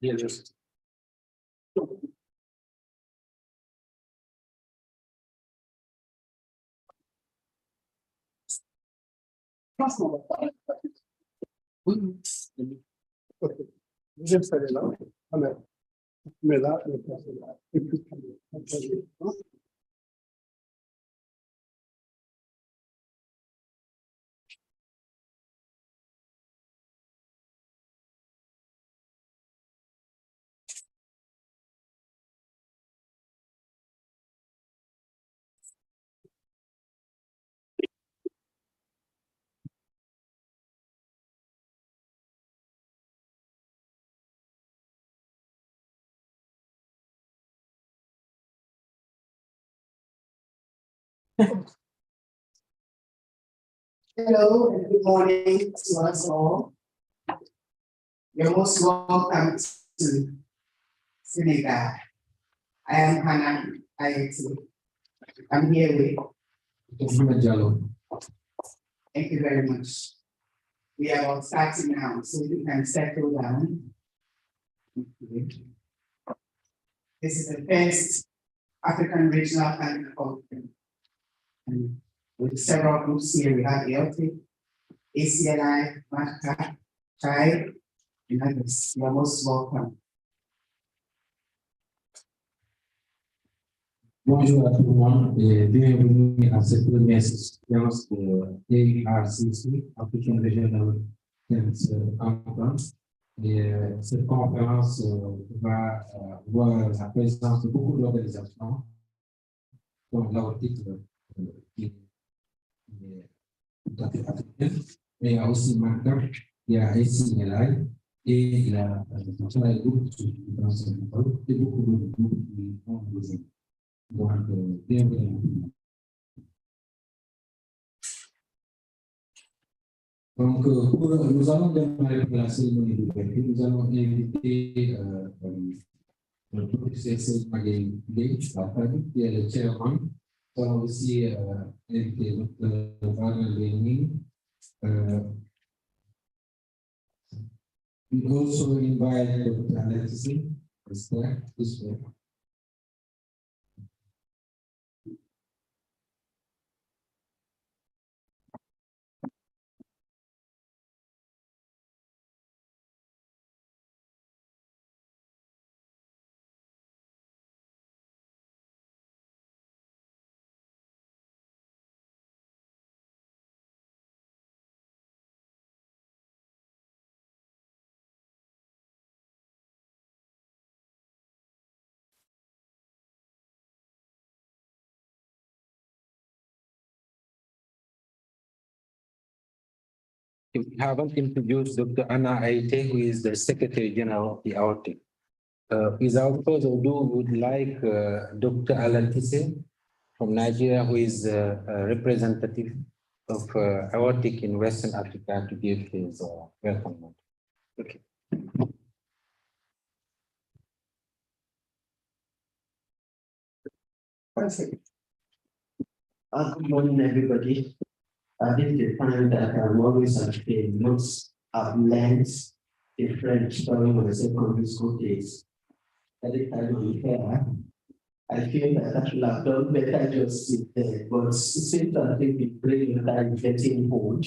Yes. J'aime ça là. Mais là, et puis, Hello and good morning to us all. You're most welcome to Senegal. I am Hanan Ayeti. I'm here with. Thank you very much. We are all starting now, so you can settle down. This is the first African Regional Planning Conference. And with several groups here, we have ELT, ACLI, MACA, CHI, and others. You are most welcome. Bonjour à tout le monde et bienvenue à cette première séance de Arcc, African Regional Conference. Et cette conférence va voir la présence de beaucoup d'organisations, dont l'Arctic qui est tout à fait africaine, mais il y a aussi MACA, il y a ACLI et il y a le groupe et beaucoup d'autres groupes qui ont besoin. Donc, bienvenue. Donc, nous allons démarrer la cérémonie d'ouverture. Nous allons inviter le professeur Magui, la famille, qui est le chairman. Nous allons aussi inviter le Varner Lenin. We also invite Dr. Alexis, this way. We haven't introduced Dr. Anna Aite, who is the Secretary General of the Arctic. Without further ado, we would like Dr. Alan Isse from Nigeria, who is a representative of Arctic in Western Africa, to give his welcome note. Okay. Good morning, everybody. This is the time that I'm always at the notes I've learned the French during my secondary school days. Every time I'm here, I feel that I should have done better just sit there, but since I think the brain that is getting old,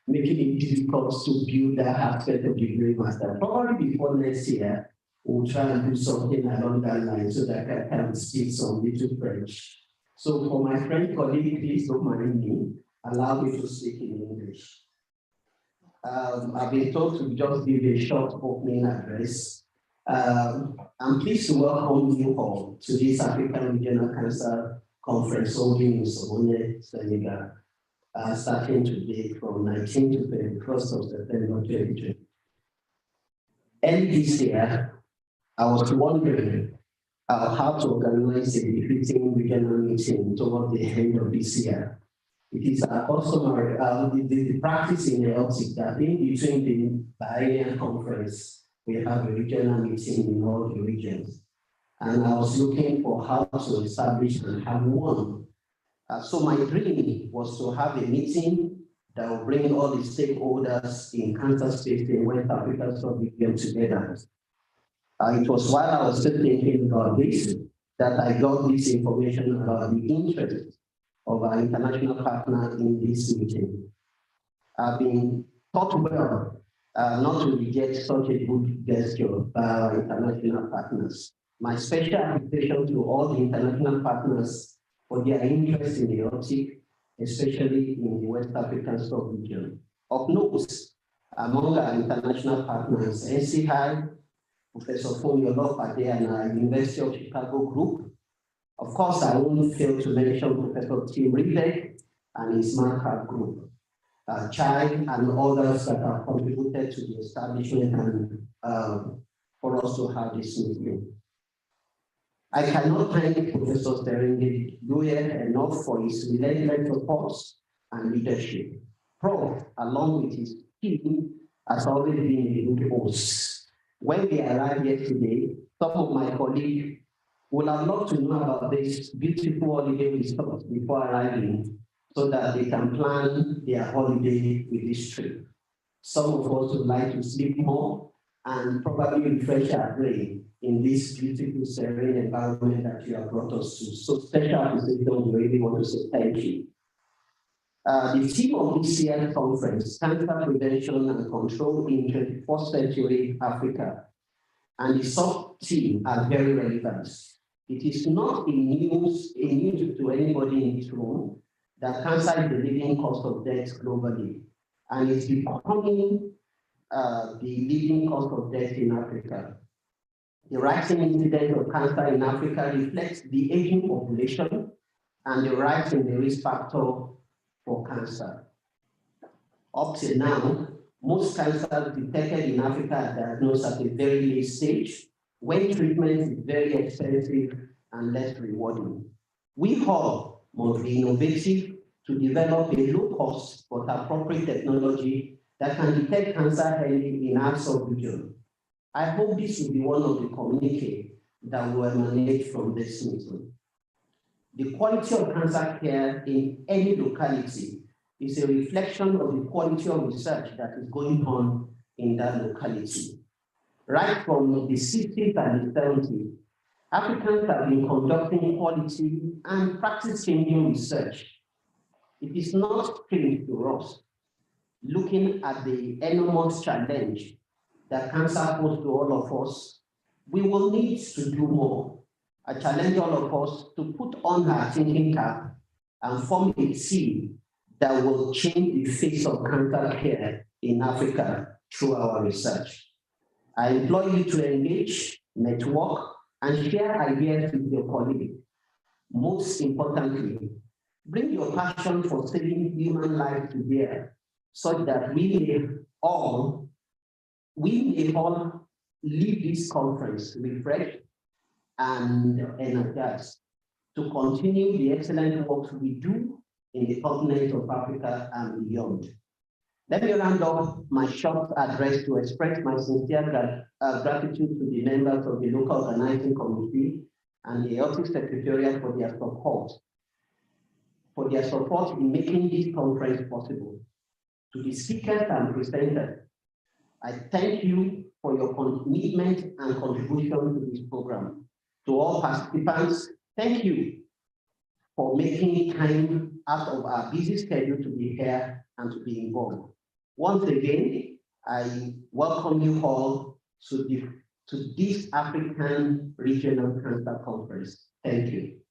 making it difficult to build that aspect of the brain master. Probably before next year, we'll try and do something along that line so that I can speak some little French. So for my French colleague, please don't mind me. Allow me to speak in English. I've been told to just give a short opening address. I'm pleased to welcome you all to this African Regional Cancer Conference holding in Somone, Senegal, starting today from 19 to 31st of September 2020. And this year, I was wondering how to organize a befitting regional meeting toward the end of this year. It is customary, the practice in the Arctic that in between the biennial conference, we have a regional meeting in all the regions. And I was looking for how to establish and have one. So my dream was to have a meeting that will bring all the stakeholders in cancer space in West Africa region together. It was while I was still thinking about this that I got this information about the interest of our international partner in this meeting. I've been taught well not to reject such a good gesture by our international partners. My special appreciation to all the international partners for their interest in the Arctic, especially in the West African sub-region. Of note, among our international partners, NCI, Professor Fonyo Lopade and our University of Chicago group. Of course, I won't fail to mention Professor Tim Rivek and his Markov group, Chai and others that have contributed to the establishment and for us to have this meeting. I cannot thank Professor Serengeti Goye enough for his relentless support and leadership. Prof, along with his team, has always been a good host. When we arrived yesterday, some of my colleagues would have loved to know about this beautiful holiday resort before arriving so that they can plan their holiday with this trip. Some of us would like to sleep more and probably refresh our brain in this beautiful serene environment that you have brought us to. So special appreciation, we really want to say thank you. The theme of this year's conference, Cancer Prevention and Control in 21st Century Africa, and the sub-theme are very relevant. It is not a news to anybody in this room that cancer is the leading cause of death globally, and it's becoming the leading cause of death in Africa. The rising incidence of cancer in Africa reflects the aging population and the rise in the risk factor for cancer. Up to now, most cancers detected in Africa are diagnosed at a very late stage, when treatment is very expensive and less rewarding. We all must be innovative to develop a low-cost but appropriate technology that can detect cancer early in our sub-region. I hope this will be one of the communiques that will emanate from this meeting. The quality of cancer care in any locality is a reflection of the quality of research that is going on in that locality. Right from the 60s and the 70s, Africans have been conducting quality and practice-changing research. It is not strange to us, looking at the enormous challenge that cancer poses to all of us. We will need to do more. I challenge all of us to put on our thinking cap and form a team that will change the face of cancer care in Africa through our research. I implore you to engage, network, and share ideas with your colleagues. Most importantly, bring your passion for saving human lives to bear such that we may all leave this conference refreshed and energized to continue the excellent work we do in the continent of Africa and beyond. Let me round off my short address to express my sincere gratitude to the members of the local organizing committee and the Arctic Secretariat for their support in making this conference possible. To the speakers and presenters, I thank you for your commitment and contribution to this program. To all participants, thank you for making time out of our busy schedule to be here and to be involved. Once again, I welcome you all to this African Regional Cancer Conference. Thank you.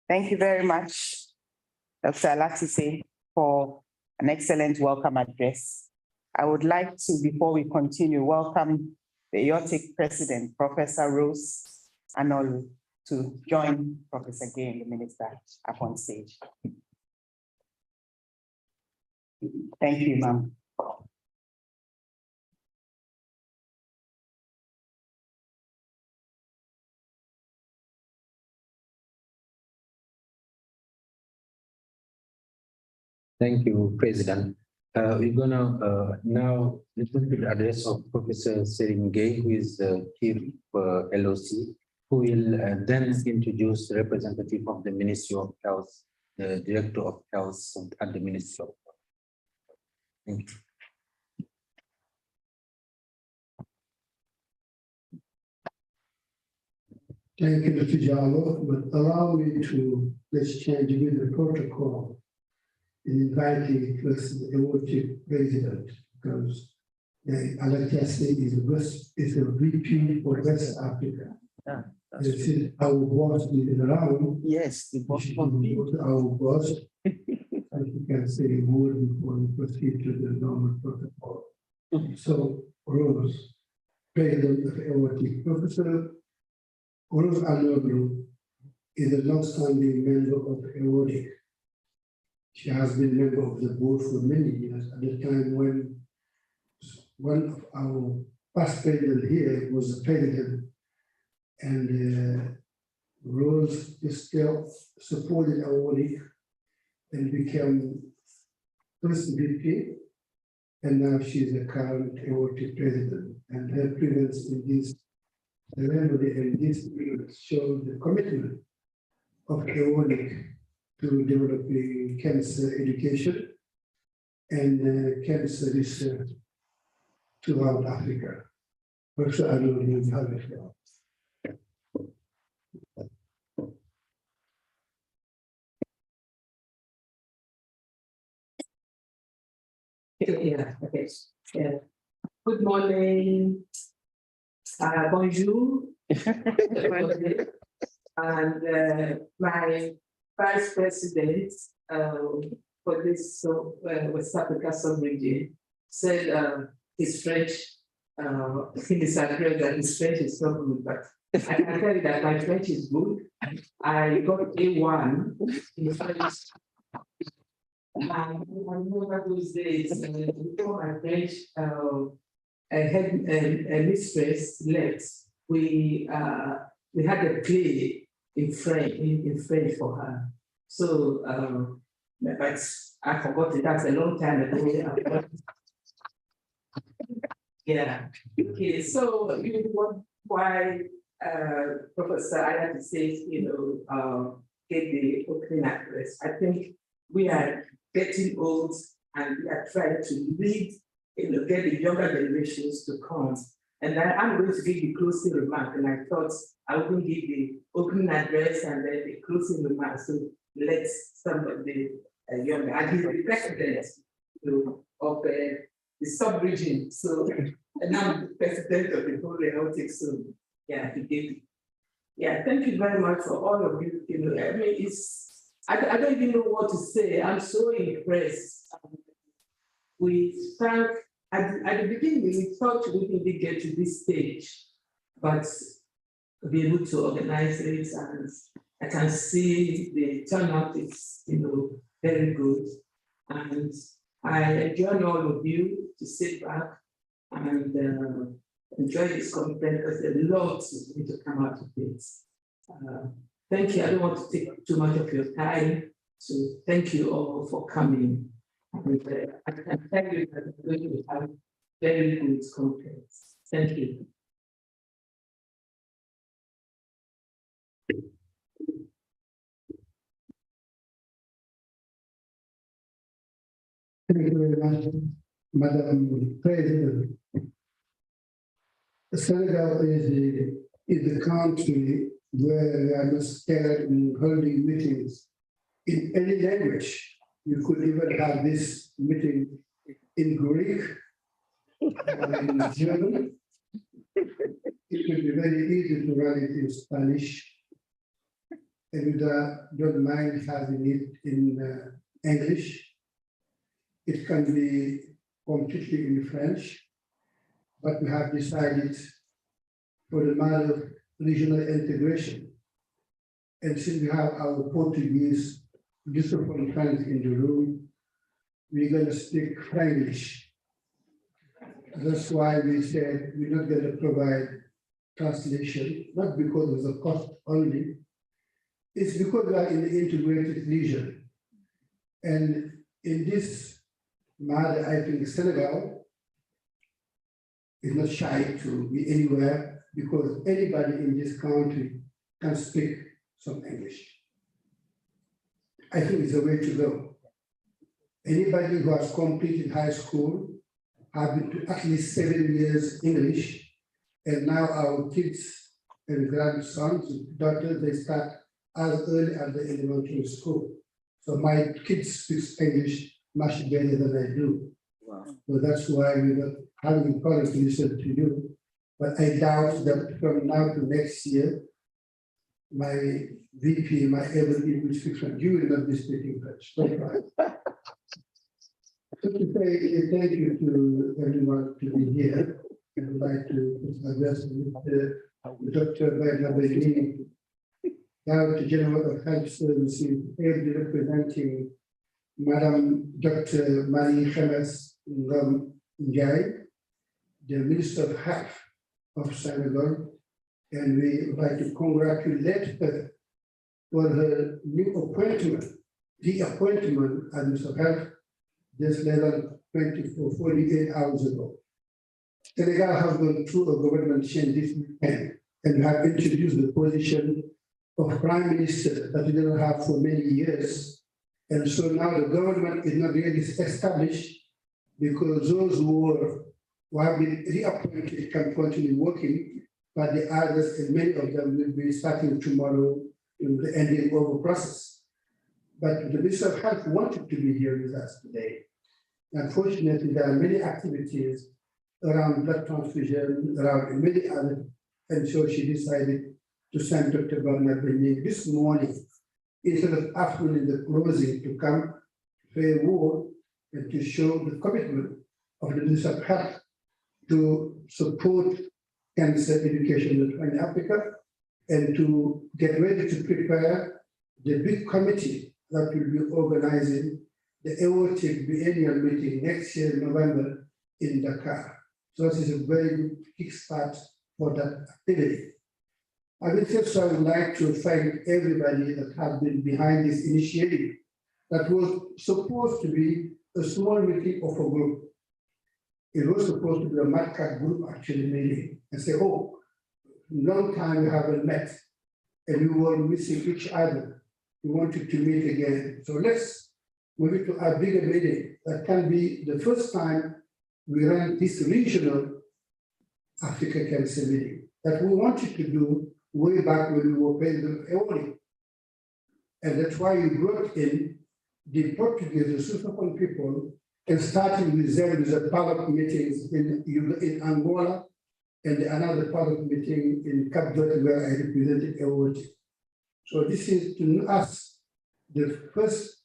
Thank you very much, Dr. Arcc, for an excellent welcome address. I would like to, before we continue, welcome the Arctic President, Professor Rose Anolu, to join Professor Gay, the Minister, up on stage. Thank you, ma'am. Thank you, President. We're gonna now listen to the address of Professor Serim Gay, who is the Chief LOC, who will then introduce the representative of the Ministry of Health, the Director of Health at the Ministry of Health. Thank you. Thank you, Mr. Jallo, but allow me to let's change with the protocol in inviting first the Arctic President, because Arcc is a VP for West Africa. Yeah, and since our boss is around, yes, the boss our boss, as you can say more before we proceed to the normal protocol. So, Rose, President of Arctic, Professor Rose Anolu is a long-standing member of Arctic. She has been member of the board for many years at the time when one of our past president here was the president, and Rose still supported our league and became first VP, and now she's the current Arctic president. And her presence in this ceremony and this period shows the commitment of Arctic to developing cancer education and cancer research throughout Africa. Professor Anolu, you have it now. Yeah, okay. Yeah. Good morning. Bonjour. And my Vice President for this West Africa sub-region said his French, he disagreed that his French is not good, but I can tell you that my French is good. I got A1 in French. I remember those days before my French a mistress left. We had a play in French for her. So, but I forgot it. That's a long time ago. Yeah. Okay. So, why Professor Arcc says, gave the opening address? I think we are getting old, and we are trying to lead, get the younger generations to come. And I'm going to give the closing remark, and I thought I wouldn't give the opening address and then the closing remark. So let's somebody younger. And he's the president of the sub-region. So, and I'm the president of the whole Arctic. So, yeah, he gave. Yeah, thank you very much for all of you. I mean, I don't even know what to say. I'm so impressed. We thank at the beginning, we thought we didn't get to this stage, but be able to organize it, and I can see the turnout is, very good. And I join all of you to sit back and enjoy this conference, because there's a lot to come out of it. Thank you. I don't want to take too much of your time, so thank you all for coming. And I can tell you that we're going to have very good conference. Thank you. Thank you very much, Madam President. Senegal is the country where we are not scared in holding meetings in any language. You could even have this meeting in Greek or in German. It will be very easy to run it in Spanish. And we don't mind having it in English. It can be completely in French, but we have decided for the matter of regional integration. And since we have our Portuguese disciplined friends in the room, we're going to speak French. That's why we said we're not going to provide translation, not because of the cost only. It's because we are in the integrated region. And in this matter, I think Senegal is not shy to be anywhere, because anybody in this country can speak some English. I think it's the way to go. Anybody who has completed high school have been to at least 7 years English, and now our kids and grandsons, daughters, they start as early as the elementary school. So my kids speak English much better than I do. Wow. So that's why we're not having colleagues to listen to you. But I doubt that from now to next year, my VP, my every will speak French. You will not be speaking French. Don't try. So to say thank you to everyone to be here. I would like to address with Dr. Bailey, Director General of Health Services, ably representing Madam Dr. Marie Khemes Ngom Ndiaye, the Minister of Health of Senegal, and we would like to congratulate her for her new appointment, the appointment as Minister of Health just less than 48 hours ago. Senegal has gone through a government change this weekend and have introduced the position of Prime Minister that we didn't have for many years. And so now the government is not really established, because those who have been reappointed can continue working, but the others, and many of them, will be starting tomorrow in the ending over process. But the Minister of Health wanted to be here with us today. Unfortunately, there are many activities around blood transfusion, around many other, and so she decided to send Dr. Bernard Benin this morning, instead of afternoon in the closing, to come to a word and to show the commitment of the Minister of Health to support cancer education in Africa, and to get ready to prepare the big committee that will be organizing the aortic biennial meeting next year in November in Dakar. So this is a very good kickstart for that activity. I would also like to thank everybody that has been behind this initiative that was supposed to be a small meeting of a group. It was supposed to be a MATCAT group actually meeting and say, oh, long time we haven't met and we were missing each other. We wanted to meet again. So let's move it to a bigger meeting. That can be the first time we ran this regional Africa Cancer meeting that we wanted to do way back when we were president of EORI. And that's why we brought in the Portuguese, the Susafan people, and starting with them with the pilot meetings in Angola, and another pilot meeting in Cape Verde where I represented EORI. So this is to us the first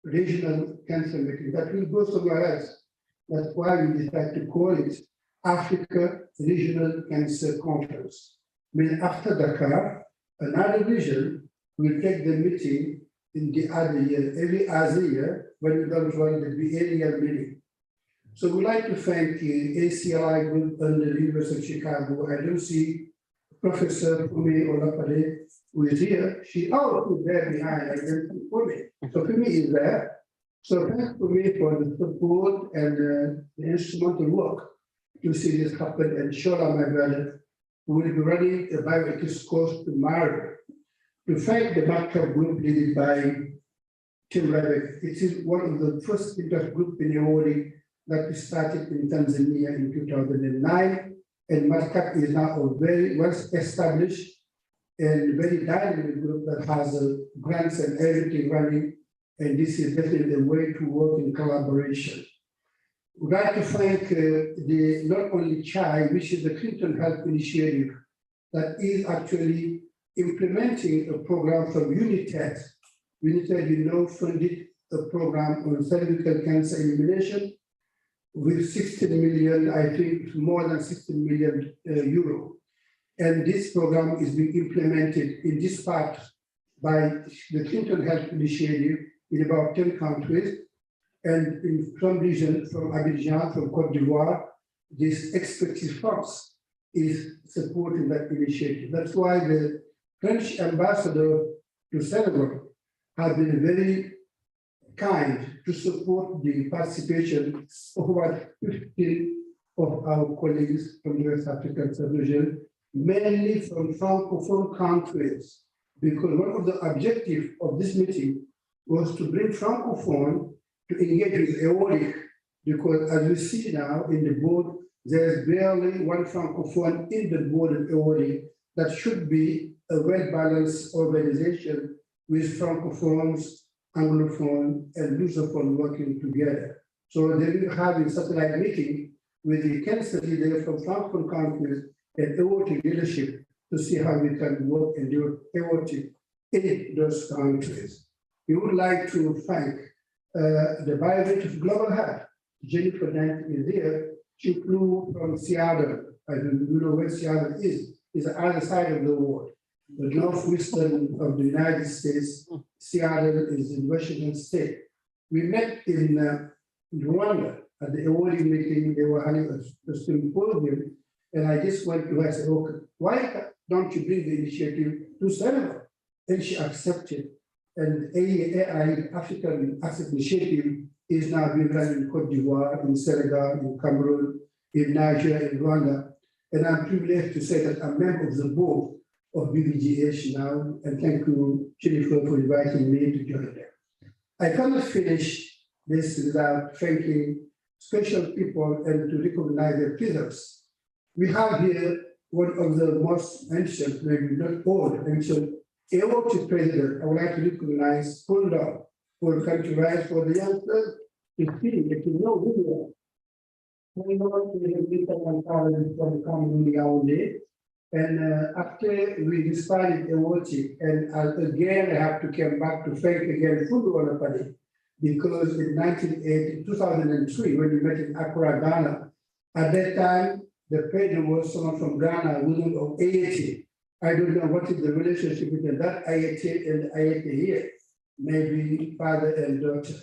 regional cancer meeting that will go somewhere else. That's why we decided to call it Africa Regional Cancer Conference. I mean, after Dakar, another region will take the meeting in the other year, every other year, when we don't run the biennial meeting. So we'd like to thank the ACLI group and the University of Chicago. I don't see Professor Fumi Olapade, who is here. She out there behind, I can see Fumi. So Fumi is there. So thanks Fumi for the support and the instrumental work to see this happen. And Shola, my brother, who will be running a bioethics course tomorrow. To thank the backup group led by Tim Rebeck. It is one of the first interest group in Awori that we started in Tanzania in 2009. And MATCAP is now a very well established and very dynamic group that has grants and everything running. And this is definitely the way to work in collaboration. We'd like to thank the not only CHAI, which is the Clinton Health Initiative, that is actually implementing a program from UNITED. UNITED, you know, funded a program on cervical cancer elimination with 16 million, I think more than 16 million euro. And this program is being implemented in this part by the Clinton Health Initiative in about 10 countries. And in some regions, from Abidjan, from Côte d'Ivoire, this expertise force is supporting that initiative. That's why the French ambassador to Senegal has been very kind to support the participation of about 15 of our colleagues from the West African sub-region, mainly from Francophone countries, because one of the objectives of this meeting was to bring Francophone to engage with EORIC, because as we see now in the board, there's barely one Francophone in the board of EORIC. That should be a well-balanced organization with Francophones, Anglophone, and Lusophone working together. So they will have a satellite meeting with the cancer leader from Francophone countries and EORIC leadership to see how we can work and do EORIC in those countries. We would like to thank the Biovet of Global Health. Jennifer Dent is here. She flew from Seattle. I don't know where Seattle is the other side of the world. The northwestern of the United States, Seattle is in Washington State. We met in Rwanda at the awarding meeting. They were having a symposium, and I just went to her and said, okay, why don't you bring the initiative to Senegal? And she accepted. And AI, African Access Initiative, is now being run in Côte d'Ivoire, in Senegal, in Cameroon, in Niger, in Rwanda. And I'm privileged to say that I'm a member of the board of BBGH now, and thank you, Jennifer, for inviting me to join them. I cannot finish this without thanking special people and to recognize their presence. We have here one of the most ancient, maybe not old, ancient EORIC president. I would like to recognize Kunda for country rise for the youngsters to see, to know who we are. And after we decided EORIC, and again, I have to come back to thank again Fundu, because in 2003, when we met in Accra, Ghana, at that time, the president was someone from Ghana, woman of AAT. I don't know what is the relationship between that IAT and IAT here, maybe father and daughter.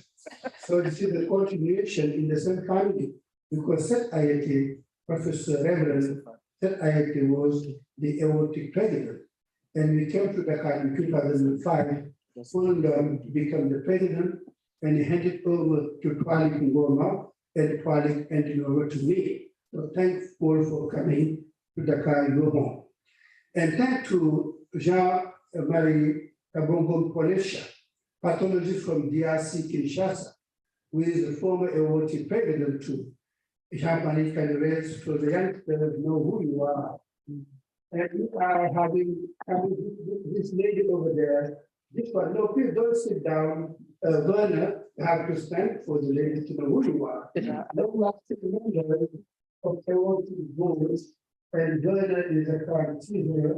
So this is the continuation in the same family, because that IAT, Professor Reverend, that IAT was the EORIC president. And we came to Dakar in 2005, Fulham to become the president, and he handed over to Twalik Ngoma, and Twalik handed over to me. So thanks all for coming to Dakar and go home. And thanks to Jean-Marie Kabongo Polesha, pathologist from DRC Kinshasa, who is the former EORIC president too. Jean-Marie Canales, so the youngsters know who you are. And we are having this lady over there. This one, no, please don't sit down. Werner, you have to stand for the lady to know who you are. No, we have to remember of EORIC goals. And Werner is a practitioner.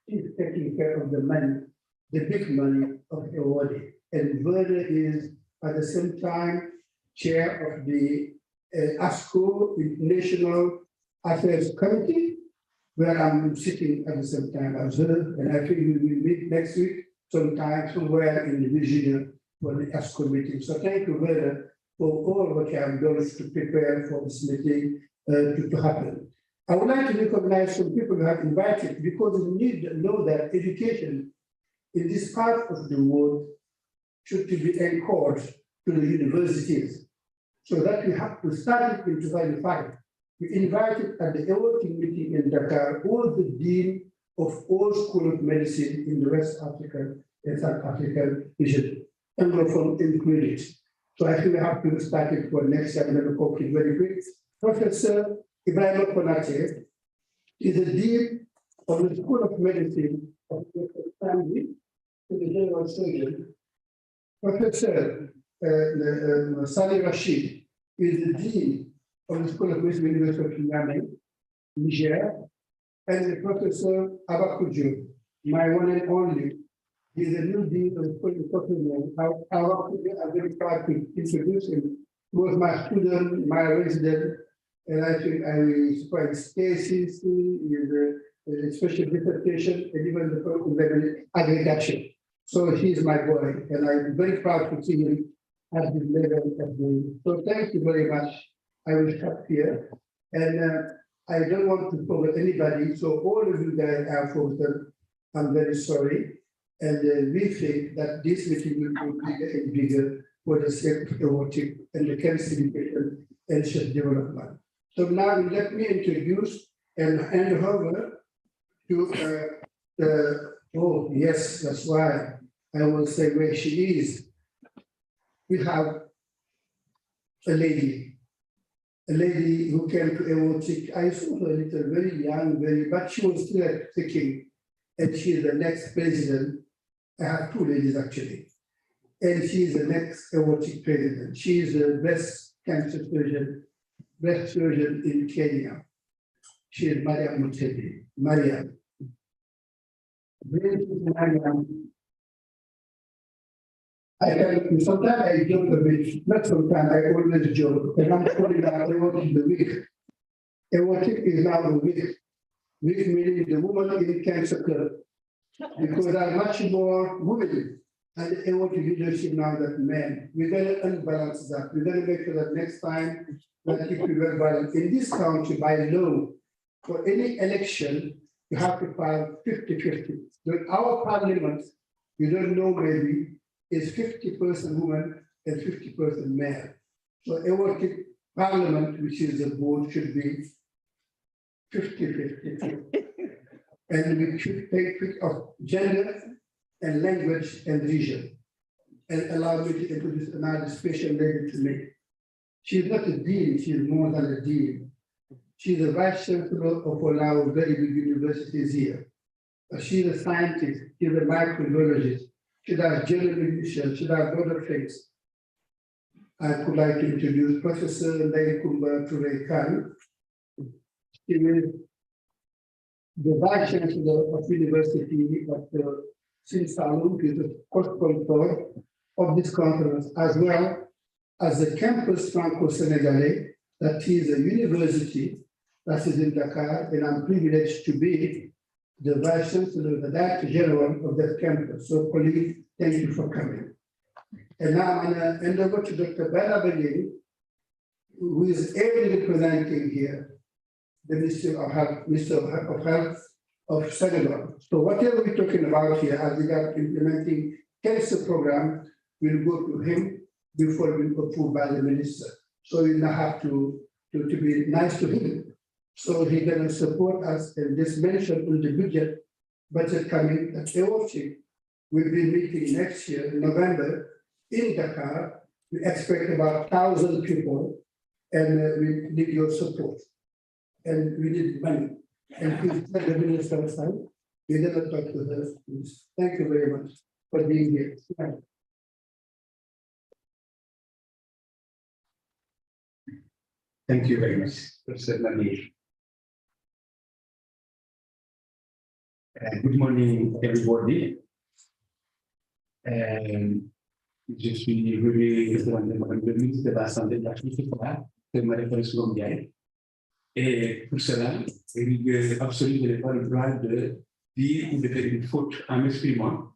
She's taking care of the money, the big money of EORIC. And Werner is at the same time chair of the ASCO, National Affairs Committee, where I'm sitting at the same time as her, and I think we will meet next week sometime somewhere in Virginia for the ASCO meeting. So thank you very much for all what you have done to prepare for this meeting to happen. I would like to recognize some people who have invited because we need to know that education in this part of the world should be encouraged to the universities. So that we have to start it in 2005. We invited at the AOT meeting in Dakar all the dean of all schools of medicine in the West Africa and South African region, Anglophone included. So I think we have to start it for next year. I'm going to complete very quick. Professor Ibrahim Konate is the dean of the School of Medicine of the family to the General Surgeon. Professor Salih Rashid is the dean of the School of Medicine, University of Niamey, Niger, and the Professor Abakujo, my one and only, is the new dean of the School of Medicine. I'm very proud to introduce him. He was my student, my resident, and I think I will support his thesis, his special dissertation, and even the program level agriculture. So he's my boy, and I'm very proud to see him at this level of the. So thank you very much. I will stop here, and I don't want to forget anybody. So all of you guys are forgotten. I'm very sorry, and we think that this meeting will be bigger and bigger for the sake of aortic and the cancer education and self development. So now let me introduce and hand over to oh yes, that's why I will say where she is. We have a lady who came to aortic. I saw her little, very young, but she was still thinking, and she is the next president. I have two ladies actually, and she is the next aortic president. She is the best cancer surgeon, breast surgeon in Kenya. She is Mariam Mutebi. Mariam. I can sometimes I joke a bit, not sometimes I always joke, and I'm calling that aortic the week. Aortic is now the week. Week meaning the woman in cancer club. Because there are much more women and aortic leadership now than men. We're going to unbalance that. We're going to make sure that next time that if we were balanced in this country by law, for any election, you have to file 50-50. So our parliament, you don't know maybe, is 50% women and 50% men. So aortic parliament, which is the board, should be 50-50. And we should take fit of gender and language and region. And allow me to introduce another special lady to me. She's not a dean, she is more than a dean. She's a vice chancellor of all our very big universities here. She's a scientist, she's a microbiologist, she does general medicine, she does other things. I would like to introduce Professor Kumba Toure Khan. She is the Vice Chancellor of University of the Symposium, is the co-sponsor of this conference, as well as the campus Franco-Senegalais, that is a university that is in Dakar, and I'm privileged to be the Vice Chancellor, the Director General of that campus. So, colleagues, thank you for coming. And now I'm going to hand over to Dr. Bella Belling, who is ably representing here the Minister of Health of Senegal. So whatever we're talking about here as regard implementing cancer program will go to him before we approved by the minister. So we now have to be nice to him. So he's going to support us, and this mentioned in the budget coming at AOC. We'll be meeting next year in November in Dakar. We expect about 1,000 people, and we need your support. And we need money. And please let the minister aside. We never talk to her. Please. Thank you very much for being here. Thank you very much, Professor Lamir. Good morning, everybody. Je suis venu de l'Assemblée nationale Dr. Marie-France Ngom-Ndiaye. Et pour cela, rigueur absolue, je n'ai pas le droit de dire ou de faire une faute en m'exprimant.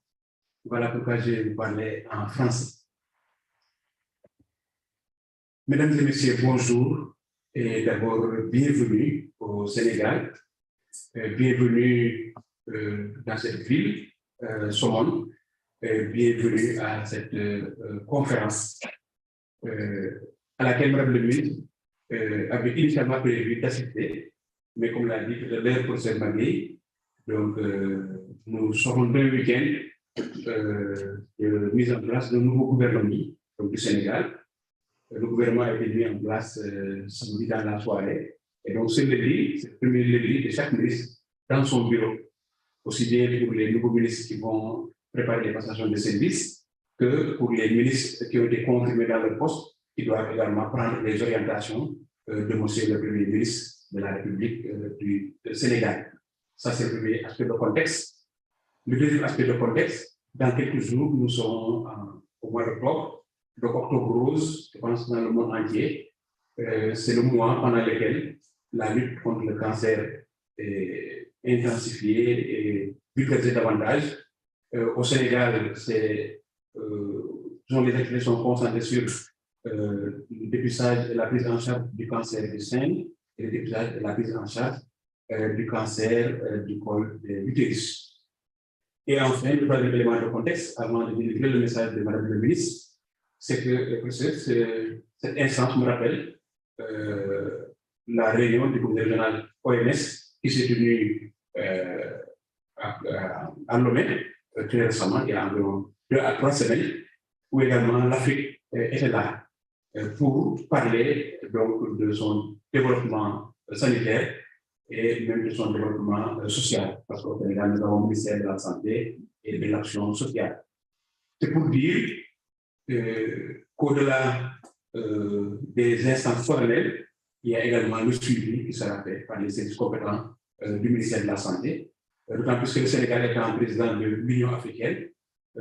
Voilà pourquoi je vais vous parler en français. Mesdames et messieurs, bonjour et d'abord bienvenue au Sénégal. Bienvenue dans cette ville, Somone. Bienvenue à cette conférence à laquelle Mme le ministre avait initialement prévu d'assister, mais comme l'a dit le professeur Magui, donc nous serons d'un week-end de mise en place d'un nouveau gouvernement du Sénégal. Le gouvernement a été mis en place samedi dans la soirée, et donc ce lundi, c'est le premier lundi de chaque ministre dans son bureau, aussi bien pour les nouveaux ministres qui vont préparer les passations de service que pour les ministres qui ont été confirmés dans leur poste, qui doivent également prendre les orientations de monsieur le Premier ministre de la République du Sénégal. Ça, c'est le premier aspect de contexte. Le deuxième aspect de contexte, dans quelques jours, nous serons au mois d'octobre. Donc, Octobre Rose, je pense dans le monde entier, c'est le mois pendant lequel la lutte contre le cancer est intensifiée et vulgarisée davantage. Au Sénégal, les activités sont concentrées sur le dépistage et la prise en charge du cancer du sein et le dépistage et la prise en charge du cancer du col de l'utérus. Et enfin, le troisième élément de contexte, avant de délivrer le message de Mme le ministre, c'est que cette instance me rappelle la réunion du groupe régional OMS qui s'est tenue à Lomé très récemment, il y a environ 2 à 3 semaines, où également l'Afrique était là pour parler donc de son développement sanitaire et même de son développement social, parce qu'au Sénégal, nous avons le ministère de la Santé et de l'Action sociale. C'est pour dire qu'au-delà des instances formelles, il y a également le suivi qui sera fait par les services compétents du ministère de la Santé. D'autant plus que le Sénégal est un président de l'Union africaine,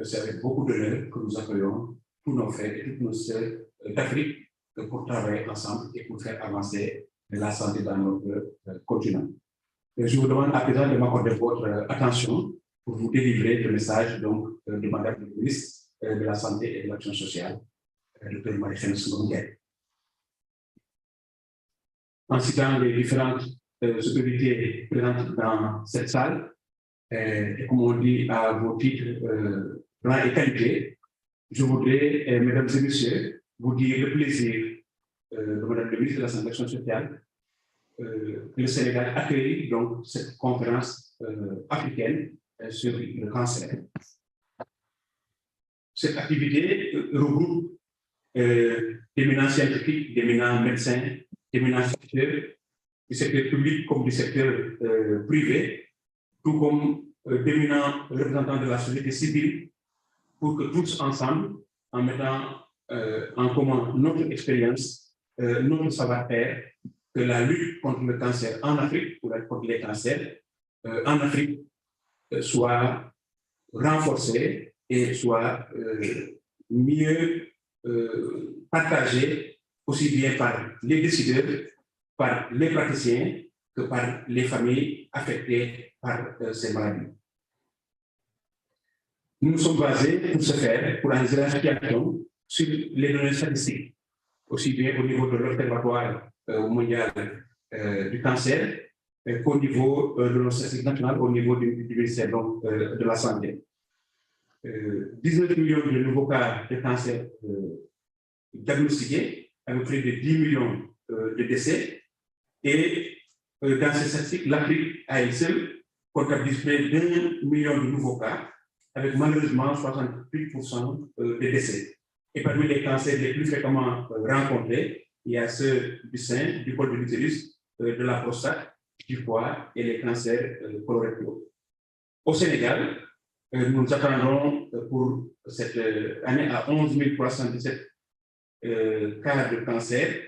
c'est avec beaucoup d'honneur que nous appelons tous nos frères et toutes nos sœurs d'Afrique pour travailler ensemble et pour faire avancer la santé dans notre continent. Je vous demande à présent de m'accorder votre attention pour vous délivrer le message donc, de Mme le ministre de la Santé et de l'Action sociale, Dr. Marie-France Ngom-Ndiaye. En citant les différentes autorités présentes dans cette salle, et comme on dit à vos titres, rang et qualité, je voudrais, mesdames et messieurs, vous dire le plaisir de Mme le ministre de la Santé et de l'Action sociale que le Sénégal accueille donc cette conférence africaine sur le cancer. Cette activité regroupe d'éminents scientifiques, d'éminents médecins, d'éminents chercheurs du secteur public comme du secteur privé, tout comme d'éminents représentants de la société civile, pour que tous ensemble, en mettant en commun notre expérience, notre savoir-faire, que la lutte contre le cancer en Afrique, ou contre les cancers en Afrique, soit renforcée et soit mieux partagée aussi bien par les décideurs, par les praticiens, que par les familles affectées par ces maladies. Nous nous sommes basés pour ce faire, pour analyser la situation sur les données statistiques, aussi bien au niveau de l'Observatoire mondial du cancer qu'au niveau de nos statistiques nationales, au niveau du ministère de la Santé. 19 millions de nouveaux cas de cancer diagnostiqués, avec près de 10 millions de décès. Et dans ces statistiques, l'Afrique à elle seule comptabilise près d'1 million de nouveaux cas, avec malheureusement 68% de décès. Et parmi les cancers les plus fréquemment rencontrés, il y a ceux du sein, du col de l'utérus, de la prostate, du foie et les cancers colorectaux. Au Sénégal, nous attendons pour cette année à 11 317 cas de cancer.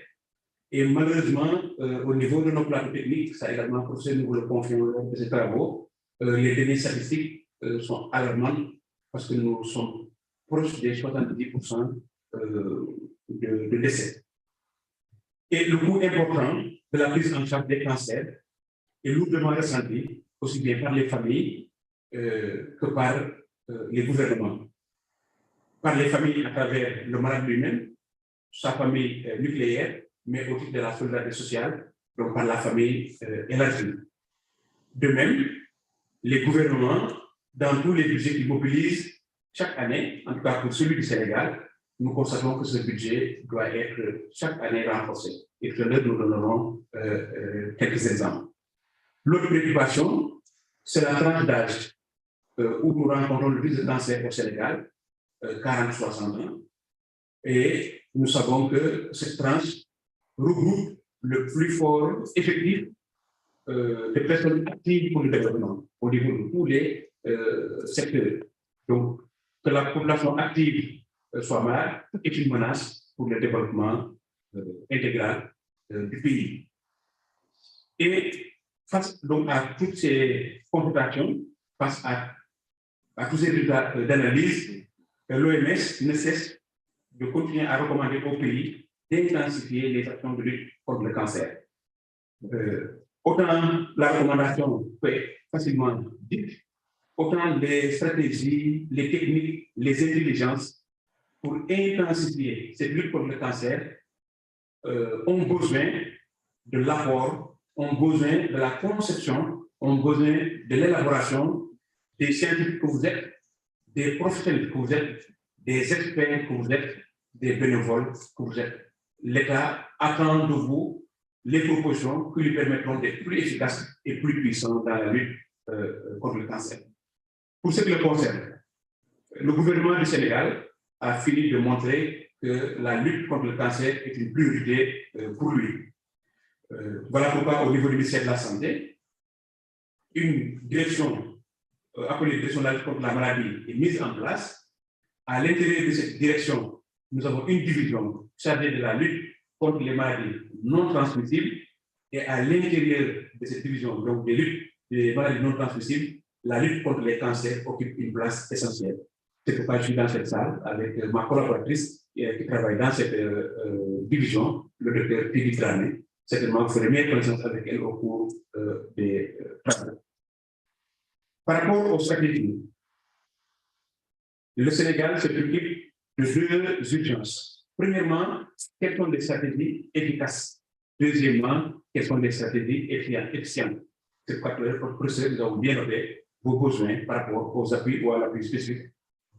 Et malheureusement, au niveau de nos plateaux techniques, ça également, professeur, nous vous le confions lors de ces travaux, les données statistiques sont alarmantes parce que nous sommes proches des 70% de décès. Et le coût important de la prise en charge des cancers est lourdement ressenti, aussi bien par les familles que par les gouvernements. Par les familles à travers le malade lui-même, sa famille nucléaire, mais au titre de la solidarité sociale, donc par la famille élargie. De même, les gouvernements, dans tous les budgets qu'ils mobilisent chaque année, en tout cas pour celui du Sénégal, nous constatons que ce budget doit être chaque année renforcé. Et tout à l'heure, nous donnerons quelques exemples. L'autre préoccupation, c'est la tranche d'âge où nous rencontrons le risque de cancer au Sénégal, 40-60 ans. Et nous savons que cette tranche regroupe le plus fort effectif de personnes actives pour le développement au niveau de tous les secteurs. Donc, que la population active soit malade est une menace pour le développement intégral du pays. Et face donc à toutes ces constatations, face à tous ces résultats d'analyse, l'OMS ne cesse de continuer à recommander au pays d'intensifier les actions de lutte contre le cancer. Autant la recommandation peut être facilement dite, autant les stratégies, les techniques, les intelligences pour intensifier cette lutte contre le cancer ont besoin de l'apport, ont besoin de la conception, ont besoin de l'élaboration des scientifiques que vous êtes, des professionnels que vous êtes, des experts que vous êtes, des bénévoles que vous êtes. L'État attend de vous les propositions qui lui permettront d'être plus efficaces et plus puissants dans la lutte contre le cancer. Pour ce qui le concerne, le gouvernement du Sénégal a fini de montrer que la lutte contre le cancer est une priorité pour lui. Voilà pourquoi, au niveau du ministère de la Santé, une direction appelée direction de la lutte contre la maladie est mise en place. À l'intérieur de cette direction, nous avons une division chargée de la lutte contre les maladies non transmissibles. Et à l'intérieur de cette division, donc des maladies non transmissibles, la lutte contre les cancers occupe une place essentielle. C'est pourquoi je suis dans cette salle avec ma collaboratrice qui travaille dans cette division, le docteur Pidi Trané. Certainement, vous ferez meilleure connaissance avec elle au cours des travaux. Par rapport aux stratégies, le Sénégal se préoccupe de deux urgences. Premièrement, quelles sont les stratégies efficaces? Deuxièmement, quelles sont les stratégies efficientes? C'est pourquoi le professeur, nous avons bien noté vos besoins par rapport aux appuis ou à l'appui spécifique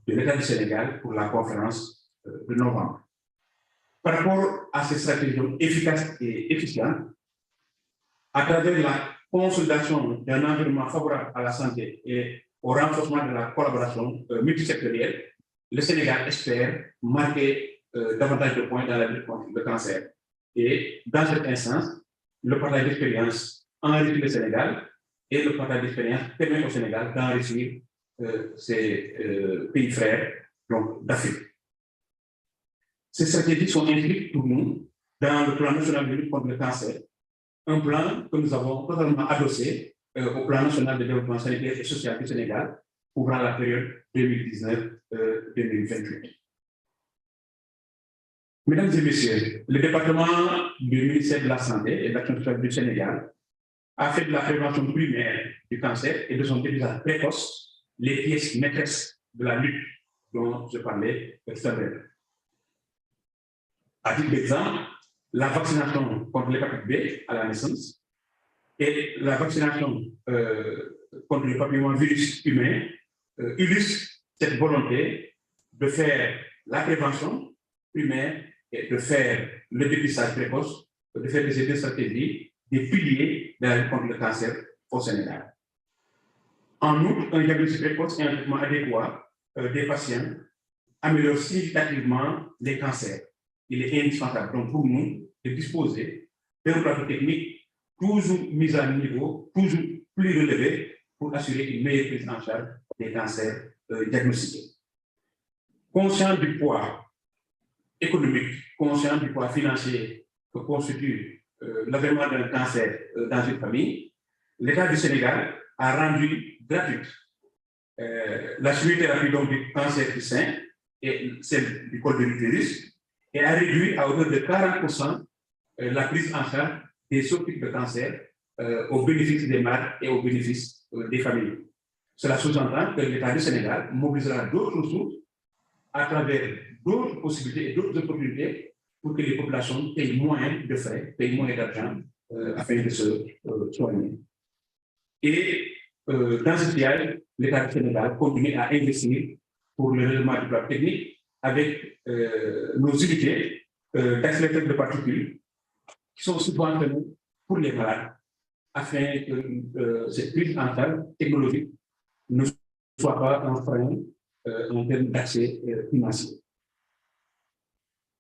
de l'État du Sénégal pour la conférence de novembre. Par rapport à ces stratégies efficaces et efficientes, à travers la consolidation d'un environnement favorable à la santé et au renforcement de la collaboration multisectorielle, le Sénégal espère marquer davantage de points dans la lutte contre le cancer. Et dans cette instance, le partage d'expérience enrichit le Sénégal et le partage d'expérience permet au Sénégal d'enrichir ses pays frères d'Afrique. Ces stratégies sont inscrites pour nous dans le plan national de lutte contre le cancer, un plan que nous avons totalement adossé au plan national de développement sanitaire et social du Sénégal couvrant la période 2019-2028. Mesdames et messieurs, le département du ministère de la Santé et de l'Action sociale du Sénégal a fait de la prévention primaire du cancer et de son dépistage précoce les pièces maîtresses de la lutte dont je parlais tout à l'heure. À titre d'exemple, la vaccination contre l'hépatite B à la naissance et la vaccination contre le papillomavirus humain illustrent cette volonté de faire la prévention primaire et de faire le dépistage précoce, de faire des deux stratégies, des piliers de la lutte contre le cancer au Sénégal. En outre, un diagnostic précoce et un traitement adéquat des patients améliore significativement les cancers. Il est indispensable donc pour nous de disposer d'un plateau technique toujours mis à niveau, toujours plus relevé pour assurer une meilleure prise en charge des cancers diagnostiqués. Conscient du poids économique, conscient du poids financier que constitue l'avènement d'un cancer dans une famille, l'État du Sénégal a rendu gratuite la chimiothérapie donc du cancer du sein et celle du col de l'utérus et a réduit à hauteur de 40% la prise en charge des autres types de cancer au bénéfice des malades et au bénéfice des familles. Cela sous-entend que l'État du Sénégal mobilisera d'autres ressources à travers d'autres possibilités et d'autres opportunités pour que les populations aient moins de frais, aient moins d'argent afin de se soigner. Et dans ce siège, l'État du Sénégal continue à investir pour le règlement du plan technique avec nos unités d'accélérateurs de particules qui sont subventionnées pour les malades afin que cette prise en charge technologique ne soit pas un frein en termes d'accès financier.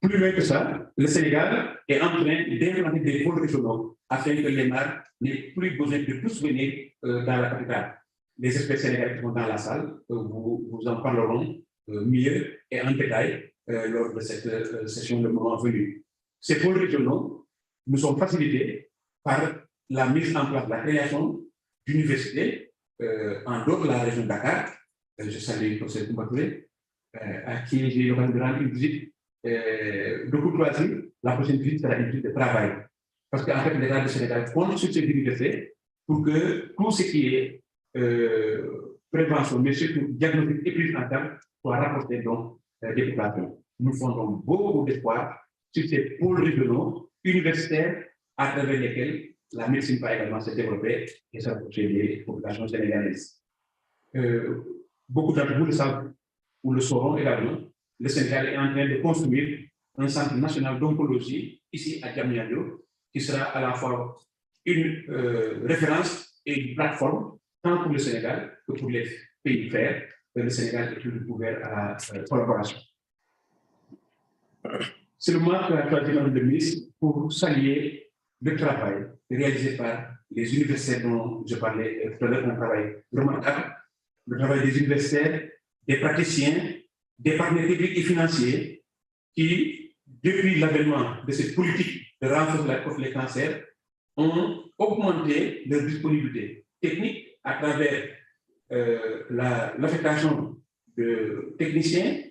Plus loin que ça, le Sénégal est en train d'implanter des pôles régionaux afin que les malades n'aient plus besoin de tous venir dans la capitale. Les experts sénégalais qui sont dans la salle vous en parleront mieux et en détail lors de cette session de moment venu. Ces pôles régionaux nous sont facilités par la mise en place, la création d'universités en dehors de la région de Dakar. Je salue le professeur Koumbakoulé, à qui j'ai eu l'occasion de rendre une visite de courtoisie. La prochaine visite sera une visite de travail. Parce qu'en fait, l'État du Sénégal compte sur cette université pour que tout ce qui est prévention, mais surtout diagnostic et prise en charge soit rapporté donc des populations. Nous fondons beaucoup d'espoir sur ces pôles régionaux universitaires à travers lesquels la médecine va également se développer et s'approcher des populations sénégalaises. Beaucoup d'entre vous le savent ou le sauront également, le Sénégal est en train de construire un centre national d'oncologie ici à Diamniadio, qui sera à la fois une référence et une plateforme, tant pour le Sénégal que pour les pays frères. Le Sénégal est toujours ouvert à la collaboration. C'est le moment que la troisième de ministre pour saluer le travail réalisé par les universitaires dont je parlais tout à l'heure, un travail remarquable, le travail des universitaires, des praticiens, des partenaires techniques et financiers qui, depuis l'avènement de cette politique de renforcer contre les cancers, ont augmenté leur disponibilité technique à travers l'affectation de techniciens,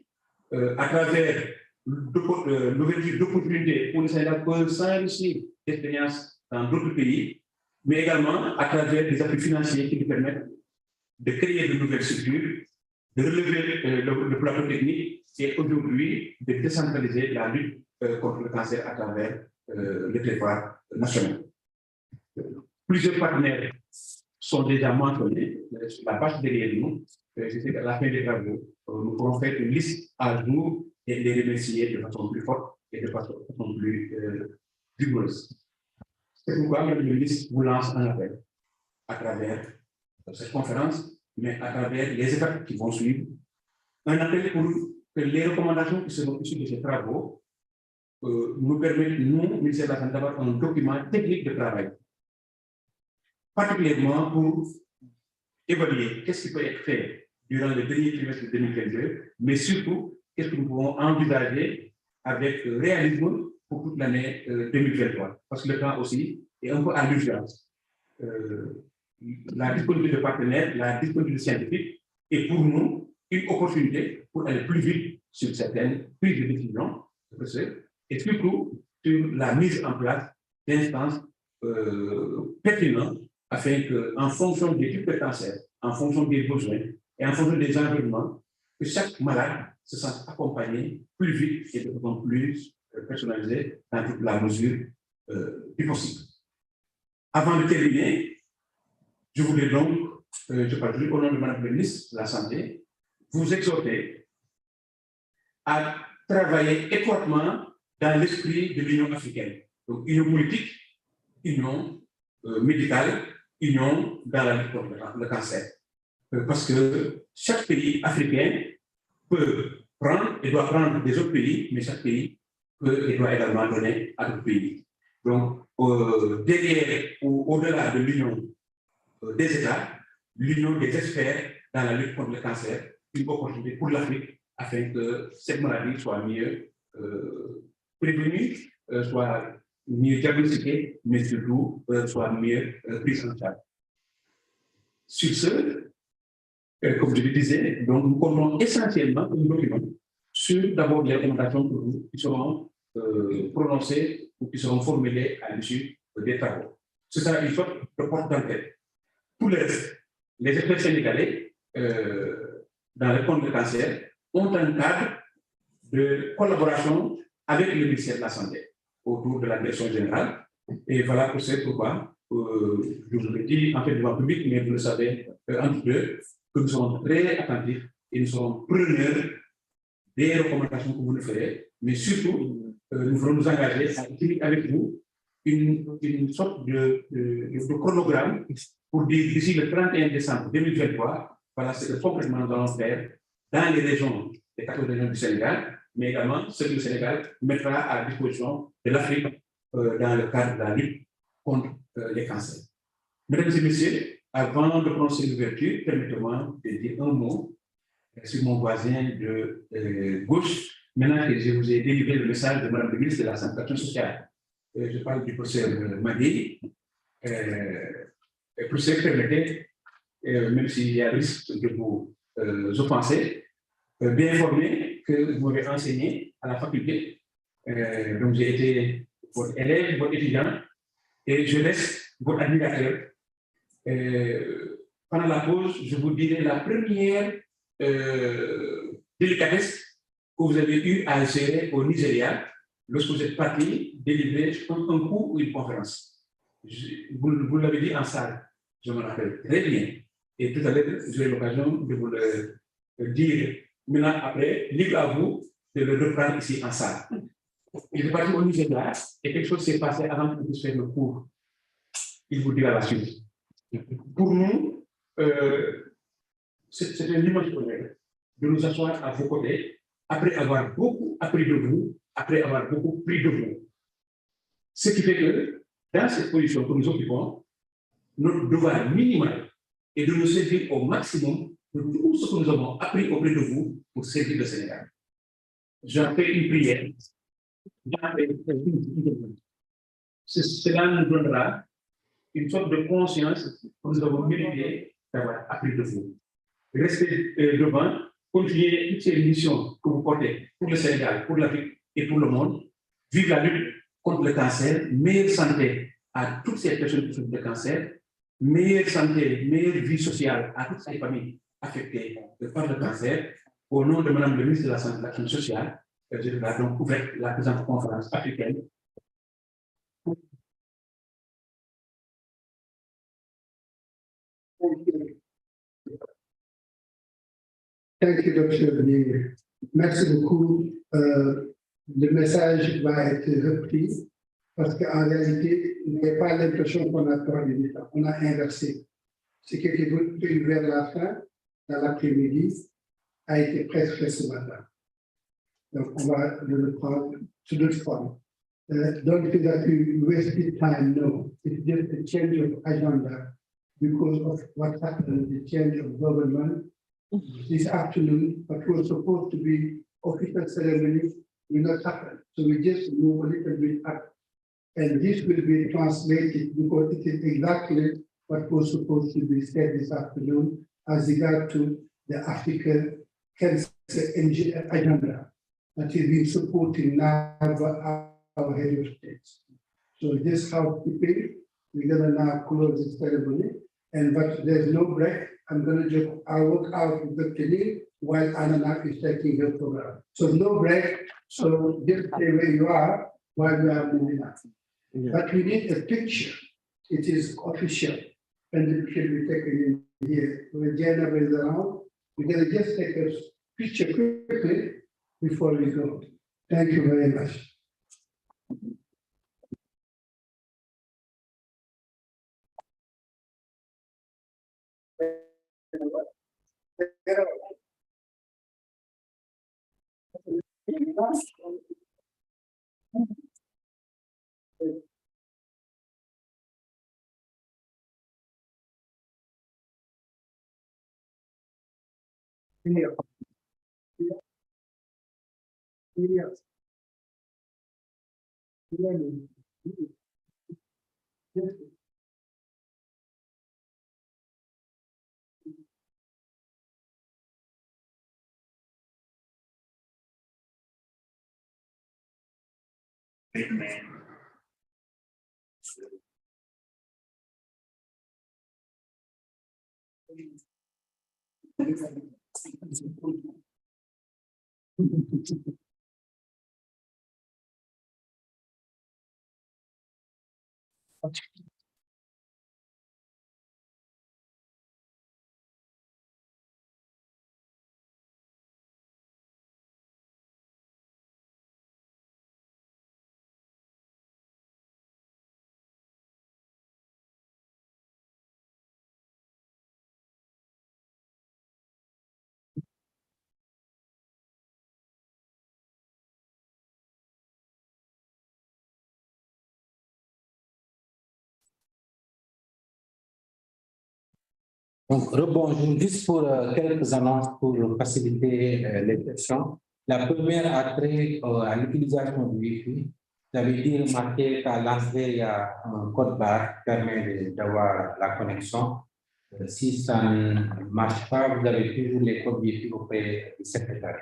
à travers l'ouverture d'opportunités pour le Sénégal pour s'enrichir d'expériences dans d'autres pays, mais également à travers des appuis financiers qui nous permettent de créer de nouvelles structures, de relever le plateau technique et aujourd'hui de décentraliser la lutte contre le cancer à travers le territoire national. Plusieurs partenaires sont déjà mentionnés sur la page derrière nous. Je sais qu'à la fin des travaux, nous pourrons faire une liste à jour et les remercier de façon plus forte et de façon plus rigoureuse. C'est pourquoi le ministre vous lance un appel à travers cette conférence, mais à travers les étapes qui vont suivre. Un appel pour que les recommandations qui seront issues de ces travaux nous permettent, nous, ministère de la Santé, d'avoir un document technique de travail. Particulièrement pour évaluer qu'est-ce qui peut être fait durant le dernier trimestre de 2022, mais surtout, qu'est-ce que nous pouvons envisager avec réalisme pour toute l'année 2023. Parce que le temps aussi est un peu à l'urgence. La disponibilité de partenaires, la disponibilité scientifique est pour nous une opportunité pour aller plus vite sur certaines prises de décision, et surtout sur la mise en place d'instances pertinentes afin qu'en fonction des types de cancer, en fonction des besoins et en fonction des environnements, que chaque malade se sente accompagné plus vite et de façon plus personnalisée dans toute la mesure du possible. Avant de terminer, je voudrais donc, je parle au nom de Mme la ministre de la Santé, vous exhorter à travailler étroitement dans l'esprit de l'Union africaine. Donc, union politique, union médicale, union dans la lutte contre le cancer. Parce que chaque pays africain peut prendre et doit prendre des autres pays, mais chaque pays peut et doit également donner à d'autres pays. Donc, derrière ou au-delà de l'union des États, l'union des experts dans la lutte contre le cancer, une opportunité pour l'Afrique afin que cette maladie soit mieux prévenue, soit mieux diagnostiquée, mais surtout soit mieux prise en charge. Sur ce, comme je le disais, donc nous comptons essentiellement un document sur d'abord les recommandations qui seront prononcées ou qui seront formulés à l'issue des travaux. Ce sera une sorte de porte d'entrée. Pour le reste, les experts sénégalais dans le compte de cancer ont un cadre de collaboration avec le ministère de la Santé autour de la direction générale. Et voilà pour c'est pourquoi je vous le dis en fait devant le public, mais vous le savez entre deux, que nous serons très attentifs et nous serons preneurs des recommandations que vous nous ferez, mais surtout, nous voulons nous engager à écrire avec vous une sorte de chronogramme pour dire d'ici le 31 décembre 2023, voilà ce que concrètement nous allons faire dans les régions, les 14 régions du Sénégal, mais également ce que le Sénégal mettra à disposition de l'Afrique dans le cadre de la lutte contre les cancers. Mesdames et messieurs, avant de prononcer l'ouverture, permettez-moi de dire un mot sur mon voisin de gauche, maintenant que je vous ai délivré le message de Mme le ministre de la Santé sociale. Je parle du professeur Magui. Professeur, permettez, même s'il y a risque de vous offenser, bien informé que vous m'avez enseigné à la faculté. Donc j'ai été votre élève, votre étudiant, et je laisse votre admirateur. Pendant la pause, je vous dirai la première délicatesse que vous avez eu à gérer au Nigeria lorsque vous êtes parti délivrer un cours ou une conférence. Vous l'avez dit en salle, je me rappelle très bien. Et tout à l'heure, j'ai eu l'occasion de vous le dire. Maintenant, après, libre à vous de le reprendre ici en salle. Il est parti au Nigeria et quelque chose s'est passé avant que vous fassiez le cours. Il vous dira la suite. Pour nous, c'est un immense honneur de nous asseoir à vos côtés après avoir beaucoup appris de vous, après avoir beaucoup pris de vous. Ce qui fait que, dans cette position que nous occupons, notre devoir minimal est de nous servir au maximum de tout ce que nous avons appris auprès de vous pour servir le Sénégal. J'en fais une prière. Cela nous donnera une sorte de conscience que nous avons mérité d'avoir appris de vous. Restez devant, continuez toutes ces missions que vous portez pour le Sénégal, pour l'Afrique et pour le monde. Vive la lutte contre le cancer, meilleure santé à toutes ces personnes qui souffrent de cancer, meilleure santé, meilleure vie sociale à toutes ces familles affectées par le cancer. Au nom de Mme le ministre de la Santé et de l'Action sociale, je vais donc ouvrir la présente conférence africaine. Thank you, Dr. Nier. Merci beaucoup. Le message va être repris parce qu'en réalité, il n'y a pas l'impression qu'on a perdu du temps. On a inversé. Ce qui était prévu vers la fin, dans l'après-midi, a été presque fait ce matin. Donc, on va le reprendre sous d'autres formes. Don't feel that you wasted time, no. It's just a change of agenda because of what happened, the change of government. This afternoon, what was supposed to be official ceremony will not happen. So we just move a little bit up. And this will be translated because it is exactly what was supposed to be said this afternoon as regard to the African cancer agenda that is being supporting now by our head of states. So this housekeeping, we're gonna now close the ceremony, but there's no break. I'll work out with Dr. Lee while Anna is taking her program. So no break. So just stay where you are while we are moving on. Yeah. But we need a picture. It is official, and it should be taken in here. When Jenna is around, we're gonna just take a picture quickly before we go. Thank you very much. Donc, rebonjour, juste pour quelques annonces pour faciliter les questions. La première a trait à l'utilisation du Wi-Fi. Vous avez dit remarquer qu'à l'entrée, il y a un code barre qui permet d'avoir la connexion. Si ça ne marche pas, vous avez toujours les codes Wi-Fi auprès du secrétaire.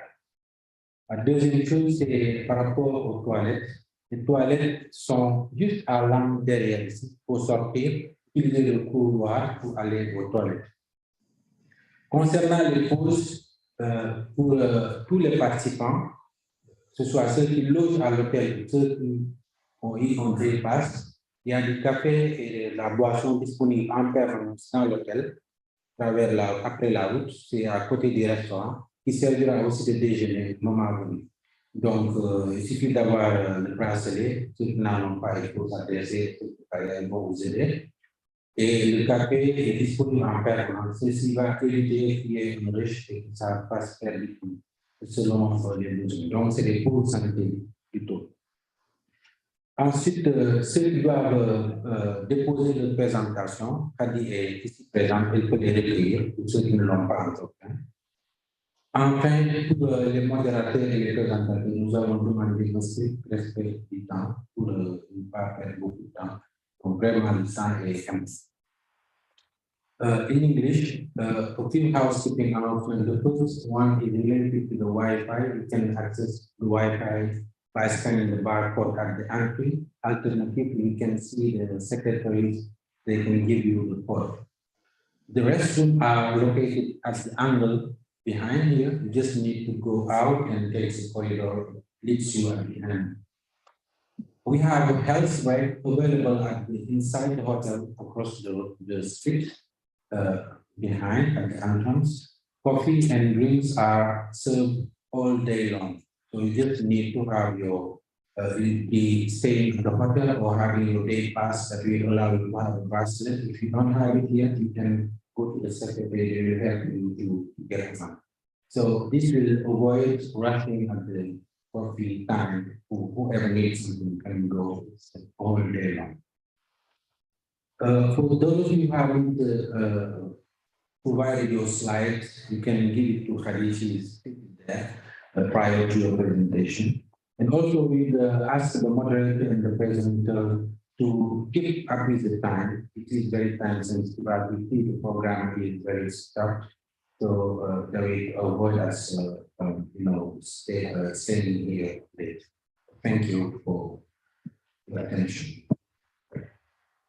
La deuxième chose, c'est par rapport aux toilettes. Les toilettes sont juste à l'angle derrière ici. Pour sortir, utiliser le couloir pour aller aux toilettes. Concernant les pauses, pour tous les participants, que ce soit ceux qui logent à l'hôtel, ceux qui ont des passes, il y a du café et de la boisson disponible en permanence dans l'hôtel, après la route, c'est à côté du restaurant, qui servira aussi de déjeuner moment venu. Donc, il suffit d'avoir le bracelet, ceux qui n'en ont pas, il faut s'adresser, ils vont vous aider. Et le café est disponible en permanence. Ceci va éviter qu'il y ait une riche et que ça passe faire du tout, selon les besoins. Donc, c'est des cours de santé plutôt. Ensuite, ceux qui doivent déposer leur présentation, Kadi est ici présent, il peut les recueillir, pour ceux qui ne l'ont pas encore fait. Enfin, pour les modérateurs et les présentateurs, nous avons demandé un strict respect du temps pour ne pas perdre beaucoup de temps. Donc, vraiment, le temps est important. In English, a few housekeeping announcements. The first one is related to the Wi-Fi. You can access the Wi-Fi by scanning the barcode at the entry. Alternatively, you can see the secretaries, they can give you the code. The restrooms are located at the angle behind here. You just need to go out and take the corridor, leads you at the end. We have a health right available at the inside the hotel across the street. Behind at the entrance. Coffee and drinks are served all day long. So you just need to have your be staying at the hotel or having your day pass that will allow you to have a bracelet. If you don't have it yet, you can go to the secretary, they will help you to get one. So this will avoid rushing at the coffee time. Whoever needs something can go all day long. For those of you who haven't provided your slides, you can give it to Khadija there prior to your presentation. And also we ask the moderator and the presenter to keep up with the time. It is very time sensitive, but we see the program is very stuck. So that we avoid us, staying here late. Thank you for your attention.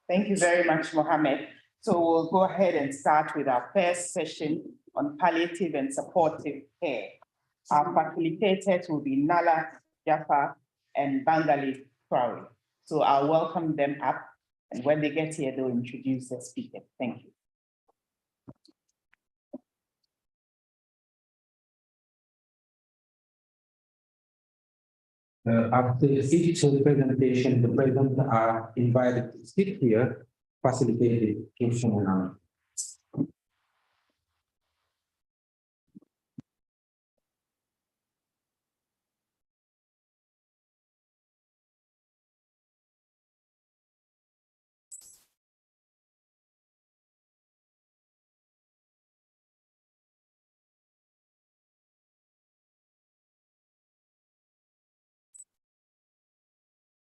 Thank you very much, Mohammed. So we'll go ahead and start with our first session on palliative and supportive care. Our facilitators will be Nala Jaffa and Bangali Crowley. So I'll welcome them up, and when they get here, they'll introduce the speaker. Thank you. After each presentation, the presenters are invited to sit here, facilitate the question and answer.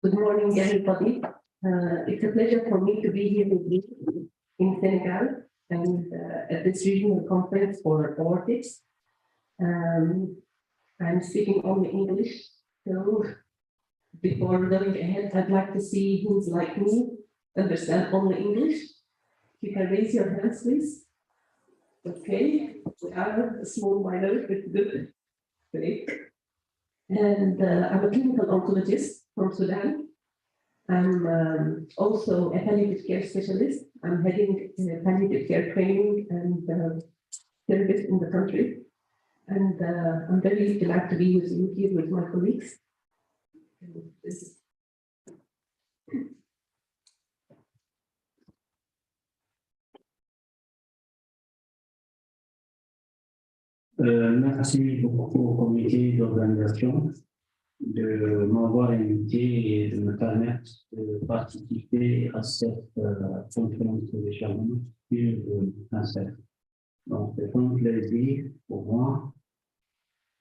Good morning, everybody. It's a pleasure for me to be here with you in Senegal and at this regional conference for orthotics. I'm speaking only English, so before going ahead, I'd like to see who's like me understand only English? You can raise your hands, please. Okay, we are a small minority, good. Great. And I'm a clinical oncologist from Sudan. I'm also a palliative care specialist. I'm heading palliative care training and service in the country. And I'm very glad to be with you here with my colleagues. Merci beaucoup au comité d'organisation de m'avoir invité et de me permettre de participer à cette conférence de jalons sur le cancer. Donc, c'est un plaisir pour moi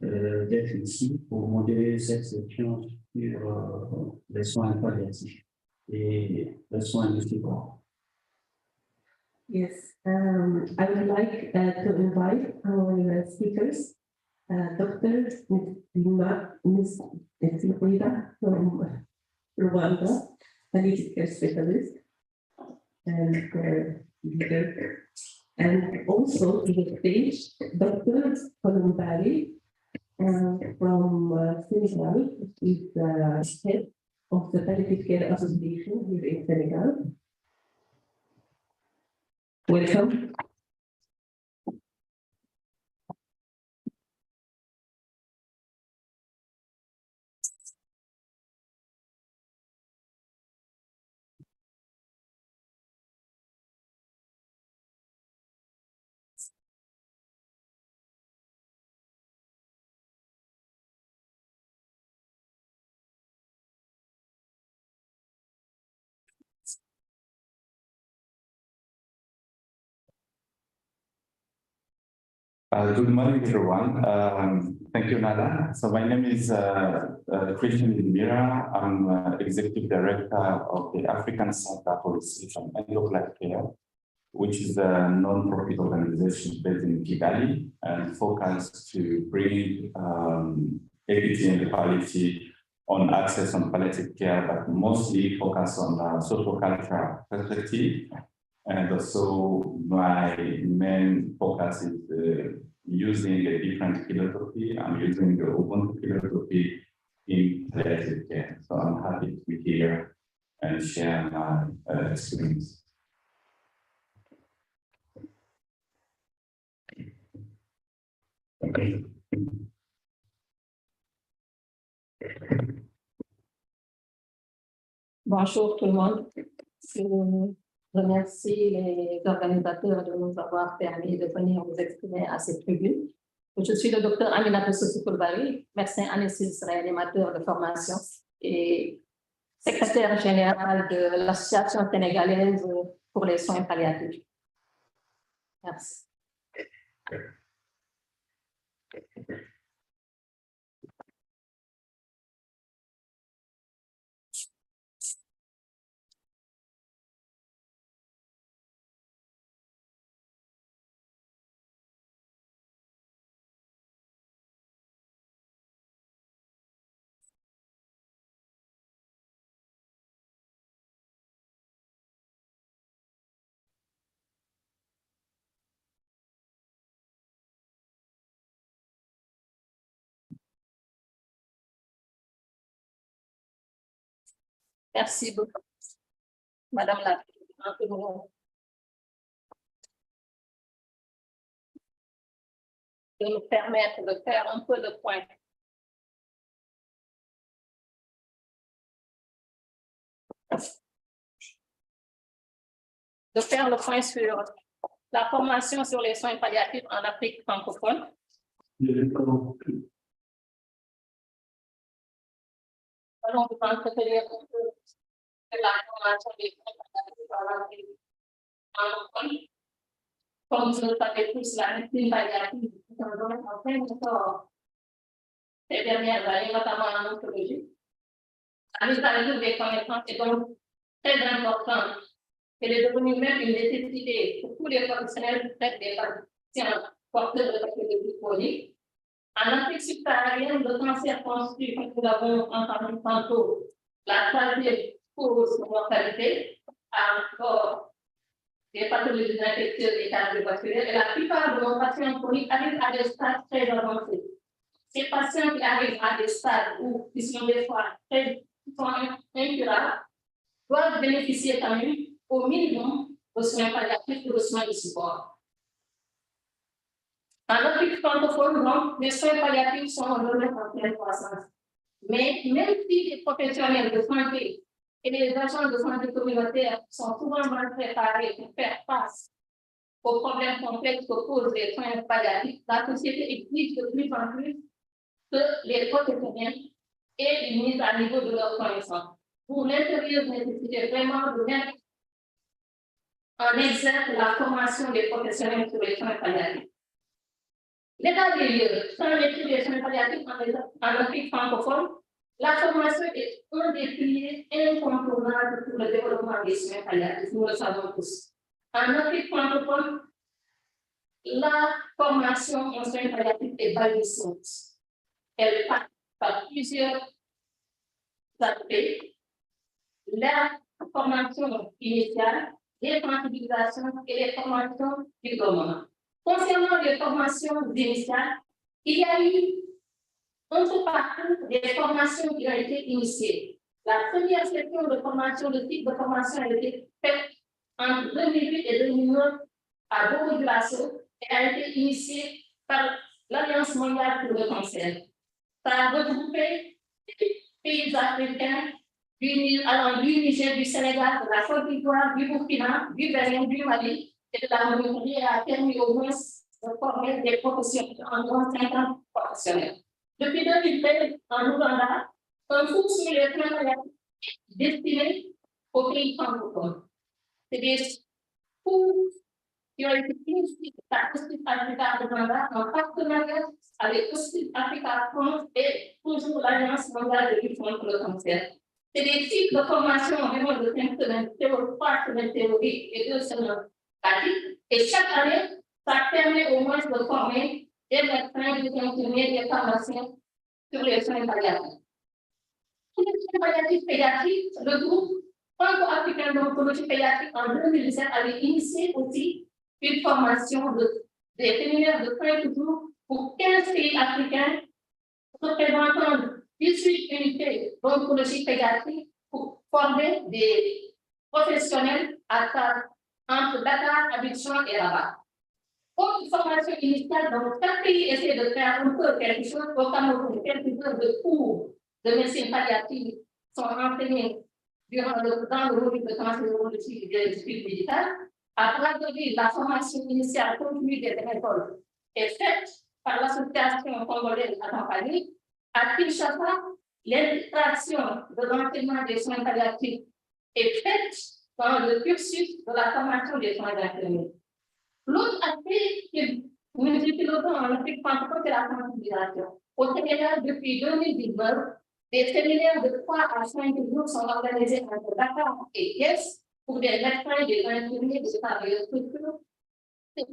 d'être ici pour modérer cette section sur les soins palliatifs et les soins du support. Yes, I would like to invite our speakers, Dr. Ms. Frida from Rwanda, palliative care specialist and leader, and also to the stage, Dr. Columbari from Senegal, who is the head of the Palliative Care Association here in Senegal. Welcome. Good morning, everyone. Thank you, Nada. So my name is Christian Mira. I'm Executive Director of the African Center for Research on End-of-Life Care, which is a non-profit organization based in Kigali and focused to bring equity and equality on access on palliative care, but mostly focus on social cultural perspective. And also my main focus is using a different philosophy. I'm using the Ubuntu philosophy in palliative care. So I'm happy to be here and share my experience. Okay. Bonjour tout le monde. Je remercie les organisateurs de nous avoir permis de venir nous exprimer à cette tribune. Je suis le docteur Aminata Sossi-Coulibaly, médecin anesthésiste réanimateur de formation et secrétaire général de l'Association sénégalaise pour les soins palliatifs. Merci. Merci beaucoup, Madame la Présidente, de nous permettre de faire un peu de point. De faire le point sur la formation sur les soins palliatifs en Afrique francophone. Allons vous entretenir un peu de la formation des soins palliatifs en Afrique francophone. Comme vous le savez tous, la médecine palliative est un domaine en plein essor ces dernières années, notamment en oncologie. La mise à jour des connaissances est donc très importante. Elle est devenue même une nécessité pour tous les professionnels qui traitent des patients porteurs de pathologies chroniques. En Afrique subsaharienne, le cancer constitue, comme nous l'avons entendu tantôt, la troisième cause de mortalité. encore des pathologies infectieuses et cardiovasculaires, et la plupart de nos patients chroniques arrivent à des stades très avancés. Ces patients qui arrivent à des stades où ils sont des fois très incurables doivent bénéficier quand même au minimum de soins palliatifs et de soins de support. En Afrique francophone, donc, les soins palliatifs sont en pleine croissance. Mais même si les professionnels de santé et les agents de santé communautaire sont souvent mal préparés pour faire face aux problèmes complexes que posent les soins palliatifs, la société exige de plus en plus que les professionnels aient une mise à niveau de leurs connaissances. Pour l'impérieuse nécessité vraiment de mettre en exergue la formation des professionnels sur les soins palliatifs. L'état des lieux, sans l'étude des soins palliatifs en Afrique francophone, la formation est un des piliers incontournables pour le développement des soins palliatifs, nous le savons tous. En Afrique francophone, la formation en soins palliatifs est balbutiante. Elle passe par plusieurs aspects. La formation initiale, les sensibilisations et les formations diplômantes. Concernant les formations initiales, il y a eu un peu partout des formations qui ont été initiées. La première session de formation, le type de formation a été faite entre 2008 et 2009 à Bourg-du-Lasso et a été initiée par l'Alliance mondiale pour le cancer. Ça a regroupé des pays africains, du Niger, du Sénégal, de la Côte d'Ivoire, du Burkina, du Bénin, du Mali et de la Mauritanie et a permis au moins de former des professionnels, environ 50 professionnels. Depuis 2013, en Ouganda, un cours sur les soins palliatifs destiné aux pays francophones. C'est des cours qui ont été initiés par Hospice Africa Ouganda en partenariat avec Hospice Africa France et toujours l'Alliance mondiale de lutte contre le cancer. C'est des cycles de formation environ de 5 semaines, 3 semaines théoriques et 2 semaines pratiques. Et chaque année, ça permet au moins de former des médecins, des infirmiers, des pharmaciens sur les soins palliatifs. Pour les soins palliatifs pédiatriques, le groupe franco-africain d'oncologie pédiatrique en 2017 avait initié aussi une formation des séminaires de 5 jours pour 15 pays africains représentant 18 unités d'oncologie pédiatrique pour former des professionnels entre Dakar, Abidjan et Rabat. Pour une formation initiale, donc chaque pays essaie de faire un peu quelque chose, au Cameroun, quelques heures de cours de médecine palliative sont enseignés dans le module de cancérologie et des études médicales. À Brazzaville, la formation initiale continue des écoles est faite par l'association congolaise à Campanie. À Kinshasa, l'intégration de l'enseignement des soins palliatifs est faite dans le cursus de la formation des soins infirmiers. L'autre aspect que nous utilisons en Afrique francophone, c'est la sensibilisation. Au Sénégal, depuis 2019, des séminaires de 3 à 5 jours sont organisés entre Dakar et Thiès pour des médecins, des infirmiers, des travailleurs sociaux. Cette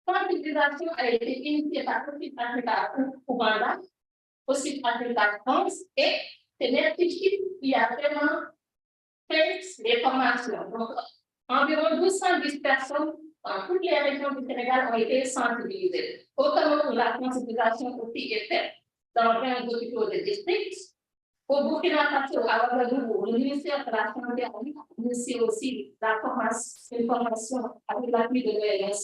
sensibilisation a été initiée par Hospice Africa Ouganda, Hospice Africa France et c'est notre équipe qui a vraiment fait les formations. Donc, environ 210 personnes dans toutes les régions du Sénégal ont été sensibilisées. Au Cameroun, la sensibilisation aussi est faite dans 20 hôpitaux de district. Au Burkina Faso, à Ouagadougou, le ministère de la Santé a initié aussi une formation avec l'appui de l'OMS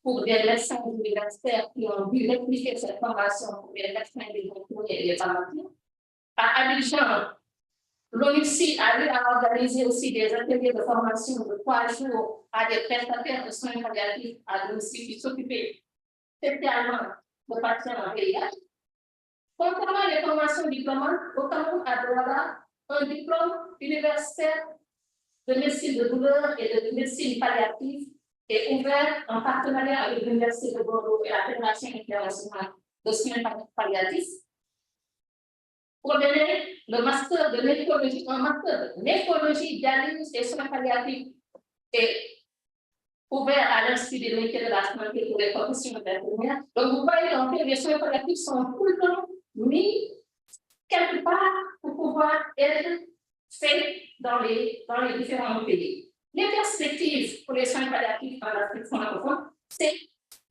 pour des médecins universitaires qui ont dû répliquer cette formation pour les médecins des infirmiers et des pharmaciens. À Abidjan, l'ONUCI a eu à organiser aussi des ateliers de formation de 3 jours à des prestataires de soins palliatifs à l'ONUCI qui s'occupaient spécialement de patients en VIH. Concernant les formations diplômantes, au Cameroun, à Douala, un diplôme universitaire de médecine de douleur et de médecine palliative est ouvert en partenariat avec l'Université de Bordeaux et la Fédération internationale de soins palliatifs. Pour donner le master de néphrologie, un master de néphrologie, dialyse et soins palliatifs est ouvert à l'Institut de métiers de la santé pour les professions infirmières. Donc, vous voyez qu'en fait, les soins palliatifs sont tout le temps mis quelque part pour pouvoir être faits dans les différents pays. Les perspectives pour les soins palliatifs en Afrique francophone, c'est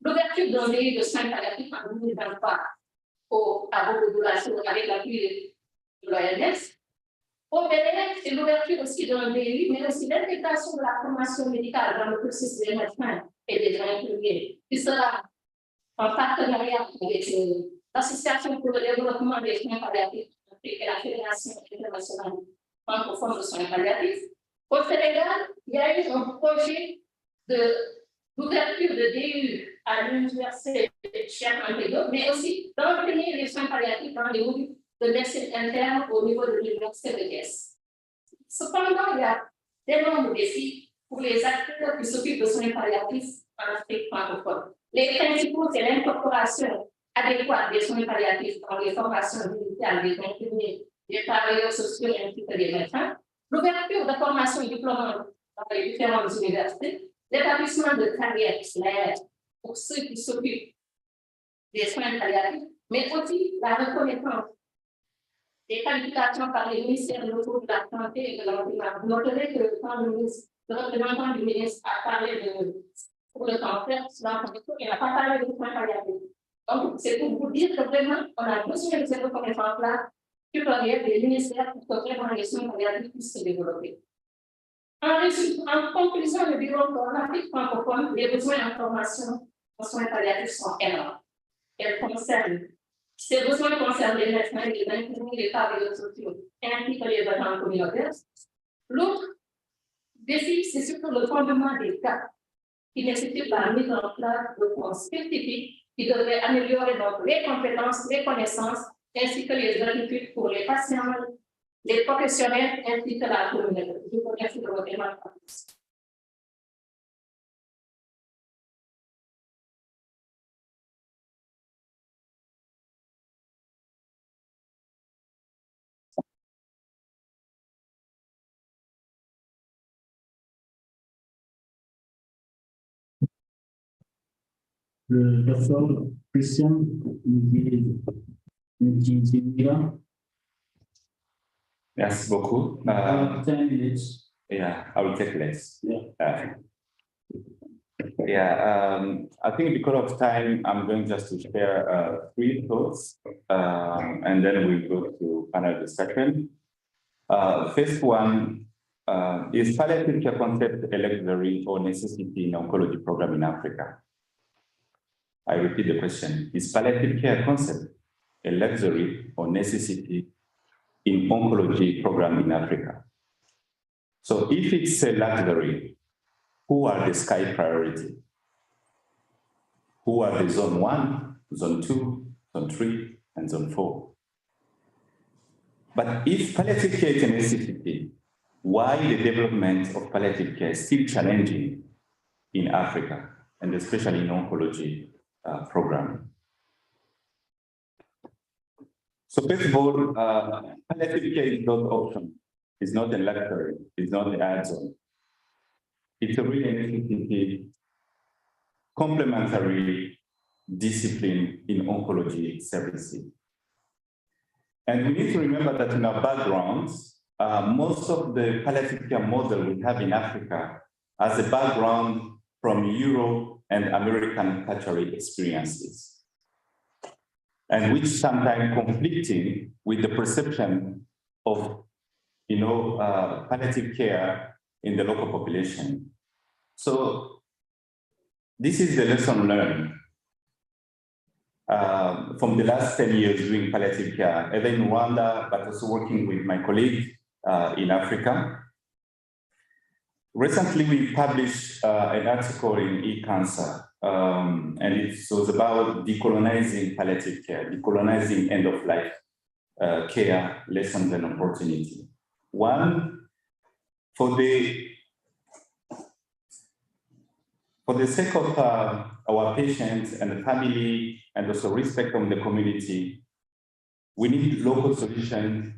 l'ouverture d'un lieu de soins palliatifs en 2023 à Bobo-Doulasso avec l'appui de l'OMS. Au Bénin, c'est l'ouverture aussi d'un BU, mais aussi l'intégration de la formation médicale dans le processus des médecins et des infirmiers, qui sera en partenariat avec l'Association pour le développement des soins palliatifs et la Fédération internationale francophone de soins palliatifs. Au Sénégal, il y a eu un projet d'ouverture de DU à l'université Cheikh Anta Diop, mais aussi d'entraîner les soins palliatifs dans les modules de médecine interne au niveau de l'université de Thiès. Cependant, il y a d'énormes défis pour les acteurs qui s'occupent de soins palliatifs en Afrique francophone. Les principaux, c'est l'incorporation adéquate des soins palliatifs dans les formations médicales des infirmiers, des travailleurs sociaux ainsi que des médecins, l'ouverture de formations diplômantes dans les différentes universités, l'établissement de carrières claires pour ceux qui s'occupent des soins palliatifs, mais aussi la reconnaissance des qualifications par les ministères locaux de la santé et de l'environnement. Vous noterez que quand le représentant du ministre a parlé pour le cancer, il n'a pas parlé de soins palliatifs. Donc, c'est pour vous dire que vraiment, on a besoin de cette reconnaissance-là supérieure des ministères pour que vraiment les soins palliatifs puissent se développer. En conclusion, le bureau pour l'Afrique francophone, les besoins en formation en soins palliatifs sont énormes. Ces besoins concernent les médecins, les infirmiers, les travailleurs sociaux, ainsi que les agents communautaires. L'autre défi, c'est surtout le fondement des cas qui nécessite la mise en place de fonds spécifiques qui devraient améliorer donc les compétences, les connaissances, ainsi que les attitudes pour les patients, les professionnels, ainsi que la communauté. Je vous remercie de votre attention. Le docteur Christian Ndjimira. Merci beaucoup. 10 minutes. Yeah, I will take less. Yeah. I think because of time, I'm going just to share 3 thoughts, and then we'll go to panel discussion. First one, is palliative care concept a luxury or necessity in oncology program in Africa? I repeat the question. Is palliative care concept a luxury or necessity in oncology program in Africa? So if it's a luxury, who are the sky priority? Who are the zone 1, zone 2, zone 3, and zone 4? But if palliative care is a necessity, why the development of palliative care is still challenging in Africa, and especially in oncology program? So first of all, palliative care is not an option. It's not a luxury. It's not an add-on. It's a really necessity, complementary discipline in oncology services. And we need to remember that in our backgrounds, most of the palliative care model we have in Africa has a background from Euro and American cultural experiences, and which sometimes conflicting with the perception of, palliative care in the local population. So this is the lesson learned from the last 10 years doing palliative care, either in Rwanda, but also working with my colleagues in Africa. Recently, we published an article in eCancer, and it was about decolonizing palliative care, decolonizing end-of-life care, lessons and opportunity. One, for the sake of our patients and the family, and also respect from the community, we need local solutions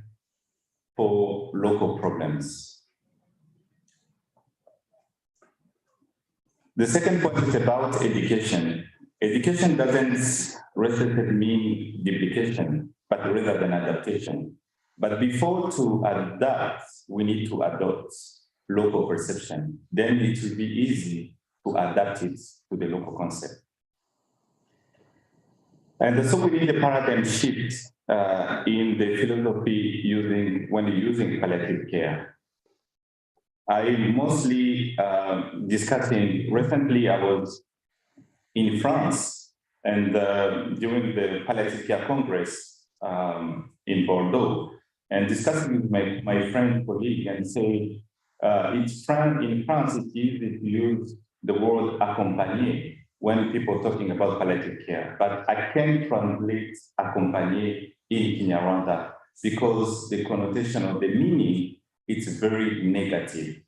for local problems. The second point is about education. Education doesn't necessarily mean duplication, but rather than adaptation. But before to adapt, we need to adopt. local perception, then it will be easy to adapt it to the local concept. And so we need a paradigm shift in the philosophy when using palliative care. I mostly discussing, recently I was in France and during the Palliative Care Congress in Bordeaux, and discussing with my friend colleague and say, in France it's easy to use the word accompagner when people are talking about palliative care, but I can't translate accompagner in Kinyarwanda because the connotation of the meaning is very negative.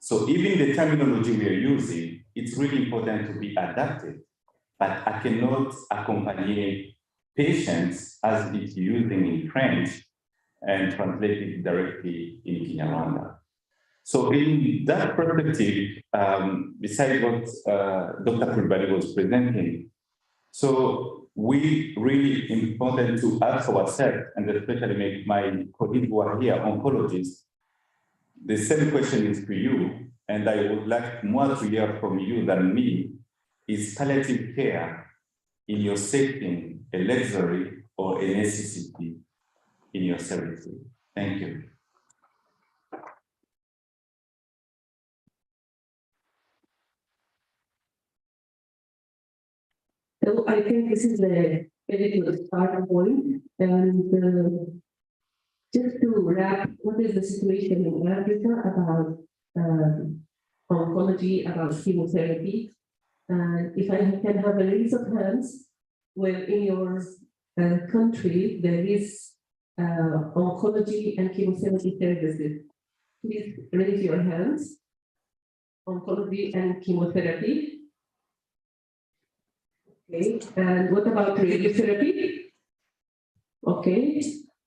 So even the terminology we are using, it's really important to be adapted, but I cannot accompany patients as it's using in French and translate it directly in Kinyarwanda. So in that perspective, besides what Dr. Kulbali was presenting, so we really important to ask ourselves, and especially make my colleagues who are here, oncologists, the same question is to you, and I would like more to hear from you than me. Is palliative care in your setting a luxury or a necessity in your services? Thank you. So I think this is a very good starting point. And just to wrap, what is the situation in Africa about oncology, about chemotherapy? And if I can have a raise of hands, where in your country there is oncology and chemotherapy services, please raise your hands. Oncology and chemotherapy. Okay, and what about radiotherapy? Okay,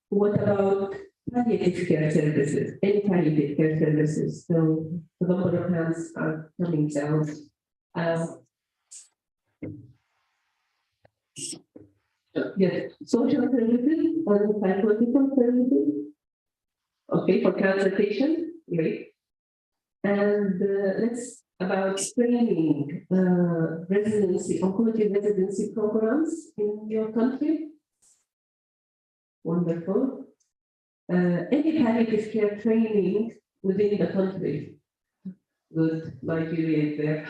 what about palliative care services? Any palliative care services? So the number of hands are coming down. Yes, social services or psychological services. Okay, for cancer patients, great. And let's about training, residency, oncology residency programs in your country. Wonderful. Any palliative care training within the country. Good, Nigeria is there.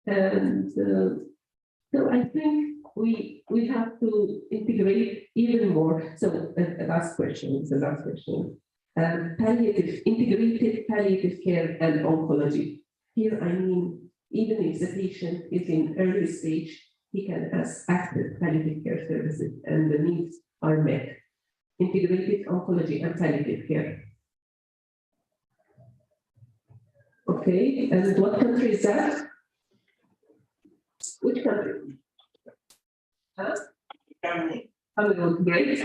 And so I think we have to integrate even more. So the last question. Integrated palliative care and oncology. Here I mean, even if the patient is in early stage, he can access palliative care services and the needs are met. Integrated oncology and palliative care. Okay, and what country is that? Which country? Huh? Cameroon, great.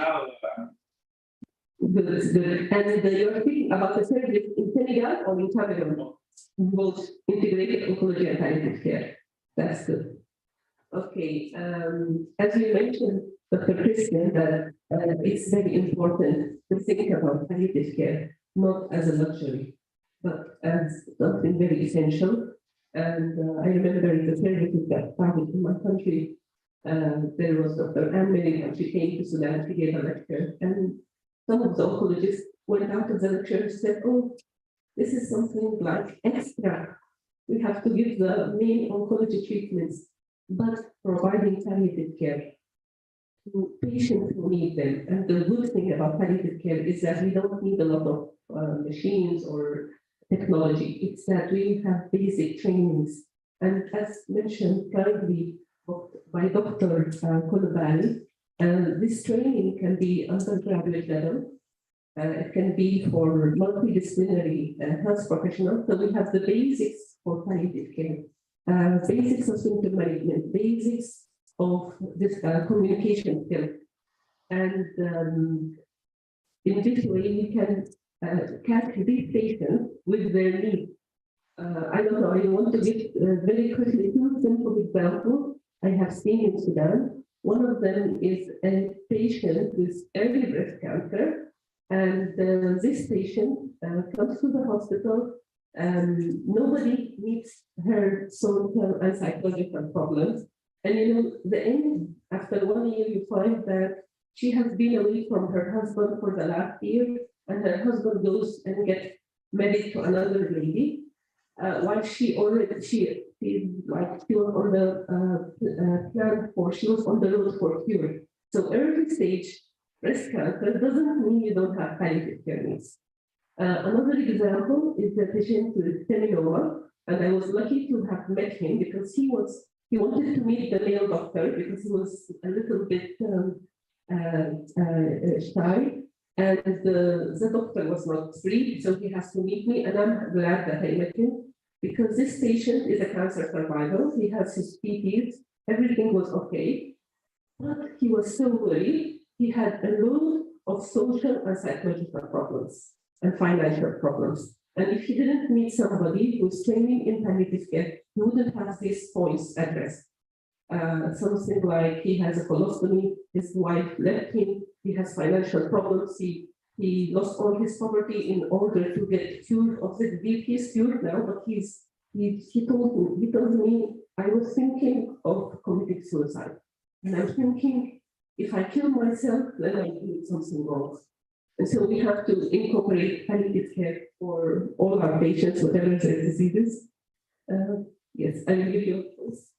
Good. And you're speaking about the service in Senegal or in Cameroon? Both integrated oncology and palliative care. That's good. Okay, as you mentioned, Dr. Christian, that it's very important to think about palliative care, not as a luxury, but as something very essential. And I remember in the services that started in my country, there was Dr. Anne-Marie, and she came to Sudan to give a lecture. And some of the oncologists went out of the lecture and said, oh, this is something like extra. We have to give the main oncology treatments, but providing palliative care to patients who need them. And the good thing about palliative care is that we don't need a lot of machines or technology. It's that we have basic trainings. And as mentioned kindly by Dr. Kulbali, this training can be undergraduate level. It can be for multidisciplinary health professionals. So we have the basics for palliative care, basics of symptom management, basics of this communication skills. And in this way, we can catch these patients with their needs. I don't know, I want to give very quickly two simple examples I have seen in Sudan. One of them is a patient with early breast cancer. And this patient comes to the hospital. Nobody meets her social and psychological problems. And you know, the end, after 1 year, you find that she has been away from her husband for the last year, and her husband goes and gets married to another lady. While she already, she was on the plan for, she was on the road for cure. So early stage breast cancer doesn't mean you don't have palliative care needs. Another example is the patient with seminoma, and I was lucky to have met him because he wanted to meet the male doctor because he was a little bit shy, and the doctor was not free, so he has to meet me, and I'm glad that I met him because this patient is a cancer survivor. He has his PTs, everything was okay, but he was so worried. He had a load of social and psychological problems and financial problems. And if he didn't meet somebody who's training in palliative care, he wouldn't have these points addressed. Something like he has a colostomy, his wife left him, he has financial problems, he lost all his property in order to get cured of the disease. He's cured now, but he told me, I was thinking of committing suicide. And I'm thinking, if I kill myself, then I do something wrong. And so we have to incorporate palliative care for all our patients, whatever their diseases. Yes, I will give you a choice.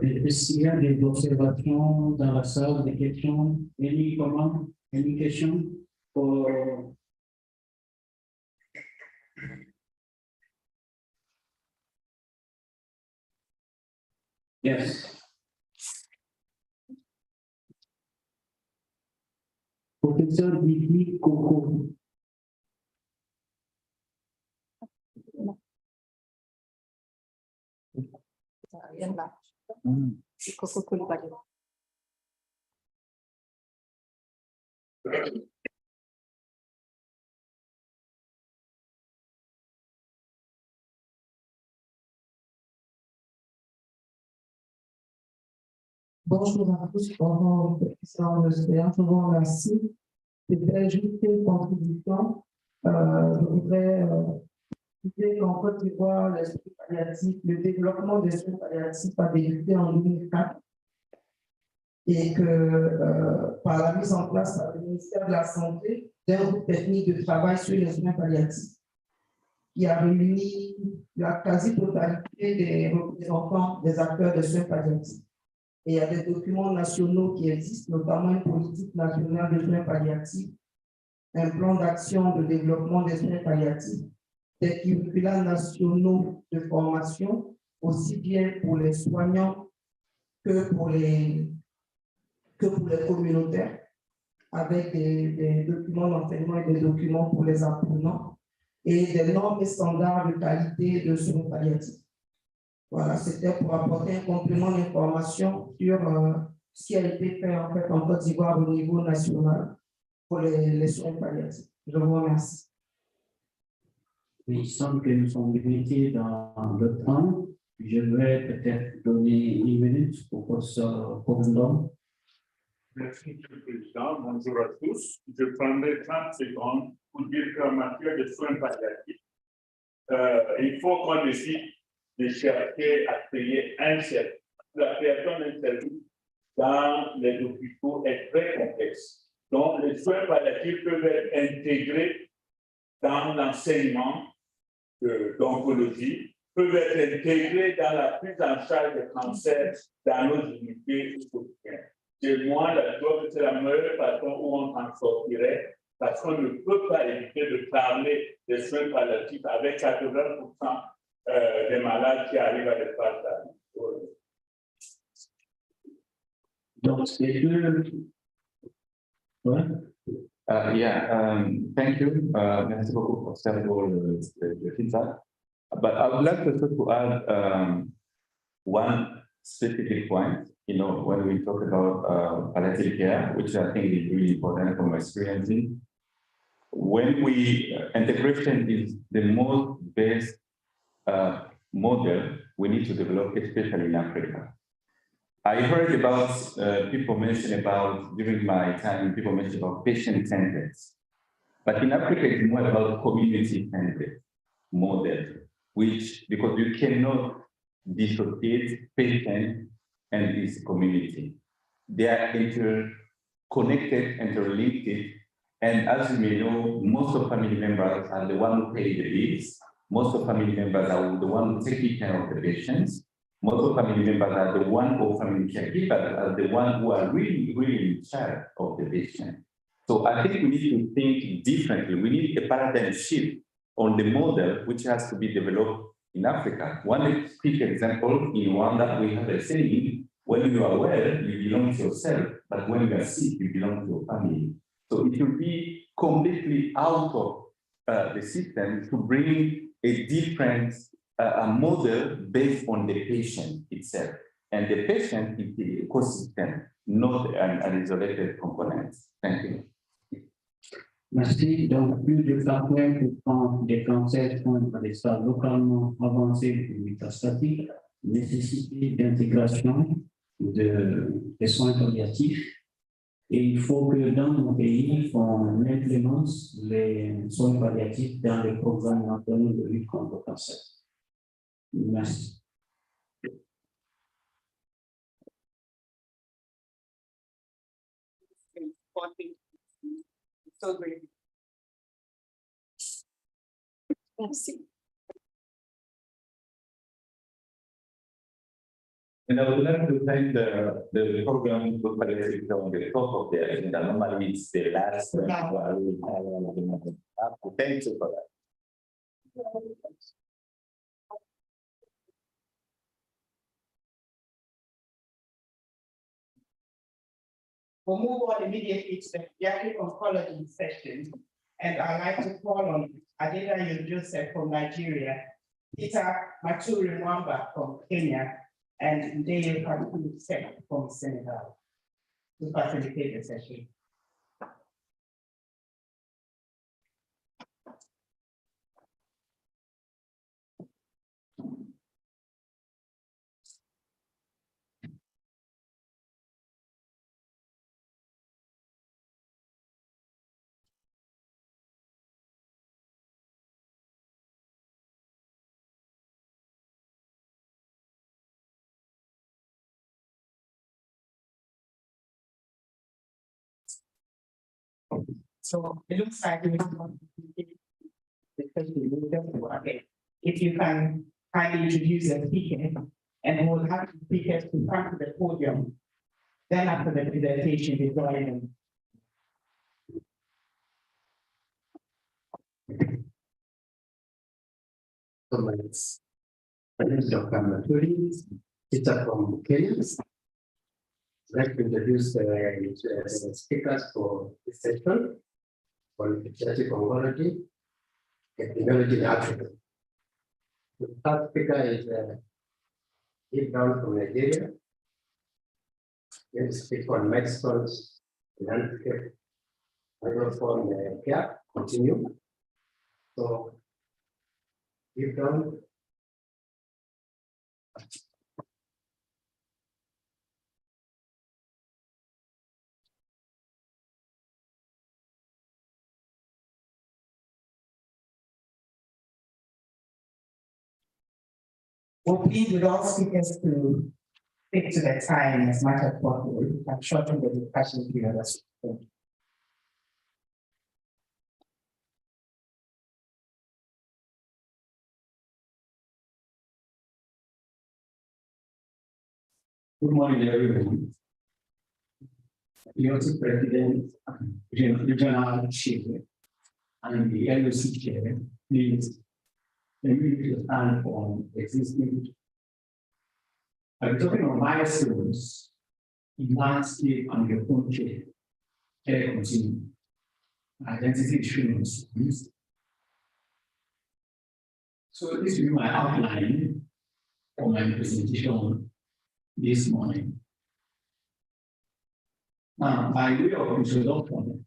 Est-ce qu'il y a des observations dans la salle, des questions? Any comment? Any question? Or... Yes. Professeur Didi Coco. Bonjour à tous, bonjour professeur de séance, je vous remercie. C'était juste une contribution. Je voudrais dire qu'en Côte d'Ivoire, les soins palliatifs, le développement des soins palliatifs a débuté en 2004 et que par la mise en place par le ministère de la Santé d'un groupe technique de travail sur les soins palliatifs qui a réuni la quasi-totalité des représentants des acteurs des soins palliatifs. Et il y a des documents nationaux qui existent, notamment une politique nationale de soins palliatifs, un plan d'action de développement des soins palliatifs, des curricula nationaux de formation, aussi bien pour les soignants que pour les communautaires, avec des documents d'enseignement et des documents pour les apprenants, et des normes et standards de qualité de soins palliatifs. Voilà, c'était pour apporter un complément d'information sur ce qui a été fait en fait en Côte d'Ivoire au niveau national pour les soins palliatifs. Je vous remercie. Il semble que nous sommes limités dans le temps. Je vais peut-être donner 1 minute au professeur Commandant. Merci, Monsieur le Président. Bonjour à tous. Je prendrai 30 secondes pour dire qu'en matière de soins palliatifs, il faut qu'on décide de chercher à créer un service. La création d'un service dans les hôpitaux est très complexe. Donc, les soins palliatifs peuvent être intégrés dans l'enseignement d'oncologie, peuvent être intégrés dans la prise en charge des cancers dans nos unités quotidiennes. Chez moi, je trouve que c'est la meilleure façon où on s'en sortirait, parce qu'on ne peut pas éviter de parler des soins palliatifs avec 80% des malades qui arrivent à des phases d'âge. Donc, c'est deux. Ouais. Thank you. Merci beaucoup pour le feedback. But I would like also to add one specific point. You know, when we talk about palliative care, which I think is really important from my experience, when we integration is the most best model we need to develop, especially in Africa. I heard about people mention about, during my time, people mention about patient-centered. But in Africa, it's more about community-centered model, which, because you cannot dissociate patient and its community. They are interconnected, interlinked, and as you may know, most of family members are the one who pay the bills. Most of family members are the one who take care of the patients. Most of family members are the one who family caregivers are the one who are really, really in charge of the patient. So I think we need to think differently. We need a paradigm shift on the model which has to be developed in Africa. One quick example, in Rwanda, we have a saying, when you are well, you belong to yourself, but when you are sick, you belong to your family. So it will be completely out of the system to bring a different model based on the patient itself. And the patient is the ecosystem, not an isolated component. Thank you. Merci. Donc, plus de partenaires pour des cancers sont à des stades localement avancés de métastatique, nécessité d'intégration des soins palliatifs. Et il faut que dans nos pays, on implémente les soins palliatifs dans les programmes nationaux de lutte contre le cancer. Merci. So great. Merci. And I would like to thank the program for palliative on the top of the agenda. Normally it's the last one. Thank you for that. We'll move on immediately to the pediatric oncology session, and I'd like to call on Adedayo Joseph from Nigeria, Peter Maturi Mwamba from Kenya, and Ndeye Fatou Seck from Senegal to facilitate the session. So it looks like we have if you can kindly introduce the speaker, and we'll have the speakers to come to the podium. Then after the presentation, we join them. So my name is Dr. Maturi, teacher from Kenya. I'd like to introduce the speakers for this session on pediatric oncology, epidemiology in Africa. The first speaker is Deep Down from Nigeria. He'll speak on Mexico's landscape, microphone care, continue. So, Deep Down. We'll plead with all speakers to stick to the time as much as possible. I'm shortening the discussion period as well. Good morning, everyone. The also President, Regional Chief, and the LOC Chair, please let me stand for existing. I'm talking about milestones in landscape and the country. Care continue. Identity issues. So this will be my outline for my presentation this morning. Now, by way of introduction,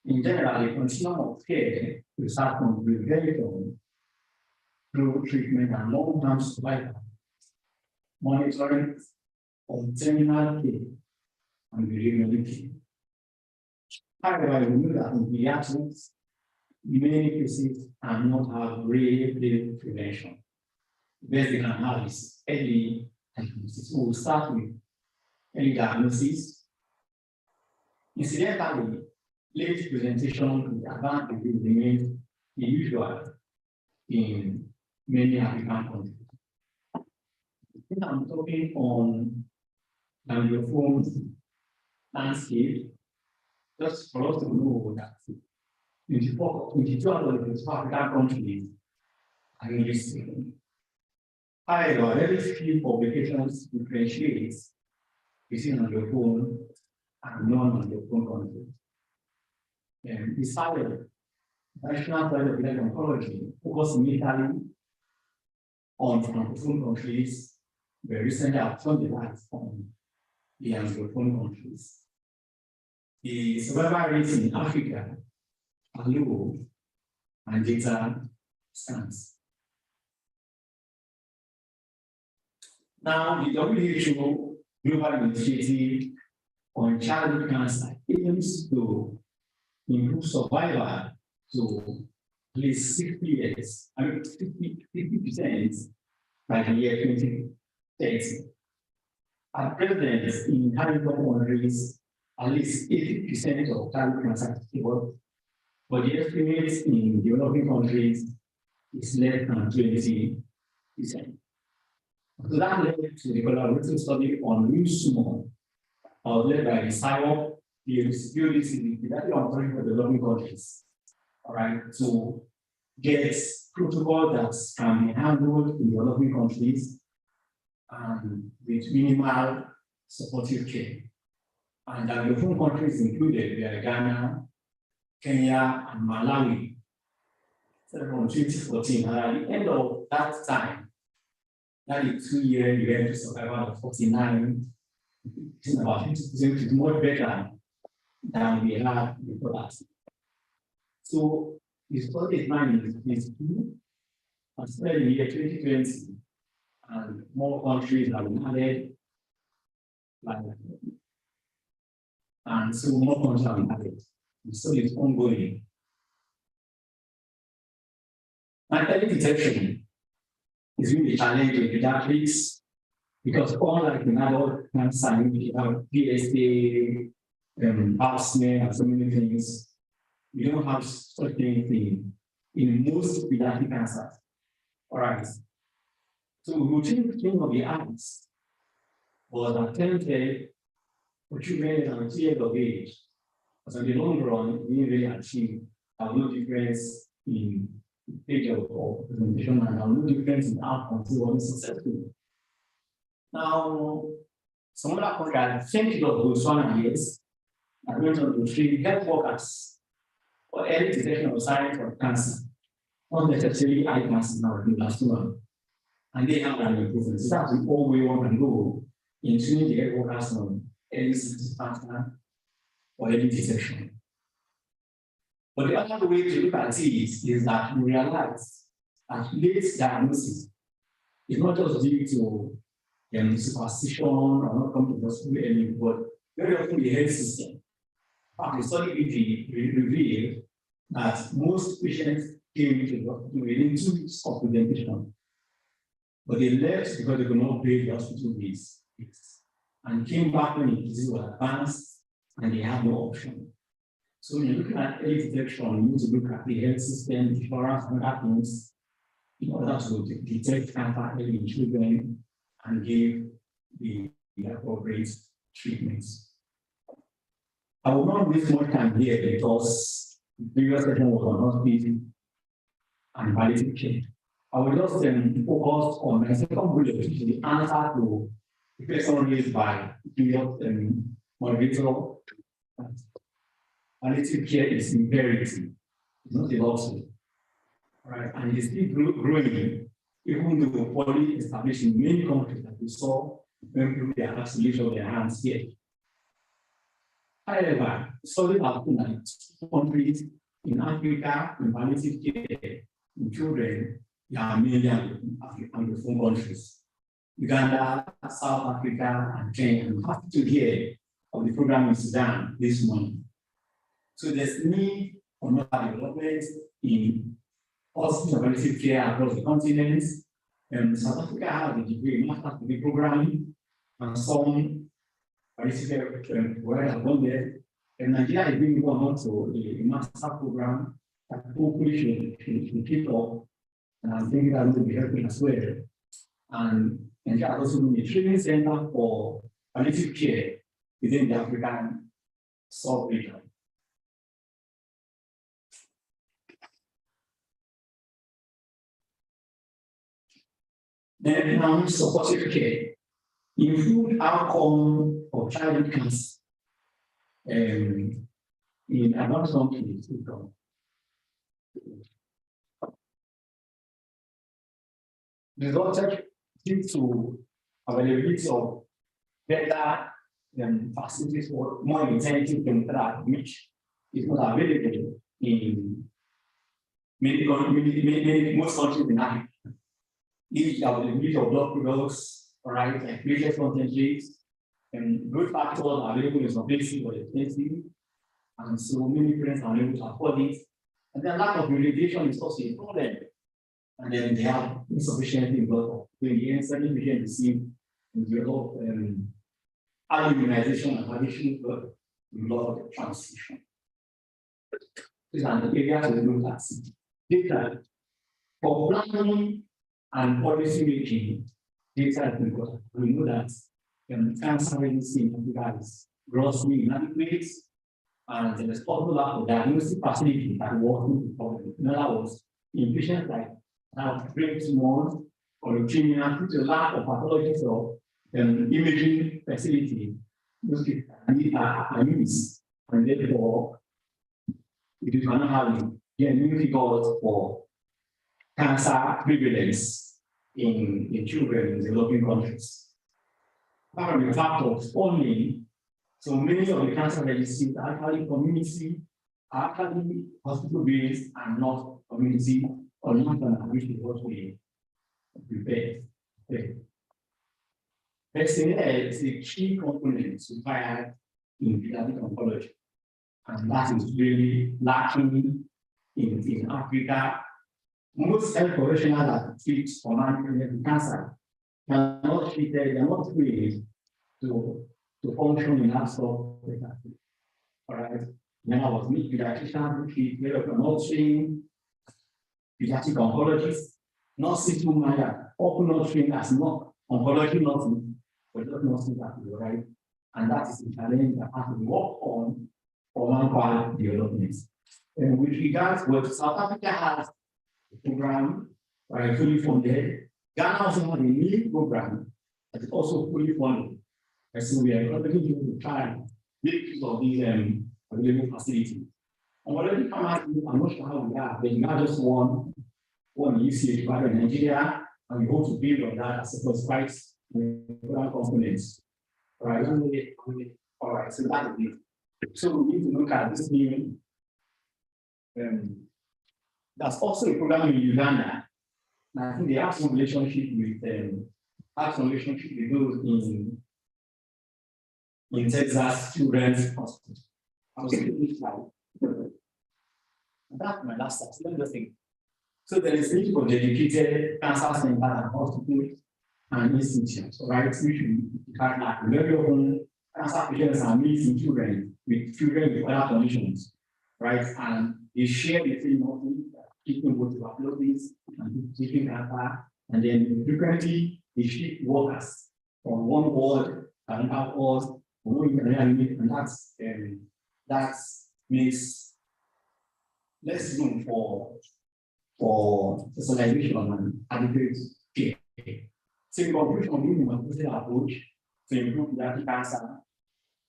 in general, the continuum of care will start from prevention through treatment and long-term survival, monitoring of terminal care and behavioral care. However, we know that in pediatrics, many cases are not have real prevention. The best they can have is early diagnosis. So we'll start with early diagnosis. Incidentally, late presentation with advanced disease remains usual in many African countries. I'm talking on anglophone landscape, just for us to know that 22 out of the 24 African countries are English speaking. However, very few publications differentiate between anglophone and non-anglophone countries. The SARE, National Study of Health Oncology, focused mainly on francophone countries, but recently have turned the lights on the anglophone countries. The survival rates in Africa are low and data stands. Now, the WHO Global Initiative on Childhood Cancer aims to improve survival to at least 60 years, 50% by the year 2030. At present, in high-income countries, at least 80% of childhood cancer is cured, but the estimate in developing countries is less than 20%. So that led to the collaborative study on Lusumon, led by the SIOP, the Pediatric Oncology for Developing Countries. All right, so get protocol that can be handled in developing countries and with minimal supportive care. And the developing countries included were Ghana, Kenya, and Malawi. So from 2014, and at the end of that time, that is 2 years, you have to survival of 49, it's about 50%, which is much better than we had before that. So the study is running is 2, and started in the year 2020, and more countries have been added, and so more countries have been added. The study is ongoing. And early detection is really a challenge in pediatrics because unlike in adult cancer, we have PSA, pap smear, and so many things. We don't have such things in most pediatric cancers. All right. So routine screening of the eyes was attempted for children under 2 years of age. So in the long run, we really achieve no difference in age of presentation and no difference in outcomes. It was successful. Now, some other countries, think of Botswana, yes, are going on to treat health workers for early detection of signs of cancer, not necessarily eye cancer now, the last one. And they have an improvement. So that's the all we want to go in training the health workers on early symptoms after or early detection. But the other way to look at it is that we realize that late diagnosis is not just due to superstition or not come to the hospital early, but very often the health system. The study revealed that most patients came to the hospital within 2 weeks of presentation, but they left because they could not pay the hospital bills and came back when the disease was advanced and they had no option. So when you're looking at early detection, you need to look at the health system, insurance, and other things in order to detect cancer early in children and give the appropriate treatments. I will not waste much time here because the previous session was on hospital and palliative care. I will just focus on my second bullet, which is the answer to the question raised by previous moderator. Palliative care is imperative, it's not a luxury. Right? And it is still growing, even though poorly established in many countries that we saw when people they have to lift up their hands here. However, studies have shown that countries in Africa in palliative care in children mainly Anglophone countries. Uganda, South Africa, and Kenya. I'm happy to hear of the program in Sudan this morning. So there's need for more development in hospital palliative care across the continent. South Africa has a degree, master's degree programming, and some palliative care where I've gone there. And Nigeria is bringing on also a master program that hopefully should kick off. And I'm thinking that will be helping as well. And Nigeria has also been a training center for palliative care within the African sub-region. Then now supportive care, improved outcome of childhood cancer in advanced countries. Resulted due to availability of better facilities for more intensive chemotherapy, which is not available in most countries in Africa. Each availability of blood products, right, like platelet concentrates, and good factors are available in some places or expensive, and so many parents are able to afford it. And then lack of utilization is also a problem. And then they have insufficient in blood. So in the end, certain patients receive develop early immunization and additional blood transfusion. These are the areas we look at. Data for planning and policy making, data is important. We know that cancer agency in Africa is grossly inadequate, and there is also lack of diagnostic facility that works with the problem. In other words, in patients like have brain tumors or leukemia, due to lack of pathologists or imaging facility, those people are missed, and therefore it is not having genuine figures for cancer prevalence in children in developing countries. Part of the fact of only so many of the cancer registries are actually community, are actually hospital-based and not community or not going to which is what we prepare. PSA is a key component required in pediatric oncology, and that is really lacking in Africa. Most health professionals that treat or manage cancer cannot treat it, they are not trained to function in that sort of all right. Then I was meet pediatricians who treat, they are not trained pediatric oncologists, not simple Maya, often not trained as not oncology nursing, but just nursing that is right. And that is the challenge that has to work on for manpower development. And with regards to what South Africa has a program fully funded, Ghana also has a new program that is also fully funded. And so we are looking to try and make use of these available facilities. And already come out, I'm not sure how we are, but not just one UCH program in Nigeria, and we hope to build on that as a first price program components. All right, all right, so that is it. So we need to look at this new. That's also a program in Uganda. And I think they have some relationship with in Texas Children's Hospital. I was thinking this now. That's my last thing. So there is need for dedicated cancer center and hospital and institutions, right? Which we can like very often cancer patients are meeting children with other conditions, right? And they share the same nothing, keeping both tuberculosis and keeping cancer, and then frequently they ship workers from one ward to another ward, and that makes less room for socialization and adequate care. So in conclusion, we must approach to improve pediatric cancer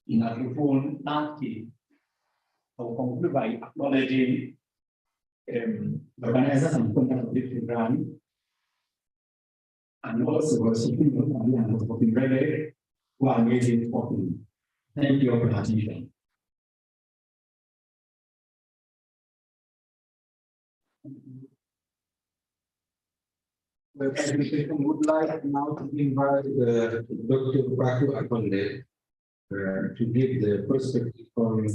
in a Anglophone landscape. I will conclude by acknowledging the organizers and content of this program, and also worshiping the Reverend who are made it possible. Thank you for your attention. presentation, would like now to invite Dr. Batu Akonde to give the perspective on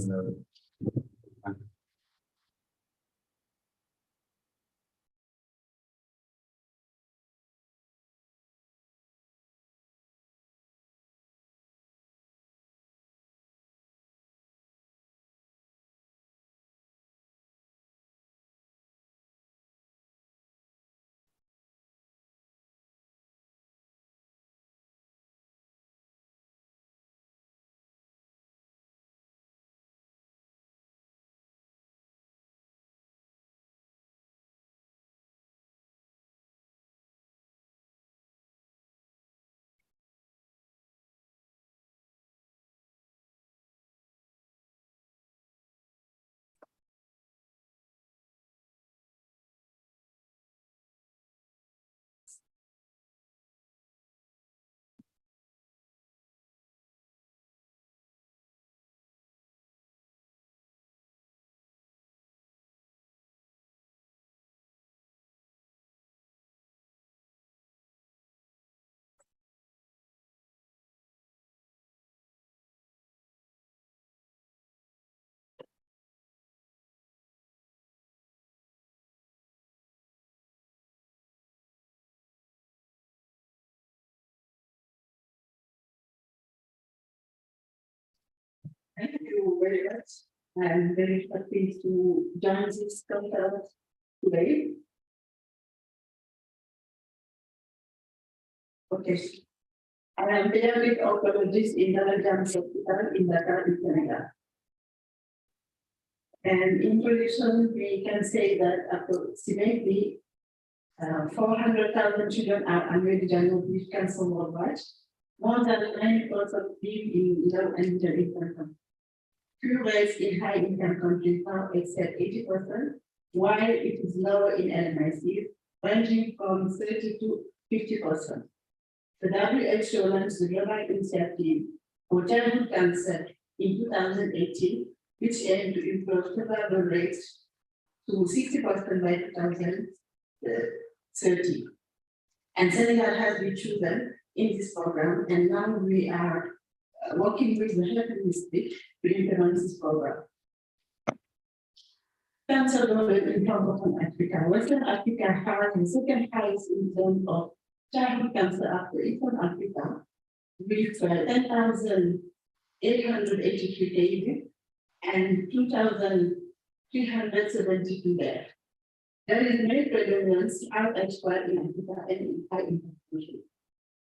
Thank you very much. I'm very happy to join this conference today. Okay. I am pediatric oncologist in the Arcc Hospital in Dakar, Senegal. And in introduction, we can say that approximately 400,000 children are annually diagnosed with cancer worldwide. More than 90% live in low and middle income countries. Cure rates in high income countries now exceed 80%, while it is lower in LMICs, ranging from 30 to 50%. The WHO launched the Global Initiative for Childhood Cancer in 2018, which aimed to improve survival rates to 60% by 2030. And Senegal has been chosen in this program, and now we are working with the health ministry to implement this program. Cancer development in Francophone Africa. Western Africa has the second highest in terms of childhood cancer after Eastern Africa, with 10,883 cases and 2,372 deaths. There is many prevalence elsewhere in Africa and in high income countries.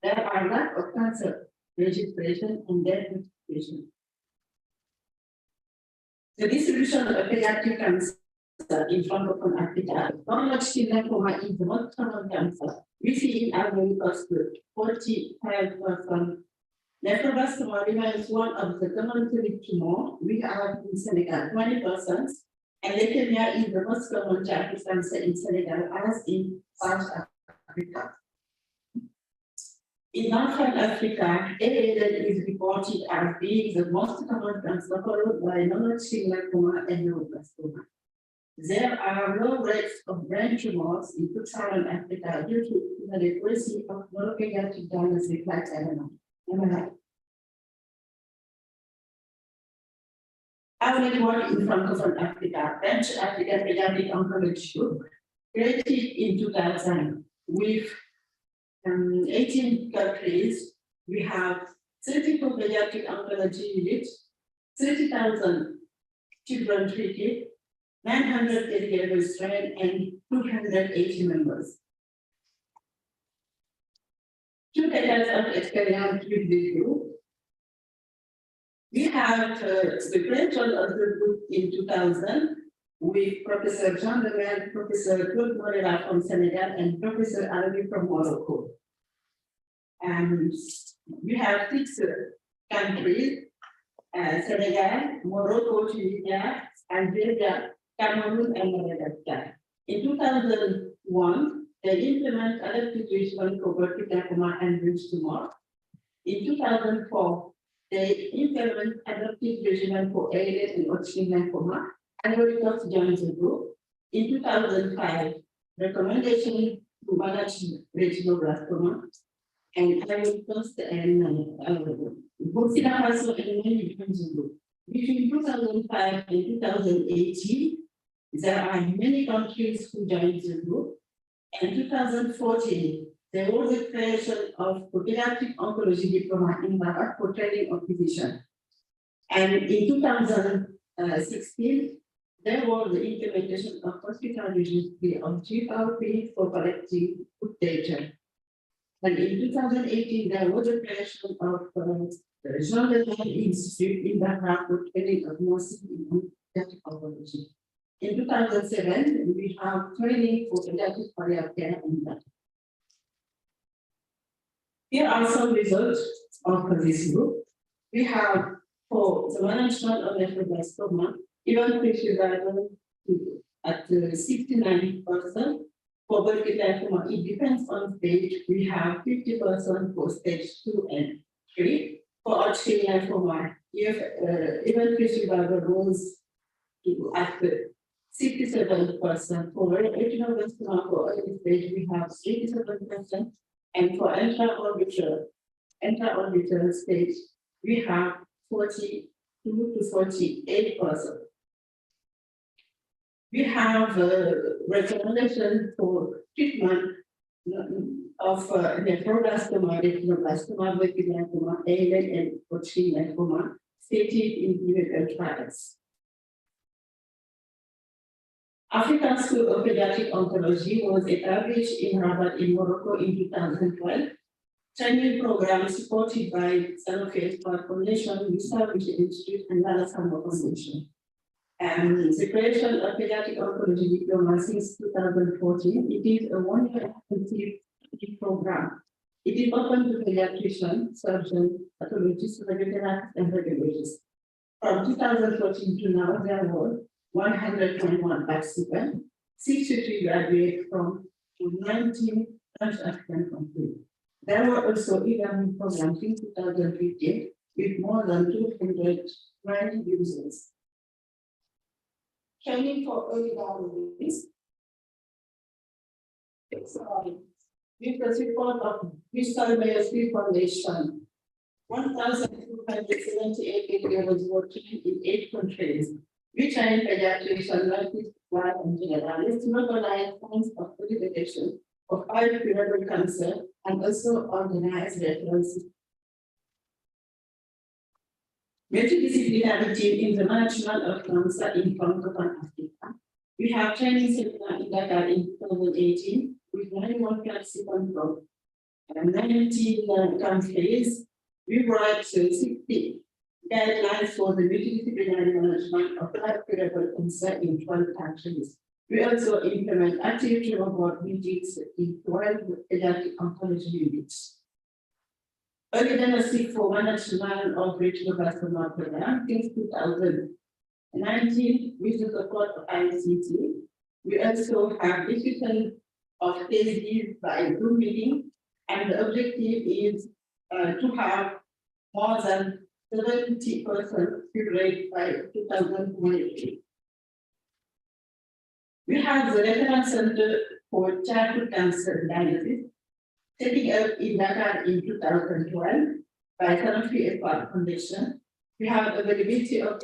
There are lack of cancer registration and death registration. The distribution of pediatric cancer in Francophone Africa, non-Hodgkin lymphoma is the most common cancer. We see in Ivory Coast 45%. Nephroblastoma remains one of the common solid tumors. We have in Senegal 20%, and leukemia is the most common childhood cancer in Senegal, as in South Africa. In Northern Africa, ALL is reported as being the most common cancer, followed by non-Hodgkin lymphoma and neuroblastoma. There are low rates of brain tumors in Sub-Saharan Africa due to the inadequacy of neuropediatric diagnostic like MRI. Our network in Francophone Africa, French African Pediatric Oncology Group, created in 2000 with 18 countries. We have 34 pediatric oncology units, 30,000 children treated, 900 caregivers trained, and 280 members. 2 decades of experience with the group. We have the principal of the group in 2000 with Professor Jean Lemel, Professor Claude Morera from Senegal, and Professor Arabi from Morocco. And we have 6 countries, Senegal, Morocco, Tunisia, Algeria, Cameroon, and Madagascar. In 2001, they implement adaptive treatment for vertical coma and bridge tumor. In 2004, they implement adaptive treatment for ALS and Hodgkin lymphoma, and Ivory Coast joins the group. In 2005, recommendation to manage retinoblastoma. And I will post Burkina Faso and many countries. Between 2005 and 2018, there are many countries who joined the group. In 2014, there was a creation of pediatric oncology diploma in Dakar for training of physicians. And in 2016, there was the implementation of hospital registry of GVP for collecting good data. And in 2018, there was a creation of the Regional Data Institute in Dakar for training of nurses in pediatric oncology. In 2007, we have training for pediatric palliative care in Dakar. Here are some results of this group. We have for the management of nephroblastoma, even survival at 69%. For Burkitt lymphoma, it depends on stage. We have 50% for stage 2 and 3. For Arcc lymphoma, even survival goes to at 67%. For retinoblastoma, for early stage, we have 87%. And for intra-orbital stage, we have 42 to 48%. We have recommendation for treatment of nephroblastoma, retinoblastoma, Burkitt lymphoma, ALL, and Arcc lymphoma stated in clinical trials. African School of Pediatric Oncology was established in Rabat in Morocco in 2012. Training program supported by Sanofi Foundation, Established Institute, and Lalasamo Foundation. And the creation of Pediatric Oncology Diploma since 2014, it is a one-year intensive program. It is open to pediatricians, surgeons, pathologists, radiologists, and radiologists. From 2014 to now, there were 121 participants, 63 graduates from 19 African countries. There were also e-learning programs in 2015 with more than 220 users. Training for early diagnosis. With the support of Bristol Myers Squibb Foundation, 1,278 individuals were trained in 8 countries. We train pediatricians, nurses, and generalists to localize signs of early detection of high curable cancer and also organize references. Multidisciplinarity in the management of cancer in Francophone Africa. We have training seminar in Dakar in 2018 with 91 participants from 19 countries. We write 60 guidelines for the multidisciplinary management of high curable cancer in 12 countries. We also implement activity report meetings in 12 pediatric oncology units. Early diagnostic for management of retinoblastoma program since 2019 with the support of Arcc. We also have distribution of cases by Zoom meeting, and the objective is to have more than 70% cure rate by 2023. We have the Reference Center for Childhood Cancer Diagnosis, setting up in Dakar in 2012 by Sanofi Foundation. We have availability of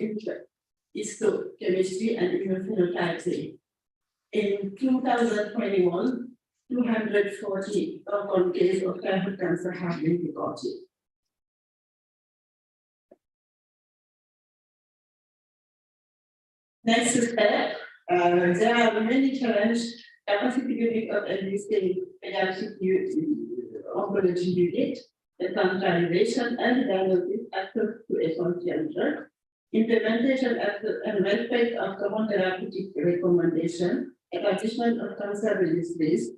histochemistry and immunophenotyping. In 2021, 240 confirmed cases of childhood cancer have been reported. Next step, there are many challenges. Capacity building of existing pediatric oncology unit, the centralization and diagnosis access to essential drugs, implementation and respect of common therapeutic recommendation, establishment of cancer registries,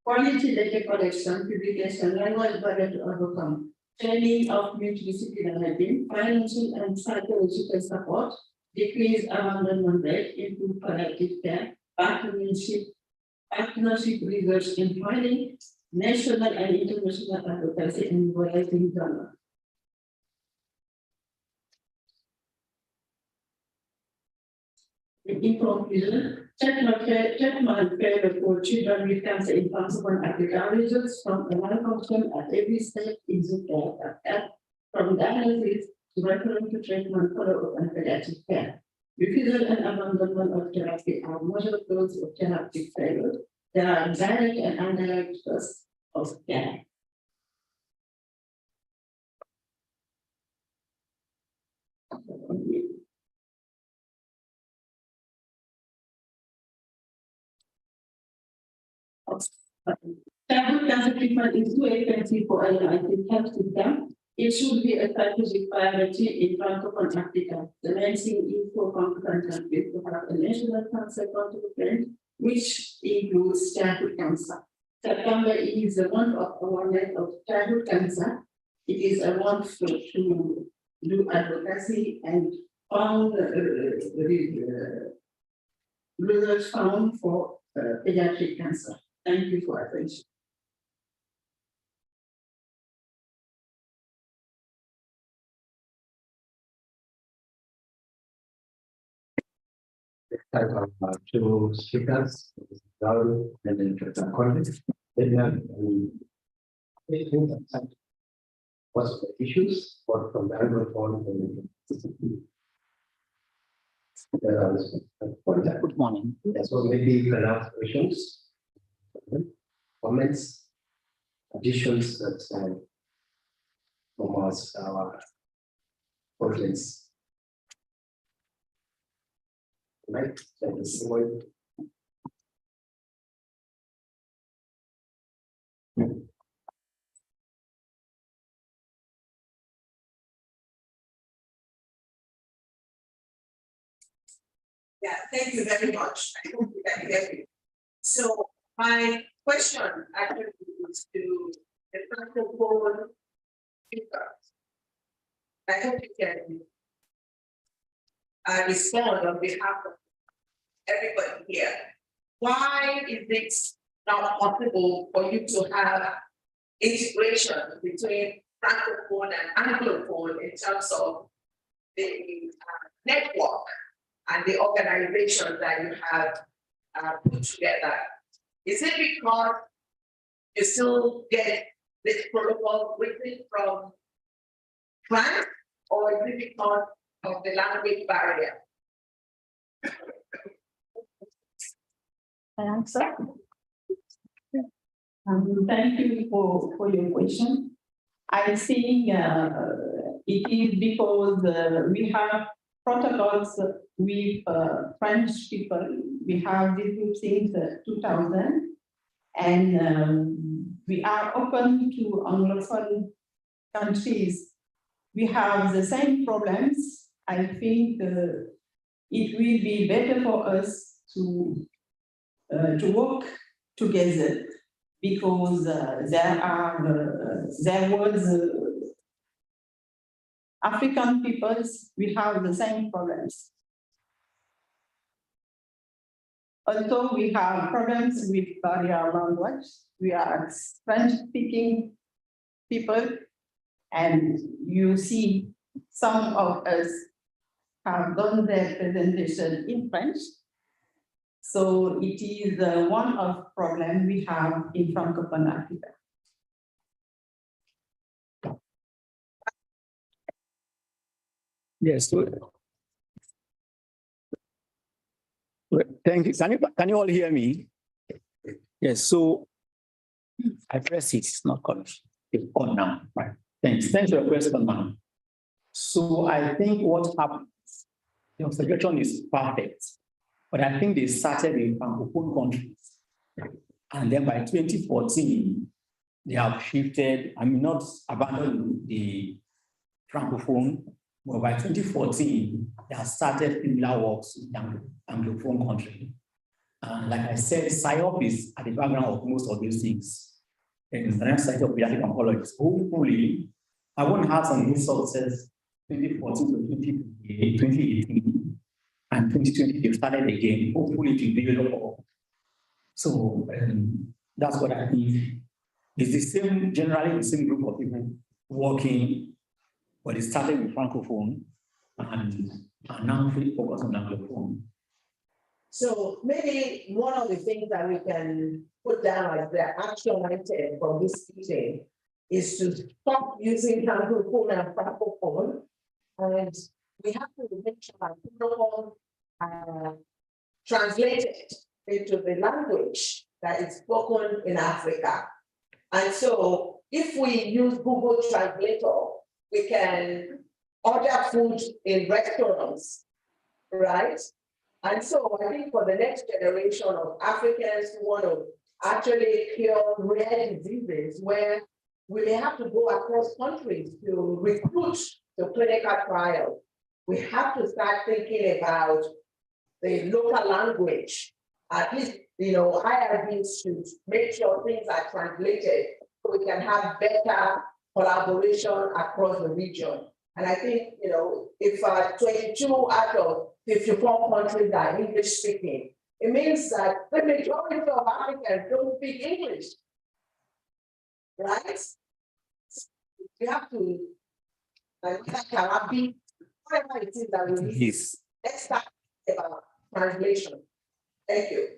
quality data collection, publication, language barrier to overcome, training of multidisciplinary team, financial and psychological support, decrease abandonment rate, improve palliative care, partnership research and training, national and international advocacy, and mobilizing donors. In conclusion, treatment care for children with cancer in Francophone Africa results from a malfunction at every step in the care, from diagnosis to referral to treatment, follow-up, and palliative care. Refusal and abandonment of therapy are major causes of therapeutic failure. There are direct and indirect costs of care. Childhood cancer treatment is too expensive for a United health system. It should be a strategic priority in Francophone Africa. The main thing is for Francophone countries to have a national cancer control plan, which includes childhood cancer. September is a month of awareness of childhood cancer. It is a month to do advocacy and found results found for pediatric cancer. Thank you for attention. Two speakers, Raul and then Dr. Collins. What's the issues or from the Anglophone Good morning. So maybe you can ask questions, comments, additions that from us, our audience. Right, that is one. Yeah, thank you very much. I hope you can hear me. So my question actually is to the Francophone speakers. I hope you can respond on behalf of everybody here. Why is it not possible for you to have integration between Francophone and Anglophone in terms of the network and the organization that you have put together? Is it because you still get this protocol written from France, or is it because of the language barrier? Answer. Thank you for your question. I think it is because we have protocols with French people. We have this group since 2000, and we are open to Anglophone countries. We have the same problems. I think it will be better for us to work together, because there was African peoples, we have the same problems. Also, we have problems with barrier language. We are French-speaking people, and you see some of us have done their presentation in French. So it is one of the problems we have in Francophone Africa. Yes. Thank you. Can you all hear me? Yes. So I press it. It's not on. It's on now. Right. Thanks. Thanks for your question, man. So I think what happened, the observation is perfect, but I think they started in Francophone countries, and then by 2014 they have shifted. I mean, not abandoned the Francophone. Well, by 2014, they have started similar works in the Anglophone country. And like I said, PSYOP is at the background of most of these things. And the next side of pediatric oncology. Hopefully, I won't have some good success 2014 to 2018 and 2020, they started again. Hopefully, to develop. So that's what I think. It's the same, generally the same group of people working. But it started with Francophone and now we focus on Anglophone. So maybe one of the things that we can put down as the action item from this meeting is to stop using Anglophone and Francophone. And we have to make sure that protocol translated into the language that is spoken in Africa. And so if we use Google Translator, we can order food in restaurants, right? And so I think for the next generation of Africans who want to actually cure rare diseases, where we may have to go across countries to recruit to clinical trials, we have to start thinking about the local language. At least, IRBs should make sure things are translated so we can have better collaboration across the region. And I think, if 22 out of 54 countries are English speaking, it means that the majority of Africans don't speak English, right? We have to, whatever it is that we need, Yes. let's start about translation. Thank you.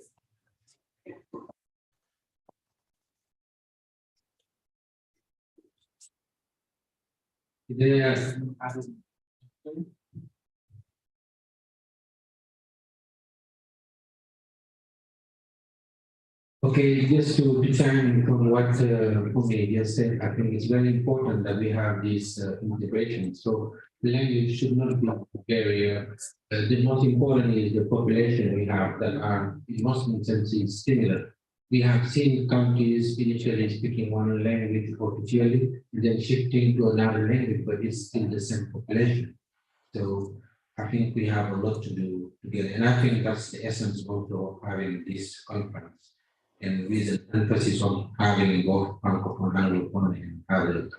Yes. Okay, just to chime from what Pumi just said, I think it's very important that we have this integration. So language should not be a barrier. The most important is the population we have that are in most instances similar. We have seen countries initially speaking one language officially, then shifting to another language, but it's still the same population. So I think we have a lot to do together. And I think that's the essence also of having this conference. And with an emphasis on having both Francophone, Anglophone, and other countries.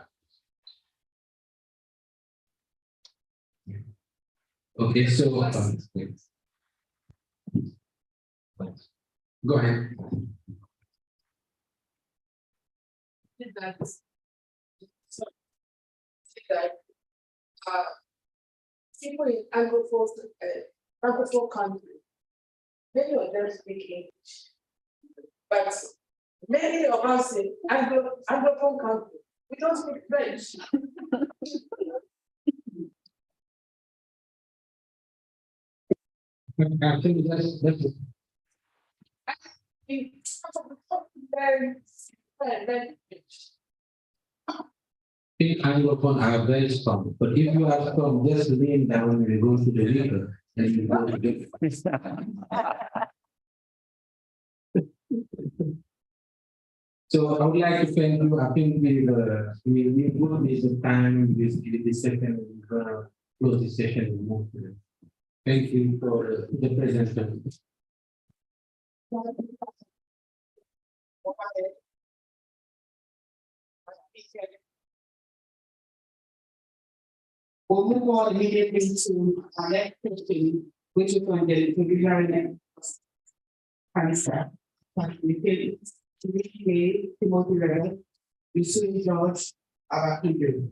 Okay, so go ahead. People in Anglophone country, many of them speak English. But many of us in Anglophone country, we don't speak French. I think that's I think Anglophone are very strong, but if you are strong, just lean down and you go to the river, then you go to the. So I would like to thank you. I think we put this time with the second close the session and move to it. Thank you for the presentation. We'll move on immediately to our next question, which is going to be very next answer. Timothy, George, our people.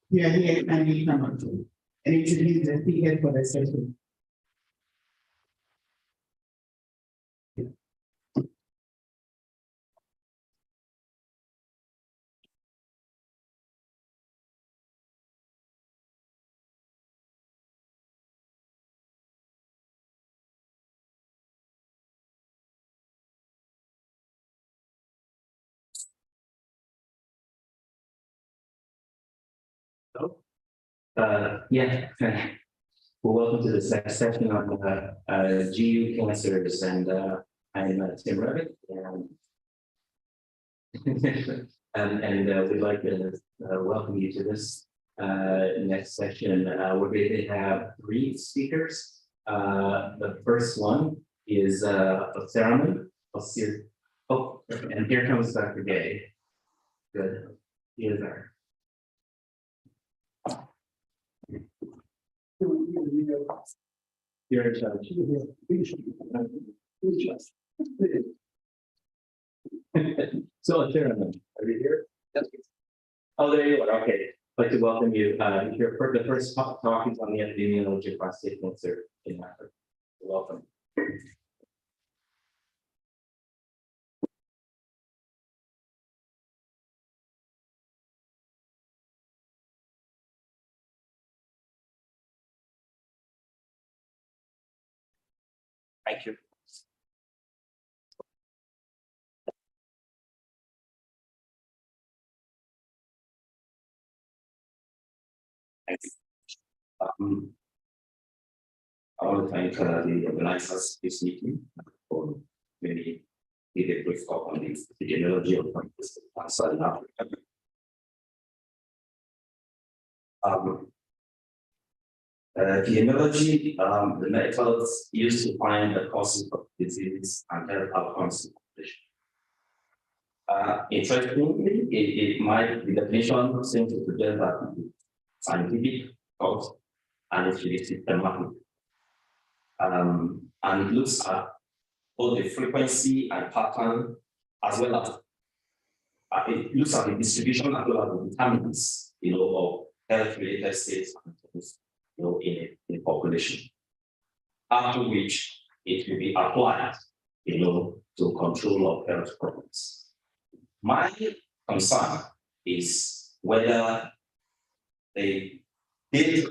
We are here and we come on to and introduce the speaker for the session. Yeah. Well, welcome to the next session on GU cancers, and I'm Tim Revick, and we'd like to welcome you to this next session. We're going to have 3 speakers. The first one is a ceremony. Oh, and here comes Dr. Gay. Good. He is there. You're in charge. So, Chairman, are you here? Oh, there you are. Okay. I'd like to welcome you. The first talk is on the epidemiology of prostate cancer in Africa. Welcome. Thank you. Thank you. I want to thank the organizers of this meeting for very needed brief talk on the epidemiology of cancer in Africa. Epidemiology, the methods used to find the causes of disease and health outcomes in population. Interestingly, it might, the definition seems to suggest that scientific thought and it's really systematic. And it looks at both the frequency and pattern, as well as it looks at the distribution as well as the determinants, of health-related states and things, in a population. After which it will be applied, to control of health problems. My concern is whether the data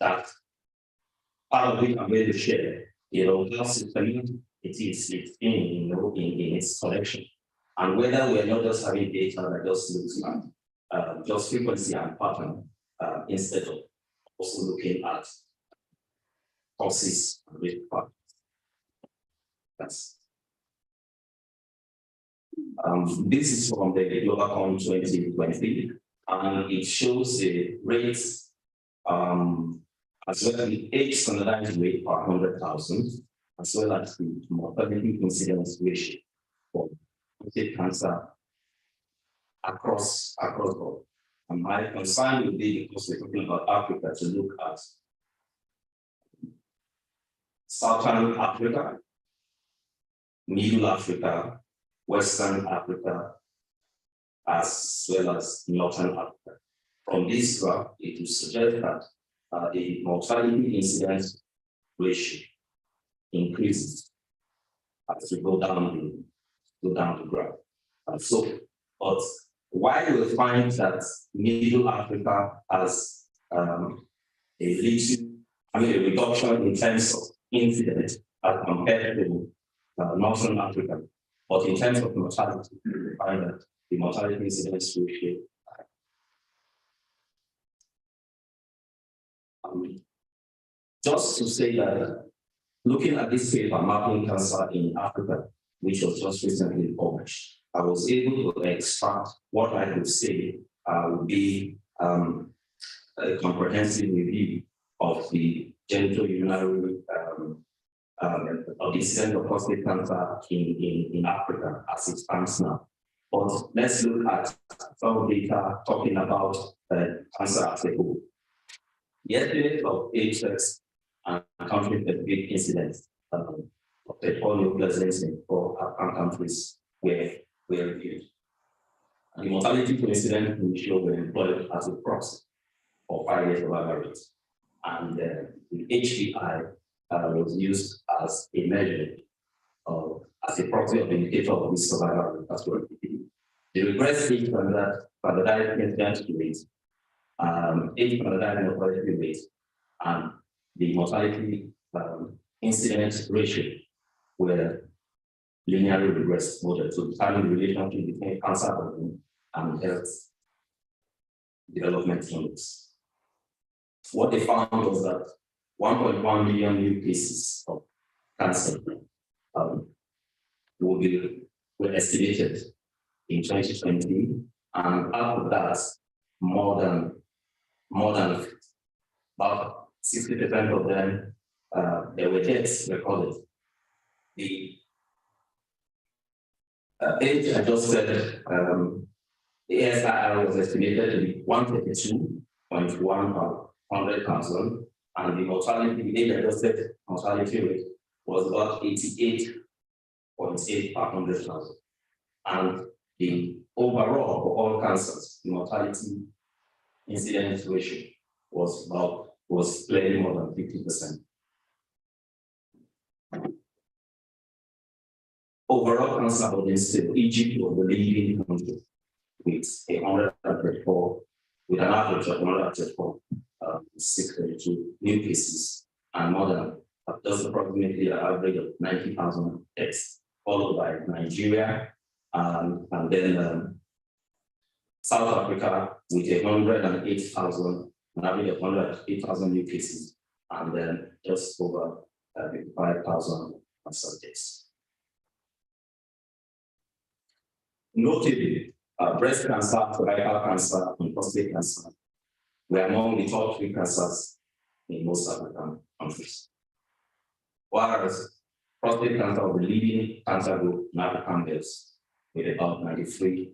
that part of it I'm going to share, how systematic it is in its collection, and whether we're not just having data that just looks at just frequency and pattern instead of also looking at causes and risk factors. That's this is from the Global 2020, and it shows the rates as well as the age standardized rate per 100,000, as well as the mortality incidence ratio for prostate cancer across the board. And my concern would be, because we're talking about Africa, to look at Southern Africa, Middle Africa, Western Africa, as well as Northern Africa. From this graph, it will suggest that the mortality incidence ratio increases as we go down the graph. But while we find that Middle Africa has a reduction in terms of incidence as compared to Northern Africa, but in terms of mortality, we find that the mortality incidence ratio just to say that looking at this paper, Mapping Cancer in Africa, which was just recently published, I was able to extract what I could say would be a comprehensive review of the genitourinary of the incidence of prostate cancer in Africa as it stands now. But let's look at some data talking about cancer as a whole. The estimate of age-sex and country-specific incidence of the nuclear medicine for African countries were reviewed. And the mortality coincidence ratio were employed as a proxy for 5 years of average. And the HPI was used as a measure as a proxy of the indicator of risk survival. That's what it did. The regress age standardized incidence rate, age standardized mortality rate, and the mortality incidence ratio were linearly regressed model to determine the relationship between cancer burden and health development index. What they found was that 1.1 million new cases of cancer were estimated in 2020, and after that, more than about 60% of them, there were deaths recorded. The age adjusted, the ASIR was estimated to be 132.1 per 100,000, and the mortality, age adjusted mortality rate was about 88.8 per 100,000. And the overall for all cancers, the mortality incidence ratio was clearly more than 50%. Overall cancer burden still, Egypt was the leading country with 134, with an average of 134, 632 new cases, and more than just approximately an average of 90,000 deaths, followed by Nigeria, and then South Africa with 108,000, an average of 108,000 new cases, and then just over 55,000 deaths. Notably, breast cancer, cervical cancer, and prostate cancer were among the top 3 cancers in most African countries. Whereas prostate cancer was the leading cancer group in African males, with about 93,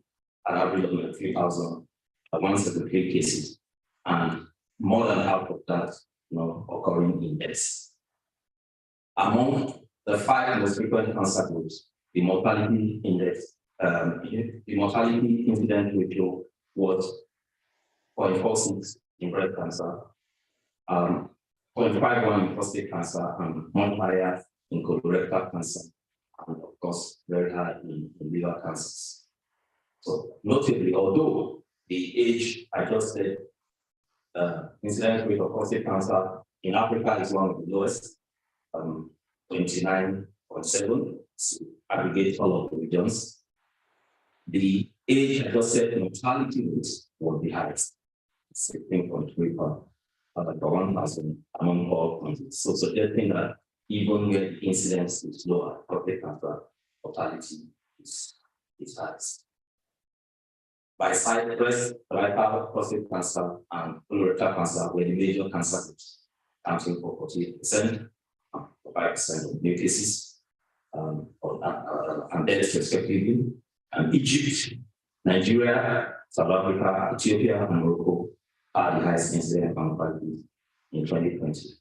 an average of 93,000, 173 cases, and more than half of that occurring in deaths. Among the 5 most frequent cancer groups, the mortality index, the mortality incidence ratio was 0.46 in breast cancer, 0.51 in prostate cancer, and much higher in colorectal cancer, and of course, very high in liver cancers. So, notably, although the age I just said, incidence rate of prostate cancer in Africa is one of the lowest, 29.7, so aggregate all of the regions. The age I just said, mortality rate was the highest, 16.3 per 1,000 among all countries. So suggesting that even where the incidence is lower, prostate cancer mortality is highest. By side, breast, cervical, prostate cancer, and colorectal cancer were the major cancer groups, accounting for 48%, 5% of new cases, and deaths respectively. And Egypt, Nigeria, South Africa, Ethiopia, and Morocco are the highest incidence of mortality in 2020.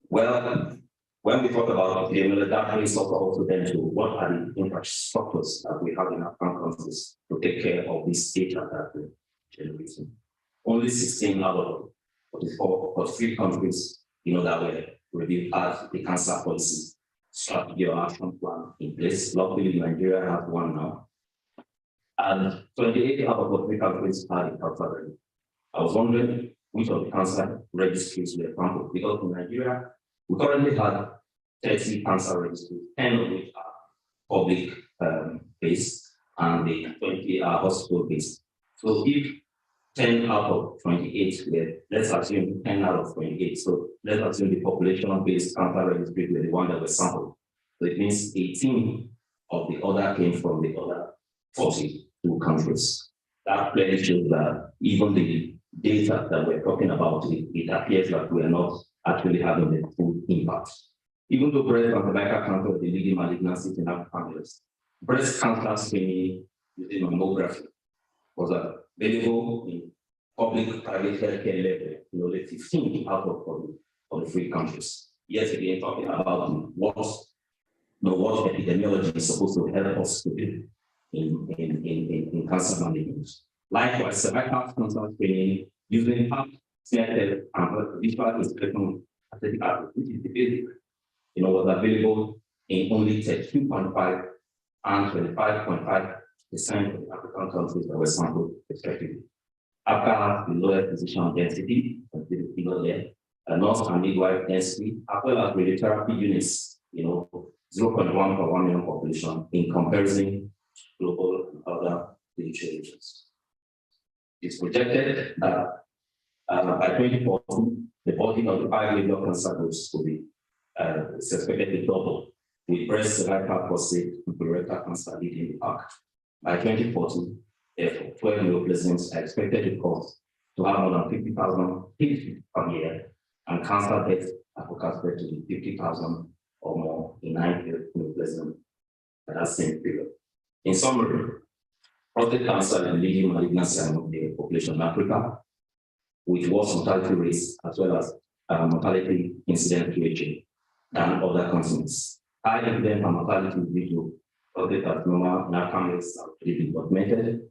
Well, when we talk about the that brings us also then to what are the infrastructures that we have in our countries to take care of this data that we're generating. Only 16 out of 43 countries, that were reviewed as the cancer policy strategy or action plan in place. Luckily, Nigeria has one now. And 28 out of 43 countries are in cancer. I was wondering which of the cancer registries were sampled, because in Nigeria, we currently have 30 cancer registries, 10 of which are public based, and the 20 are hospital based. So if 10 out of 28 were, let's assume 10 out of 28. So let's assume the population-based cancer registry were the one that was sampled. So it means 18 of the other came from the other 42 countries. That clearly shows that even the data that we're talking about, it appears that we are not actually having the full impact. Even though breast and cervical cancer are the leading malignancies in African males, breast cancer screening using mammography was available in public private healthcare level in only 15 out of the 3 countries. Yet again, talking about what epidemiology is supposed to help us to do in cancer management. Likewise, cervical cancer screening using CITEL and visual inspection aesthetic average, which is the basic, was available in only 32.5 and 25.5% of the African countries that were sampled respectively. Africa has the lowest physician density, there, nurse and midwife density, as well as radiotherapy units, 0.1 per 1 million population in comparison to global and other regions. It's projected that by 2040, the body of the 5 major cancer groups will be expected to double, with breast, cervical, prostate, and colorectal cancer leading the pack. By 2040, therefore, 12 neoplasms are expected to cause to have more than 50,000 cases per year, and cancer deaths are forecasted to be 50,000 or more in 9 neoplasms at that same period. In summary, prostate cancer is the leading malignancy among the population in Africa, with worse mortality rates as well as mortality incidence ratio than other continents. High incidence and mortality due to prostate carcinoma in African males are already documented.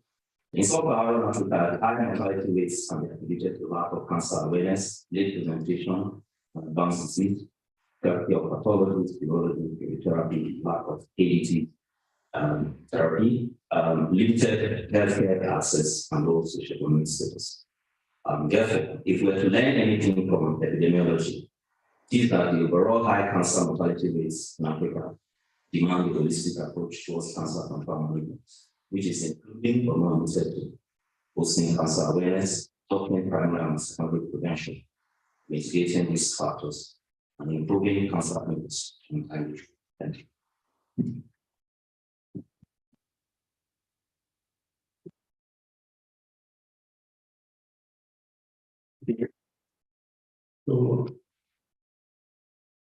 In sub-Saharan Africa, high mortality rates can be attributed to lack of cancer awareness, late presentation, advanced disease, therapy of pathology, urology, therapy, lack of ADT therapy, limited healthcare access, and low socioeconomic status. Therefore, if we are to learn anything from epidemiology, it is that the overall high cancer mortality rates in Africa demand a holistic approach towards cancer control management, which is including but not limited to boosting cancer awareness, talking primary and secondary prevention, mitigating risk factors, and improving cancer outcomes in time. Thank you. So,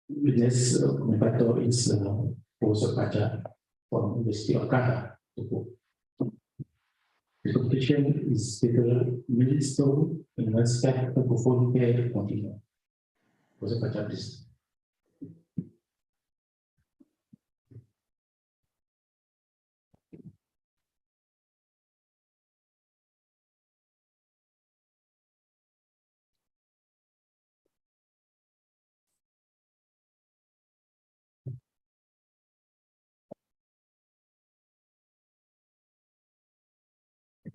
this factor is also Pacha from University of Dakar. The competition is the milestone in respect to perform care continue. Also Pacha, please.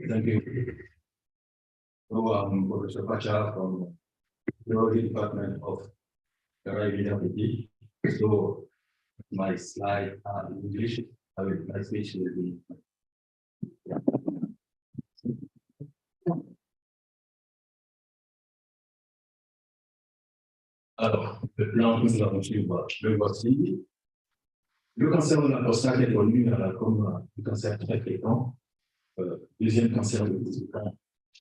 Thank you. So I'm Professor Pacha from the Biology Department of Dakar University. So my slide in English, my speech will be. Alors, le plan que nous avons suivre, le voici. Le cancer de la prostate est connu comme un cancer très fréquent. Deuxième cancer le plus fréquent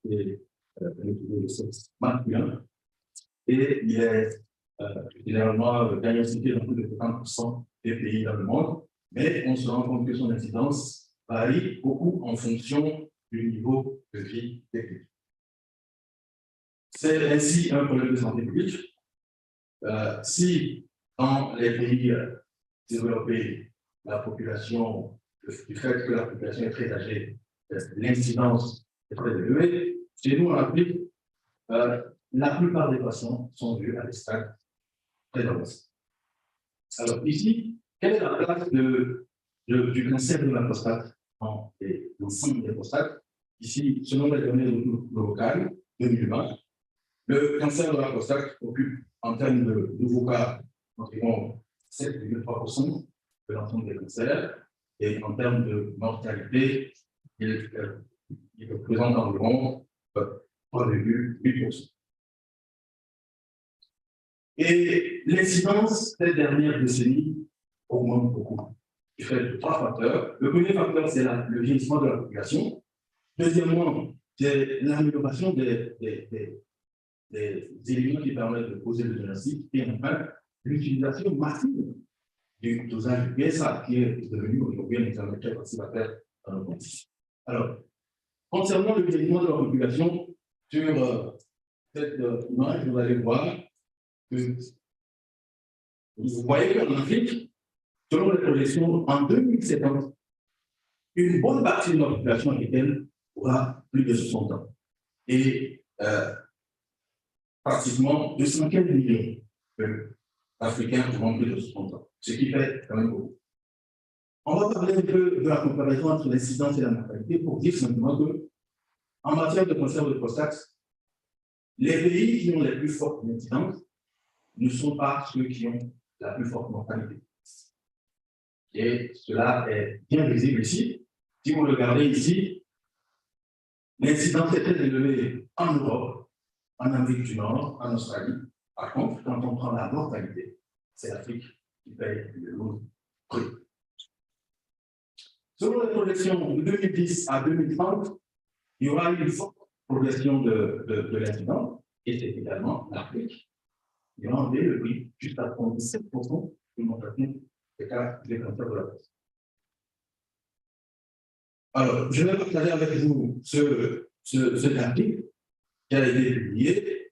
est le sexe masculin. Et il est généralement diagnostiqué dans plus de 50% des pays dans le monde, mais on se rend compte que son incidence varie beaucoup en fonction du niveau de vie des pays. C'est ainsi un problème de santé publique. Si dans les pays développés, la population, du fait que la population est très âgée, l'incidence est très élevée, chez nous en Afrique, la plupart des patients sont dus à des stades très avancés. Alors ici, quelle est la place du cancer de la prostate dans l'ensemble des prostates? Ici, selon les données locales 2020, le cancer de la prostate occupe en termes de nouveaux cas environ 7,3% de l'ensemble des cancers, et en termes de mortalité, il représente environ 3,8%. Et l'incidence des dernières décennies augmente beaucoup. Il fait de 3 facteurs. Le premier facteur, c'est le vieillissement de la population. Deuxièmement, c'est l'amélioration des éléments qui permettent de poser le diagnostic. Et enfin, l'utilisation massive du dosage du PSA, qui est devenu aujourd'hui un examen très facile à faire dans le contexte. Alors, concernant le vieillissement de la population, sur cette image, vous allez voir que vous voyez qu'en Afrique, selon les projections, en 2050, une bonne partie de la population africaine aura plus de 60 ans. Et pratiquement 215 millions d'Africains auront plus de 60 ans, ce qui fait quand même beaucoup. On va parler un peu de la comparaison entre l'incidence et la mortalité pour dire simplement que, en matière de cancer de prostate, les pays qui ont les plus fortes incidences ne sont pas ceux qui ont la plus forte mortalité. Et cela est bien visible ici. Si vous regardez ici, l'incidence est très élevée en Europe, en Amérique du Nord, en Australie. Par contre, quand on prend la mortalité, c'est l'Afrique qui paye le lourd prix. Selon les projections de 2010 à 2030, il y aura une forte progression de l'incidence, et c'est également l'Afrique qui a enlevé le prix jusqu'à 37% de l'augmentation des cas de cancer de la prostate. Alors, je vais partager avec vous cet article qui a été publié.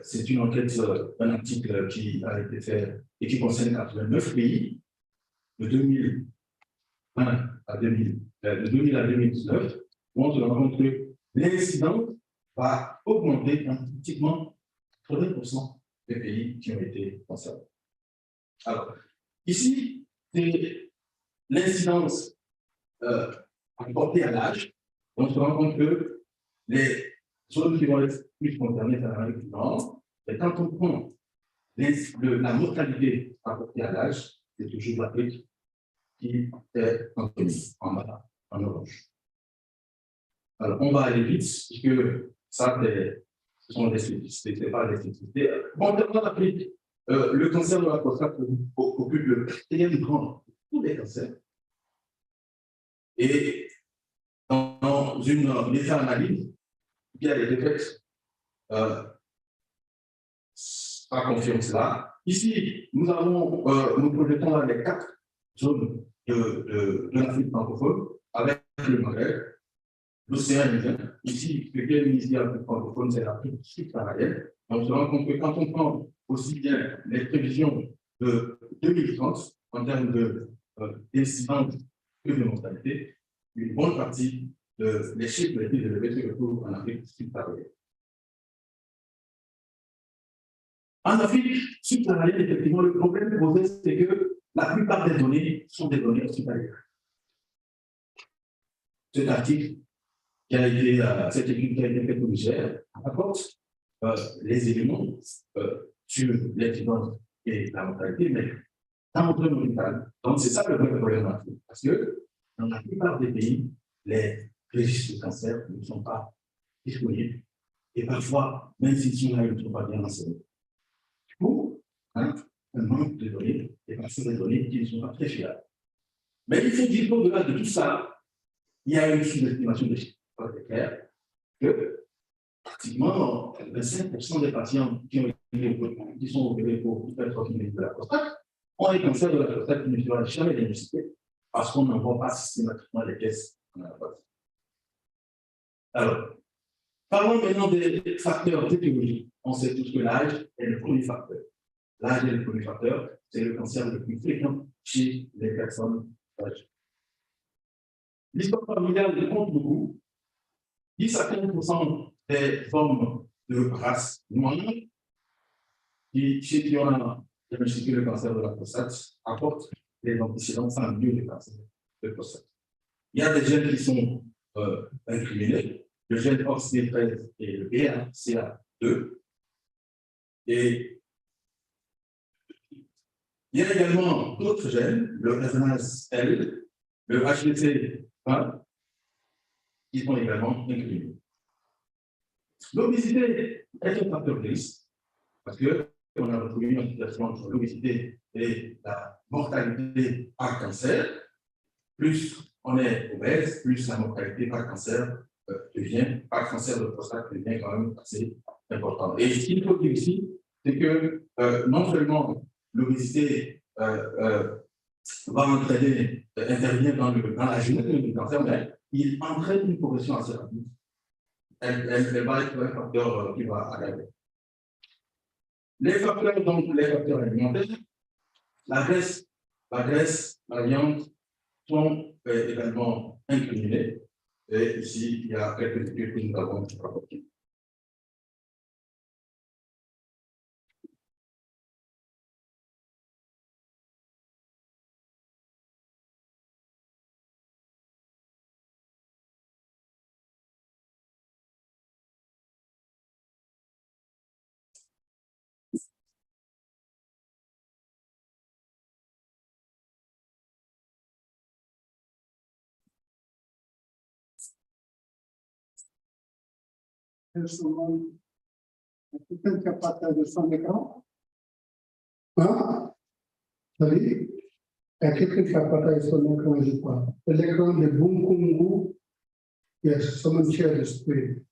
C'est une enquête, un article qui a été fait et qui concerne 89 pays de 2000 à 2019, où on se rend compte que l'incidence va augmenter pratiquement 80% des pays qui ont été concernés. Alors, ici, c'est l'incidence rapportée à l'âge. On se rend compte que les zones qui vont être plus concernées par l'Amérique du Nord. Mais quand on prend la mortalité rapportée à l'âge, c'est toujours l'Afrique qui est en premier, en bas, en orange. Alors, on va aller vite, puisque ça, ce sont des spécificités, ce n'est pas des spécificités. Contrairement à l'Afrique, le cancer de la prostate occupe le 4e rang de tous les cancers. Et dans une méta-analyse qui a été faite, ça confirme cela. Ici, nous projetons les 4 zones de l'Afrique francophone avec le Maghreb, l'océan Indien. Ici, ce qui est ici l'Afrique francophone, c'est l'Afrique subsaharienne. On se rend compte que quand on prend aussi bien les prévisions de 2030 en termes d'incidence que de mortalité, une bonne partie des chiffres les plus élevés se retrouvent en Afrique subsaharienne. En Afrique subsaharienne, effectivement, le problème posé, c'est que la plupart des données sont des données hospitalières. Cet article cette étude qui a été faite au Niger apporte les éléments sur l'incidence et la mortalité, mais dans notre hôpital. Donc, c'est ça le vrai problème en Afrique. Parce que dans la plupart des pays, les registres de cancer ne sont pas disponibles. Et parfois, même s'ils sont là, ils ne sont pas bien renseignés. Du coup, un manque de données, et parfois des données qui ne sont pas très fiables. Mais il faut dire qu'au-delà de tout ça, il y a une sous-estimation des chiffres. C'est clair que pratiquement 25% des patients qui sont opérés pour hypertrophie de la prostate ont un cancer de la prostate qui ne sera jamais diagnostiqué parce qu'on n'envoie pas systématiquement les tests en alabatie. Alors, parlons maintenant des facteurs d'étiologie. On sait tous que l'âge est le premier facteur. L'âge est le premier facteur, c'est le cancer le plus fréquent chez les personnes âgées. L'histoire familiale compte beaucoup. 10 à 15% des hommes de race noire chez qui on a diagnostiqué le cancer de la prostate apportent des antécédents familiaux de cancer de prostate. Il y a des gènes qui sont incriminés, le gène OXD13 et le BRCA2. Et il y a également d'autres gènes, le RNAS-L, le HPC20, qui sont également incriminés. L'obésité est un facteur de risque parce qu'on a retrouvé une situation entre l'obésité et la mortalité par cancer. Plus on est obèse, plus la mortalité par cancer par cancer de prostate devient quand même assez importante. Et ce qu'il faut dire ici, c'est que non seulement l'obésité va intervenir dans la génétique du cancer, mais il entraîne une progression assez rapide. Elle va être un facteur qui va aggraver. Les facteurs alimentaires, la graisse, la viande sont également incriminés. Et ici, il y a quelques études que nous avons rapportées. Quelqu'un qui a partagé son écran? Hein? Salut? Il y a quelqu'un qui a partagé son écran, je crois. L'écran de Bunkungu, yes, someone share the screen.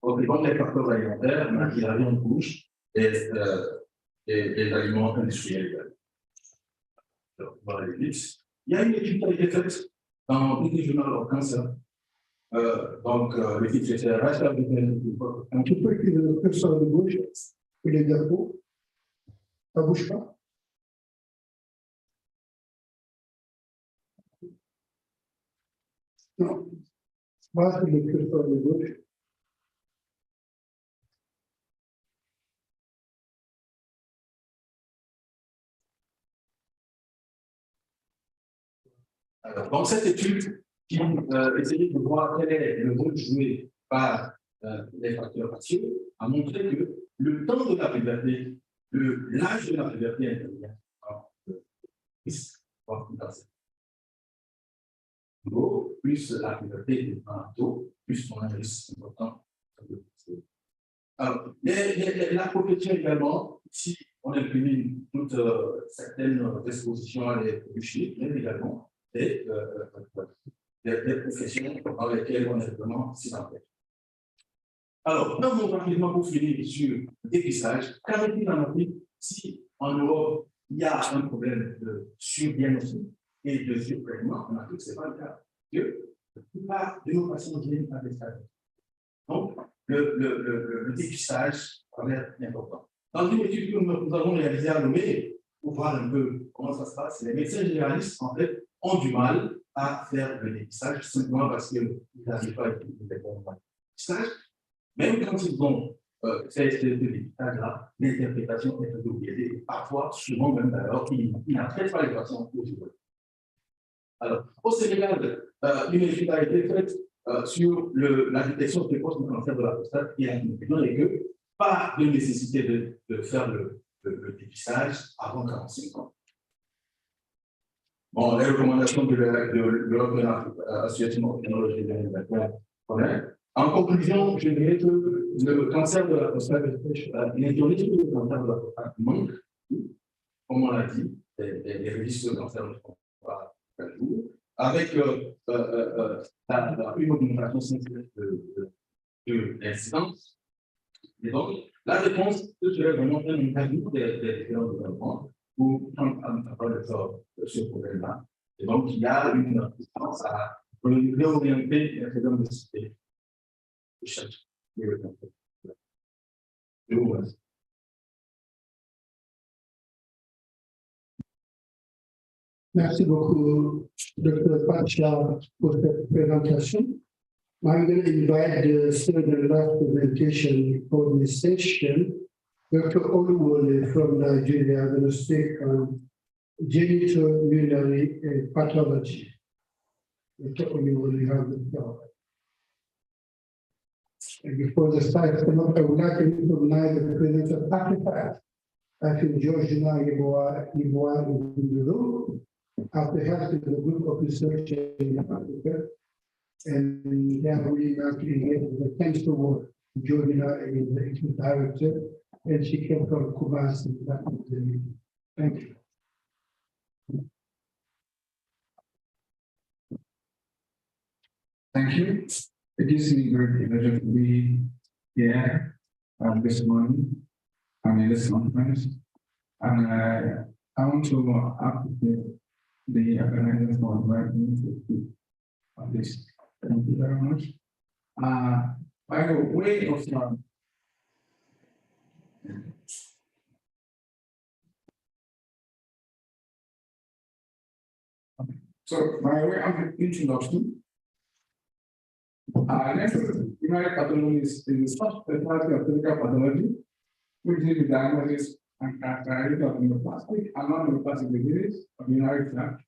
Donc, les facteurs alimentaires, la viande rouge et les aliments industriels. Alors, on va aller vite. Il y a une étude qui a été faite dans British Journal of Cancer. Donc, le titre c'est un petit peu qui le curseur de gauche et les diapos. Ça bouge pas? Non. Moi, c'est le curseur de gauche. Alors, dans cette étude qui essayait de voir quel est le rôle joué par les facteurs raciaux, a montré que le temps de la puberté, l'âge de la puberté intervient plus la puberté devient tôt, plus on a un risque important. Alors, la profession également, si on élimine toutes certaines expositions à les produits chimiques, mais également des professions dans lesquelles on est vraiment sédentaire. Alors, nous rapidement pour finir sur le dépistage. Qu'en est-il en Afrique si en Europe il y a un problème de surdiagnostic et de surtraitement? En Afrique, ce n'est pas le cas. La plupart de nos patients viennent à des stades. Donc, le dépistage est important. Dans une étude que nous avons réalisée à Lomé, pour voir un peu comment ça se passe, les médecins généralistes, en fait, ont du mal à faire le dépistage, simplement parce qu'ils n'arrivent pas à utiliser le dépistage. Même quand ils ont fait ce dépistage-là, l'interprétation est un peu biaisée. Parfois, souvent même d'ailleurs, ils n'apprennent pas les patients au niveau. Alors, au Sénégal, une étude a été faite sur la détection précoce du cancer de la prostate et la conclusion est que pas de nécessité de faire le dépistage avant 45 ans. Bon, les recommandations de l'Association technologique de l'Université. En conclusion, je dirais que le cancer de la prostate, l'individu du cancer de la prostate manque, comme on l'a dit, les registres de cancer ne sont pas à jour, avec une augmentation significative de l'incidence. Et donc, la réponse, ce serait vraiment un état des différents développements pour prendre ce problème-là. Et donc, il y a une assistance à réorienter les régions de cité. Merci beaucoup, Dr. Pacha, pour cette présentation. I'm going to invite the student last presentation for this session. Dr. Oluwole from Nigeria is going to speak on genitourinary pathology. Dr. Oluwole, you have the floor. And before the slides come up, I would like to recognize the presence of Africa. I think Georgina Iboa in the room. Africa is a group of researchers in Africa. And they are really not creating the thanks to work. Georgina is the director, and she came from Kumasi. Thank you. Thank you. It gives me great pleasure to be here this morning on this conference. And I want to appreciate the organizers for inviting me to speak on this. Thank you very much. By the way of so by way of introduction, United pathology is the first specialty of clinical pathology, which is the diagnosis and characterization of neuroplastic and non-neuroplastic diseases of the urinary tract,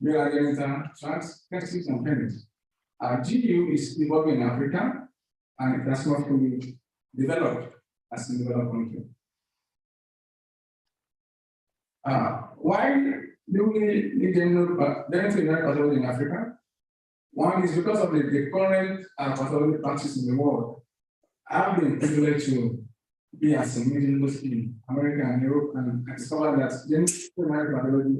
genital tracts, testes, and penis. GU is evolving in Africa, and it has not fully developed as a developed country. Why do we need general pathology in Africa? One is because of the current pathology practice in the world. I've been privileged to be as a medical in America and Europe and discovered that general pathology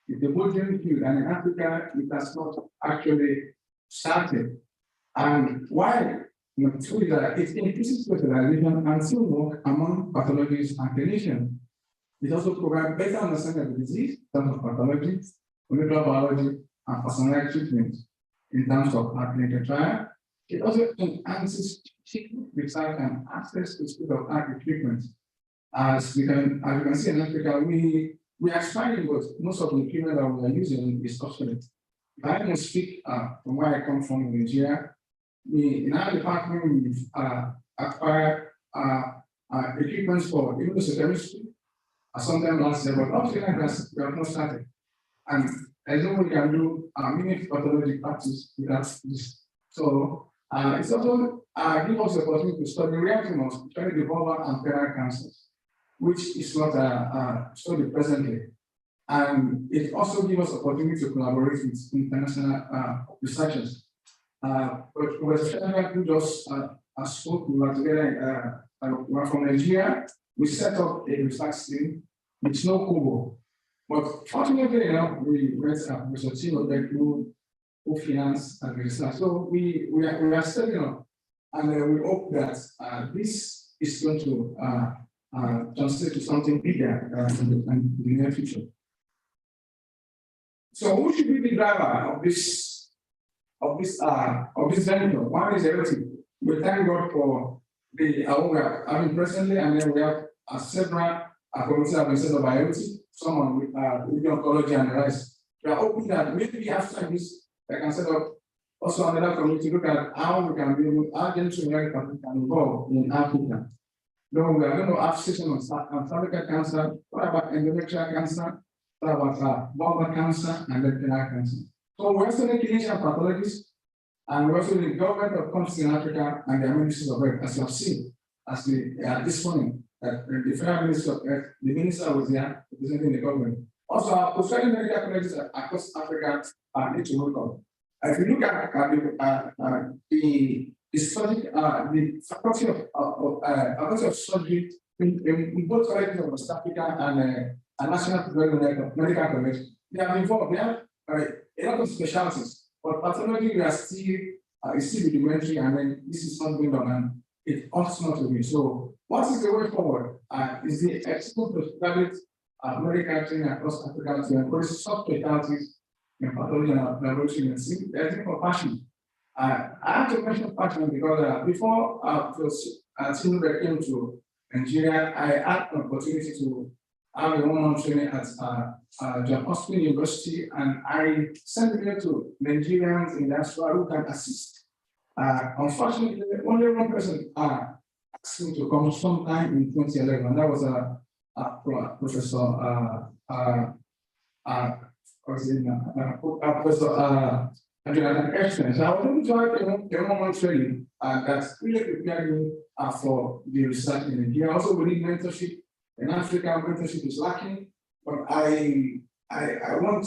is a burgeoning field, and in Africa it has not actually started. And why? Two is that it increases specialization and teamwork among pathologists and clinicians. It also provides better understanding of the disease in terms of pathology, molecular biology, and personalized treatment in terms of clinical trial. It also enhances research and access to state-of-the-art treatment. as you can see in Africa, we are trying, but most of the equipment that we are using is obsolete. If I can speak from where I come from in Nigeria, in our department, we've acquired equipment for immunochemistry, sometimes last year, but up to now, we have not started. And there's no way we can do many pathology practice without this. So it's also give us the opportunity to study rare tumors, especially the vulvar and penile cancers, which is not studied presently. And it also gives us opportunity to collaborate with international researchers. But Professor Shadra, who just spoke, we were together, we are from Nigeria. We set up a research team with no Kobo. But fortunately, we went with a team of who finance and research. So we are stepping up, and we hope that this is going to translate to something bigger in the near future. So who should be the driver of this venture? One is everything. We thank God for the award we having presently, and then we have several committees have been set up by everything. Someone with oncology and the rest. We are hoping that maybe after this, I can set up also another committee to look at how we can be able to can involve in Africa. No, we are going to have session on cervical cancer, what about endometrial cancer, what about vulvar cancer and penile cancer. So we're also the clinician pathologists, and we're also the government of countries in Africa and their ministers of health, as you have seen, as this morning, that the federal minister of health, the minister was there representing the government. Also, our postgraduate medical colleges across Africa need to welcome. If you look at the study, the faculty of surgery in both colleges of West Africa and National Medical College, they have involved. They have a lot of specialties, but pathology we are still rudimentary, and then this is not going on, and it ought not to be. So, what is the way forward? Is the export of private medical training across Africa to encourage sub-specialties in pathology and laboratory medicine? There's a passion. I have to mention passion because before Tinubu came to Nigeria, I had an opportunity to have a one-on-one training at John Hopkins University, and I sent it to Nigerians in diaspora who can assist. Unfortunately, only one person asked me to come sometime in 2011, and that was Professor Jonathan Ashton. So I was able to have a one-on-one training that really prepared me for the research in Nigeria. Also, we need mentorship. In Africa, mentorship is lacking, but I want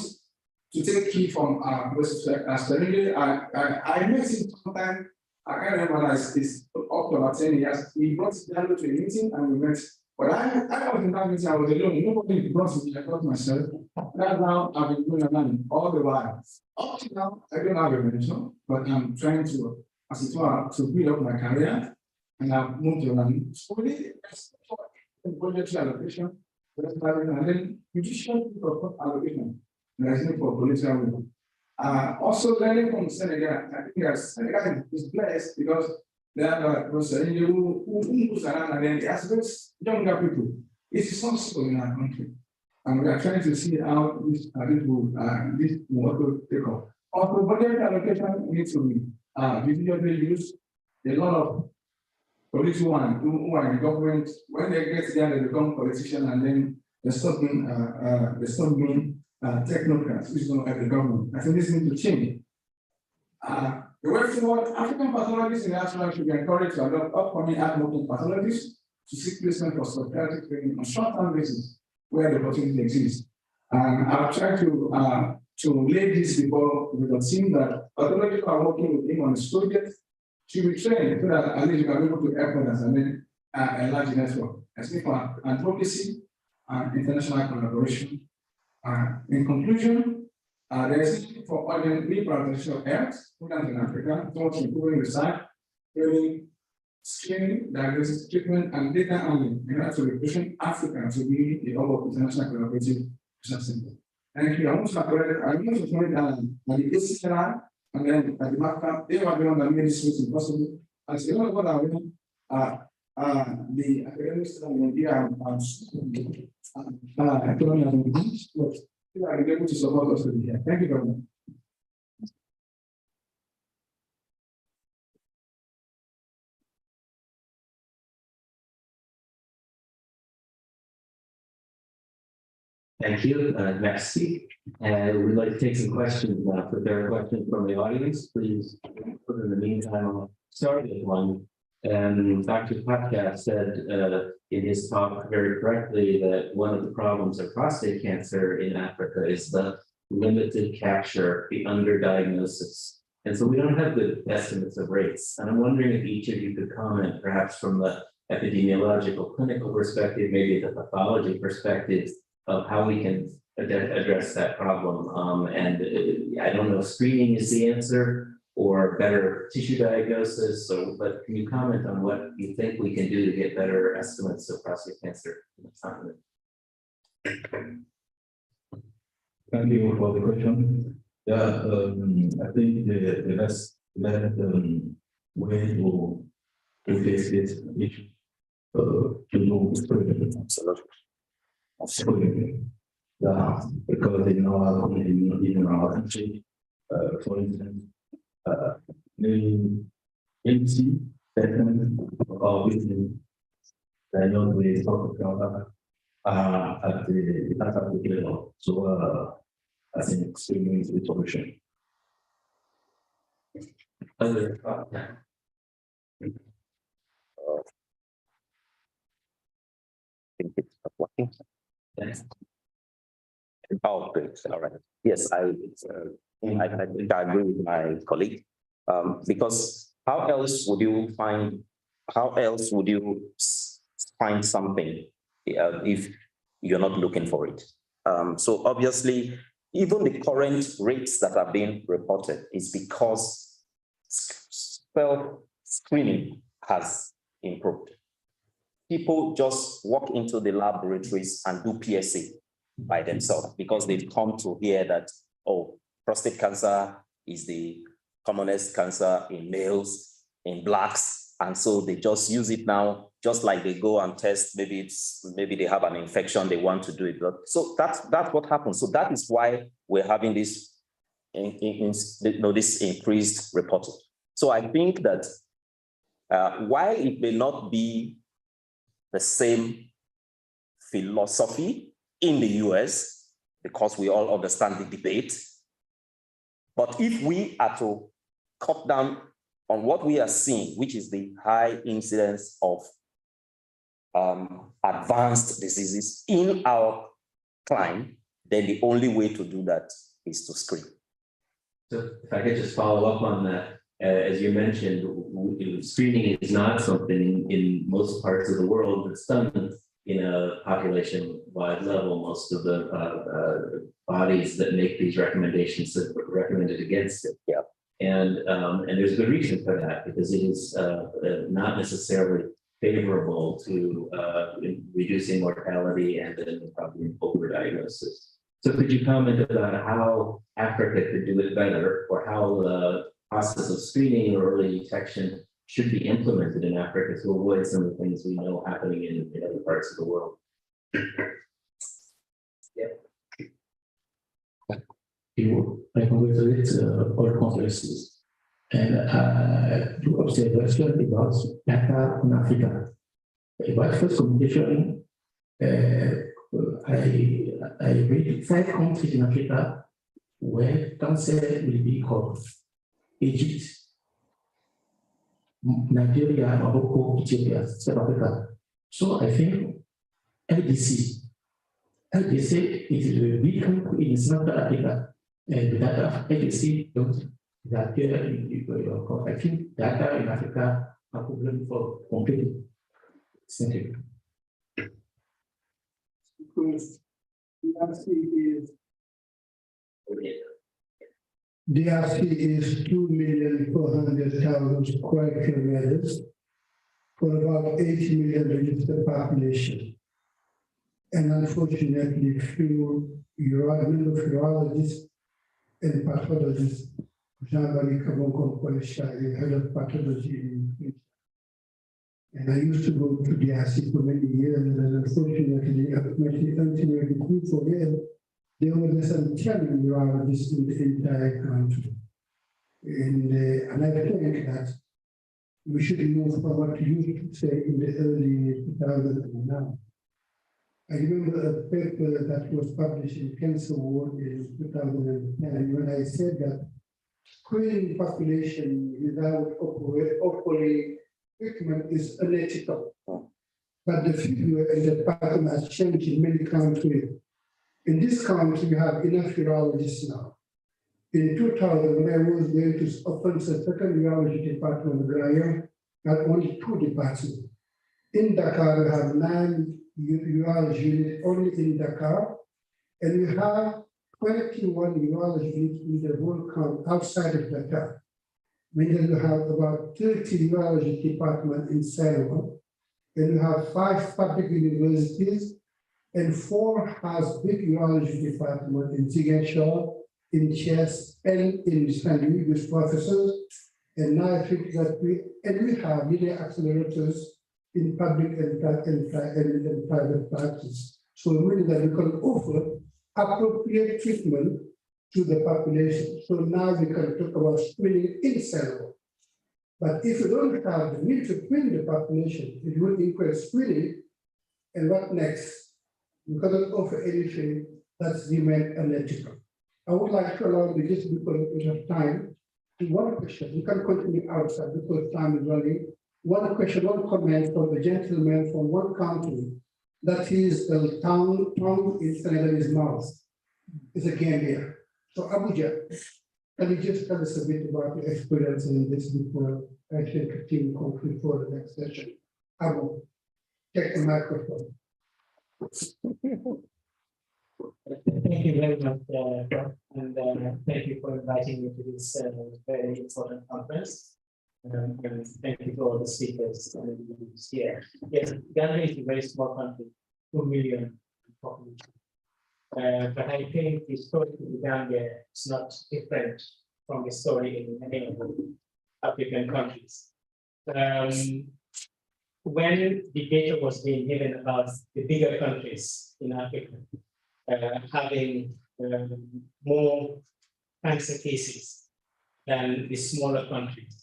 to take key from Professor Sterling. I met him sometime, I can't remember, it's up to about 10 years. He brought down to a meeting and we met. But I was in that meeting, I was alone. Nobody brought me, I got myself. That's how I've been doing learning all the while. Up to now, I don't have a mentor, but I'm trying to, as it were, to build up my career, and I've moved around. So we need budgetary allocation, and then judicial allocation. There's no for political will. Also learning from Senegal, I think that Senegal is blessed because they have a person who moves around, and then they ask those younger people. It is possible in our country, and we are trying to see how this will take off. Also, budgetary allocation needs to be visually used. A lot of political who are in the government, when they get there, they become politicians, and then they stop being technocrats, which don't have the government. I think this needs to change. The way forward, African pathologists in the diaspora should be encouraged to adopt upcoming ad-hoc pathologists to seek placement for specialty training on short-term basis where the opportunity exists. And I've tried to lay this before with the team that pathologists are working with him on this project should be trained so that at least you can be able to help others and then enlarge the network. I speak for advocacy and international collaboration. In conclusion, there is need for urgent reprioritization of health programs in Africa towards improving research, training, screening, diagnosis, treatment, and data handling in order to reposition Africa to be the hub of international collaborative research center. Thank you. I want to comment on the ACLR and then at the markup, they were the one that made this meeting possible. As you know what I mean, the academics that we are able to support us with here. Thank you very much. Thank you. Next week, we'd like to take some questions now. If there are questions from the audience, please put in the meantime. I'll start with one. And Dr. Patka said in his talk very correctly that one of the problems of prostate cancer in Africa is the limited capture, the underdiagnosis. And so we don't have good estimates of rates. And I'm wondering if each of you could comment, perhaps from the epidemiological clinical perspective, maybe the pathology perspective, of how we can address that problem. I don't know if screening is the answer or better tissue diagnosis. So, but can you comment on what you think we can do to get better estimates of prostate cancer in the continent? Thank you for the question. Yeah, I think the best way to face this issue to do absolutely. Yeah, because in our country, for instance, the agency statement or within the young ways of the at the level. So I think extremely good solution. Other think it's not working. Oh, good. All right. Yes, I think I agree with my colleague. Because how else would you find something if you're not looking for it? So obviously, even the current rates that are being reported is because self-screening has improved. People just walk into the laboratories and do PSA by themselves because they've come to hear that, oh, prostate cancer is the commonest cancer in males, in blacks. And so they just use it now, just like they go and test, maybe they have an infection, they want to do it. So that's what happens. So that is why we're having this, this increased reporting. So I think that while it may not be the same philosophy in the US, because we all understand the debate, but if we are to cut down on what we are seeing, which is the high incidence of advanced diseases in our climate, then the only way to do that is to screen. So if I could just follow up on that, as you mentioned, screening is not something in most parts of the world that's done in a population-wide level. Most of the bodies that make these recommendations have recommended against it. Yeah. And there's a good reason for that, because it is not necessarily favorable to reducing mortality and then probably overdiagnosis. So could you comment about how Africa could do it better, or how the process of screening or early detection should be implemented in Africa to avoid some of the things we know happening in other parts of the world? Yeah. I congratulate all conferences and do observation about Dakar in Africa. About first communication, I read 5 countries in Africa where cancer will be called: Egypt, Nigeria, Morocco, Ethiopia, South Africa. So I think LDC is a big country in Central Africa. And data LDC don't appear in your I think data in Africa are problem for computing. Thank you. Because DRC is 2,400,000 square kilometers for about 8 million registered population. And unfortunately, few urologists and pathologists, Jean-Marie Kabonko, head of pathology in And I used to go to the DRC for many years, and unfortunately, until we forget, there were some telling neurologists in the entire country. And I think that we should move from what you used to say in the early 2000s and now. I remember a paper that was published in Cancer World in 2010 when I said that screening population without offering treatment is unethical. But the figure and the pattern has changed in many countries. In this country, we have enough urologists now. In 2000, when I was going to open the second urology department, Graham had only 2 departments. In Dakar, we have 9 urology units only in Dakar, and we have 21 urology units in the whole country outside of Dakar. Meaning we have about 30 urology departments in Senegal, and we have 5 public universities, and 4 has big urology departments in Ziguinchor, in Chess, and in St. Louis with professors. And now I think that we have linear accelerators in public and private practice. So meaning that we can offer appropriate treatment to the population. So now we can talk about screening in Senegal. But if you don't have the need to screen the population, it will increase screening. And what next? You cannot offer anything that's remain unethical. I would like to allow me just because we have time to one question. You can continue outside because time is running. One question, one comment from the gentleman from one country that is the tongue in Senegalese mouth. It's a Gambia. So Abuja, can you just tell us a bit about your experience in this before I can continue concrete for the next session? Abu, take the microphone. Thank you very much, and thank you for inviting me to this very important conference. And thank you to all the speakers here. Yes, Ghana is a very small country, 2 million population. But I think the story of Gambia is not different from the story in many of the African countries. When the data was being given about the bigger countries in Africa, having more cancer cases than the smaller countries.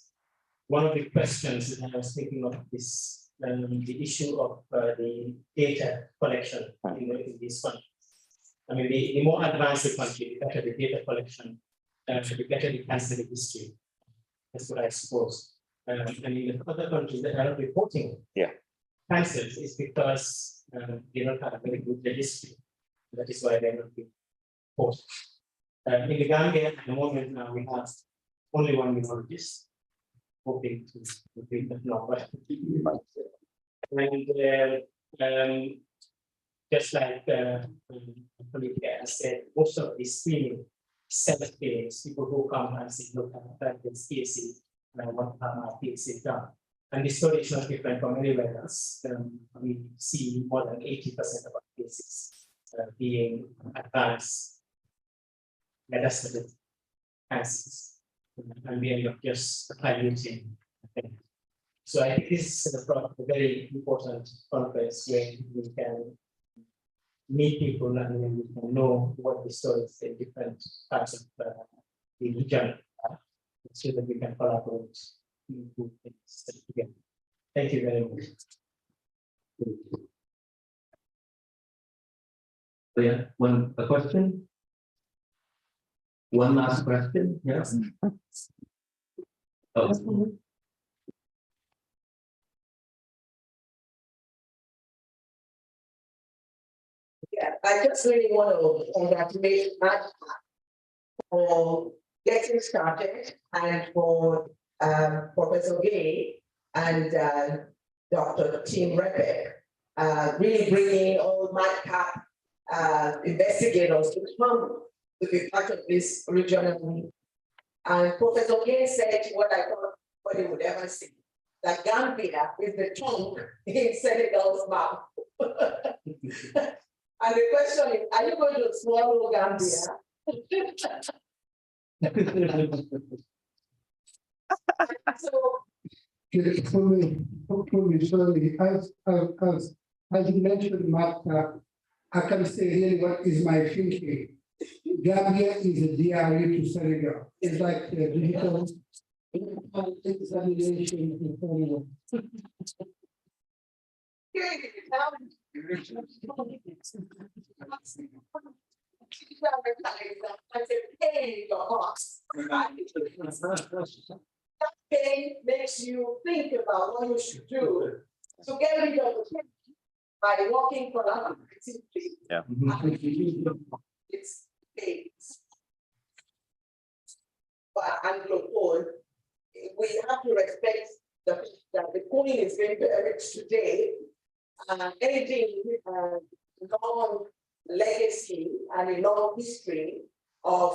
One of the questions that I was thinking of is the issue of the data collection in these countries. I mean, the more advanced the country, the better the data collection, the better the cancer history. That's what I suppose. And in the other countries that are not reporting cancers is because they don't have a very good registry. That is why they're not being reported. In the Gambia, at the moment now, we have only one urologist, hoping to repeat that number. And just like Policia said, most of these screening, self-screenings, people who come and say, look, I'm having this PSC, and I want to have my PSC done. And the story is not different from anywhere else. We see more than 80% of our cases being advanced metastatic cancers, and we end up just diluting. So I think this is a very important conference where we can meet people and then we can know what the stories in different parts of the region are, so that we can collaborate and do things together. Thank you very much. Yeah, a question? One last question, yes. Oh. Yeah, I just really want to congratulate Matt for getting started and for Professor Gay and Dr. Tim Rebek really bringing all madcap investigators to come to be part of this regional meeting. And Professor Gay said what I thought nobody would ever see, that Gambia is the tongue in Senegal's mouth. And the question is, are you going to swallow Gambia? So, Sorry, as you mentioned, Martha, I can say really what is my thinking. Gambia is a DRE to Senegal. It's like a digital examination. That pain makes you think about what you should do to get rid of the pain by working collaboratively. Yeah. It's pain. But Anglophone, we have to respect that the coin is being buried today. Anything long legacy and a long history of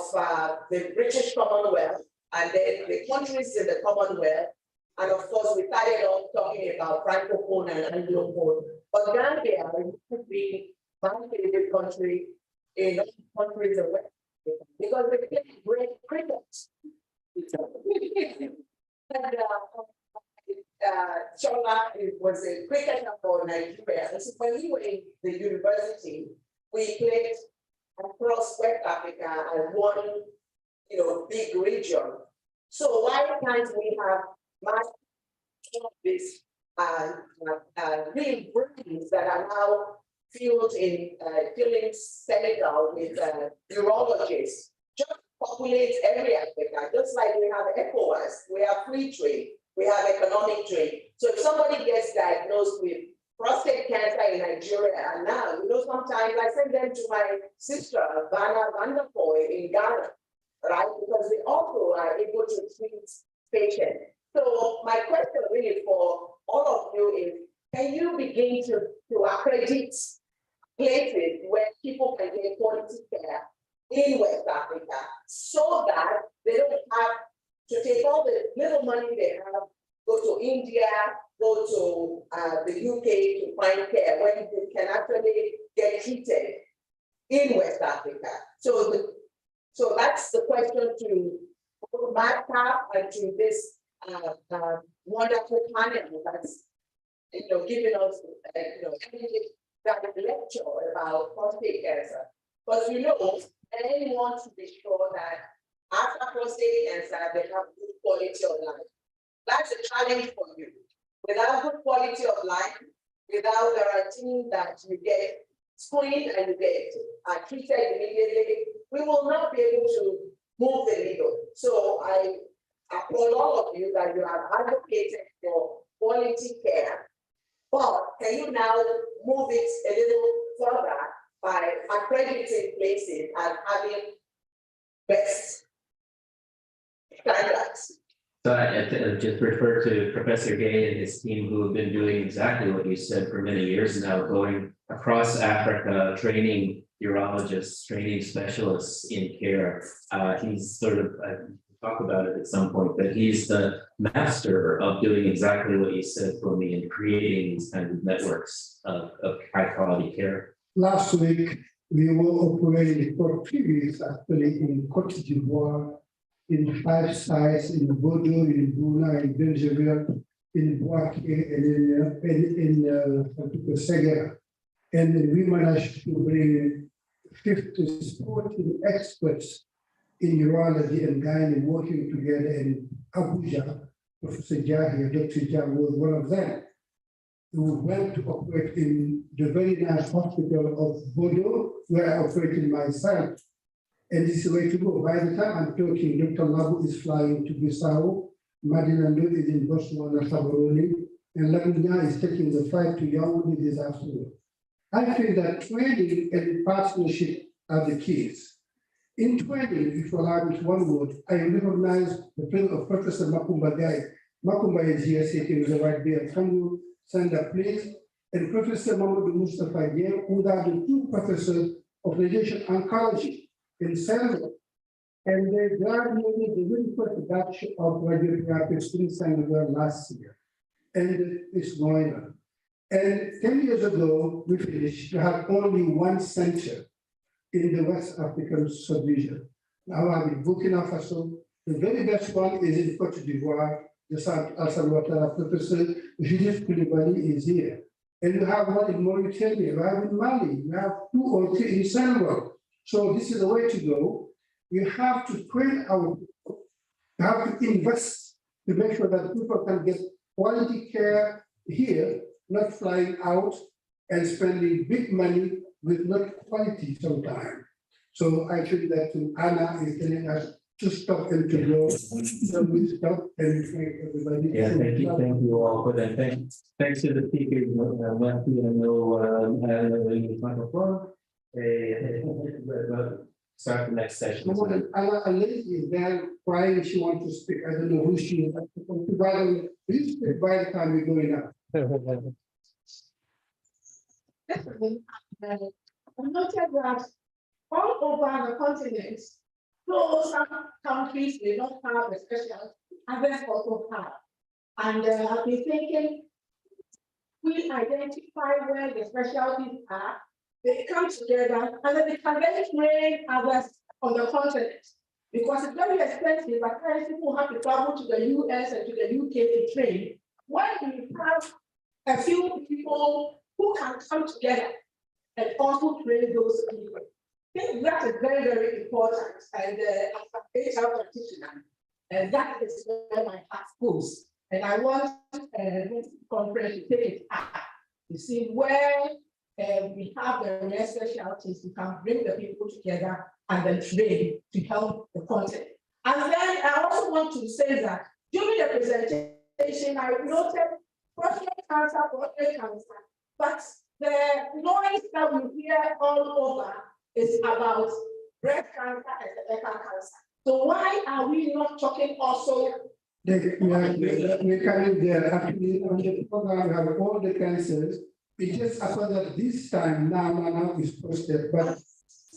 the British Commonwealth and then the countries in the Commonwealth. And of course, we started off talking about Francophone and Anglophone. But Gambia would be my favorite country in all countries of West Africa because they play great cricket. And Chola was a cricketer for Nigeria. And so when we were in the university, we played across West Africa as one, big region. So why can't we have mass of this real brains that are now filling Senegal with urologists? Just populate every Africa, just like we have ECOWAS, we have free trade, we have economic trade. So if somebody gets diagnosed with prostate cancer in Nigeria, and now, sometimes I send them to my sister, Vanna Vanderpoy in Ghana, right? Because they also are able to treat patients. So my question really for all of you is, can you begin to accredit places where people can get quality care in West Africa so that they don't have to take all the little money they have, go to India, go to the UK to find care when they can actually get treated in West Africa. So that's the question to Martha and to this wonderful panel that's giving us that lecture about prostate cancer. Because they want to be sure that after prostate cancer, they have good quality of life. That's a challenge for you. Without good quality of life, without guaranteeing that you get screened and you get treated immediately, we will not be able to move the needle. So I applaud all of you that you have advocated for quality care, but can you now move it a little further by accrediting places and having best standards? So I just refer to Professor Gay and his team who have been doing exactly what you said for many years now, going across Africa, training urologists, training specialists in care. He's sort of, talk about it at some point, but he's the master of doing exactly what you said for me and creating these kinds of networks of high quality care. Last week, we were operating for 3 weeks actually in Côte d'Ivoire, in 5 sites in Bordeaux, in Bruna, in Belgium, in Boaké, and in Segura. And we managed to bring 50 sporting experts in urology and gynae working together in Abuja. Professor Jahi, Dr. Jah was one of them. We went to operate in the very nice hospital of Bordeaux, where I operate in my site. And this is the way to go. By the time I'm talking, Dr. Labu is flying to Bissau, Madinando is in Botswana, Gaborone, and Lagunya is taking the flight to Yaoundé this afternoon. I feel that training and partnership are the keys. In training, if you allow me one word, I recognize the presence of Professor Makumba Gai. Makumba is here sitting with the right there. Can you send a please? And Professor Mamadou Mustafa Dieng, who are the 2 professors of radiation oncology in Senegal, and they graduated the very first batch of radiotherapy in Senegal last year, and it's going on. And 10 years ago, we finished to have only 1 center in the West African sub-region. Now I'm in Burkina Faso. The very best one is in Côte d'Ivoire, just as what Professor Judith Koulibaly is here. And we have one in Mauritania, we have in Mali, we have 2 or 3 in Senegal. So this is the way to go. We have to train our people. We have to invest to make sure that people can get quality care here, not flying out and spending big money with not quality sometimes. So I think that Anna is telling us to stop and to go. So we stop and thank everybody. Yeah, thank you all for that. Thanks to the speakers, Matthew and the microphone. Start the next session. A lady is there crying, she wants to speak. I don't know who she is. Please speak by the time we're going up. Definitely. I noted that all over the continent, though some countries may not have a special, others also have. And I've been thinking, we identify where the specialties are, they come together, and then they can then train others on the continent. Because it's very expensive, but many people have to travel to the US and to the UK to train. Why do we have a few people who can come together and also train those people? I think that is very, very important. And as a HR practitioner, and that is where my heart goes. And I want this conference to take it up to see where we have the rare specialties to can bring the people together and then train to help the content. And then I also want to say that during the presentation, I noted prostate cancer, but the noise that we hear all over is about breast cancer and cervical cancer. So why are we not talking also? We're coming there. Actually, on the program, we have all the cancers. It just after that this time now is posted, but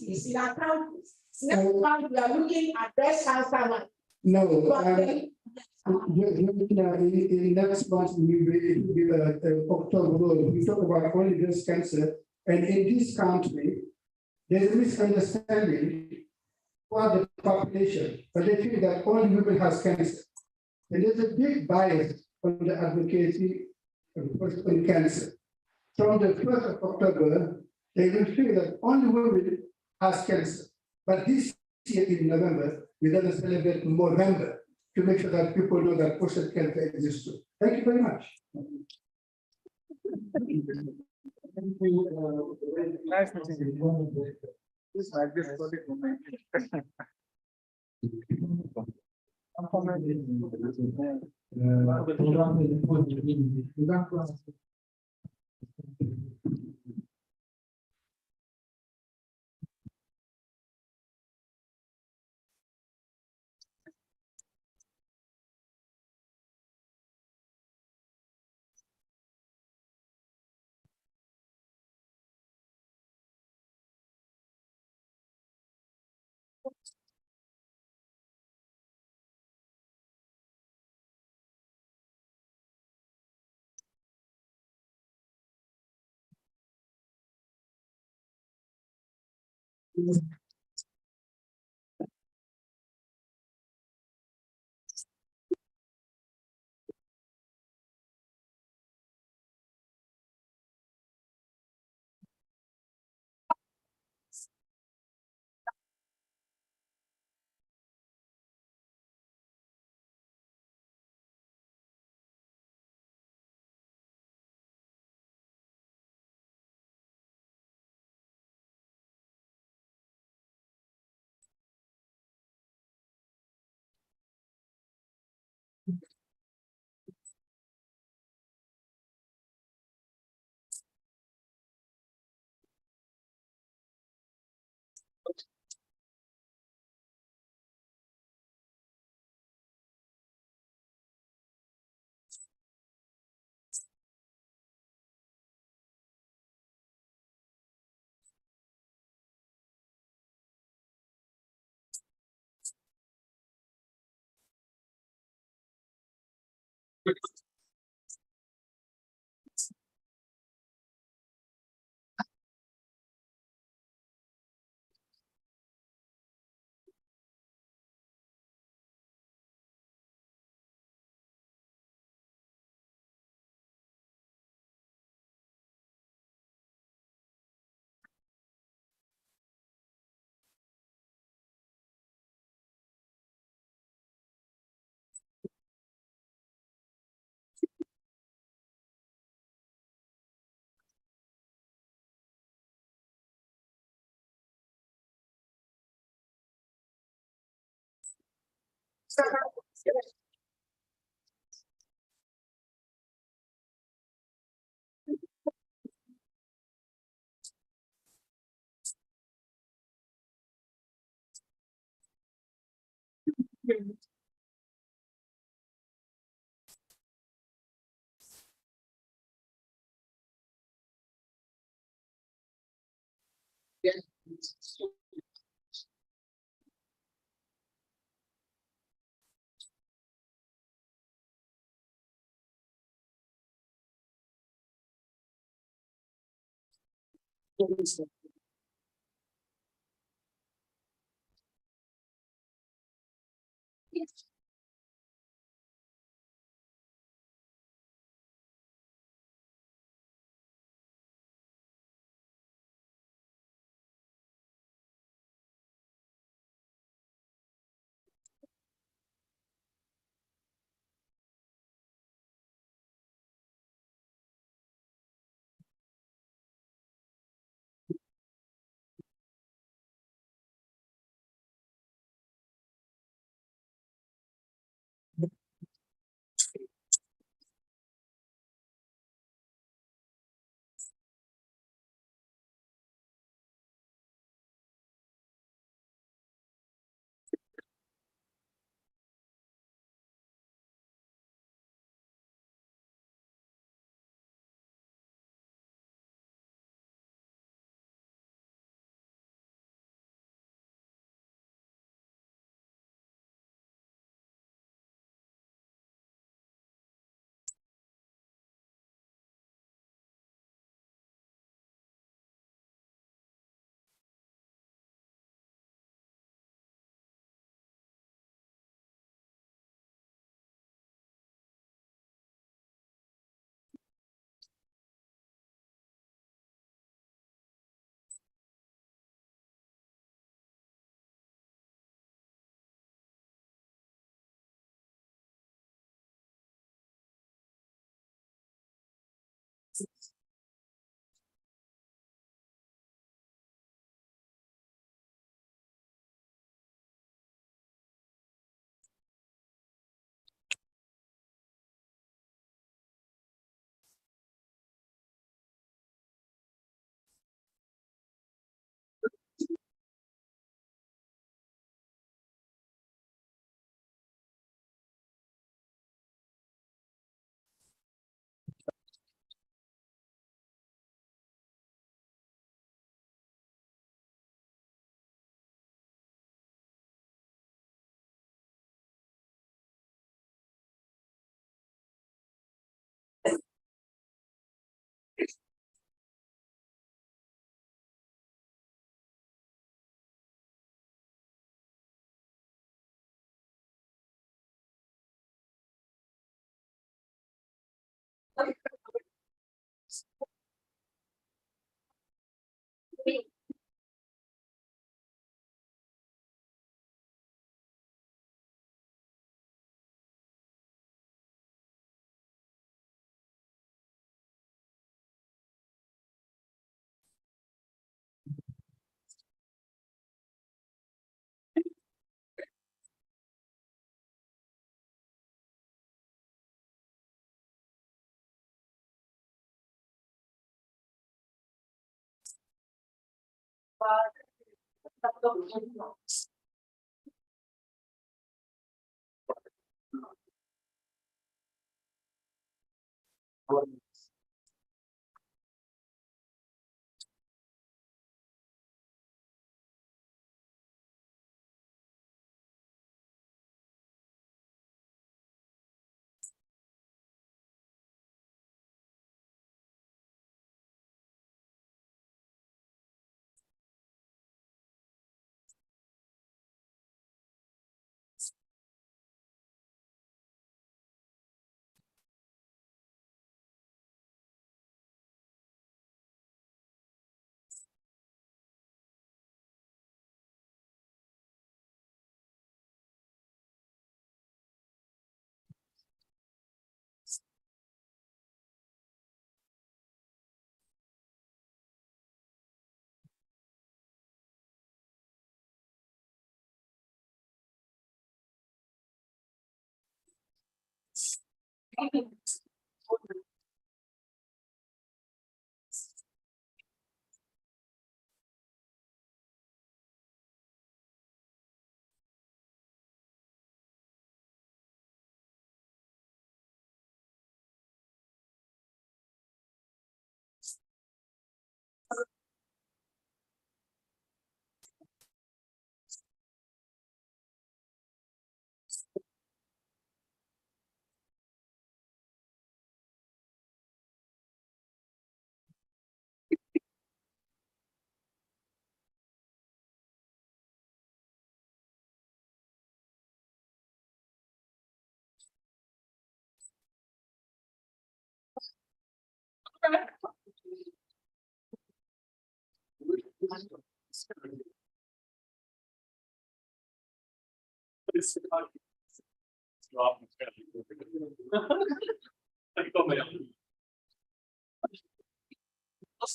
you see that countries. Next month we are looking at breast cancer one. No, in next month we will October. We talk about only breast cancer, and in this country, there's a misunderstanding for the population, but they think that only women has cancer, and there's a big bias on the advocacy on cancer. From the 1st of October, they will feel that only women has cancer. But this year in November, we're going to celebrate November to make sure that people know that prostate cancer exists too. Thank you very much. Nice meeting you. This might be a solid moment.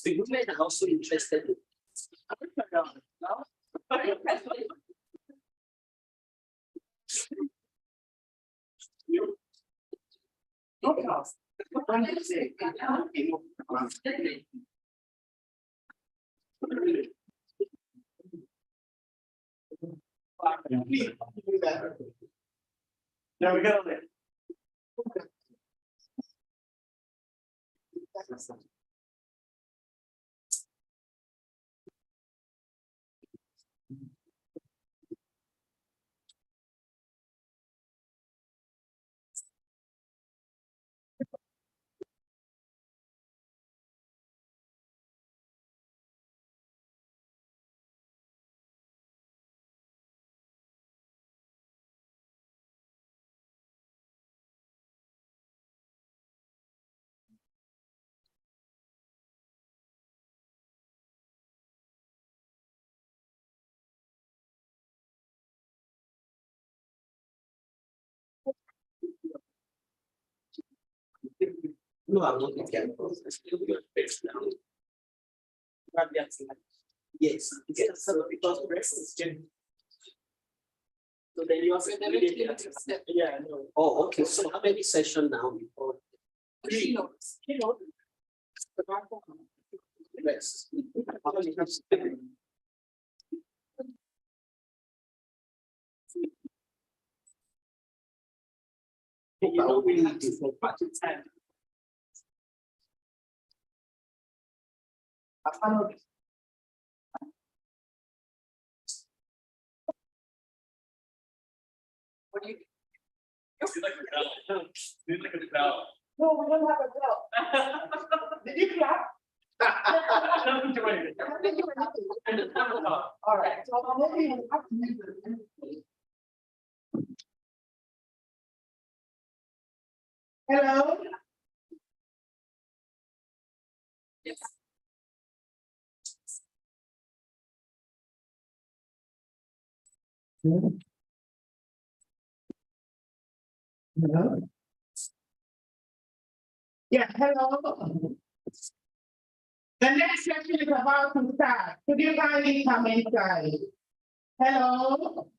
The women are also interested. There we go. No, I'm not the campus. I still do it based now. Yes, it's a because breast is gen. So then you also yeah, no. Oh, okay. So how many sessions now before? Three. Rest. You know, we need to for party time. What do you? No, we don't have a bell. Did you clap? I don't do anything. All right, so maybe you have to use it. Hello? Yes. Hello? Yeah, hello. The next session is about to start. Could you kindly come inside? Hello?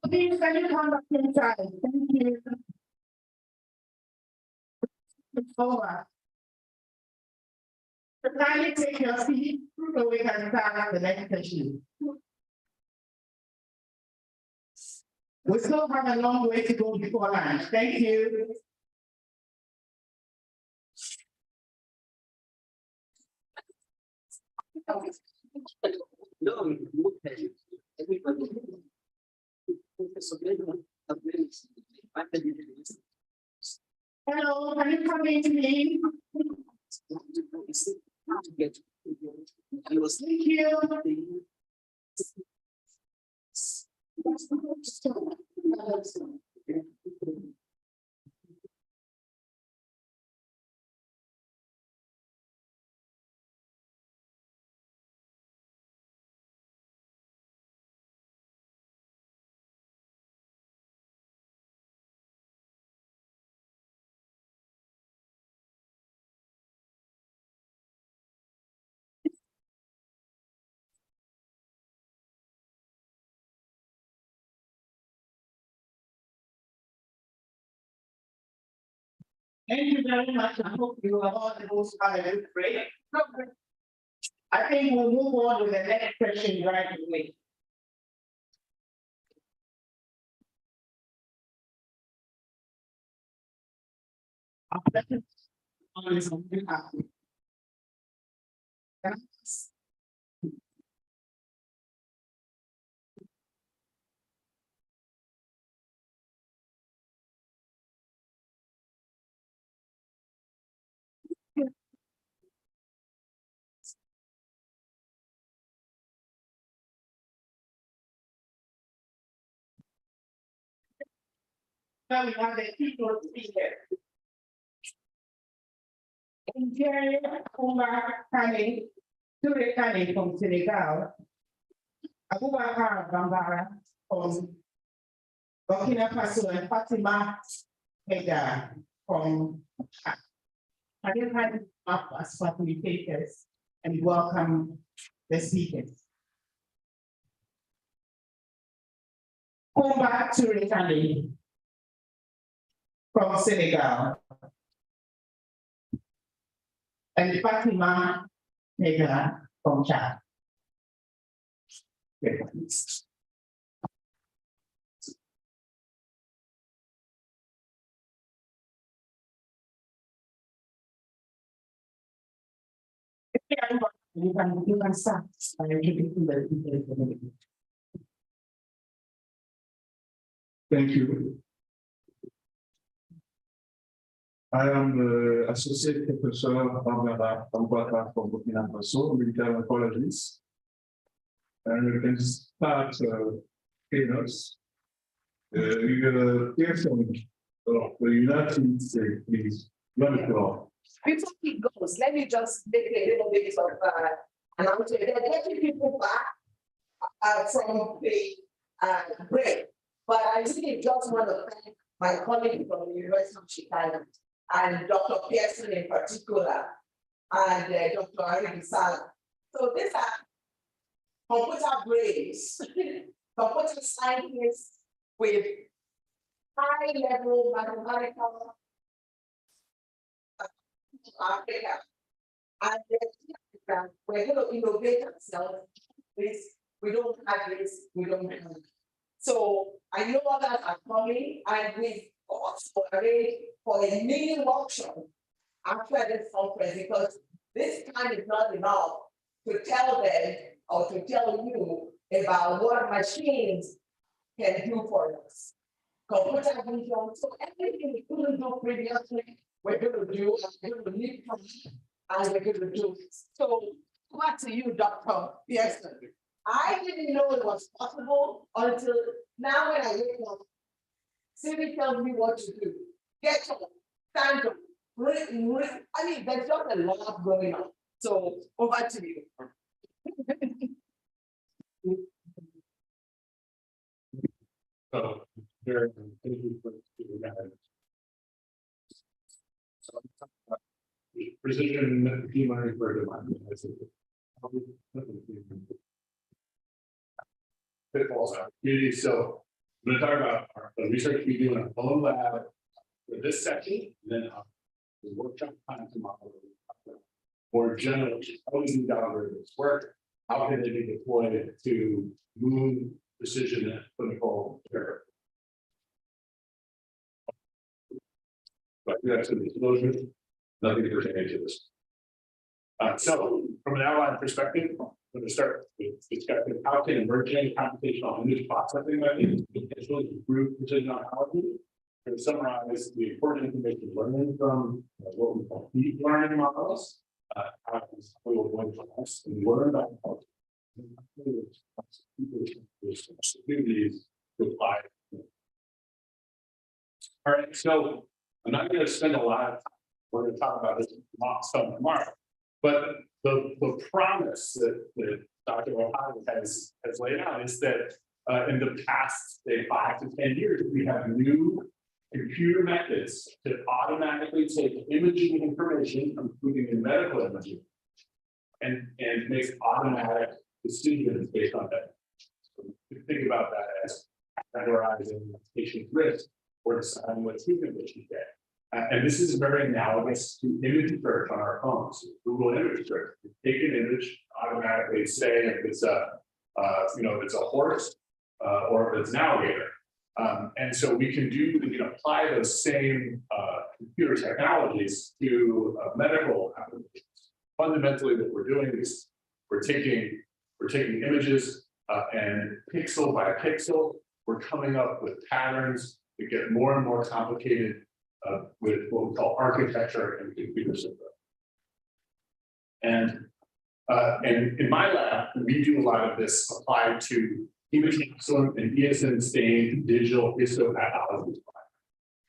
Please, can you come back inside? Thank you. It's over. So kindly take your seat so we can start the next session. We still have a long way to go before lunch. Thank you. No, everybody. Hello, can you come in, please? Thank you. Thank you very much. I hope you are all able to have a good break. I think we'll move on with the next question right away. Now we have the people here. Interior Kumar Kane, Ture Kane from Senegal, Abubakar Bambara from Burkina Faso, and Fatima Heda from I didn't have up as facilitators and welcome the speakers. Kumar Ture Kane from Senegal. And Fatima Heda from Chad. You can start by introducing the details. Thank you. I am the Associate Professor Barbara Tambata from Burkina Faso, military oncologist. And we can start keynotes. Pearson of the United States, please. Before he goes, let me just make a little bit of announcement. There are getting people back from the break, but I really just want to thank my colleague from the University of Chicago and Dr. Pearson in particular, and Dr. Ari Sala. So these are computer brains, computer scientists with high-level mathematical Africa. And we're going to innovate ourselves. We don't have this, we don't have it. So I know others are coming, and we've also arranged for a mini workshop after this conference, because this time is not enough to tell them or to tell you about what machines can do for us. Computer vision, so everything we couldn't do previously, we're going to do, and we're going to leave from and we're going to do. So back to you, Dr. Pearson. I didn't know it was possible until now when I wake up. Siri tells me what to do. Get up, stand up, I mean, there's just a lot going on. So over to you. Very thank you for that. Precision key learning for development. Pitfalls are community. So I'm going to talk about the research we do in a full lab for this section, and then the workshop time tomorrow. More generally, how do these algorithms work? How can they be deployed to move precision and clinical care? But we have some disclosures, nothing pertaining to this. So from an outline perspective, I'm going to start with discussing how can emerging computational image processing methods potentially improve precision oncology. To summarize the important information learned from what we call deep learning models, how we will learn from us and learn about opportunities to apply. All right, so I'm not going to spend a lot of time. We're going to talk about this some tomorrow, but the promise that Dr. Ohio has laid out is that in the past, say 5 to 10 years, we have new computer methods to automatically take imaging information, including in medical imaging, and make automatic decisions based on that. So you think about that as categorizing patient risk or deciding what treatment they should get, And this is very analogous to image search on our phones. Google image search. You take an image, automatically say if it's a, if it's a horse or if it's an alligator. And so we can apply those same computer technologies to medical applications. Fundamentally, what we're doing is we're taking images and pixel by pixel, we're coming up with patterns that get more and more complicated with what we call architecture and computer systems. And in my lab, we do a lot of this applied to hemocapsule and ESN stained digital histopathology.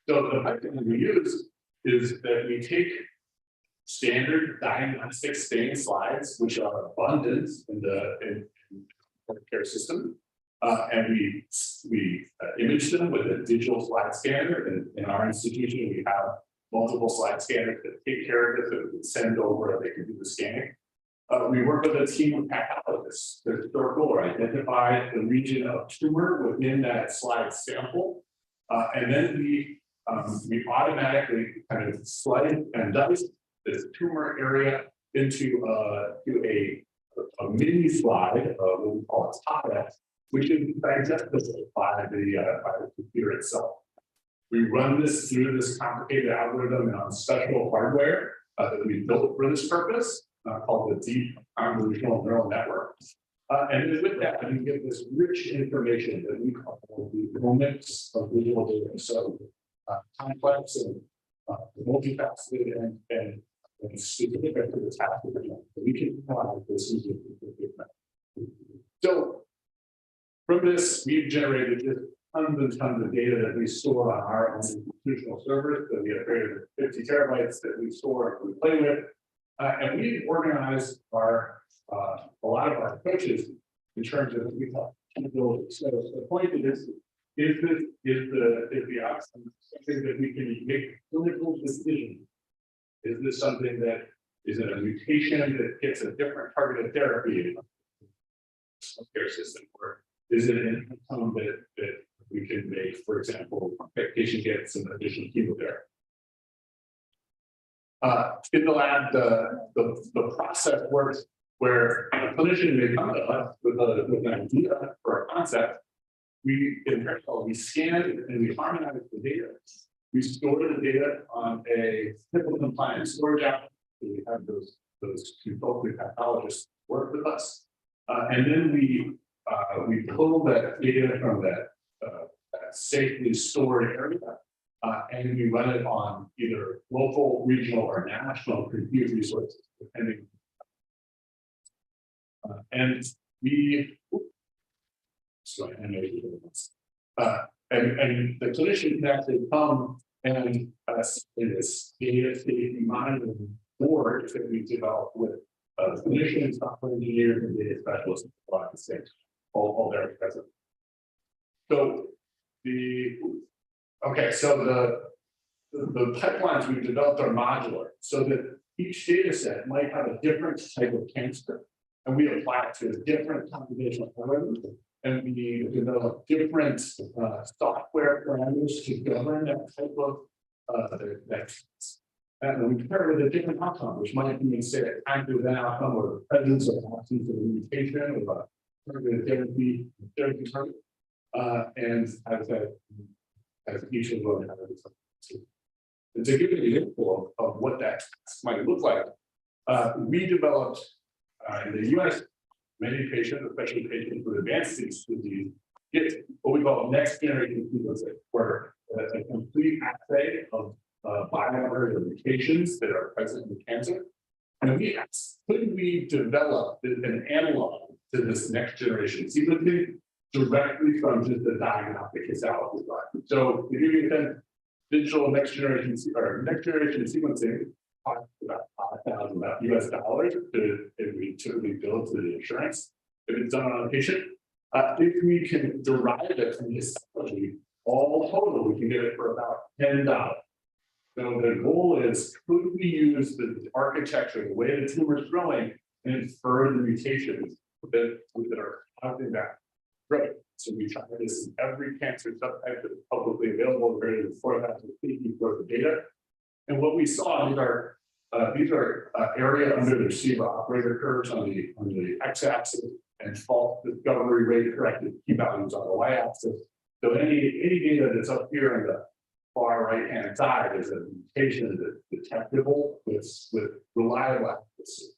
So the method we use is that we take standard diagnostic stain slides, which are abundant in the healthcare system, and we image them with a digital slide scanner. And in our institution, we have multiple slide scanners that take care of it, that we can send over, they can do the scanning. We work with a team of pathologists that circle or identify the region of tumor within that slide sample, and then we automatically kind of slice and dice this tumor area into a mini slide, what we call a top-X, which is digestible by the computer itself. We run this through this complicated algorithm on special hardware that we built for this purpose, called the deep convolutional neural network. And then with that, we get this rich information that we call the moments of visual data. So complex and multifaceted and specific to the task that we can apply this using the. So from this, we've generated just tons and tons of data that we store on our own institutional servers. So we have greater than 50 terabytes that we store and we play with. And we've organized a lot of our approaches in terms of what we call capability. So the point of this is the outcome something that we can make clinical decisions. Is this something that is a mutation that gets a different targeted therapy in the healthcare system, or is it an outcome that we can make, for example, a patient gets some additional chemotherapy? In the lab, the process works where a clinician may come to us with an idea for a concept. In parallel, we scan and we harmonize the data. We store the data on a HIPAA compliant storage app. We have those consulting pathologists work with us, and then we pull that data from that safely stored area. And we run it on either local, regional, or national compute resources, depending. And we, and the clinician can actually come and in this data safety monitoring board that we developed with clinicians, software engineers, and data specialists at the state, all there present. So so the pipelines we've developed are modular so that each data set might have a different type of cancer, and we apply it to a different computational algorithm, and we develop different software parameters to govern that type of and we compare it with a different outcome, which might be, say, a time to event outcome or the presence or absence of a mutation or a targeted therapy target. And as each of them has to give you an example of what that might look like, we developed in the US, many patients, especially patients with advanced disease, get what we call next generation sequencing, where a complete assay of biomarkers or mutations that are present in cancer. And we asked, could we develop an analog to this next generation sequencing directly from just the diagnostic histology side? So to give you a sense, digital next generation sequencing costs about $5,000 US if we typically bill to the insurance, if it's done on a patient. If we can derive it from histology, all total, we can get it for about $10. So the goal is, could we use the architecture, the way the tumor is growing, and infer the mutations that are causing that growth? So we try this in every cancer subtype that is publicly available, greater than 4,000 species worth of data. And what we saw, these are area under the receiver operator curves on the x-axis and fault discovery rate corrected p-values on the y-axis. So any data that's up here in the far right-hand side is a mutation that's detectable with reliable accuracy.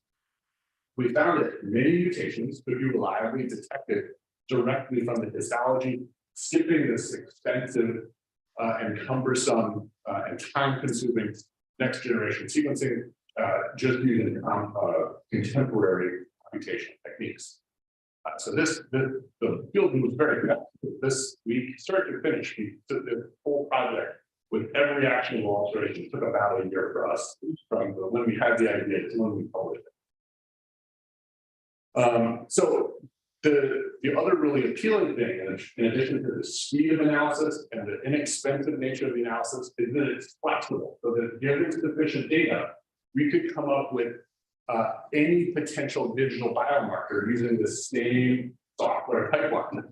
We found that many mutations could be reliably detected directly from the histology, skipping this expensive and cumbersome and time-consuming next-generation sequencing, just using contemporary computation techniques. So the field was very good. This week, start to finish, we took the whole project with every actionable alteration. It took about a year for us from when we had the idea to when we published it. So the other really appealing thing, in addition to the speed of analysis and the inexpensive nature of the analysis, is that it's flexible. So that given sufficient data, we could come up with any potential digital biomarker using the same software pipeline.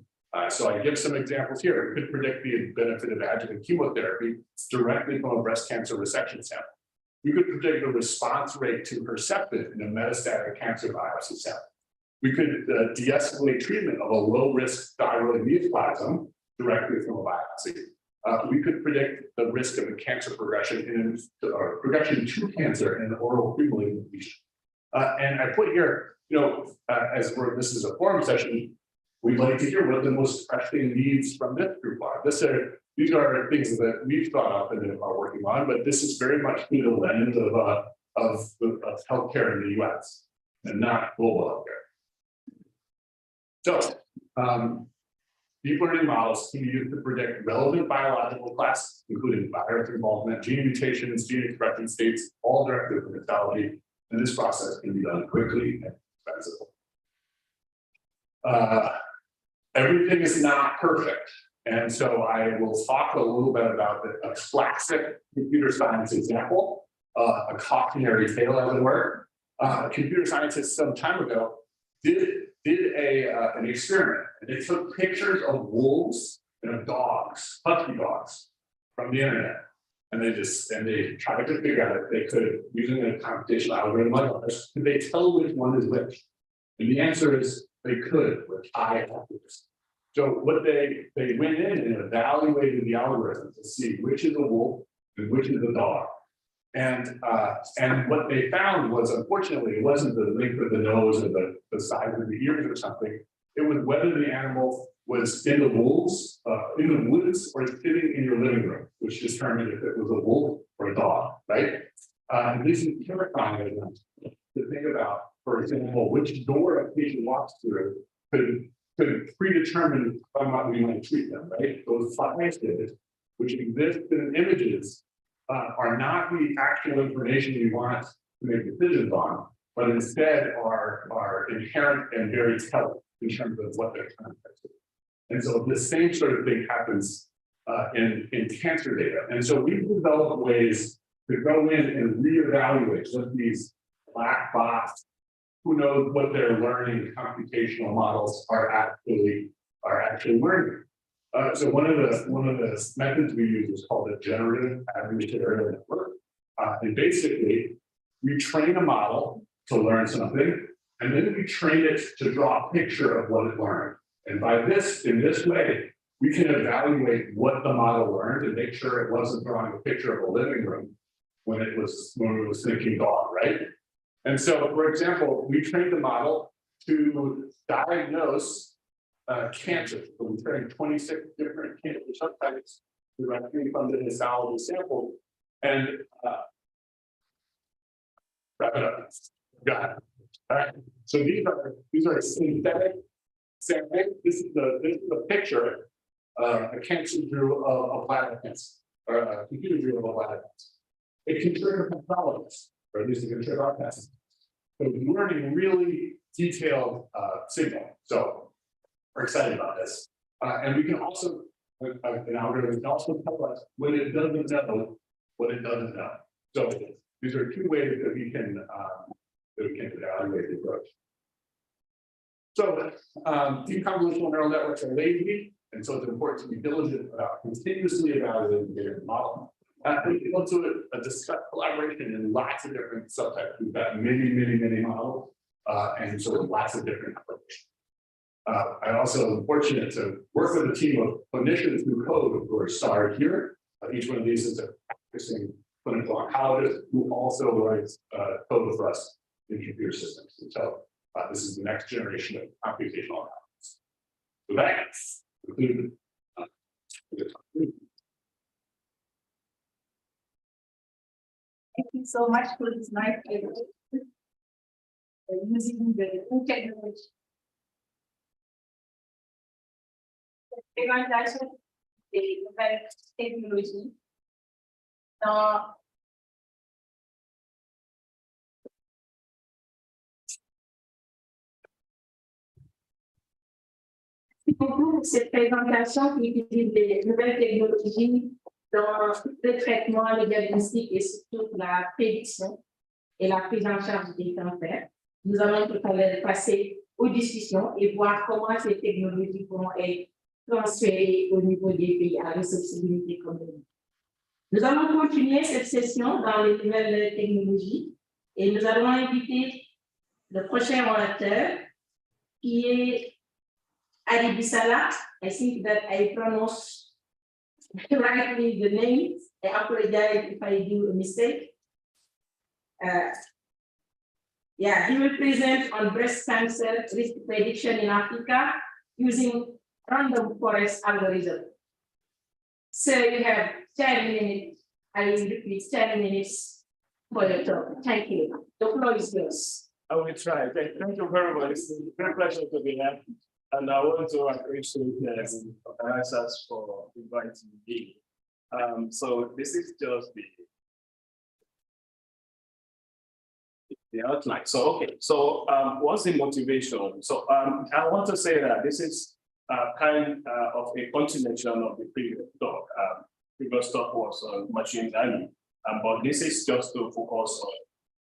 So I give some examples here. We could predict the benefit of adjuvant chemotherapy directly from a breast cancer resection sample. We could predict the response rate to Herceptin in a metastatic cancer biopsy sample. We could de-escalate treatment of a low-risk thyroid neoplasm directly from a biopsy. We could predict the risk of a cancer progression or progression to cancer in an oral pre-malignant lesion. And I put here, this is a forum session, we'd like to hear what the most pressing needs from this group are. These are things that we've thought up and are working on, but this is very much through the lens of healthcare in the US and not global healthcare. So, deep learning models can be used to predict relevant biological classes, including virus involvement, gene mutations, gene expression states, all directly from histology. And this process can be done quickly and expensively. Everything is not perfect. And so I will talk a little bit about a classic computer science example, a cautionary tale, as it were. Computer scientists some time ago did an experiment, and they took pictures of wolves and of dogs, husky dogs, from the internet. And they tried to figure out if they could, using a computational algorithm like ours, could they tell which one is which? And the answer is they could with high accuracy. So what they went in and evaluated the algorithm to see which is a wolf and which is a dog. And what they found was, unfortunately, it wasn't the length of the nose or the size of the ears or something. It was whether the animal was in the woods or sitting in your living room, which determined if it was a wolf or a dog, right? This is terrifying to think about, for example, which door a patient walks through could predetermine whether or not we might treat them, right? Those biases, which exist in images, are not the actual information we want to make decisions on, but instead are inherent and very telling in terms of what their context is. And so the same sort of thing happens in cancer data. And so we've developed ways to go in and reevaluate what these black box, who knows what they're learning, computational models are actually learning. So one of the methods we use is called a generative adversarial network. And basically, we train a model to learn something, and then we train it to draw a picture of what it learned. And in this way, we can evaluate what the model learned and make sure it wasn't drawing a picture of a living room when it was thinking dog, right? And so, for example, we trained the model to diagnose cancer. So we trained 26 different cancer subtypes directly from the histology sample. And wrap it up. Got it. All right. So these are synthetic sampling. This is the picture a cancer drew of a bladder cancer, or a computer drew of a bladder cancer. It can trigger pathologists, or at least it can trigger our tests. So we're learning really detailed signal. So we're excited about this. And we can also, an algorithm can also tell us when it doesn't know what it doesn't know. So these are two ways that we can evaluate the approach. So deep convolutional neural networks are lazy, and so it's important to be diligent about continuously evaluating the data model. We go to a discuss collaboration in lots of different subtypes. We've got many models, and so lots of different approaches. I'm also fortunate to work with a team of clinicians who code who are starred here. Each one of these is a practicing clinical oncologist who also writes code for us in computer systems. And so this is the next generation of computational analysis. So that's concluded. Thank you so much for this nice using the new technology. Présentation des nouvelles technologies dans pour cette présentation qui utilise des nouvelles technologies dans le traitement, le diagnostic et surtout la prédiction et la prise en charge des cancers. Nous allons tout à l'heure passer aux discussions et voir comment ces technologies pourront être transférées au niveau des pays à ressources limitées comme nous. Nous allons continuer cette session dans les nouvelles technologies et nous allons inviter le prochain orateur qui est Ali Bisala. I think that I pronounce rightly the name. I apologize if I do a mistake. Yeah, he will present on breast cancer risk prediction in Africa using random forest algorithm. So you have 10 minutes, I will repeat 10 minutes for your talk. Thank you. The floor is yours. I will try. Thank you very much. It's a great pleasure to be here. And I want to appreciate the organizers for inviting me. So this is just the outline. So, okay. So what's the motivation? So I want to say that this is kind of a continuation of the previous talk. Previous talk was on machine learning, but this is just to focus on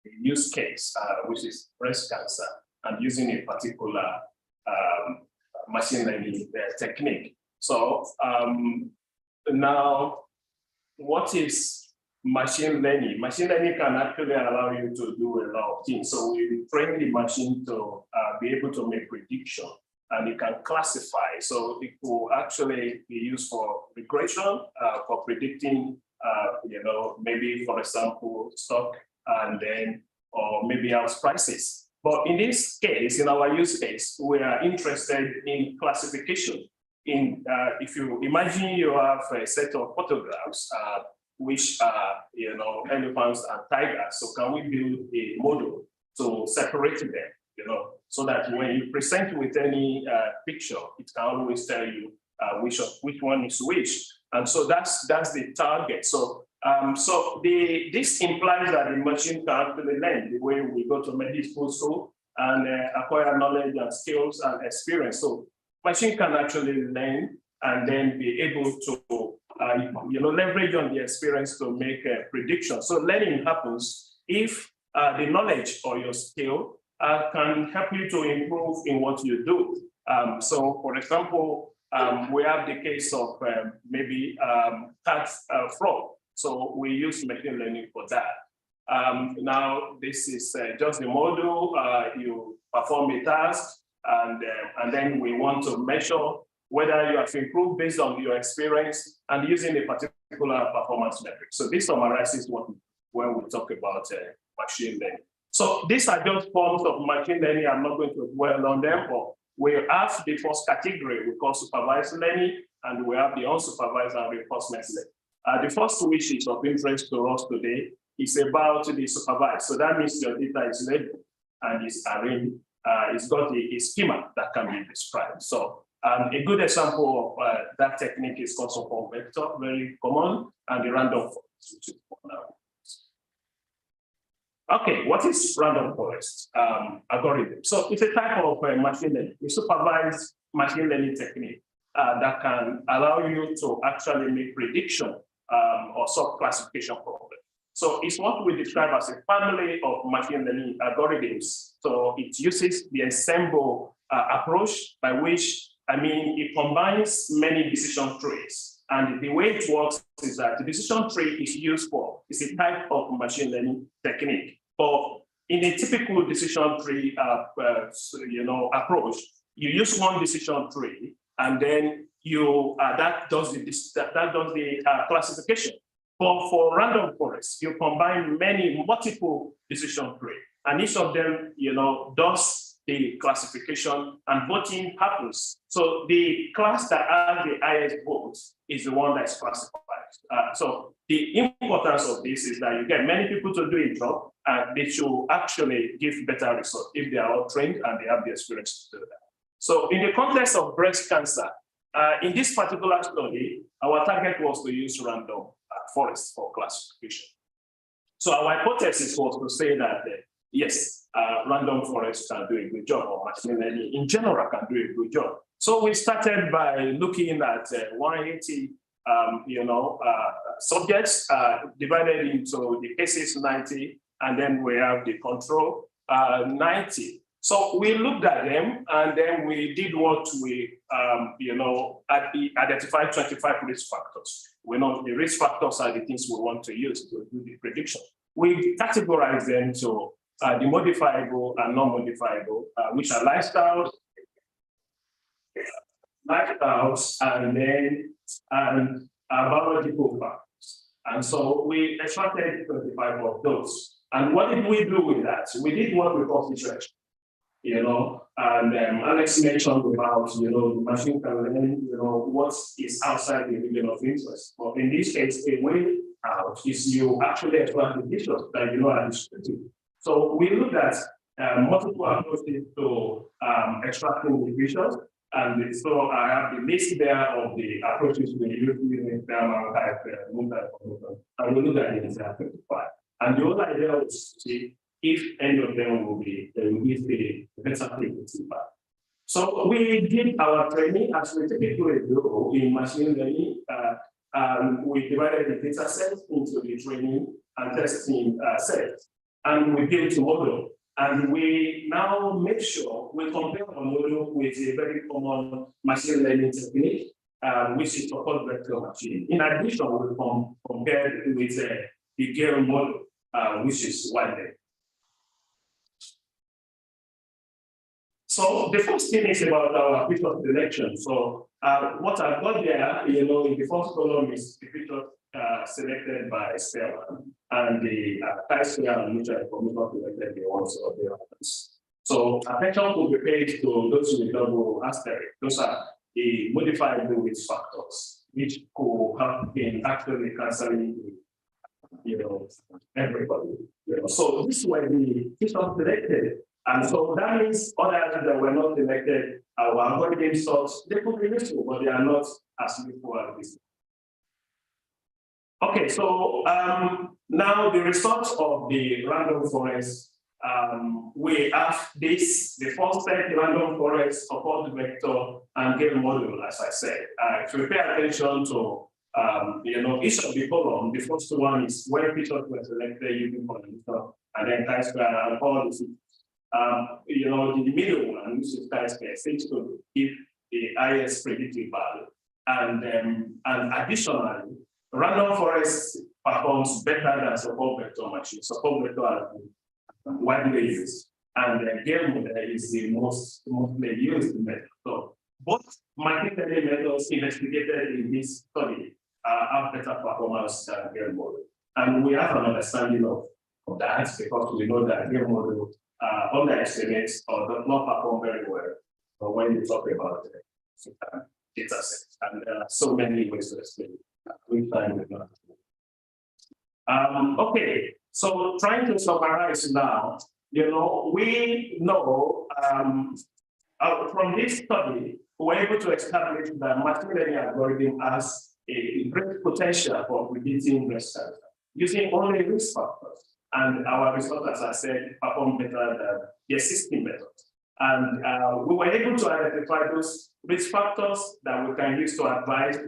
the use case, which is breast cancer, and using a particular machine learning technique. So now, what is machine learning? Machine learning can actually allow you to do a lot of things. So we train the machine to be able to make prediction, and it can classify. So it will actually be used for regression, for predicting, maybe for example, stock, and then, or maybe house prices. But in this case, in our use case, we are interested in classification. If you imagine you have a set of photographs, which are, elephants and tigers. So can we build a model to separate them, so that when you present with any picture, it can always tell you which one is which. And so that's the target. So this implies that the machine can actually learn the way we go to medical school and acquire knowledge and skills and experience. So machine can actually learn and then be able to leverage on the experience to make a prediction. So learning happens if the knowledge or your skill can help you to improve in what you do. So for example, we have the case of maybe tax fraud. So we use machine learning for that. Now, this is just the model. You perform a task, and then we want to measure whether you have improved based on your experience and using a particular performance metric. So this summarizes when we talk about machine learning. So these are just forms of machine learning. I'm not going to dwell on them, but we have the first category we call supervised learning, and we have the unsupervised and reinforcement learning. The first, which is of interest to us today, is about the supervised. So that means your data is labeled and is arranged. It's got a schema that can be described. So a good example of that technique is called support vector, very common, and the random forest. Okay, what is random forest algorithm? So it's a type of machine learning, a supervised machine learning technique that can allow you to actually make prediction or solve classification problem. So it's what we describe as a family of machine learning algorithms. So it uses the ensemble approach by which, it combines many decision trees And the way it works is that the decision tree is used for, it's a type of machine learning technique. But in a typical decision tree approach, you use one decision tree and then you that does the classification. But for random forest, you combine multiple decision tree, and each of them, does the classification and voting happens. So the class that has the highest votes is the one that's classified. So the importance of this is that you get many people to do a job, and they should actually give better results if they are all trained and they have the experience to do that. So in the context of breast cancer, in this particular study, our target was to use random forests for classification. So our hypothesis was to say that yes, random forests can do a good job, or machine learning in general can do a good job. So we started by looking at 180 subjects divided into the cases 90, and then we have the control 90. So we looked at them, and then we did what we identified 25 risk factors. We know the risk factors are the things we want to use to do the prediction. We categorize them to the modifiable and non-modifiable, which are lifestyles, and biological factors. And so we extracted 25 of those. And what did we do with that? We did what we call filtration. And Alex mentioned about, the machine can learn, what is outside the region of interest. But in this case, a way out is you actually extract the features that are descriptive. So we looked at multiple approaches to extracting the features. And so I have the list there of the approaches we use using thermal type, and we look at the entire 25. And the whole idea was to see if any of them will give a better predictive value. So we did our training as we typically do in machine learning. We divided the data set into the training and testing sets, and we built a model. And we now make sure we compare our model with a very common machine learning technique, which is support vector machine. In addition, we compared with the Gale model, which is widely. So the first thing is about our feature selection. So what I've got there, in the first column is the feature selected by Spellman, and the chi-square and mutual information selected the ones of the others. So attention will be paid to those with double asterisk. Those are the modifiable risk factors, which could help in actually canceling everybody. So this way the feature selected. And so that means others that were not selected, our algorithm sorts, they could be useful, but they are not as useful as this. Okay, so now the results of the random forest, we have this, the first set, random forest, support vector, and Gale model, as I said. If we pay attention to each of the column, the first one is where features were selected using polynomial, and then chi-square and all the the middle one, which is chi-square, seems to give the highest predictive value. And additionally, random forest performs better than support vector machine. Support vector are widely used, and Gale model is the mostly used method. So both machine learning methods investigated in this study have better performance than Gale model. And we have an understanding of that because we know that Gale model underestimates or does not perform very well when you talk about data sets. And there are so many ways to explain it. Okay, so trying to summarize now, we know from this study, we were able to establish that machine learning algorithm has a great potential for predicting breast cancer using only risk factors. And our results, as I said, perform better than the existing methods. And we were able to identify those risk factors that we can use to advise,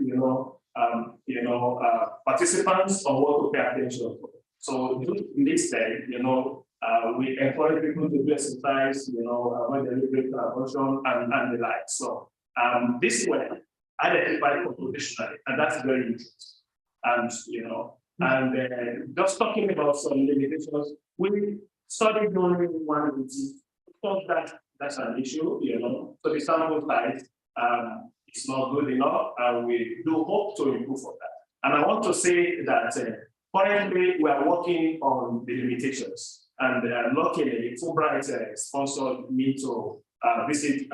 participants on what to pay attention to. So listed, we encourage people to do exercise, avoid deliberate abortion and the like. So this way, identified computationally, and that's very interesting. And just talking about some limitations, we studied only one routine. Of course, that's an issue, So the sample size is not good enough, and we do hope to improve on that. And I want to say that currently we are working on the limitations, and luckily Fulbright sponsored me to visit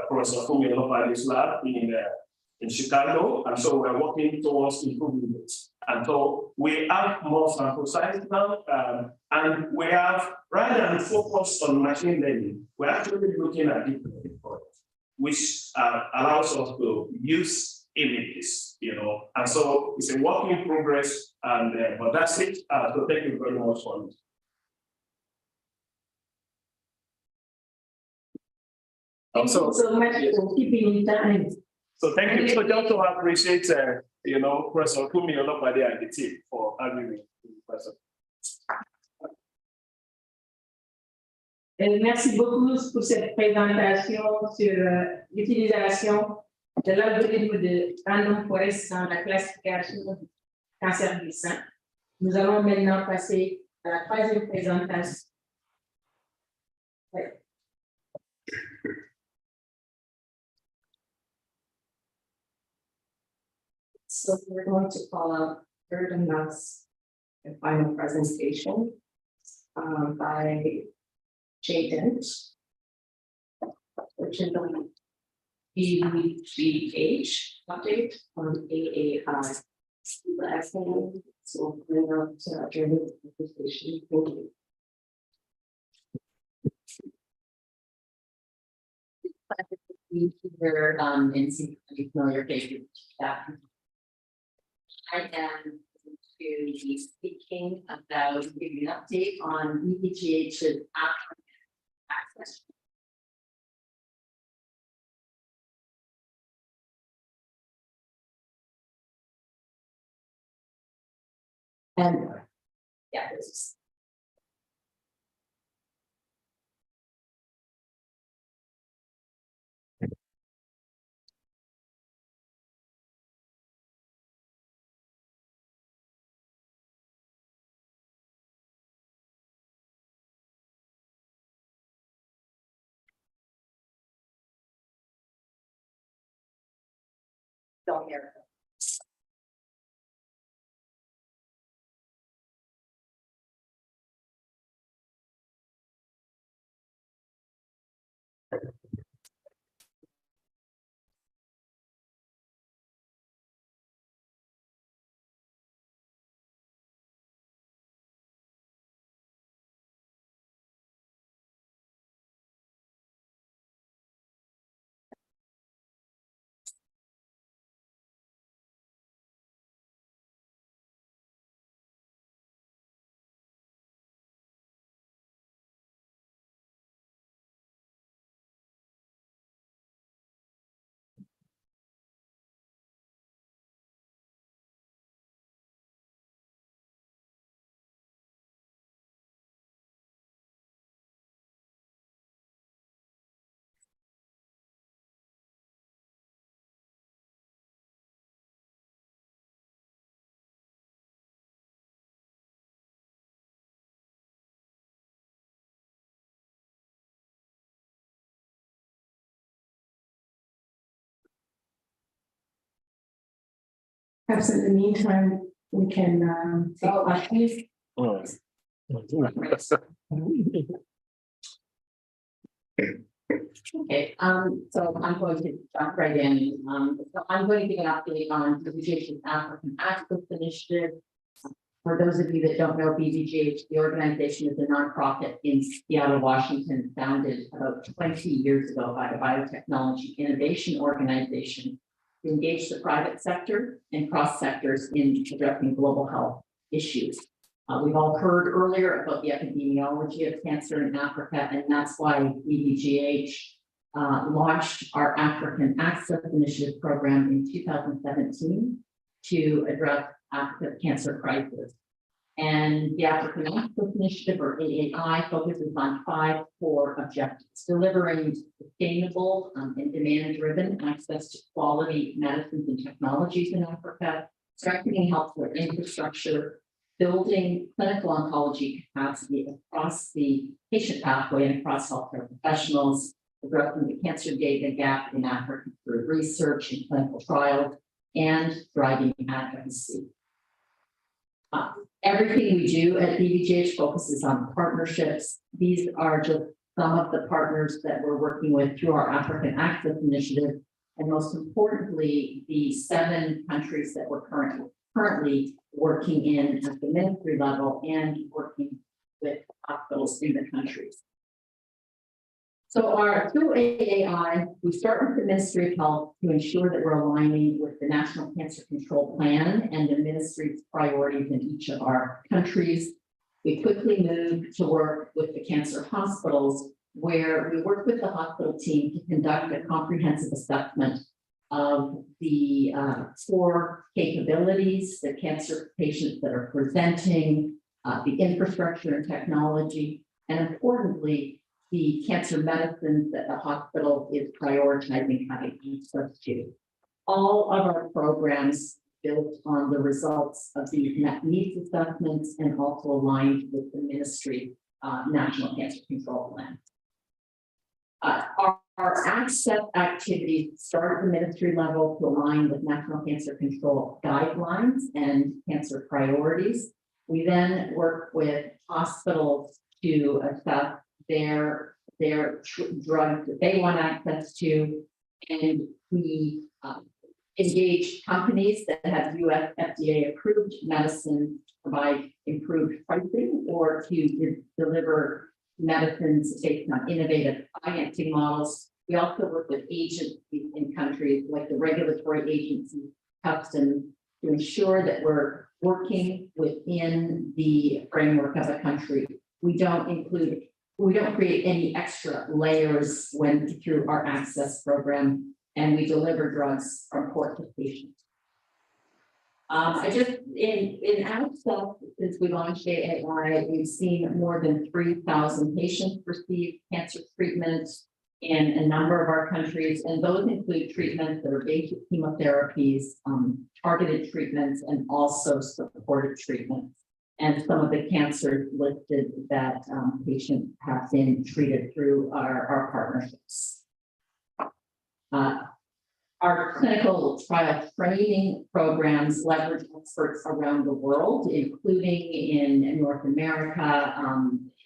Professor Fumi Olopale's lab in Chicago, and so we're working towards improving it. And so we have more sample size now, and we have, rather than focus on machine learning, we're actually looking at deep learning products, which allows us to use images, and so it's a work in progress, and but that's it. So thank you very much for it. Thank you so much for keeping in time. So thank you. So just to appreciate, Professor Fumi Olopale and the team for having me. Merci beaucoup pour cette présentation sur l'utilisation de l'algorithme de random forest dans la classification du cancer du sein. Nous allons maintenant passer à la troisième présentation. Ouais. So we're going to call out third and last and final presentation by Jay Dent, which is on BBH update on AAI. So bring up during the presentation. Thank you. Here and see if you familiar faces. I am going to be speaking about giving an update on EPGH's access. And yeah, this is don't hear. Perhaps in the meantime, we can take questions. Okay, so I'm going to jump right in. So I'm going to give an update on the BBGH's African Access Initiative. For those of you that don't know BBGH, the organization is a nonprofit in Seattle, Washington, founded about 20 years ago by the Biotechnology Innovation Organization to engage the private sector and cross sectors in addressing global health issues. We've all heard earlier about the epidemiology of cancer in Africa, and that's why BBGH launched our African Access Initiative program in 2017 to address Africa's cancer crisis. And the African Access Initiative, or AAI, focuses on 5 core objectives: delivering sustainable and demand-driven access to quality medicines and technologies in Africa, strengthening healthcare infrastructure, building clinical oncology capacity across the patient pathway and across healthcare professionals, addressing the cancer data gap in Africa through research and clinical trials, and driving advocacy. Everything we do at BBGH focuses on partnerships. These are just some of the partners that we're working with through our African Access Initiative, and most importantly, the 7 countries that we're currently working in at the ministry level and working with hospitals in the countries. So through AAI, we start with the Ministry of Health to ensure that we're aligning with the National Cancer Control Plan and the ministry's priorities in each of our countries. We quickly moved to work with the cancer hospitals, where we work with the hospital team to conduct a comprehensive assessment of the 4 capabilities, the cancer patients that are presenting, the infrastructure and technology, and importantly, the cancer medicines that the hospital is prioritizing having access to. All of our programs built on the results of these needs assessments and also aligned with the ministry National Cancer Control Plan. Our access activities start at the ministry level to align with National Cancer Control guidelines and cancer priorities. We then work with hospitals to assess their drugs that they want access to, and we engage companies that have US FDA approved medicines to provide improved pricing or to deliver medicines based on innovative financing models. We also work with agencies in countries like the regulatory agency, customs, to ensure that we're working within the framework of a country. We don't create any extra layers through our access program, and we deliver drugs from port to patient. In access, since we launched AAI, we've seen more than 3,000 patients receive cancer treatment in a number of our countries, and those include treatments that are basic chemotherapies, targeted treatments, and also supportive treatments. And some of the cancers listed that patients have been treated through our partnerships. Our clinical trial training programs leverage experts around the world, including in North America,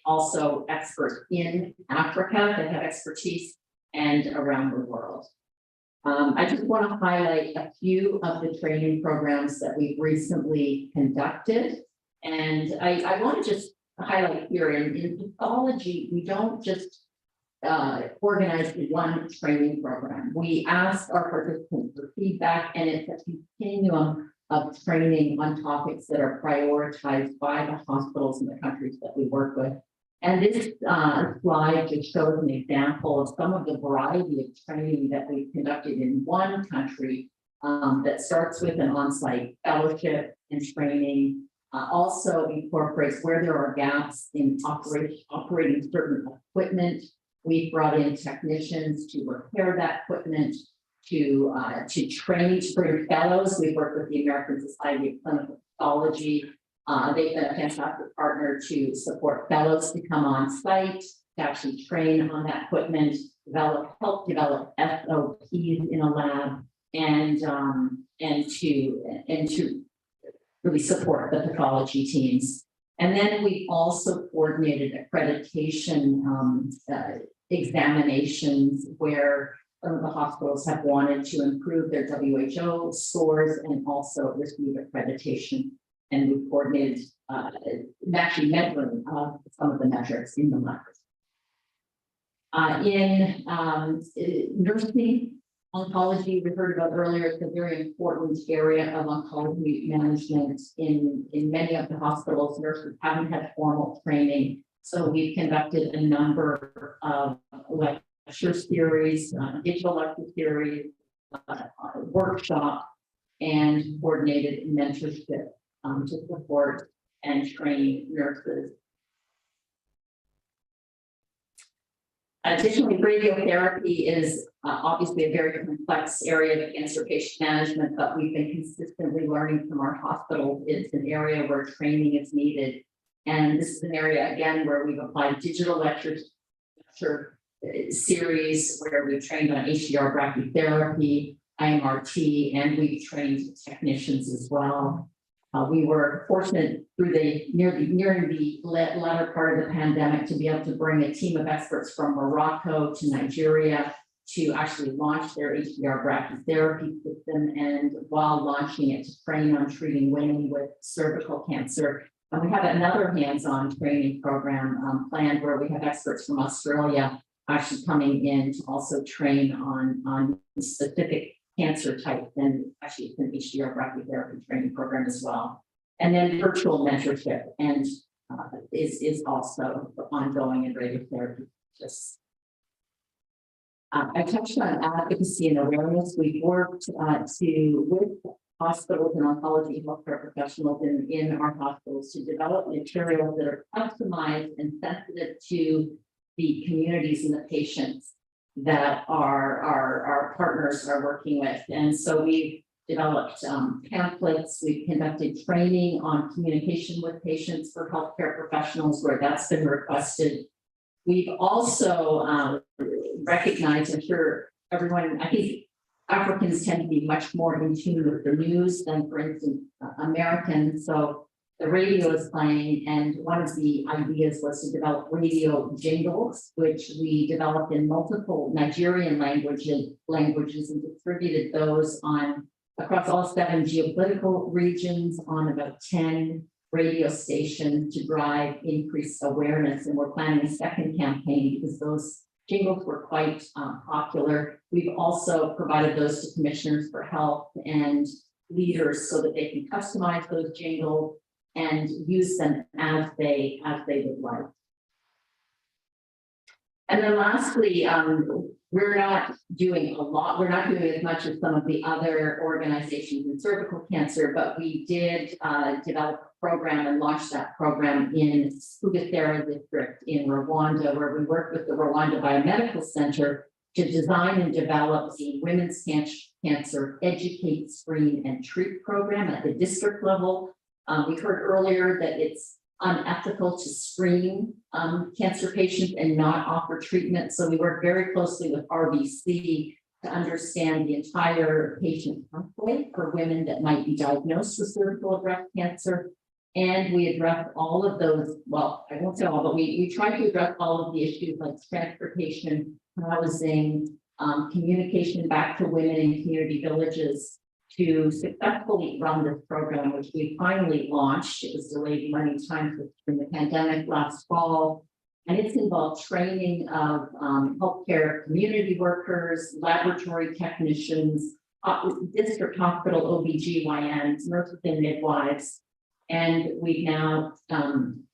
also experts in Africa that have expertise, and around the world. I just want to highlight a few of the training programs that we've recently conducted. And I want to just highlight here in pathology, we don't just organize one training program. We ask our participants for feedback, and it's a continuum of training on topics that are prioritized by the hospitals in the countries that we work with. And this slide just shows an example of some of the variety of training that we've conducted in one country that starts with an on-site fellowship and training. Also incorporates where there are gaps in operating certain equipment. We've brought in technicians to repair that equipment, to train, to bring fellows. We've worked with the American Society of Clinical Pathology. They've been a fantastic partner to support fellows to come on site, to actually train on that equipment, help develop SOPs in a lab, and to really support the pathology teams. And then we also coordinated accreditation examinations where some of the hospitals have wanted to improve their WHO scores and also receive accreditation. And we coordinated actually measuring some of the metrics in the lab. In nursing oncology, we heard about earlier, it's a very important area of oncology management. In many of the hospitals, nurses haven't had formal training. So we've conducted a number of lecture series, digital lecture series, workshops, and coordinated mentorship to support and train nurses. Additionally, radiotherapy is obviously a very complex area of cancer patient management, but we've been consistently learning from our hospital. It's an area where training is needed. And this is an area, again, where we've applied digital lecture series where we've trained on HDR brachytherapy, IMRT, and we've trained technicians as well. We were fortunate through nearing the latter part of the pandemic to be able to bring a team of experts from Morocco to Nigeria to actually launch their HDR brachytherapy system, and while launching it, to train on treating women with cervical cancer. And we have another hands-on training program planned where we have experts from Australia actually coming in to also train on specific cancer type, and actually it's an HDR brachytherapy training program as well. And then virtual mentorship and is also ongoing in radiotherapy. I touched on advocacy and awareness. We've worked with hospitals and oncology healthcare professionals in our hospitals to develop materials that are customized and sensitive to the communities and the patients that our partners are working with. And so we've developed pamphlets, we've conducted training on communication with patients for healthcare professionals where that's been requested. We've also recognized, I'm sure everyone, I think Africans tend to be much more in tune with the news than, for instance, Americans. So the radio is playing, and one of the ideas was to develop radio jingles, which we developed in multiple Nigerian languages and distributed those across all 7 geopolitical regions on about 10 radio stations to drive increased awareness. And we're planning a second campaign because those jingles were quite popular. We've also provided those to commissioners for health and leaders so that they can customize those jingles and use them as they would like. And then lastly, we're not doing a lot. We're not doing as much as some of the other organizations in cervical cancer, but we did develop a program and launch that program in Bugesera district in Rwanda, where we worked with the Rwanda Biomedical Center to design and develop the Women's Cancer Educate, Screen, and Treat program at the district level. We heard earlier that it's unethical to screen cancer patients and not offer treatment. So we work very closely with RBC to understand the entire patient pathway for women that might be diagnosed with cervical breast cancer. And we address all of those, well, I won't say all, but we try to address all of the issues like transportation, housing, communication back to women in community villages, to successfully run this program, which we finally launched. It was delayed many times during the pandemic last fall. And it's involved training of healthcare community workers, laboratory technicians, district hospital OBGYNs, nurses and midwives. And we've now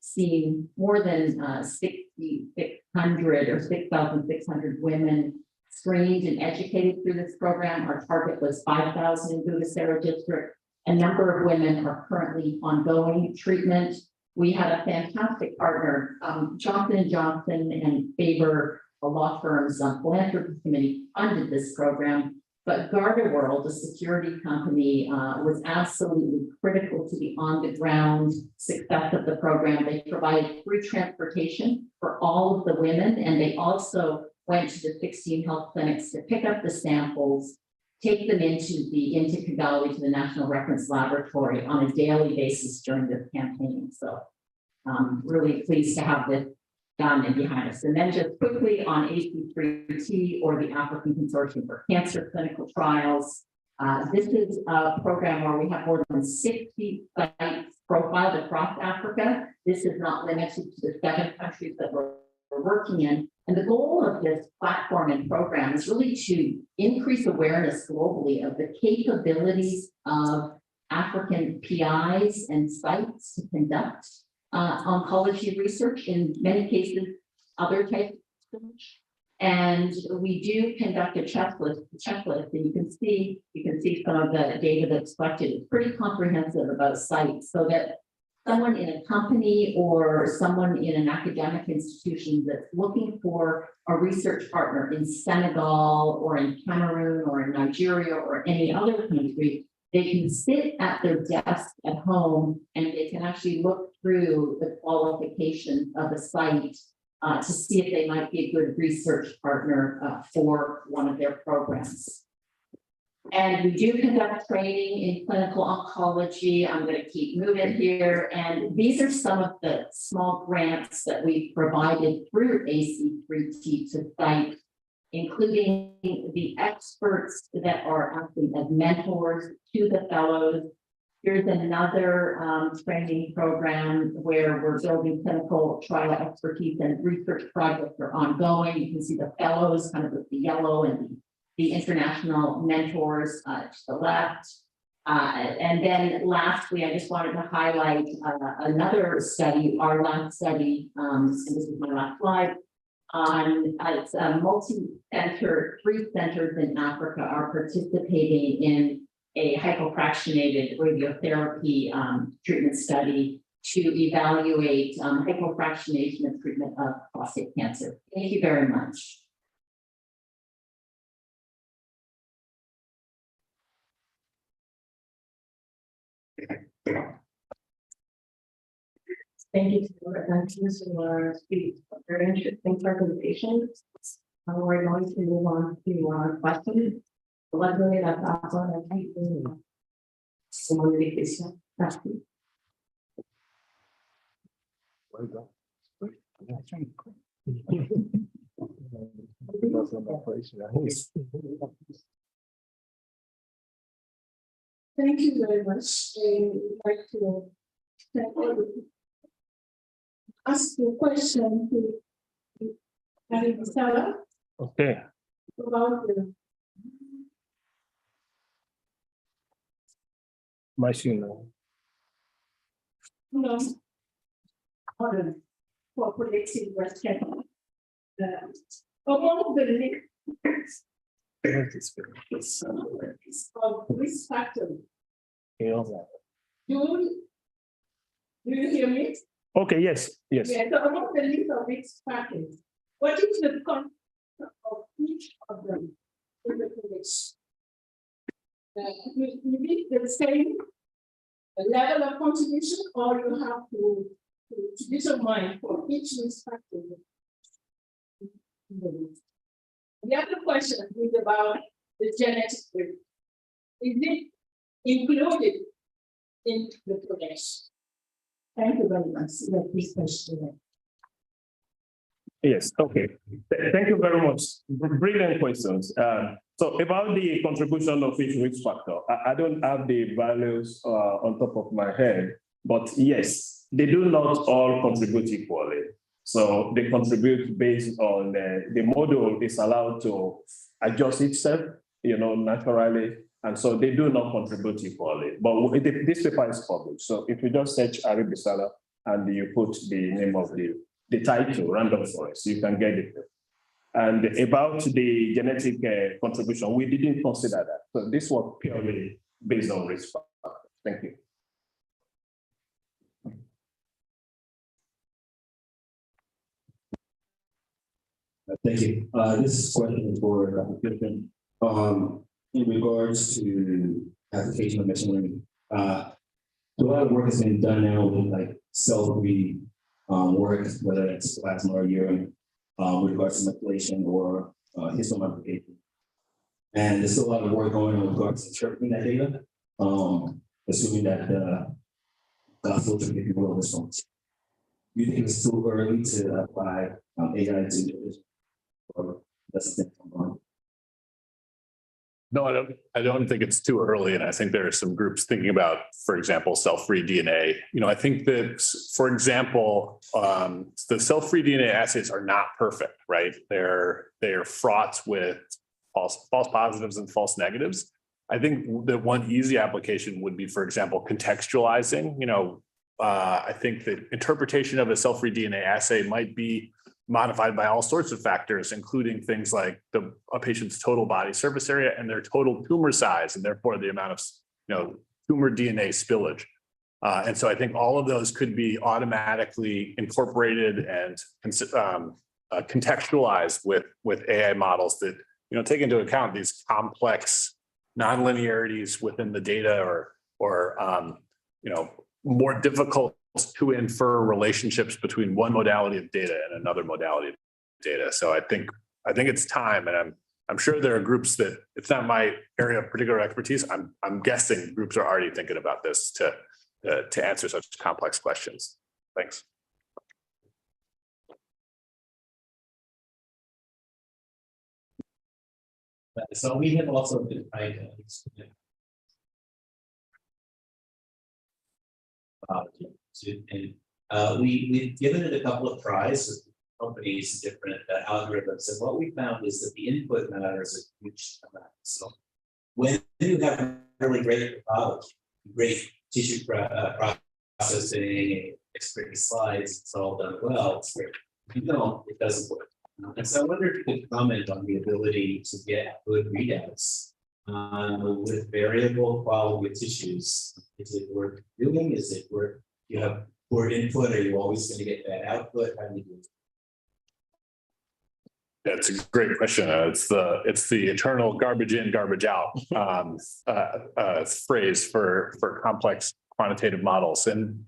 seen more than 6,600 or 6,600 women screened and educated through this program. Our target was 5,000 in Bugesera district. A number of women are currently ongoing treatment. We had a fantastic partner, Johnson & Johnson and Faber, a law firm's philanthropy committee funded this program, but Garda World, a security company, was absolutely critical to the on-the-ground success of the program. They provided free transportation for all of the women, and they also went to the 16 health clinics to pick up the samples, take them into Kigali to the National Reference Laboratory on a daily basis during this campaign. So really pleased to have this done and behind us. And then just quickly on AC3T, or the African Consortium for Cancer Clinical Trials. This is a program where we have more than 60 sites profiled across Africa. This is not limited to the 7 countries that we're working in. And the goal of this platform and program is really to increase awareness globally of the capabilities of African PIs and sites to conduct oncology research, in many cases, other types of research. And we do conduct a checklist, and you can see some of the data that's collected. It's pretty comprehensive about sites, so that someone in a company or someone in an academic institution that's looking for a research partner in Senegal or in Cameroon or in Nigeria or any other country, they can sit at their desk at home and they can actually look through the qualifications of a site to see if they might be a good research partner for one of their programs. And we do conduct training in clinical oncology. I'm going to keep moving here. And these are some of the small grants that we've provided through AC3T to sites, including the experts that are acting as mentors to the fellows. Here's another training program where we're building clinical trial expertise and research projects are ongoing. You can see the fellows kind of with the yellow and the international mentors to the left. And then lastly, I just wanted to highlight another study, our last study, and this is my last slide, on it's a multi-center, 3 centers in Africa are participating in a hypofractionated radiotherapy treatment study to evaluate hypofractionation and treatment of prostate cancer. Thank you very much. Thank you to our speech. Very interesting presentation. We're going to move on to questions. Luckily, that's also I think someone make this one. That's good. Thank you very much. I would like to ask you a question to Sarah Okay. about the Machine. order for predicting breast cancer. Among the links of risk factors. Do you hear me? Okay, yes, yes. Yeah, so among the list of risk factors, what is the content of each of them in the prediction? You need the same level of contribution, or you have to determine for each risk factor. The other question is about the genetic risk. Is it included in the prediction? Thank you very much. This question. Yes, okay. Thank you very much. Brilliant questions. So about the contribution of each risk factor, I don't have the values on top of my head, but yes, they do not all contribute equally. So they contribute based on the model is allowed to adjust itself, naturally. And so they do not contribute equally, but this paper is published. So if you just search Aribisala and you put the name of the title, Random Forest, you can get it. And about the genetic contribution, we didn't consider that. So this was purely based on risk factor. Thank you. Thank you. This question is for Dr. Griffin. In regards to application of machine learning, a lot of work has been done now with like cell-free work, whether it's plasma or urine, with regards to methylation or histone. And there's still a lot of work going on with regards to interpreting that data, assuming that the filter, if you will, is wrong. Do you think it's too early to apply AI to it? Or that's the thing. No, I don't think it's too early. And I think there are some groups thinking about, for example, cell-free DNA. I think that, for example, the cell-free DNA assays are not perfect, right? They are fraught with false positives and false negatives. I think that one easy application would be, for example, contextualizing. I think the interpretation of a cell-free DNA assay might be modified by all sorts of factors, including things like a patient's total body surface area and their total tumor size, and therefore the amount of tumor DNA spillage. And so I think all of those could be automatically incorporated and contextualized with AI models that, take into account these complex nonlinearities within the data or more difficult to infer relationships between one modality of data and another modality of data. So I think it's time, and I'm sure there are groups that it's not my area of particular expertise. I'm guessing groups are already thinking about this to answer such complex questions. Thanks. So we have also been trying to we've given it a couple of tries with companies, different algorithms, and what we found is that the input matters a huge amount. So when you have really great pathology, great tissue processing, it's pretty slides, it's all done well. It's great. If you don't, it doesn't work. And so I wonder if you could comment on the ability to get good readouts with variable quality tissues. Is it worth doing? Is it worth, you have poor input? Are you always going to get bad output? How do you do it? That's a great question. It's the eternal garbage in, garbage out phrase for complex quantitative models. And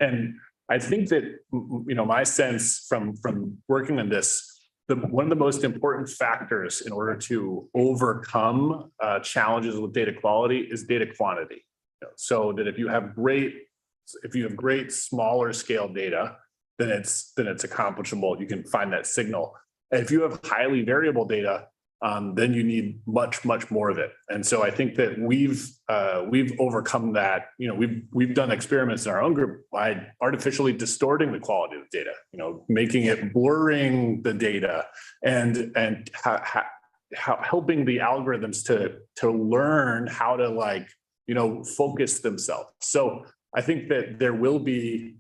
I think that, my sense from working on this, one of the most important factors in order to overcome challenges with data quality is data quantity. So that if you have great smaller scale data, then it's accomplishable. You can find that signal. And if you have highly variable data, then you need much more of it. And so I think that we've overcome that. We've done experiments in our own group by artificially distorting the quality of the data, making it blurring the data and helping the algorithms to learn how to focus themselves. So I think that there will be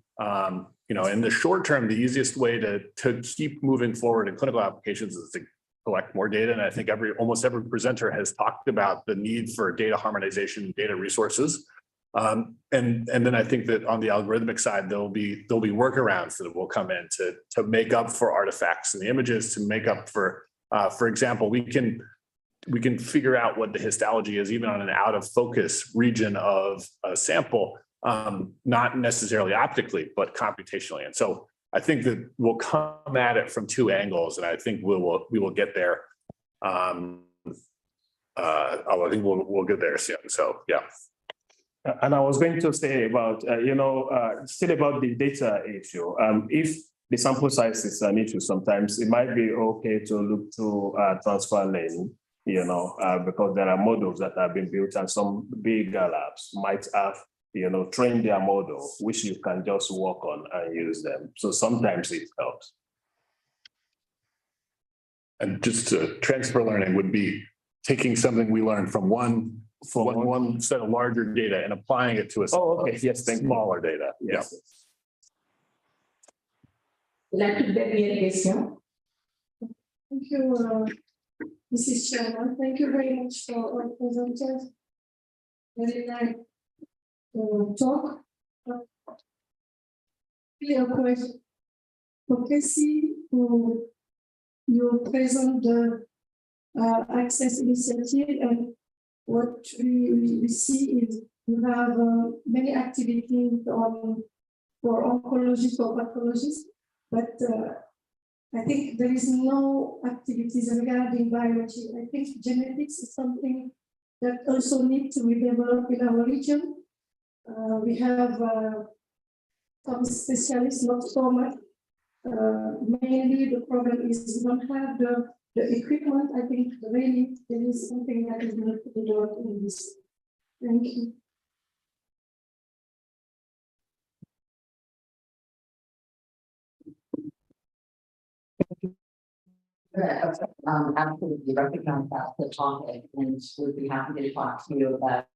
in the short term, the easiest way to keep moving forward in clinical applications is to collect more data. And I think almost every presenter has talked about the need for data harmonization, data resources. And then I think that on the algorithmic side, there'll be workarounds that will come in to make up for artifacts in the images, to make up for example, we can figure out what the histology is even on an out of focus region of a sample, not necessarily optically, but computationally. And so I think that we'll come at it from two angles, and I think we will get there. I think we'll get there soon. So yeah. And I was going to say about still about the data issue. If the sample size is an issue, sometimes it might be okay to look to transfer learning. Because there are models that have been built, and some bigger labs might have train their model, which you can just work on and use them. So sometimes it helps. And just transfer learning would be taking something we learned from one set of larger data and applying it to a smaller data. Yes. La toute dernière question. Thank you, Mrs. Chairman. Thank you very much for our presenters. Very nice talk. Clear question. Okay, see, you present the access initiative, and what we see is you have many activities for oncology, for pathologists, but I think there is no activities regarding biology. I think genetics is something that also needs to be developed in our region. We have some specialists, not so much. Mainly the problem is we don't have the equipment. I think really there is something that is not to be done in this. Thank you. Absolutely recognize that the topic, and would be happy to talk to you about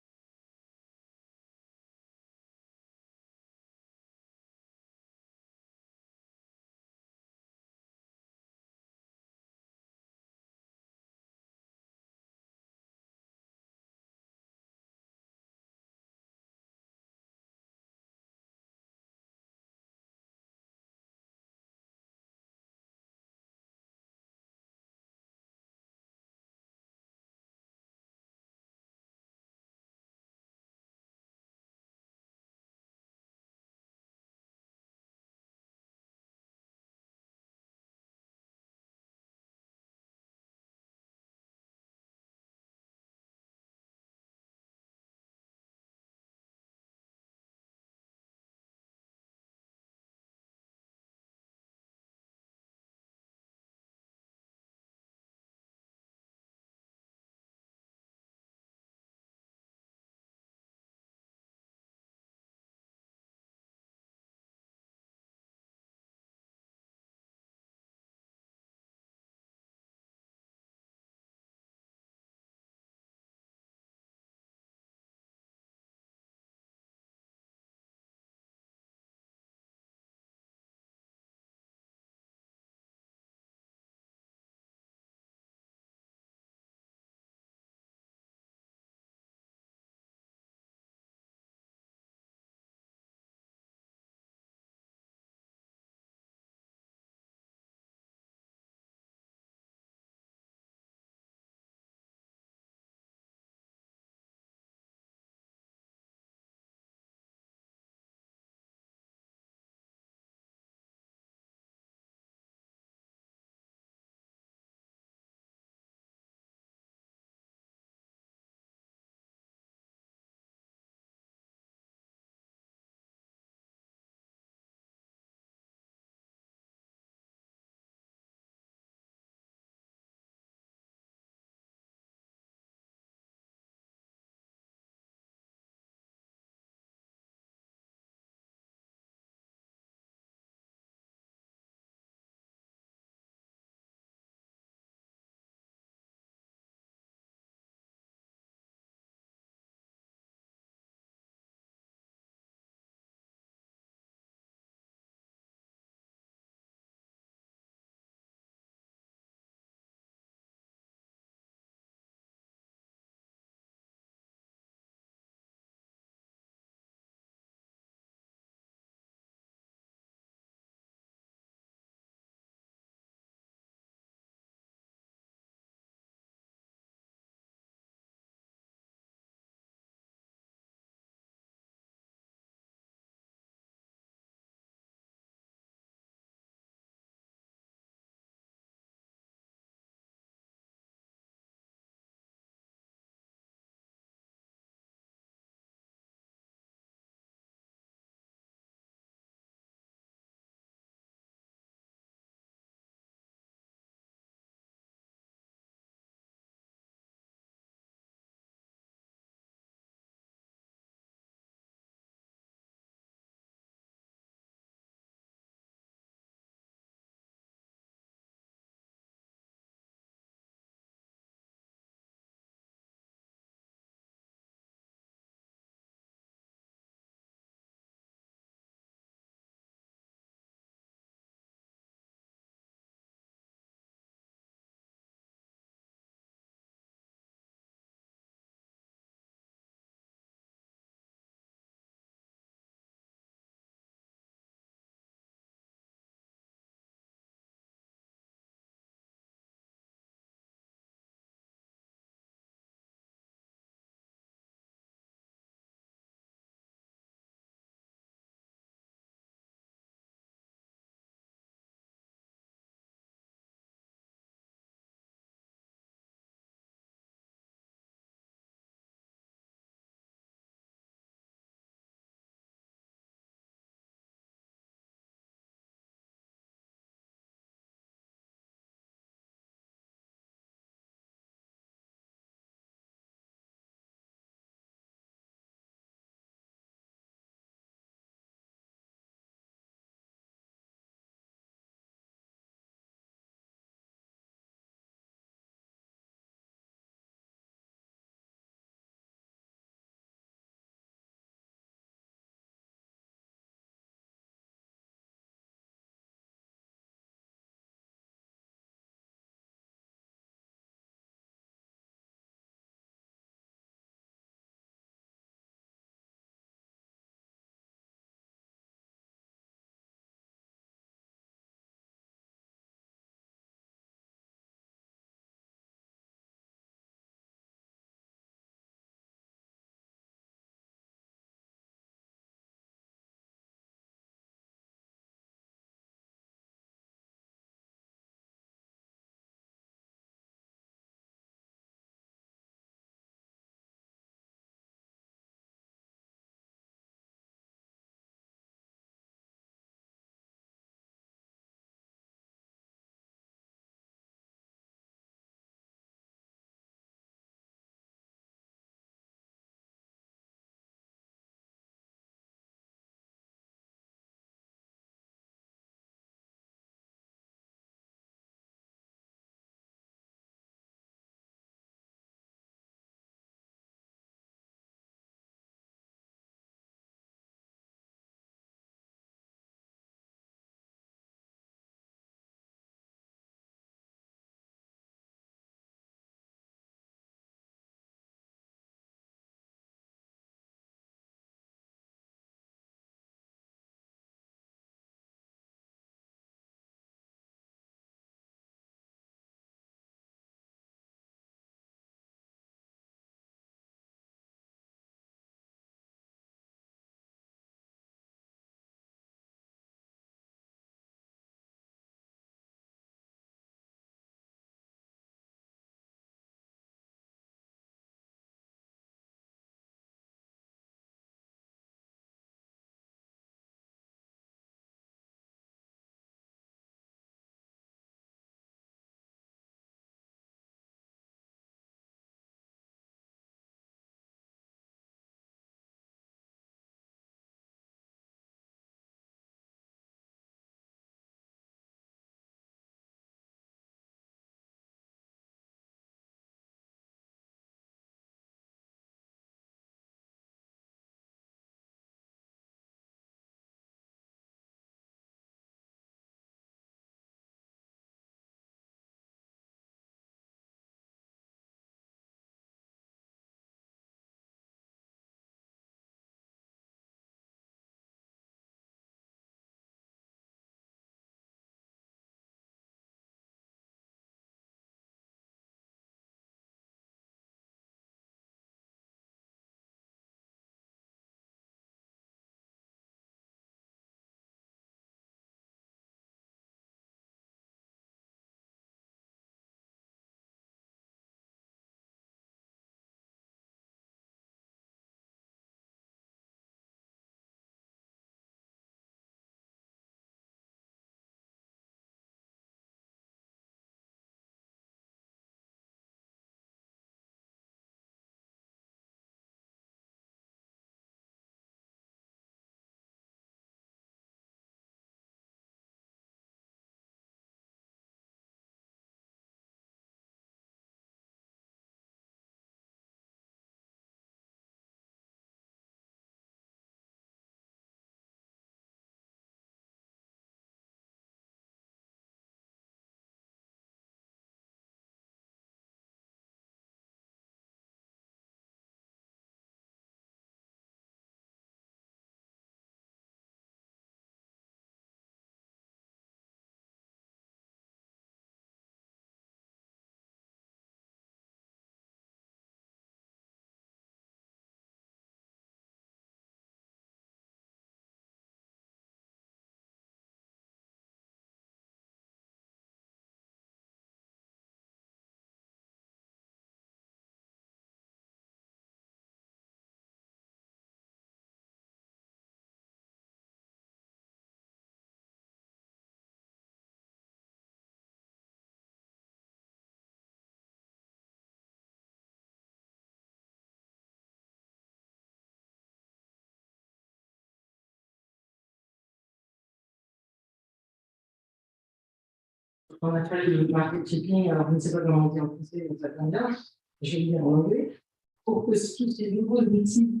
on a parlé de marketing, alors je ne sais pas comment on dit en français, mais ça tombe bien, je vais le dire en anglais, pour que tous ces nouveaux outils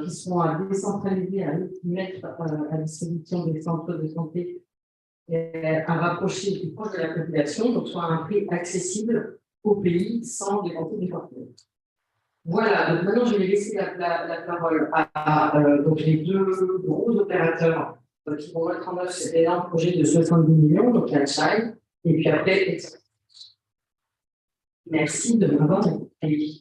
qui sont à décentraliser, à mettre à disposition des centres de santé, à rapprocher plus proche de la population, donc soit à un prix accessible au pays sans dépenser des fortunes. Voilà, donc maintenant je vais laisser la parole à donc les deux gros opérateurs qui vont mettre en œuvre cet énorme projet de 70 millions, donc la Chine, et puis après, merci de m'avoir écouté.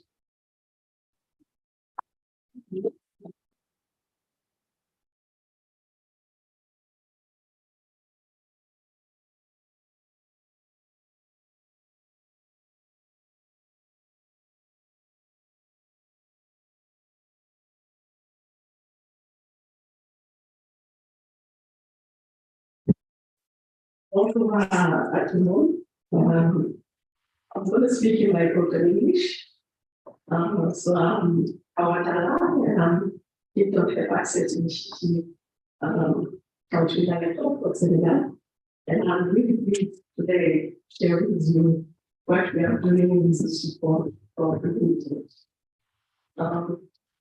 Bonjour à tout le monde. I'm going to speak in my broken English. So I'm Awatala, and I'm Gift of Access Initiative Country Director for Senegal. And I'm really pleased today to share with you what we are doing in this support for the communities.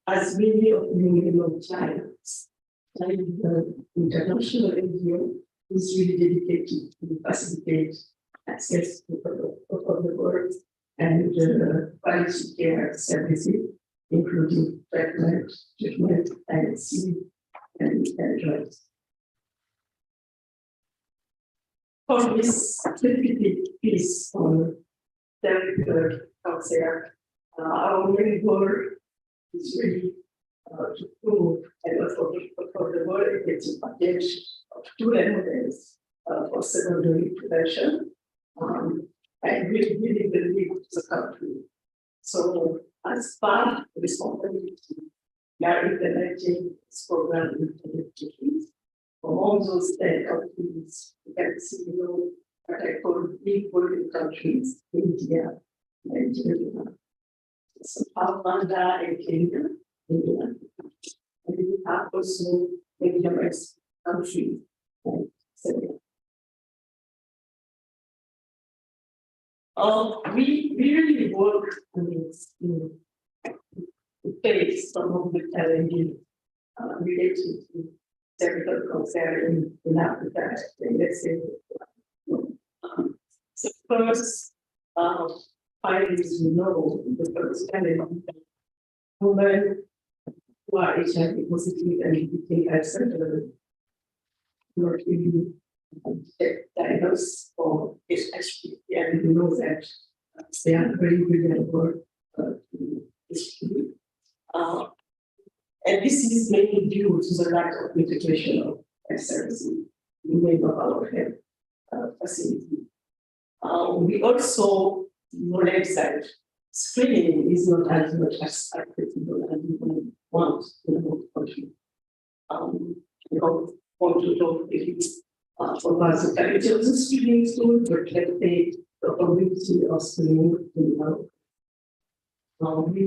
As many of you know, China, the international NGO is really dedicated to facilitate access to the world and quality care services, including treatment, and sleep and drugs. For this specific piece on therapeutic cancer, our main goal is really to prove and for the world effective package of two models for secondary prevention. I really believe the country. So as part of the responsibility, we are implementing this program in countries. Among those 10 countries, you can see what I call big volume countries, India, Nigeria, Rwanda and Kenya, India. And we have also medium-risk countries like Serbia. We really work in face some of the challenges related to cervical cancer in Africa. Let's say, so first, findings we know the first challenge women who are HIV positive and became cancer not really diagnosed or HIV, and we know that they are very vulnerable to HIV. And this is mainly due to the lack of integration of services in many of our health facilities. We also knowledge that screening is not as much as accessible as we want in the country. We don't want to talk about the quality of the screening tool, but let's say the community of screening in our. We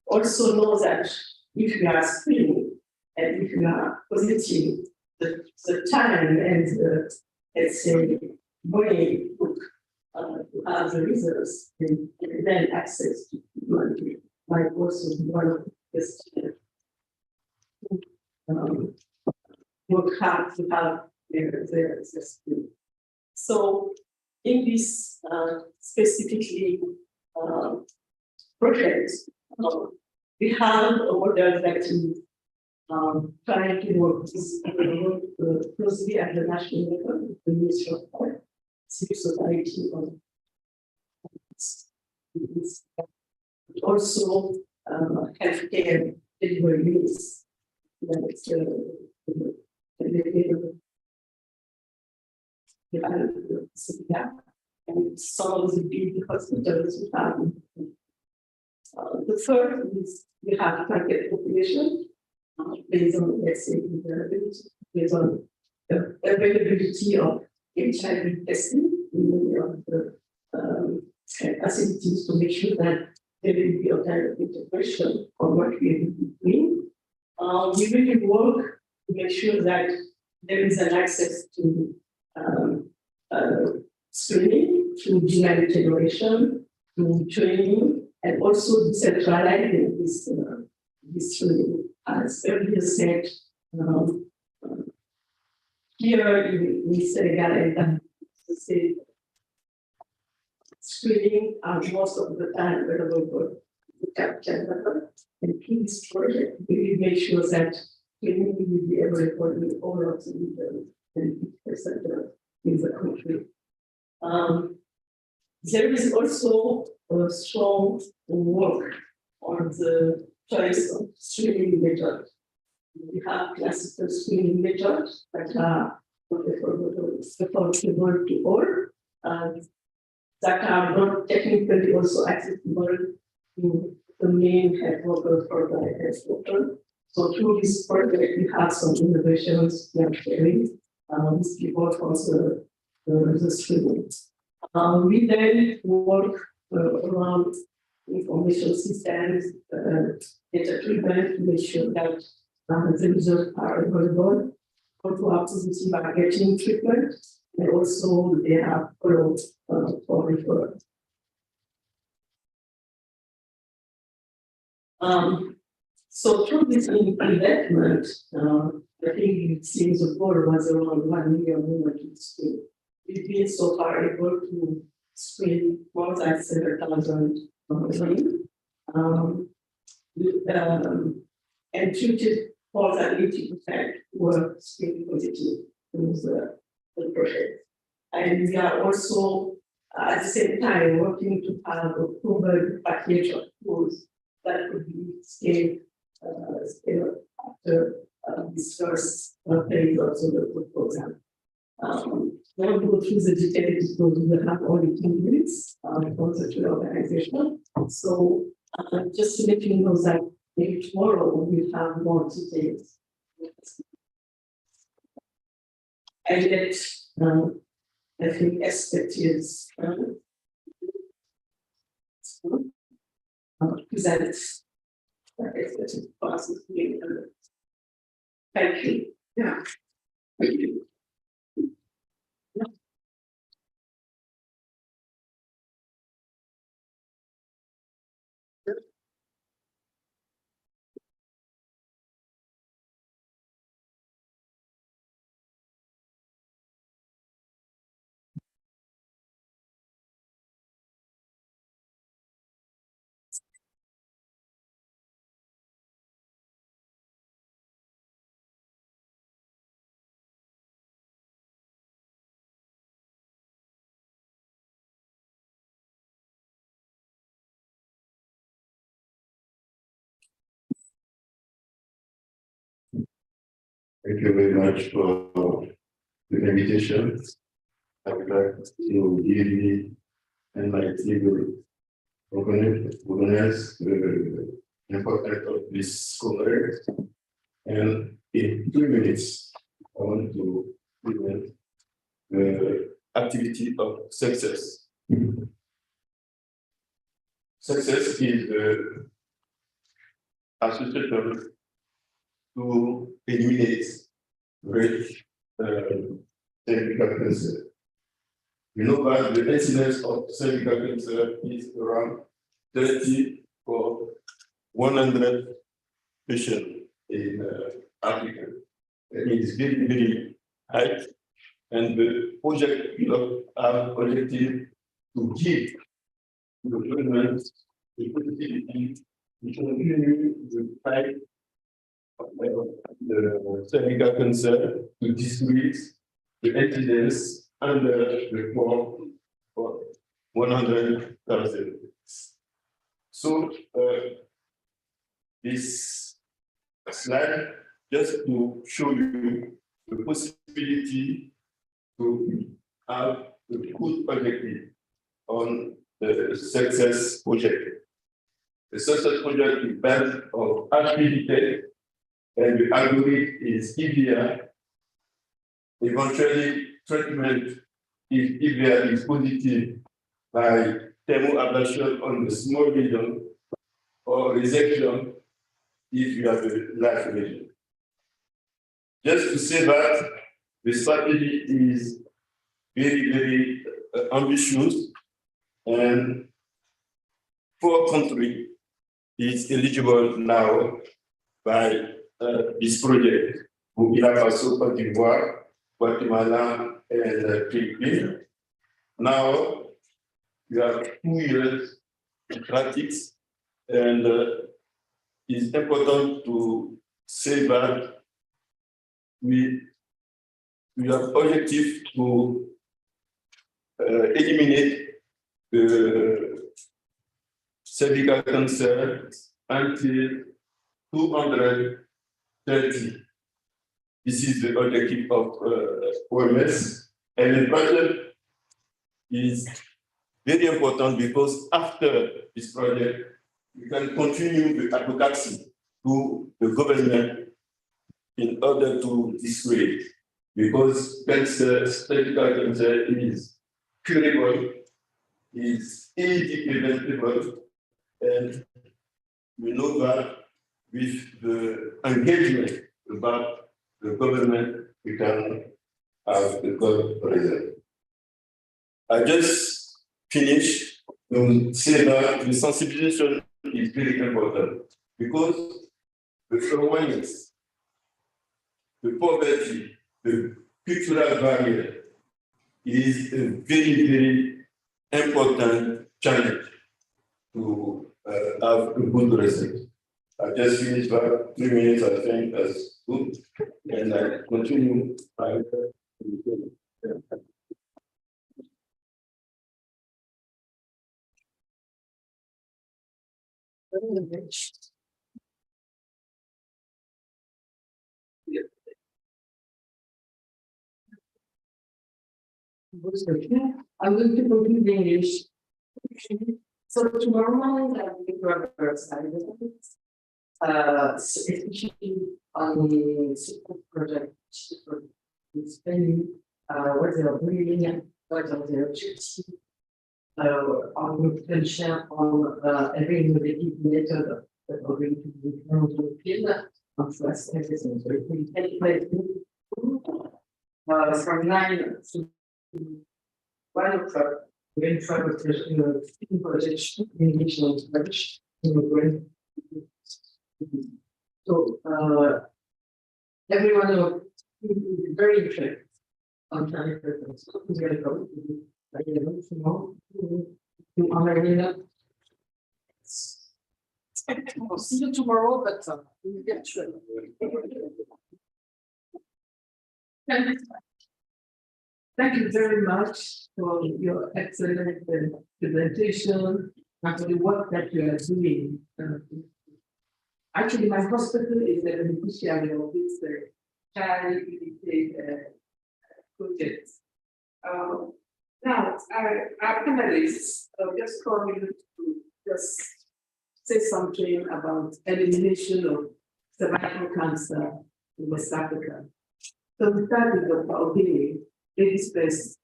also know that if we are screening and if we are positive, the time and the, let's say, money took to have the results and then access to money might also be one of the questions. Work hard to have their access to. So in this specifically project, we have a model that is trying to work closely at the national level with the Ministry of Health, civil society, also healthcare delivery units. And some of the big hospitals we have. The first is we have target population based on, let's say, based on the availability of HIV testing in many of the facilities to make sure that there will be a kind of integration of what we are doing. We really work to make sure that there is an access to screening, through genetic generation, through training, and also decentralizing this training. As earlier said, here in Senegal and the same screening are most of the time available for the capture level. And this project really make sure that screening will be available in all of the regions and percent in the country. There is also a strong work on the choice of screening method. We have classical screening methods that are affordable to all, and that are not technically also accessible in the main headquarters for the headquarters. So through this project, we have some innovations we are sharing with people from the screening. We then work around information systems, data treatment to make sure that the results are available. Also, our positive are getting treatment, and also they have followed for referral. So through this investment, I think it seems the goal was around 1 million women to screen. We've been so far able to screen more than 7,000 women, and treated more than 80% were screening positive in the project. And we are also at the same time working to have a proven package of tools that could be scaled after this first phase of the program. I won't go through the details because we will have only 2 minutes for the two organization. So just to let you know that maybe tomorrow we'll have more details. And yet, I think expertise present expertise process. Thank you. Yeah. Thank you. Thank you very much for the invitation. I would like to give me and my team organize the importance of this congress. And in 2 minutes, I want to present the activity of success. Success is associated to eliminate rate cervical cancer. You know that the incidence of cervical cancer is around 30 for 100 patients in Africa. That means very, very high. And the project will have objective to give the government the possibility to continue the fight the cervical cancer to decrease the incidence under the form for 100,000. So this slide just to show you the possibility to have a good objective on the success project. The success project is based on Arcc, and the algorithm is EVR. Eventually, treatment if EVR is positive by thermoablation on the small region or resection if you have a large region. Just to say that the strategy is very, very ambitious, and 4 countries is eligible now by this project. Burkina Faso, Côte d'Ivoire, Guatemala, and Philippines. Now, we have 2 years in practice, and it's important to say that we have objective to eliminate the cervical cancer until 230. This is the objective of OMS, and the budget is very important because after this project, we can continue the advocacy to the government in order to dissuade, because cancer, cervical cancer is curable, is easy preventable, and we know that with the engagement about the government, we can have a good result. I just finished to say that the sensibilization is very important because the awareness, the poverty, the cultural barrier is a very, very important challenge to have a good result. I just finished about 3 minutes, I think that's good, and I continue. I'm going to conclude in English. So tomorrow morning, I will be especially on the support project in Spain, where they are bringing what are the objectives on potential on every innovative method that are going to be done to the field and trust everything. So it will take place from 9 to 1 o'clock. We're going to try to speaking project in English and French. So everyone will be very interested on Chinese reference. Who's going to go? Tomorrow to America. We'll see you tomorrow, but we'll get through. Thank you very much for your excellent presentation and for the work that you are doing. Actually, my hospital is a beneficiary of this child project. Now, our panelists, I'll just call you to just say something about elimination of cervical cancer in West Africa. So we start with Dr. Obey, ladies first.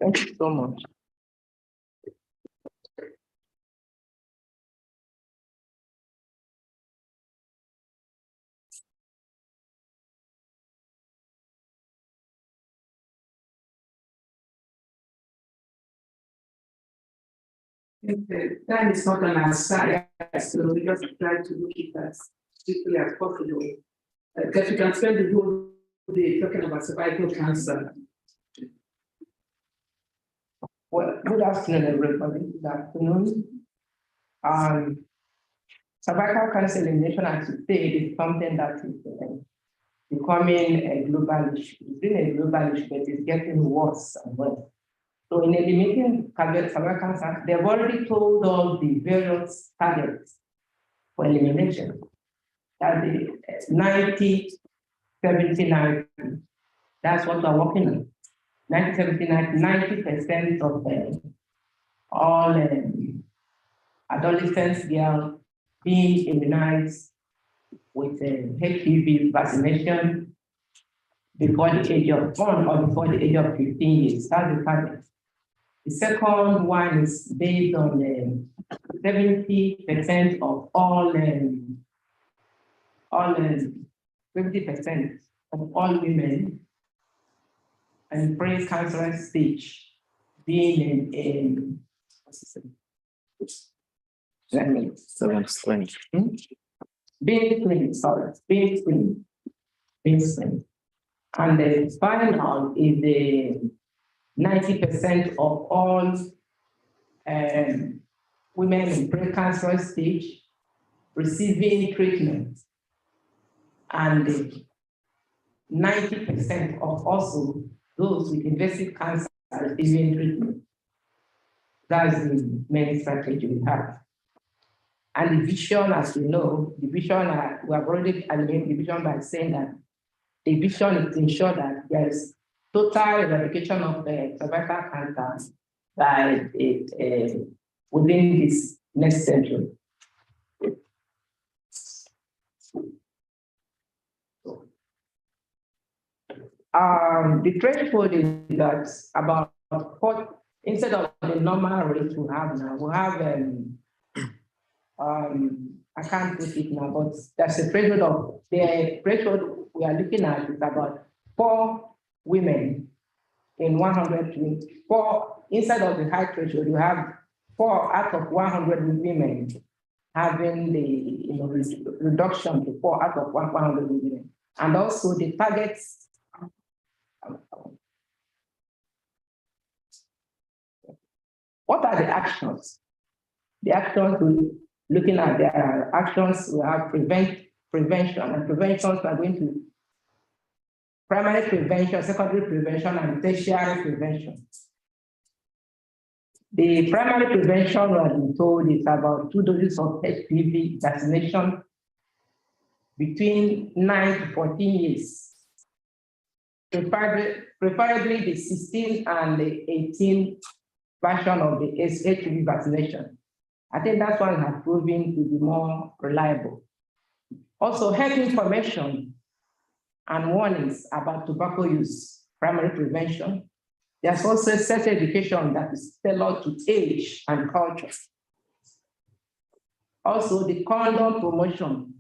Thank you so much. Okay, time is not on our side, so we just try to look it as quickly as possible. Because we can spend the whole day talking about cervical cancer. Well, good afternoon, everybody. Good afternoon. Cervical cancer elimination, as you said, is something that is becoming a global issue. It's been a global issue, but it's getting worse and worse. So in eliminating cervical cancer, they've already told all the various targets for elimination. That is 90, 70, 90. That's what we're working on. 90, 70, 90% of all adolescents girls being immunized with HPV vaccination before the age of 1 or before the age of 15 years. That's the target. The second one is based on 70% of all 70% of all women and pre-cancerous stage, being in let me, Being screened. being screened. And the final is the 90% of all women in pre-cancerous stage receiving treatment, and 90% of also those with invasive cancer receiving treatment. That's the main strategy we have. And the vision, as you know, the vision, we have already eliminated the vision by saying that the vision is to ensure that there is total eradication of cervical cancer by within this next century. The threshold is that about 4, instead of the normal rate we have now, we have I can't put it now, but that's the threshold of the threshold we are looking at is about 4 women in 124. Instead of the high threshold, you have 4 out of 100 women having the reduction to 4 out of 100 women, and also the targets. What are the actions? The actions we're looking at, there are actions we have prevention, and preventions are going to primary prevention, secondary prevention, and tertiary prevention. The primary prevention, we have been told, is about 2 doses of HPV vaccination between 9 to 14 years. Preferably the 16 and the 18 version of the HPV vaccination. I think that one has proven to be more reliable. Also, health information and warnings about tobacco use, primary prevention. There's also sex education that is tailored to age and culture. Also, the condom promotion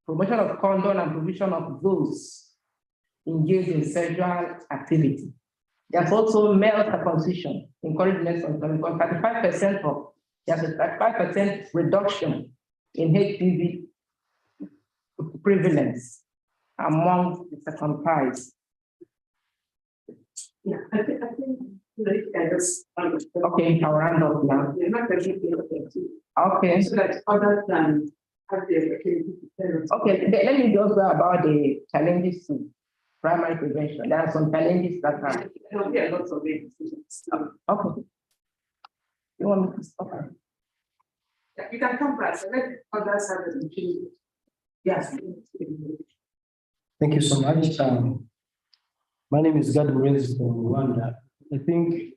of condom and provision of those engaged in sexual activity. There's also male circumcision, encouragement of 35% of, there's a 35% reduction in HPV prevalence among the circumcised. Yeah, I think I just okay, I'll round up now. You're not going to be okay too. Okay. So that others can have the opportunity to tell us. Okay, let me just go about the challenges to primary prevention. There are some challenges that are. There'll be a lot of it. Okay. You want me to stop? Yeah, you can come back. So let others have the opportunity. Yes. Thank you so much. My name is Gad Murezi from Rwanda. I think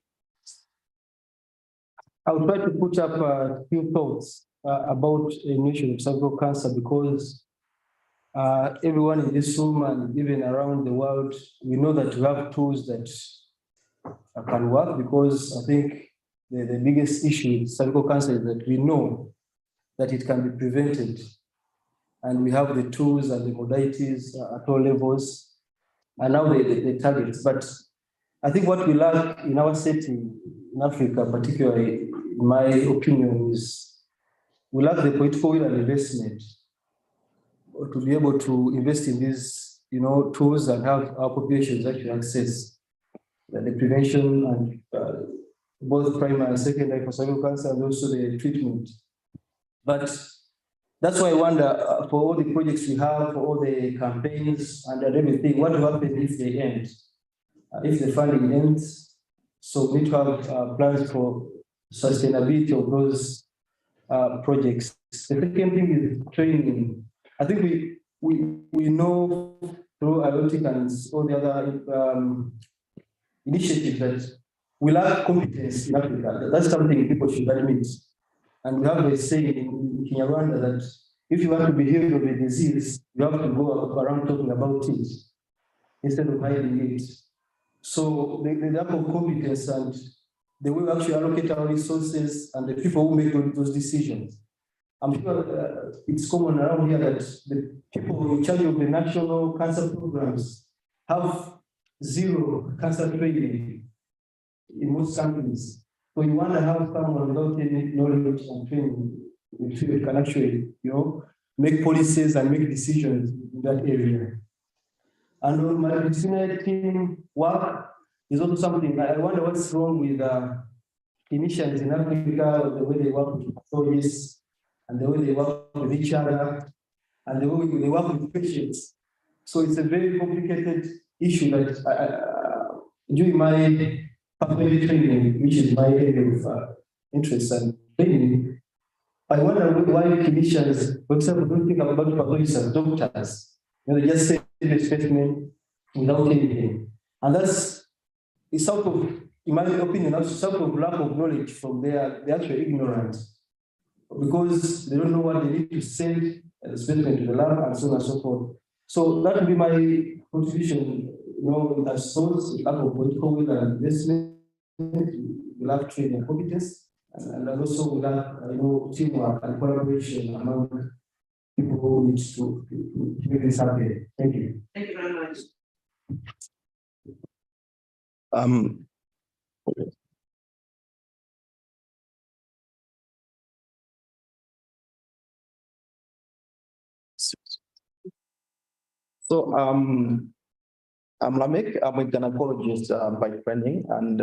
I'll try to put up a few thoughts about elimination of cervical cancer, because everyone in this room and even around the world, we know that we have tools that can work, because I think the biggest issue with cervical cancer is that we know that it can be prevented. And we have the tools and the modalities at all levels, and now the targets. But I think what we lack in our setting in Africa, particularly in my opinion, is we lack the political will and investment to be able to invest in these, tools and have our populations actually access the prevention and both primary and secondary for cervical cancer, and also the treatment. But that's why I wonder, for all the projects we have, for all the campaigns and everything, what will happen if they end? If the funding ends? So we need to have plans for sustainability of those projects. The second thing is training. I think we know through IoT and all the other initiatives that we lack competence in Africa. That's something people should admit. And we have a saying in Rwanda that if you want to be healed of a disease, you have to go around talking about it instead of hiding it. So the lack of competence and the way we actually allocate our resources and the people who make those decisions. I'm sure it's common around here that the people in charge of the national cancer programs have zero cancer training in most countries. So you want to have someone without any knowledge and training, which can actually, make policies and make decisions in that area. And on multidisciplinary team work is also something. I wonder what's wrong with clinicians in Africa, the way they work with pathologists, and the way they work with each other, and the way they work with patients. So it's a very complicated issue that during my pathology training, which is my area of interest and training, I wonder why clinicians, for example, don't think about pathologists as doctors. They just say the specimen without anything. And that's it's out of, in my opinion, that's out of lack of knowledge from their actual ignorance. Because they don't know what they need to send the specimen to the lab and so on and so forth. So that would be my contribution, that source, lack of political will and investment, we lack training and competence, and also we lack, teamwork and collaboration among people who need to make this happen. Thank you. Thank you very much. So I'm Lamek, I'm a gynecologist by training, and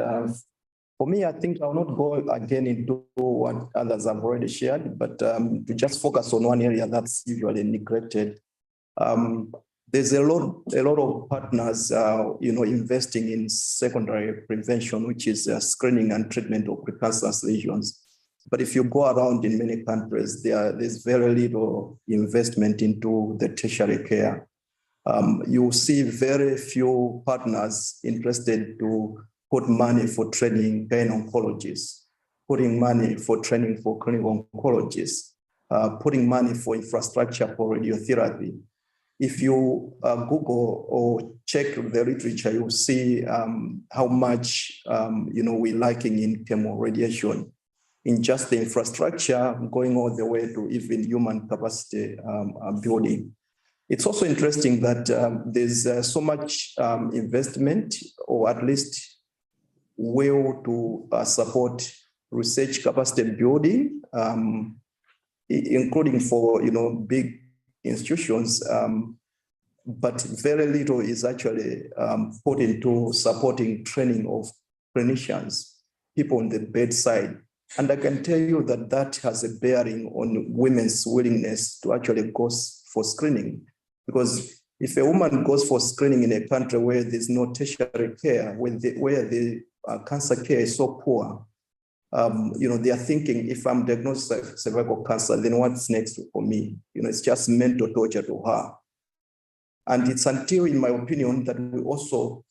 for me, I think I'll not go again into what others have already shared, but to just focus on one area that's usually neglected. There's a lot of partners, investing in secondary prevention, which is screening and treatment of precancerous lesions. But if you go around in many countries, there's very little investment into the tertiary care. You see very few partners interested to put money for training gyne-oncologists, putting money for training for clinical oncologists, putting money for infrastructure for radiotherapy. If you Google or check the literature, you'll see how much we're lacking in chemoradiation, in just the infrastructure, going all the way to even human capacity building. It's also interesting that there's so much investment, or at least will to support research capacity building, including for big institutions, but very little is actually put into supporting training of clinicians, people on the bedside. And I can tell you that that has a bearing on women's willingness to actually go for screening. Because if a woman goes for screening in a country where there's no tertiary care, where the cancer care is so poor, they are thinking, if I'm diagnosed with cervical cancer, then what's next for me? It's just mental torture to her. And it's until, in my opinion, that we also,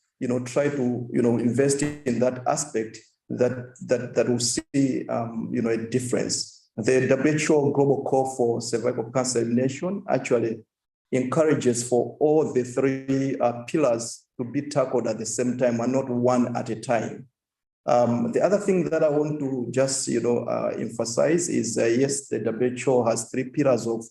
try to, invest in that aspect that will see, a difference. The WHO Global Call for Cervical Cancer Elimination actually encourages for all the three pillars to be tackled at the same time and not one at a time. The other thing that I want to just emphasize is yes, the WHO has three pillars of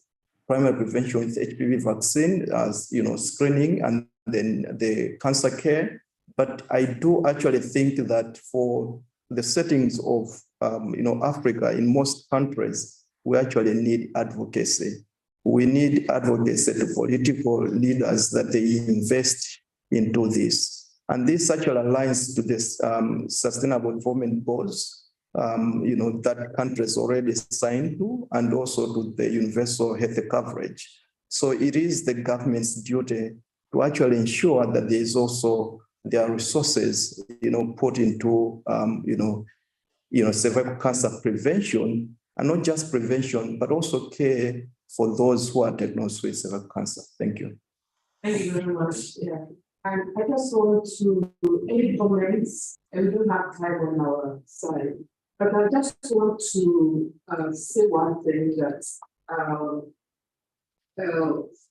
primary prevention with HPV vaccine, as screening, and then the cancer care. But I do actually think that for the settings of Africa, in most countries, we actually need advocacy. We need advocacy to political leaders that they invest into this. And this actually aligns to this sustainable development goals, that countries already signed to, and also to the universal health coverage. So it is the government's duty to actually ensure that there is also their resources, put into, cervical cancer prevention, and not just prevention, but also care for those who are diagnosed with cervical cancer. Thank you. Thank you very much. Yeah. And I just want to any comments, and we don't have time on our side, but I just want to say one thing, that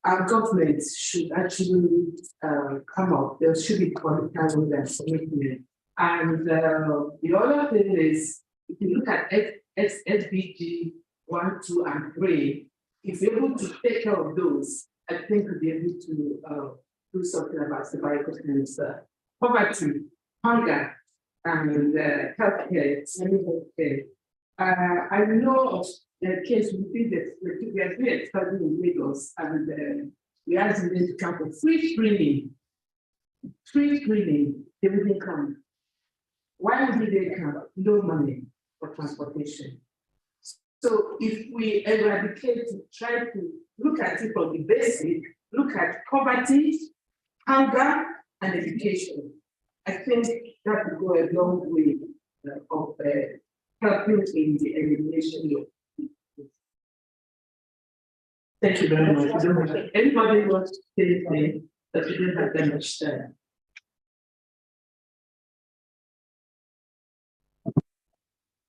our government should actually come up. There should be political commitment. And the other thing is, if you look at SDG 1, 2, and 3, if you're able to take care of those, I think we'll be able to do something about cervical cancer. poverty, hunger, and healthcare, healthcare. I know of the case we did a study in Lagos, and we asked them to come for free screening. They wouldn't come. Why would they come? No money for transportation. So if we eradicate, try to look at it from the basic, look at poverty, hunger, and education, I think that will go a long way of helping in the elimination of. Thank you very much. Anybody wants to say anything that we didn't have that much time?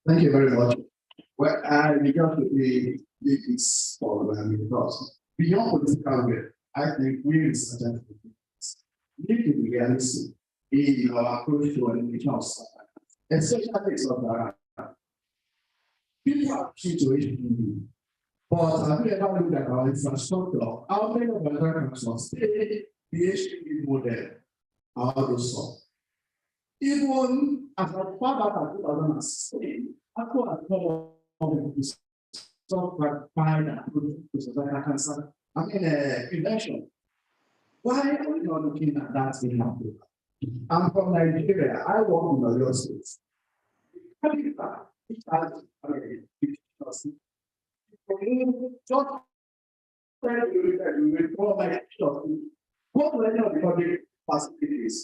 Thank you very much. Well, I began to be this program because beyond political will, I think we researchers need to be realistic in our approach to elimination of suffering, especially of Dakar. People have situations, but have you ever looked at our infrastructure? How many of our councils stay the HPV model? How those solve? Even as far back as 2016, after cancer, prevention. Why are we not looking at that in Africa? I'm from Nigeria. I work in the real estate. What do any of the public facilities?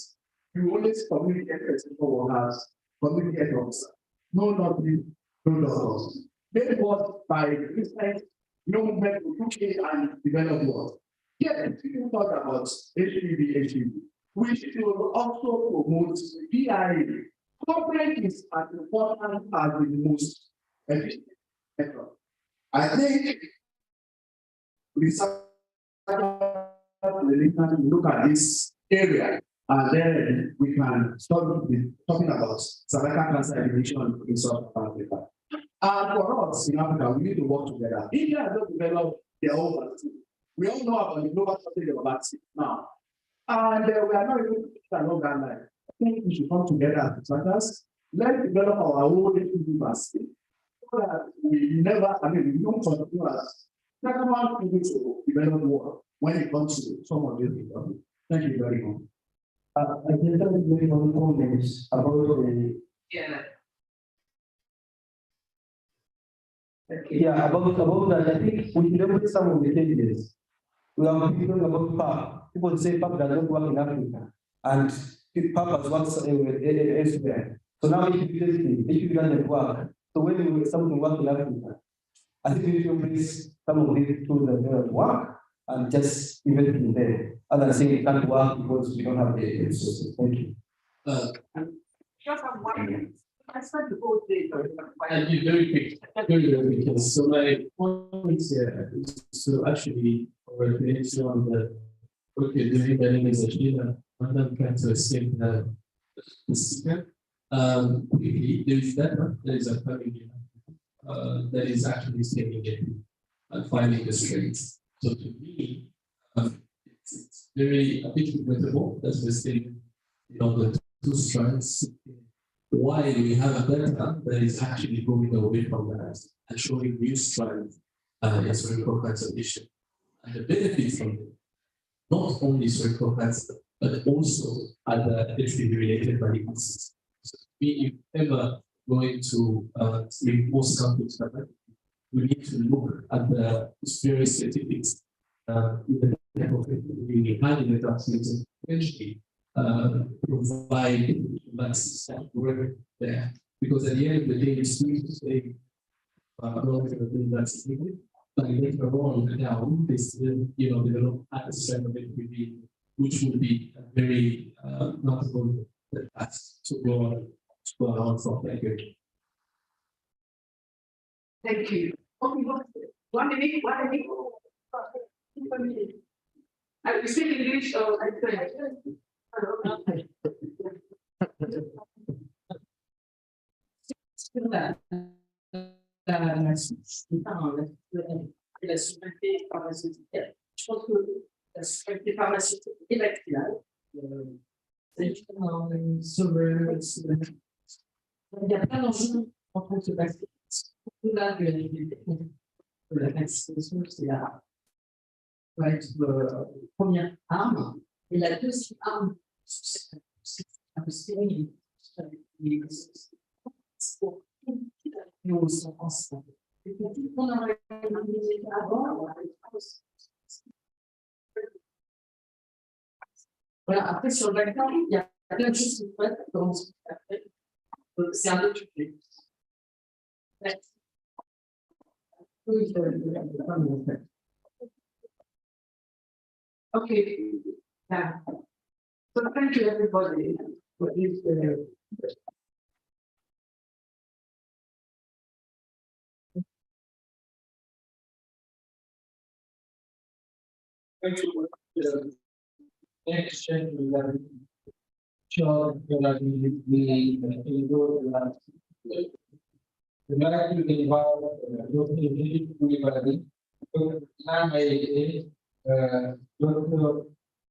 You always communicate with people workers, communicate officer. No, nothing, no doctors. They was by recent movement to UK and developed world. Yes, people talk about HPV, we should also promote PIA. Corporate is as important as the most efficient method. I think research look at this area, and then we can start talking about cervical cancer elimination in South Africa. And for us in Africa, we need to work together. India has not developed their own vaccine. We all know about the global shortage of vaccine now. And we are not able to get along that line. I think we should come together as partners. Let's develop our own vaccine so that we never, we don't continue as second people to develop war when it comes to some of these people. Thank you very much. I just want to make one comment about the about that. I think we should look at some of the changes. We are talking about PAP. People say PAP does not work in Africa, and PAP has worked elsewhere. So now it doesn't work. So when something works in Africa, I think we need to embrace some of these tools that don't work and just invest in them. Other than saying it can't work because we don't have the resources. Thank you. Just have 1 minute. I spent the whole day. I'll be very quick, very quick. So my point here is to actually reflect on the work you're doing. My name is Ajila. I'm trying to escape the speaker. Quickly, there is data that is upcoming that is actually staying in and finding the strengths. So to me, it's very a bit regrettable that we're staying the two strands. Why we have a data that is actually going away from that and showing new strands in cerebral cancer issue. And the benefit from it, not only cerebral cancer, but also other HPV-related malignancies. So if ever going to most countries, we need to look at the various statistics in the really highly vaccinated eventually provide vaccines that work there. Because at the end of the day, it's going to say vaccinated, but later on down, they still develop at the strength of HPV, which would be a very notable task to go on from that. Thank you. Okay, 1 minute, 1 minute. 1 minute. I speak English or I French? La souveraineté pharmaceutique. Je pense que la souveraineté pharmaceutique et vaccinale, c'est justement surveillance. Il y a plein d'enjeux en train de se passer. Là, la vaccination, c'est la va être première arme. Et la deuxième arme, c'est un peu stérile. On s'en pense. Et puis, on aurait avant, voilà, après, sur le vaccin, il y a plein de choses qui peuvent être comment se faire. C'est un autre sujet. Merci. Oui, okay. Yeah. So thank you everybody for this. Thank you. Exchange with John, the like to involve everybody. Now Dr.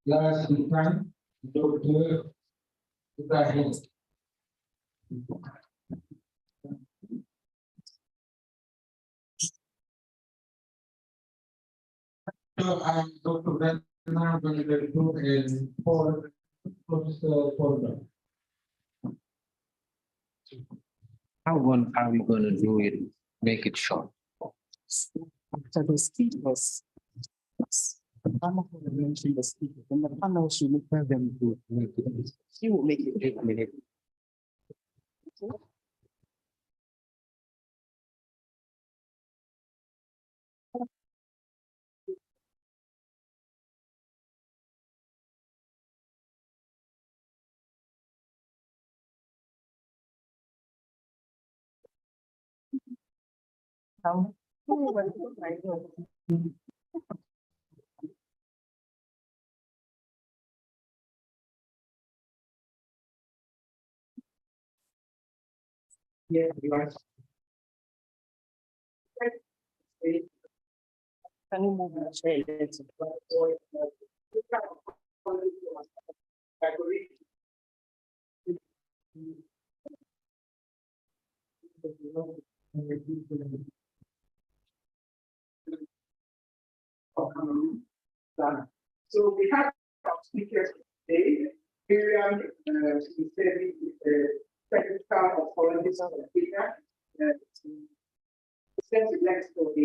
Last Time, Dr. Ibrahim. So I'm Dr. Brent, now going to go and for Professor Porter. How are we going to do it? Make it short. After the speakers, I'm going to mention the speakers, and the panel should look at them to make it. She will make it 8 minutes. Yeah, you are. Can you move the chair? So we have our speakers today. Miriam, she said is the technical apologist of Africa. Sent next to the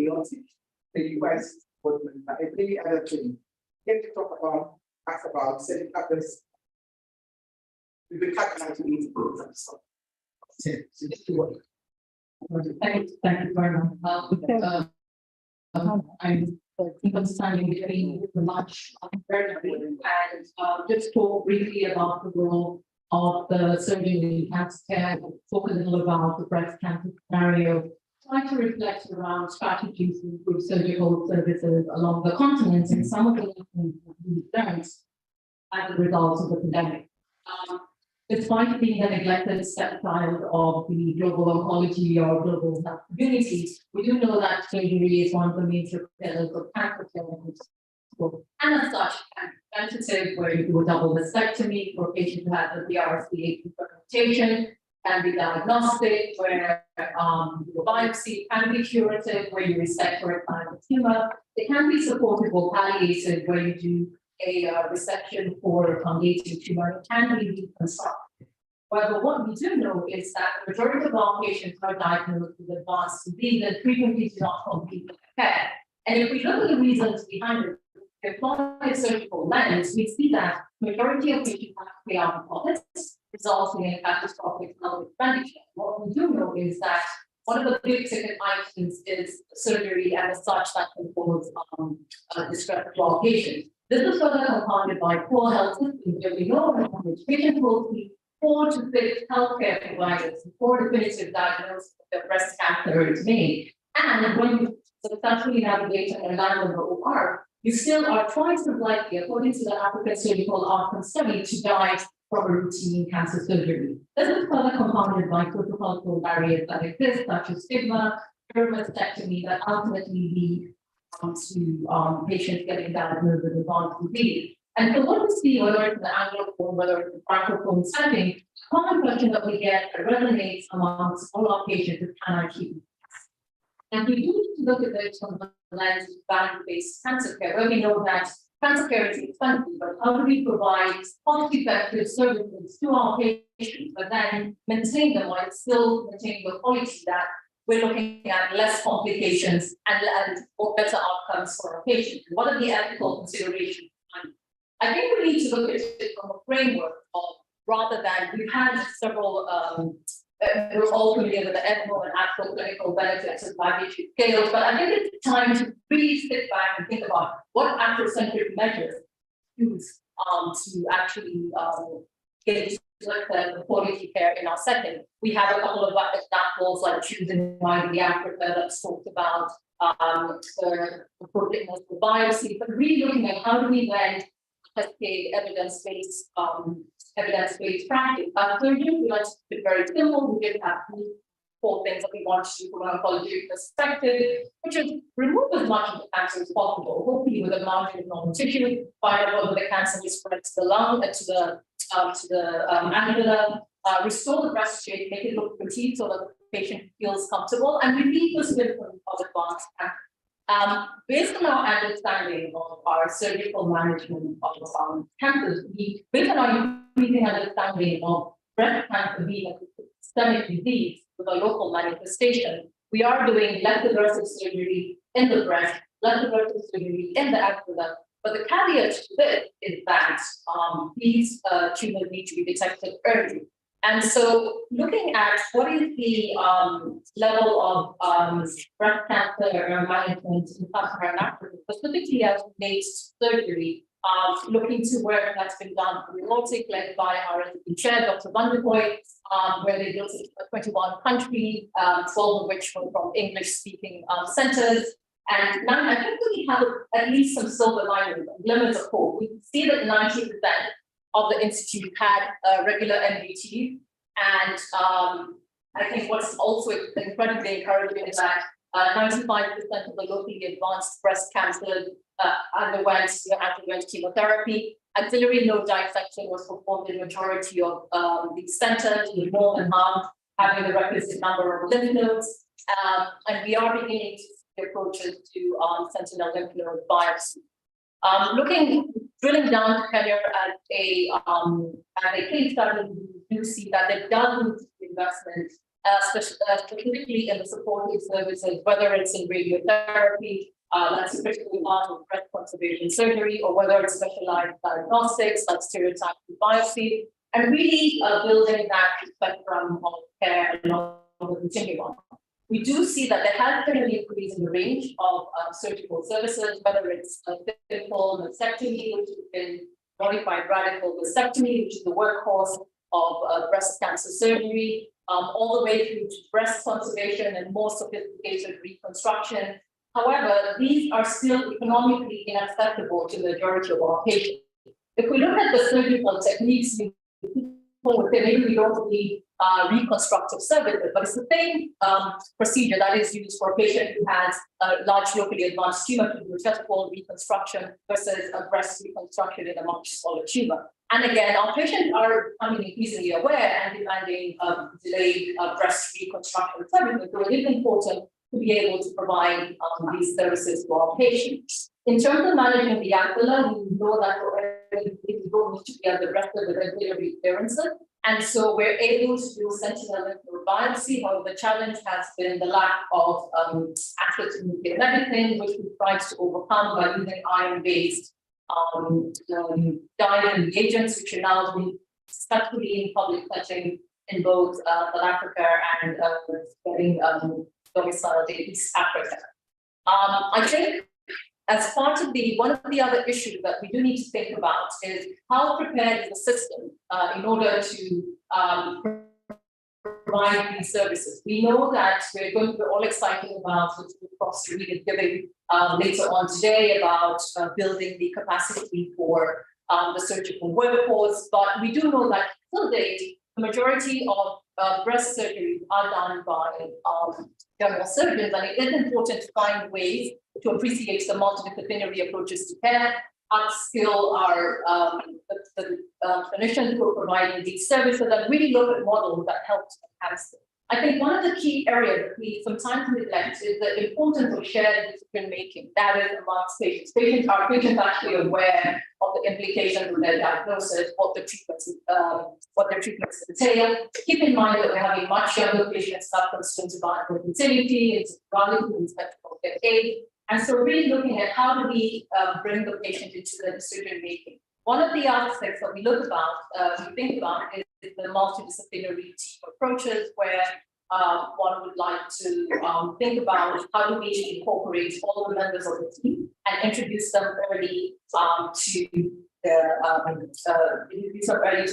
US government, but every other thing. Here to talk about, ask about setting up this. We will cut down to these programs. Thank you very much. I'm understanding between the much and just talk briefly about the role of the surgeon in cancer care, talk a little about the breast cancer scenario, try to reflect around strategies to improve surgical services along the continent and some of the lessons we've learned as a result of the pandemic. Despite being a neglected stepchild of the global oncology or global health community, we do know that surgery is one of the major pillars of cancer care. And as such, preventative, where you do a double mastectomy for patients who have the BRCA mutation, can be diagnostic, where the biopsy can be curative, where you resect or find a tumor. It can be supportive or palliative, where you do a resection for fungating tumor. It can be reconstructed. However, what we do know is that the majority of our patients are diagnosed with advanced disease and frequently do not complete care. And if we look at the reasons behind it, employ a surgical lens, we see that the majority of patients have to pay out of pocket, resulting in catastrophic health expenditure. What we do know is that one of the big ticket items is surgery, and as such, that can cause distress to our patients. This is further compounded by poor health systems, where we know that patients will see 4 to 6 healthcare providers before definitive diagnosis of their breast cancer is made. And when you successfully navigate and land on the OR, you still are twice as likely, according to the African Surgical Outcome Study, to die from a routine cancer surgery. This is further compounded by sociocultural barriers that exist, such as stigma, mastectomy, that ultimately lead to patients getting diagnosed with advanced disease. And so what we see, whether it's the Anglophone, whether it's the Francophone setting, common question that we get that resonates amongst all our patients is, can I keep? And we do need to look at this from the lens of value-based cancer care, where we know that cancer care is expensive, but how do we provide cost-effective services to our patients, but then maintain them while still maintaining the quality that we're looking at less complications and or better outcomes for our patients? What are the ethical considerations? I think we need to look at it from a framework of rather than we've had several. We're all familiar with the ethical and actual clinical benefits of value-based scales, but I think it's time to really sit back and think about what Afrocentric measures use to actually get the quality care in our setting. We have a couple of examples like choosing widely Africa that's talked about the appropriateness of biopsy, but really looking at how do we then cascade evidence-based practice. Surgery, we like to keep it very simple. We did have 4 things that we want to do from an oncology perspective, which is remove as much of the cancer as possible, hopefully with a margin of normal tissue, find out whether the cancer is spread to the lung, to the amygdala, restore the breast shape, make it look pretty so that the patient feels comfortable, and we leave this with advanced cancer. Based on our understanding of our surgical management of cancers, based on our increasing understanding of breast cancer being a systemic disease with a local manifestation, we are doing less aggressive surgery in the breast, less aggressive surgery in the amygdala. But the caveat to this is that these tumors need to be detected early. And so looking at what is the level of breast cancer management in sub-Saharan Africa, specifically as it relates to surgery, looking to work that's been done remote, led by our chair, Dr. Van der Hoy, where they built 21 countries, 12 of which were from English-speaking centers. And now I think we have at least some silver linings, glimmers of hope. We can see that 90% of the institute had regular MVT. And I think what's also incredibly encouraging is that 95% of the locally advanced breast cancers underwent chemotherapy. Axillary node dissection was performed in the majority of these centers, with more than half having the requisite number of lymph nodes. And we are beginning to see approaches to sentinel lymph node biopsy. Drilling down to Kenya as a case study, we do see that there does need to be investment, specifically in the supportive services, whether it's in radiotherapy, that's especially part of breast conservation surgery, or whether it's specialized diagnostics, like stereotactic biopsy, and really building that spectrum of care along the continuum. We do see that there has been an increase in the range of surgical services, whether it's a simple mastectomy, which has been modified radical mastectomy, which is the workhorse of breast cancer surgery, all the way through to breast conservation and more sophisticated reconstruction. However, these are still economically inaccessible to the majority of our patients. If we look at the surgical techniques, maybe we don't need reconstructive services, but it's the same procedure that is used for a patient who has a large locally advanced tumor, which is called reconstruction versus a breast reconstruction in a much smaller tumor. And again, our patients are becoming increasingly aware and demanding delayed breast reconstruction services. So it is important to be able to provide these services to our patients. In terms of managing the amygdala, we know that it don't need to be at the rest of the regular clearances. And so we're able to do sentinel lymph node biopsy. However, the challenge has been the lack of access to nuclear medicine, which we tried to overcome by using iron-based dye reagents, which are now being successfully in public setting in both South Africa and getting domiciled in East Africa. I think as part of one of the other issues that we do need to think about is how prepared is the system in order to provide these services. We know that we're all excited about what Prof. Reed is giving later on today about building the capacity for the surgical workforce, but we do know that till date, the majority of breast surgeries are done by general surgeons, and it is important to find ways to appreciate the multidisciplinary approaches to care. upskill our clinicians who are providing these services and really look at models that help to enhance them. I think one of the key areas that we sometimes neglect is the importance of shared decision making. That is amongst patients. Patients actually aware of the implications of their diagnosis, what their treatments entail. Keep in mind that we're having much younger patients have concerns about fertility, insecurity, respect of their age. And so really looking at how do we bring the patient into the decision making. One of the aspects that we think about is the multidisciplinary team approaches where one would like to think about how do we incorporate all the members of the team and introduce them early to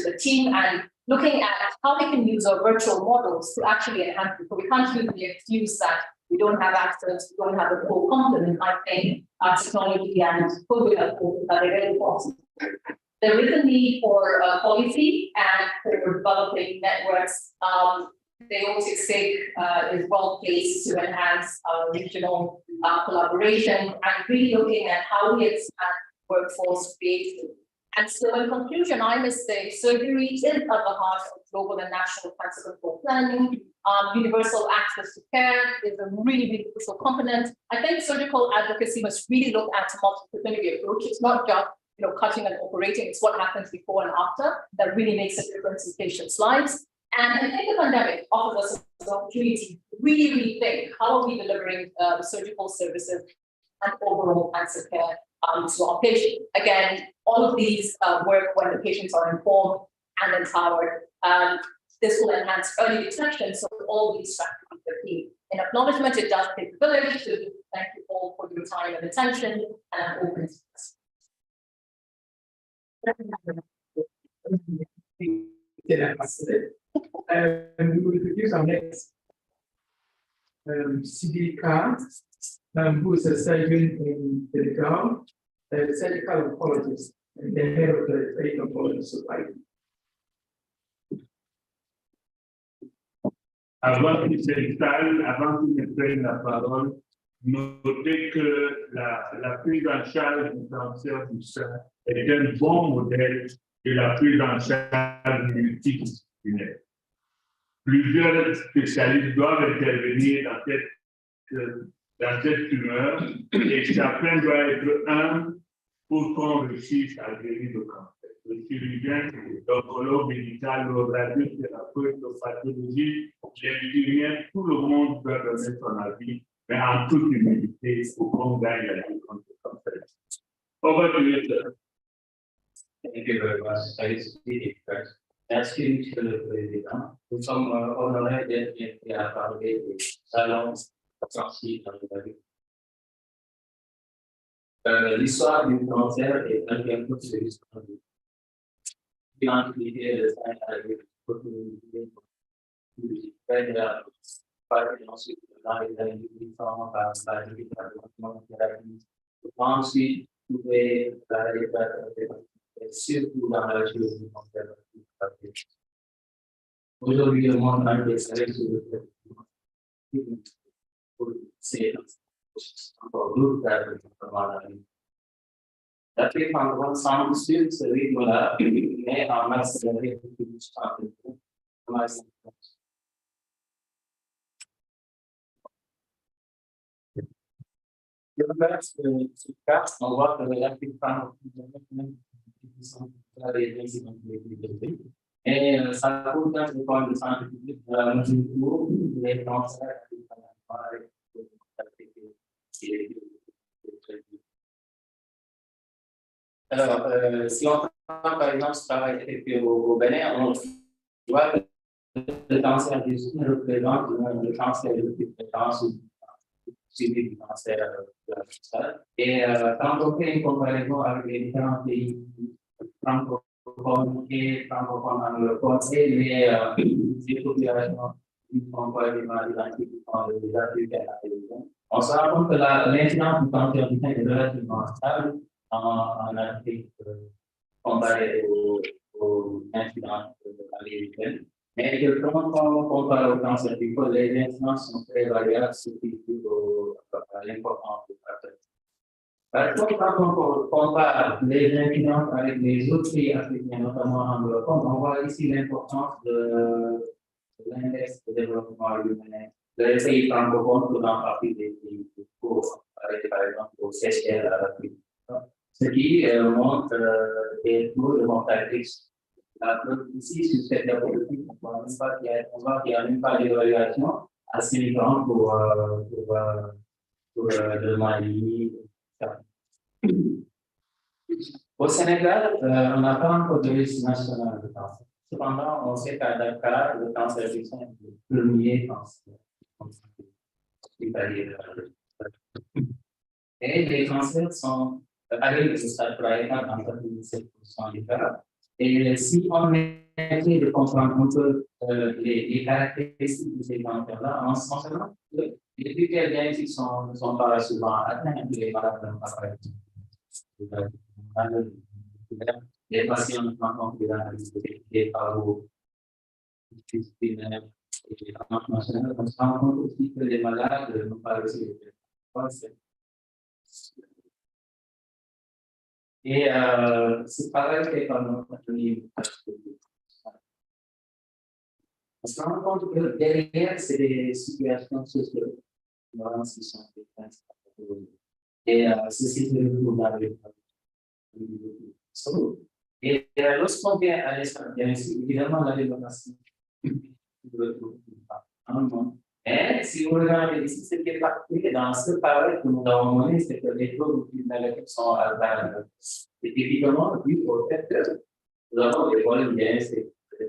the team and looking at how we can use our virtual models to actually enhance it. So we can't use the excuse that we don't have access, we don't have the full complement. I think technology and COVID are very important. There is a need for policy and for developing networks. The Arcc is well placed to enhance regional collaboration and really looking at how we expand workforce creation. And so in conclusion, I must say surgery is at the heart of global and national cancer control planning. Universal access to care is a really crucial component. I think surgical advocacy must really look at a multidisciplinary approach. It's not just cutting and operating, it's what happens before and after that really makes a difference in patients' lives. And I think the pandemic offers us an opportunity to really think how are we delivering the surgical services and overall cancer care to our patients. Again, all of these work when the patients are informed and empowered. This will enhance early detection, so all these strategies are key. In acknowledgement, it does take a village, so thank you all for your time and attention, and I'm open to this. We will introduce our next CDK, who is a surgeon in Dakar, a surgical oncologist, and the head of the Surgical Oncology Society. Avant qu'il s'installe, avant qu'il ne prenne la parole, notez que la prise en charge du cancer du sein est un bon modèle de la prise en charge multidisciplinaire. Plusieurs spécialistes doivent intervenir dans cette tumeur et chacun doit être un pour qu'on réussisse à guérir le cancer. Le chirurgien, l'oncologue médical, le radiothérapeute, le pathologiste, l'infirmière, tout le monde doit donner son avis, mais en toute humilité pour qu'on gagne la lutte contre le cancer. Over to you, sir. Thank you very much. I speak first. Merci, Monsieur le Président. Nous sommes honorés d'être invités à parler du salon Arcc dans le vie. L'histoire du cancer est un peu sur l'histoire du l'identité de ça avec l'opportunité de faire ensuite dans les années différentes par la thérapie. Ensuite, trouver la surtout dans la chirurgie conservative. Aujourd'hui, le monde entier s'arrête sur le traitement. C'est encore lourd dans la vie. La prise en compte semble suivre ce rythme-là, mais en accéléré depuis du temps. On voit que la prise en compte et ça coûte un peu de santé publique les cancers. Alors, si on prend par exemple ce travail effectué au Bénin, on voit que le cancer du sein représente le cancer de plus fréquence suivi du cancer de la prostate. Et quand on fait une comparaison avec les différents pays francophones et francophones anglophones et les populations qui sont complètement identiques qui sont des Africains à la télévision, on se rend compte que l'incidence du cancer du sein est relativement stable en Afrique comparé aux incidences américaines. Mais quand on compare au cancer du col, les incidences sont très variables, ce qui est à l'importance du facteur. Par contre, quand on compare les incidences avec les autres pays africains, notamment anglophones, on voit ici l'importance de l'index de développement humain. Les pays francophones faisant partie des pays pauvres, par exemple au Seychelles, à l'Afrique. Ce qui montre des taux de mortalité. Ici, sur cette diapositive, on voit qu'il n'y a même pas d'évaluation assez grande pour le Mali. Au Sénégal, on n'a pas encore de liste nationale de cancer. Cependant, on sait qu'à Dakar, le cancer du sein est le premier cancer. Et les cancers arrivent au stade primaire dans 97% des cas. Et si on essaie de comprendre un peu les caractéristiques de ces cancers-là, on se rend compte que les critères diagnostiques ne sont pas souvent atteints, les malades n'ont pas les patients ne sont pas des travaux disciplinaires et les nationales, on se rend compte aussi que les malades n'ont pas reçu les traitements. Et c'est pareil que quand on se rend compte que derrière, c'est des situations sociales qui sont et ceci se retrouve dans les et lorsqu'on vient à l'espace, évidemment, la développement et si vous regardez ici, ce qui est particulier dans ce pareil que nous avons montré, c'est que les taux de criminalité sont alternés. Et typiquement, dû au fait que nous avons des volumes bien,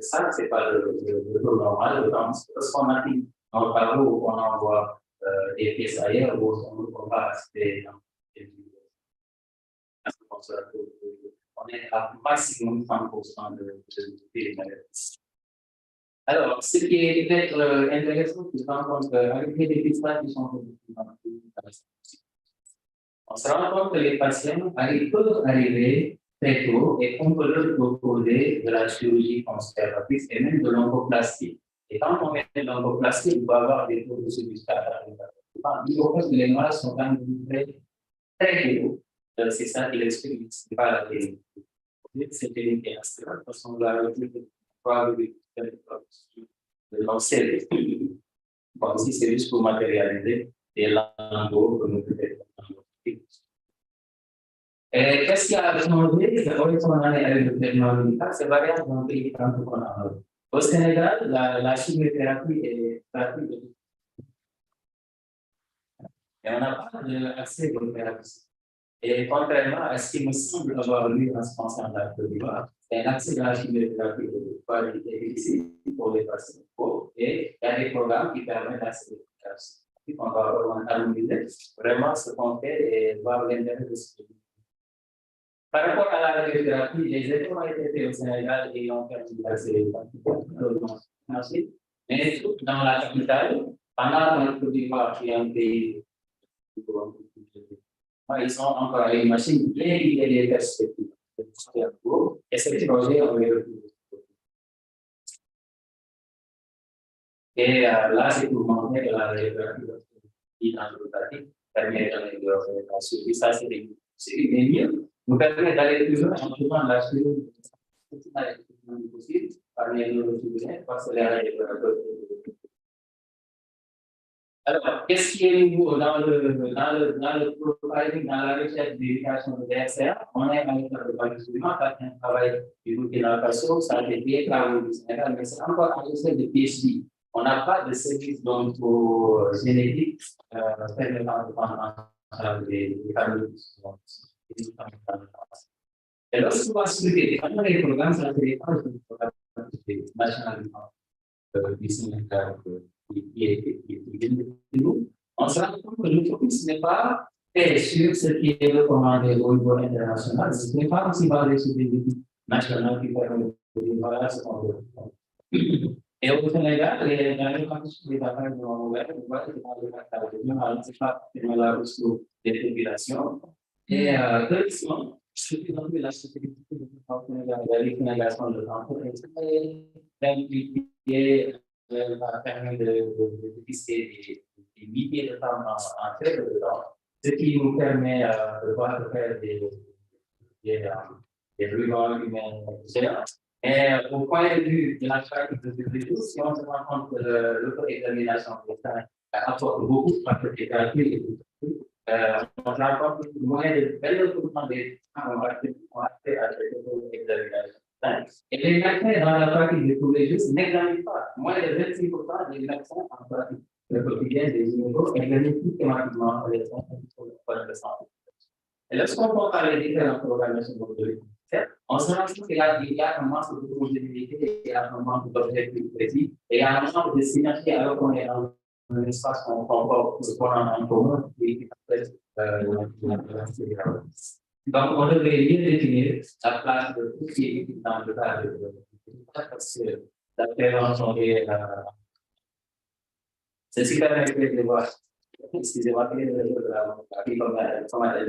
ça, c'est pas le taux normal, parce qu'on a dit dans le tableau où on envoie des pièces ailleurs, où on va assister dans on est à maximum 30% de criminalité. Alors, ce qui est peut-être intéressant, c'est de se rendre compte qu'avec les dépistages qui sont on se rend compte que les patients peuvent arriver très tôt et on peut leur proposer de la chirurgie conservatrice et même de l'oncoplastie. Et quand on met de l'oncoplastie, on peut avoir des taux de substrat. Il faut que les malades sont quand même très tôt. C'est ça qui l'explique, ce n'est pas la télé. C'est une parce qu'on va probabilité de lancer. Bon, ici, c'est juste pour matérialiser des lambeaux que nous faisons. Et qu'est-ce qui a changé? C'est qu'on a avec le traitement médical, c'est variable dans le pays tant qu'on a. Au Sénégal, la chimiothérapie est gratuite. Et on n'a pas accès aux thérapies. Et contrairement à ce qui me semble avoir lu en se pensant dans la Côte d'Ivoire, c'est un accès à la chimiothérapie de qualité ici pour les patients pauvres et il y a des programmes qui permettent d'accéder aux thérapies. On va analyser vraiment ce qu'on fait et voir l'intérêt de ce que par rapport à la radiothérapie, les efforts ont été faits au Sénégal et ont permis d'accéder aux thérapies. Mais dans la capitale, pendant la Côte d'Ivoire, qui est un pays ils sont encore avec une machine bien liée les perspectives. Et ce projet, on le et là, c'est pour montrer que la radiothérapie permet d'améliorer la survie. Ça, c'est des mieux. Nous permet d'aller plus loin en faisant la survie possible par les neurosciences parce que les radiothérapeutes. Alors, qu'est-ce qui est nouveau dans le profiling, dans la recherche d'éducation de DSR? On est avec le participant, ça c'est un travail du Burkina Faso, ça a été des travaux du Sénégal, mais c'est encore à l'échelle de PhD. On n'a pas de service génétique permettant de prendre en charge des familles. Et lorsqu'on va expliquer les programmes, ça fait des programmes nationaux du Sénégal. On se rend compte que le focus n'est pas sur ce qui est recommandé au niveau international, ce n'est pas aussi basé sur des équipes nationales qui permettent de voir ce qu'on veut. Et au Sénégal, les conditions des affaires de l'envers, on voit que dans le cas c'est pas la ressource des populations. Et deuxièmement, ce qui est la société au Sénégal, la définition de l'entreprise, d'impliquer va permettre de dépister des milliers de femmes en très peu de temps. ce qui nous permet de pouvoir faire des rurales humaines, etc. Et au point de vue de la charte de tous, si on se rend compte que l'auto-examination de l'État apporte beaucoup parce que c'est gratuit. On se rend compte que le moyen de faire le des on va faire avec l'auto-examination. Et les médecins dans la pratique de tous les jours n'examinent pas. Moins de 26% des médecins en pratique le quotidien des immigrants examinent systématiquement les problèmes de santé. Et lorsqu'on compare les différentes programmations de l'université, on se rend compte qu'il y a un manque de possibilités, il y a un manque d'objectifs précis, et il y a un manque de synergie alors qu'on est dans un espace qu'on a en commun et qui est donc, on devrait mieux définir la place de tout ce qui est dans le cadre de parce que la prévention est c'est super agréable de voir. Excusez-moi, comme elle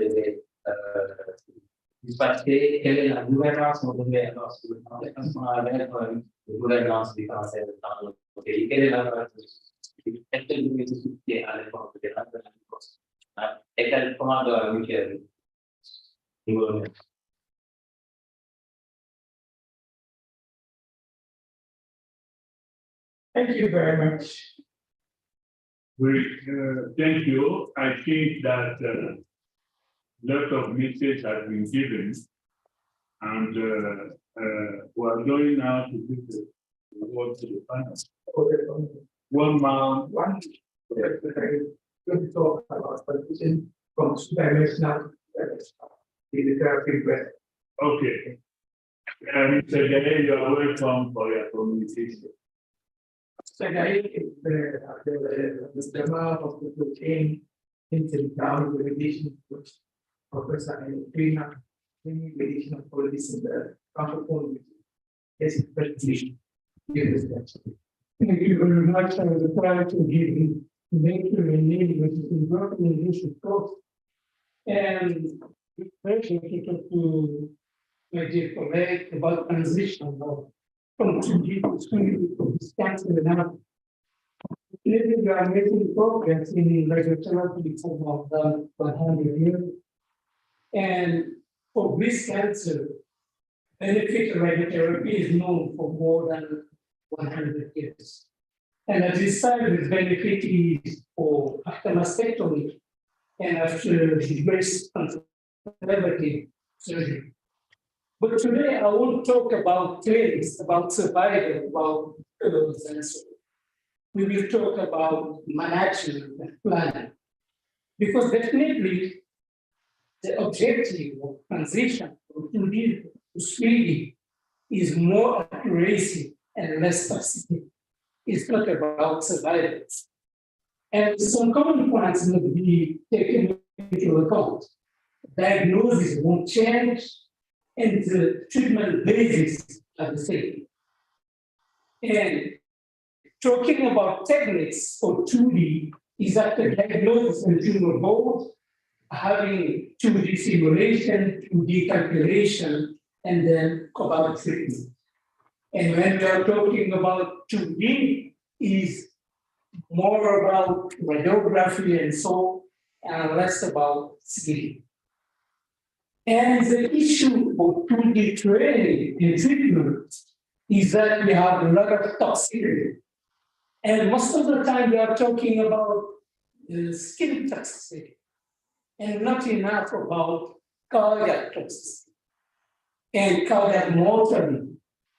devait dispatcher, quelle est la gouvernance qu'on devrait avoir sur le gouvernance du cancer dans notre pays, quelle est la est-ce que nous étudier à l'époque de la et quel comment doit mutuelle. Thank you very much. Thank you. I think that lot of message has been given, and we are going now to give the word to the panel. One man, one. Going to talk about partition from two-dimensional in the therapy breath. Okay. Mr. Gane, you are welcome for your communication. So the amount of the came into the ground with addition which Professor and addition of policies in the control is very thank you very much. I was trying to give nature and name which is important in this course. And very important to my dear colleague about transition from 2D to 3D to discussing it now. Clearly, we are making progress in regulatory for about 100 years. And for breast cancer, benefit radiotherapy is known for more than 100 years. And at this time, the benefit is for after mastectomy and after the breast conservative surgery. But today I won't talk about claims, about survival, about cancer. We will talk about management and planning. Because definitely the objective of transition from 2D to 3D is more accuracy and less toxicity. It's not about survival. And some common points must be taken into account. Diagnosis won't change, and the treatment basis are the same. And talking about techniques for 2D is after diagnosis and tumor board, having 2D simulation, 2D calculation, and then about treatment. And when we are talking about 2D, is more about radiography and so, and less about 3D. And the issue of 2D training and treatment is that we have a lot of toxicity. And most of the time we are talking about skin toxicity and not enough about cardiac toxicity and cardiac mortality.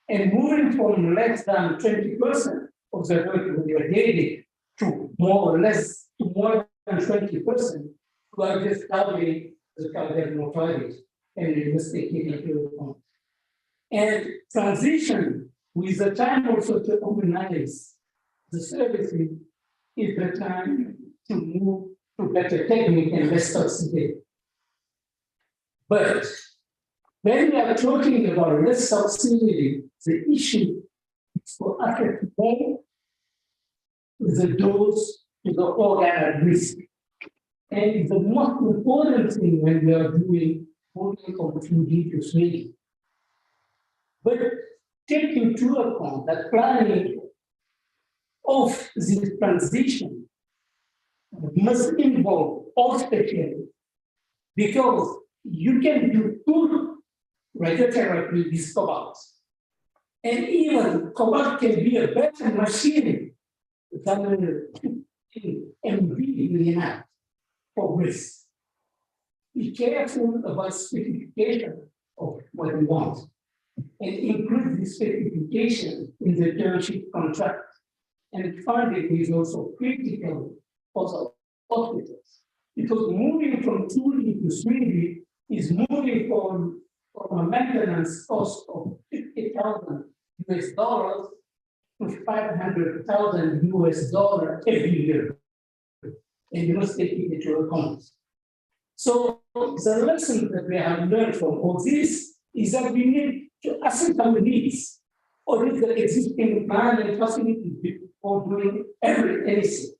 And moving from less than 20% of the work we are getting to more or less to more than 20%, we are just doubling the cardiac mortality, and we must take it into account. And transition with the time also to organize the services is the time to move to better technique and less toxicity. But when we are talking about less toxicity, the issue is for affect more the dose to the organ at risk. And the most important thing when we are doing moving from 2D to 3D. But take into account that planning of this transition must involve all specialists, because you can do good radiotherapy with cobalt. And even cobalt can be a better machine than MV we have for risk. Be careful about specification of what you want and include the specification in the term sheet contract. And funding is also critical for the hospitals, because moving from 2D to 3D is moving from a maintenance cost of $50,000 to $500,000 every year. And you must take it into account. So the lesson that we have learned from all this is that we need to assess our needs, or the existing plan and facilities before doing anything.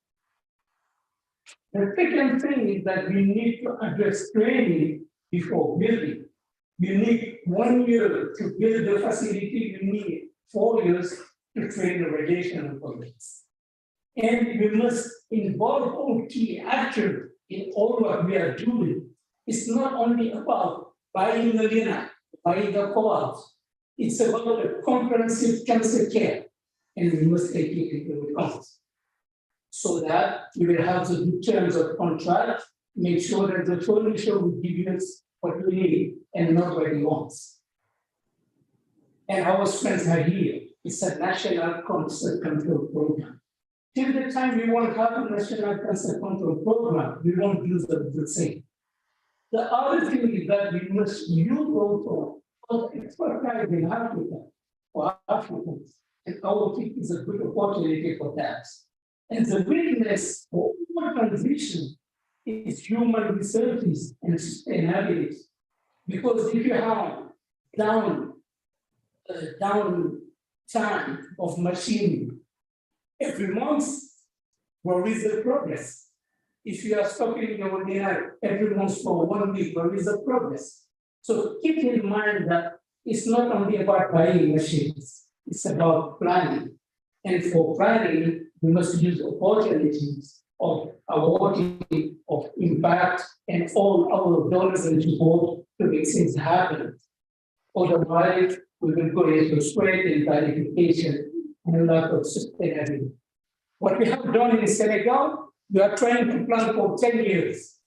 The second thing is that we need to address training before building. You need 1 year to build the facility, you need 4 years to train the radiation oncologists. And we must involve all key actors in all what we are doing. It's not only about buying the lina, buying the cobalt. It's about a comprehensive cancer care, and we must take it into account, so that we will have the good terms of contract, make sure that the furniture will give us what we need and not what we want. And our strengths are here. It's a national cancer control program. Till the time we won't have a national cancer control program, we won't do the same. The other thing is that we must use also expertise in Africa for Africans, and our team is a good opportunity for that. And the weakness for all transition is human resources and sustainability. Because if you have down time of machinery every month, where is the progress? If you are stopping your dinner every month for 1 week, where is the progress? So keep in mind that it's not only about buying machines, it's about planning. And for planning, we must use opportunities of awarding of impact and all our donors and support to make things happen. Otherwise, we will go into spread and clarification and lack of sustainability. What we have done in Senegal, we are trying to plan for 10 years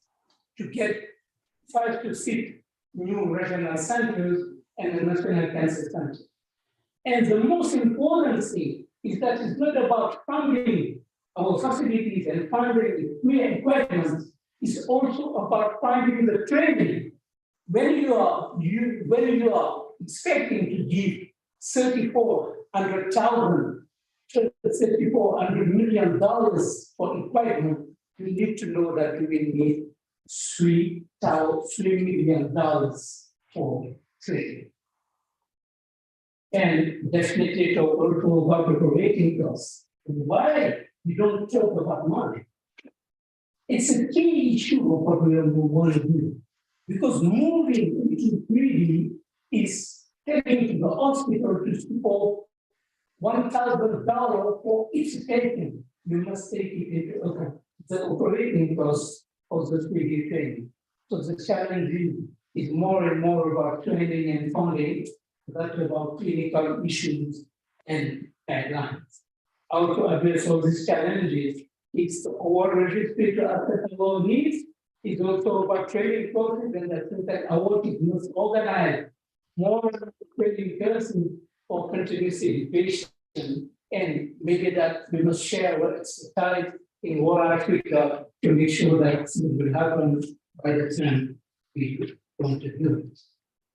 to get 5 to 6 new regional centers and a national cancer center. And the most important thing is that it's not about funding our facilities and funding the equipment, it's also about funding the training. When you are expecting to give $3,400 million for equipment, you need to know that you will need $3 million for training. And definitely talk also about the operating costs. Why we don't talk about money? It's a key issue of what we want to do. Because moving into 3D is taking to the hospital to support $1,000 for each patient. You must take it into account. The operating costs of the 3D training. So the challenge is more and more about training and funding, that's about clinical issues and guidelines. How to address all these challenges? It's our registry to assess our needs. It's also about training process, and I think that our team must organize more training person for continuous education, and maybe that we must share our expertise in West Africa to make sure that it will happen by the time we want to do it.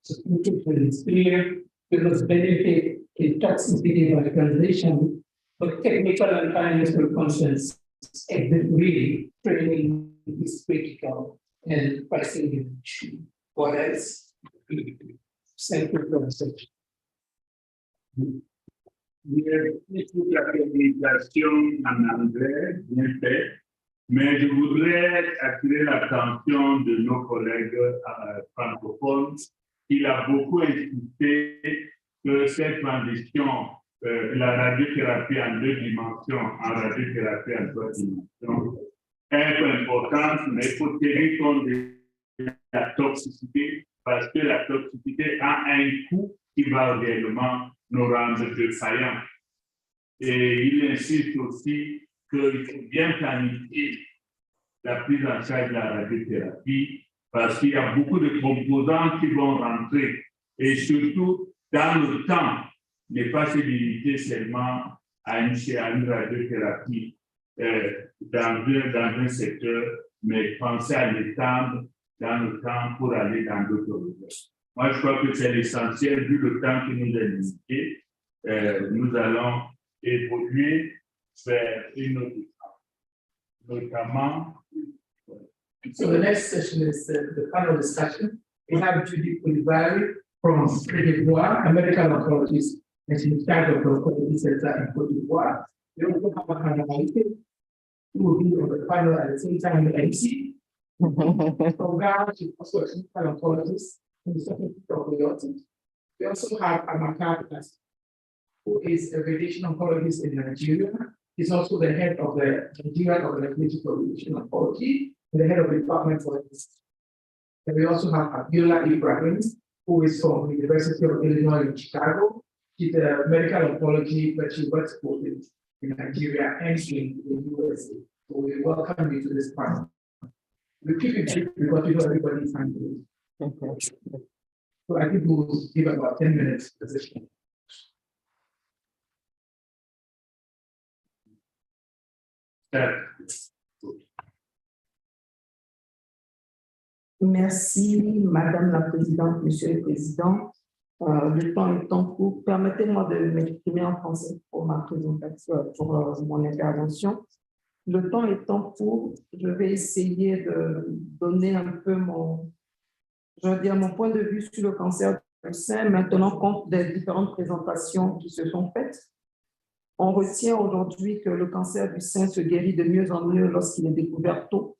So it's clear, we must benefit in toxicity by transition, but technical and financial concerns, really training is critical and pricing is issue. What else? Thank you for the section. Toute la communication en anglais, bien fait, mais je voudrais attirer l'attention de nos collègues francophones. Il a beaucoup insisté que cette transition, la radiothérapie en 2 dimensions, en radiothérapie en 3 dimensions, un peu importante, mais il faut tenir compte de la toxicité, parce que la toxicité a un coût qui va réellement nous rendre défaillants. Et il insiste aussi qu'il faut bien planifier la prise en charge de la radiothérapie, parce qu'il y a beaucoup de composants qui vont rentrer, et surtout dans le temps, ne pas se limiter seulement à une radiothérapie dans un secteur, mais penser à l'étendre dans le temps pour aller dans d'autres domaines. Moi, je crois que c'est l'essentiel, vu le temps qui nous est limité, nous allons évoluer vers une autre étape, notamment. So the next session is the panel discussion. We have Judy Coulibaly from Côte d'Ivoire, a medical oncologist, and she's in charge of the oncology center in Côte d'Ivoire. We also have a candidate who will be on the panel at the same time, the MC. From Ghana, she's also a medical oncologist in the second of the autism. We also have Amaka, who is a radiation oncologist in Nigeria. He's also the head of the Nigerian Organization for Radiation Oncology, the head of the department for this. And we also have Abiola Ibrahim, who is from the University of Illinois in Chicago. She's a medical oncology, but she works both in Nigeria and in the USA. So we welcome you to this panel. We keep it brief because we know everybody's hungry. So I think we'll give about 10 minutes for this one. Merci, Madame la Présidente, Monsieur le Président. Le temps étant court, permettez-moi de m'exprimer en français pour ma présentation, pour mon intervention. Le temps étant court, je vais essayer de donner un peu mon point de vue sur le cancer du sein, maintenant compte des différentes présentations qui se sont faites. On retient aujourd'hui que le cancer du sein se guérit de mieux en mieux lorsqu'il est découvert tôt,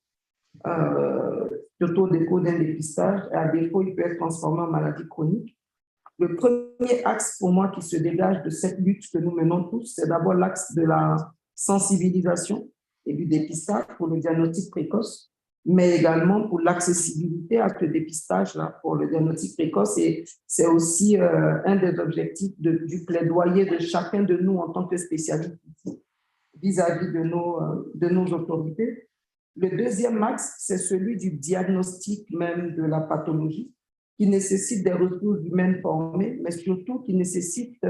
surtout au défaut d'un dépistage, et à défaut, il peut être transformé en maladie chronique. Le premier axe pour moi qui se dégage de cette lutte que nous menons tous, c'est d'abord l'axe de la sensibilisation et du dépistage pour le diagnostic précoce, mais également pour l'accessibilité à ce dépistage-là pour le diagnostic précoce. Et c'est aussi un des objectifs du plaidoyer de chacun de nous en tant que spécialiste vis-à-vis de nos autorités. Le deuxième axe, c'est celui du diagnostic même de la pathologie, qui nécessite des ressources humaines formées, mais surtout qui nécessite,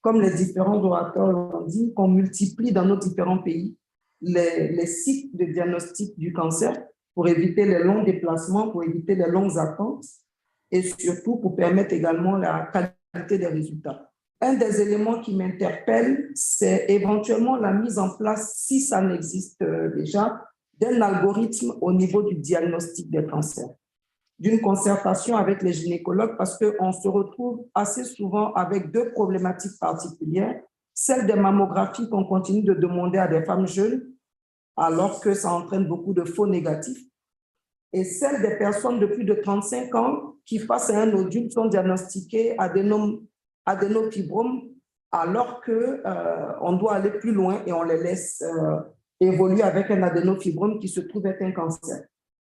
comme les différents orateurs l'ont dit, qu'on multiplie dans nos différents pays les sites de diagnostic du cancer pour éviter les longs déplacements, pour éviter les longues attentes et surtout pour permettre également la qualité des résultats. Un des éléments qui m'interpelle, c'est éventuellement la mise en place, si ça n'existe déjà, d'un algorithme au niveau du diagnostic des cancers, d'une concertation avec les gynécologues, parce qu'on se retrouve assez souvent avec deux problématiques particulières, celle des mammographies qu'on continue de demander à des femmes jeunes, alors que ça entraîne beaucoup de faux négatifs, et celle des personnes de plus de 35 ans qui, face à un nodule, sont diagnostiquées adénofibromes, alors qu'on doit aller plus loin et on les laisse évoluer avec un adénofibrome qui se trouve être un cancer.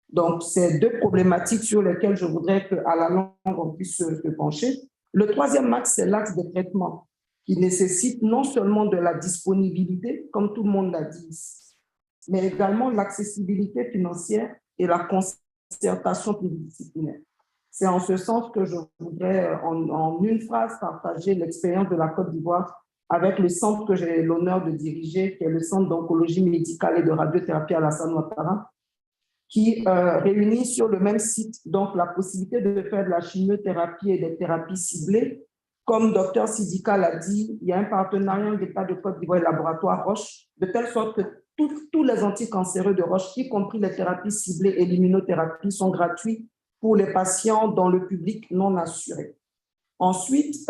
Donc, c'est deux problématiques sur lesquelles je voudrais qu'à la longue, on puisse se pencher. Le troisième axe, c'est l'axe de traitement, qui nécessite non seulement de la disponibilité, comme tout le monde l'a dit, mais également l'accessibilité financière et la concertation pluridisciplinaire. C'est en ce sens que je voudrais, en une phrase, partager l'expérience de la Côte d'Ivoire avec le centre que j'ai l'honneur de diriger, qui est le Centre d'oncologie médicale et de radiothérapie Alassane Ouattara, qui réunit sur le même site donc la possibilité de faire de la chimiothérapie et des thérapies ciblées. Comme Dr Sidika l'a dit, il y a un partenariat entre l'État de Côte d'Ivoire et le laboratoire Roche, de telle sorte que tous les anticancéreux de Roche, y compris les thérapies ciblées et l'immunothérapie, sont gratuits pour les patients dans le public non assuré. Ensuite,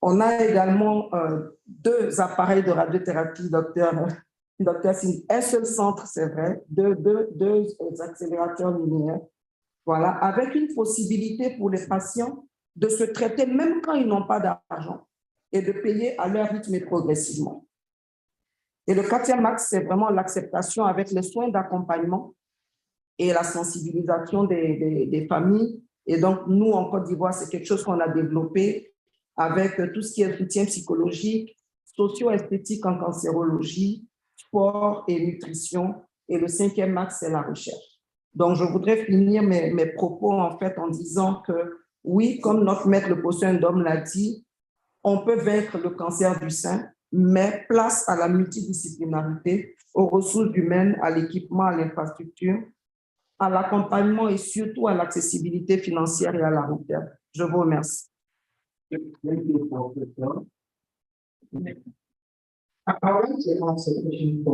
on a également deux appareils de radiothérapie, docteur Singh, un seul centre, c'est vrai, deux accélérateurs linéaires, voilà, avec une possibilité pour les patients de se traiter même quand ils n'ont pas d'argent et de payer à leur rythme et progressivement. Et le quatrième axe, c'est vraiment l'acceptation avec les soins d'accompagnement et la sensibilisation des familles. Et donc, nous, en Côte d'Ivoire, c'est quelque chose qu'on a développé avec tout ce qui est soutien psychologique, socio-esthétique en cancérologie, sport et nutrition. Et le cinquième axe, c'est la recherche. Donc, je voudrais finir mes propos en fait en disant que oui, comme notre maître le possède d'homme l'a dit, on peut vaincre le cancer du sein, mais place à la multidisciplinarité, aux ressources humaines, à l'équipement, à l'infrastructure, à l'accompagnement et surtout à l'accessibilité financière et à la route. Je vous remercie. I want to ask a question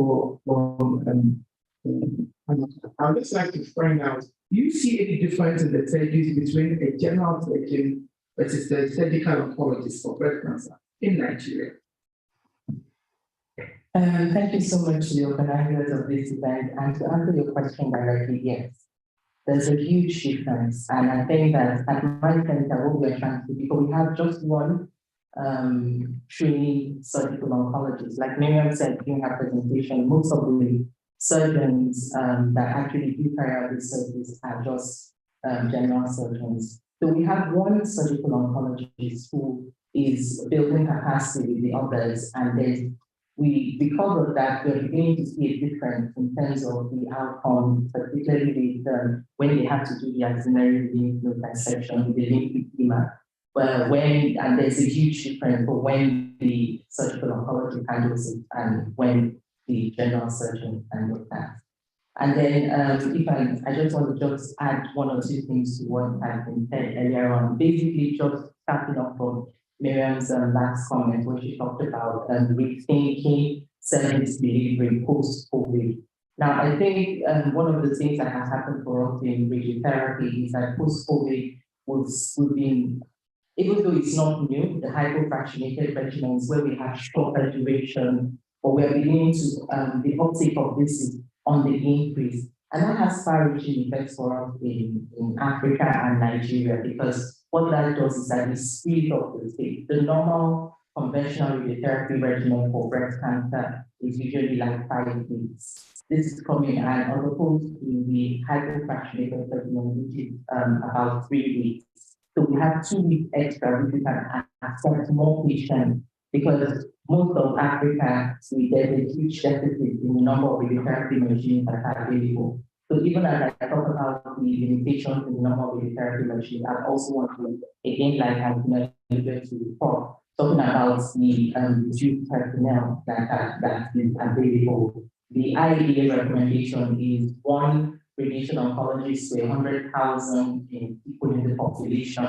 I'd just like to find out, do you see any difference in the therapies between a general surgeon versus the surgical oncologist for breast cancer in Nigeria? Thank you so much to the organizers of this event. And to answer your question directly, yes, there's a huge difference. And I think that at my center, what we're trying to do, because we have just one trainee surgical oncologist. Like Miriam said in her presentation, most of the surgeons that actually do carry out this service are just general surgeons. So we have one surgical oncologist who is building capacity with the others, and then because of that, we're beginning to see a difference in terms of the outcome, particularly with when they have to do the axillary lymph node dissection with the lymphedema. But and there's a huge difference for when the surgical oncologist handles it and when the general surgeon handles that. And then I just want to just add one or two things to what has been said earlier on. Basically, just starting off from Miriam's last comment, where she talked about rethinking service delivery post-COVID. Now, I think one of the things that has happened for us in radiotherapy is that post-COVID, we've been, even though it's not new, the hypofractionated regimens where we have shorter duration, but we're beginning to, the uptake of this is on the increase. And that has far-reaching effects for us in Africa and Nigeria, because what that does is that it speeds up the state. The normal conventional radiotherapy regimen for breast cancer is usually like 5 weeks. This is coming, and as opposed to the hypofractionated regimen, which is about 3 weeks. So we have 2 weeks extra, which we can accept more patients, because most of Africa, there's a huge deficit in the number of radiotherapy machines that are available. So even as I talk about the limitations in the number of radiotherapy machines, I also want to, again, like I've mentioned before, talking about the reduced personnel that is available. The IEA recommendation is 1 radiation oncologist to 100,000 people in the population,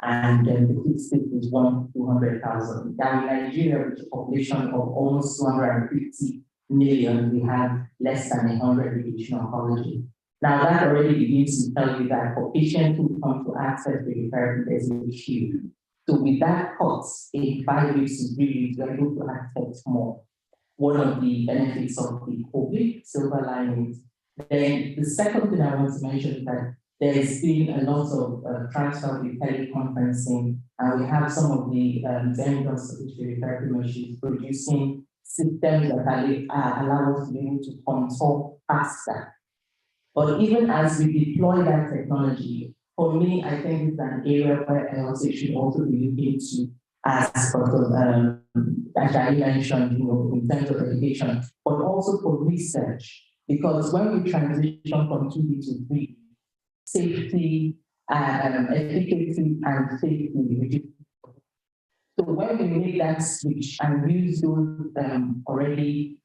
and then the fixed state is 1 to 200,000. Now in Nigeria, with a population of almost 250 million, we have less than 100 radiation oncologists. Now that already begins to tell you that for patients who come to access radiotherapy, there's a issue. So with that cut in 5 weeks to 3 weeks, we're able to access more. One of the benefits of the COVID silver linings. Then the second thing I want to mention is that there's been a lot of transfer with teleconferencing, and we have some of the vendors of radiotherapy machines producing systems that allow us to be able to consult faster. But even as we deploy that technology, for me, I think it's an area where LSA should also be looking to, as I mentioned, in terms of education, but also for research. Because when we transition from 2D to 3D, safety, efficacy, and safety. So when we make that switch and use those already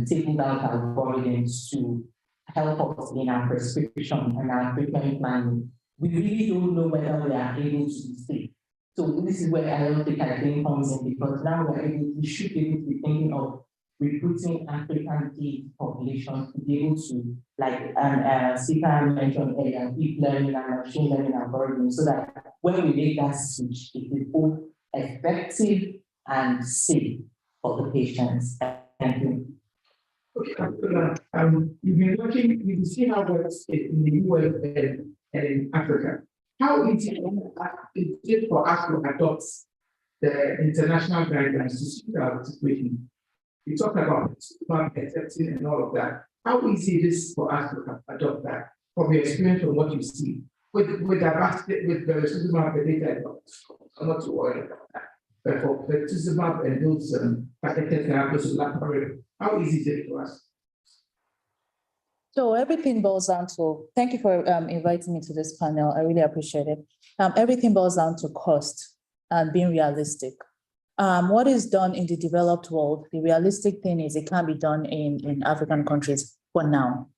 taken out algorithms to help us in our prescription and our treatment planning, we really don't know whether we are able to be safe. So this is where I don't think comes in, because now we should be able to be thinking of recruiting African key populations to be able to, like Sika mentioned earlier, deep learning and machine learning algorithms, so that when we make that switch, it is both effective and safe for the patients. Thank you. Okay, you've been working, you've seen how it works in the US and in Africa. How is it for us to adopt the international guidelines to see our situation? You talk about accepting and all of that. How easy it is for us to adopt that from your experience from what you see with diversity, with the Symposium, the data. I'm not too worried about that. But for the Symposium and those patented therapies, how easy is it for us? So everything boils down to, thank you for inviting me to this panel. I really appreciate it. Everything boils down to cost and being realistic. What is done in the developed world, the realistic thing is it can't be done in African countries for now.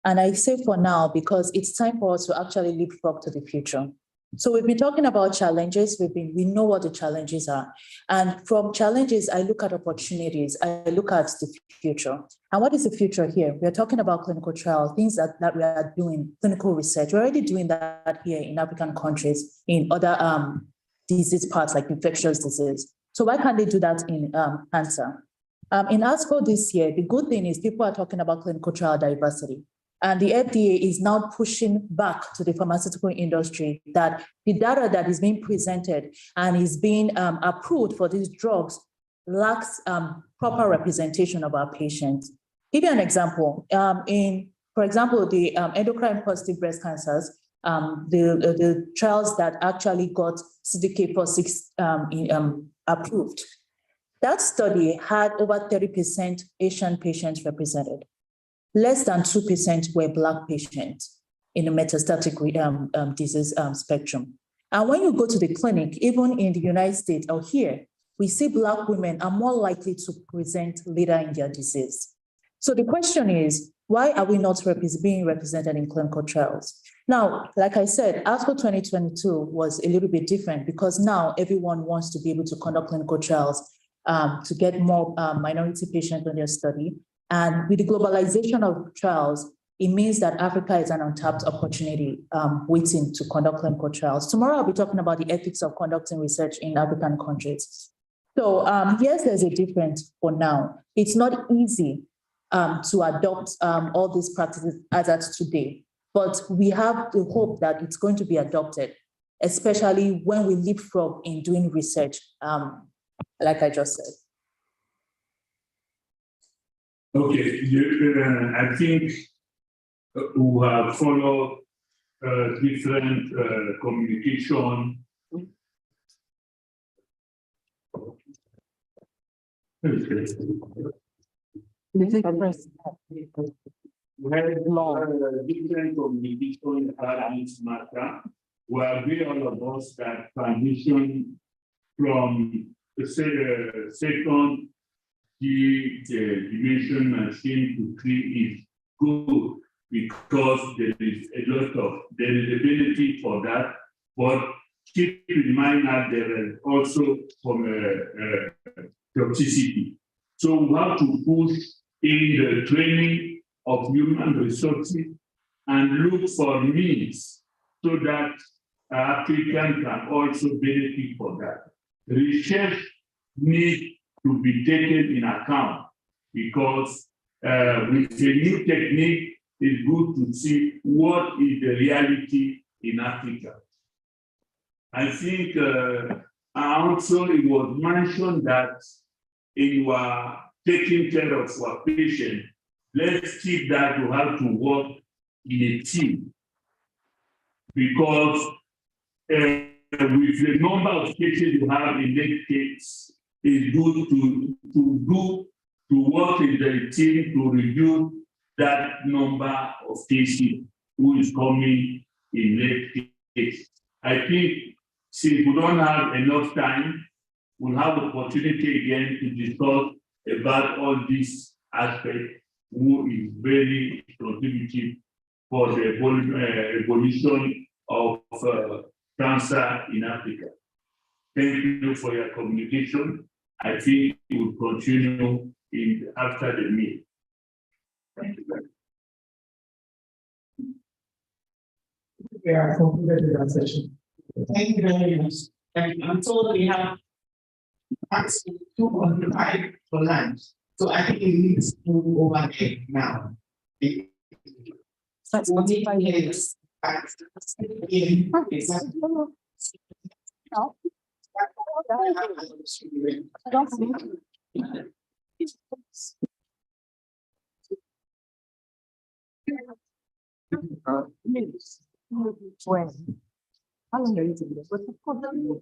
And I say for now because it's time for us to actually leapfrog to the future. So we've been talking about challenges. We know what the challenges are. And from challenges, I look at opportunities. I look at the future. And what is the future here? We're talking about clinical trials, things that we are doing, clinical research. We're already doing that here in African countries, in other disease parts like infectious disease. So why can't they do that in cancer? In ASCO this year, the good thing is people are talking about clinical trial diversity. And the FDA is now pushing back to the pharmaceutical industry that the data that is being presented and is being approved for these drugs lacks proper representation of our patients. Give you an example. For example, the endocrine positive breast cancers, the trials that actually got CDK4/6 approved. That study had over 30% Asian patients represented. Less than 2% were Black patients in the metastatic disease spectrum. And when you go to the clinic, even in the United States or here, we see Black women are more likely to present later in their disease. So the question is, why are we not being represented in clinical trials? Now, like I said, ASCO 2022 was a little bit different because now everyone wants to be able to conduct clinical trials to get more minority patients on their study. And with the globalization of trials, it means that Africa is an untapped opportunity waiting to conduct clinical trials. Tomorrow, I'll be talking about the ethics of conducting research in African countries. So yes, there's a difference for now. It's not easy to adopt all these practices as at today, but we have the hope that it's going to be adopted, especially when we leapfrog in doing research, like I just said. Okay, I think we have followed different communication. We have different communication about this matter. We agree all of us that transition from the second the dimension machine to 3 is good because there is ability for that, but keep in mind that there is also some toxicity. So we have to push in the training of human resources and look for means so that Africans can also benefit from that. Research needs to be taken in account because with a new technique, it's good to see what is the reality in Africa. I think also it was mentioned that you are taking care of our patient. Let's keep that to have to work in a team because with the number of cases you have in that case, it's good to work in the team to reduce that number of cases who is coming in late case. I think since we don't have enough time, we'll have the opportunity again to discuss about all these aspects who is very contributive for the evolution of cancer in Africa. Thank you for your communication. I think it will continue after the meeting. Thank you very much. We are concluded with that session. Thank you very much. And I'm told we have actually 2:45 for lunch. So I think it needs to move over there now. That's 45 minutes. When? How long are you doing this? What's the problem?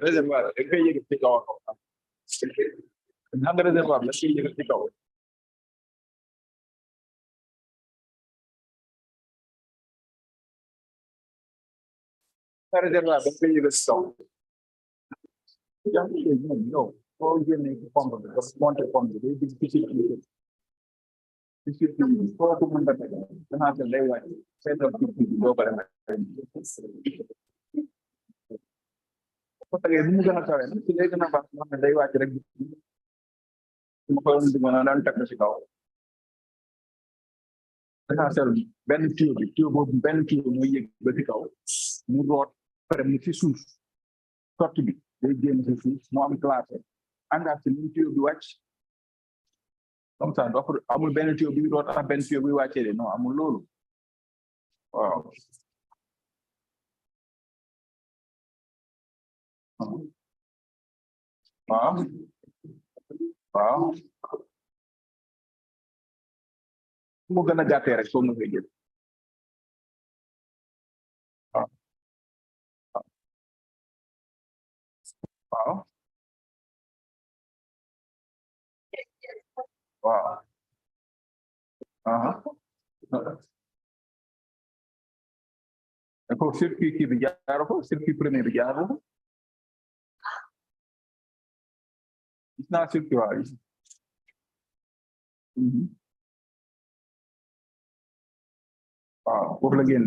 Réservoir dañ koy yëg ci kaw xam nga réservoir la koy yëg ci kaw réservoir dañ koy yëg ci kaw yaa ngi dégg moom yow boo génnee ci pompe bi dafa monté pompe bi day gis ci foo ko mën a teg danaa ko day wàcc seetal ci doo ko demee ko tegee ni mu gën a tawee nag ci lay gën a baax nga xam ne day wàcc rek ma ko doon dugg naa daan teg ci kaw essentiel benn tuyau boobu benn tuyau mooy yëg ba ci kaw mu root pare mu ci suuf sorte bi day génn ci suuf mu am classé engagé ci ni tuyau bi wàcc comme ça doo amul benn tuyau bi root ak benn tuyau bi wàccee de non amul loolu waaw waaw waaw mu gën a gàttee rek soo nga koy jël waaw waaw waaw ko circuit kii bi jaaro ko circuit premier bi jaaro ko gis naa circuit waaw gis waaw foofu la génn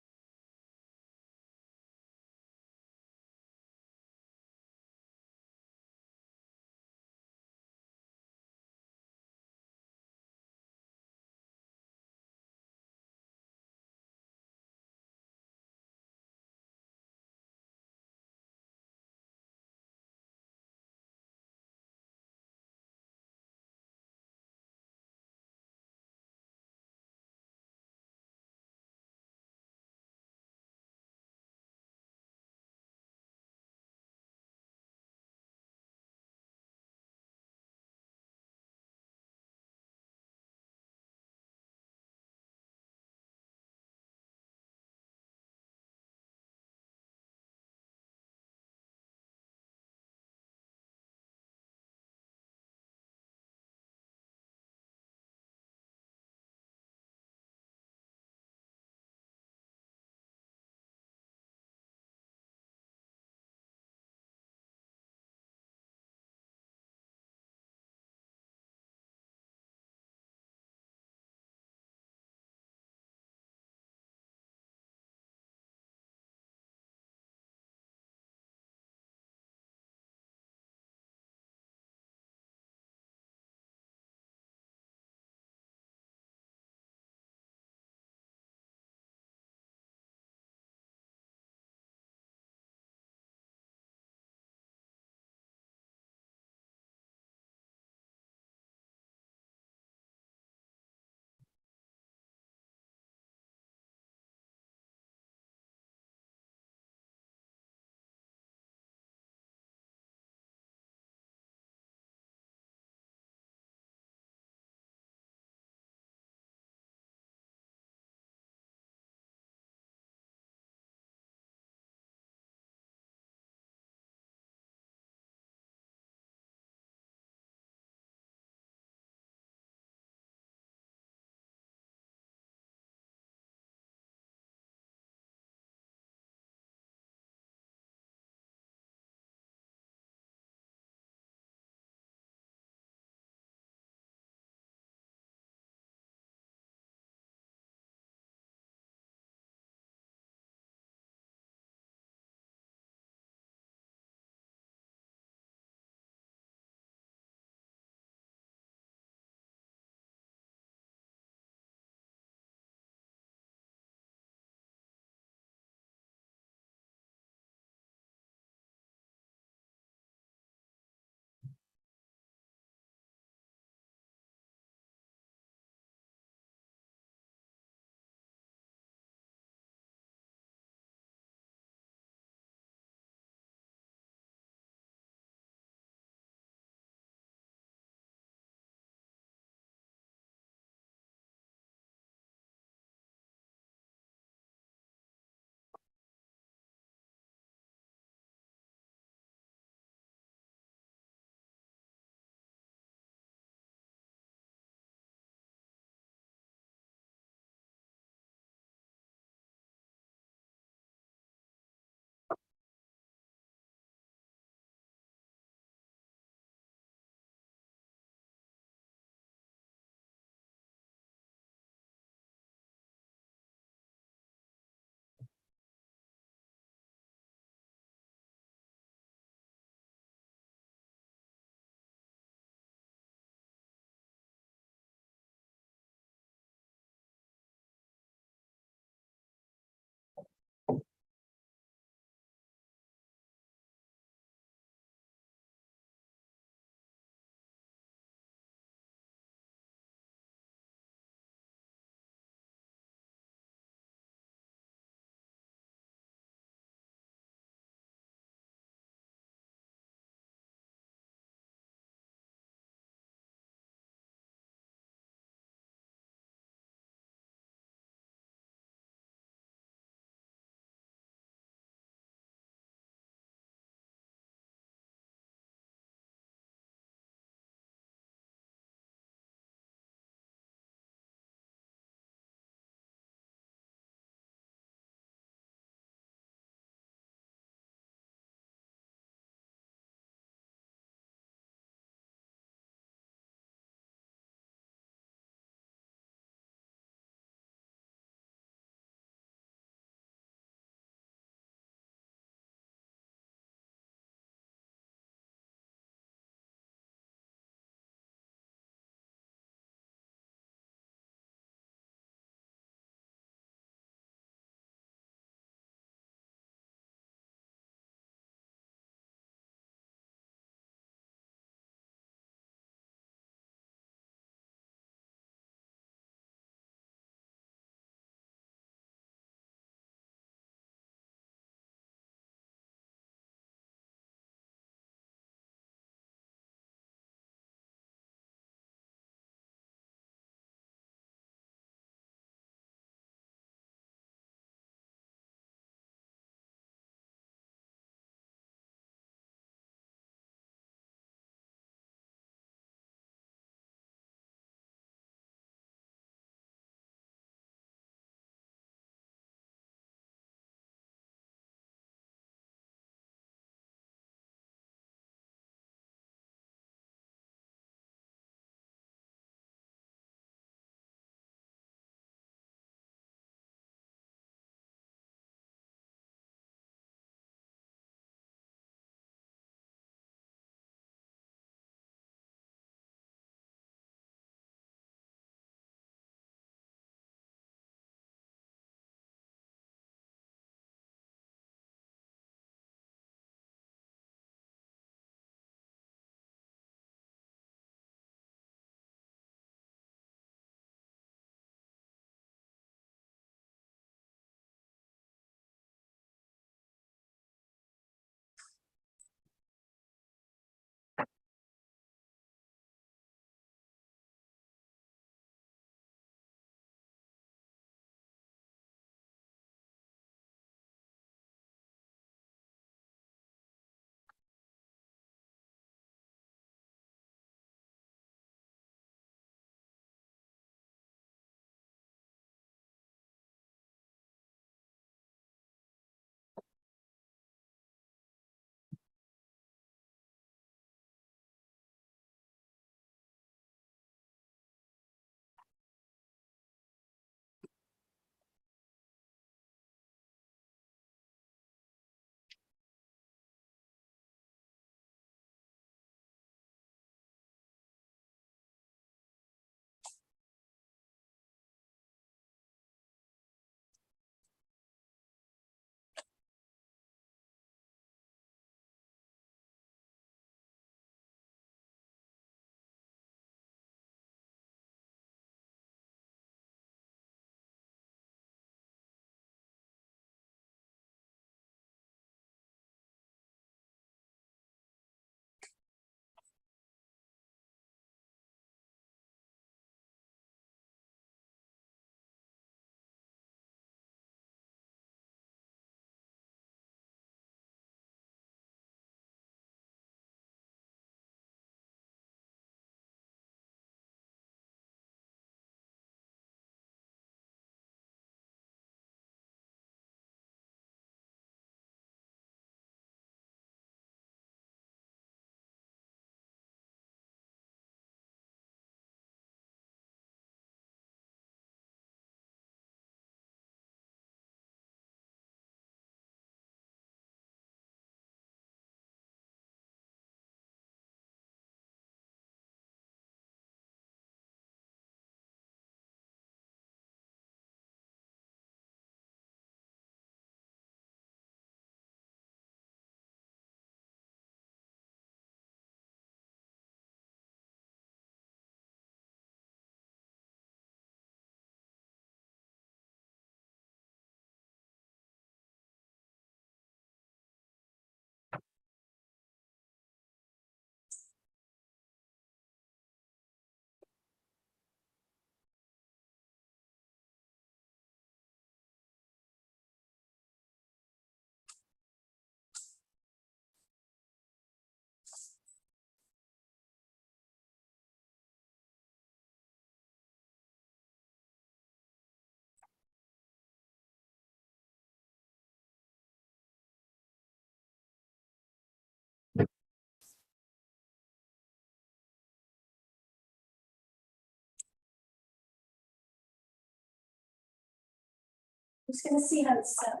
Just gonna see how it's set up.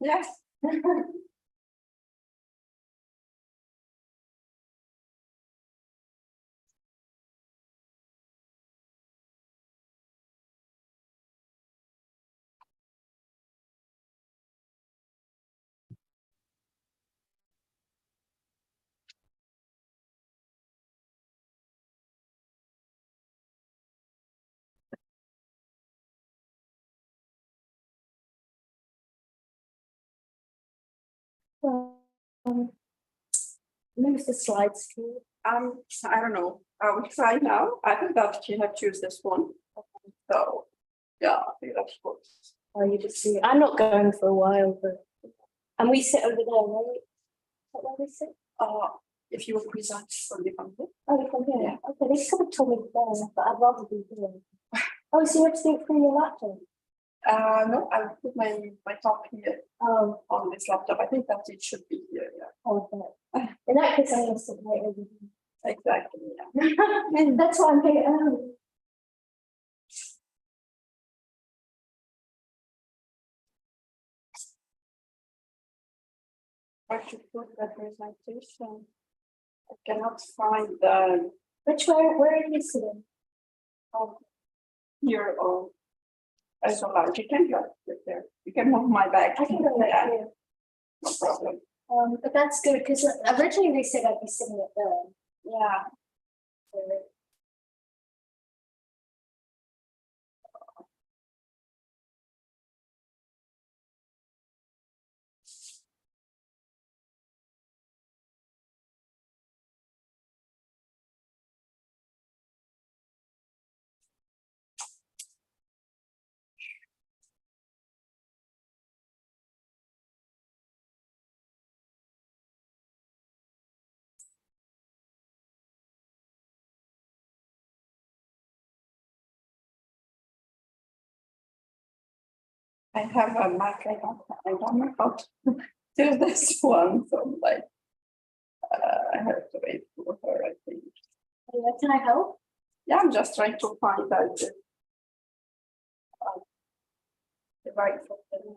Yes. Move the slides to. I don't know. Which slide now? I think that you have choose this one. So, yeah, I think that's good. Oh, you just see, I'm not going for a while, but, and we sit over there, right? Is that where we sit? If you would present for the company. Oh, we can hear. Okay, they could have told me there, but I'd rather be here. Oh, so you have to do it through your laptop? No, I will put my talk here on this laptop. I think that it should be here, yeah. Oh, okay. In that case, I will sit right over here. Exactly, yeah. And that's why I'm here early. I should put that presentation. I cannot find the. Where are you sitting? Here or as well as you can go there. You can move my bag. I can go right here. No problem. But that's good because originally they said I'd be sitting at there. Yeah. I have a Mac. I don't know how to do this one. So like, I have to wait for her. I think. Yeah, can I help? Yeah, I'm just trying to find out the right button.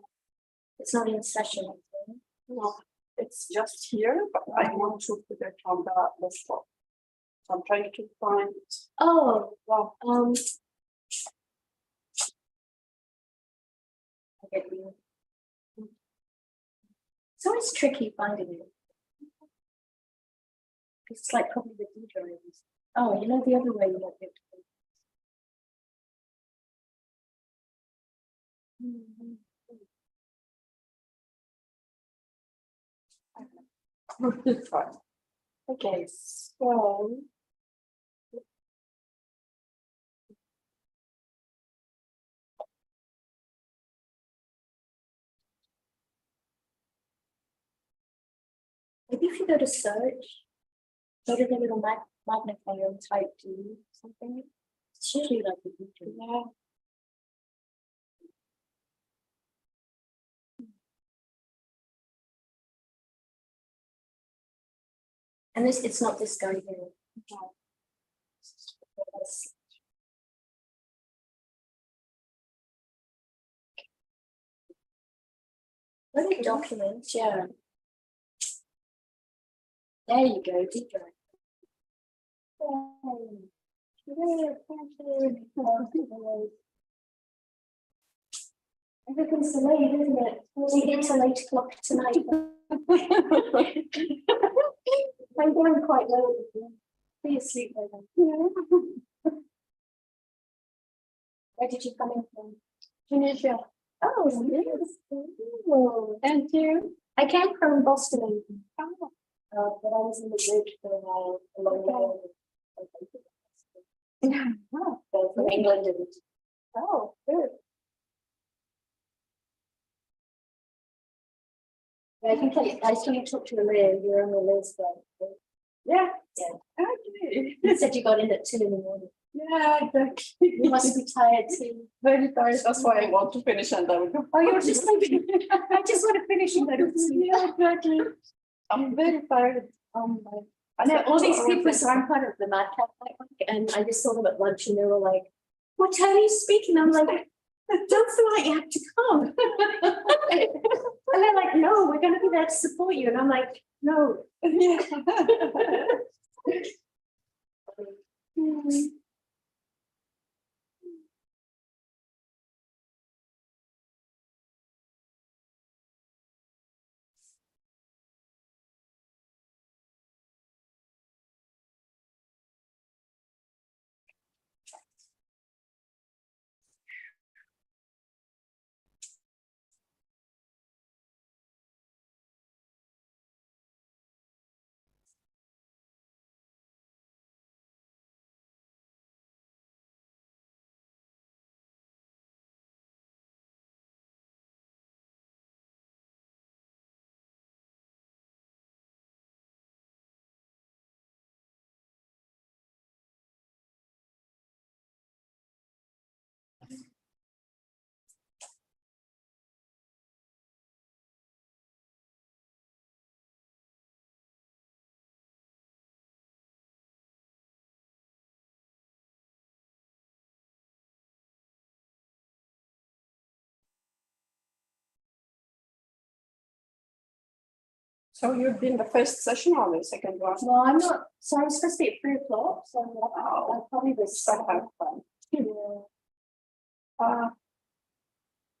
It's not in session. No, it's just here, but I want to put it on the laptop. So I'm trying to find. Oh, well, I get you. It's always tricky finding it. It's like probably the D drivers. Oh, you know the other way you don't get to. Okay, so. Maybe if you go to search, go to the little magnifier and type D something. It's usually like the feature. Yeah. And this, it's not this guy here. No. Look at documents, yeah. There you go, D drive. Everything's delayed, isn't it? We get to 8 o'clock tonight. I'm going quite low. Be asleep by then. Where did you come in from? Tunisia. Oh, yes. Oh, thank you. I came from Boston. But I was in the bridge for a while, a long while. From England. Oh, good. I think I saw you talk to Liz, you're on the list, right? Yeah. Yeah. Okay. You said you got in at 2 in the morning. Yeah, exactly. You must be tired too. Very tired. That's why I want to finish and I will go. Oh, you're just like, I just want to finish and go to sleep. Yeah, exactly. I'm very tired. I know all these people, so I'm part of the Madcap Network, and I just saw them at lunch and they were like, what time are you speaking? I'm like, Don't feel like you have to come. And they're like, no, we're gonna be there to support you. And I'm like, no. So you've been the first session or the second one? No, I'm not. So I was supposed to be at 3 o'clock. So I probably was so have fun.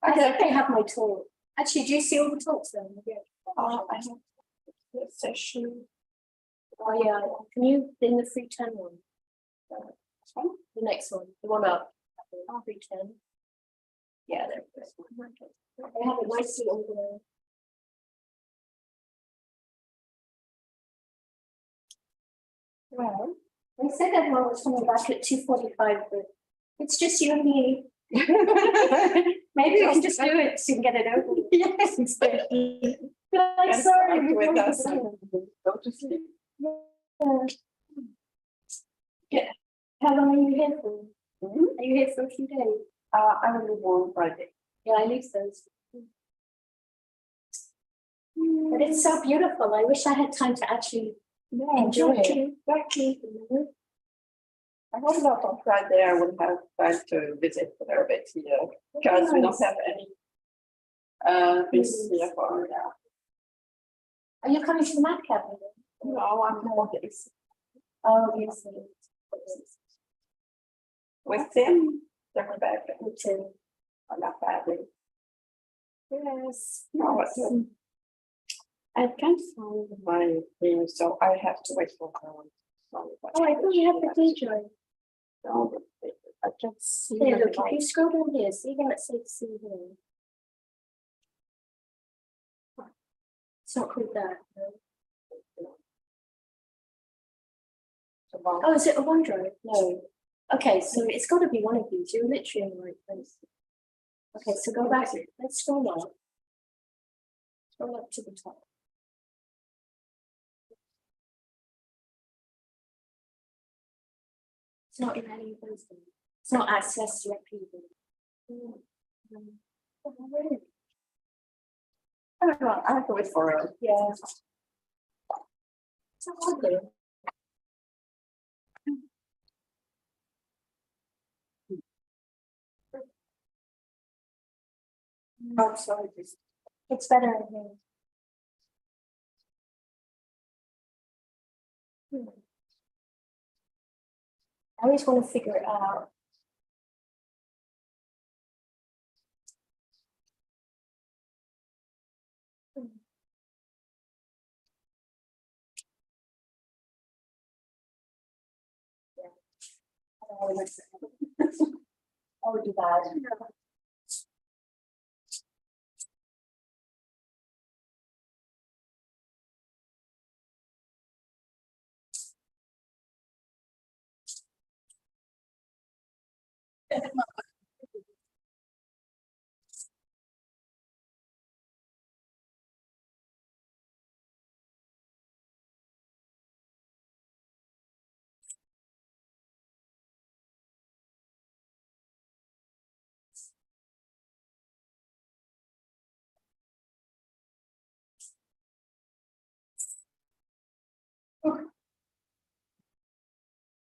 I think they have my talk. Actually, do you see all the talks then? Yeah. I have the session. Oh yeah. Can you in the 310 one? The next one, the one up. 310. Yeah, there it is. They have it nicely organized. Well, they said everyone was coming back at 2:45, but it's just you and me. Maybe we can just do it so you can get it over. Yes, exactly. Like, sorry, with us. Go to sleep. Yeah. How long are you here for? Are you here for a few days? I will leave on Friday. Yeah, I leave Thursday. But it's so beautiful. I wish I had time to actually enjoy it. Exactly. I hope that on Friday I will have time to visit a little bit here because we don't have any this here for now. Are you coming to the madcap? No, I'm more this. Oh, yes. With Tim, they're back. With Tim. I'm not badly. Yes. No, but I can't find my thing, so I have to wait for her. Oh, I thought you had the DJ. No, I can't see. Hey, look, if you scroll down here, see how it says see here. It's not called that. No. Oh, is it a OneDrive? No. Okay, so it's got to be one of these. You're literally in the right place. Okay, so go back. Let's scroll up. Scroll up to the top. It's not in any of those things. It's not access directly. I don't know. I have to wait for her. Yeah. So ugly. Oh, sorry. It's better in here. I always want to figure it out. Yeah. I would do that.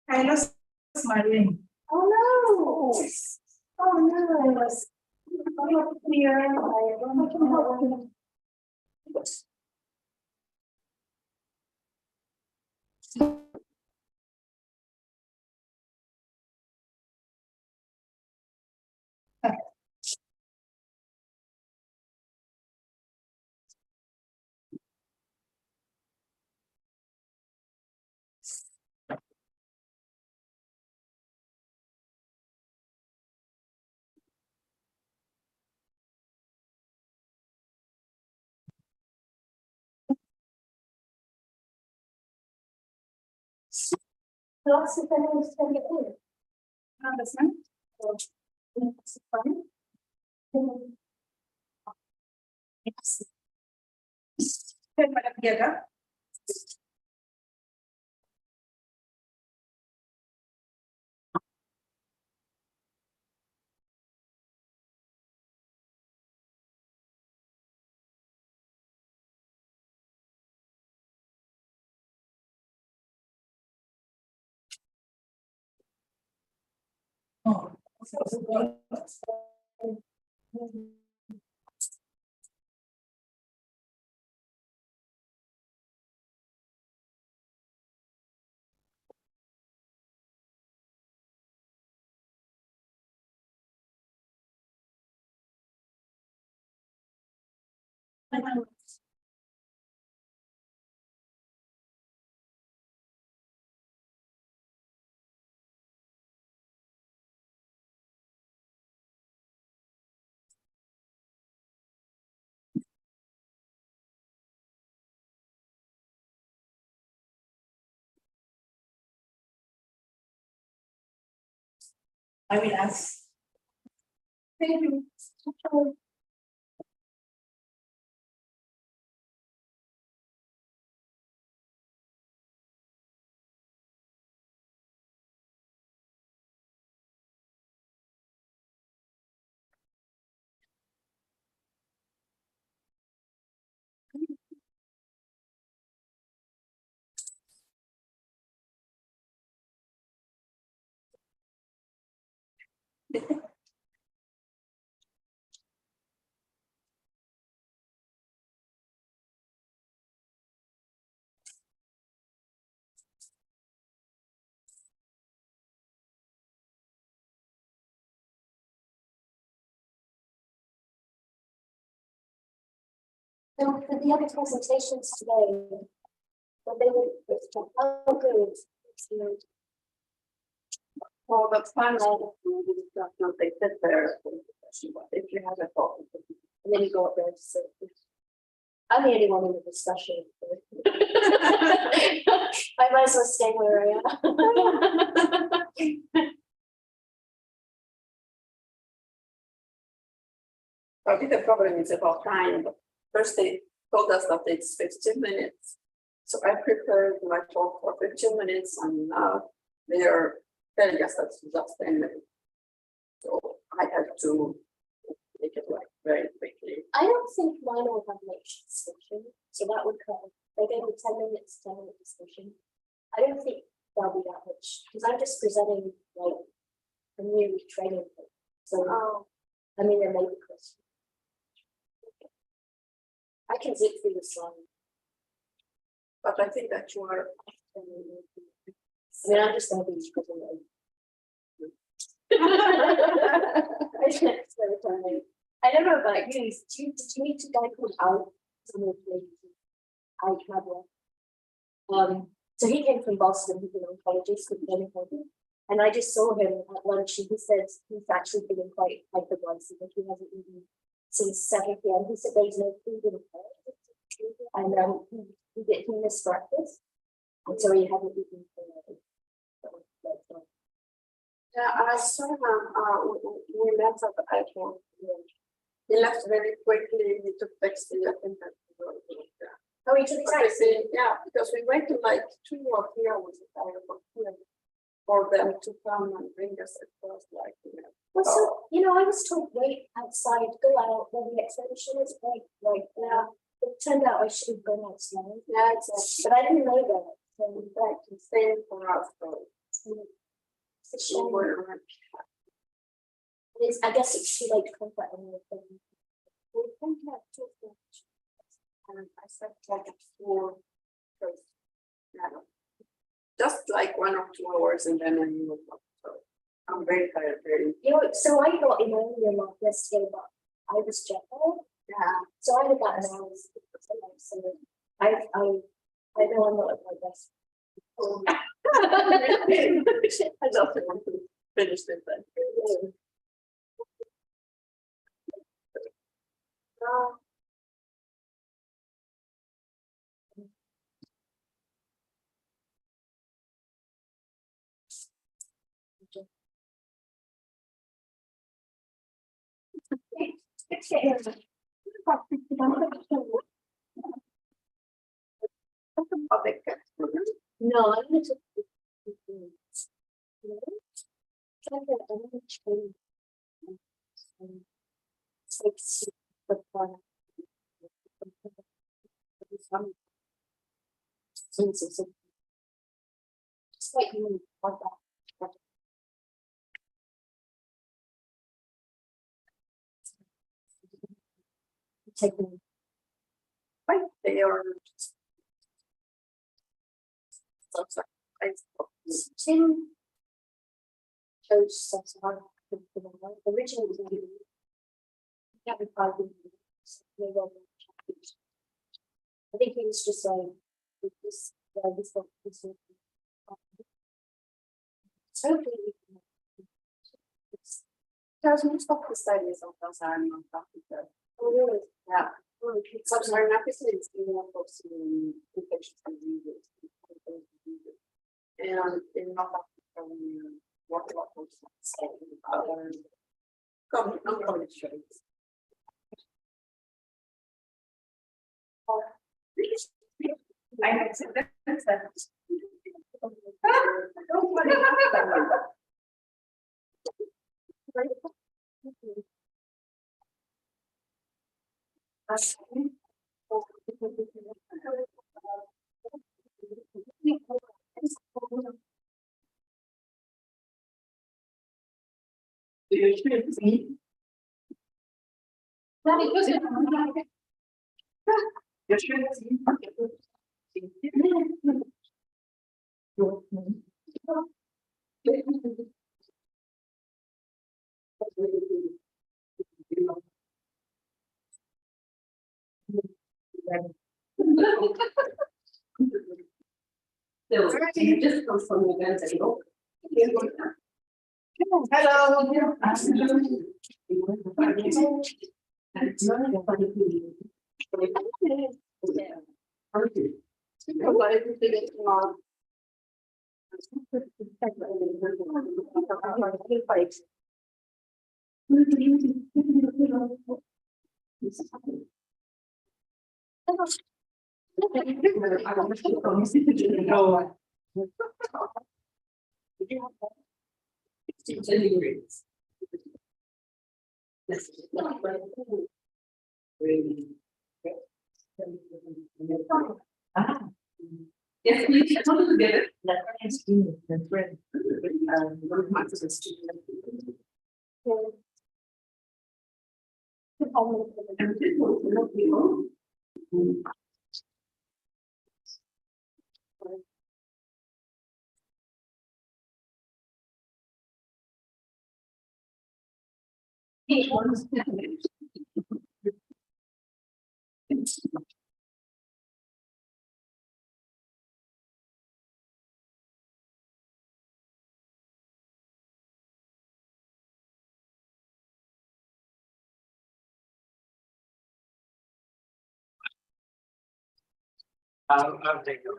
I lost my ring. Oh no! Oh no! Lots of them is going to get in. Understand? It's fun. Yes. Together. Oh. I will ask. Thank you. So for the other presentations today, but they were oh good. For the panel, they sit there. If you have a thought, and then you go up there to sit. I'm the only one in the discussion. I might as well stay where I am. I think the problem is about time. First, they told us that it's 15 minutes. So I prepared my talk for 15 minutes, and now they are telling us that it's just 10 minutes. So I have to make it like very quickly. I don't think mine will have much discussion, so that would cover. They gave me 10 minutes, 10-minute discussion. I don't think there'll be that much because I'm just presenting like a new training thing. So I mean, there may be questions. I can zip through the slide. But I think that you are. I mean, I'm just going to be presenting. I don't know about you. Did you meet a guy called Al? I had so he came from Boston, he's an oncologist with Jennifer. And I just saw him at lunch and he said he's actually feeling quite hyperglycemic. He hasn't eaten since 7 p.m. He said there's no food in the and he missed breakfast. And so he hadn't eaten for Yeah, I saw him. We met at the airport. He left very quickly. He took taxi. I think that. Oh, he took taxi. Yeah, because we waited like 2 or 3 hours at the airport for them to come and bring us across. Like, Well, so I was told wait outside, go out when the exhibition is like yeah. It turned out I should have gone outside. Yeah, exactly. But I didn't know that. So in fact, it's same for us. So it's a shame. It's, I guess it's too late to comfort anything. We think about two things. And I said like 4 first. Just like 1 or 2 hours and then I move on. So I'm very tired, very. You know, so I got in earlier like yesterday, but I was jet lagged. Yeah. So I had about an hour. So I know I'm not at my best. I just want to finish this then. No, I'm gonna take 15 minutes. Try to get a little change. It's like super fun. Just like you want that. Taking Right there. Tim chose originally was going to be 5 minutes. I think he was just like this. So hopefully we can. There's most of the studies of those animal factors. Oh, really? Yeah. Sub-Saharan Africa is giving up to infectious diseases. And in North Africa, we work a lot with other common strains. I have said that. Just comes from the event table. Yes, please, come together. That's right. I'll take it.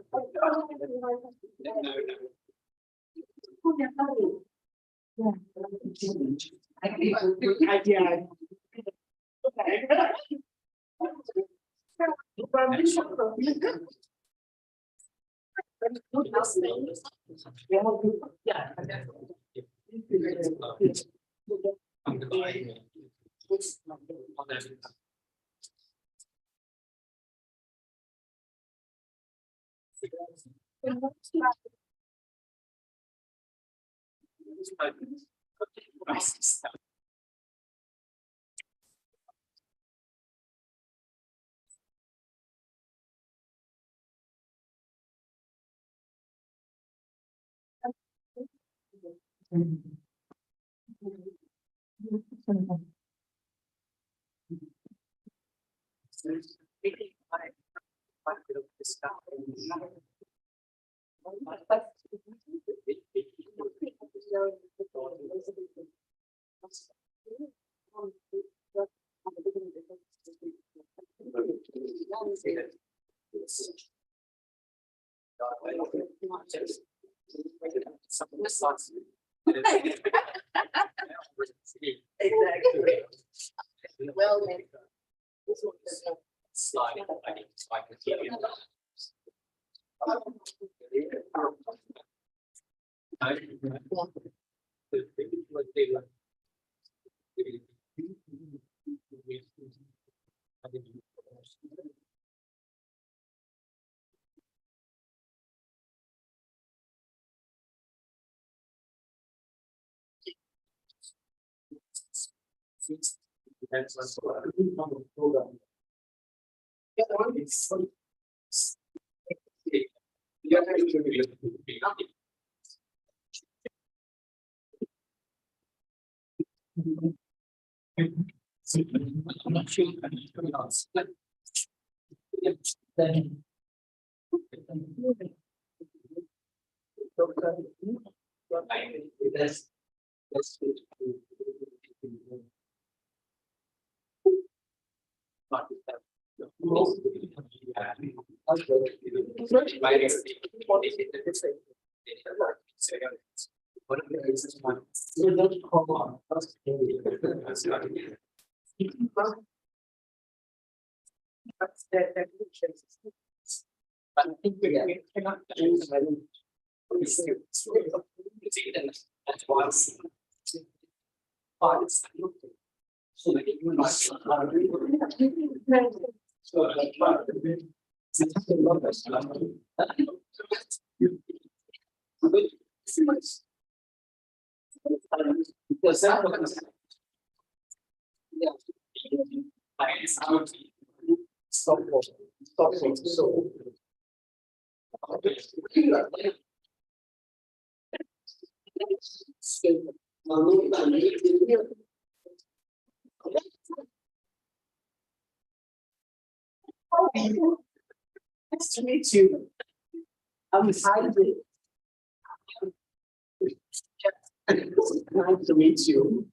Exactly. Well, maybe. Slide. I think it's like a TV. Depends on the program. I'm not sure. I think we cannot change the that's why so that you might because that was stop so nice to meet you. I'm excited. Nice to meet you.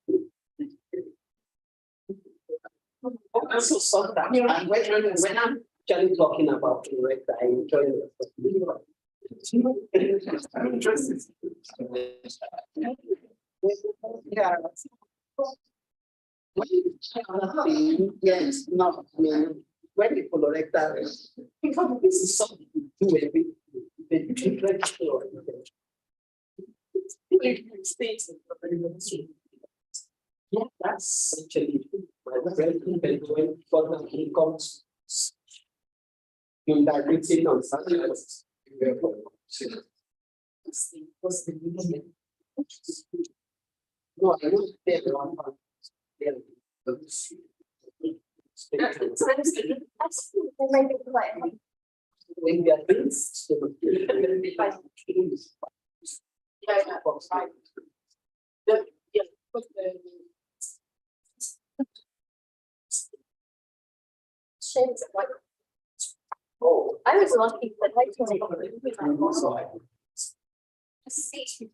I'm so sorry that when I'm actually talking about it, I enjoy it. I'm interested. Yeah. Yes, no, I mean, when you collect that, because this is something you do every yeah, that's actually my friend when he comes in that written on Saturdays. No, I don't pay one part. When we are doing Shades of white. Oh, I was lucky that I can. See.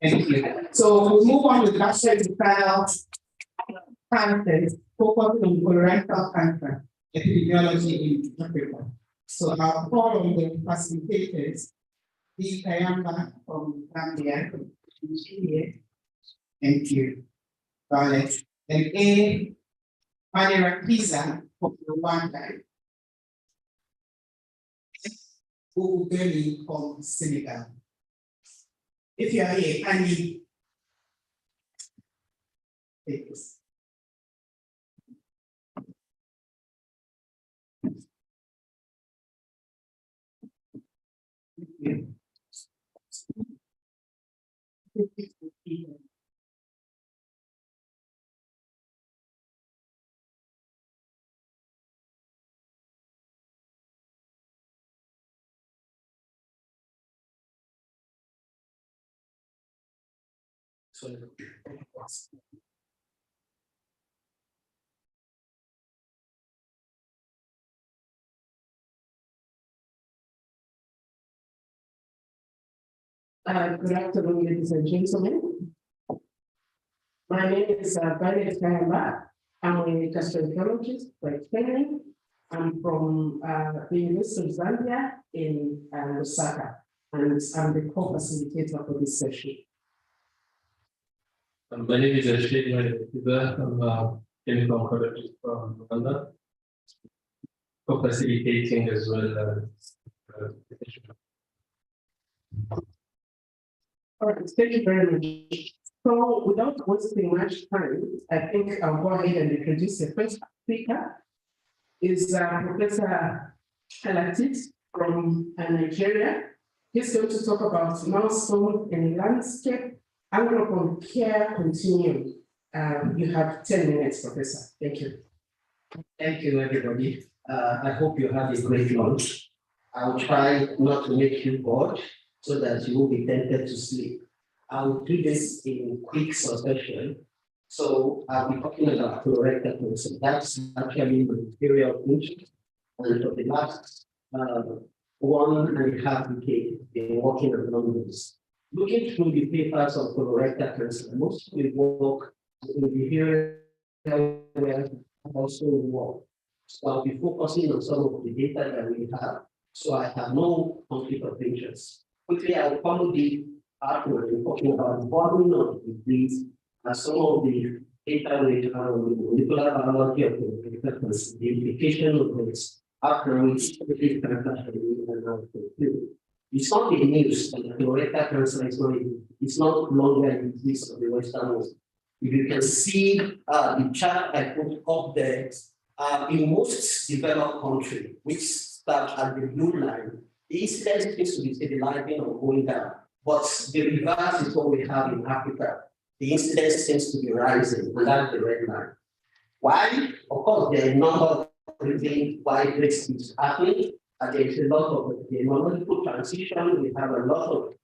Thank you. So we move on with gastrointestinal cancers, focusing on colorectal cancer, epidemiology in Africa. So I'll call on the facilitators, B. Kayamba from Gambia. Thank you. Got it. And A. Manira Pisa from Rwanda. Ugeli from Senegal. If you are here, kindly take this. Good afternoon, ladies and gentlemen. My name is Violet Kayamba. I'm a gastroenterologist by training. I'm from the University of Zambia in Lusaka, and I'm the co-facilitator for this session. My name is Ashik. I'm a clinical oncologist from Rwanda, co-facilitating as well. All right, thank you very much. So without wasting much time, I think I'll go ahead and introduce the first speaker. Is Professor Alatit from Nigeria. He's going to talk about milestone in landscape anglophone care continuum. You have 10 minutes, Professor. Thank you. Thank you, everybody. I hope you have a great lunch. I'll try not to make you bored so that you will be tempted to sleep. I'll do this in quick succession. So I'll be talking about colorectal cancer. That's actually the area of interest. And for the last 1.5 decades, been working on this. Looking through the papers of colorectal cancer, most of the work in the area where also work. So I'll be focusing on some of the data that we have. So I have no conflict of interest. Quickly, I'll follow the article talking about the burden of the disease and some of the data we have on the molecular biology of colorectal cancer, the implication of its outcomes, it's not the news that colorectal cancer is not longer a disease of the Western world. If you can see the chart I put up there, in most developed countries, which start at the blue line, the incidence seems to be stabilizing or going down. But the reverse is what we have in Africa. The incidence seems to be rising, and that's the red line. Why? Of course, there are a number of reasons why this is happening. There is a lot of demographic transition. We have a lot of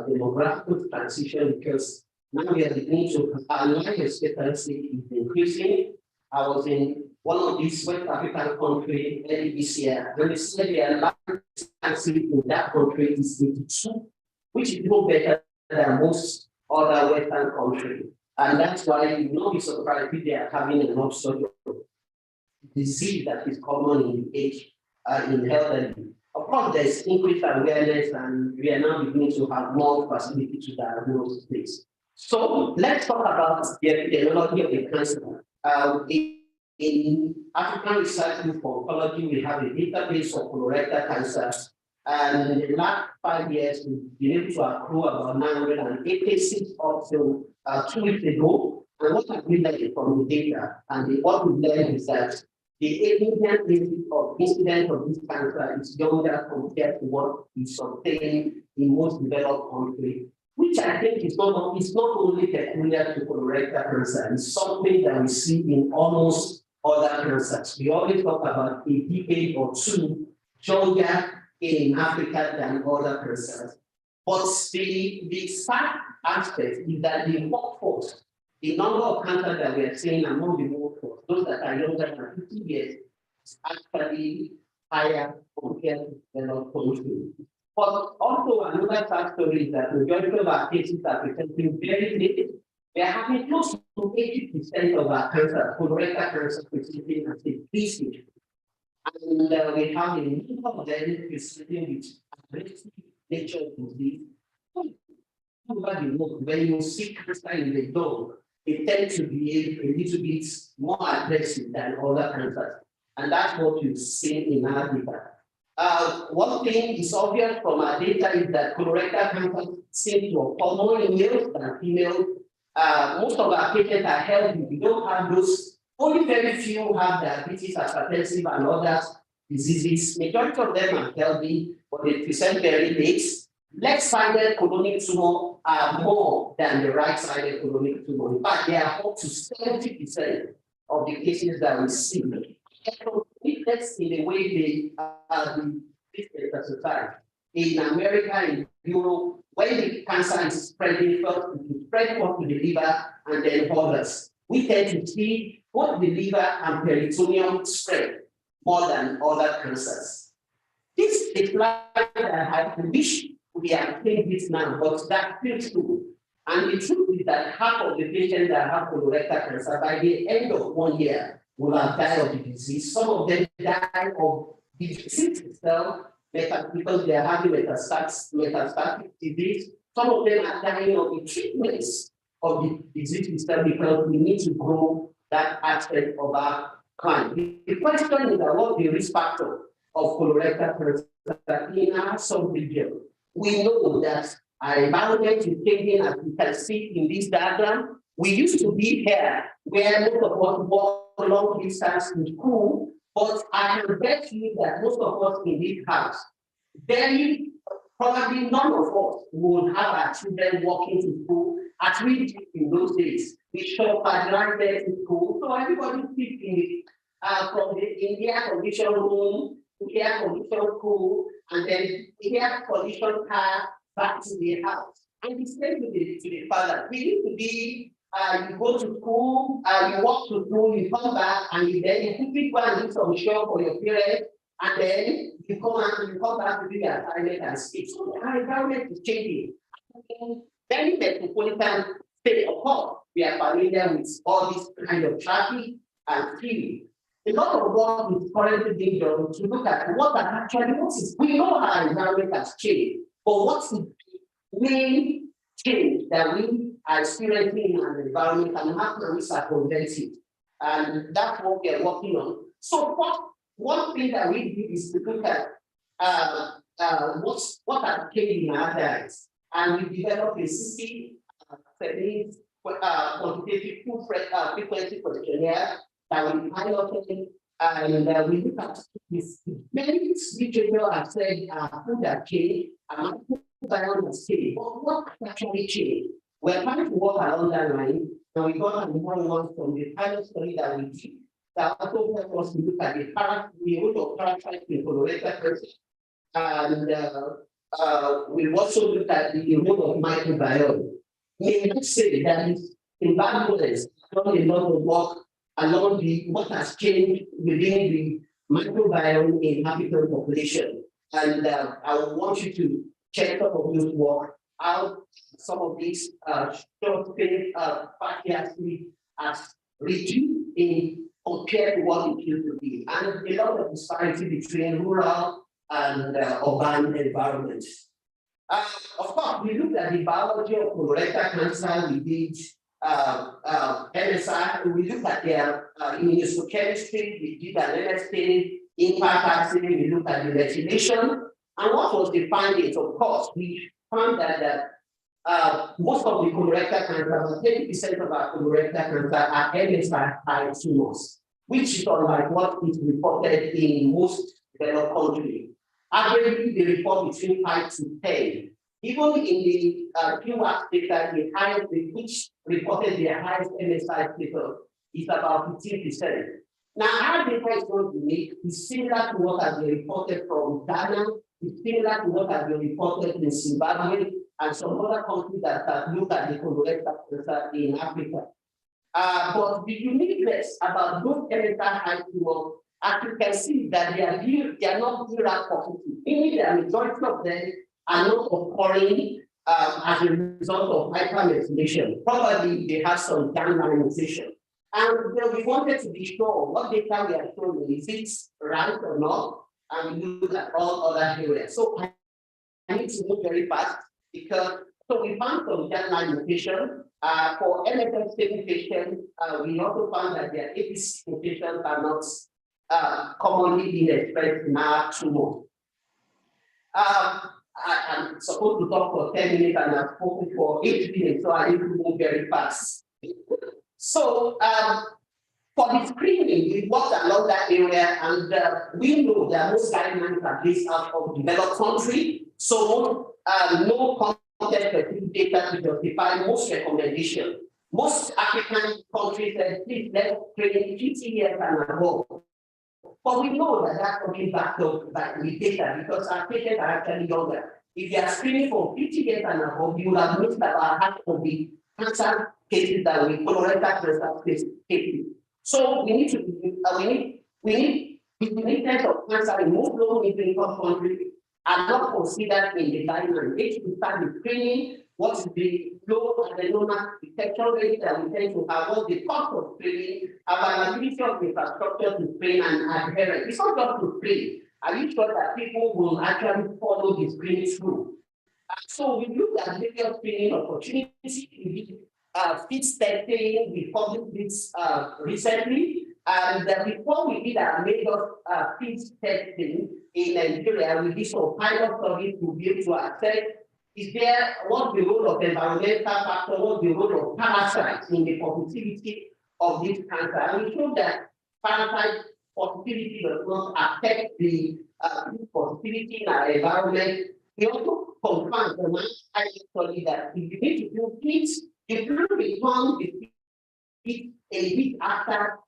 demographic transition because now we are beginning to life expectancy is increasing. I was in one of these West African countries early this year, and they said their life expectancy in that country is 82, which is no better than most other Western countries. And that's why you know it's surprised if they are having an upsurge of disease that is common in the age in elderly. Of course, there's increased awareness, and we are now beginning to have more facility to diagnose this. So let's talk about the epidemiology of the cancer. In African Research Group for Oncology, we have a database of colorectal cancer. And in the last 5 years, we've been able to accrue about 986 up to 2 weeks ago. And what have we learned from the data? And what we've learned is that the median incidence of this cancer is younger compared to what is obtained in most developed countries, which I think is not only peculiar to colorectal cancer. It's something that we see in almost other cancers. We always talk about a decade or two younger in Africa than other cancers. But the sad aspect is that the workforce, the number of cancers that we are seeing among the workforce, those that are younger than 50 years, is actually higher compared to developed countries. But also another factor is that majority of our cases are presenting very late. We are having close to 80% of our cancer, colorectal cancer, presenting at the stage. And we have a number of them presenting with aggressive nature of disease. Nobody knows when you see cancer in the dog, they tend to behave a little bit more aggressive than other cancers. And that's what you've seen in our data. One thing is obvious from our data is that colorectal cancer seems to occur more in males than females. Most of our patients are healthy. We don't have those. Only very few have diabetes, hypertensive, and other diseases. Majority of them are healthy, but they present very late. Left-sided colonic tumor are more than the right-sided colonic tumor. In fact, they are up to 70% of the cases that we see. That's in the way they the society. In America, in Europe, when the cancer is spreading first, it spread up to the liver and then others. We tend to see both the liver and peritoneum spread more than other cancers. This is a slide that I wish we have taken this now, but that's still true. And the truth is that half of the patients that have colorectal cancer by the end of 1 year will have died of the disease. Some of them die of the disease itself because they are having metastatic disease. Some of them are dying of the treatments of the disease itself because we need to grow that aspect of our client. The question is about the risk factor of colorectal cancer in our sub-region. We know that our environment is changing, as you can see in this diagram. We used to be here where most of us walk long distance in school, but I can bet you that most of us in this house, very probably none of us would have our children walking to school at least in those days. We shop and run there to school, so everybody sits in from the air conditioned room to air conditioned school, and then the air conditioned car back to the house. And the same to the father. We need to be you go to school, you walk to school, you come back, and then you quickly go and do some show for your parents, and then you come back to do your assignment and speak. So our environment is changing. Very metropolitan state, of course, we are familiar with all this kind of traffic and speed. A lot of work is currently being done to look at what are actually what is. We know our environment has changed, but what's the main change that we are experiencing in our environment and how can we circumvent it? And that's what we are working on. So one thing that we do is to look at what are changing in our diets. And we develop a 60 quantitative frequency questionnaire that we piloted, and we look at this. Many literature have said food has changed, and microbiome has changed. But what actually changed? We're trying to work along that line, and we got another one from the pilot study that we did that also helped us to look at the role of parasites in colorectal cancer. And we also looked at the role of microbiome. We can say that in Bangladesh, done a lot of work along what has changed within the microbiome in African population. And I want you to check some of this work out. Some of these short-term fatty acids as reduced in compared to what it used to be. And a lot of disparity between rural and urban environments. Of course, we looked at the biology of colorectal cancer. We did MSI. We looked at their immunohistochemistry. We did an MSK impact assay. We looked at the methylation. And what was the findings? Of course, we found that most of the colorectal cancer, 30% of our colorectal cancer are MSI tumors, which is unlike what is reported in most developed countries. Averagely, they report between 5 to 10. Even in the QWAS data, the highest, which reported the highest MSI status, is about 15%. Now, our data is not unique. It's similar to what has been reported from Ghana. It's similar to what has been reported in Zimbabwe and some other countries that have looked at the colorectal cancer in Africa. But the uniqueness about both MSI high tumor as you can see that they are not viral positive, meaning the majority of them are not occurring as a result of hypermethylation. Probably they have some germline mutation. And we wanted to be sure what data we are showing, is it right or not, and we look at all other areas. So I need to move very fast because so we found some germline mutation. For MSM mutation, we also found that their APC mutations are not commonly being expressed in our tumor. I'm supposed to talk for 10 minutes and I've spoken for 8 minutes, so I need to move very fast. So for the screening, we walked along that area, and we know that most guidelines are based out of developed country, so no context-specific data to justify most recommendations. Most African countries said, please let's screen 50 years and above. But we know that that's only backed up by the data because our patients are actually younger. If you are screening for 50 years and above, you will have missed about half of the cancer cases that we colorectal cancer cases. So we need to we need sense of cancer in most low-middle income countries are not considered in the guideline. They should start the screening. What is the low adenoma detection rate that we tend to have? What's the cost of screening? Availability of infrastructure to screen and adherence. It's not just to screen. Are you sure that people will actually follow the screening through? So we look at various screening opportunities. We did fit testing. We published this recently. And before we did our major fit testing in Nigeria, we did some pilot studies to be able to assess what's the role of environmental factor, what's the role of parasites in the positivity of this cancer. And we showed that parasite positivity does not affect the positivity in our environment. We also confirmed from my study that if you need to do kits, you can return the kit a week after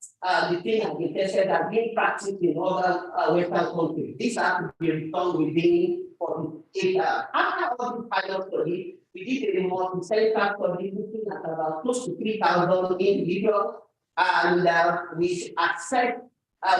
the thing has been tested and being practiced in other Western countries. These have to be returned within 48 hours. After all the pilot study, we did a multi-center study looking at about close to 3,000 individuals, and we accept.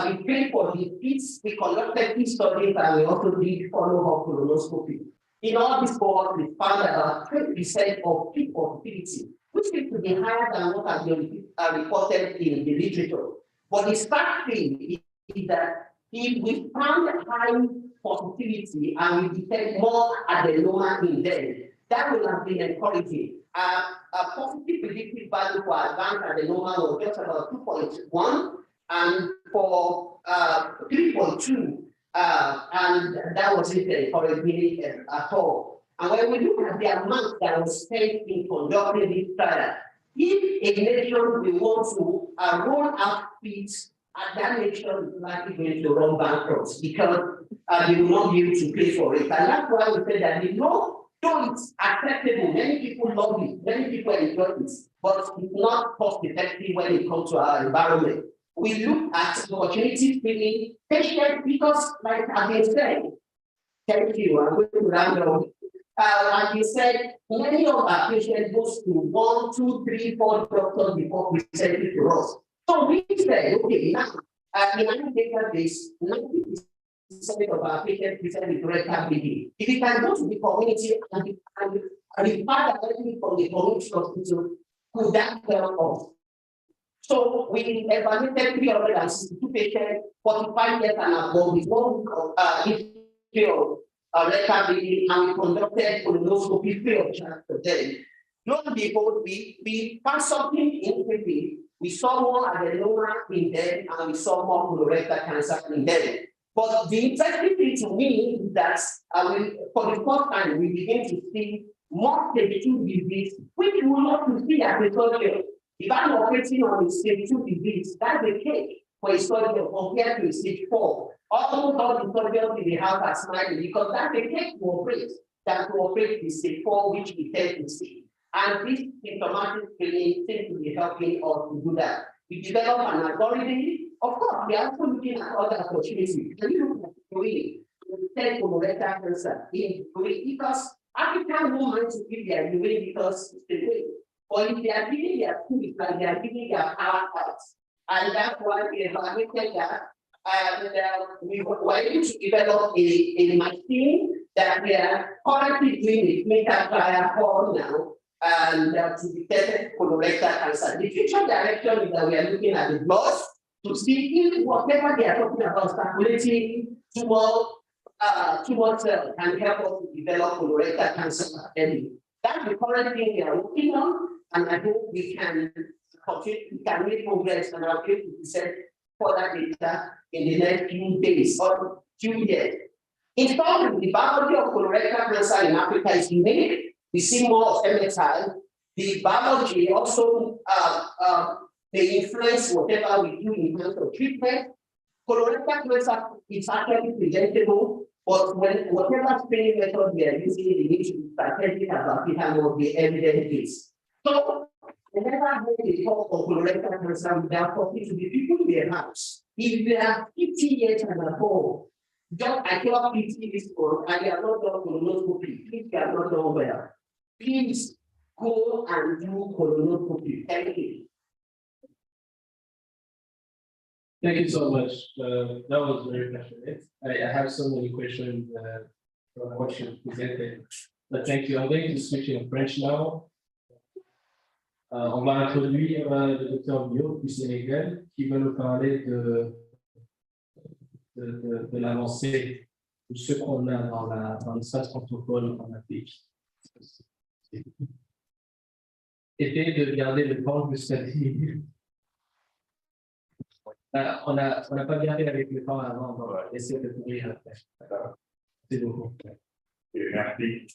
We paid for the kits, we conducted key studies, and we also did follow-up colonoscopy. In all these cohorts, we found about 20% of kit positivity, which seems to be higher than what has been reported in the literature. But the stark thing is that if we found high positivity and we detect more adenoma in them, that will have been encouraging. A positive predictive value for advanced adenoma was just about 2.1. And for 3.2, and that wasn't encouraging at all. And when we look at the amount that was spent in conducting this trial, if a nation will want to roll out fees, that nation is likely going to run bankrupt because they will not be able to pay for it. And that's why we said that though it's acceptable, many people love it, many people enjoy it, but it's not cost effective when it comes to our environment. We look at opportunity screening patients because, like I've been saying, thank you, I'm going to round up. Like you said, many of our patients goes to 1, 2, 3, 4 doctors before presenting to us. So we said, okay, now, in our database, 90% of our patients present with rectal bleeding. If you can go to the community and refer directly from the community hospital, could that help us? So we evaluated 362 patients, 45 years and above, with one history of rectal bleeding, and we conducted colonoscopy free of charge for them. Lo and behold, we found something interesting. We saw more adenoma in them, and we saw more colorectal cancer in them. But the interesting thing to me is that for the first time, we begin to see more stage 2 disease, which we will not see as a surgeon. If I'm operating on a stage 2 disease, that's the case for a surgeon compared to a stage 4. Almost all the surgeons in the house are smiling because that's the case to operate, than to operate the stage 4, which we tend to see. And this symptomatic screening seems to be helping us to do that. We develop an algorithm. Of course, we are also looking at other opportunities. Can you look at urine? We test colorectal cancer in urine because African women to give their urine because it's the way. But if they are giving their food, like they are giving their power parts. And that's why we evaluated that. And we were able to develop a machine that we are currently doing a clinical trial for now, and to detect colorectal cancer. The future direction is that we are looking at the blood to see if whatever they are talking about circulating tumor cell can help us to develop colorectal cancer early. That's the current thing we are working on, and I hope we can make progress and I'll be able to present further data in the next few days or few years. In fact, the biology of colorectal cancer in Africa is unique. We see more of MSI. The biology also may influence whatever we do in terms of treatment. Colorectal cancer is actually presentable, but whatever screening method we are using, we need to be strategic about it and what the evidence is. So, whenever we talk of colorectal cancer, we are talking to the people in their house. If you have 50 years and above, just I cannot 50 this one, and you are not done colonoscopy, please you are not done well. Please go and do colonoscopy. Thank you. Thank you so much. That was very passionate. I have so many questions from what you presented. But thank you. I'm going to switch in French now. On va introduire le docteur Bio du Sénégal qui va nous parler de l'avancée de ce qu'on a dans l'espace francophone en Afrique. Essayez de garder le temps jusqu'à 10. On n'a pas bien fait avec le temps avant, donc essayez de courir après. D'accord. C'est beaucoup. Merci.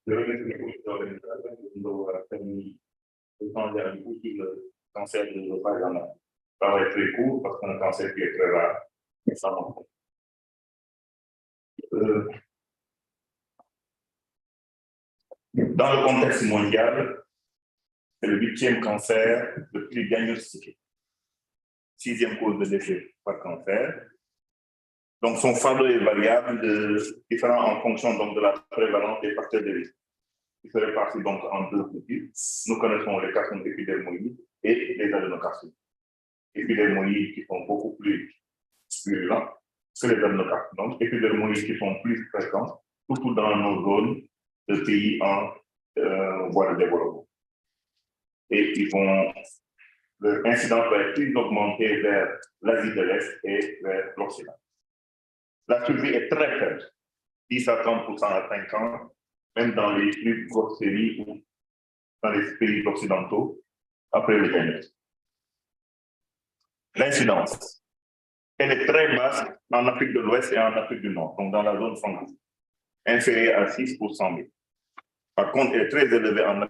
Je remercie les organisateurs qui nous ont permis de changer un coup sur le cancer de l'œsophage en Afrique. Ça va être très court parce qu'un cancer qui est très rare, mais ça manque. Dans le contexte mondial, c'est le 8e cancer le plus diagnostiqué. 6e cause de décès par cancer. Donc, son fardeau est variable, différent en fonction donc, de la prévalence des facteurs de risque. Il se répartit donc en deux groupes. Nous connaissons les carcinomes épidermoïdes et les adénocarcinomes. Épidermoïdes qui sont beaucoup plus virulents que les adénocarcinomes. Épidermoïdes qui sont plus fréquents, surtout dans nos zones de pays en voie de développement. Et leur incidence va être plus augmentée vers l'Asie de l'Est et vers l'Occident. La survie est très faible, 10 à 30% à 5 ans, même dans les plus grosses séries ou dans les pays occidentaux, après le diagnostic. L'incidence, elle est très basse en Afrique de l'Ouest et en Afrique du Nord, donc dans la zone francophone, inférieure à 6 pour 100 000. Par contre, elle est très élevée en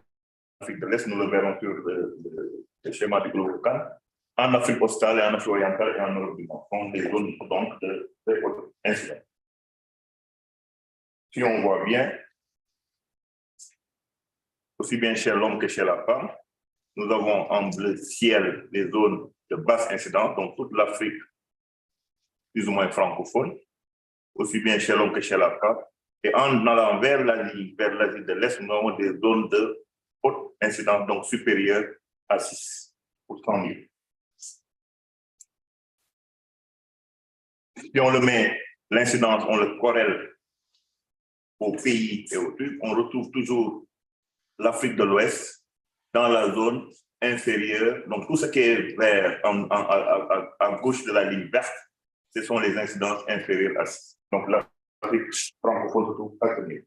Afrique de l'Est, nous le verrons sur le schéma du globe local, en Afrique australe et en Afrique orientale et en Europe du Nord, sont des zones donc de très haute incidence. Si on voit bien, aussi bien chez l'homme que chez la femme, nous avons en bleu ciel les zones de basse incidence, donc toute l'Afrique plus ou moins francophone, aussi bien chez l'homme que chez la femme. Et en allant vers l'Asie de l'Est, nous avons des zones de haute incidence, donc supérieures à 6 pour 100 000. Si on le met, l'incidence, on le corrèle au pays et au truc, on retrouve toujours l'Afrique de l'Ouest dans la zone inférieure. Donc, tout ce qui est vert à gauche de la ligne verte, ce sont les incidences inférieures à 6. Donc, l'Afrique francophone se trouve à tenir.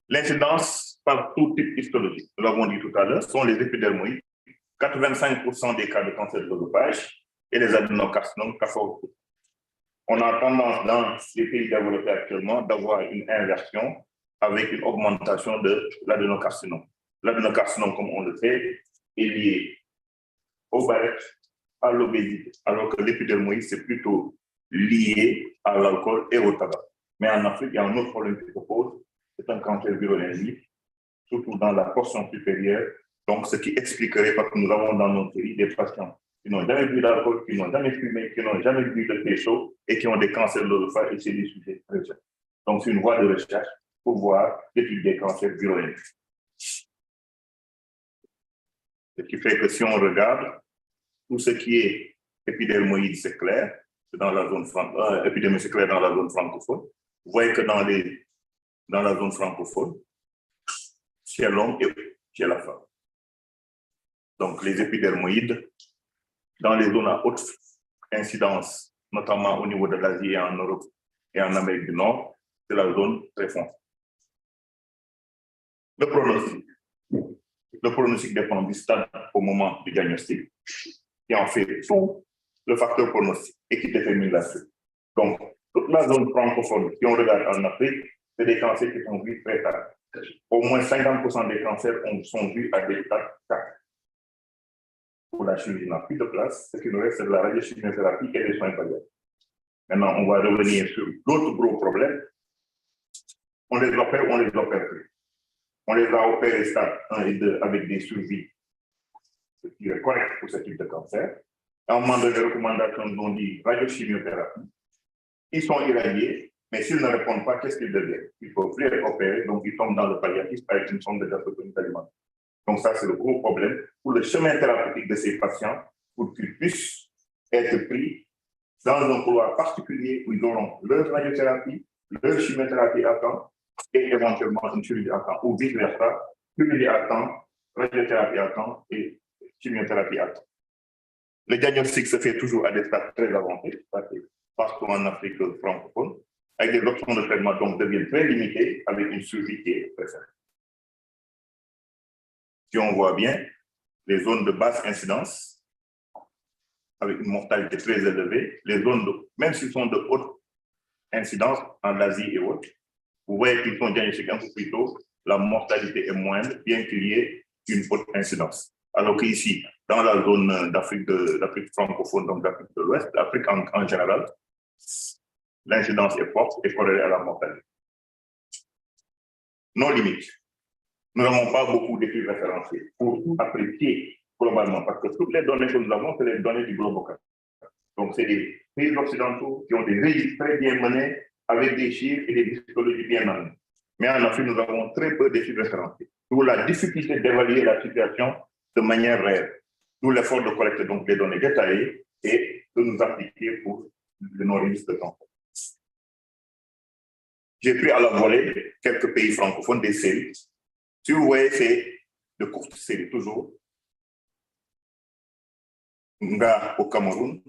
L'incidence par tout type histologique, nous l'avons dit tout à l'heure, sont les épidermoïdes, 85% des cas de cancer de l'œsophage et les adénocarcinomes, 14%. On a tendance dans les pays développés actuellement d'avoir une inversion avec une augmentation de l'adénocarcinome. L'adénocarcinome, comme on le sait, est lié au barrette, à l'obésité, alors que l'épidermoïde, c'est plutôt lié à l'alcool et au tabac. Mais en Afrique, il y a un autre problème qui se pose, c'est un cancer virologique, surtout dans la portion supérieure. Donc, ce qui expliquerait parce que nous avons dans nos pays des patients qui n'ont jamais bu d'alcool, qui n'ont jamais fumé, qui n'ont jamais bu de thé chaud et qui ont des cancers de l'œsophage et c'est des sujets très jeunes. Donc, c'est une voie de recherche pour voir l'étude des cancers virologiques. Ce qui fait que si on regarde tout ce qui est épidermoïde, c'est clair, c'est dans la zone épidermoïde, c'est clair dans la zone francophone. Vous voyez que dans la zone francophone, chez l'homme et chez la femme. Donc, les épidermoïdes, dans les zones à haute incidence, notamment au niveau de l'Asie et en Europe et en Amérique du Nord, c'est la zone très foncée. Le pronostic dépend du stade au moment du diagnostic, qui en fait tout le facteur pronostic et qui détermine la suite. Donc, toute la zone francophone, si on regarde en Afrique, c'est des cancers qui sont vus très tard. Au moins 50% des cancers sont vus à des stades 4. Pour la chirurgie n'a plus de place, ce qui nous reste, c'est de la radiochimiothérapie et des soins palliatifs. Maintenant, on va revenir sur d'autres gros problèmes. On les opère, on les opère plus. On les a opérés stade 1 et 2 avec des survies, ce qui est correct pour ce type de cancer. À un moment donné, les recommandations nous ont dit radiochimiothérapie. Ils sont irradiés, mais s'ils ne répondent pas, qu'est-ce qu'ils deviennent? Il ne faut plus les opérer, donc ils tombent dans le palliatif avec une sonde de gastroctomie alimentaire. Donc ça, c'est le gros problème pour le chemin thérapeutique de ces patients, pour qu'ils puissent être pris dans un couloir particulier où ils auront leur radiothérapie, leur chimiothérapie à temps et éventuellement une chirurgie à temps, ou vice-versa, chirurgie à temps, radiothérapie à temps et chimiothérapie à temps. Le diagnostic se fait toujours à des stades très avancés, partout en Afrique francophone, avec des options de traitement donc deviennent très limitées, avec une survie qui est très faible. Si on voit bien, les zones de basse incidence, avec une mortalité très élevée, les zones, même s'ils sont de haute incidence, en Asie et autres, vous voyez qu'ils sont diagnostiqués un peu plus tôt, la mortalité est moindre, bien qu'il y ait une haute incidence. Alors qu'ici, dans la zone d'Afrique francophone, donc d'Afrique de l'Ouest, l'Afrique en général, l'incidence est forte et corrélée à la mortalité. Nos limites. Nous n'avons pas beaucoup d'études référencées pour apprécier globalement, parce que toutes les données que nous avons, c'est les données du globe occidental. Donc, c'est des pays occidentaux qui ont des registres très bien menés, avec des chiffres et des psychologies bien menées. Mais en Afrique, nous avons très peu d'études référencées. D'où la difficulté d'évaluer la situation de manière réelle. D'où l'effort de collecter donc des données détaillées et de nous appliquer pour nos registres de cancer. J'ai pris à la volée quelques pays francophones des séries. Si vous voyez, c'est de courtes séries toujours. Nga au Cameroun,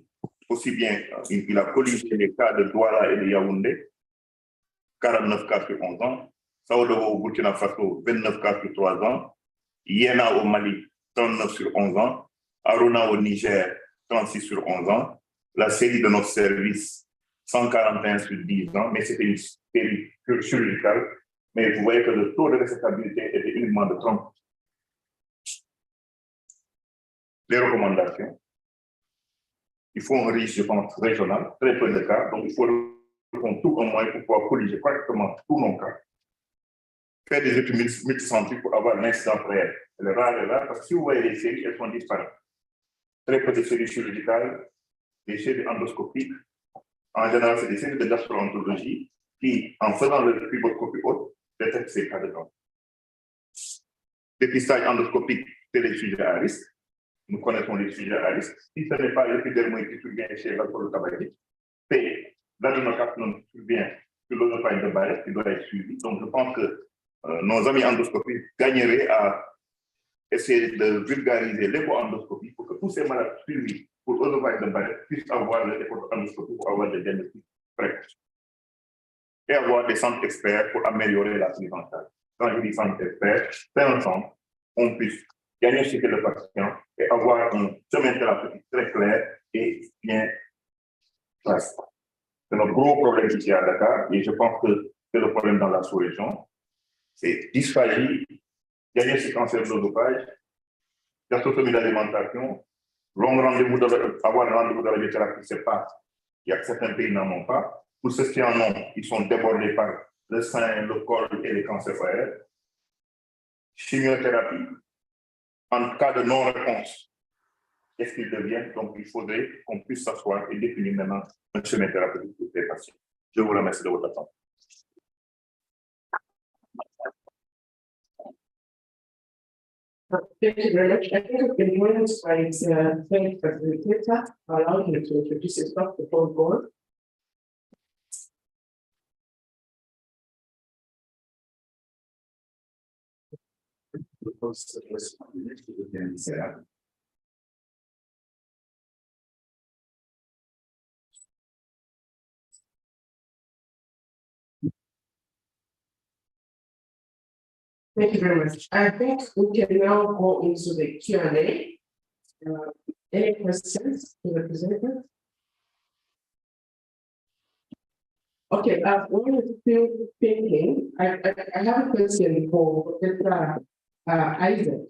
aussi bien, il a colligé les cas de Douala et de Yaoundé, 49 cas sur 11 ans, Saodovo au Burkina Faso, 29 cas sur 3 ans, Yéna au Mali, 39 sur 11 ans, Aruna au Niger, 36 sur 11 ans, la série de notre service, 141 sur 10 ans, mais c'était une série chirurgicale, mais vous voyez que le taux de réceptabilité était uniquement de 30. Les recommandations. Il faut un risque, je pense, régional, très peu de cas, donc il faut tout au moins pour pouvoir corriger correctement tous nos cas. Faire des études multicentriques pour avoir l'incidence réelle. Elle est rare, parce que si vous voyez les séries, elles sont disparates. Très peu de séries chirurgicales, des séries endoscopiques. En général, c'est des séries de gastroentérologie qui, en faisant le fibroscopie haute, détectent ces cas de cancer. Dépistage endoscopique, c'est les sujets à risque. Nous connaissons les sujets à risque. Si ce n'est pas l'épidermoïde qui survient chez l'alcool tabagique, c'est l'adénocarcinome qui survient sur l'œsophage de Barrett qui doit être suivi. Donc, je pense que nos amis endoscopiques gagneraient à essayer de vulgariser l'éco-endoscopie pour que tous ces malades suivis pour l'œsophage de Barrett puissent avoir l'éco-endoscopie pour avoir des diagnostics précoces. Et avoir des centres experts pour améliorer la prise en charge. Quand je dis centre expert, c'est un centre où on puisse diagnostiquer le patient et avoir un chemin thérapeutique très clair et bien placé. C'est notre gros problème ici à Dakar et je pense que c'est le problème dans la sous-région. C'est dysphagie, diagnostic cancer de l'œsophage, gastrotomie d'alimentation, avoir un rendez-vous de radiothérapie, c'est pas. Il y a certains pays qui n'en ont pas. Pour ceux qui en ont, ils sont débordés par le sein, le col et les cancers ORL. Chimiothérapie. En cas de non-réponse, qu'est-ce qu'ils deviennent? Donc, il faudrait qu'on puisse s'asseoir et définir maintenant un chemin thérapeutique pour les patients. Je vous remercie de votre attention. Thank you very much. I think I've been joined by thank facilitator, allowing him to introduce himself before board. Thank you very much. I think we can now go into the Q&A. Any questions to the presenter? Okay, one is still thinking, I have a question for Professor Isaac.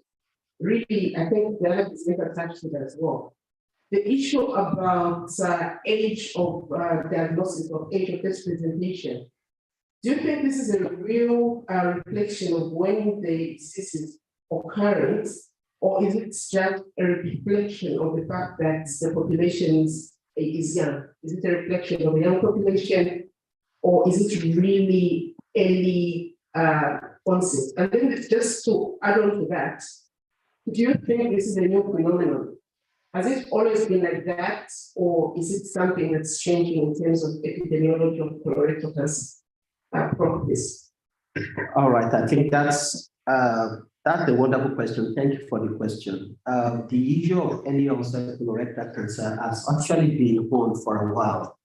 Really, I think the other is attached to that as well. The issue about age of diagnosis or age of this presentation. Do you think this is a real reflection of when the disease is occurring, or is it just a reflection of the fact that the population is young? Is it a reflection of the young population, or is it really early onset? And then just to add on to that, do you think this is a new phenomenon? Has it always been like that, or is it something that's changing in terms of epidemiology of colorectal cancer? All right, I think that's a wonderful question. Thank you for the question. The issue of early onset colorectal cancer has actually been on for a while.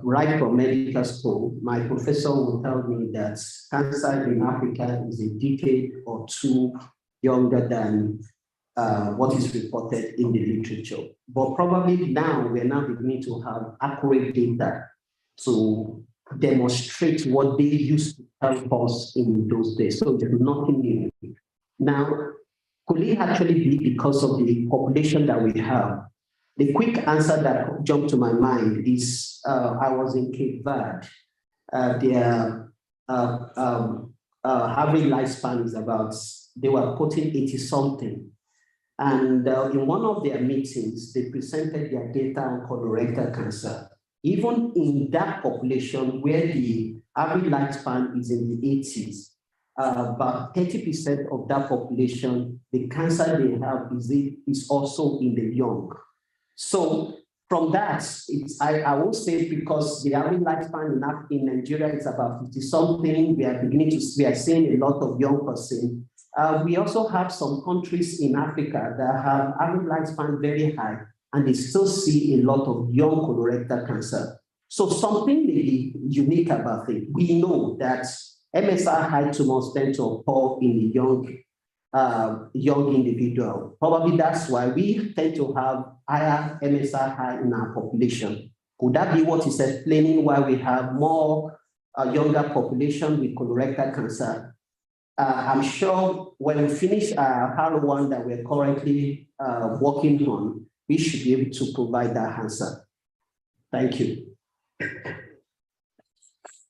Right from medical school, my professor will tell me that cancer in Africa is a decade or two younger than what is reported in the literature. But probably now we're now beginning to have accurate data to demonstrate what they used to tell us in those days. So there's nothing new. Now, could it actually be because of the population that we have? The quick answer that jumped to my mind is I was in Cape Verde. Their average lifespan is about, they were quoting 80 something. And in one of their meetings, they presented their data on colorectal cancer. Even in that population where the average lifespan is in the 80s, about 30% of that population, the cancer they have is also in the young. So from that, I will say because the average lifespan in Nigeria is about 50 something, we are seeing a lot of young person. We also have some countries in Africa that have average lifespan very high, and they still see a lot of young colorectal cancer. So something really unique about it. We know that MSI high tumors tend to occur in the young individual. Probably that's why we tend to have higher MSI high in our population. Could that be what is explaining why we have more younger population with colorectal cancer? I'm sure when we finish our HAL1 that we're currently working on, we should be able to provide that answer. Thank you.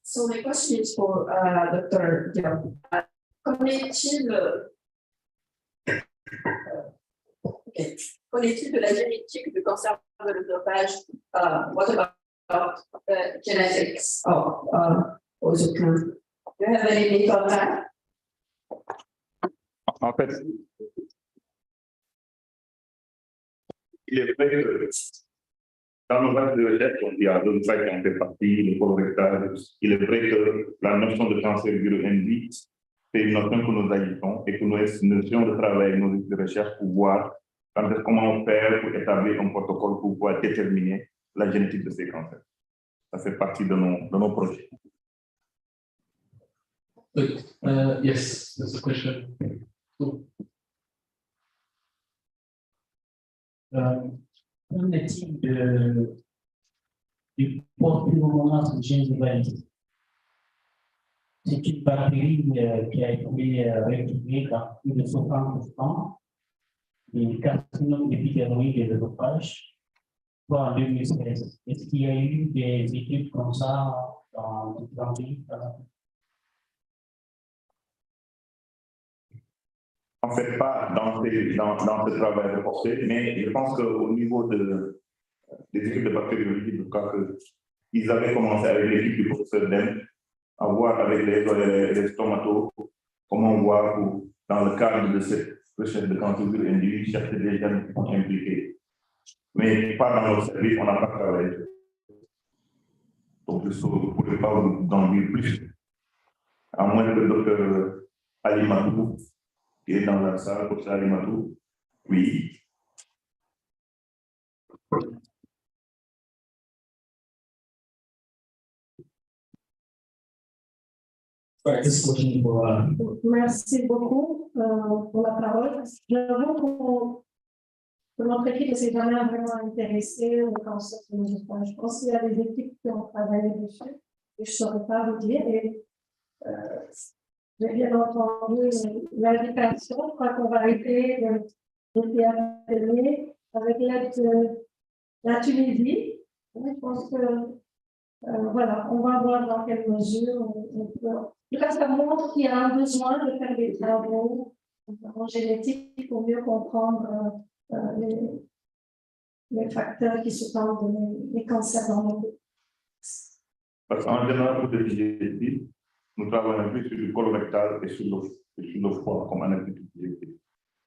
So my question is for Dr. Diop. Connaît-il de la génétique du cancer de l'œsophage? What about genetics of oesophagus? Do you have any data on that? En fait, il est vrai que dans nos bases de recherche, il y a d'autres faits qui ont fait partie, le colorectal. Il est vrai que la notion de cancer viro-induit, c'est une notion que nous agitons et que nous essayons de travailler avec nos équipes de recherche pour voir comment on fait pour établir un protocole pour pouvoir déterminer la génétique de ces cancers. Ça fait partie de nos projets. Yes, that's a question. Qu'en est-il du post-pneumonas gingivitis? C'est une bactérie qui a été retrouvée dans plus de 60% des carcinomes épidermoïdes et de l'œsophage en 2016. Est-ce qu'il y a eu des études comme ça dans différents pays? En fait, pas dans ce travail reporté, mais je pense qu'au niveau des équipes de bactériologie, je crois qu'ils avaient commencé avec l'équipe du professeur Den à voir avec les stomatos comment voir dans le cadre de cette le chef de canton de l'Individu cherchait des jeunes impliqués. Mais pas dans notre service, on n'a pas travaillé. Donc, je ne pourrais pas vous en dire plus. À moins que le docteur Ali Matou, qui est dans la salle, docteur Ali Matou, oui. Merci beaucoup pour la parole. J'avoue que notre équipe ne s'est jamais vraiment intéressée au cancer de l'œsophage. Je pense qu'il y a des équipes qui ont travaillé dessus et je ne saurais pas vous dire. Et j'ai bien entendu l'invitation. Je crois qu'on va aider de ateliers avec l'aide de la Tunisie. Je pense que voilà, on va voir dans quelle mesure on peut. En tout cas, ça montre qu'il y a un besoin de faire des travaux en génétique pour mieux comprendre les facteurs qui sous-tendent les cancers dans le monde. Parce qu'en général, pour les digestifs, nous travaillons plus sur le colorectal et sur le foie comme analyse digestive.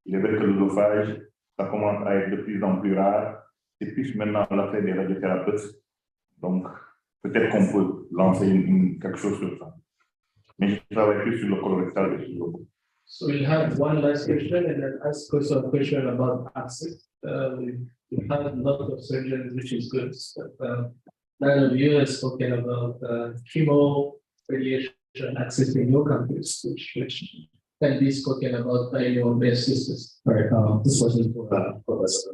Il est vrai que l'œsophage, ça commence à être de plus en plus rare. C'est plus maintenant l'affaire des radiothérapeutes. Donc, peut-être qu'on peut lancer quelque chose sur ça. Mais je travaille plus sur le colorectal et sur le foie. So we'll have one last question and then ask also a question about Arcc. We have a lot of surgeons, which is good. But, none of you has spoken about chemo, radiation, access in your countries, which can be spoken about by your best sisters. All right, this question for Professor.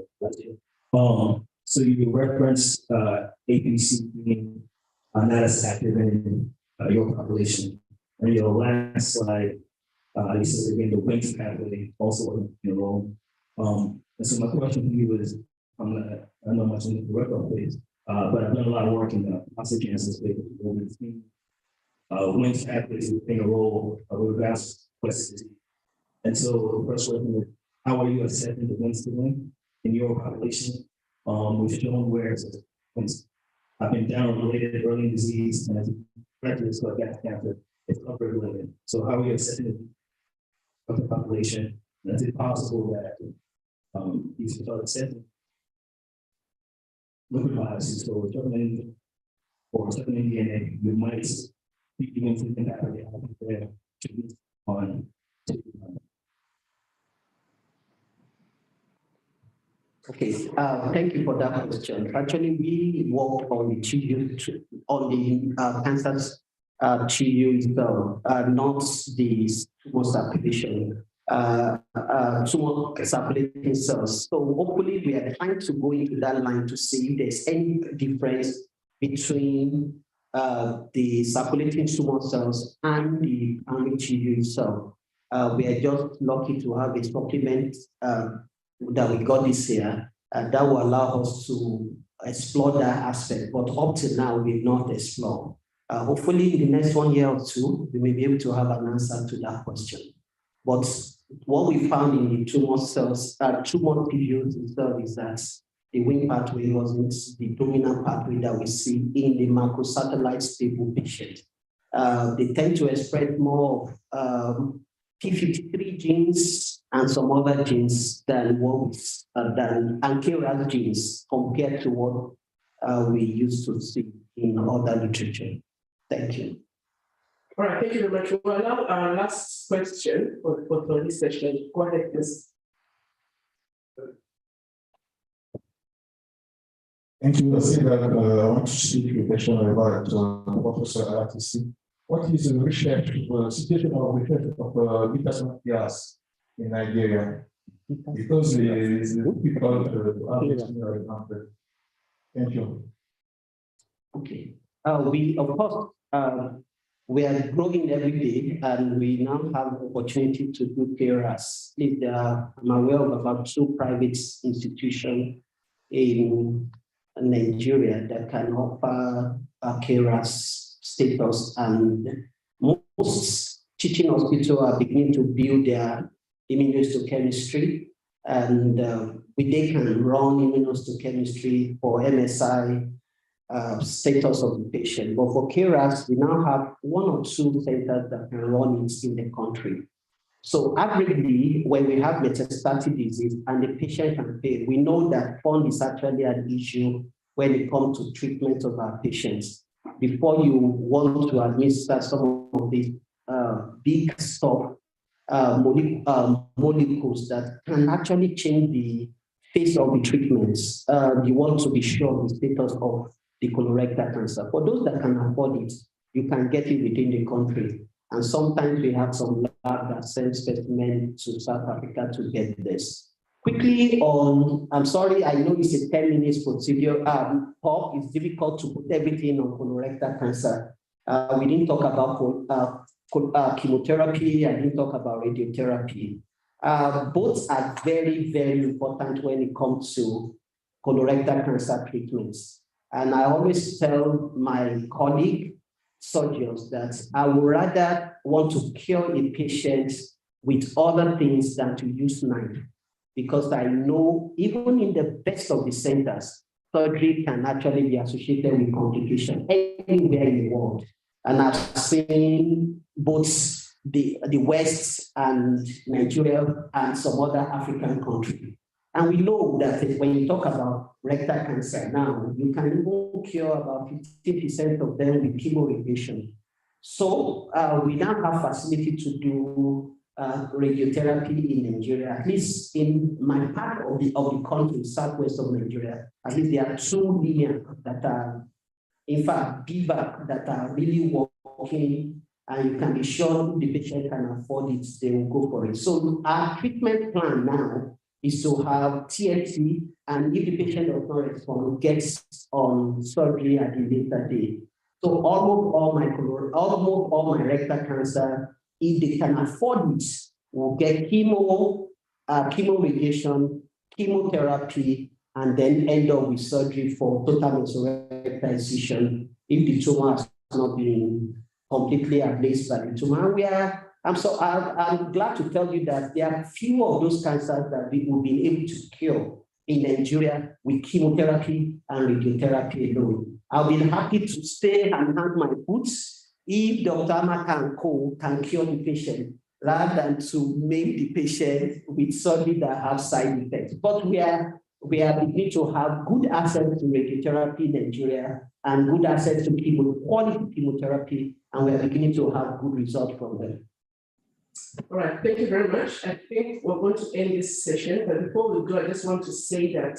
So you referenced APC being not as active in your population. And your last slide, you said again the WINS pathway also enrolled. And so my question to you is, I don't know much in the record please, but I've done a lot of work in the prostate cancer space. WINS pathways playing a role with vast plasticity. And so the first question is, how are you assessing the WINS doing in your population? We've shown where WINS have been down-related early disease and as practice for gas cancer, it's upregulated. So how are you assessing of the population? And is it possible that you start assessing liquid biopsies or circulating DNA, you might be doing something that really happens there on. Okay, thank you for that question. Actually, we worked on the cancer tissues, not the tumor circulation, tumor circulating cells. So hopefully we are trying to go into that line to see if there's any difference between the circulating tumor cells and the primary tissue cell. We are just lucky to have a supplement that we got this year that will allow us to explore that aspect. But up to now, we've not explored. Hopefully, in the next 1 year or two, we may be able to have an answer to that question. But what we found in the tumor cells, tumor tissues itself is that the WINS pathway wasn't the dominant pathway that we see in the macrosatellite stable patient. They tend to express more of P53 genes and some other genes than KRAS genes compared to what we used to see in other literature. Thank you. All right, thank you very much. Well, now our last question for this session. Go ahead, please. Thank you. I think that I want to speak a question about Professor Arcc. What is the research, situation of research of beta gas in Nigeria? Because it's difficult to understand. Thank you. Okay. We, of course, we are growing every day, and we now have opportunity to do KRAS. I'm aware of about 2 private institutions in Nigeria that can offer KRAS status, and most teaching hospitals are beginning to build their immunohistochemistry, and they can run immunohistochemistry for MSI status of the patient. But for KRAS, we now have 1 or 2 centers that can run it in the country. So averagely, when we have metastatic disease and the patient can pay, we know that fund is actually an issue when it comes to treatment of our patients. Before you want to administer some of the big stuff, molecules that can actually change the face of the treatments, you want to be sure of the status of the colorectal cancer. For those that can afford it, you can get it within the country. And sometimes we have some lab that send specimen to South Africa to get this. Quickly on, I'm sorry, I know it's a 10 minutes procedure. Paul, it's difficult to put everything on colorectal cancer. We didn't talk about chemotherapy, I didn't talk about radiotherapy. Both are very, very important when it comes to colorectal cancer treatments. And I always tell my colleague surgeons that I would rather want to cure a patient with other things than to use knife. Because I know even in the best of the centers, surgery can actually be associated with complications anywhere in the world. And I've seen both the West and Nigeria and some other African countries. And we know that when you talk about rectal cancer now, you can even cure about 50% of them with chemoradiation. So we now have facility to do radiotherapy in Nigeria, at least in my part of the country, southwest of Nigeria. At least there are 2 million that are, in fact, BVAC that are really working, and you can be sure the patient can afford it, they will go for it. So our treatment plan now is to have TFC, and if the patient does not respond, gets on surgery at a later date. So almost all my rectal cancer, if they can afford it, will get chemo, chemoradiation, chemotherapy, and then end up with surgery for total mesorectal incision if the tumor has not been completely ablated by the tumor. I'm glad to tell you that there are few of those cancers that we will be able to cure in Nigeria with chemotherapy and radiotherapy alone. I'll be happy to stay and hang my boots if Dr. Amakanko can cure the patient, rather than to make the patient with surgery that have side effects. But we are beginning to have good access to radiotherapy in Nigeria and good access to quality chemotherapy, and we are beginning to have good results from them. All right, thank you very much. I think we're going to end this session, but before we go, I just want to say that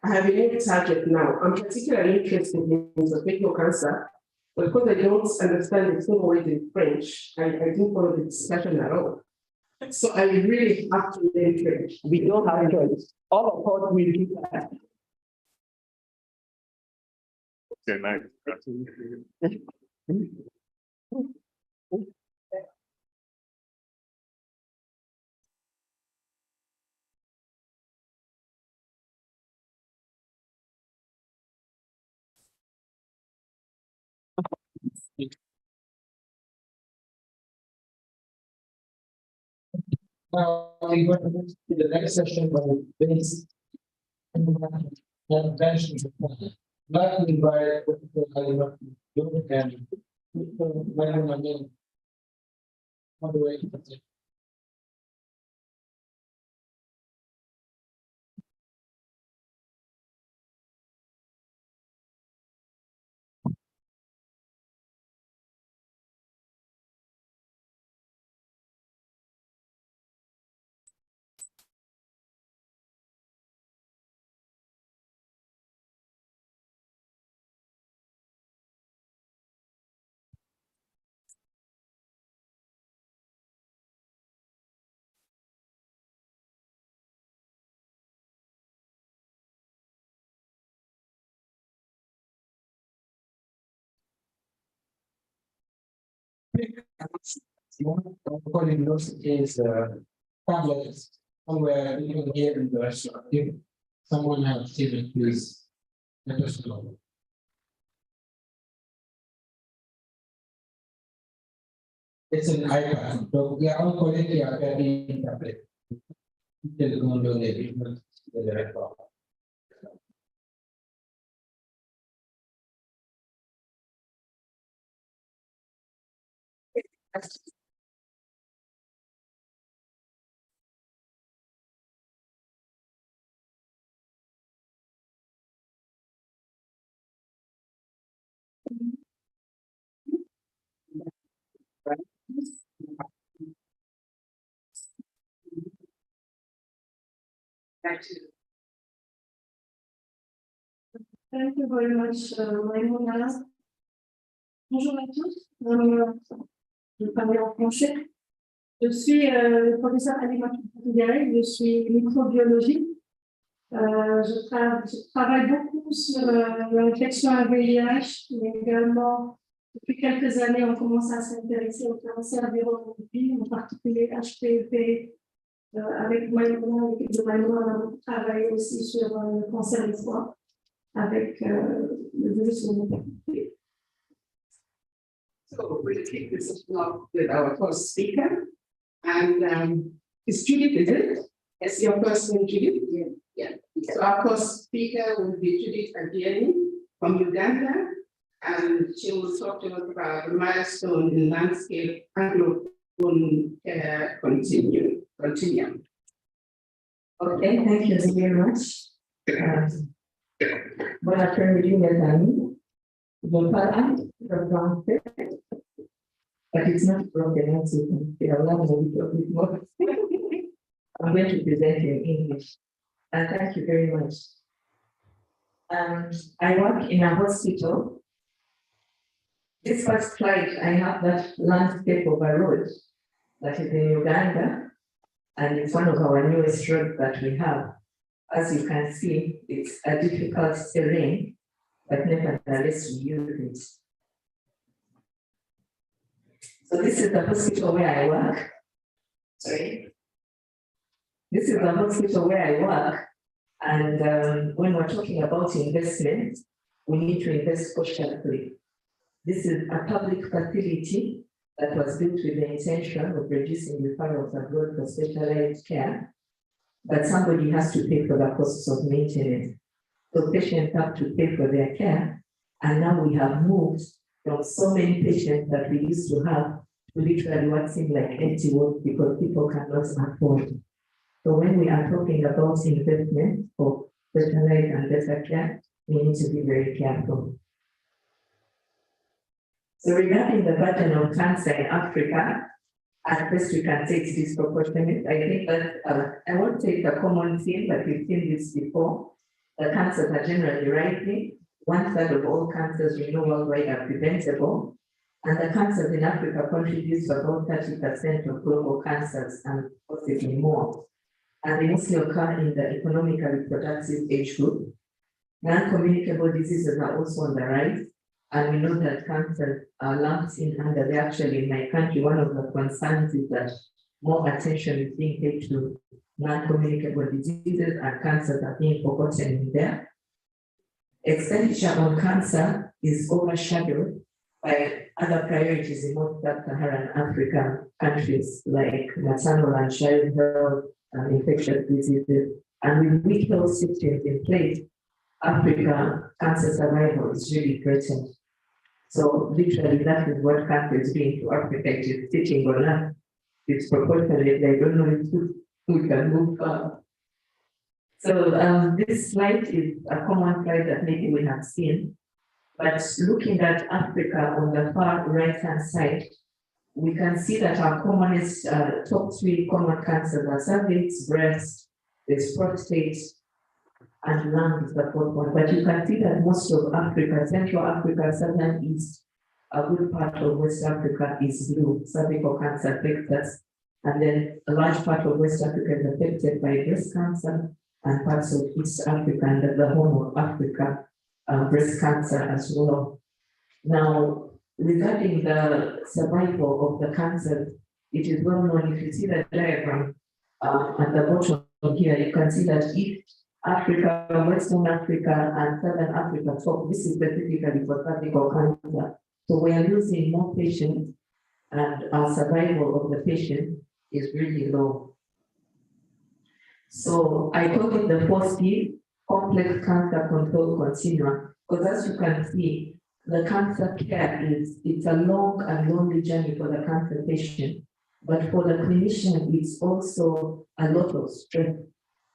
I have a new target now. I'm particularly interested in esophageal cancer, but because I don't understand the same word in French, I didn't follow the discussion at all. So I really have to learn French. We don't have a choice. All of us will do that. Okay, nice. Now, I'm going to move to the next session on base intervention. Likely by and on the way. According to those is tablets somewhere even here in the restaurant. If someone has seen it, please let us know. It's an iPad. So we are all collecting a very tablet. They're going to donate it to the record. Back to you. Thank you very much, Maïmouna. Bonjour à tous. Je vais parler en français. Je suis le professeur Alima Toudéré, je suis microbiologiste. Je travaille beaucoup sur l'infection à VIH, mais également, depuis quelques années, on commence à s'intéresser au cancer virologique, en particulier HPV. Avec Maïmouna, l'équipe de Maïmouna, on a beaucoup travaillé aussi sur le cancer du foie, avec le virus de. So we'll kick this off with our first speaker. And it's Judith, is it? It's your first name, Judith? Yeah. So our first speaker will be Judith Adieni from Uganda. And she will talk to us about the milestone in landscape Anglophone care continuum. Okay, thank you very much. Bon après-midi, mes amis. Je parle français, but it's not broken, so you can feel a little bit more. I'm going to present in English. And thank you very much. I work in a hospital. This first slide, I have that landscape of a road that is in Uganda, and it's one of our newest roads that we have. As you can see, it's a difficult terrain, but nevertheless we use it. So this is the hospital where I work. Sorry. This is the hospital where I work. And when we're talking about investment, we need to invest cautiously. This is a public facility that was built with the intention of reducing referrals abroad for specialized care. But somebody has to pay for the costs of maintenance. So patients have to pay for their care. And now we have moved from so many patients that we used to have to literally what seems like empty walls because people cannot afford. So when we are talking about investment for specialized and better care, we need to be very careful. So regarding the burden of cancer in Africa, at best we can say it's disproportionate. I think that I won't say it's a common theme, but we've seen this before. The cancers are generally rising. 1/3 of all cancers we know worldwide are preventable. And the cancers in Africa contribute to about 30% of global cancers and possibly more. And they mostly occur in the economically productive age group. Non-communicable diseases are also on the rise. And we know that cancers are lumped in under the actually in my country. One of the concerns is that more attention is being paid to non-communicable diseases and cancers are being forgotten in there. Expenditure on cancer is overshadowed by other priorities in most sub-Saharan African countries like maternal and child health and infectious diseases. And with weak health systems in place, Africa cancer survival is really threatened. So literally that is what cancer is doing to Africa. It is sitting on us. It's proportionate. I don't know if we can move far. So this slide is a common slide that maybe we have seen. But looking at Africa on the far right-hand side, we can see that our commonest top 3 common cancers are cervix, breast, there's prostate, and lung is the fourth one. But you can see that most of Africa, Central Africa, Southern East, a good part of West Africa is blue. Cervical cancer affects us. And then a large part of West Africa is affected by breast cancer and parts of East Africa and the whole of Africa, breast cancer as well. Now, regarding the survival of the cancer, it is well known. If you see the diagram at the bottom here, you can see that if Africa, Western Africa, and Southern Africa top, this is specifically for cervical cancer. So we are losing more patients, and our survival of the patient is really low. So I call it the 4C, complex cancer control continuum, because as you can see, the cancer care it's a long and lonely journey for the cancer patient, but for the clinician, it's also a lot of stress.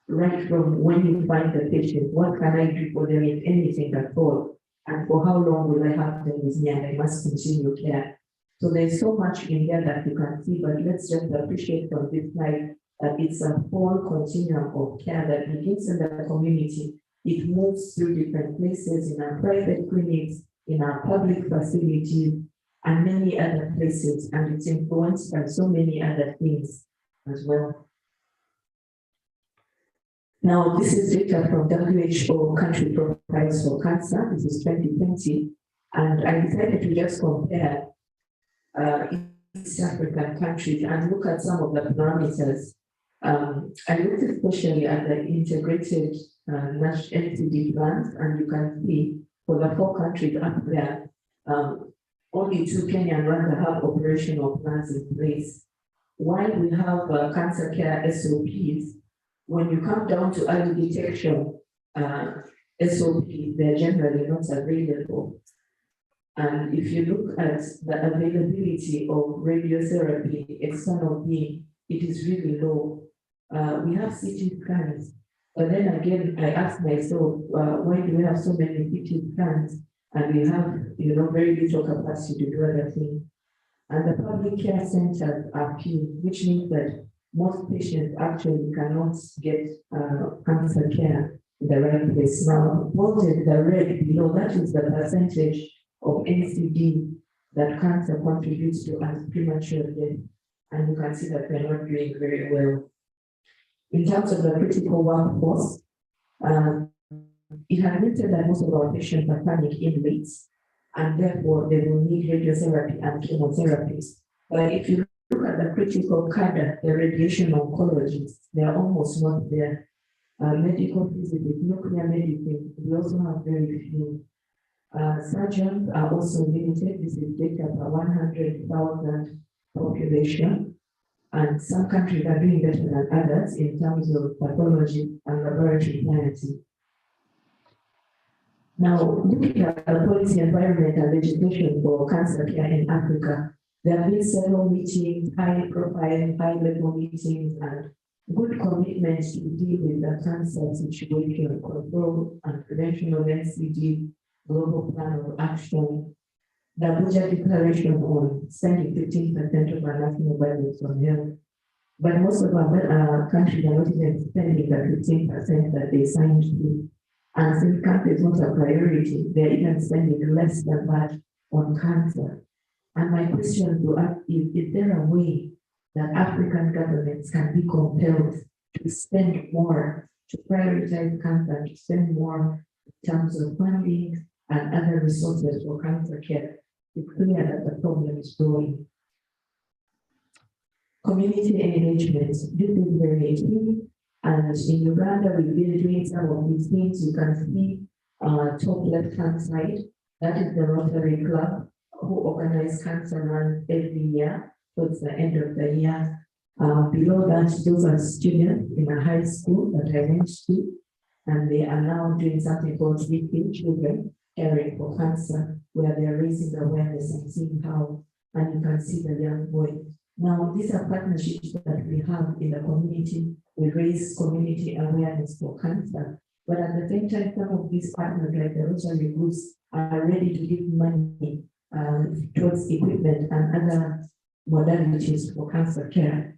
Right from when you find the patient, what can I do for them, if anything at all? And for how long will I have them with me and I must continue care? So there's so much in there that you can see, but let's just appreciate from this slide that it's a whole continuum of care that begins in the community. It moves through different places in our private clinics, in our public facilities, and many other places, and it's influenced by so many other things as well. Now, this is data from WHO country profiles for cancer. This is 2020, and I decided to just compare East African countries and look at some of the parameters. I looked especially at the integrated NCD plans, and you can see for the 4 countries up there, only 2, Kenya and Rwanda, have operational plans in place. While we have cancer care SOPs, when you come down to early detection, SOPs, they're generally not available. And if you look at the availability of radiotherapy, external beam, it is really low. We have CT scans, but then again, I ask myself, why do we have so many CT scans and we have, very little capacity to do other things? And the public care centers are few, which means that most patients actually cannot get cancer care in the right place. Now, quoted the red below, that is the percentage of NCD that cancer contributes to as premature death. And you can see that we're not doing very well. In terms of the critical workforce, it admitted that most of our patients are chronic inmates, and therefore they will need radiotherapy and chemotherapy. But if you look at the critical cadre, the radiation oncologists, they are almost not there. Medical physicists, nuclear medicine, we also have very few. Surgeons are also limited. This is data per 100,000 population. And some countries are doing better than others in terms of pathology and laboratory planning. Now, looking at the policy environment and legislation for cancer care in Africa, there have been several meetings, high profile, high level meetings, and good commitment to deal with the cancer situation, control and prevention of NCD, global plan of action, the Abuja declaration on spending 15% of our national budget on health. But most of our countries are not even spending the 15% that they signed to. And since cancer is not a priority, they're even spending less than that on cancer. And my question to ask is there a way that African governments can be compelled to spend more, to prioritize cancer, to spend more in terms of funding and other resources for cancer care? It's clear that the problem is growing. Community engagement, this is very key. And in Uganda, we've been doing some of these things. You can see top left-hand side, that is the Rotary Club, who organize cancer runs every year towards the end of the year. Below that, those are students in a high school that I went to, and they are now doing something called Weekly Children Caring for Cancer, where they're raising awareness and seeing how, and you can see the young boy. Now, these are partnerships that we have in the community. We raise community awareness for cancer, but at the same time, some of these partners, like the Rotary groups, are ready to give money towards equipment and other modalities for cancer care.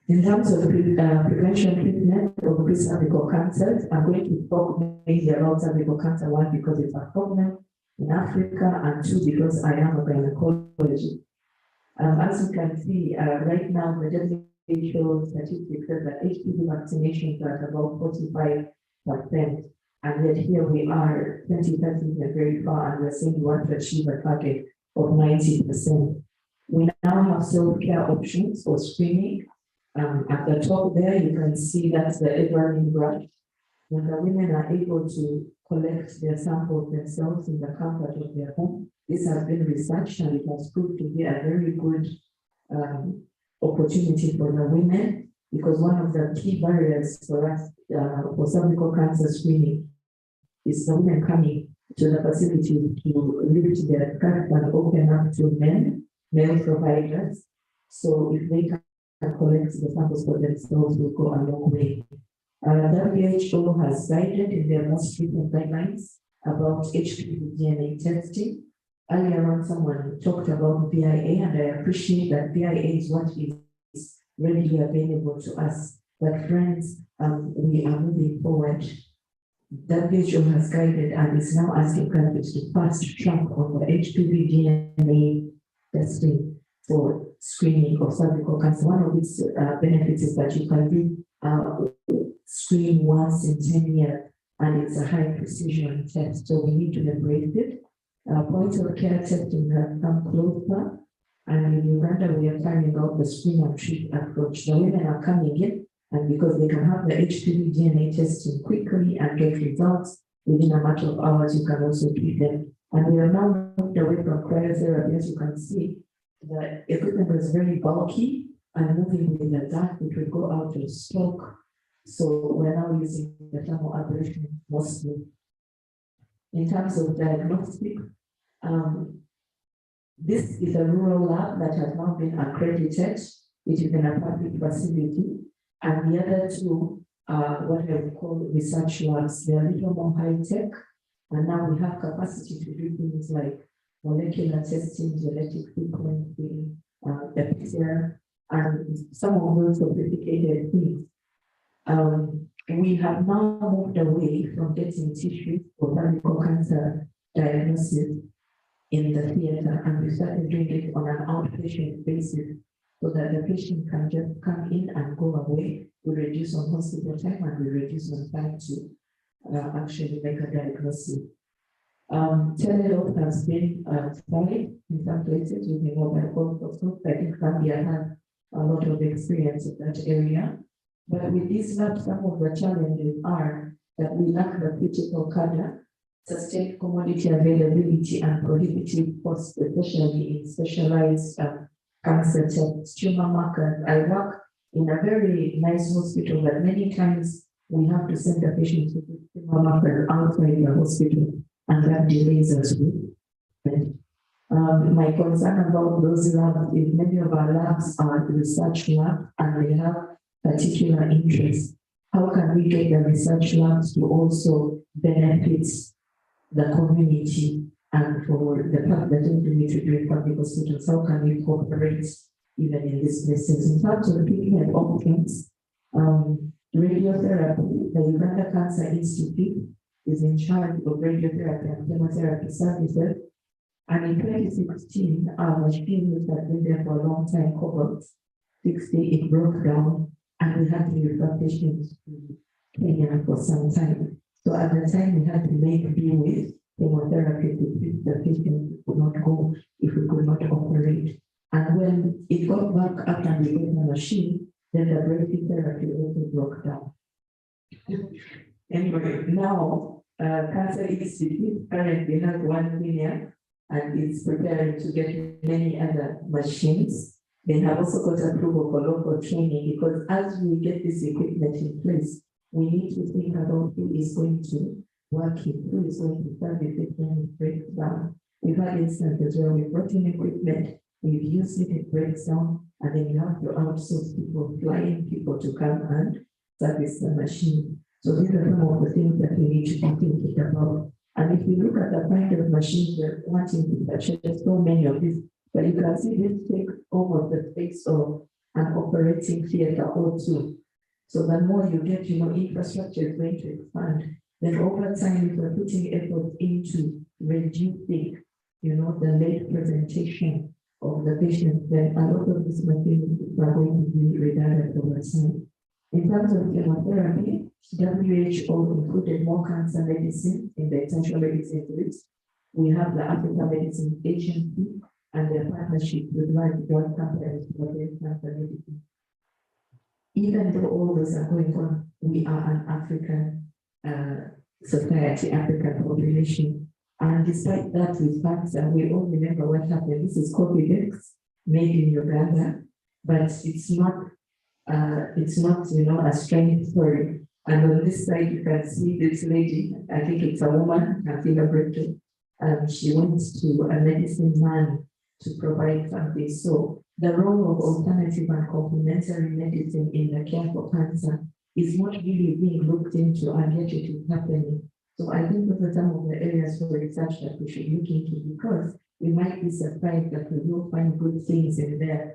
In terms of prevention treatment of pre-cervical cancers, I'm going to talk mainly about cervical cancer, one, because it's a problem in Africa, and two, because I am a gynecologist. As you can see, right now, the WHO statistics says that HPV vaccinations are at about 45%. And yet here we are, 2030 is very far, and we're saying we want to achieve a target of 90%. We now have self-care options for screening. At the top there, you can see that's the Evergreen graph. When the women are able to collect their samples themselves in the comfort of their home, this has been researched and it has proved to be a very good opportunity for the women, because one of the key barriers for us for cervical cancer screening is the women coming to the facility to lift their skirt and open up to male providers. So if they can collect the samples for themselves, will go a long way. WHO has guided in their most recent guidelines about HPV DNA testing. Earlier on, someone talked about VIA, and I appreciate that VIA is what is readily available to us. But friends, we are moving forward. WHO has guided and is now asking countries to fast track on the HPV DNA testing for screening of cervical cancer. One of its benefits is that you can do screen once in 10 years, and it's a high precision test. So we need to embrace it. Point of care testing has come closer, and in Uganda we are carrying out the screen and treat approach. The women are coming in, and because they can have the HPV DNA testing quickly and get results within a matter of hours, you can also treat them. And we are now moved away from cryotherapy. As you can see, the equipment was very bulky and moving with the dust, it will go out of stock. So we're now using the thermal ablation mostly. In terms of diagnostic, this is a rural lab that has now been accredited. It is in a public facility, and the other two are what I would call research labs. They are a little more high tech, and now we have capacity to do things like molecular testing, genetic sequencing, the PCR, and some of those sophisticated things. We have now moved away from getting tissues for cervical cancer diagnosis in the theater, and we started doing it on an outpatient basis so that the patient can just come in and go away. We reduce on hospital time and we reduce on time to actually make a diagnosis. Telehealth has been tried in some places using mobile phones. Of course, I think Zambia has a lot of experience in that area. But with this lab, some of the challenges are that we lack the critical cadre, sustained commodity availability, and prohibitive costs, especially in specialized cancer tests, tumor markers. I work in a very nice hospital, but many times we have to send the patient to the tumor marker outside the hospital, and that delays us. My concern about those labs is many of our labs are research labs, and they have particular interests. How can we get the research labs to also benefit the community and for the part that we need to do in public hospitals? How can we cooperate even in these places? In terms of treatment options, radiotherapy, the Uganda Cancer Institute is in charge of radiotherapy and chemotherapy services. And in 2016, our machine, which had been there for a long time, cobalt 60, it broke down, and we had to refer patients to Kenya for some time. So at the time, we had to make deal with chemotherapy to treat the patient who could not go if we could not operate. And when it got back up and we got the machine, then the brachytherapy also broke down. Anyway, now Cancer Institute currently has 1 million and is preparing to get many other machines. They have also got approval for local training, because as we get this equipment in place, we need to think about who is going to work it, who is going to service it when it breaks down. We've had instances where we brought in equipment, we've used it, it breaks down, and then you have to outsource people, flying people to come and service the machine. So these are some of the things that we need to be thinking about. And if you look at the kind of machines we're wanting to purchase, so many of these, but you can see this take almost the space of an operating theater or two. So the more you get, infrastructure is going to expand. Then over time, if we're putting effort into reducing, the late presentation of the patient, then a lot of these machines are going to be redundant over time. In terms of chemotherapy, WHO included more cancer medicine in the essential medicine list. We have the African Medicine Agency and their partnership with large drug companies for cancer medicine. Even though all those are going on, we are an African society, African population. And despite that, with cancer, we all remember what happened. This is COVID made in Uganda, but it's not a strange story. And on this side, you can see this lady, I think it's a woman, Katina Britton. She went to a medicine man to provide something. So the role of alternative and complementary medicine in the care for cancer is not really being looked into, and yet it is happening. So I think those are some of the areas for research that we should look into, because we might be surprised that we will find good things in there.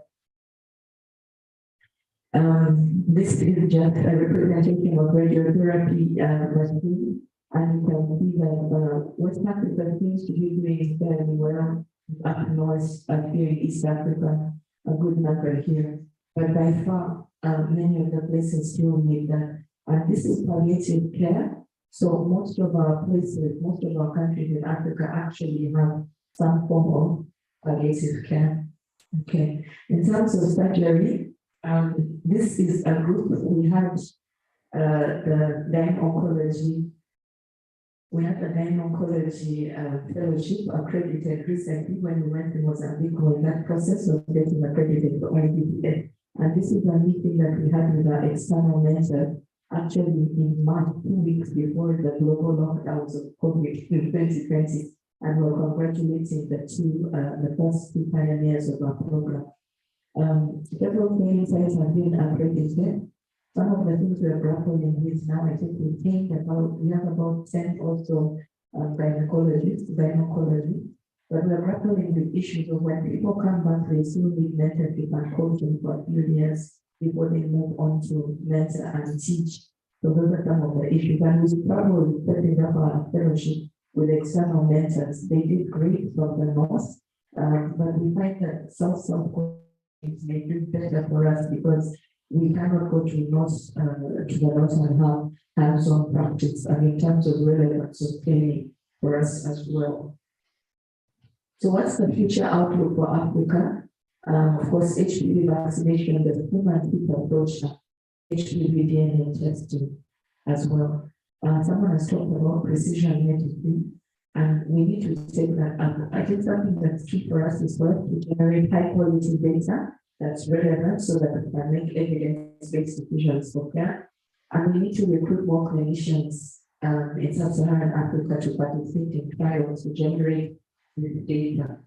This is just a representation of radiotherapy machine, and you can see that West Africa seems to be doing fairly well. Up north, here in East Africa, a good number here, but by far, many of the places still need that. And this is palliative care. So most of our places, most of our countries in Africa actually have some form of palliative care. Okay. In terms of surgery, this is a group. We had the gyn-oncology. We had the gyn-oncology fellowship accredited recently when we went to Mozambique. In that process of getting accredited for IDPS. And this is a meeting that we had with our external mentor actually in March, 2 weeks before the global lockdowns of COVID in 2020. And we're congratulating the first two pioneers of our program. Several things have been accredited. Some of the things we are grappling with now, I think we have about 10 also gynecologists, but we're grappling with issues of when people come back, they still need mentorship and coaching for a few years before they move on to mentor and teach. So those are some of the issues. And we struggle with setting up our fellowship with external mentors. They did great from the north, but we find that self-coaching may do better for us because we cannot go to the north and have hands-on practice, and in terms of relevance of training for us as well. So what's the future outlook for Africa? Of course, HPV vaccination, the human approach, HPV DNA testing as well. Someone has talked about precision medicine, and we need to take that up. I think something that's key for us is well to generate high quality data that's relevant so that we can make evidence-based decisions for care. And we need to recruit more clinicians in sub-Saharan Africa to participate in trials to generate this data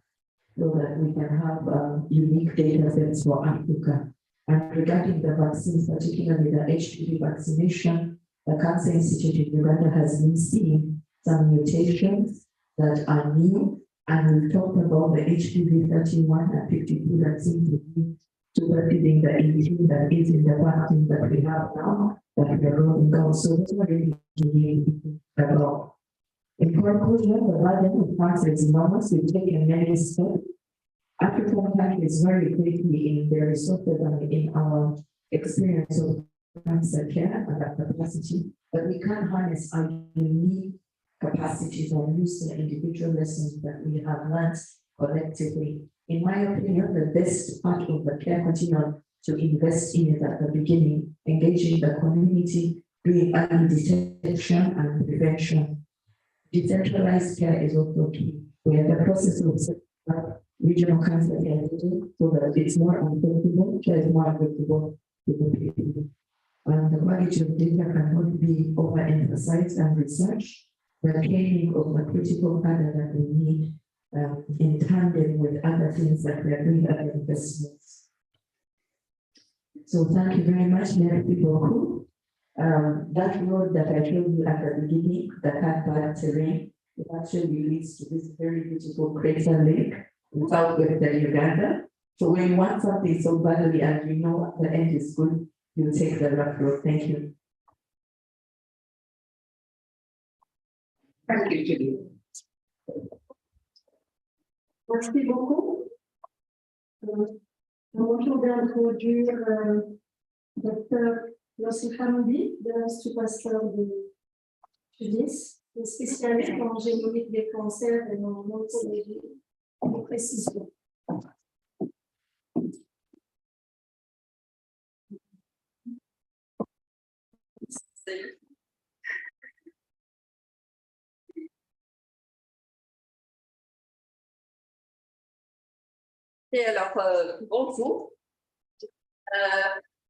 so that we can have unique data sets for Africa. And regarding the vaccines, particularly the HPV vaccination, the Cancer Institute in Uganda has been seeing some mutations that are new, and we've talked about the HPV 31 and 52 that seem to be superseding the 18 that is in the vaccine that we have now, that we are rolling out. So that's what we need to about. In conclusion, the burden of cancer is enormous. We've taken many steps. African countries very quickly in their resources and in our experience of cancer care and our capacity, but we can't harness our unique capacities and use the individual lessons that we have learned collectively. In my opinion, the best part of the care continuum to invest in it at the beginning, engaging the community, doing early detection and prevention. Decentralized care is also key. We are in the process of setting up regional cancer care so that it's more accessible, care is more accessible to the people. And the quality of data cannot be overemphasized and research. The training of the critical data that we need in tandem with other things that we are doing other investments. So thank you very much, merci beaucoup. That road that I showed you at the beginning, that had bad terrain, it actually leads to this very beautiful crater lake in southwestern Uganda. So when you want something so badly and you know the end is good, you take the rough road. Thank you. Thank you, Julie. Merci beaucoup. Bonjour d'introduire Dr. Yossi Hamdi de l'Institut Pasteur de Tunis, spécialiste en génomique des cancers et en oncologie de précision. Et alors, bonjour.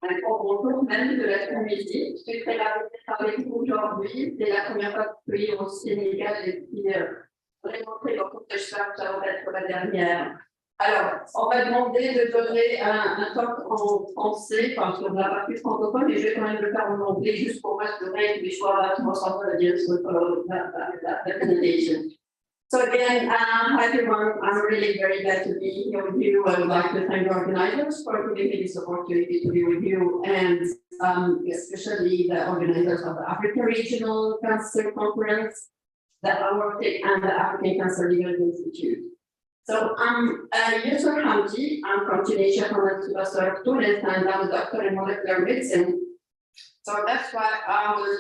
Un grand bonjour même de la Tunisie. Je suis très ravie d'être avec vous aujourd'hui. C'est la première fois que je suis au Sénégal et puis vraiment très contente de ça va être la dernière. Alors, on va demander de donner un talk en français, parce qu'on n'a pas plus francophone, mais je vais quand même le faire en anglais, juste pour m'assurer que les choix to follow the presentation. So again, hi everyone, I'm really very glad to be here with you. I would like to thank the organizers for giving me this opportunity to be with you, and especially the organizers of the Africa Regional Cancer Conference, the Arctic and the African Cancer Research Institute. So I'm Yusuf Hamdi, I'm from Tunisia, from the University of Tunis, and I'm a doctor in molecular medicine. So that's why I will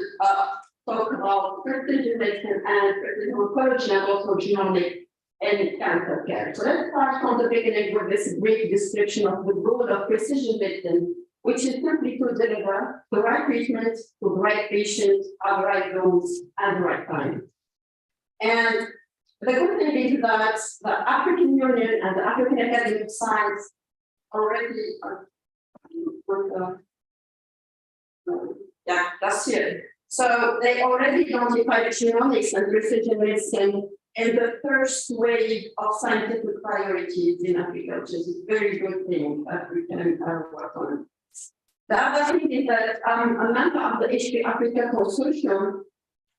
talk about precision medicine and precision oncology and also genomic and cancer care. So let's start from the beginning with this brief description of the role of precision medicine, which is simply to deliver the right treatment to the right patient at the right dose at the right time. And the good thing is that the African Union and the African Academy of Science already last year. So they already identified genomics and precision medicine in the first wave of scientific priorities in Africa, which is a very good thing that we can work on. The other thing is that I'm a member of the HP Africa Consortium,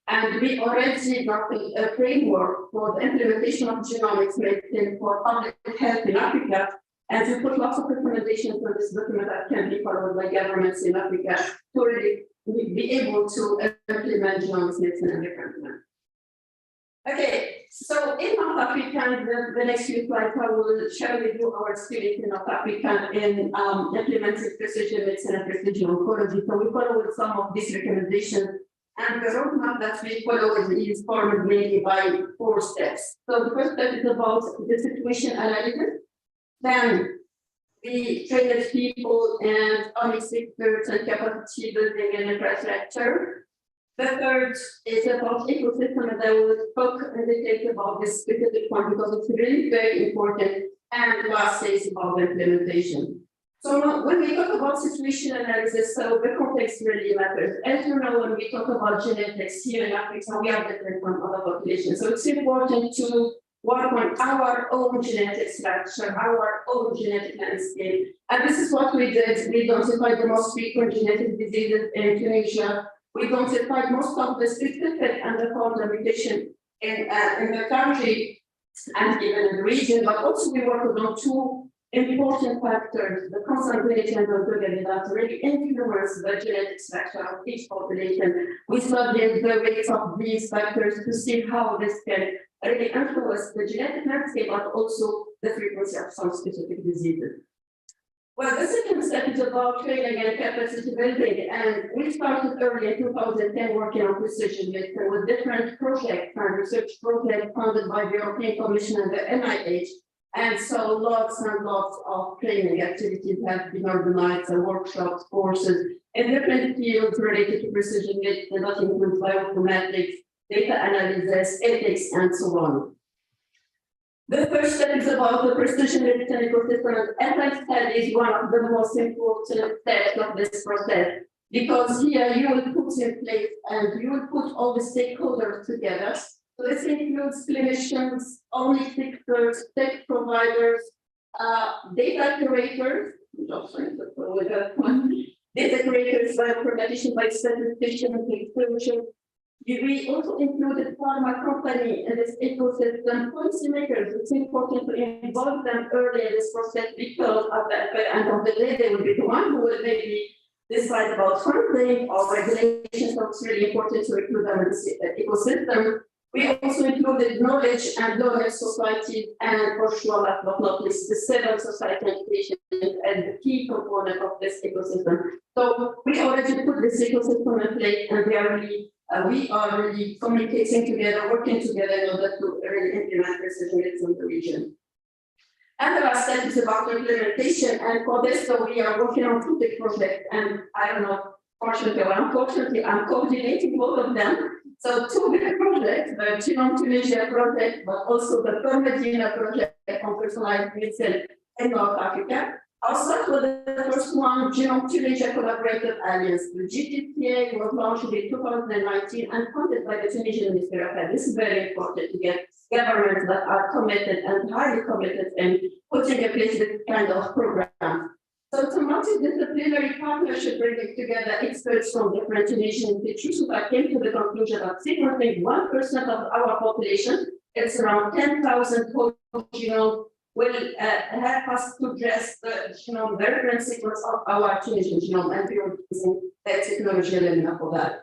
and we already drafted a framework for the implementation of genomics medicine for public health in Africa, and we put lots of recommendations for this document that can be followed by governments in Africa to really be able to implement genomics medicine in the continent. Okay, so in North Africa, the next few slides I will share with you our experience in North Africa in implementing precision medicine and precision oncology. So we followed some of these recommendations. And the roadmap that we follow is formed mainly by 4 steps. So the first step is about the situation analysis. Then we train people and omics experts and capacity building and infrastructure. The third is about ecosystem, and I will talk in detail about this specific one because it's really very important. And the last is about the implementation. So when we talk about situation analysis, so the context really matters. As you know, when we talk about genetics here in Africa, we are different from other populations. So it's important to work on our own genetic structure, our own genetic landscape. And this is what we did. We identified the most frequent genetic diseases in Tunisia. We identified most of the specific and the common mutation in the country and even in the region, but also we worked on 2 important factors, the concentration of the that really influence the genetic structure of each population. We studied the rates of these factors to see how this can really influence the genetic landscape, but also the frequency of some specific diseases. Well, the second step is about training and capacity building, and we started early in 2010 working on precision medicine with different projects and research projects funded by the European Commission and the NIH. And so lots and lots of training activities have been organized, and workshops, courses in different fields related to precision medicine, that includes bioinformatics, data analysis, ethics, and so on. The first step is about the precision medicine ecosystem. As I said, is one of the most important steps of this process, because here you will put in place and you will put all the stakeholders together. So this includes clinicians, omics experts, tech providers, data curators, data curators, bioinformaticians, biostatisticians, researchers. We also included pharma company in this ecosystem, policymakers. It's important to involve them early in this process because at the end of the day, they will be the one who will maybe decide about funding or regulations. So it's really important to include them in this ecosystem. We also included knowledge and learning societies, and for sure, last but not least, the civil society education and the key component of this ecosystem. So we already put this ecosystem in place, and we are really communicating together, working together in order to really implement precision medicine in the region. And the last step is about implementation, and for this, so we are working on 2 big projects, and I don't know, fortunately or unfortunately, I'm coordinating both of them. So 2 big projects, the Genome Tunisia project, but also the Permedina project on personalized medicine in North Africa. I'll start with the first one, Genome Tunisia Collaborative Alliance. The GTCA was launched in 2019 and funded by the Tunisian Ministry of Health. This is very important to get governments that are committed and highly committed in putting in place this kind of program. So it's a multidisciplinary partnership bringing together experts from different Tunisian institutions that came to the conclusion that sequencing 1% of our population, it's around 10,000 whole genome, will help us to address the genome, the reference sequence of our Tunisian genome, and we are using that technology element for that.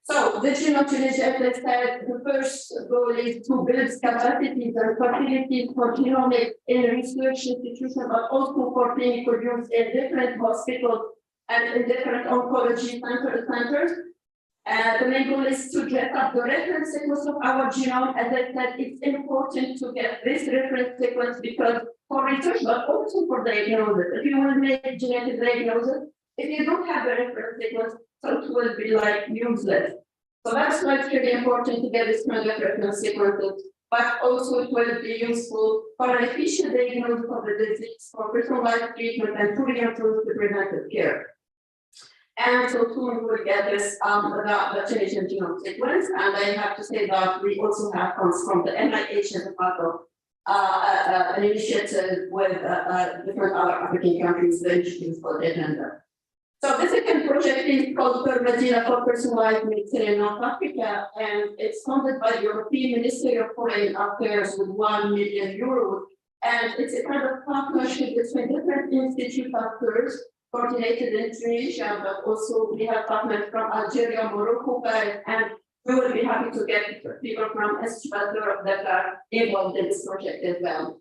So the Genome Tunisia, as I said, the first goal is to build capacities and facilities for genomics in research institutions, but also for clinical use in different hospitals and in different oncology centers. The main goal is to get up the reference sequence of our genome. As I said, it's important to get this reference sequence because for research, but also for diagnosis. If you will make genetic diagnosis, if you don't have a reference sequence, so it will be like useless. So that's why it's really important to get this kind of reference sequences, but also it will be useful for an efficient diagnosis of the disease, for personalized treatment, and to improve the preventive care. And so soon we will get this the Tunisian genome sequence, and I have to say that we also have funds from the NIH as a part of an initiative with different other African countries, the initiatives for the agenda. So the second project is called Medina for Personalized Medicine in North Africa, and it's funded by the European Ministry of Foreign Affairs with €1 million. And it's a kind of partnership between different institute actors coordinated in Tunisia, but also we have partners from Algeria, Morocco, Paris, and we will be happy to get people from Institute of Dakar involved in this project as well.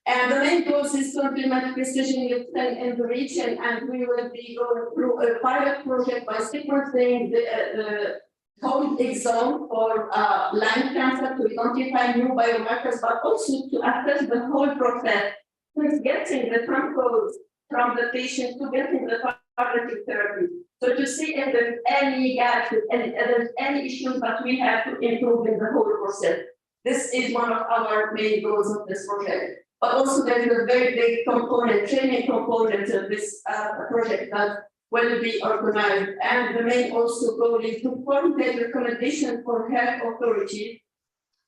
And the main goal is to implement precision medicine in the region, and we will be going through a pilot project by sequencing the whole exome for lung cancer to identify new biomarkers, but also to assess the whole process, with getting the samples from the patient to getting the targeted therapy. So to see if there's any gaps and if there's any issues that we have to improve in the whole process. This is one of our main goals of this project. But also there's a very big component, training component of this project that will be organized. And the main also goal is to formulate recommendations for health authorities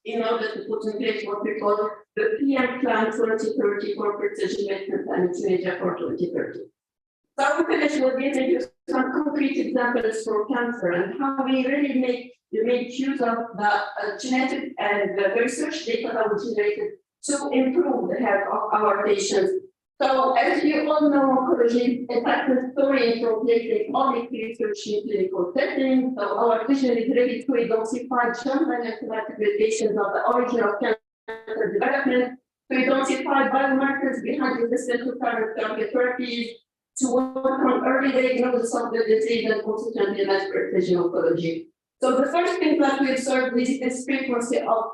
in order to put in place what we call the PM Plan 2030 for precision medicine and Tunisia for 2030. So I will finish with giving you some concrete examples for cancer and how we really make use of the genetic and the research data that was generated to improve the health of our patients. So as you all know, oncology is a story for placing only research in clinical settings. So our vision is really to identify germline and somatic mutations of the origin of cancer development, to identify biomarkers behind resistance to current therapies, to work on early diagnosis of the disease and consequently mass precision oncology. So the first thing that we observed is this frequency of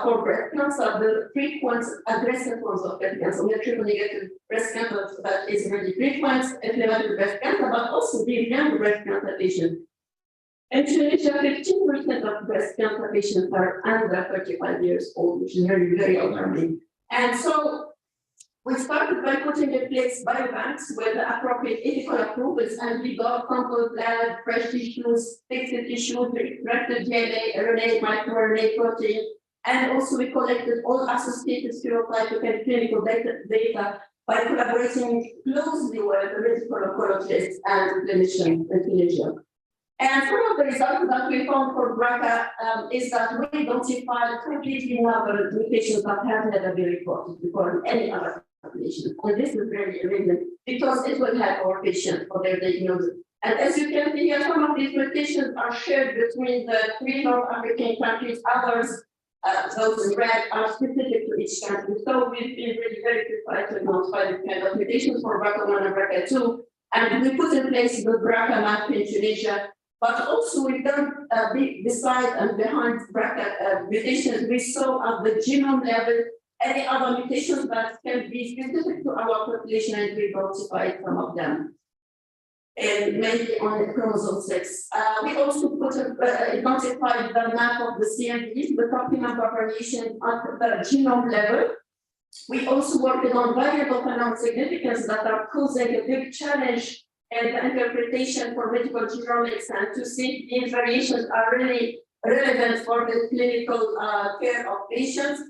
for breast cancer, the frequent aggressive forms of breast cancer. We have triple negative breast cancer that is really frequent, inflammatory breast cancer, but also the young breast cancer patients. In Tunisia, 15% of breast cancer patients are under 35 years old, which is very, very alarming. And so we started by putting in place biobanks with the appropriate ethical approvals, and we got sample blood, fresh tissues, fixed tissues, extracted DNA, RNA, microRNA, protein, and also we collected all associated phenotypic and clinical data by collaborating closely with the medical oncologists and clinicians in Tunisia. And some of the results that we found for BRCA is that we identified completely novel mutations that have never been reported before in any other population. And this is very amazing because it will help our patients for their diagnosis. And as you can see here, some of these mutations are shared between the 3 North African countries, others, those in red, are specific to each country. So we've been really very precise to identify this kind of mutations for BRCA1 and BRCA2. And we put in place the BRCA map in Tunisia. But also we've done beside and behind BRCA mutations, we saw at the genome level any other mutations that can be specific to our population, and we identified some of them. And mainly on the chromosome 6. We also identified the map of the CMVs, the copy number variation at the genome level. We also worked on variable unknown significance that are posing a big challenge in the interpretation for medical genomics, and to see if these variations are really relevant for the clinical care of patients.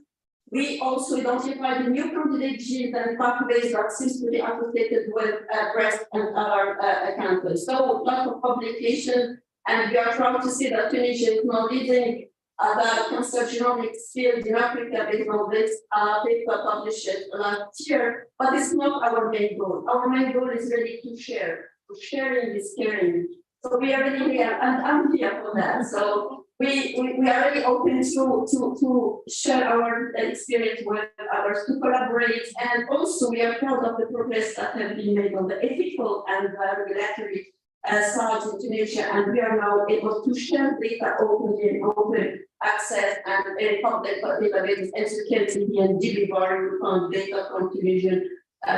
We also identified new candidate genes and pathways that seems to be associated with breast and other cancers. So lots of publication, and we are proud to see that Tunisia is now leading the cancer genomics field in Africa based on this paper published last year. But it's not our main goal. Our main goal is really to share. Sharing is caring. So we are really here, and I'm here for that. So we are really open to share our experience with others, to collaborate, and also we are proud of the progress that has been made on the ethical and regulatory side in Tunisia, and we are now able to share data openly in open access and in public databases, as you can see here in DBVAR, we found data from Tunisian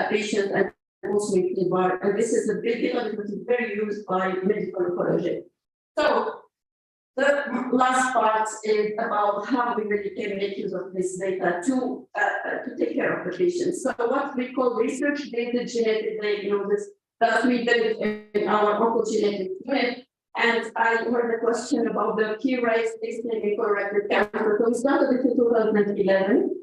patients and also in DBVAR, and this is a big data because it's very used by medical oncology. So the last part is about how we really can make use of this data to take care of the patients. So what we call research data genetic diagnosis that we did in our oncogenetic unit. And I heard a question about the key rights listing in colorectal cancer. So we started in 2011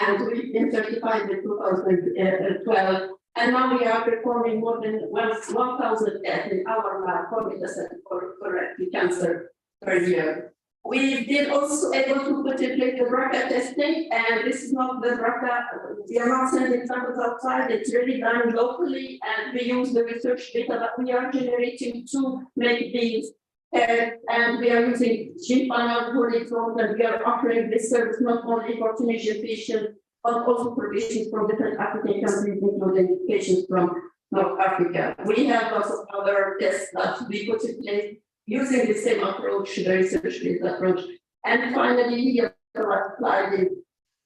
and we've been certified in 2012. And now we are performing more than 1,000 tests in our lab for metastatic colorectal cancer per year. We've been also able to put in place the BRCA testing, and this is not the BRCA, we are not sending samples outside, it's really done locally, and we use the research data that we are generating to make these tests, and we are using gene panel polyclones, and we are offering this service not only for Tunisian patients, but also for patients from different African countries, including patients from North Africa. We have lots of other tests that we put in place using the same approach, the research-based approach. And finally, here slide is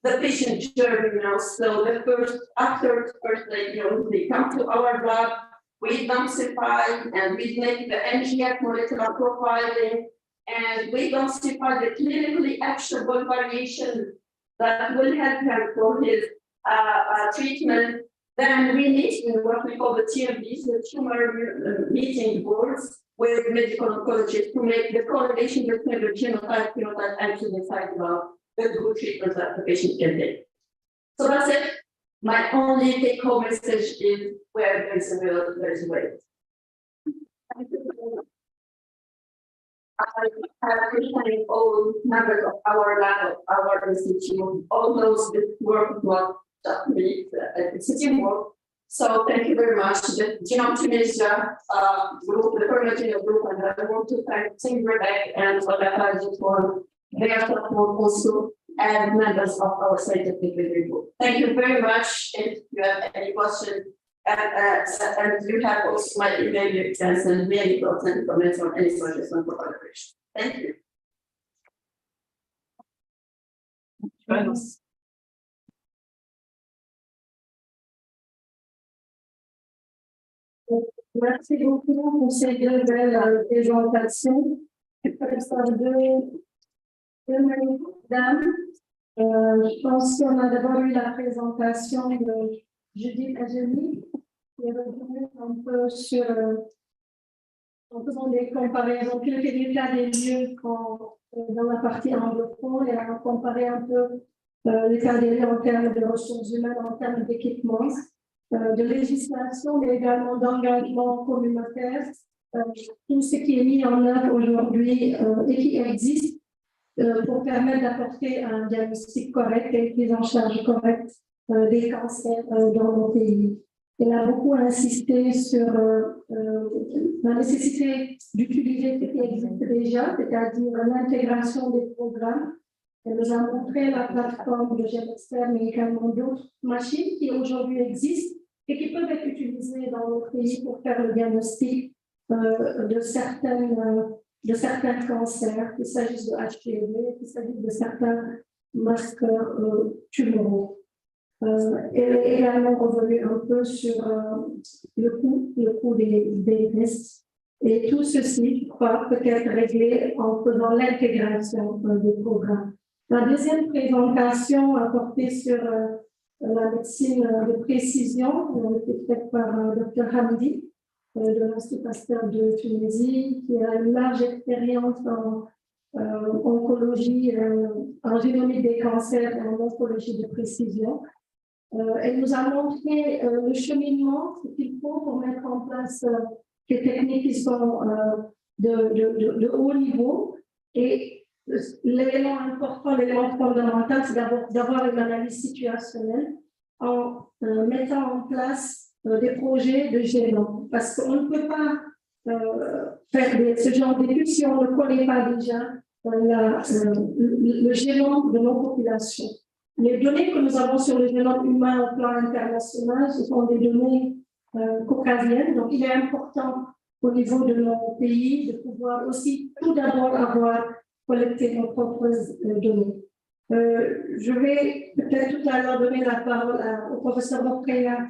the patient journey now. So after the first diagnosis, they come to our lab, we densify and we make the NGF molecular profiling, and we densify the clinically actionable variation that will help him for his treatment. Then we meet in what we call the TMBs, the tumor meeting boards, with medical oncologists to make the correlation between the genotype, phenotype, and to decide about the good treatment that the patient can take. So that's it. My only take-home message is where there's a will, there's a way. I have thank all members of our lab, of our institute, all those that work not just me, it's a teamwork. So thank you very much. The Genome Tunisia group, the Permagenome group, and I want to thank Tim Rebecca and Olafadi for their support also, and members of our scientific review group. Thank you very much. If you have any questions, and you have also my email, you can send me any thoughts and comments on any suggestions for collaboration. Thank you. Merci beaucoup pour ces deux belles présentations. Dames, je pense qu'on a d'abord eu la présentation de Judith Adjemi, qui est revenue un peu sur, en faisant des comparaisons, quelques états des lieux dans la partie anglophone, et on a comparé un peu l'état des lieux en termes de ressources humaines, en termes d'équipements, de législation, mais également d'engagement communautaire, tout ce qui est mis en œuvre aujourd'hui et qui existe pour permettre d'apporter un diagnostic correct et une prise en charge correcte des cancers dans nos pays. Elle a beaucoup insisté sur la nécessité d'utiliser ce qui existe déjà, c'est-à-dire l'intégration des programmes. Elle nous a montré la plateforme de GeneXpert, mais également d'autres machines qui aujourd'hui existent et qui peuvent être utilisées dans nos pays pour faire le diagnostic de certains cancers, qu'il s'agisse de HPV, qu'il s'agisse de certains marqueurs tumoraux. Elle est également revenue un peu sur le coût des tests. Et tout ceci, je crois, peut être réglé en faisant l'intégration des programmes. La deuxième présentation a porté sur la médecine de précision, qui est faite par Dr Hamdi de l'Institut Pasteur de Tunisie, qui a une large expérience en oncologie, en génomique des cancers et en oncologie de précision. Elle nous a montré le cheminement qu'il faut pour mettre en place des techniques qui sont de haut niveau. Et l'élément important, l'élément fondamental, c'est d'avoir une analyse situationnelle en mettant en place des projets de génome. Parce qu'on ne peut pas faire ce genre d'études si on ne connaît pas déjà le génome de nos populations. Les données que nous avons sur le génome humain au plan international, ce sont des données caucasiennes. Donc, il est important au niveau de nos pays de pouvoir aussi tout d'abord avoir collecté nos propres données. Je vais peut-être tout à l'heure donner la parole au professeur Bokreya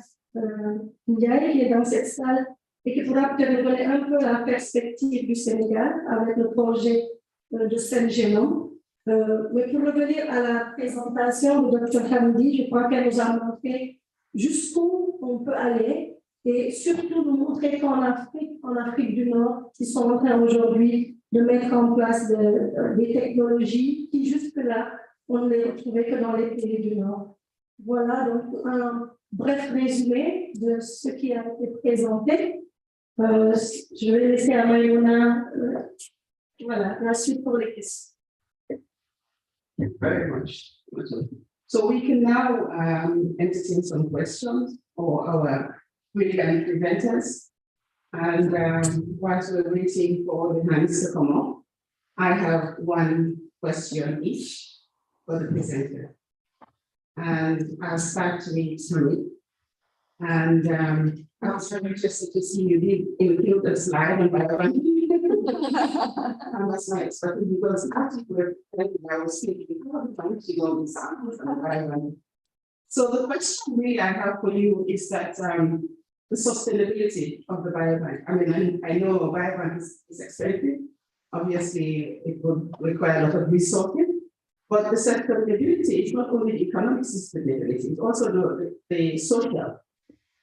Ndiaye, qui est dans cette salle et qui pourra peut-être nous donner un peu la perspective du Sénégal avec le projet de Génome. Mais pour revenir à la présentation de Dr Hamdi, je crois qu'elle nous a montré jusqu'où on peut aller et surtout nous montrer qu'en Afrique du Nord, ils sont en train aujourd'hui de mettre en place des technologies qui jusque-là, on ne les retrouvait que dans les pays du Nord. Voilà donc un bref résumé de ce qui a été présenté. Je vais laisser à Mayuna la suite pour les questions. Thank you very much. So we can now entertain some questions for our brilliant presenters. And whilst we're waiting for the hands to come up, I have one question each for the presenter. And I'll start with Sami. And I was very interested to see you did include a slide on biobank. And that's my expertise because after I was thinking, how do you know the samples and biobank? So the question really I have for you is that the sustainability of the biobank. I mean, I know a biobank is expensive. Obviously, it would require a lot of resources. But the sustainability is not only the economic sustainability, it's also the social.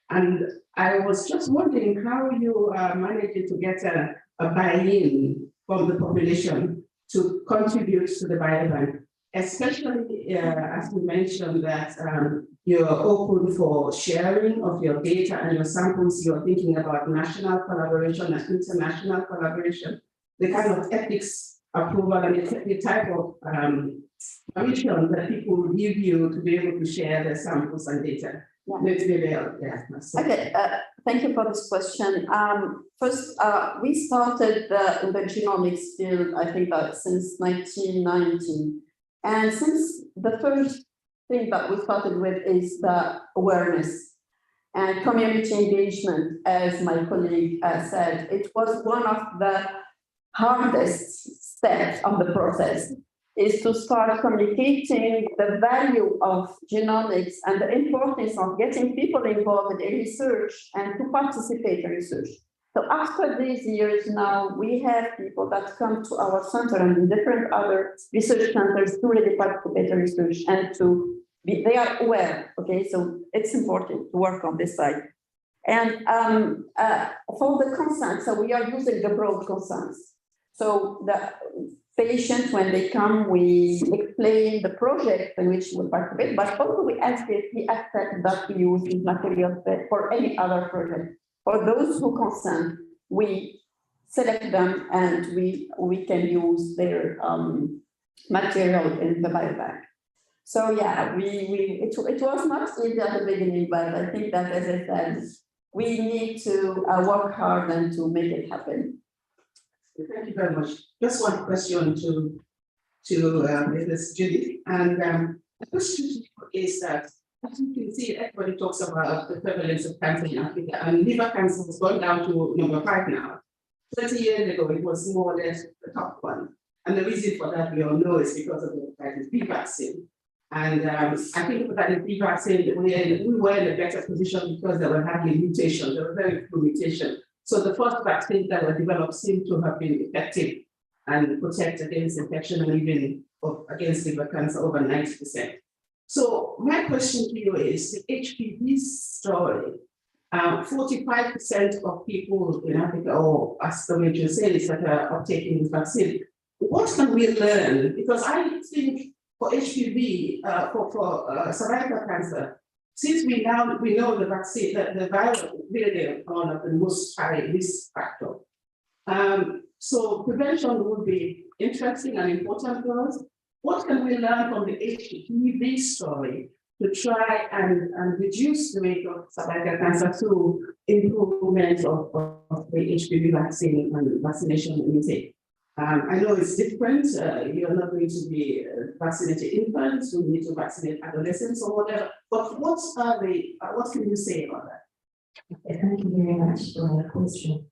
And I was just wondering how you managed to get a buy-in from the population to contribute to the biobank, especially as you mentioned that you're open for sharing of your data and your samples, you're thinking about national collaboration and international collaboration, the kind of ethics approval and the type of permission that people will give you to be able to share their samples and data. Okay, thank you for this question. First, we started in the genomics field, I think since 1990. And since the first thing that we started with is the awareness and community engagement, as my colleague said, it was one of the hardest steps of the process, is to start communicating the value of genomics and the importance of getting people involved in research and to participate in research. So after these years now, we have people that come to our center and in different other research centers to really participate in research and they are aware, okay? So it's important to work on this side. And for the consent, so we are using the broad consents. So the patients, when they come, we explain the project in which we participate, but also we ask if we accept that we use these materials for any other project. For those who consent, we select them and we can use their material in the biobank. So yeah, it was not easy at the beginning, but I think that, as I said, we need to work hard and to make it happen. Thank you very much. Just one question to Ms. Judy. And the question is that, as you can see, everybody talks about the prevalence of cancer in Africa, and liver cancer has gone down to number 5 now. 30 years ago, it was more or less the top one. And the reason for that, we all know, is because of the hepatitis B vaccine. And I think that the B vaccine, we were in a better position because there were hardly mutations, there were very few mutations. So the first vaccines that were developed seem to have been effective and protect against infection and even against liver cancer over 90%. So my question to you is the HPV story. 45% of people in Africa, or as the major says, that are taking the vaccine. What can we learn? Because I think for HPV, for cervical cancer, since we know the vaccine, that the viral variant one of the most high risk factor. So prevention would be interesting and important for us. What can we learn from the HPV story to try and reduce the rate of cervical cancer through improvement of the HPV vaccine and vaccination intake? I know it's different. You're not going to be vaccinated infants. We need to vaccinate adolescents or whatever. But what can you say about that? Thank you very much for the question.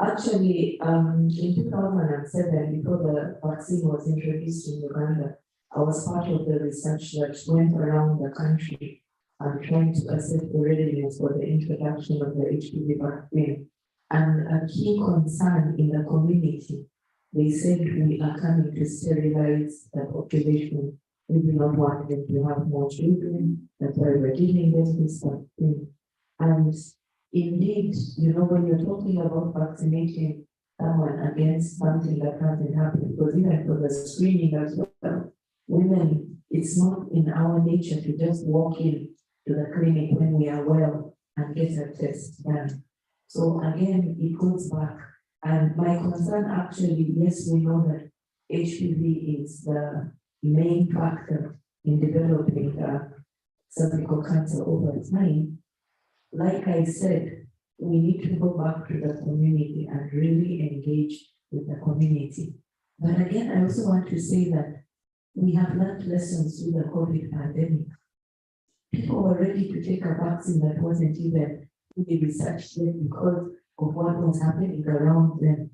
Actually, in 2007, before the vaccine was introduced in Uganda, I was part of the research that went around the country and trying to assess the readiness for the introduction of the HPV vaccine. And a key concern in the community, they said we are coming to sterilize the population. We do not want them to have more children. That's why we're giving them this vaccine. And indeed, you know, when you're talking about vaccinating someone against something that hasn't happened, because even for the screening as well, women, it's not in our nature to just walk in to the clinic when we are well and get a test done. So again, it goes back. And my concern actually, yes, we know that HPV is the main factor in developing cervical cancer over time. Like I said, we need to go back to the community and really engage with the community. But again, I also want to say that we have learned lessons through the COVID pandemic. People were ready to take a vaccine that wasn't even fully researched yet because of what was happening around them.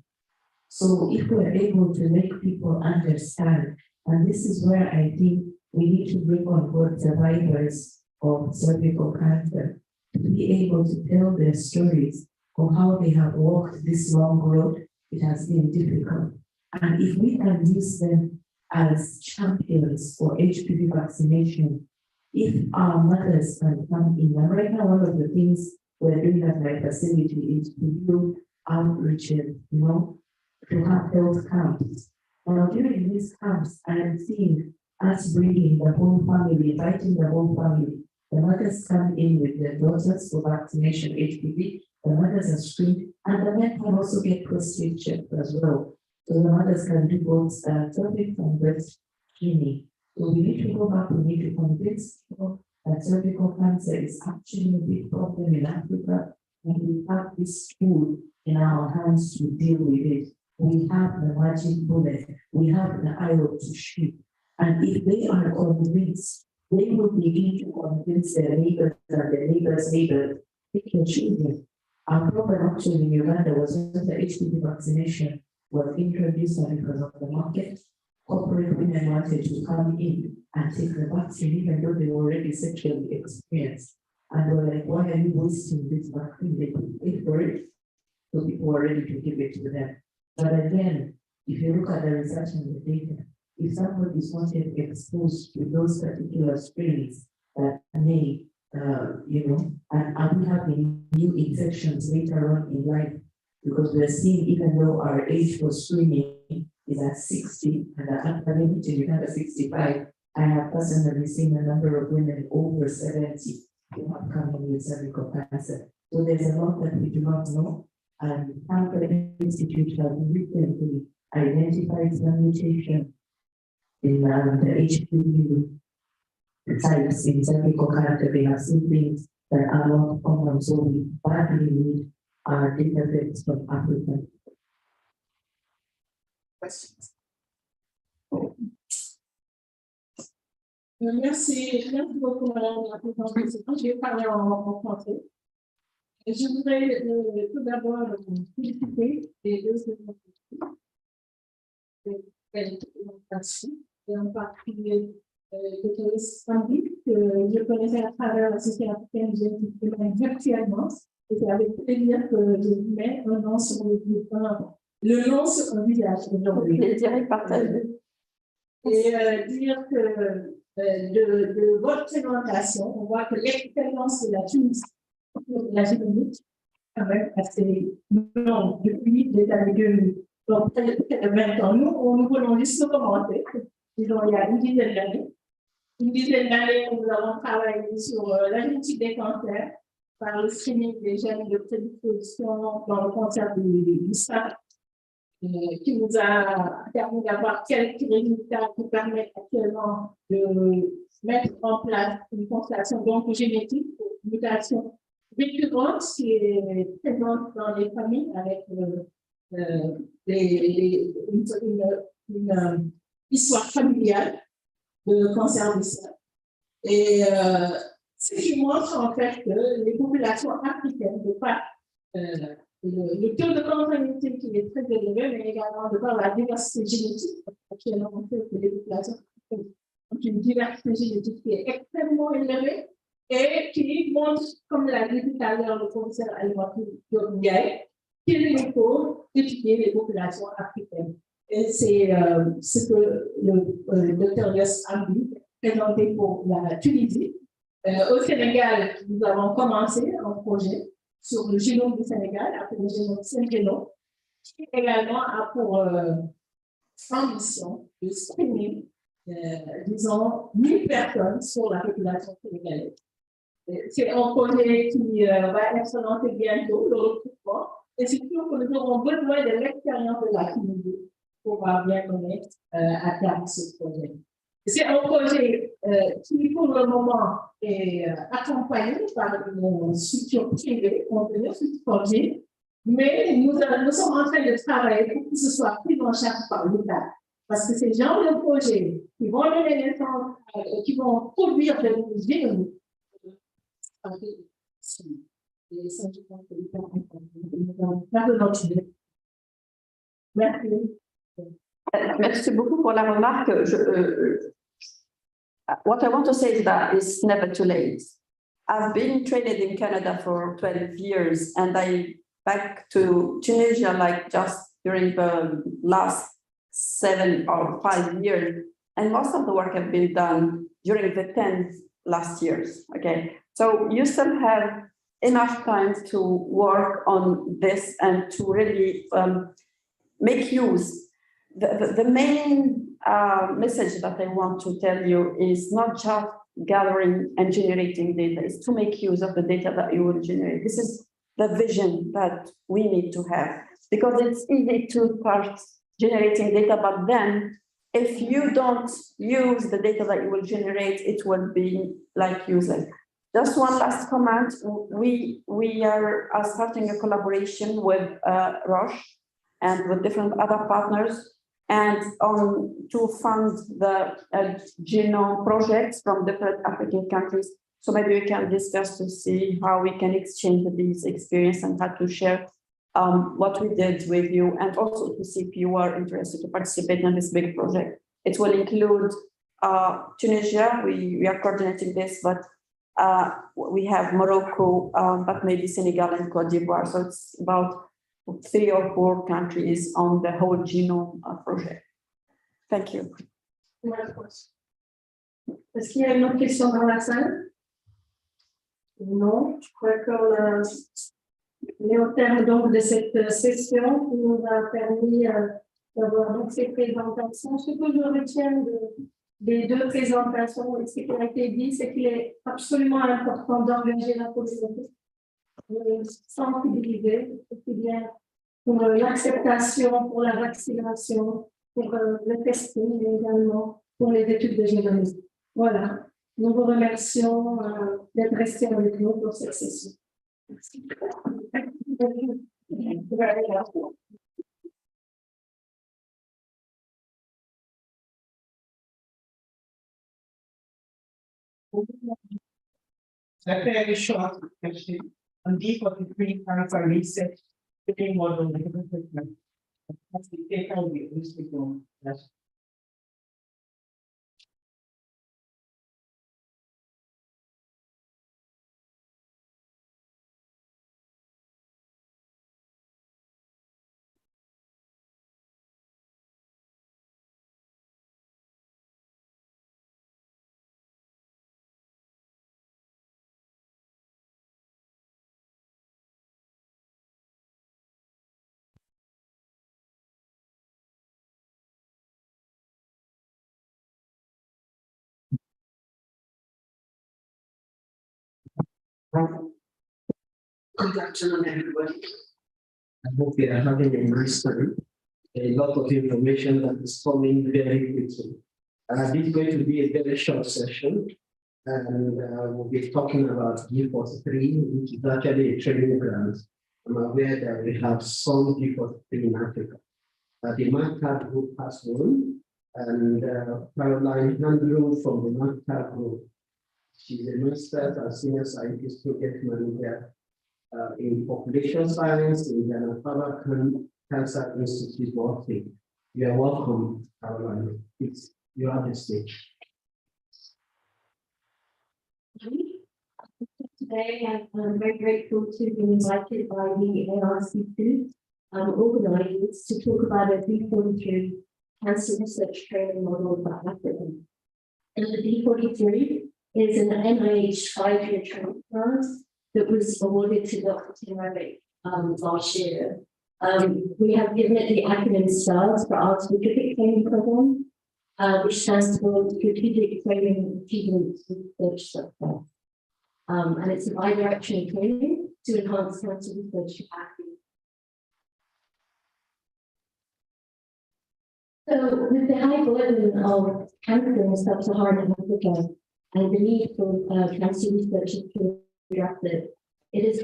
So if we're able to make people understand, and this is where I think we need to bring on board survivors of cervical cancer, to be able to tell their stories of how they have walked this long road. It has been difficult. And if we can use them as champions for HPV vaccination, if our mothers can come in, and right now one of the things we're doing at my facility is to do outreaches, you know, to have health camps. Now during these camps, I am seeing us bringing the whole family, inviting the whole family. The mothers come in with their daughters for vaccination HPV, the mothers are screened, and the men can also get prostate checked as well. So the mothers can do both cervix and breast screening. So we need to go back, we need to convince people that cervical cancer is actually a big problem in Africa, and we have this tool in our hands to deal with it. We have the magic bullet, we have the arrow to shoot. And if they are convinced, they will begin to convince their neighbors and their neighbors' neighbors, take your children. Our problem actually in Uganda was when the HPV vaccination was introduced and because of the market, corporate women wanted to come in and take the vaccine even though they were already sexually experienced. And they were like, why are you wasting this vaccine? They could pay for it. So people were ready to give it to them. But again, if you look at the research and the data, if somebody is not exposed to those particular strains that may, you know, and are we having new infections later on in life? Because we're seeing, even though our age for screening is at 60 and the academic in Uganda 65, I have personally seen a number of women over 70 who have come in with cervical cancer. So there's a lot that we do not know. And Cancer Institute has recently identified some mutation in the HPV types in cervical cancer. They have seen things that are not common, so we badly need our data sets from Africa. Questions? Merci beaucoup, Madame la Présidente. Je vais parler en français. Je voudrais tout d'abord féliciter les deux et en particulier Dr. Sandy, que je connaissais à travers la Société africaine de génétique virtuellement. Et c'est avec plaisir que je vous mets un nom sur le nom sur un visage aujourd'hui. Plaisir est partagé. Et dire que de votre présentation, on voit que l'expérience de la Tunisie, de la génomique, quand même assez longue depuis les années 2000. Donc, peut-être 20 ans, nous voulons juste le commenter. Disons, il y a une dizaine d'années. Une dizaine d'années, nous avons travaillé sur la génétique des cancers par le screening des gènes de prédisposition dans le cancer du sein, qui nous a permis d'avoir quelques résultats qui permettent actuellement de mettre en place une constellation génétique pour une mutation récurrente qui est présente dans les familles avec une histoire familiale de cancer du sein. Et ce qui montre en fait que les populations africaines, de par le taux de consanguinité qui est très élevé, mais également de par la diversité génétique, actuellement on sait que les populations africaines ont une diversité génétique qui est extrêmement élevée et qui montre, comme l'a dit tout à l'heure le professeur Alimati-Diop-Ndiaye, qu'il faut étudier les populations africaines. Et c'est ce que le docteur Yoss Ambi présenté pour la Tunisie. Au Sénégal, nous avons commencé un projet sur le génome du Sénégal, appelé le génome Syngénome, qui également a pour ambition de screener, disons, 1000 personnes sur la population sénégalaise. C'est un projet qui va être lancé bientôt, le recrutement, et c'est sûr que nous aurons besoin de l'expérience de la Tunisie pour bien connaître à terme ce projet. C'est un projet qui, pour le moment, est accompagné par une structure privée, on peut dire, sur ce projet, mais nous sommes en train de travailler pour que ce soit pris en charge par l'État. Parce que ces gens de projets qui vont donner naissance, qui vont produire de l'énergie, et ça, je pense que l'État Merci. Merci beaucoup pour la remarque. What I want to say is that it's never too late. I've been trained in Canada for 12 years and I back to Tunisia like just during the last 7 or 5 years. And most of the work have been done during the 10 last years, okay? So you still have enough time to work on this and to really make use. The main message that I want to tell you is not just gathering and generating data, it's to make use of the data that you will generate. This is the vision that we need to have, because it's easy to start generating data, but then if you don't use the data that you will generate, it will be like useless. Just one last comment. We are starting a collaboration with Roche and with different other partners, and to fund the genome projects from different African countries. So maybe we can discuss to see how we can exchange these experiences and how to share what we did with you, and also to see if you are interested to participate in this big project. It will include Tunisia, we are coordinating this, but we have Morocco, but maybe Senegal and Cote d'Ivoire. So it's about 3 or 4 countries on the whole genome project. Thank you. Est-ce qu'il y a une autre question dans la salle? Non, je crois qu'on est au terme donc de cette session qui nous a permis d'avoir donc ces présentations. Ce que je retiens des 2 présentations et ce qui a été dit, c'est qu'il est absolument important d'engager la communauté, de sensibiliser, aussi bien pour l'acceptation, pour la vaccination, pour le testing, mais également pour les études de génomique. Voilà. Nous vous remercions d'être restés avec nous pour cette session. Merci. A very short question on behalf of the Green Cancer Research Model Development. That's the data we used to go. Good afternoon, everybody. I hope you are having a nice time. A lot of information that is coming very quickly. This is going to be a very short session, and we'll be talking about G43, which is actually a training ground. I'm aware that we have some G43 in Africa. The MACTA group has one, and Caroline Andrew from the MACTA group. She's a master's and senior scientist project manager in population science in the Dakar Cancer Institute. You are welcome, Caroline. You have the stage. Today, I'm very grateful to be invited by the Arcc organizers to talk about a D43 cancer research training model for Africa. And the D43 is an NIH 5-year training grant that was awarded to Dr. Tim Rabbit last year. We have given it the acronym STARS for our specific training program, which stands for Strategic Training Achievement Research Sector. And it's a bi-directional training to enhance cancer research capacity. So with the high burden of cancer in sub-Saharan Africa and the need for cancer researchers to address it, it is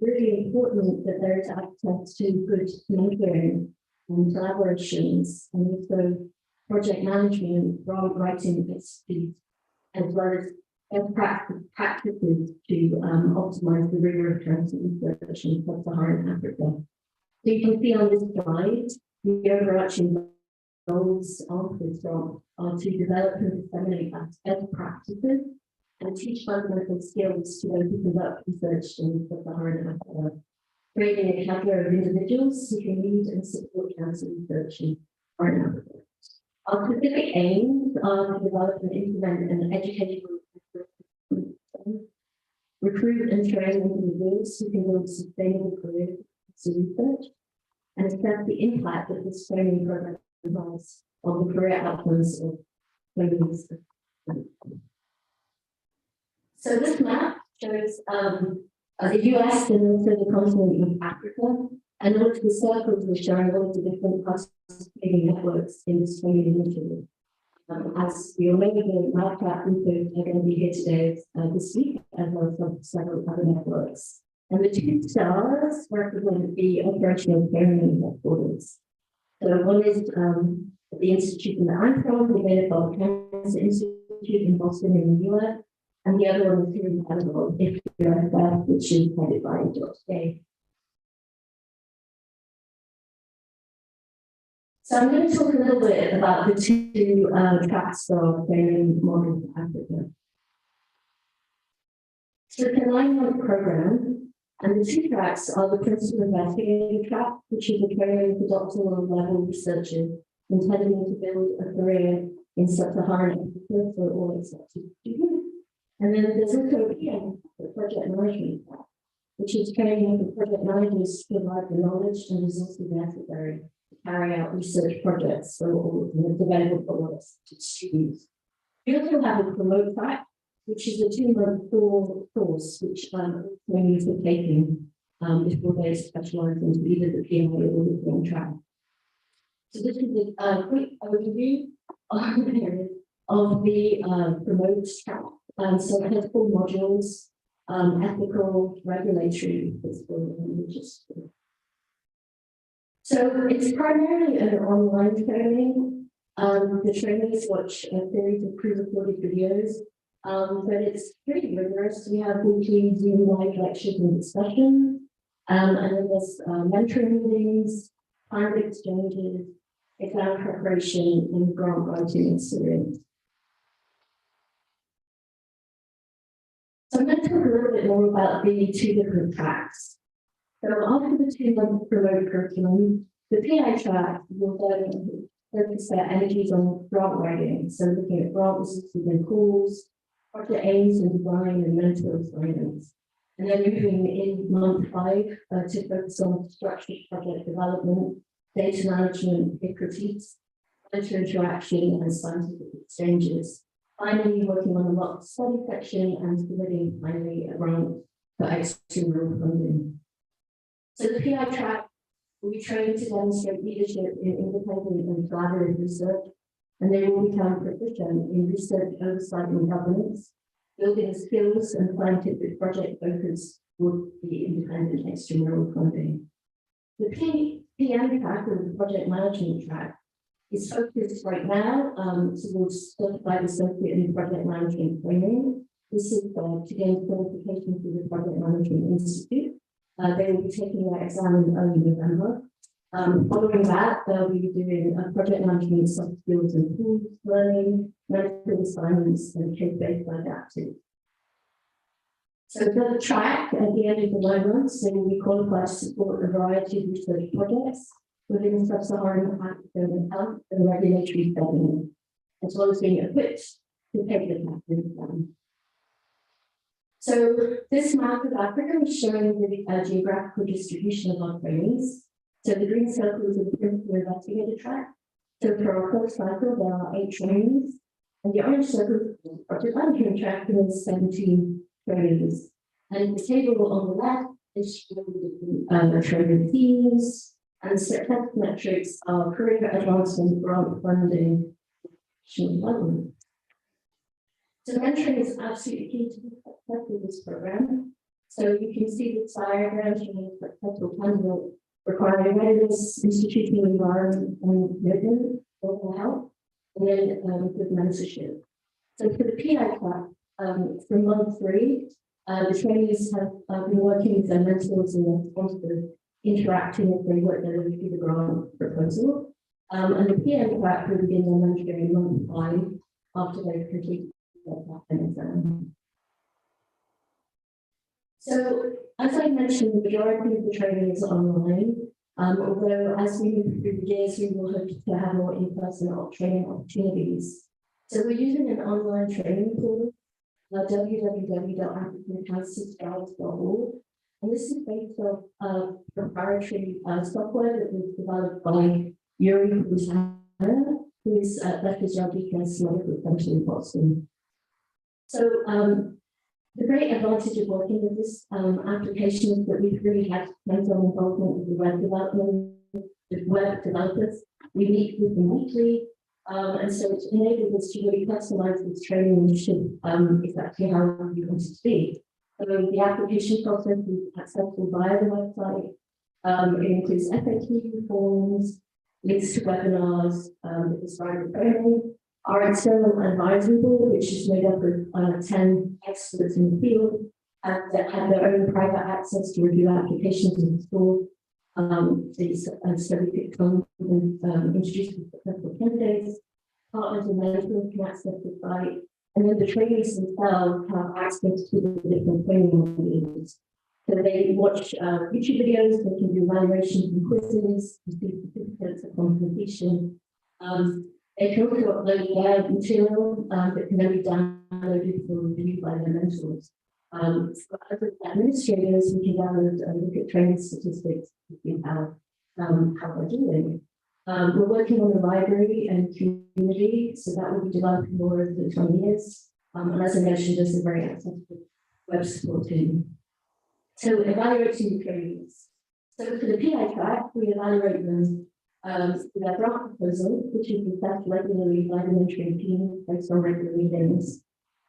really important that there is access to good mentoring and collaborations, and also project management, grant writing expertise, as well as best practices to optimize the rigor of cancer research in sub-Saharan Africa. So you can see on this slide, the overarching goals of this grant are to develop and disseminate best practices and teach fundamental skills to those who conduct research in sub-Saharan Africa, creating a cadre of individuals who can lead and support cancer research in sub-Saharan Africa. Our specific aims are to develop and implement an educational recruit and train individuals who can build sustainable careers in research, and assess the impact that this training program has on the career outcomes of trainees. So this map shows the US and also the continent of Africa, and all of the circles are showing all of the different participating networks in this training initiative. As we all know, the MAPCAP group are going to be here today this week, as well as several other networks. And the two stars represent the operational training headquarters. So one is the institute in the I'm from, the Medical Cancer Institute in Boston in the US, and the other one is here in Panama, which is headed by Dr. Day. So I'm going to talk a little bit about the two tracks for training model for Africa. So it's a 9-month program, and the two tracks are the principal investigator track, which is a training for doctoral level researchers intending to build a career in sub-Saharan Africa for all accepted students. And then there's also a PM, the project management track, which is training for project managers to provide the knowledge and resources necessary to carry out research projects for all available for all accepted students. We also have a promote track, which is a 2-month course, which trainees are taking before they specialize into either the PMA or the PM track. So this is a quick overview of the promote track. So it has 4 modules: ethical, regulatory, physical, and logistical. So it's primarily an online training. The trainees watch a series of pre-recorded videos, but it's pretty rigorous. We have weekly Zoom live lectures and discussions, and then there's mentoring meetings, timed exchanges, exam preparation, and grant writing experience. So I'm going to talk a little bit more about the 2 different tracks. So after the 2-month promote curriculum, the PI track will then focus their energies on grant writing, so looking at grant resources and calls, project aims and design and mentor assignments. And then moving in month 5 to focus on structured project development, data management, critiques, mentor interaction, and scientific exchanges. Finally, working on a mock study section and submitting finally a grant for extramural funding. So the PI track will be trained to demonstrate leadership in independent and collaborative research, and they will become proficient in research oversight and governance, building skills and scientific project focus would be independent extramural funding. The PM track, or the project management track, is focused right now towards certified associate in project management training. This is to gain qualification through the Project Management Institute. They will be taking that exam in early November. Following that, they'll be doing project management soft skills and tools learning, medical assignments, and case-based adaptive. So the track at the end of the 9 months, they will be qualified to support a variety of research projects within sub-Saharan Africa and health and regulatory settings, as well as being equipped to take the captain exam. So this map of Africa is showing the geographical distribution of our trainees. So the green circles are the principal investigator track. So for our first cycle, there are 8 trainees, and the orange circle is the project management track, and there's 17 trainees. And the table on the left is showing the training themes, and success metrics are career advancement, grant funding, development. So mentoring is absolutely key to the success of this program. So you can see this diagram showing successful candidate requiring readiness, institutional environment, and commitment for health, and then good mentorship. So for the PI track, from month 3, the trainees have been working with their mentors and their sponsors, interacting as they work their way through the grant proposal. And the PM track will begin their mentoring in month 5 after they've completed their exam. So, as I mentioned, the majority of the training is online, although as we move through the years, we will hope to have more in-person training opportunities. So we're using an online training portal, www.africancancertrials.org, and this is based on proprietary software that was developed by Yuri Kusana, who is at Becker's Cancer Medical Center in Boston. So the great advantage of working with this application is that we've really had hands-on involvement with the web development, with web developers. We meet with them weekly, and so it's enabled us to really customize this training initiative exactly how we want it to be. So the application process is accessible via the website. It includes FAQ forms, links to webinars that describe the training. Our external advisory board, which is made up of 10 experts in the field, that have their own private access to review applications and store these, so we could come and introduce successful candidates. Partners and mentors can access the site, and then the trainees themselves have access to the different training modules. So they watch YouTube videos, they can do evaluations and quizzes, receive certificates upon completion. They can also upload their material that can then be downloaded for review by their mentors. As administrators, we can download and look at training statistics to see how they're doing. We're working on the library and community, so that will be developed more over the 20 years. And as I mentioned, there's a very accessible web support team. So evaluating the trainees. So for the PI track, we evaluate them with our grant proposal, which is assessed regularly by the mentoring team based on regular meetings.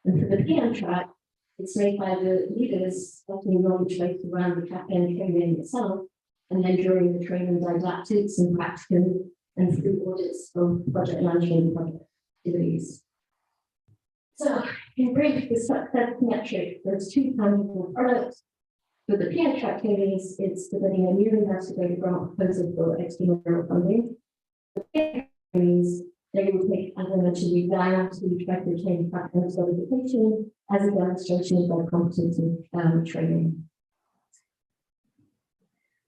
And for the PM track, it's made by the leaders, getting knowledge based around the campaign training itself, and then during the training didactics and practicum and through audits of project management and project activities. So in brief, the success metric, there's 2 tangible products. For the PM track trainees, it's submitting a new investigator grant proposal for extramural funding. The PM trainees, they will take, as I mentioned, the exam to try to retain practical certification as a demonstration of their competence in training.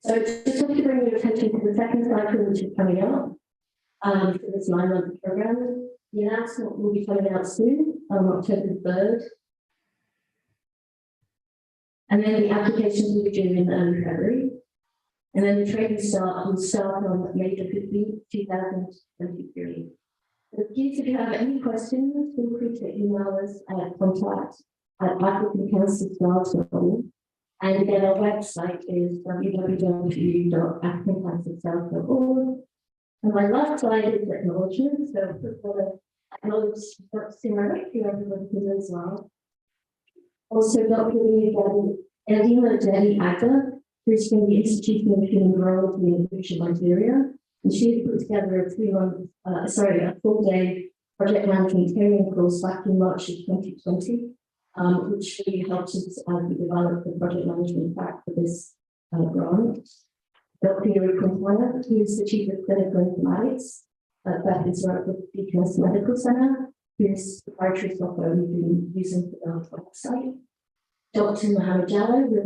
So just want to bring your attention to the second cycle, which is coming up for this 9-month program. The announcement will be coming out soon on October 3rd. And then the applications will be due in early February. And then the training will start on May 15th, 2023. Please, if you have any questions, feel free to email us at contact@africancouncil.org. And again, our website is www.africancouncil.org. And my last slide is acknowledgement. So first of all, acknowledge Dr. Simara, who everyone can as well. Also, Dr. Elina Deli Aga, who's from the Institute of Human Growth in the University of Nigeria. And she put together a full-day project management training course back in March of 2020, which really helped us as we developed the project management pack for this grant. Dr. Yuri Kumpana, who is the Chief of Clinical Informatics at Bethany's Deaconess Medical Center, whose proprietary software we've been using for our website. Dr. Mohammed Jallo, who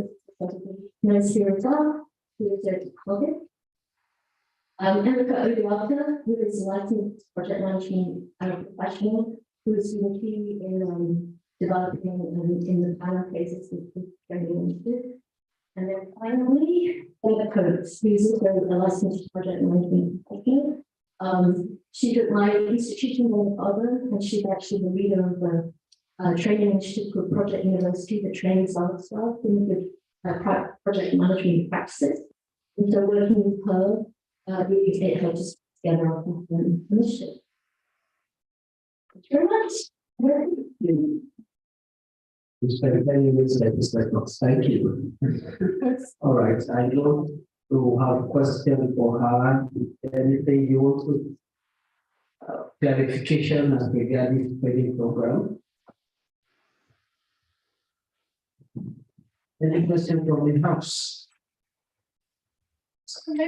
is the nurse here as well, who is a colleague. Erica Odiaka, who is a licensed project management professional, who has been key in developing in the final cases with training initiative. And then finally, Eva Coates, who is also a licensed project management professional. She took my institution on other, and she's actually the leader of the training initiative called Project University that trains our staff in good project management practices. And so working with her, really it helps us together our initiative. Thank you very much. Thank you. All right, I don't have a question for her. Anything you want to clarification as regarding training program? Any question from the house?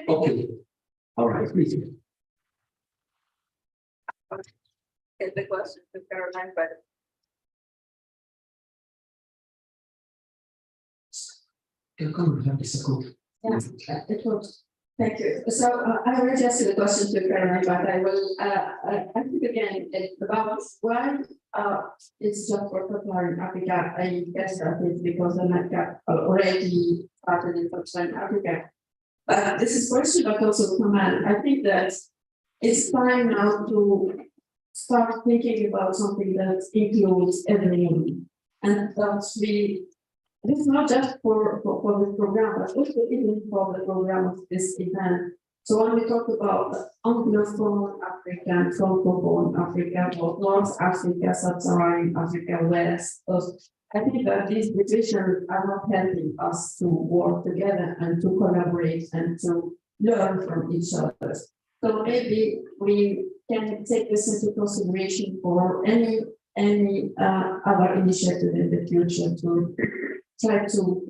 Okay. All right, please. Is the question to Caroline, but Yeah, it was. Thank you. So I will just the question to Caroline, but I will. I think again about why it's just for Qatar in Africa. I guess that is because America already started in Sub-Saharan Africa. But this is question, but also command. I think that it's time now to start thinking about something that includes everyone, and that this is not just for this program, but also even for the program of this event. So when we talk about Anglophone Africa, Francophone Africa, or North Africa, Sub-Saharan Africa, West, I think that these divisions are not helping us to work together and to collaborate and to learn from each other. So maybe we can take this into consideration for any other initiative in the future to try to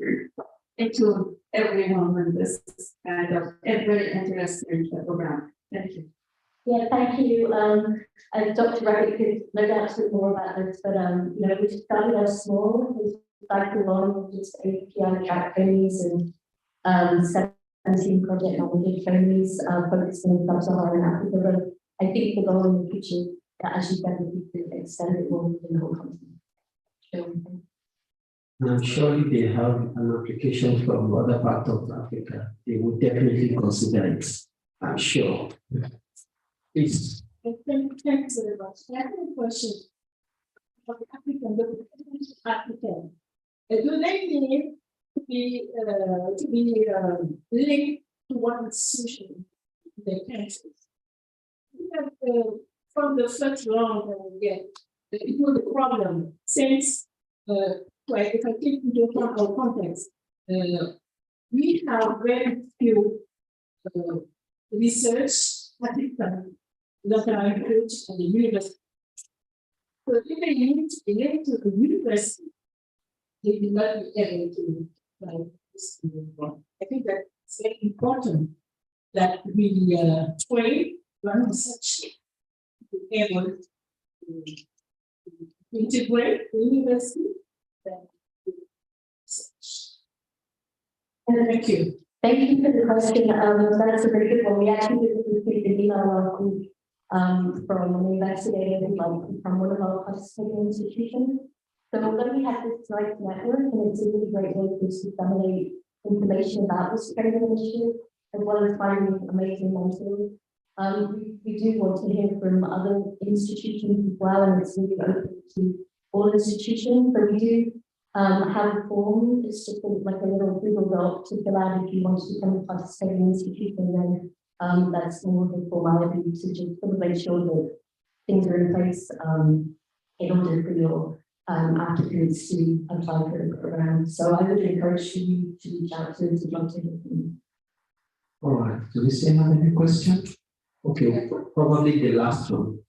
include everyone in this kind of very interesting program. Thank you. Yeah, thank you. Dr. Rabbit could no doubt speak more about this, but we started out small. We started on just API track trainees and 17 project knowledge trainees focusing on Sub-Saharan Africa. But I think the goal in the future that as you said would be to extend it more within the whole continent. I'm sure if they have an application from other parts of Africa, they would definitely consider it. I'm sure. Please. Thanks very much. I have a question for the African, do they need to be linked to one institution in their countries? From the first round, it was a problem since. If I take into account our context, we have very few research participants that are engaged at the university. So if they need to be linked to the university, they will not be able to like this. I think that it's very important that we train run research to be able to integrate the university. Thank you. Thank you for the question. That's a very good one. We actually received an email from an investigator from one of our participating institutions. So when we have this right network, and it's a really great way to disseminate information about this training initiative, as well as finding amazing mentors. We do want to hear from other institutions as well, and it's really open to all institutions. So we do have a form. It's just like a little Google Doc to fill out if you want to become a participating institution. Then that's more of a formality to just sort of make sure that things are in place in order for your applicants to apply for the program. So I would encourage you to reach out to them. All right, do we still have any question? Okay, probably the last one.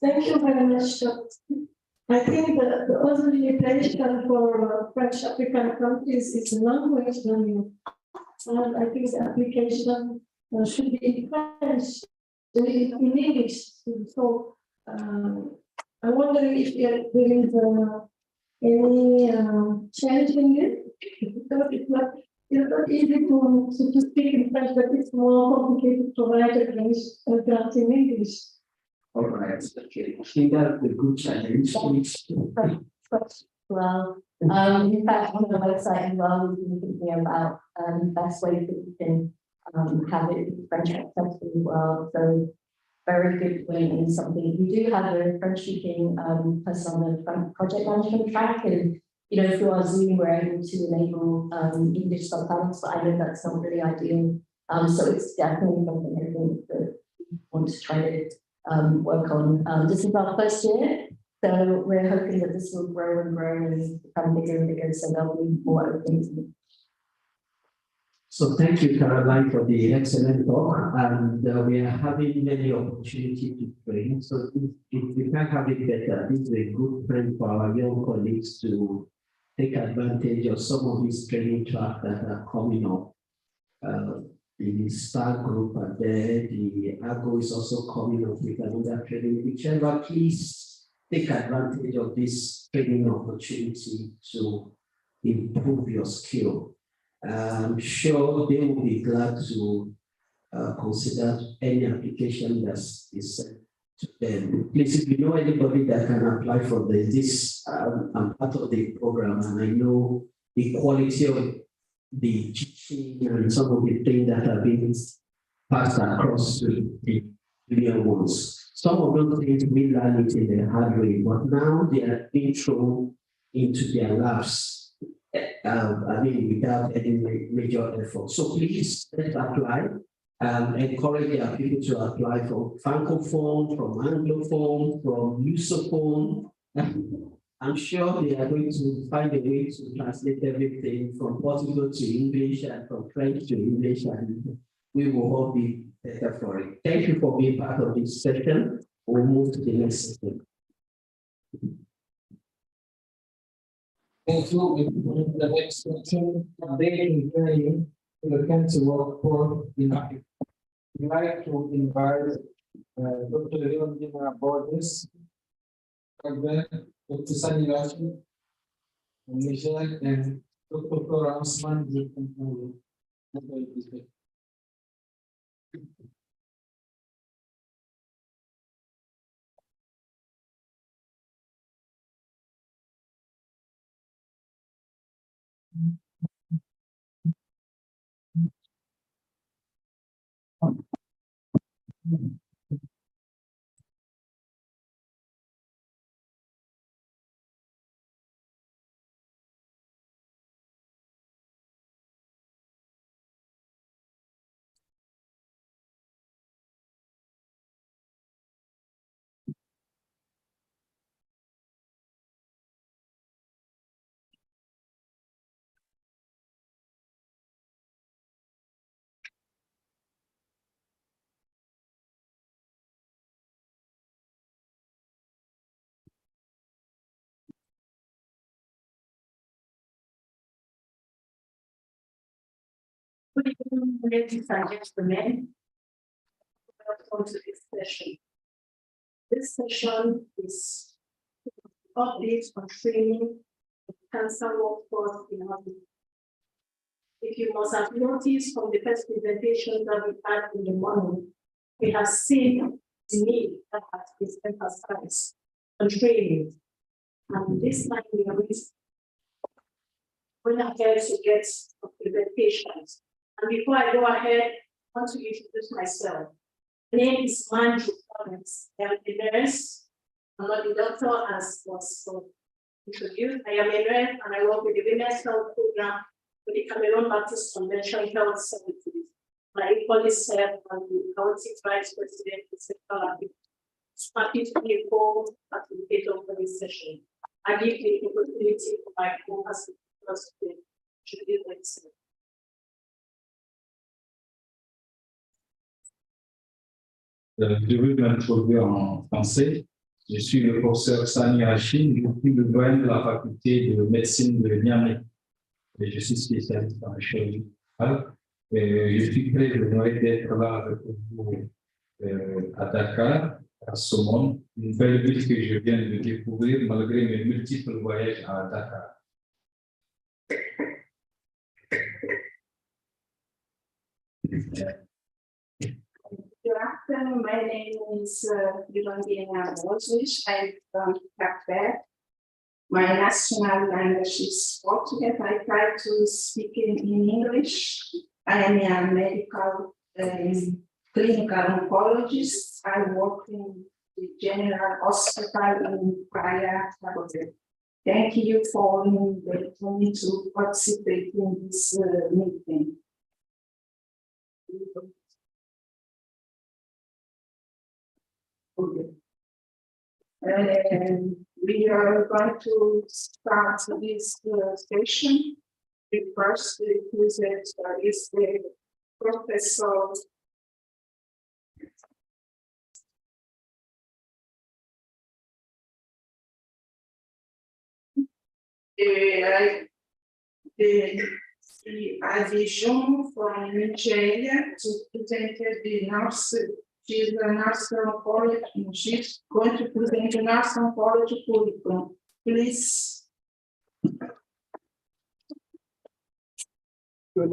Thank you very much, Dr. I think the other limitation for French African countries is language learning. And I think the application should be in French, in English. So I wonder if there is any change in it, because it's not easy to speak in French, but it's more complicated to write a grant in English. All right, okay. I think that's a good challenge. Well, in fact, on the website as well, we've been thinking about best ways that we can have it French accessible as well. So very good point in something. We do have a French-speaking person on the project management track, and through our Zoom, we're able to enable English subtitles, but I know that's not really ideal. So it's definitely something I think that we want to try to work on. This is our first year, so we're hoping that this will grow and grow and become bigger and bigger, so there'll be more openings. So thank you, Caroline, for the excellent talk. And we are having many opportunities to train. So if we can have it better, this is a good friend for our young colleagues to take advantage of some of these training tracks that are coming up. The STAR group are there, the AGO is also coming up with another training. Whichever, please take advantage of this training opportunity to improve your skill. I'm sure they will be glad to consider any application that is sent to them. Please, if you know anybody that can apply for this, I'm part of the program, and I know the quality of the teaching and some of the things that are being passed across to the junior ones. Some of those things we learn it in the hard way, but now they are being thrown into their labs. Without any major effort. So please let's apply. Encourage our people to apply for Francophone, from Anglophone, from Lusophone. I'm sure they are going to find a way to translate everything from Portugal to English and from French to English, and we will all be better for it. Thank you for being part of this session. We'll move to the next session. Thank you. The next section, updating training to the cancer workforce in Africa. We'd like to invite Dr. Leondina Borges, Dr. Sani Lachi, Michelle, and Dr. Flora Osman. Ladies and gentlemen, welcome to this session. This session is updates on training of cancer workforce in Africa. If you must have noticed from the first presentation that we had in the morning, we have seen the need that has been emphasized on training. And this time we are going ahead to get presentations. And before I go ahead, want to introduce myself. My name is Manju Collins. I am a nurse. I'm not a doctor as was introduced. I am a nurse and I work with the Women's Health Program with the Cameroon Baptist Convention Health Services. I equally serve as the County Vice President of Central Africa. Happy to be involved at the educator for this session. I give the opportunity for my co-host to introduce myself. Je veux m'introduire en français. Je suis le professeur Sani Rachid, je suis le doyen de la faculté de médecine de Niamey. Et je suis spécialiste en chirurgie. Et je suis très honoré d'être là avec vous à Dakar, à Somone, une belle ville que je viens de découvrir malgré mes multiples voyages à Dakar. Good afternoon. My name is Yolanda Moses. I'm from Dakar. My national language is Portuguese. I try to speak in English. I am a medical clinical oncologist. I work in the General Hospital in Praia. Thank you for inviting me to participate in this meeting. Okay. And we are going to start this session. The first presenter is the Professor the addition from Nigeria to present the nurse. She's a nurse oncologist. She's going to present the nurse oncology curriculum. Please. That's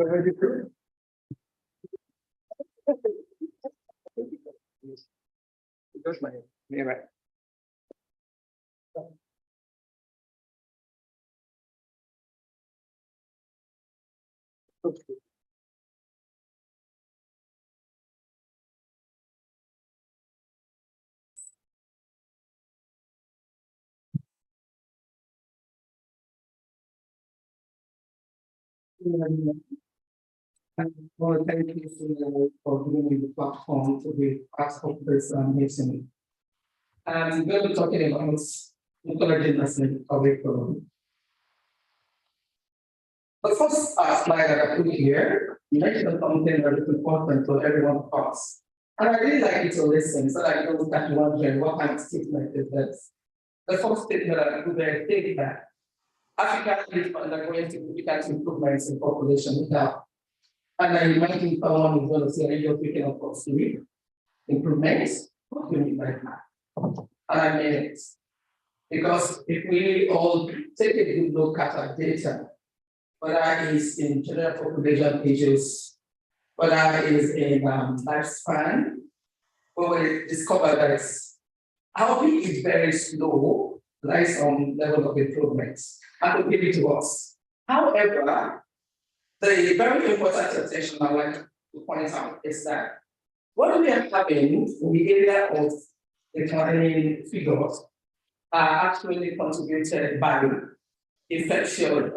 my name. Okay. Well, thank you for giving me the platform to be part of this meeting. I'm going to be talking about oncology nursing curriculum. The first slide that I put here mentioned something that is important to everyone's class. And I really like you to listen so that you don't start wondering what kind of statement is this. The first statement that I put there states that Africa is undergoing significant improvements in population health. And I imagine someone is going to say, are you speaking of positive improvements? What do you mean by that? And I mean it. Because if we all take a good look at our data, whether it's in general population ages, whether it's in lifespan, we will discover that our peak is very slow, like some level of improvements, and will give it to us. However, the very important attention I like to point out is that what we are having in the area of declining figures are actually contributed by infectious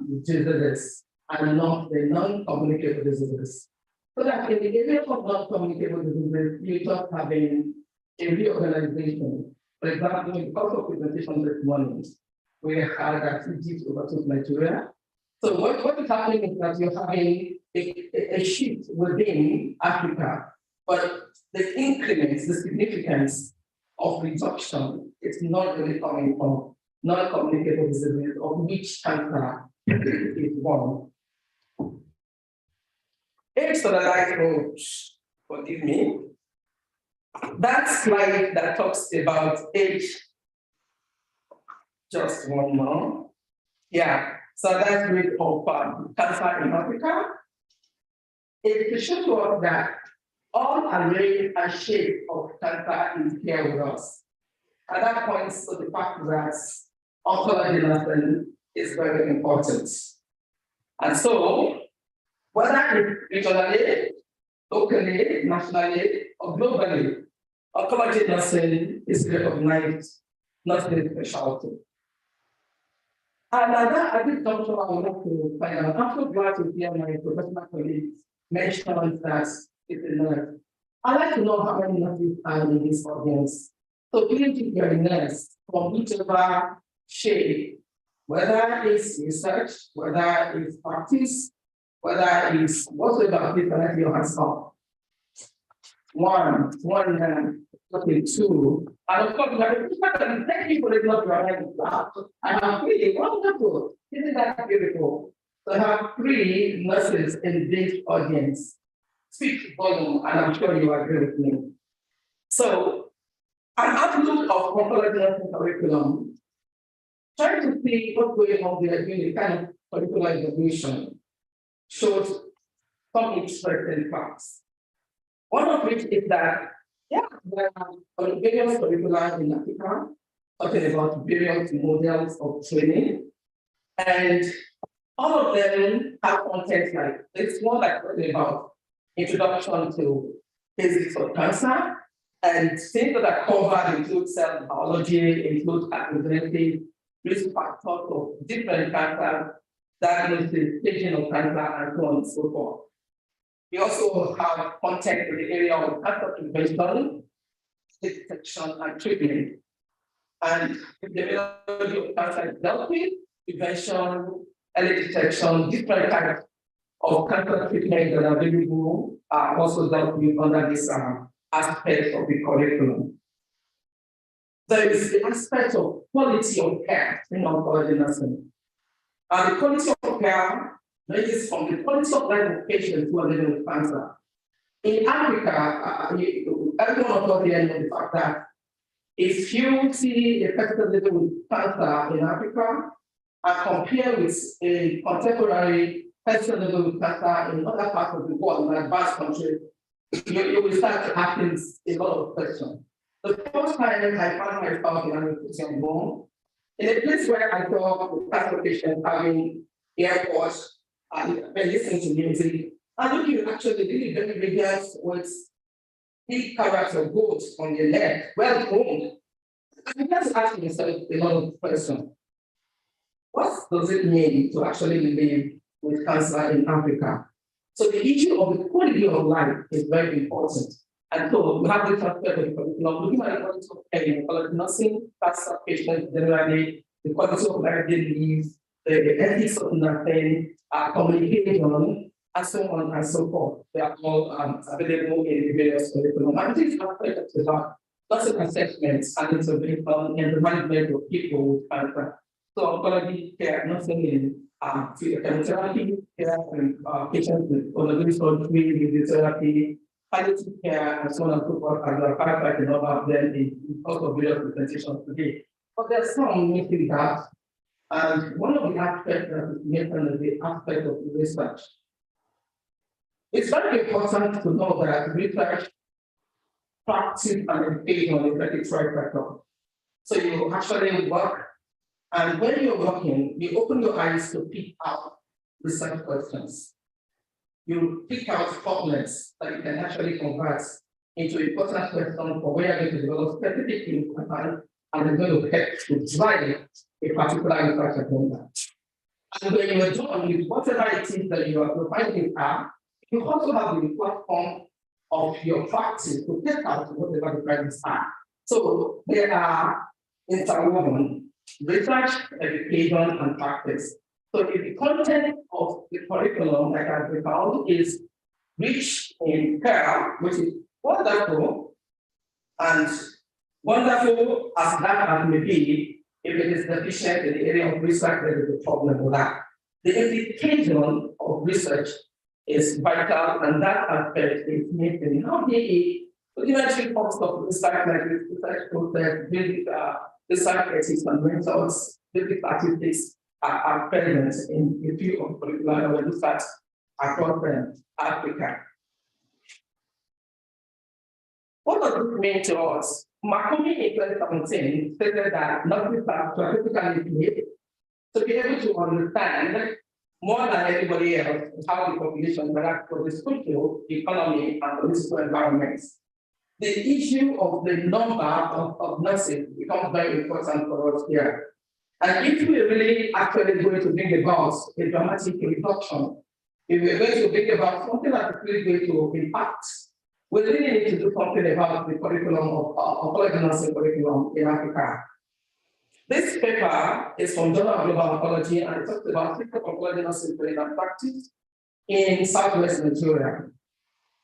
diseases and not the non-communicable diseases. So that in the area of non-communicable diseases, you're just having a reorganization. For example, in the course of presentation this morning, we had Arcc overtook Nigeria. So what is happening is that you're having a shift within Africa, but the increments, the significance of reduction is not really coming from non-communicable diseases, of which cancer is one. Age to the light roach, forgive me. That slide that talks about age, just one more. Yeah, so that's rate of cancer in Africa. It shows us that all array and shape of cancer is here with us. And that points to the fact that oncology nursing is very important. And so, whether it's regionally, locally, nationally, or globally. Oncology nursing is recognized nursing specialty. And that I did come to I would like to find out. I'm so glad to hear my professional colleagues mention that it's a nurse. I'd like to know how many nurses are in this audience. So please, if you're a nurse from whichever shade, whether it's research, whether it's practice, whether it's whatever, please connect your hands up. One, okay, two. And of course, thank you for the blood right. I have three. Wonderful. Isn't that beautiful? So I have three nurses in this audience. Speak volume, and I'm sure you agree with me. So, an outlook of oncology nursing curriculum, trying to see what's going on there doing the kind of curricular evolution, shows some interesting facts. One of which is that, yeah, there are various curricula in Africa, talking about various models of training, and all of them have content like this one like talking about introduction to basics of cancer, and things that are covered include cell biology, include aggravative risk factors of different cancer, diagnosis, staging of cancer, and so on and so forth. We also have content in the area of cancer prevention, detection, and treatment. And the methodology of cancer is dealt with, prevention, early detection, different types of cancer treatment that are available are also dealt with under this aspect of the curriculum. There is the aspect of quality of care in oncology nursing. And the quality of care ranges from the quality of life of patients who are living with cancer. In Africa, everyone of us here knows the fact that if you see a person living with cancer in Africa and compare with a contemporary person living with cancer in other parts of the world, in advanced countries, you will start asking a lot of questions. The first time I found myself in an institution home, in a place where I saw cancer patients having airports and listening to music, and looking actually really very brilliant with big carrots of gold on your leg, well groomed. I began to ask myself a lot of questions. What does it mean to actually live with cancer in Africa? So the issue of the quality of life is very important. And so we have this aspect of the curriculum, looking at the quality of care in oncology nursing, cancer patients generally, the quality of life they live, the ethics of nursing, communication, and so on and so forth. They are all available in the various curriculum. And this aspect is about nursing assessments and intervention and the management of people with cancer. So oncology care, nursing in chemotherapy care and patients with oncology surgery, radiotherapy, palliative care, and so on and so forth, and there are quite a number of them in course of various presentations today. But there's some missing gaps, and one of the aspects that is mentioned is the aspect of research. It's very important to know that research, practice, and education is like a trifecta. So you actually work, and when you're working, you open your eyes to pick out research questions. You pick out problems that you can actually convert into a personal question for where you're going to develop specific insight, and it's going to help to drive a particular research agenda. And when you're done with whatever it is that you are providing, you also have the platform of your practice to test out whatever the problems are. So there are interwoven research, education, and practice. So if the content of the curriculum that has been found is rich in care, which is wonderful, and wonderful as that as may be, if it is deficient in the area of research, there is a problem with that. The implication of research is vital, and that aspect is missing. How the actually comes of research like this, research process, basic research ethics and methods, basic statistics are present in a few of curriculum when research across Africa. What does this mean to us? Makomi in 2017 stated that nurses are strategically placed to be able to understand more than anybody else, how the population interacts with the social, economy, and political environments. The issue of the number of nurses becomes very important for us here. And if we really actually going to bring about a dramatic reduction, if we're going to bring about something that is really going to impact, we really need to do something about the curriculum of oncology nursing curriculum in Africa. This paper is from Journal of Global Oncology, and it talks about oncology nursing clinical practice in Southwest Nigeria.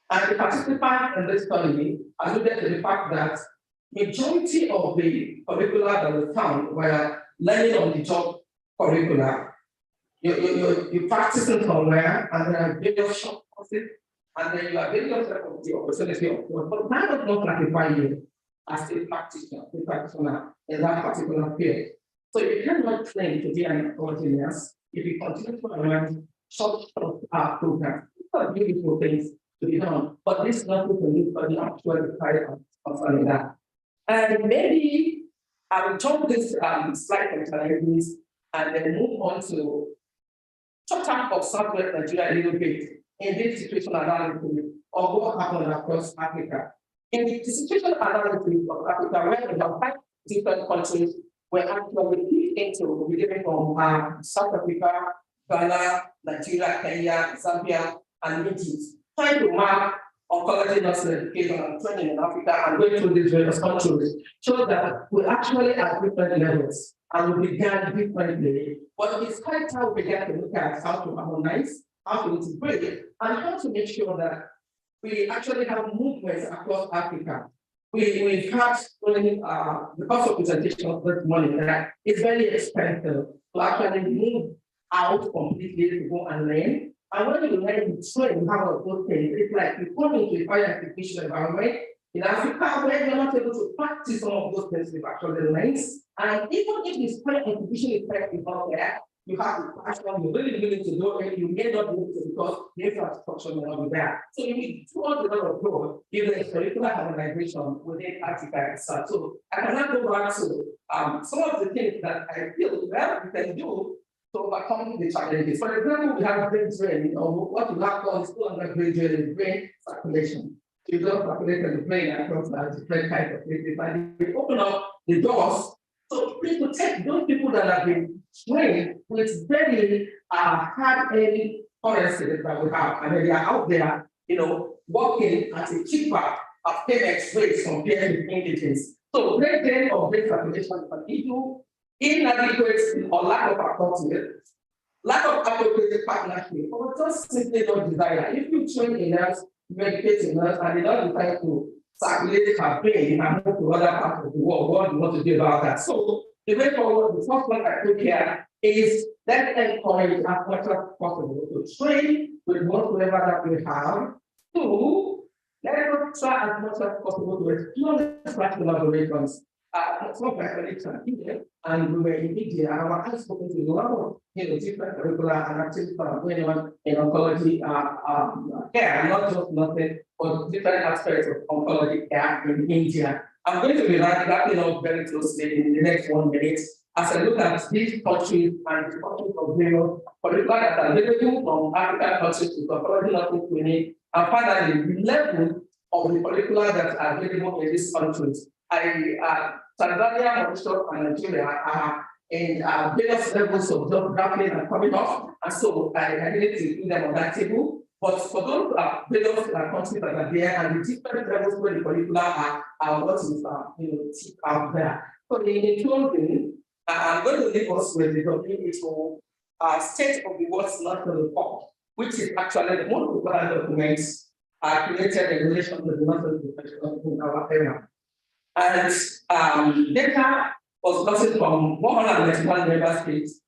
And the participants in this study alluded to the fact that majority of the curricula that we found were learning on the job curricula. You practicing somewhere, and there are various short courses, and then you are very yourself of the opportunity of work. But that does not classify you as a practitioner in that particular field. So you cannot claim to be an oncology nurse if you continue to learn short programs. These are beautiful things to be done, but this is not what we need for the actual requirement concerning that. And maybe I will jump this slide from and then move on to talk about Southwest Nigeria a little bit in this situational analysis of what happened across Africa. In the situational analysis of Africa, where we have 5 different countries were actually into beginning from South Africa, Ghana, Nigeria, Kenya, Zambia, and Egypt, trying to map oncology nursing education and training in Africa and going through these various countries shows that we actually at different levels and we began differently. But it's quite how we began to look at how to harmonize, how to integrate, and how to make sure that we actually have movements across Africa. We've had the cost of presentation of this morning that it's very expensive to actually move out completely to go and learn. And when you learn, you train, you have a good thing. It's like you come into a fire application environment in Africa where you're not able to practice some of those things you've actually learned. And even if this fire application is not there, you have to passion, you're really willing to do it, you may not be able to because the infrastructure may not be there. So you need to all the of growth, if there is curricular harmonization within Africa itself. So I cannot go back to some of the things that I feel well we can do to overcome the challenges. For example, we have brain drain, what we have called school under brain drain is brain circulation. So you don't circulate the brain across different kinds of places, and we open up the doors. So people take those people that have been trained with very hard-earned currency that we have, and then they are out there, working at a cheaper payment rates compared to indigenous. So brain drain or brain circulation can issue inadequate or lack of appropriate, lack of appropriate partnership, or just simply not desire. If you train a nurse, you educate a nurse, and they don't decide to circulate her brain and move to other parts of the world, what do you want to do about that? So the way forward, the first one I put here is let's encourage as much as possible to train with whatsoever that we have. Two, let us try as much as possible to explore the practical collaborations. Some of my colleagues are here, and we were in India, and our eyes spoken to a lot of different curricular and activities that are going on in oncology care, not just nothing, but different aspects of oncology care in India. I'm going to be wrapping up very closely in the next 1 minute as I look at these countries and the countries of various curricula that are available from African countries to oncology nursing clinic, and finally the level of the curricula that are available in these countries. Tanzania, Mauritius, and Nigeria are in various levels of job grappling and coming off, and so I need to include them on that table. But for those various countries that are there and the different levels where the curricula are what is out there. So in closing, I'm going to leave us with the WHO State of the World's National Report, which is actually the most important documents created in relation to the national professionals in our area. And data was gotten from 191 member states,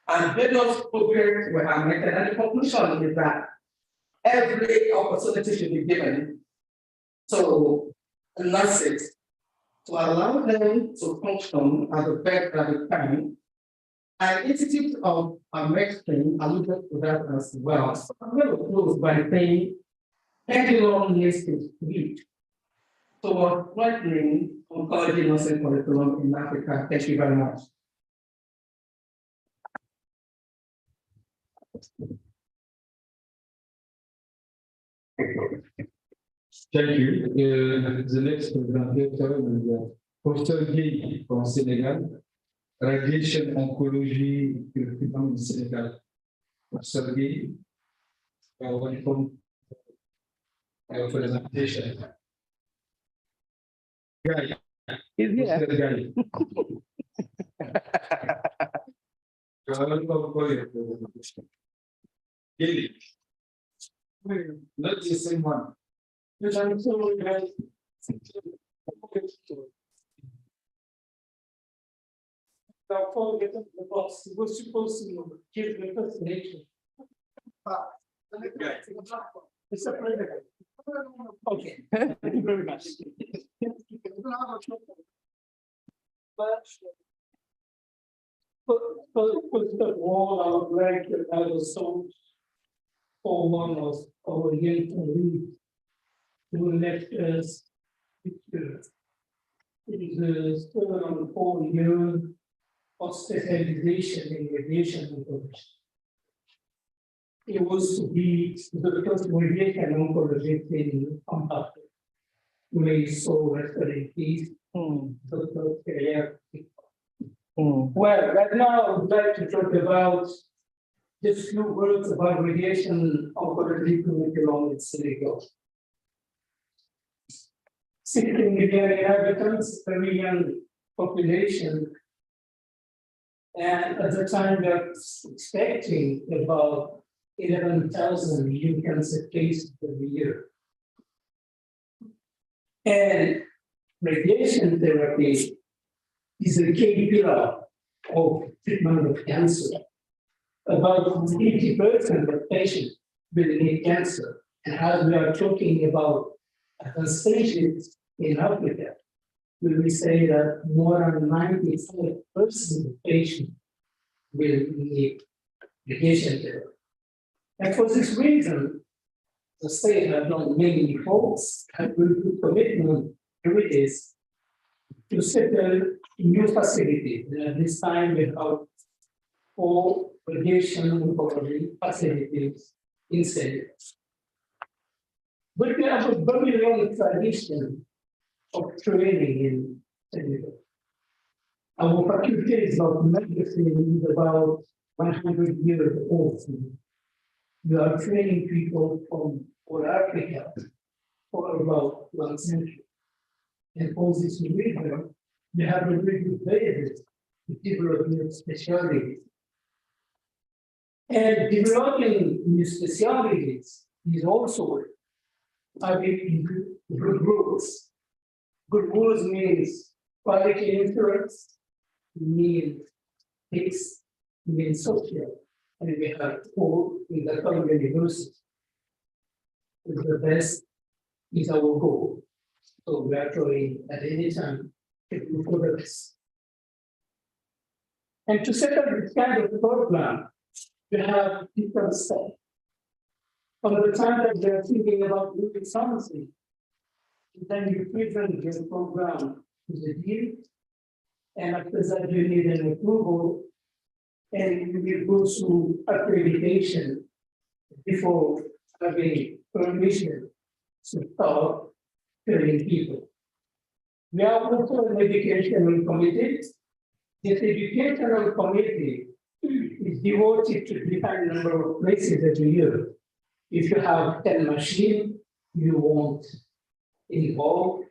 and various programs were admitted. And the conclusion is that every opportunity should be given to nurses to allow them to function as the best that they can. And Institute of Medicine alluded to that as well. So I'm going to close by saying, pendulum needs to switch towards strengthening oncology nursing curriculum in Africa. Thank you very much. Thank you. The next presenter is Professor Guy from Senegal, Radiation Oncology from Senegal. Professor Guy, welcome to our presentation. Guy, Is here. Professor Guy. Welcome for your presentation. Guy, not the same one. Yes, I'm sorry, guys. Now, forget the box, we're supposed to give the presentation. It's a pleasure. Okay, thank you very much. First of all, I would like to have a song for one of our young colleagues who left us. It is a story on 4 years of specialization in radiation oncology. It was to be the first radiation oncologist in Zimbabwe. We saw restoring peace, the first career. Well, right now I would like to talk about just few words about radiation oncology curriculum in Senegal. 16 million inhabitants, very young population. And at the time they're expecting about 11,000 new cancer cases every year. And radiation therapy is a key pillar of treatment of cancer. About 80% of patients will need cancer. And as we are talking about advanced stages in Africa, we will say that more than 95% of patients will need radiation therapy. And for this reason, the state has done many efforts and will put commitment every day to settle new facilities. And this time we have 4 radiation oncology facilities in Senegal. But we have a very long tradition of training in Senegal. Our faculties of medicine is about 100 years old. We are training people from all Africa for about 1 century. And for this reason, we have a very good basis to develop new specialties. And developing new specialties is also having good rules. Good rules means quality insurance, means fixed, means social. And we have 4 in the Dakar University. The best is our goal. So we are trying at any time to do progress. And to set up this kind of program, we have different steps. From the time that they are thinking about doing something, then you present your program to the dean, and after that you need an approval, and you will go through accreditation before having permission to start training people. We have also an educational committee. This educational committee is devoted to different number of places every year. If you have 10 machines, you won't involve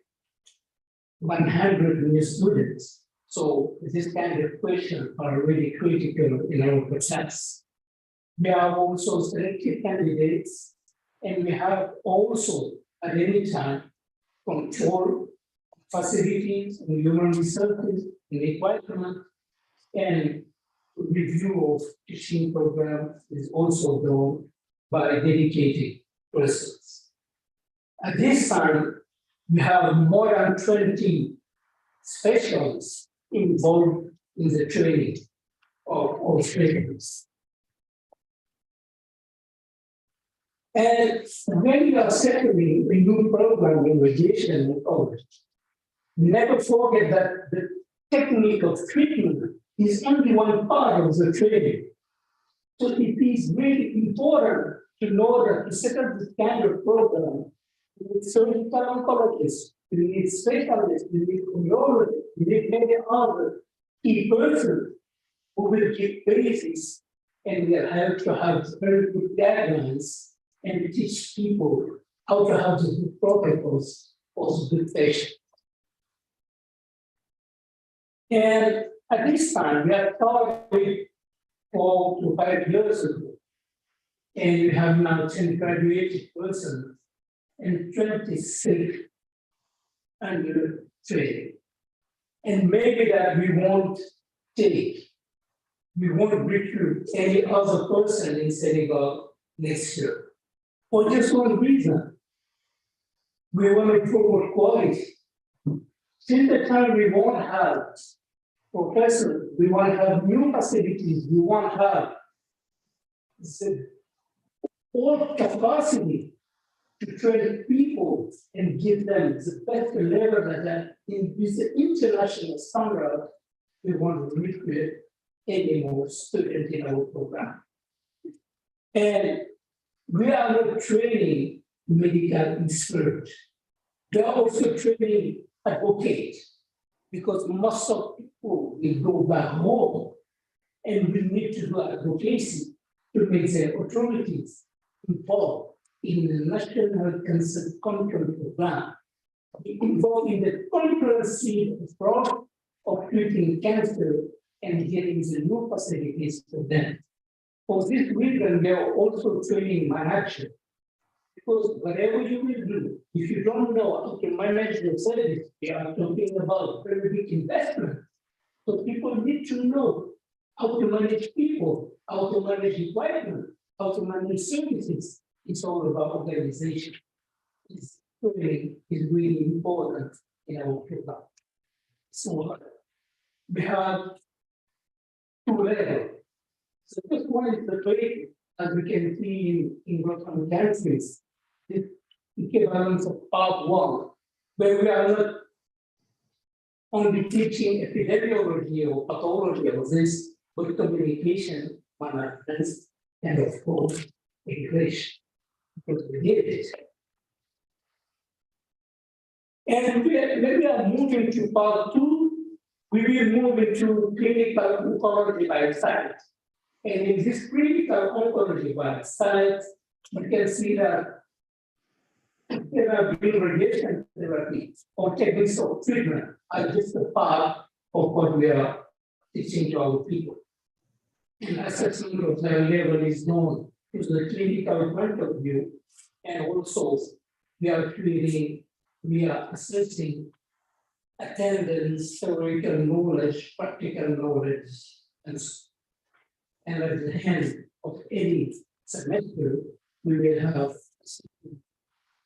100 new students. So this kind of questions are really critical in our process. We have also selected candidates, and we have also at any time control facilities and human resources and equipment, and review of teaching programs is also done by dedicated persons. At this time, we have more than 20 specialists involved in the training of trainers. And when you are settling a new program in radiation oncology, never forget that the technique of treatment is only one part of the training. So if is really important to know that to set up this kind of program, we need surgical oncologists, we need specialists, we need neurologists, we need many other key persons who will give basis and will help to have very good guidelines and teach people how to have the good protocols for the good patient. And at this time, we have started 4 to 5 years ago, and we have now 10 graduated persons and 26 under training. And maybe that we won't recruit any other person in Senegal next year. For just one reason, we want to promote quality. Since the time we won't have professors, we want to have new facilities, we want to have the all capacity to train people and give them the best level that in this international standard, we want to recruit any more students in our program. And we are not training medical experts. They are also training advocates, because most of people will go back home and we need to do advocacy to make the authorities involved in the National Cancer Control Program, involved in the comprehensive approach of treating cancer and getting the new facilities for them. For this reason, they are also training managers. Because whatever you will do, if you don't know how to manage the service, we are talking about very big investment. So people need to know how to manage people, how to manage equipment, how to manage services. It's all about organization. It's really important in our program. So we have 2 levels. So the first one is the basic, as we can see in Western countries, the equivalence of part 1, where we are not only teaching epidemiology or pathology of this, but communication, management, and of course, English, because we need it. And when we are moving to part 2, we will move into clinical oncology by site. And in this clinical oncology by site, you can see that there have been radiation therapy or techniques of treatment are just a part of what we are teaching to our people. And assessment of their level is known to the clinical point of view, and also we are assessing attendance, theoretical knowledge, practical knowledge, and at the end of any semester, we will have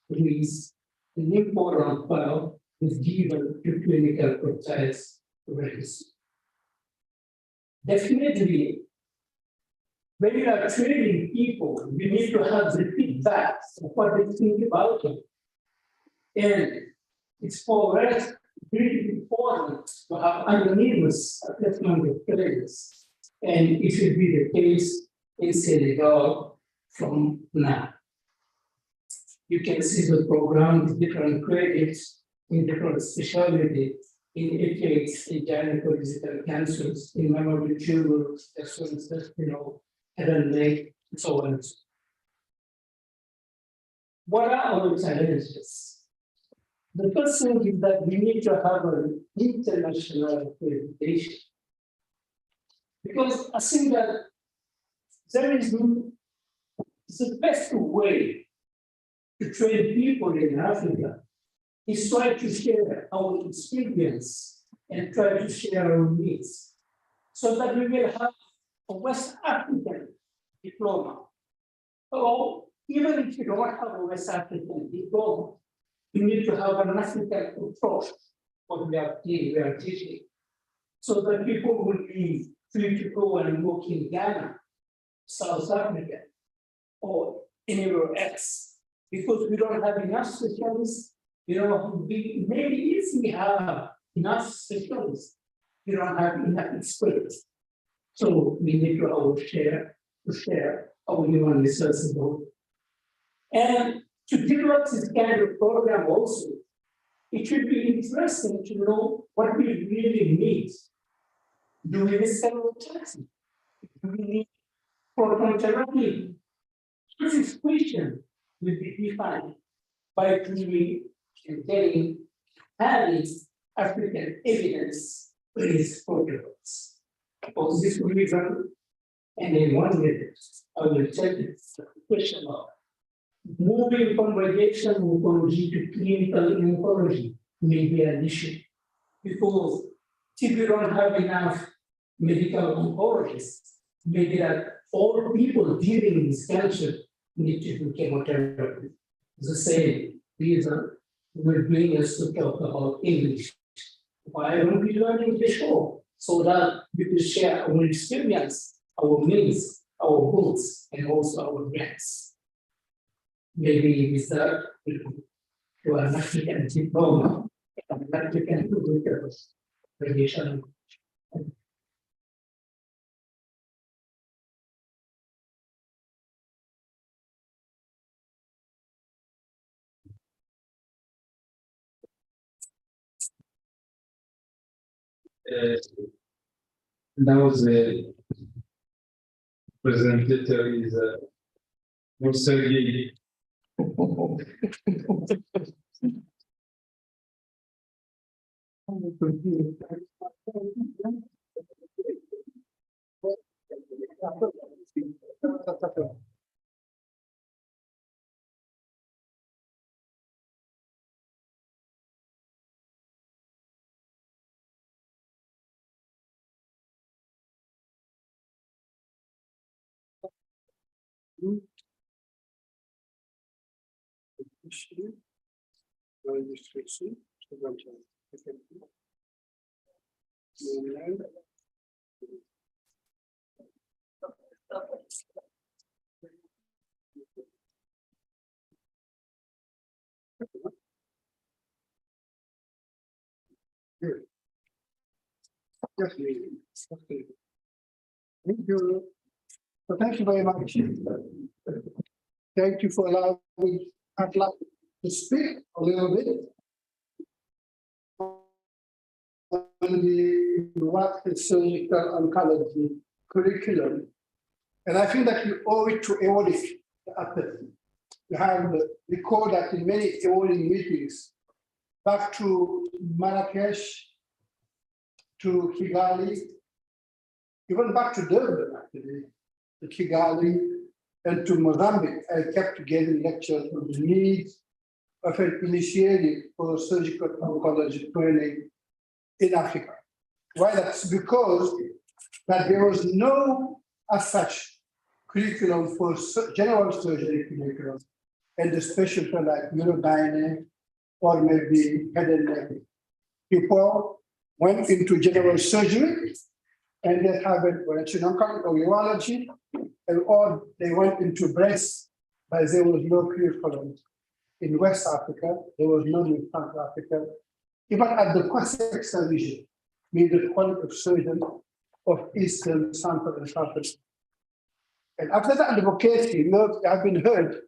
release an important file with given to clinical practice records. Definitely, when you are training people, you need to have the feedback of what they think about it. And it's for us really important to have anonymous assessment of players. And it should be the case in Senegal from now. You can see the program with different credits in different specialties, in ethics, in gynecological cancers, in mammary tumors, gastrointestinal, head and neck, and so on. What are our challenges? The first thing is that we need to have an international accreditation. Because I think that there is the best way to train people in Africa is try to share our experience and try to share our needs, so that we will have a West African diploma. Or even if you don't have a West African diploma, you need to have an African approach what we are teaching, so that people will be free to go and work in Ghana, South Africa, or anywhere else, because we don't have enough specialists. Maybe if we have enough specialists, we don't have enough experts. So we need to share our human resources board. And to develop this kind of program also, it should be interesting to know what we really need. Do we need several taxes? Do we need program therapy? This question will be defined by doing and getting having African evidence in these programs. For this reason, and in 1 minute, I will take this question of moving from radiation oncology to clinical oncology may be an issue because if you don't have enough medical oncologists, maybe that all people dealing with cancer need to do chemotherapy. The same reason will bring us to talk about English. Why don't we learn English more? So that we can share our experience, our means, our books, and also our grants. Maybe with that, to an African diploma, an African radiation. Now the presenter is Sergey. Yes, okay. Thank you. So thank you very much. Thank you for allowing me to speak a little bit on the what is surgical oncology curriculum. And I think that you owe it to audit the apathy. You have recorded that in many audit meetings, back to Marrakesh, to Kigali, even back to Durban, actually, to Kigali, and to Mozambique. I kept getting lectures on the needs of an initiative for surgical oncology training in Africa. Why? That's because that there was no, as such, curriculum for general surgery curriculum, and the specialty like urogynec or maybe head and neck. People went into general surgery and they have it or urology, or they went into breast, but there was no curriculum. In West Africa, there was none in South Africa. Even at the cross-sectional region, means the quality of surgeon of Eastern, Central, and South Africa. And after that advocacy, I've been heard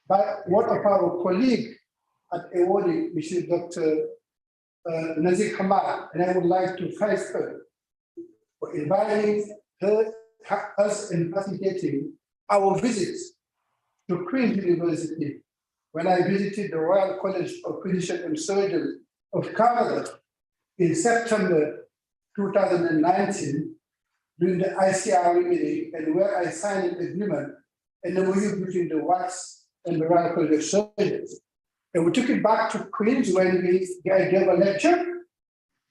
by one of our colleagues at AWODI, which is Dr. Nazik Hamad, and I would like to thank her for inviting us and facilitating our visits to Queen's University when I visited the Royal College of Physicians and Surgeons of Canada in September 2019 during the ICR meeting, and where I signed an agreement and the MOU between the WACS and the Royal College of Surgeons. And we took it back to Queen's when I gave a lecture,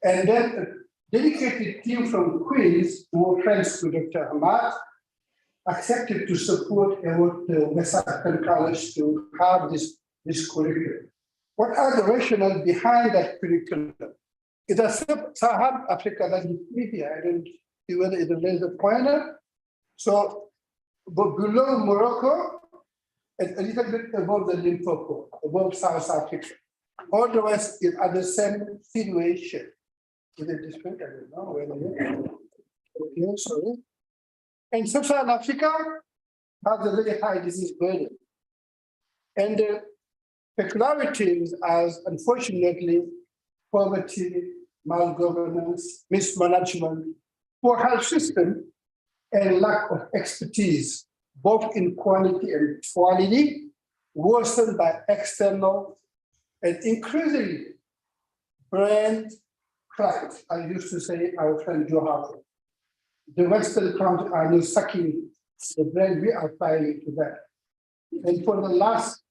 and then a dedicated team from Queen's, who were friends with Dr. Hamad, accepted to support the West African College to have this curriculum. What are the rationale behind that curriculum? It's a sub-Saharan Africa that you see here. I don't see whether it's a laser pointer. So, but below Morocco, and a little bit above the Limpopo, above South Africa. All the rest is at the same situation. Is it different? I don't know. Okay, sorry. In Sub-Saharan Africa, has a very high disease burden. And the peculiarities as, unfortunately, poverty, malgovernance, mismanagement, poor health system, and lack of expertise, both in quantity and quality, worsened by external and increasingly brand cracked. I used to say, our friend Joe Harper. The Western countries are now sucking the brand we are applying to that. And for the last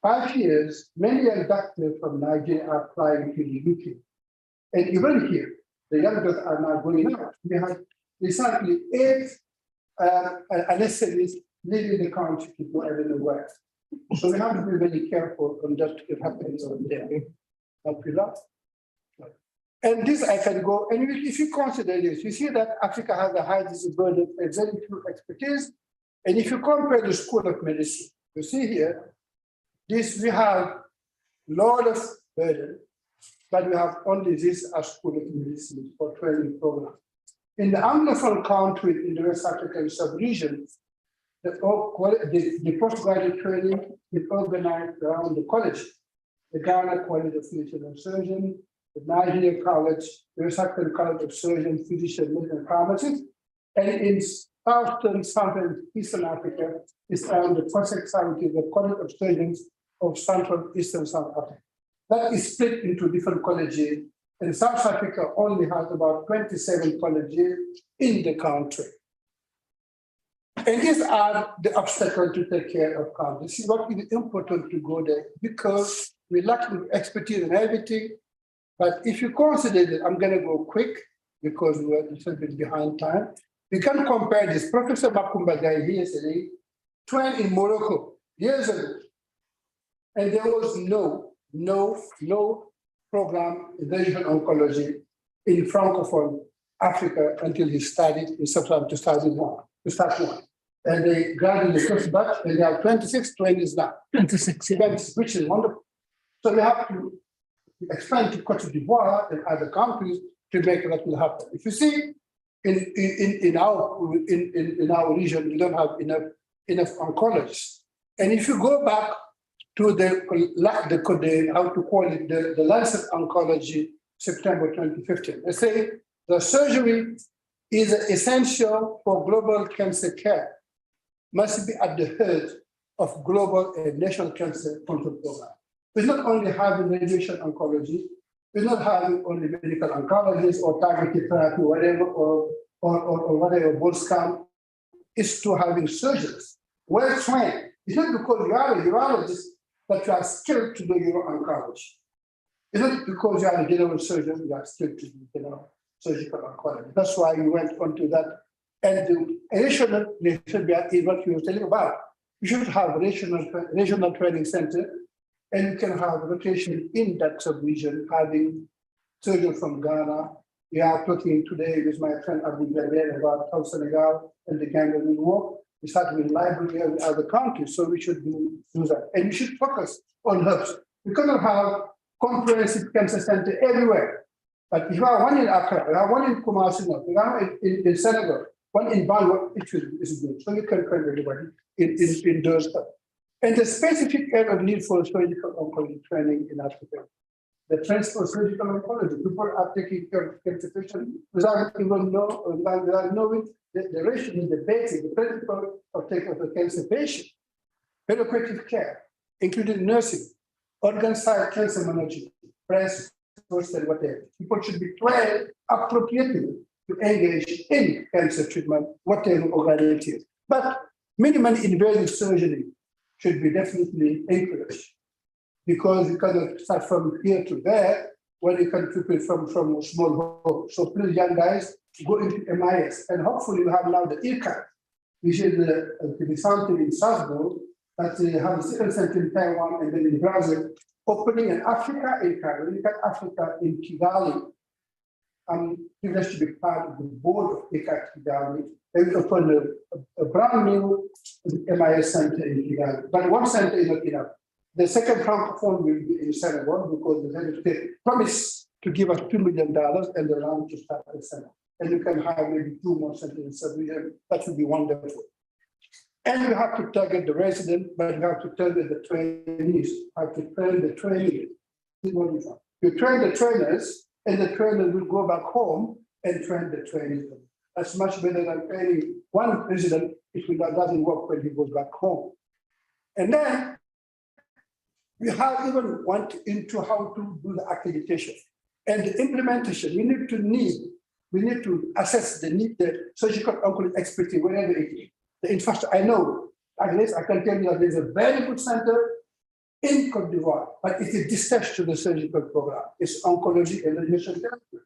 5 years, many young doctors from Nigeria are applying to the UK. And even here, the young doctors are now going out. We have recently 8 anesthetists leaving the country to go everywhere. So we have to be very careful on that it happens over there. And this I can go, and if you consider this, you see that Africa has a high disease burden and very few expertise. And if you compare the School of Medicine, you see here, this we have a lot of burden, but we have only this as School of Medicine for training program. In the Anglophone countries in the West African sub-region, the postgraduate training is organized around the college. The Ghana College of Physician and Surgeon, the Nigeria College, the West African College of Surgeon, Physician, and Pharmacist, and in Southern, Southern, Eastern Africa, is around the COSEC, which is the College of Surgeons of Central, Eastern South Africa. That is split into different colleges, and South Africa only has about 27 colleges in the country. And these are the obstacles to take care of country. This is what is important to go there because we lack expertise in everything. But if you consider that, I'm going to go quick because we're a little bit behind time. We can compare this. Professor Makumba guy here yesterday trained in Morocco years ago. And there was no program in radiation oncology in Francophone Africa until he studied in Sub-Saharan to start one. And they graduated the first batch, and they have 26 trainees now. 26, yeah. Which is wonderful. So we have to expand to Cote d'Ivoire and other countries to make that will happen. If you see, in our region, we don't have enough oncologists. And if you go back to the how to call it, the Lancet Oncology, September 2015, they say the surgery is essential for global cancer care, must be at the heart of global and national cancer control program. It's not only having radiation oncology, it's not having only medical oncologists or targeted therapy, whatever, or whatever, bone scan. It's to having surgeons, well trained. It's not because you are a urologist that you are skilled to do uro-oncology. It's not because you are a general surgeon, you are skilled to do surgical oncology. That's why we went on to that. And the additional should be what you were telling about. You should have a regional training center, and you can have rotation in that sub-region, having surgeons from Ghana. We are talking today with my friend Abdul Gaber about how Senegal and the Gambia will work. We started with Liberia and other countries, so we should do that. And we should focus on herbs. We cannot have comprehensive cancer center everywhere. But if you have one in Accra, you have one in Kumasi, you have in Senegal, one in Bangor, it is good. So you can train everybody in those stuff. And the specific area of need for surgical oncology training in Africa. The transfer of surgical oncology, people are taking care of cancer patients without even knowing the ratio, the basic, the principle of taking care of a cancer patient. Therapeutic care, including nursing, organ-side cancer management, breast, prostate, whatever. People should be trained appropriately to engage in cancer treatment, whatever organ it is. But minimally invasive surgery should be definitely encouraged, because you cannot start from here to there when you can treat it from a small hole. So please, young guys, go into MIS, and hopefully we have now the ICAT, which is the center in Strasbourg, that have a second center in Taiwan and then in Brazil, opening an Africa ICAT. When you look at Africa in Kigali, I'm privileged to be part of the board of ICAT Kigali. They will open a brand new MIS center in Kigali, but one center is not enough. The second francophone will be in Senegal because they promised to give us $2 million and the land to start the center. And you can have maybe 2 more centers in sub-region. That would be wonderful. And you have to target the resident, but you have to target the trainees, you have to train the trainees. You train the trainers, and the trainers will go back home and train the trainees. That's much better than training one resident if it doesn't work when he goes back home. And then we have even went into how to do the accreditation and the implementation. We need to assess the need, the surgical oncology expertise, wherever it is. The infrastructure, I know, at least I can tell you that there's a very good center in Côte d'Ivoire, but it is discharged to the surgical program. It's oncology and radiation therapy.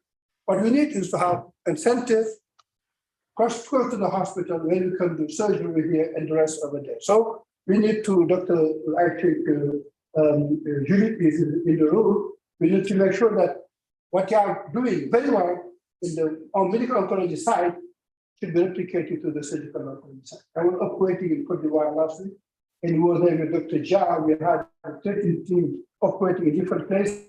What we need is to have incentive, cost to go to the hospital where we can do surgery here and the rest over there. So we need to, I think Julie is in the room, we need to make sure that what you are doing very well in the medical oncology side should be replicated to the surgical oncology side. I was operating in Côte d'Ivoire last week, and we were there with Dr. Jha. We had a 13 team operating in different places.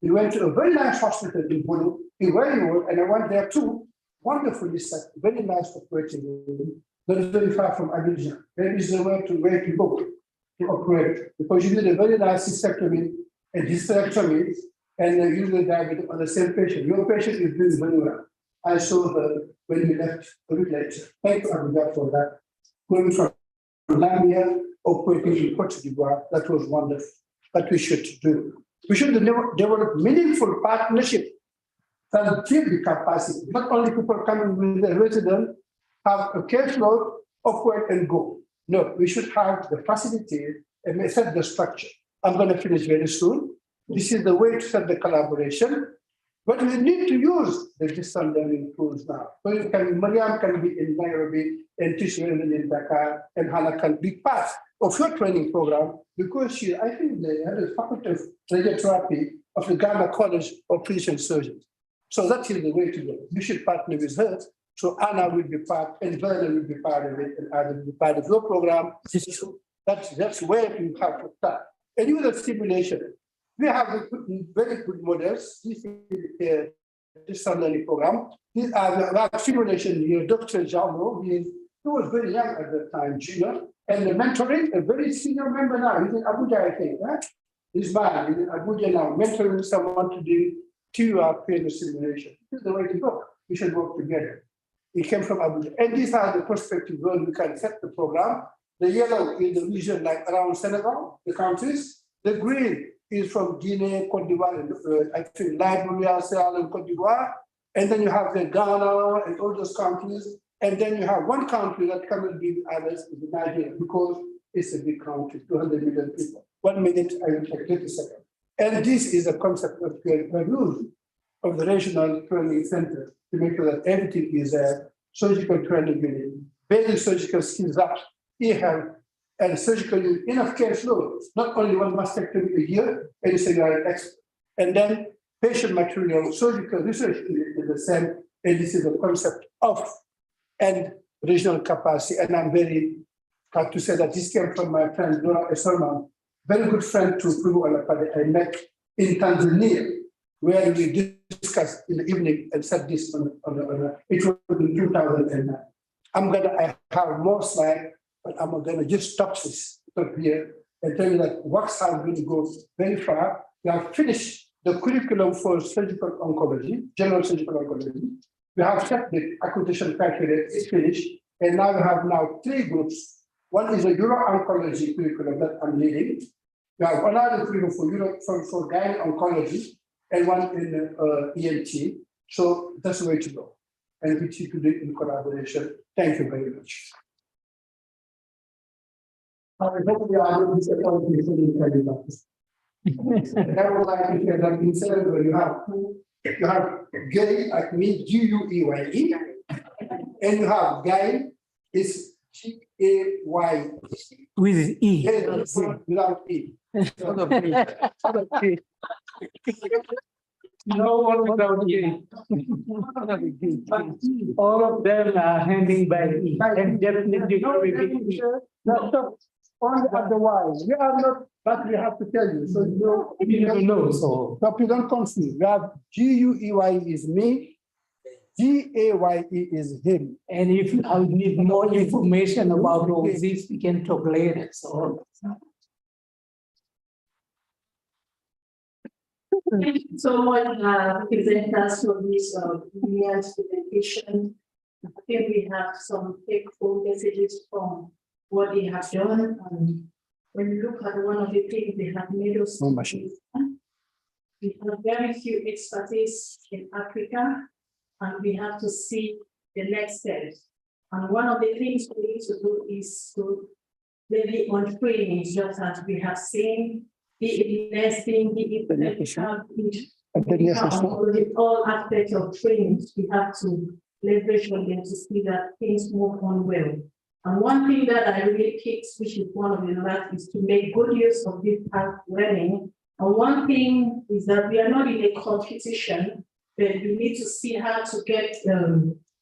We went to a very nice hospital in Bono, in where you were, and I went there too. Wonderfully set, very nice operating room. Not very far from Abidjan. There is the way to go to operate, because you need a very nice cystectomy and hysterectomy, and usually diabetes on the same patient. Your patient is doing very well. I saw her when we left a week later. Thank you, Abidjan, for that. Going from Zambia, operating in Côte d'Ivoire, that was wonderful. That we should do. We should develop meaningful partnership that build the capacity. Not only people coming with a resident have a caseload, operate and go. No, we should have the facility and set the structure. I'm going to finish very soon. This is the way to set the collaboration. But we need to use the distance learning tools now. So you can, Mariam can be in Nairobi, and Tisha in Dakar, and Hannah can be part of your training program, because I think they had a faculty of radiotherapy of the Ghana College of Physician Surgeons. So that is the way to go. You should partner with her. So Anna will be part, and Vernon will be part of it, and Adam will be part of your program. So that's where you have to start. And with the simulation, we have very good models. This is the distance learning program. These are simulation here. Dr. Jauno, he was very young at the time, junior, and the mentoring, a very senior member now. He's in Abuja, I think, right? He's man, he's in Abuja now, mentoring someone to do TUR simulation. This is the way to go. We should work together. He came from Abuja. And these are the perspectives where we can set the program. The yellow is the region like around Senegal, the countries. The green is from Guinea, Côte d'Ivoire, I think Liberia, Sierra Leone, Côte d'Ivoire. And then you have the Ghana and all those countries. And then you have one country that cannot be others, is Nigeria, because it's a big country, 200 million people. 1 minute, I will take 30 seconds. And this is a concept of use of the regional training center to make sure that everything is there, surgical training unit, basic surgical skills up, e-health, and surgical unit, enough care flow, not only one mastectomy a year, and it's a expert. And then patient material, surgical research is the same, and this is the concept of and regional capacity. And I'm very proud to say that this came from my friend Dora Esolman, very good friend to Pulu Alapade I met in Tanzania, where we discussed in the evening and said this on it was in 2009. I have more slides, but I'm gonna just stop this here and tell you that works have really go very far. We have finished the curriculum for surgical oncology, general surgical oncology. We have set the accreditation criteria, it's finished, and now we have 3 groups. One is a uro-oncology curriculum that I'm leading. We have another curriculum for gyne oncology, and one in ENT. So that's the way to go. And we need to do it in collaboration. Thank you very much. I hope we are not disappointed in candidates. I would like to share that in Senegal you have gay, like me, G-U-E-Y-E, and you have guy, is G-A-Y. With E. Without E. No one without E. All of them are handing by E. And definitely only otherwise. We are not, but we have to tell you. So you never know. So you don't confuse. We have G-U-E-Y is me, GAYE is him. And if I need more information about all this, we can talk later, so. Thank you so much, presenters for this, year's presentation. I think we have some take-home messages from what they have done, and when you look at one of the things they have made us. We have very few expertise in Africa, and we have to see the next steps. And one of the things we need to do is to levy on training, just as we have seen, be it nesting, be it all aspects of training, we have to leverage on them to see that things move on well. And one thing that I really picked, which is one of the last, is to make good use of this type of learning. And one thing is that we are not in a competition, but we need to see how to get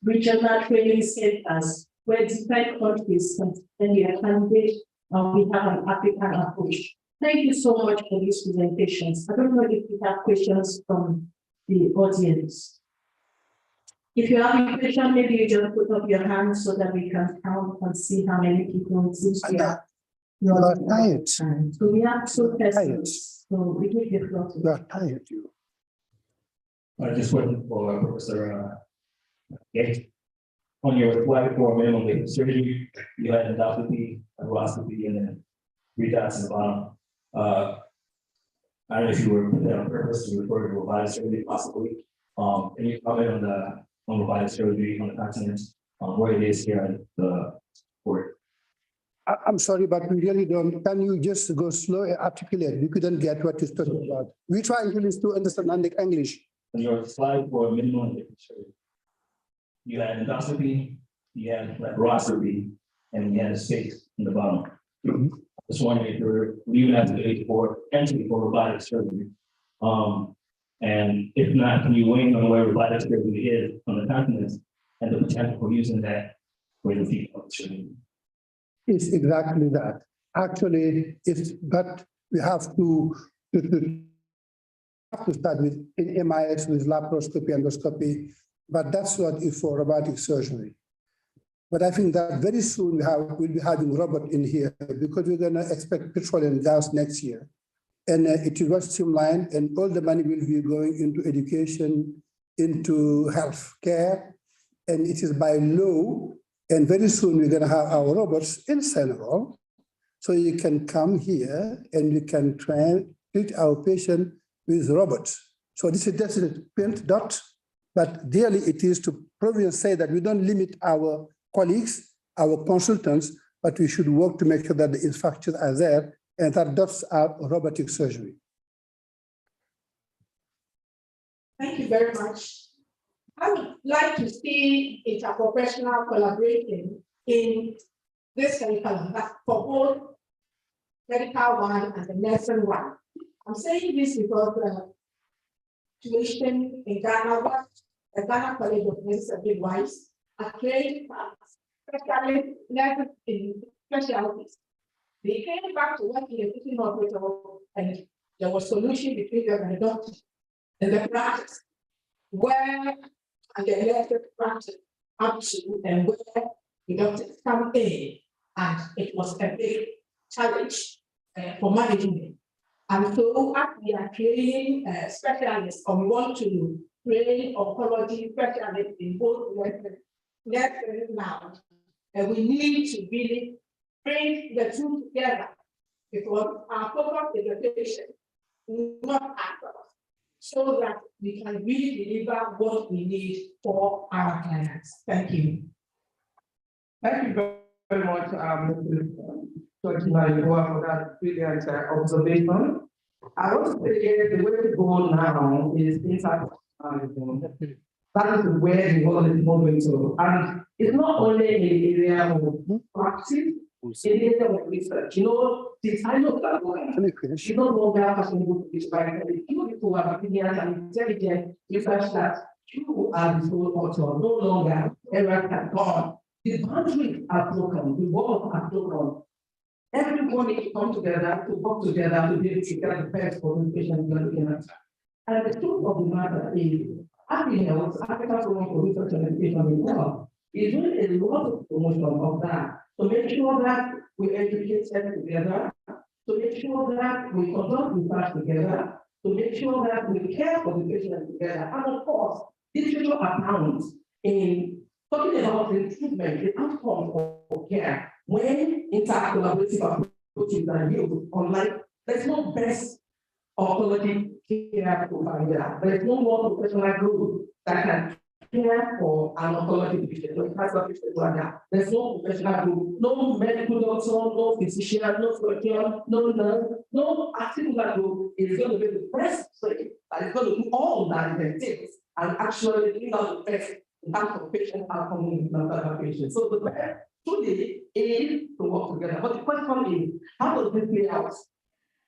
regional training centers where different countries can send their candidates, and we have an African approach. Thank you so much for these presentations. I don't know if you have questions from the audience. If you have a question, maybe you just put up your hand so that we can count and see how many people seem to have. You are tired. So we have two persons. So we give the floor to You are tired, you. I just went for Professor Gate. On your slide for minimum wage surgery, you had endoscopy, arthroscopy, and then 3 dots in the bottom. I don't know if you were put that on purpose to refer to robotic surgery possibly. Can you comment on robotic surgery on the continent, where it is here at the port? I'm sorry, but we really don't. Can you just go slow and articulate? We couldn't get what you're talking about. We try to understand English. On your slide for minimum wage surgery, you had endoscopy, you had laparoscopy, and you had a space in the bottom. Just wondering if you're leaving out the age for entry for robotic surgery. And if not, can you weigh on where robotic surgery is on the continent and the potential for using that for the people? It's exactly that. Actually, but we have to start with MIS, with laparoscopy, endoscopy, but that's what is for robotic surgery. But I think that very soon we'll be having robot in here because we're going to expect petrol and gas next year. And it will streamline, and all the money will be going into education, into health care, and it is by law. And very soon we're going to have our robots in Senegal. So you can come here and you can treat our patient with robots. So this is just a print dot, but really it is to probably say that we don't limit our colleagues, our consultants, but we should work to make sure that the infrastructures are there and that dots are robotic surgery. Thank you very much. I would like to see interprofessional collaborating in this curriculum for both medical one and the nursing one. I'm saying this because the tuition in Ghana, the Ghana College of Medicine and Midwives are trained especially nurses in specialties. They came back to work in a teaching hospital, and there was solution between them and the doctor and the practice, where and the elected practice up to and where the doctors come in, and it was a big challenge for managing it. And so as we are training specialists, or we want to train oncology specialists in both nursing now, and we need to really bring the two together, because our focus is the patient, not ourselves, so that we can really deliver what we need for our clients. Thank you. Thank you very much, Dr. Marigoa, for that brilliant observation. I want to say the way to go now is inside. That is where the world is moving to. And it's not only in the area of practice, in the area of research. You know, the time of that you no longer fashionable to describe it. You people have opinions and intelligent research that you are the sole author, no longer ever can gone. The boundaries are broken, the walls are broken. Everyone needs to come together, to work together to be able to get the best for the patient you're looking at. And the truth of the matter is, Happiness, Africa Forum for Research and Education in Health is doing a lot of promotion of that. To make sure that we educate them together, to make sure that we conduct research together, to make sure that we care for the patient together. And of course, this little amount in talking about the improvement, the outcome of care, when inter-collaborative approaches are used online, there's no best oncology care provider. There's no more professional group that can care for an oncology patient. There's no professional group, no medical doctor, no physician, no surgeon, no nurse, no particular group is going to be the best way that is going to do all that it takes and actually bring out the best in terms of patient outcome in other patients. So the best today is to work together. But the question is, how does this play out?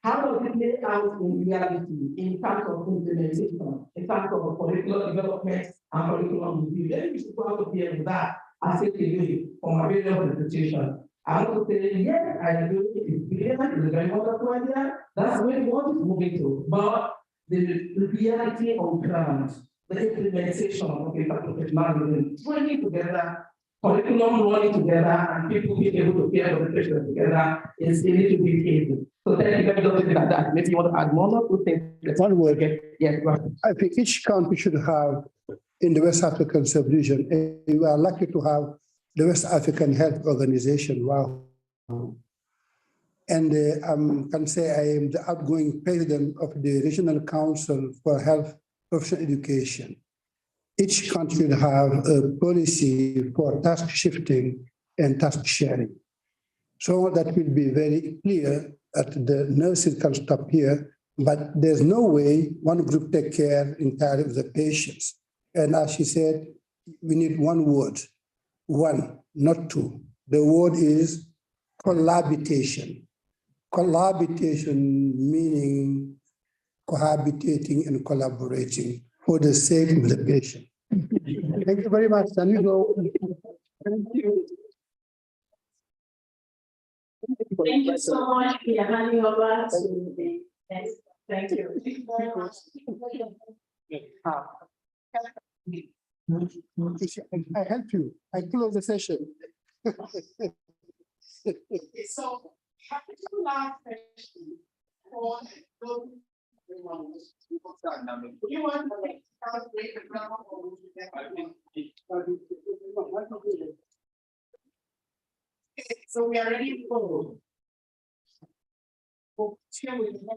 How does it play out in reality in terms of implementation, in terms of curriculum development and curriculum review? Then we should go out here with that as a way for my various institution. I want to say, yes, I agree, it's brilliant, it's a very wonderful idea. That's where we want to move into. But the reality on ground, the implementation of a professionalism, bringing together curriculum running together and people being able to care for the patient together is a little bit easy. So thank you very much for that. Maybe you want to add more to things. One word. Yes, go ahead. I think each country should have in the West African sub-region, we are lucky to have the West African Health Organization. Wow. And I can say I am the outgoing president of the Regional Council for Health Professional Education. Each country should have a policy for task shifting and task sharing. So that will be very clear that the nurses can stop here, but there's no way one group take care entirely of the patients. And as she said, we need one word, one, not two. The word is collaboration. Collaboration meaning cohabitating and collaborating for the sake of the patient. Thank you very much. Can you go? Thank you. Thank you so much. We are handing over to the next. Thank you. Thank you very much. I help you. I close the session. So, happy to last question for those. You want to make the ground or would you so we are ready for. Share with you.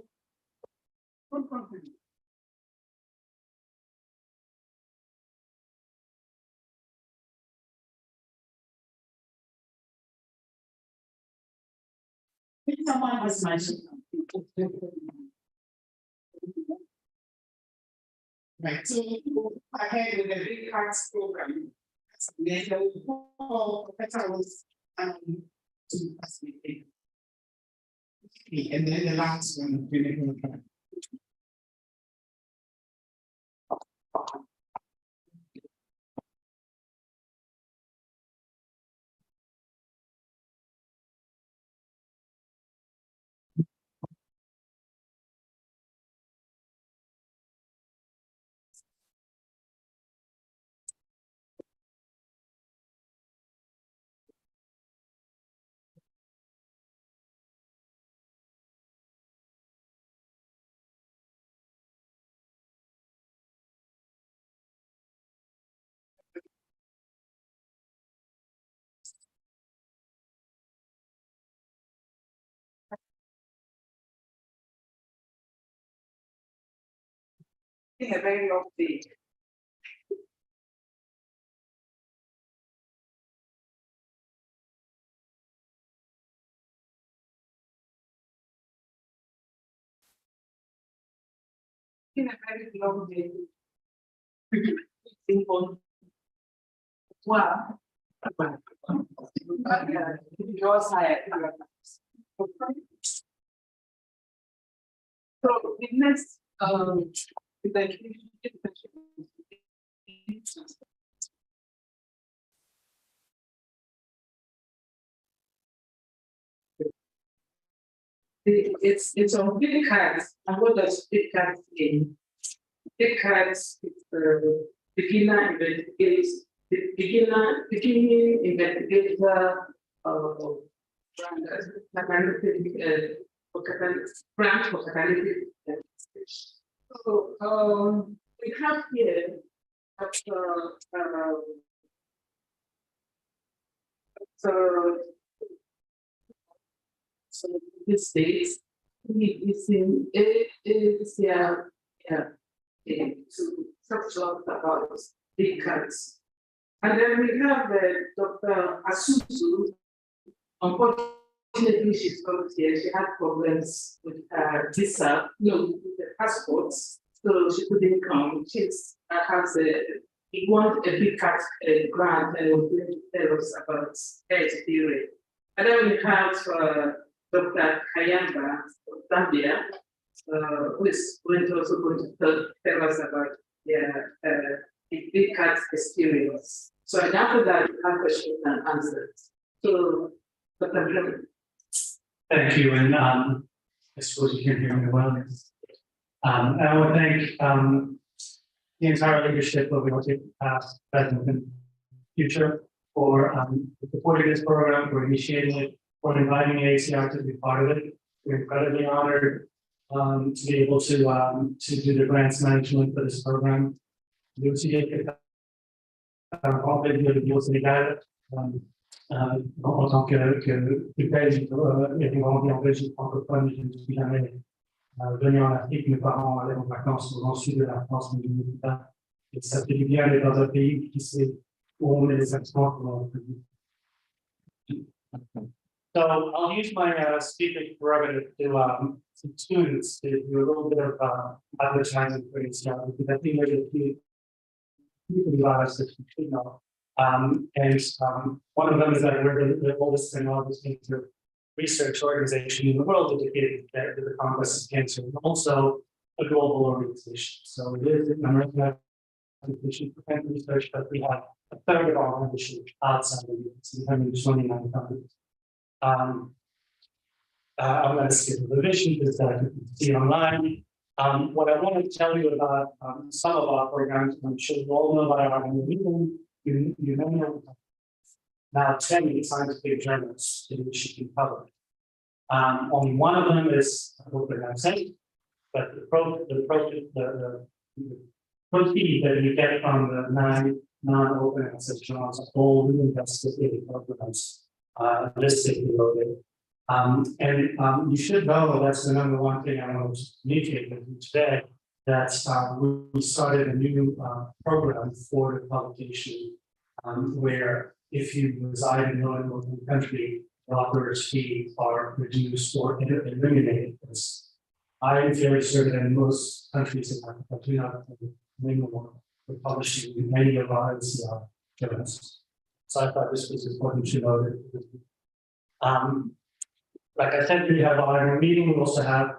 If someone has mentioned. Right, so ahead with the big arts program. There's a whole professionals to facilitate. And then the last one, a very long day. A very long day. Wow. Yours higher. So the next it's on big cards. And what does big cards mean? Descartes, beginning investigator of grant for catalytic. So we have here so this states is in to talk about big cuts. And then we have Dr. Asuzu. Unfortunately, she's not here. She had problems with her visa, with the passports, so she couldn't come. She's has he wanted a big cut grant and was going to tell us about her experience. And then we have Dr. Kayamba of Zambia, who is also going to tell us about the big cut experience. So and after that, we have questions and answers. So, Dr. Blum. Thank you, and I suppose you can hear me well. And I want to thank the entire leadership of the past, present, and future for supporting this program, for initiating it, for inviting ACR to be part of it. We're incredibly honored to be able to do the grants management for this program. En tant que Belge, étant en Belgique francophone, je ne suis jamais venu en Afrique. Mes parents allaient en vacances au sud de la France, mais je ne sais pas. Et ça fait du bien d'aller dans un pays qui sait où on met les accents pour So I'll use my speaking prerogative to students to do a little bit of advertising for yourself, because I think there's a few people that you should know. One of them is that we're the oldest and largest cancer research organization in the world dedicated to the conquest of cancer, and also a global organization. So it is an American organization for cancer research, but we have a third of our membership outside of the US, 129 countries. I'm going to skip the vision because you can see it online. What I want to tell you about some of our programs, I'm sure you all know about our annual meeting. You know now 10 scientific journals in which you can publish. Only one of them is open access, but the proceeds that you get from the 9 non-open access journals are all investigative programs listed below there. You should know that's the number one thing I want to communicate with you today. That we started a new program for the publication where if you reside in a local country, the author's fees are reduced or eliminated. I am fairly certain that in most countries in Africa do not anymore for publishing many of our NCR journals. So I thought this was important to know that. Like I said, we have our annual meeting. We also have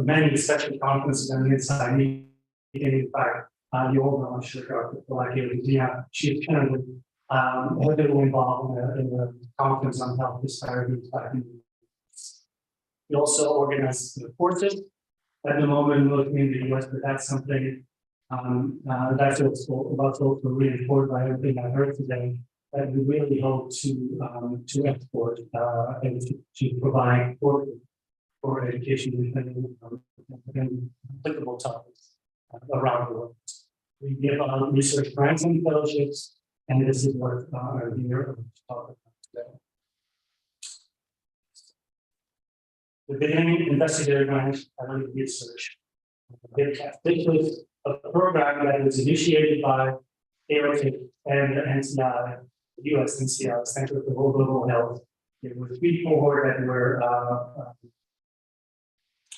many special conferences and inside meeting. In fact, you all know, I'm sure, Dr. Polaki, she's currently heavily involved in the conference on health disparities. We also organize the courses at the moment looking in the US, but that's something that's also reinforced by everything I heard today. That we really hope to export and to provide for education and applicable topics around the world. We give research grants and fellowships, and this is what I'm here to talk about today. The beginning investigator grant research. This was a program that was initiated by Arcc and the NCI. US NCI, Center for Global Health. There were 3 cohorts that were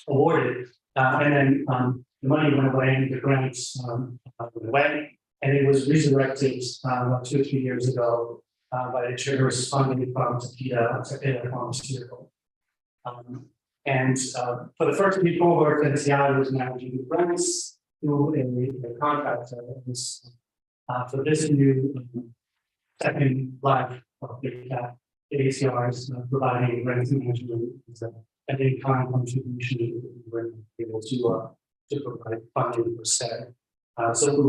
awarded, and then the money went away and the grants went away, and it was resurrected about 2 or 3 years ago by the generous funding from Takeda Pharmaceutical. And for the first 3 cohorts, NCI was managing the grants through a contract that was for this new second life of Big Cat. ACR is providing grants management as an in-kind contribution to be able to provide funding per se. So we're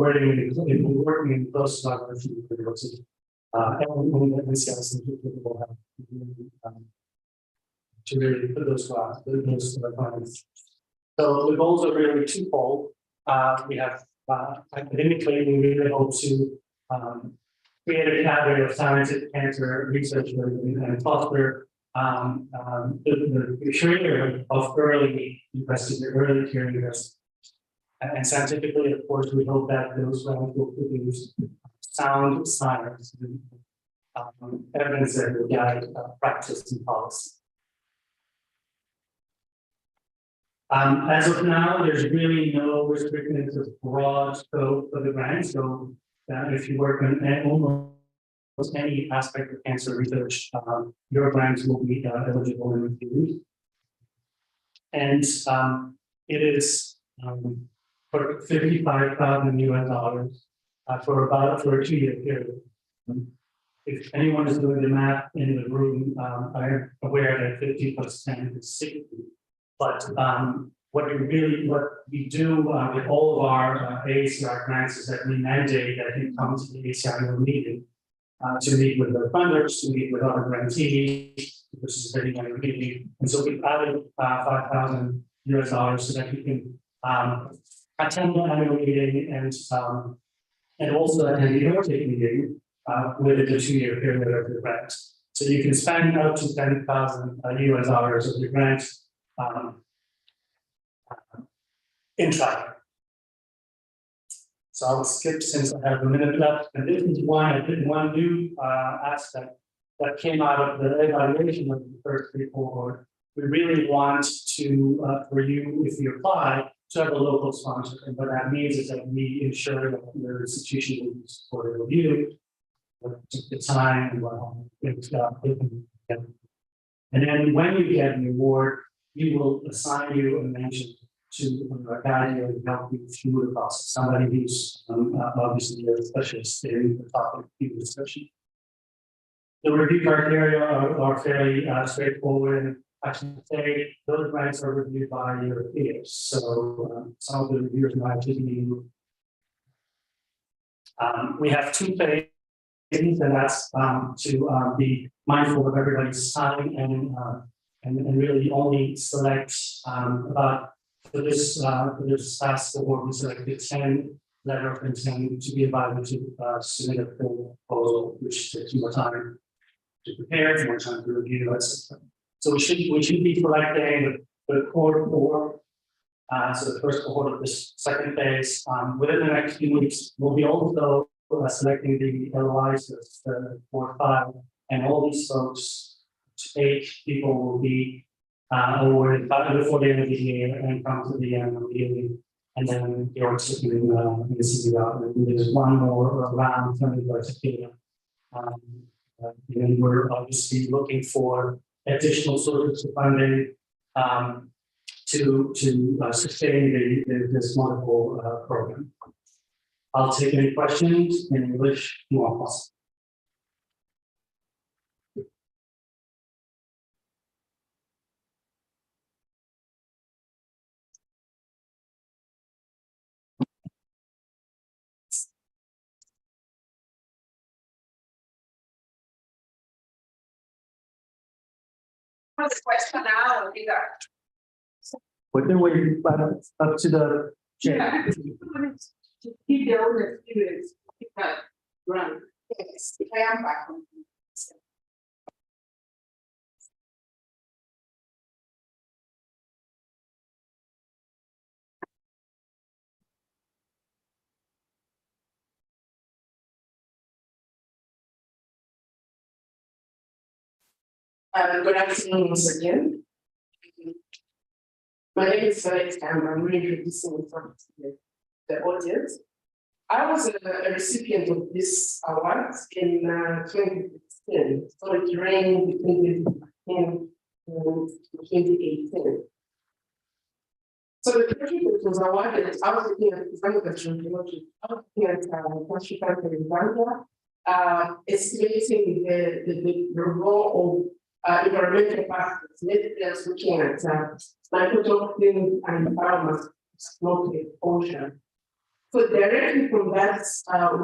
working in close collaboration with the university. And we discuss and will have to really put those plans. So the goals are really twofold. We have academically, we really hope to create a cadre of scientific cancer researchers and foster the training of early investigators, early care investigators. And scientifically, of course, we hope that those rounds will produce sound science and evidence that will guide practice and policy. As of now, there's really no restrictions of broad scope for the grant. So if you work on almost any aspect of cancer research, your grants will be eligible and refused. And it is for $55,000 US for a 2-year period. If anyone is doing the math in the room, I'm aware that 50 plus 10 is 60. But what we do with all of our AACR grants is that we mandate that you come to the AACR meeting to meet with the funders, to meet with other grantees, participating in the meeting. And so we've added $5,000 US so that you can attend the annual meeting and also attend the rotating meeting within the 2-year period of the grant. So you can spend up to $10,000 US of your grant in travel. So I'll skip since I have a minute left. And this is one new aspect that came out of the evaluation of the first 3 cohort. We really want to, for you, if you apply, to have a local sponsor. And what that means is that we ensure that your institution will be supportive of you, the time, and then when you get an award, we will assign you a mention to guide you and help you through the process. Somebody who's obviously a specialist in the topic of discussion. The review criteria are fairly straightforward. And I should say those grants are reviewed by your peers. So some of the reviewers might give you. We have 2 phases, and that's to be mindful of everybody's time and really only select about for this task force, we selected 10 letter of intent to be invited to submit a full proposal, which takes more time to prepare, more time to review, etc. So we should be selecting the cohort 4. So the first cohort of this second phase. Within the next few weeks, we'll be also selecting the LOIs, the 4 or 5, and all these folks, 8 people will be awarded before the end of the year and come to the end of the year, and then you're sitting in the city out. And there's one more round coming by September. And we're obviously looking for additional sources of funding to sustain this wonderful program. I'll take any questions in English you want possible. What's the question now? We can wait up to the chair. Yeah. Keep the owner experience. Keep that run. Yes, I am back. Good afternoon once again. My name is Felix and I'm really introducing in front of the audience. I was a recipient of this award in 2016, so it ran between 2015 and 2018. So the project that was awarded, I was looking at Zambia, I was looking at Africa in Zambia, estimating the role of environmental factors, basically I was looking at nitrogen and environment, not exposure. So directly from that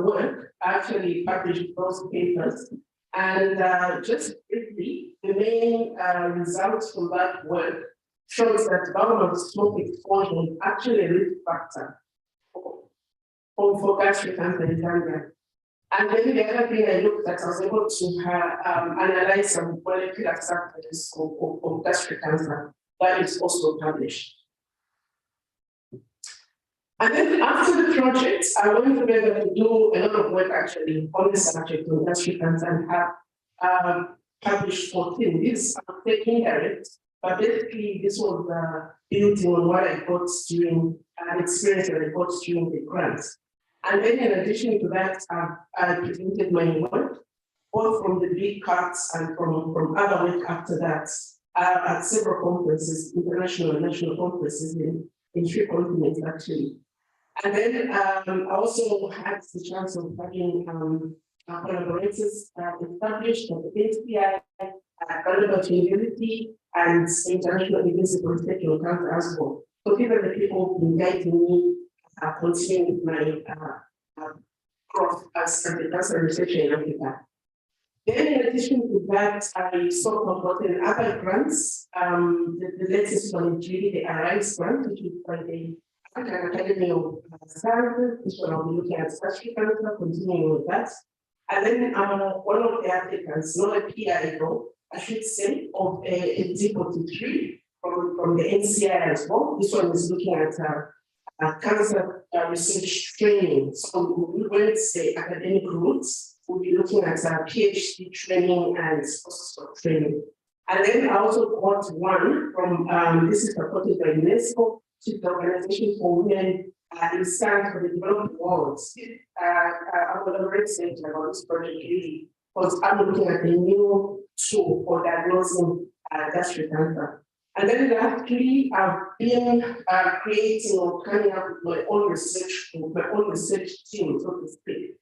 work, I actually published those papers. And just briefly, the main results from that work shows that volume of smoke exposure is actually a risk factor for gastric cancer in Zambia. And then the other thing I looked at, I was able to analyze some molecular samples of gastric cancer that is also published. And then after the project, I went to be able to do a lot of work actually on the subject of gastric cancer and have published 14. These are taking direct, but basically this was built on what I got during an experience that I got during the grant. And then in addition to that, I presented my work, both from the big cuts and from other work after that, at several conferences, international and national conferences in 3 continents actually. And then I also had the chance of having collaborators established at the NCI, Vanderbilt University, and International University of Research on Cancer as well. So these are the people who guided me continuing my growth as a cancer researcher in Africa. Then in addition to that, I saw gotten other grants. The latest one is really the ARISE grant, which is by the African Academy of Sciences, which one I'll be looking at gastric cancer, continuing with that. And then one of the applicants, not a PI though, I should say, of a D43 from the NCI as well. This one is looking at cancer research training. So we went the academic routes. We'll be looking at PhD training and postdoc training. And then I also got one from, this is supported by UNESCO, which is the Organization for Women in Science for the Developed World. I'm going to research about this project really, because I'm looking at a new tool for diagnosing gastric cancer. And then lastly, I've been creating or coming up with my own research team, so to speak.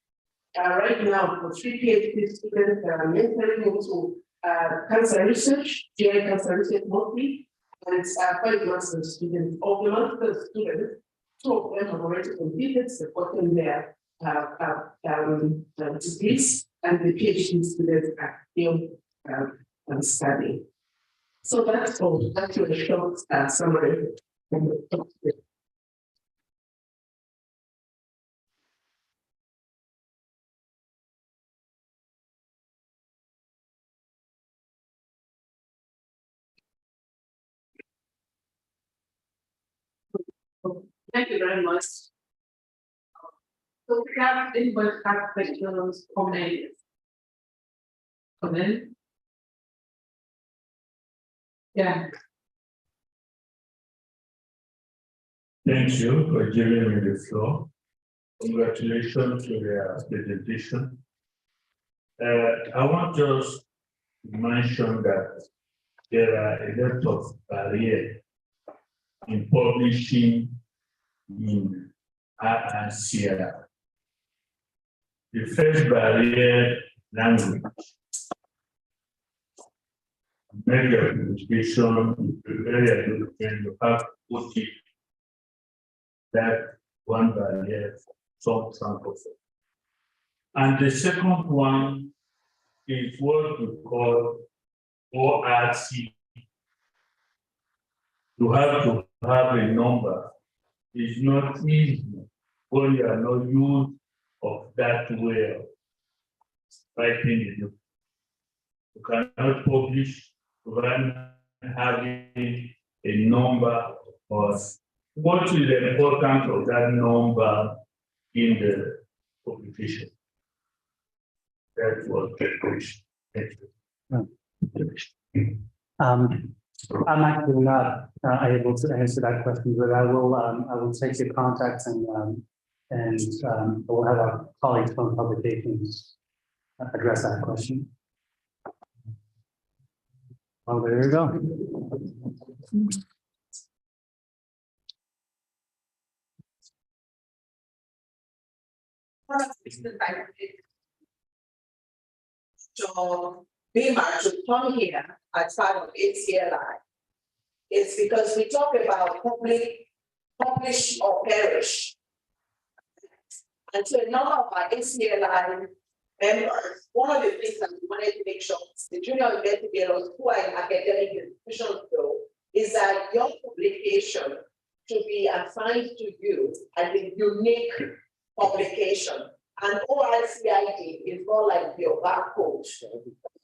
Right now, for 3 PhD students that are mentoring into cancer research, GI cancer research mostly, and 5 master's students. Of the master's students, 2 of them have already completed, supporting their degrees, and the PhD students are still studying. So that's all. That's a short summary. Thank you very much. So we have anybody have questions, comments? Comment? Yeah. Thank you for giving me the floor. Congratulations to your presentation. I want just to mention that there are a lot of barriers in publishing in Arcc. The first barrier, language. Major education, very good, you have to put it that one barrier, some francophone. And the second one is what we call Arcc. You have to have a number. It's not easy when you are not used of that way of writing it. You cannot publish without having a number or what is the importance of that number in the publication. That was the question. Thank you. I'm actually not able to answer that question, but I will take your contacts and we'll have our colleagues from publications address that question. Oh, there you go. So BIMA to come here as part of ACLI is because we talk about publish or perish. And so a number of our ACLI members, one of the things that we wanted to make sure the junior investigators who are in academic institutions though, is that your publication should be assigned to you as a unique publication. And ORCID is more like your barcode.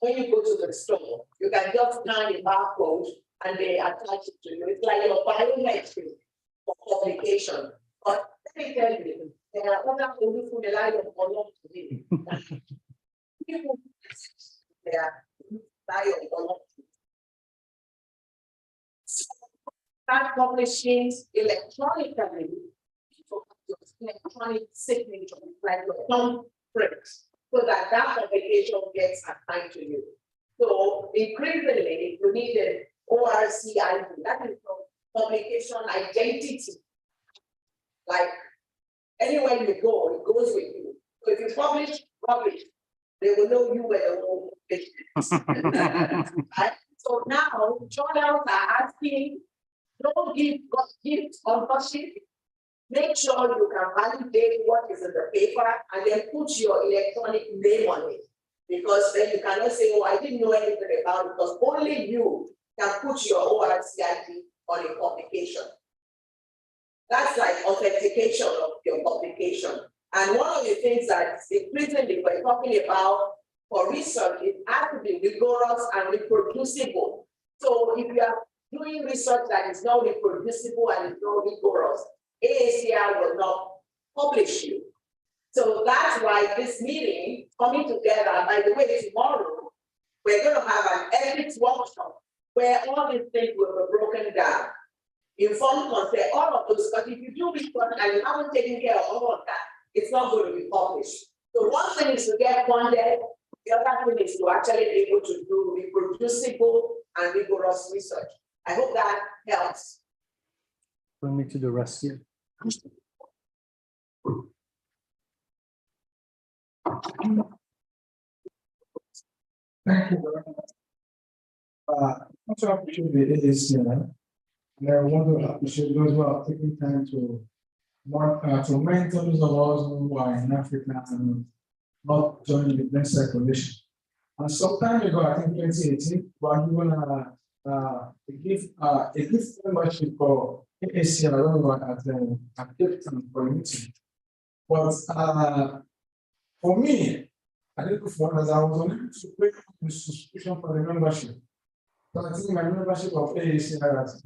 When you go to the store, you can just scan the barcode and they attach it to you. It's like your biometric for publication. But let me tell you, there are other people who rely on lot today. People they are rely on lot. So start publishing electronically, electronic signature, like your thumbprints, so that that publication gets assigned to you. So increasingly, you need an ORCID, that is publication identity. Like anywhere you go, it goes with you. So if you publish, they will know you were the one who published it. Right? So now journals are asking, don't give gift authorship. Make sure you can validate what is in the paper and then put your electronic name on it. Because then you cannot say, oh, I didn't know anything about it, because only you can put your ORCID on a publication. That's like authentication of your publication. And one of the things that increasingly we're talking about for research, it has to be rigorous and reproducible. So if you are doing research that is not reproducible and is not rigorous, AACR will not publish you. So that's why this meeting coming together, by the way, tomorrow, we're going to have an ethics workshop where all these things will be broken down. Informed consent, all of those, but if you do research and you haven't taken care of all of that, it's not going to be published. So one thing is to get funded, the other thing is to actually be able to do reproducible and rigorous research. I hope that helps. Bring me to the rest here. Thank you very much. Also appreciate the AACI, and I want to appreciate those who are taking time to mentor those of us who are in Africa and not joining the Blessed Coalition. And some time ago, I think 2018, we are given a gift membership for AACI at Cape Town for a meeting. But for me, I didn't go for as I was unable to pay the subscription for the membership. So I think my membership of AACI has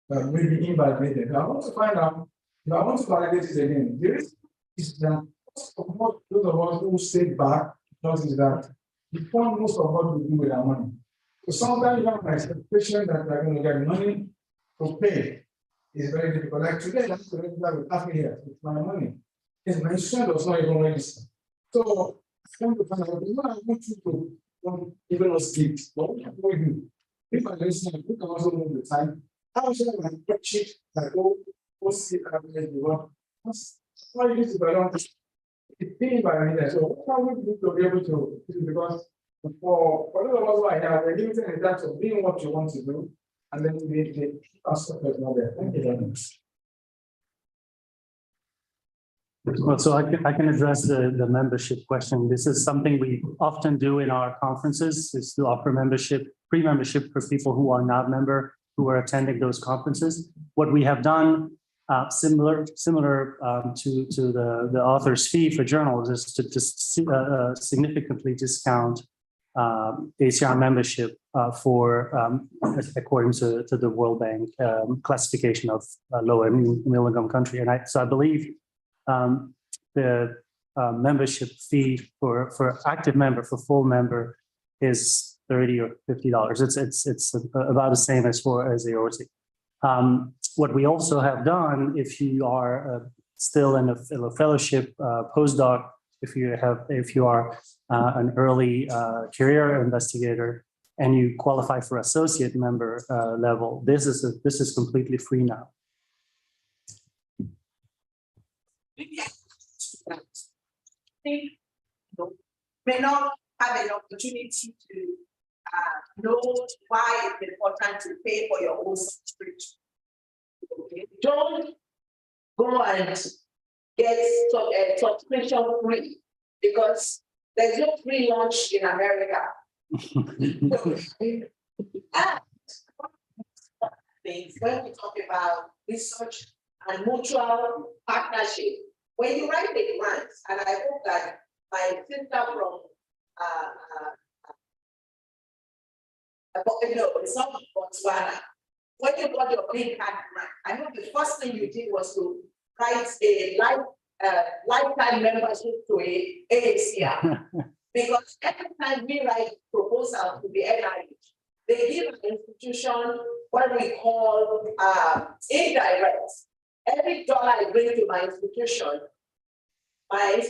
maybe invalidated. I want to find out if I want to validate it again. The reason is that those of us who stayed back because is that we fund most of what we do with our money. So sometimes you have an expectation that we're going to get money to pay. It's very difficult. Like today, that's the reason that we have here with my money. Yes, my student does not even register. So I want to find out, I want you to even us gifts. What can we do? If I listen, we can also move the time. How should I spreadsheet like what's the average you want? Why you need to balance it's being by me. So what can we do to be able to do? Because for those of us who are here, we're limited in terms of doing what you want to do, and then the aspect is not there. Thank you very much. Well, so I can address the membership question. This is something we often do in our conferences, is to offer pre-membership for people who are not member, who are attending those conferences. What we have done, similar to the author's fee for journals, is to just significantly discount ACR membership according to the World Bank classification of low and middle income country. And so I believe the membership fee for active member, for full member, is $30 or $50. It's about the same as AORC. What we also have done, if you are still in a fellowship postdoc, if you are an early career investigator and you qualify for associate member level, this is completely free now. May not have an opportunity to know why it's important to pay for your own subscription. Okay. Don't go and get subscription free because there's no free lunch in America. And things when we talk about research and mutual partnership, when you write a grant, and I hope that my sister from it's not Botswana. When you got your big cat grant, I know the first thing you did was to write a lifetime membership to a AACR. Because every time we write proposal to the NIH, they give an institution what we call indirect. Every dollar I bring to my institution gets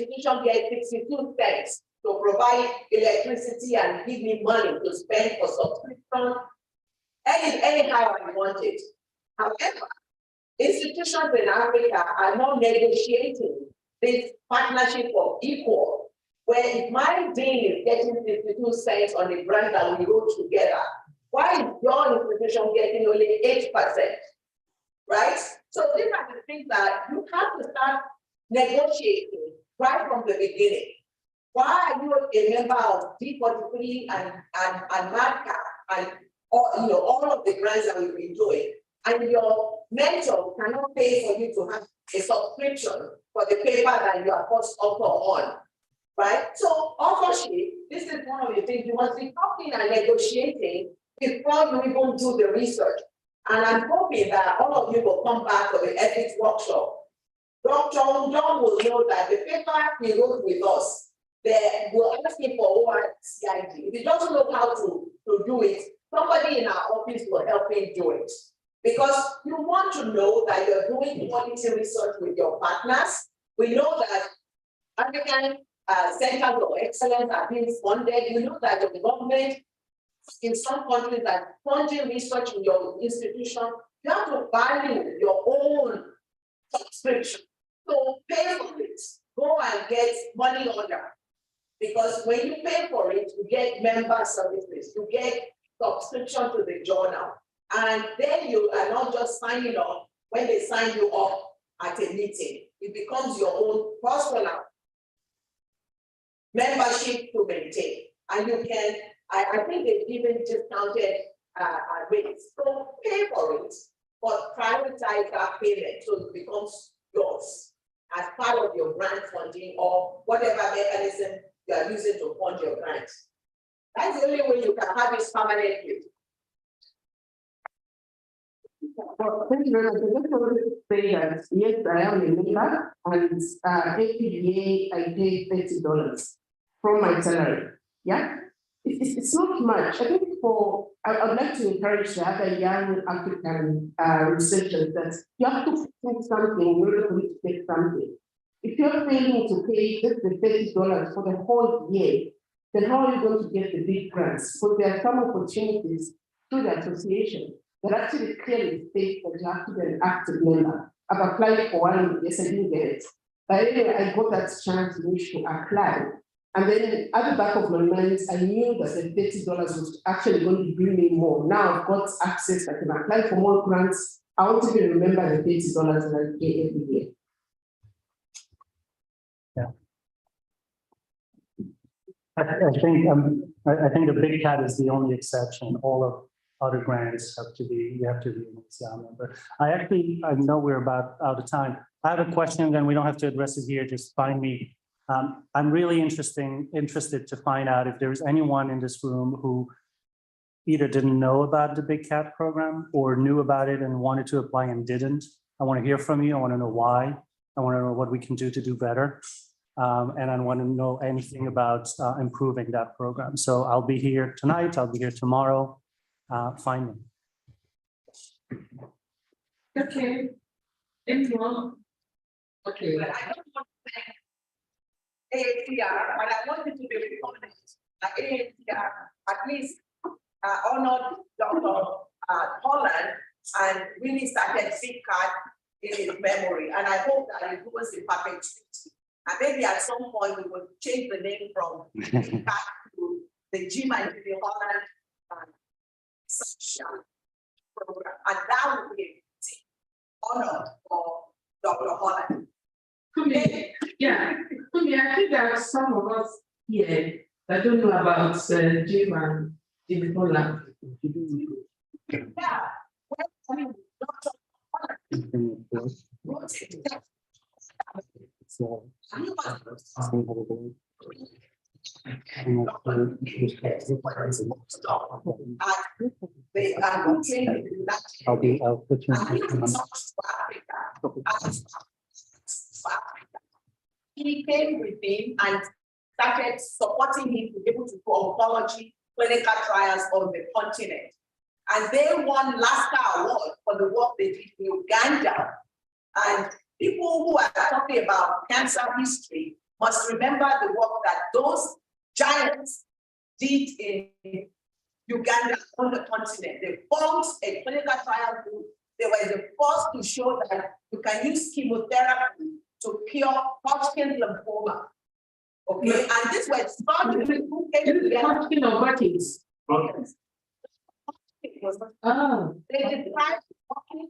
62 cents to provide electricity and give me money to spend for subscription. Anyhow I want it. However, institutions in Africa are now negotiating this partnership of equal, where if my dean is getting 52 cents on the grant that we wrote together, why is your institution getting only 8%? Right? So these are the things that you have to start negotiating right from the beginning. Why are you a member of D43 and MADCA and all of the grants that we've been doing, and your mentor cannot pay for you to have a subscription for the paper that you are first offer on, right? So authorship, this is one of the things you must be talking and negotiating before you even do the research. And I'm hoping that all of you will come back for the ethics workshop. Dr. John will know that the paper he wrote with us, they will ask him for ORCID. If he doesn't know how to do it, somebody in our office will help him do it. Because you want to know that you're doing quality research with your partners. We know that African centers of excellence are being funded. You know that the government in some countries that funding research in your institution, you have to value your own subscription. So pay for it. Go and get money order. Because when you pay for it, you get member services, you get subscription to the journal. And then you are not just signing up when they sign you up at a meeting. It becomes your own personal membership to maintain. And you can, I think they've given discounted rates. So pay for it, but prioritize that payment so it becomes yours as part of your grant funding or whatever mechanism you are using to fund your grant. That's the only way you can have it permanently. Well, thank you very much. I just wanted to say that yes, I am a member, and every year I pay $30 from my salary. Yeah, it's not much. I think I would like to encourage the other young African researchers that you have to take something in order for you to take something. If you're failing to pay just the $30 for the whole year, then how are you going to get the big grants? So there are some opportunities through the association that actually clearly state that you have to be an active member. I've applied for one, yes, I didn't get it. But anyway, I got that chance in which to apply. And then at the back of my mind, I knew that the $30 was actually going to bring me more. Now I've got access, I can apply for more grants. I want to remember the $30 that I pay every year. Yeah. I think the big cat is the only exception. All of other grants have to be, you have to be an exam member. I know we're about out of time. I have a question, and we don't have to address it here, just find me. I'm really interested to find out if there's anyone in this room who either didn't know about the Big Cat program or knew about it and wanted to apply and didn't. I want to hear from you. I want to know why. I want to know what we can do to do better. And I want to know anything about improving that program. So I'll be here tonight. I'll be here tomorrow. Find me. Okay. Anyone? Okay, but I don't want to thank AACR, but I want it to be recorded. AACR at least honored Dr. Holland and really started Big Cat in his memory. And I hope that it was in perpetuity. And maybe at some point we will change the name from Big Cat to the Jim and the Holland program. And that would be honored for Dr. Holland. Yeah, I think there are some of us here that don't know about Jim and Ebola. Yeah. Well, I mean, they are not trained in that. I'll put you He came with him and started supporting him to be able to do oncology clinical trials on the continent. And they won LASCA award for the work they did in Uganda. And people who are talking about cancer history must remember the work that those giants did in Uganda on the continent. They formed a clinical trial group. They were the first to show that you can use chemotherapy to cure Hodgkin's lymphoma. Okay, and this was started who came together. Hodgkin or Burkitt's? They described working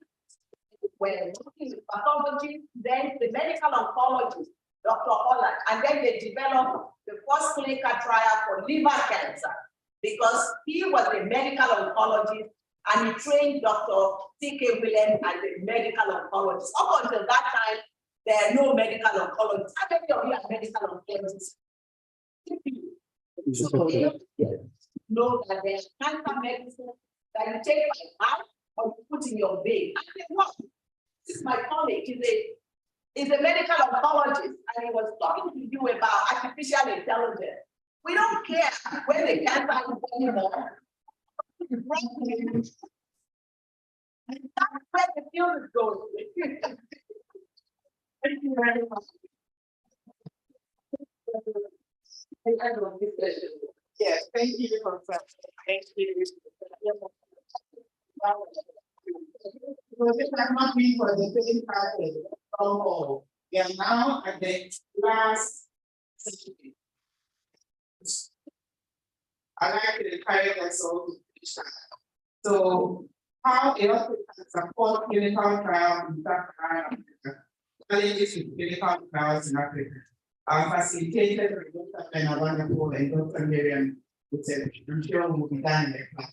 with pathology, then the medical oncologist, Dr. Holland, and then they developed the first clinical trial for liver cancer because he was a medical oncologist and he trained Dr. C.K. Williams as a medical oncologist. Up until that time, there are no medical oncologists. How many of you are medical oncologists? So know that there's cancer medicine that you take by mouth or you put in your vein. And they work. This is my colleague, he's a medical oncologist, and he was talking to you about artificial intelligence. We don't care where the cancer is anymore. And that's where the field is going. Thank you very much. Yes, thank you for that. Thank you. Because it has not been for the same practice. Oh, we are now at the last session. I like to encourage us all to finish that. So, how else can support clinical trials in Dakar, challenges in clinical trials in Africa? Our facilitator, Dr. Ben, a wonderful, and Dr. Miriam, who said, I'm sure will be done in the class.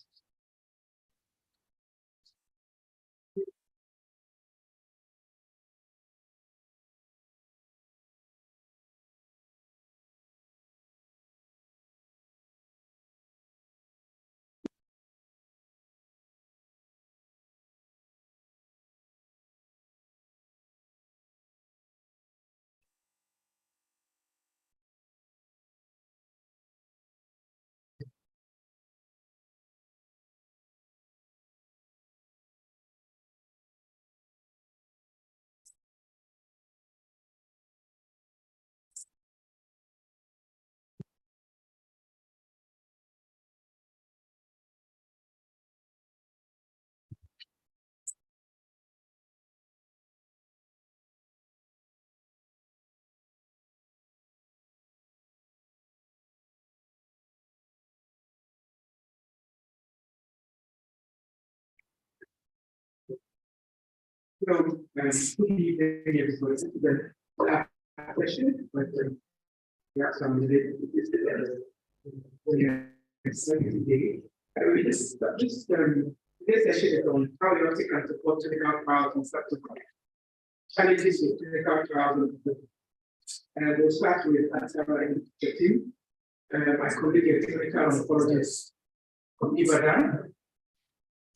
So, question, but we have some related to this. This session is on how you can support clinical trials and subsequent challenges with clinical trials. And we'll start with Sarah and the team. My colleague, a clinical oncologist from Ibadan.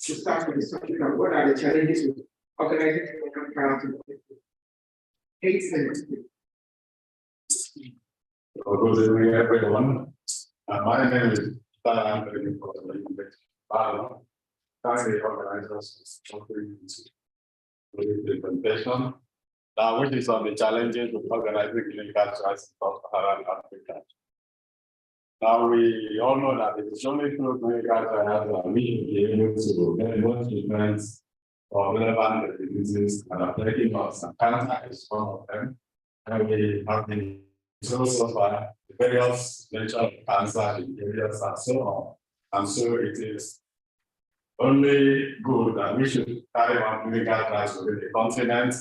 To start with the subject of what are the challenges with organizing clinical trials in 8 minutes. Good evening, everyone. My name is Taran currently organizers of the presentation, which is on the challenges of organizing clinical trials in Sub-Saharan Africa. Now we all know that it is only through clinical trials that we will be able to get more treatments for relevant diseases and affecting us, and cancer is one of them. And we have been so far the various nature of cancer in areas and so on. And so it is only good that we should carry on clinical trials within the continent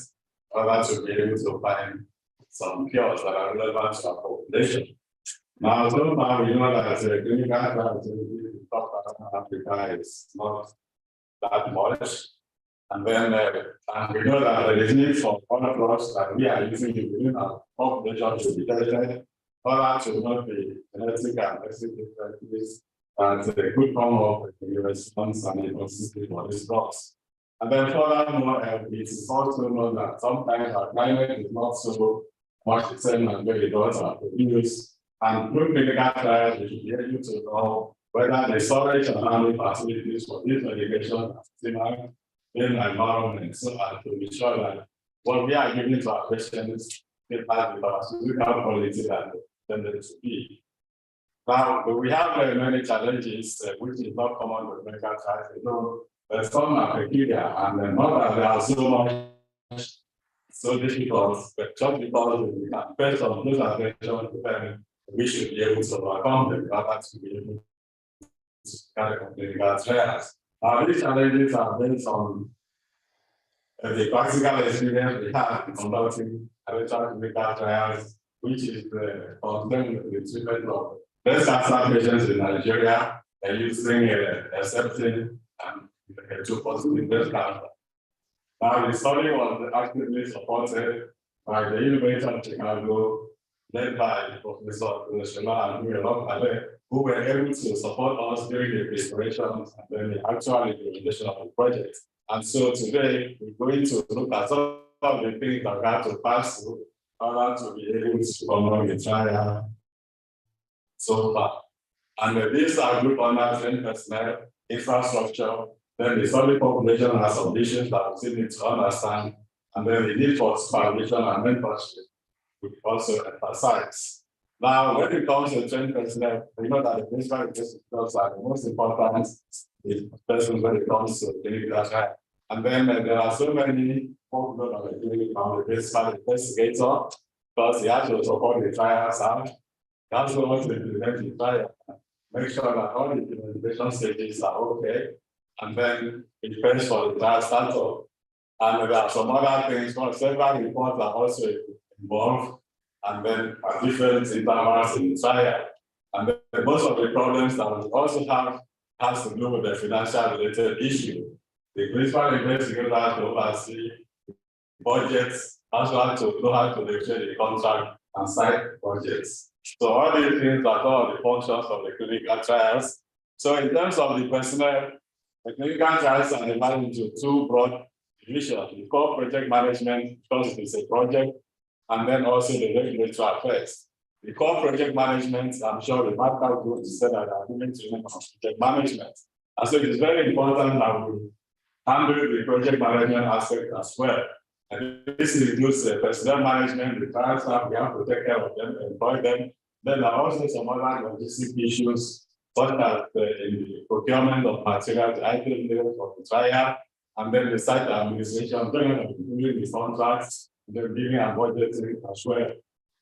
in order to be able to find some cures that are relevant to our population. Now, so far, we know that clinical trials in Africa is not that much. And then and we know that there is need for other drugs that we are using within our population to be tested, other to not be genetic and basic differences, and a good form of response and inconsistent for these drugs. And then furthermore, it is also known that sometimes our climate is not so much the same as where the drugs are produced. And through clinical trials, we should be able to know whether the storage and handling facilities for this medication are similar in the environment, so as to be sure that what we are giving to our patients is has the pharmaceutical quality that they intended to be. Now, we have many challenges, which is not common with medical trials. You know, there's some are peculiar, and not that they are so difficult, but just because we can based on those attention, then we should be able to overcome them, rather to be able to carry on clinical trials. These challenges are based on the practical experience we have in conducting clinical trials, which is concerned with the treatment of breast cancer patients in Nigeria and using accepting and to positive breast cancer. Now, the study was actively supported by the University of Chicago, led by Professor Shema and who were able to support us during the preparations and then the actual implementation of the project. And so today, we're going to look at some of the things that we have to pass through in order to be able to conduct the trial so far. And these are group under trained personnel, infrastructure, then the study population has some issues that we still need to understand, and then the need for supervision and mentorship, we also emphasize. Now, when it comes to trained personnel, we know that the principal investigators are the most important persons when it comes to clinical trial. And then there are so many people that are doing the principal investigator, because he has to support the trials out. He has to also implement the trial, make sure that all the implementation stages are okay, and then it depends for the trial startup. And there are some other things, several reports are also involved, and then at different intervals in the trial. And then most of the problems that we also have has to do with the financial related issue. The principal investigator has to oversee budgets, also has to know how to negotiate the contract and site budgets. So all these things are all the functions of the clinical trials. So in terms of the personnel, the clinical trials are divided into two broad divisions: the core project management, because it is a project, and then also the regulatory affairs. The core project management, I'm sure the medical group said that are doing training on project management. And so it is very important that we handle the project management aspect as well. And this includes personnel management, the trial staff, we have to take care of them, employ them. Then there are also some other logistic issues, such as in the procurement of materials, items for the trial, and then the site administration, doing the contracts, then giving and budgeting as well.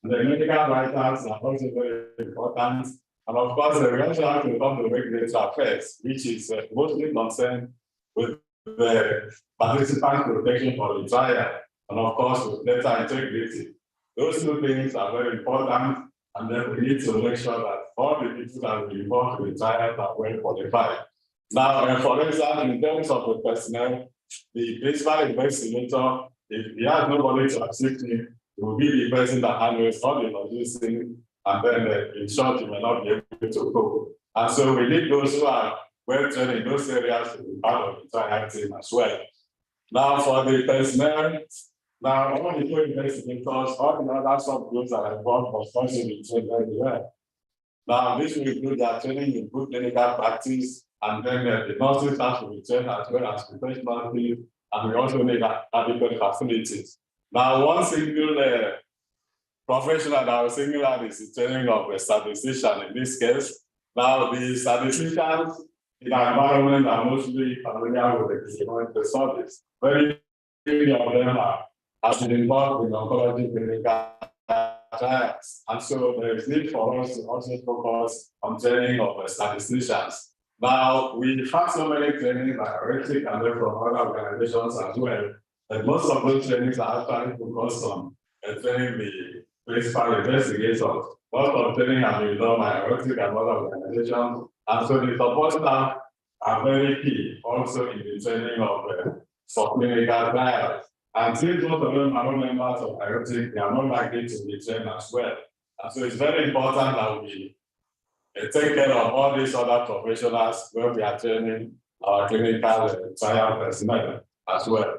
And the medical writers are also very important. And of course, we also have to come to regulatory affairs, which is mostly concerned with the participant protection for the trial, and of course, with data integrity. Those two things are very important, and then we need to make sure that all the people that will be involved in the trial are well qualified. Now, for example, in terms of the personnel, the principal investigator, if he has nobody to assist him, he will be the person that handles all the logistics, and then in short, he may not be able to go. And so we need those who are well trained in those areas to be part of the trial team as well. Now, for the personnel, now all the co-investigators, all the other subgroups that are involved must also be trained very well. Now, this will include their training in good clinical practice, and then the nurses have to be trained as well as professional team, and we also need adequate facilities. Now, one single professional that I was single out is the training of a statistician in this case. Now, the statisticians in our environment are mostly familiar with the studies. Very many of them have been involved in oncology clinical trials. And so there is need for us to also focus on training of statisticians. Now, we have so many trainings like Arcc and then from other organizations as well. And most of those trainings are actually focused on training the principal investigators. Lot of training has been done by Arcc and other organizations, and so the support staff are very key also in the training of clinical trials. And since most of them are not members of Arcc, they are not likely to be trained as well. And so it's very important that we take care of all these other professionals when we are training our clinical trial personnel as well.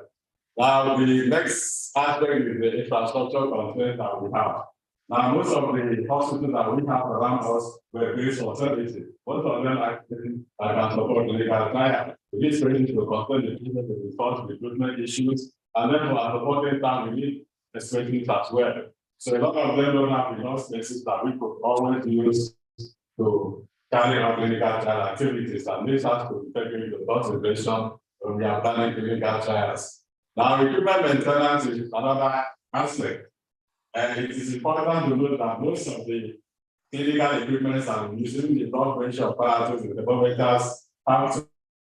Now, the next aspect is the infrastructure constraints that we have. Now, most of the hospitals that we have around us were based on services. Most of them actually can support clinical trial. We need spaces to control the business to resolve recruitment issues, and then for our supporting staff, we need spaces as well. So a lot of them don't have enough spaces that we could always use to carry out clinical trial activities, and this has to be taken into consideration when we are planning clinical trials. Now, equipment maintenance is another aspect, and it is important to note that most of the clinical equipment and using the blood pressure apparatus and thermometers have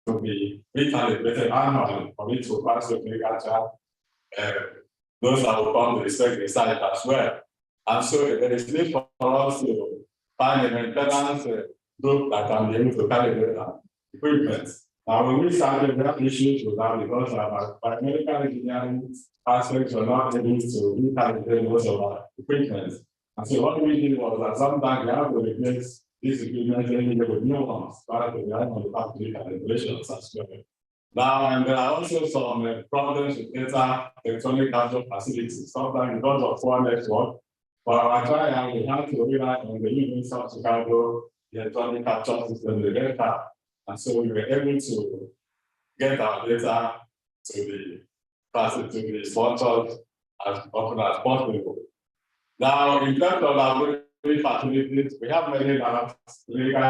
to be recalibrated annually for it to pass the clinical trial. Those that will come to respect the site as well. And so there is need for us to find a maintenance group that can be able to calibrate our equipment. Now, when we started, we have issues with that because our medical engineering aspects were not able to recalibrate most of our equipment. And so what we did was that sometimes we have to replace these equipment with new ones, rather than on the factory calibrations as well. Now, and there are also some problems with data electronic capture facilities. Sometimes because of poor network, for our trial, we have to rely on the University of Chicago electronic capture system, the Dakar. And so we were able to get our data to the sponsors as often as possible. Now, in terms of laboratory facilities, we have many labs, clinical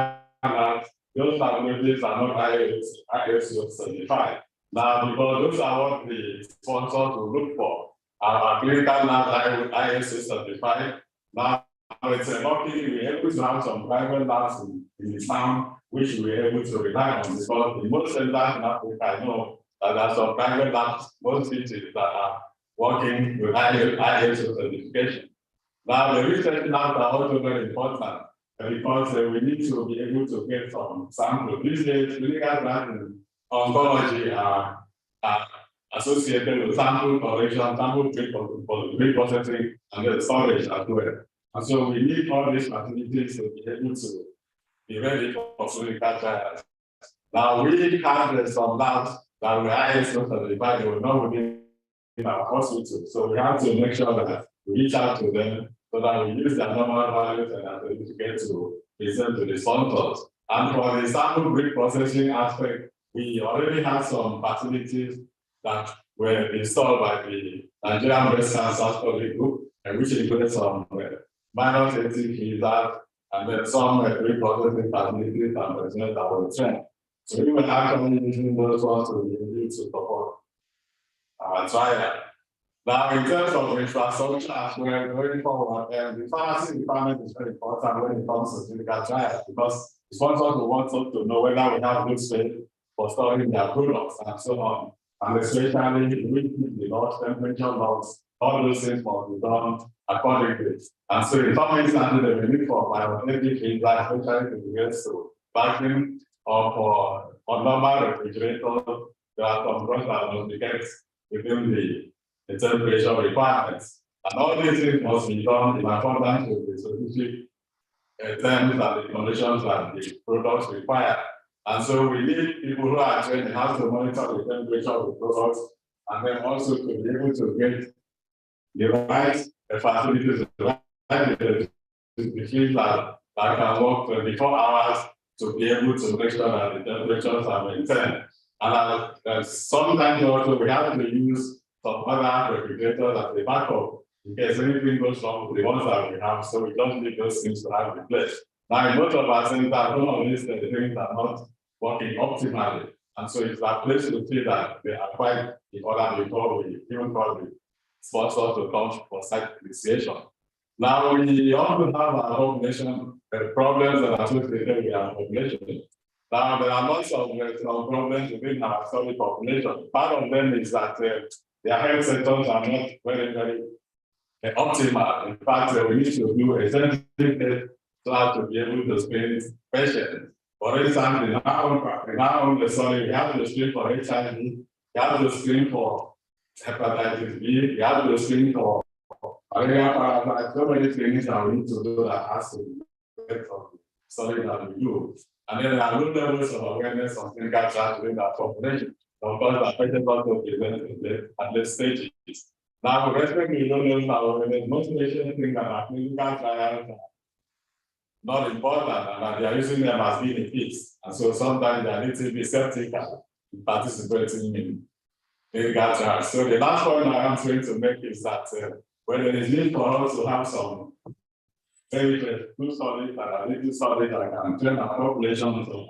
labs. Those laboratories are not ISO certified. Now, because those are what the sponsors will look for. Our clinical labs are ISO certified. Now, it's lucky we're able to have some private labs in the town, which we're able to rely on, because in most centers in Africa, I know that there are some private labs, most cities that are working with ISO certification. Now, the research labs are also very important because we need to be able to get some samples. These days, clinical labs in oncology are associated with sample collection, sample pre-processing, and then storage as well. And so we need all these facilities to be able to be ready for clinical trials. Now, we have some labs that were ISO certified, they were not within our hospital. So we have to make sure that we reach out to them so that we use their normal values and our certificate to present to the sponsors. And for the sample pre-processing aspect, we already have some facilities that were installed by the Nigerian Breast Cancer Study Group, and which included some minor safety feedback, and then some pre-processing facilities and personnel that were trained. So we were actually using those ones to be able to support our trial. Now, in terms of infrastructure as well, going forward, the pharmacy department is very important when it comes to clinical trials, because the sponsors will want us to know whether we have good space for storing their products and so on. And especially with the loss, temperature loss, all those things must be done accordingly. And so in some instances, there will be for biometric feedback, especially with regards to vacuum or for normal refrigerators, there are some drugs that must be kept within the temperature requirements. And all these things must be done in accordance with the specific terms and the conditions that the products require. And so we need people who are trained how to monitor the temperature of the products, and then also to be able to get the right facilities, the machines that can work 24 hours to be able to make sure that the temperatures are maintained. And sometimes also we have to use some other refrigerators as a backup in case anything goes wrong with the ones that we have, so we don't need those things to have in place. Now, in most of our centers, some of these things are not working optimally, and so it's our place to see that they are quite in order before we even call the sponsor to come for site initiation. Now, we also have our population problems that are associated with our population. Now, there are lots of problems within our study population. Part of them is that their health centers are not very optimal. In fact, we need to do a sensitive class to be able to screen patients. For instance, in our own sorry, we have to screen for HIV, we have to screen for hepatitis B, we have to screen for malaria parasites, so many screenings that we need to do that has to be from study that we do. And then there are low levels of awareness of clinical trials within that population. Of course, the patients also present at late stages. Now, with respect to low levels of awareness, most patients think that our clinical trials are not important and that they are using them as benefits. And so sometimes they are a little bit skeptical in participating in clinical trials. So the last point I am trying to make is that when there is need for us to have some very good studies that are little studies that can train our populations on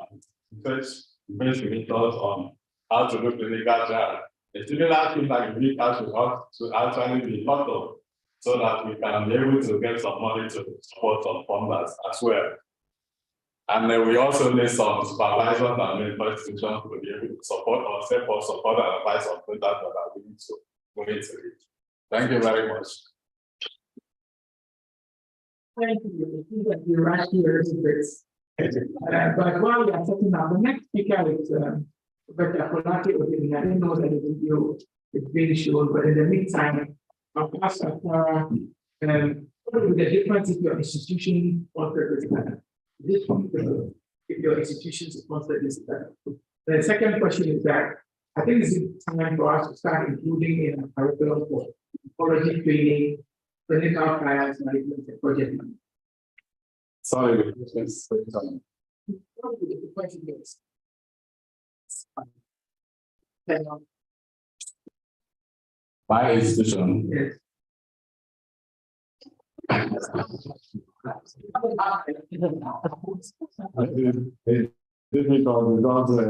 investigators on how to do clinical trials. A similar thing like we need to actually be thought of so that we can be able to get some money to support some funders as well. And then we also need some supervisors and medical institutions to be able to support or support and advise on things that are willing to go into it. Thank you very much. Thank you. I think that you're right here, but while we are talking about the next speaker is Dr. Kolake Odin. I didn't know that the video is being shown, but in the meantime, I'll ask what is the difference if your institution sponsored this event? If your institution sponsored this event. The second question is that I think it's time for us to start including in our curriculum for ecology training, clinical trials, management, and project management. Sorry, the question is. My institution. Yes. Difficult because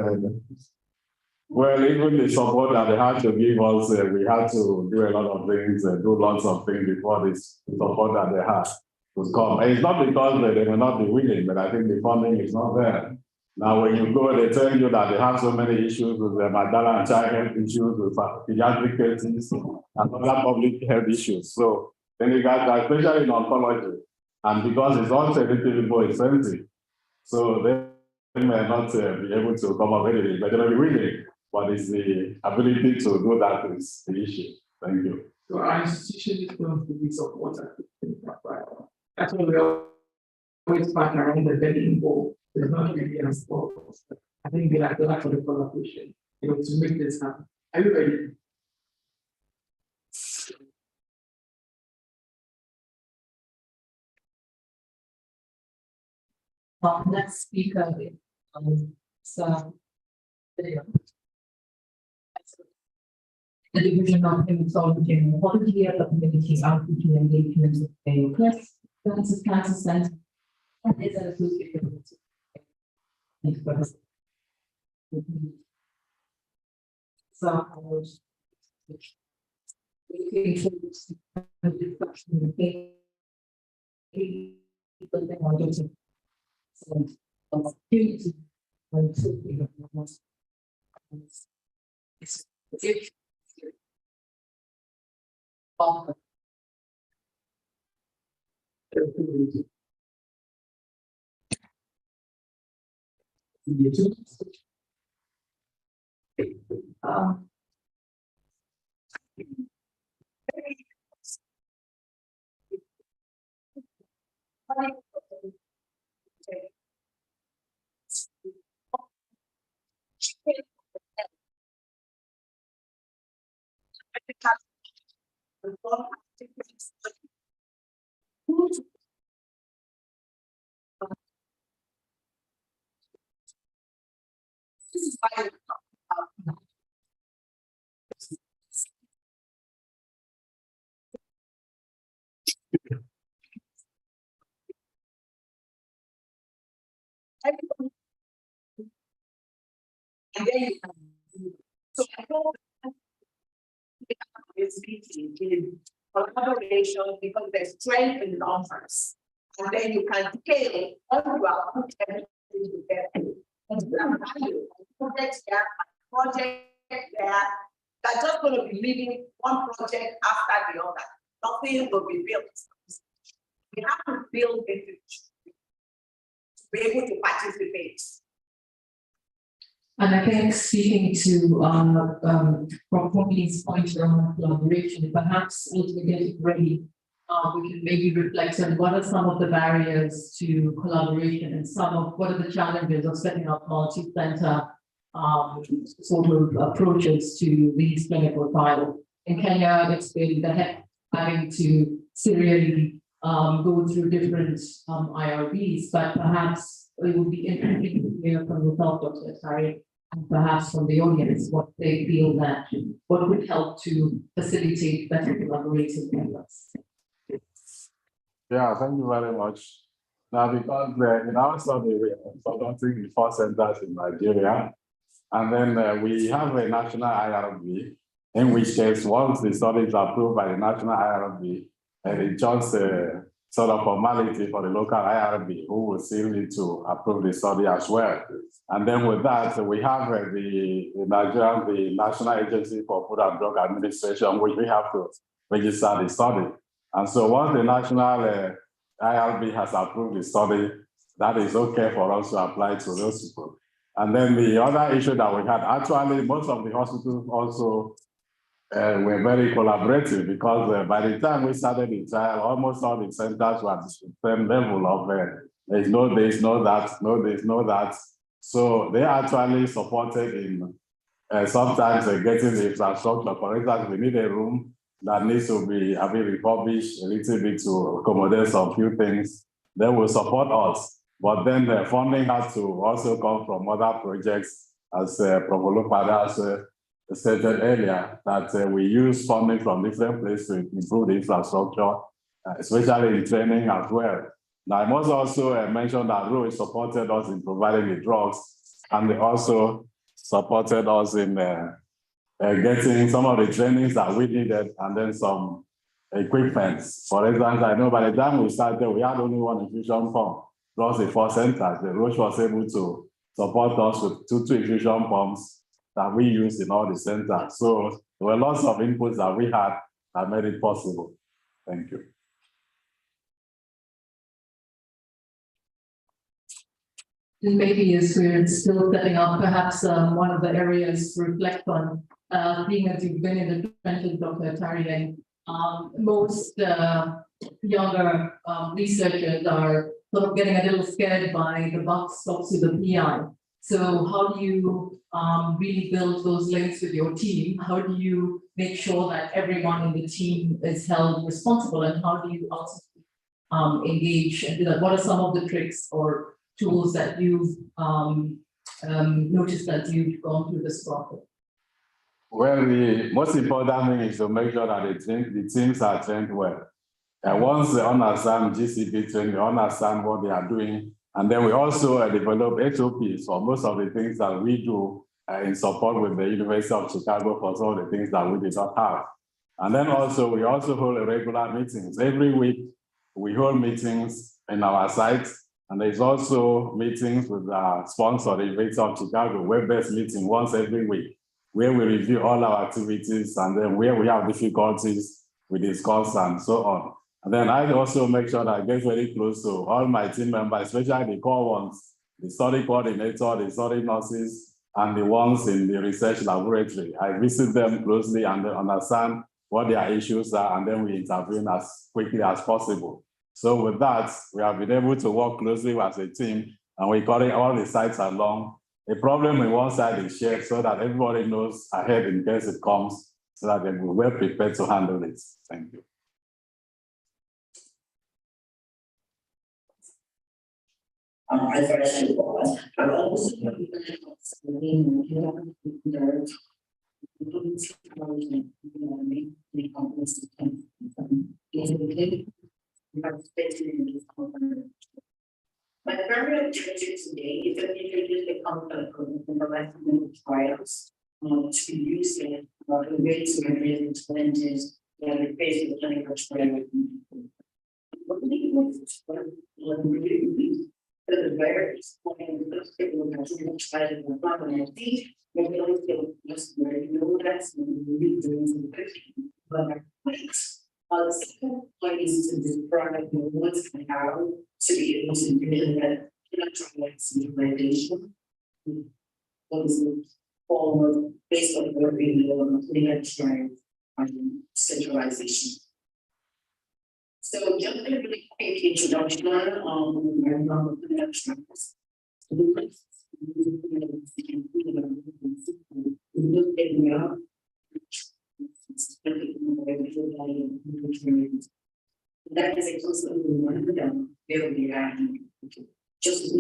well, even the support that they had to give us, we had to do a lot of things, do lots of things before this support that they had would come. And it's not because they may not be willing, but I think the funding is not there. Now, when you go, they tell you that they have so many issues with the maternal and child health issues, with pediatric cases, and other public health issues. So, then you got, especially in oncology, and because it's also a little bit more expensive, so they may not be able to come up with it, but they may be willing. But it's the ability to do that is the issue. Thank you. So our institution is going to be supported. That's why we always partner around the very involved. There's not really a support. I think we are glad for the collaboration, to make this happen. Are you ready? Next speaker is video. The division of hematology and oncology at the community outreach and engagement with the Cancer Center and is an associate professor. Thanks, Professor. So, this is why so I hope this meeting in collaboration because there's strength in numbers. And then you can scale all throughout put everything together. And value projects there, project there, that's just going to be leading one project after the other. nothing will be built. We have to build it to be able to participate. And I think speaking to Prof. Momi's point around collaboration, perhaps as we get it ready, we can maybe reflect on what are some of the barriers to collaboration and what are the challenges of setting up multi-center sort of approaches to these clinical trials. In Kenya, it's been having to serially go through different IRBs, but perhaps it would be interesting to hear from yourself, Dr. Atari, and perhaps from the audience, what they feel that what would help to facilitate better collaborative efforts. Yeah, thank you very much. Now, because in our study, we are supporting the 4 centers in Nigeria, and then we have a national IRB, in which case, once the study is approved by the national IRB, it's just a sort of formality for the local IRB, who will still need to approve the study as well. And then with that, we have the National Agency for Food and Drug Administration, which we have to register the study. And so once the national IRB has approved the study, that is okay for us to apply to those people. And then the other issue that we had, actually, most of the hospitals also were very collaborative, because by the time we started the trial, almost all the centers were at the same level of there's no this, no that, no this, no that. So they actually supported in sometimes getting the infrastructure. For instance, we need a room that needs to be refurbished a little bit to accommodate some few things. They will support us. But then the funding has to also come from other projects, as Prof. Olupada stated earlier, that we use funding from different places to improve the infrastructure, especially in training as well. Now, I must also mention that Roche supported us in providing the drugs, and they also supported us in getting some of the trainings that we needed, and then some equipment. For instance, I know by the time we started, we had only 1 infusion pump, plus the 4 centers. The Roche was able to support us with 2 infusion pumps that we used in all the centers. So there were lots of inputs that we had that made it possible. Thank you. And maybe as we're still setting up, perhaps one of the areas to reflect on, being as you've been in the trenches, Dr. Atari, most younger researchers are sort of getting a little scared by the buck stops with the PI. So how do you really build those links with your team? How do you make sure that everyone in the team is held responsible, and how do you also engage and do that? What are some of the tricks or tools that you've noticed that you've gone through this process? Well, the most important thing is to make sure that the teams are trained well. Once they understand GCP training, they understand what they are doing. And then we also develop HOPs for most of the things that we do in support with the University of Chicago for some of the things that we did not have. And then also, we also hold regular meetings. Every week, we hold meetings in our sites. And there's also meetings with our sponsor, the University of Chicago, web-based meeting once every week, where we review all our activities, and then where we have difficulties, we discuss and so on. And then I also make sure that I get very close to all my team members, especially the core ones, the study coordinator, the study nurses, and the ones in the research laboratory. I visit them closely and understand what their issues are, and then we intervene as quickly as possible. So with that, we have been able to work closely as a team, and we carry all the sites along. A problem in one side is shared so that everybody knows ahead in case it comes, so that they will be well prepared to handle it. Thank you. My question was, I also my primary objective today is to introduce the concept of the trials to be used in a way to address the challenges that we face with clinical trial. The various point those people have too much fight in the problem and see maybe only feel just where you know that's really doing some good but The second point is to describe what's and how to be able to implement electronic implementation. What is the forward based on what we know of electronic centralization. So just a really quick introduction on my normal electronics. That is a close reminder that there will be just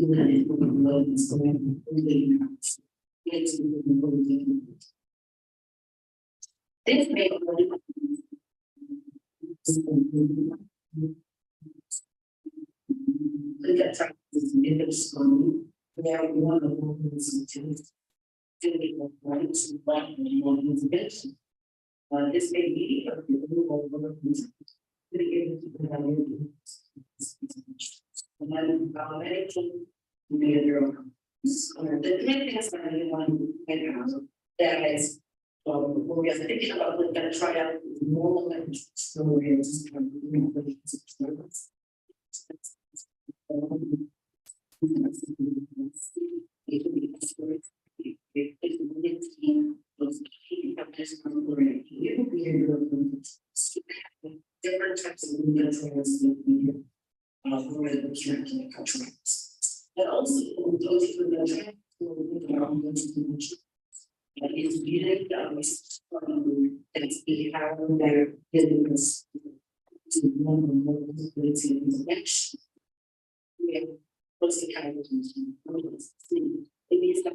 this may this may be a the main things that I want to that is when we are thinking about we're going to try out normal stories. Different types of media trends and also those is really how their business to one possibility of connection. We have close to kind of it means that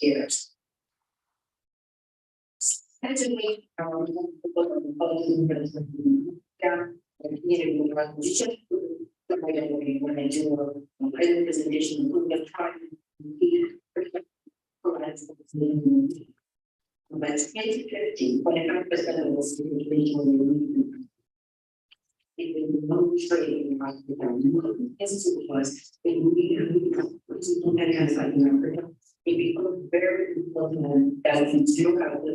cares. Actually, when I do a presentation, by 2050, 25% of the students it will not trade in Africa. Because it will be in Africa. It becomes very important that we do have the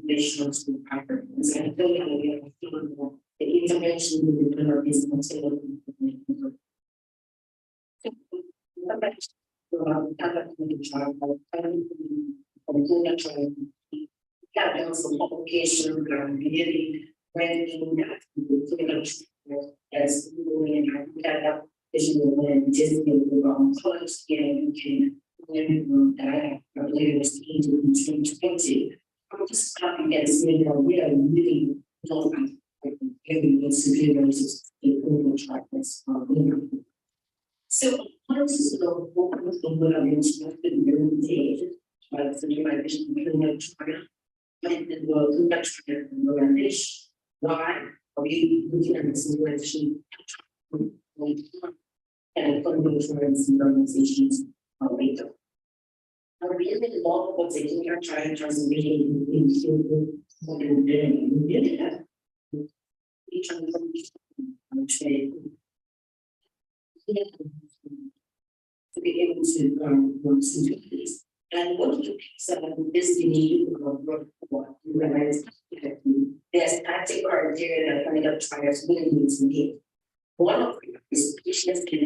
national school patterns and the intervention within our business. Some publication really ranking as college and you can that I believe was into 2020. I'm just talking against we are really don't giving those severe races in trackers. So what is the focus of what I'm instructed in the day? But the my vision between trial and the conduction of the why are we looking at this situation and fundamentals and organizations later? I really love what they do are trying transformation into to be able to work into this. And one of the pieces of this you need to realize there's active criteria that kind of trials really need to meet. One of them is patients can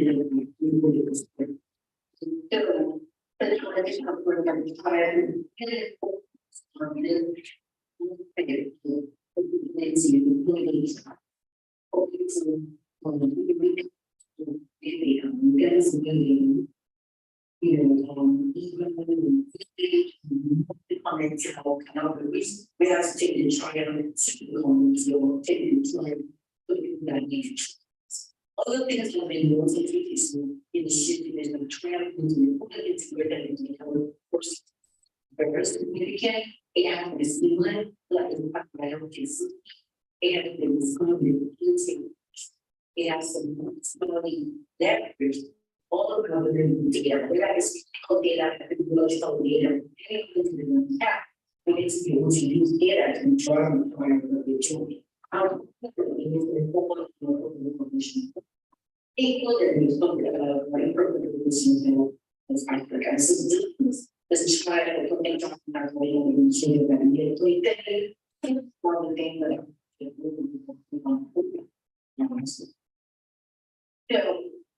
we have to take the trial to take the trial. Other things that have been noted is initiative is the trial integrated into the course. Very significant, and is similar, like in fact, my own case, and it is going to be using. It has some responsibility that all of them together. We have this data, logical data, anything to the we need to be able to use data to inform the requirement of the children. So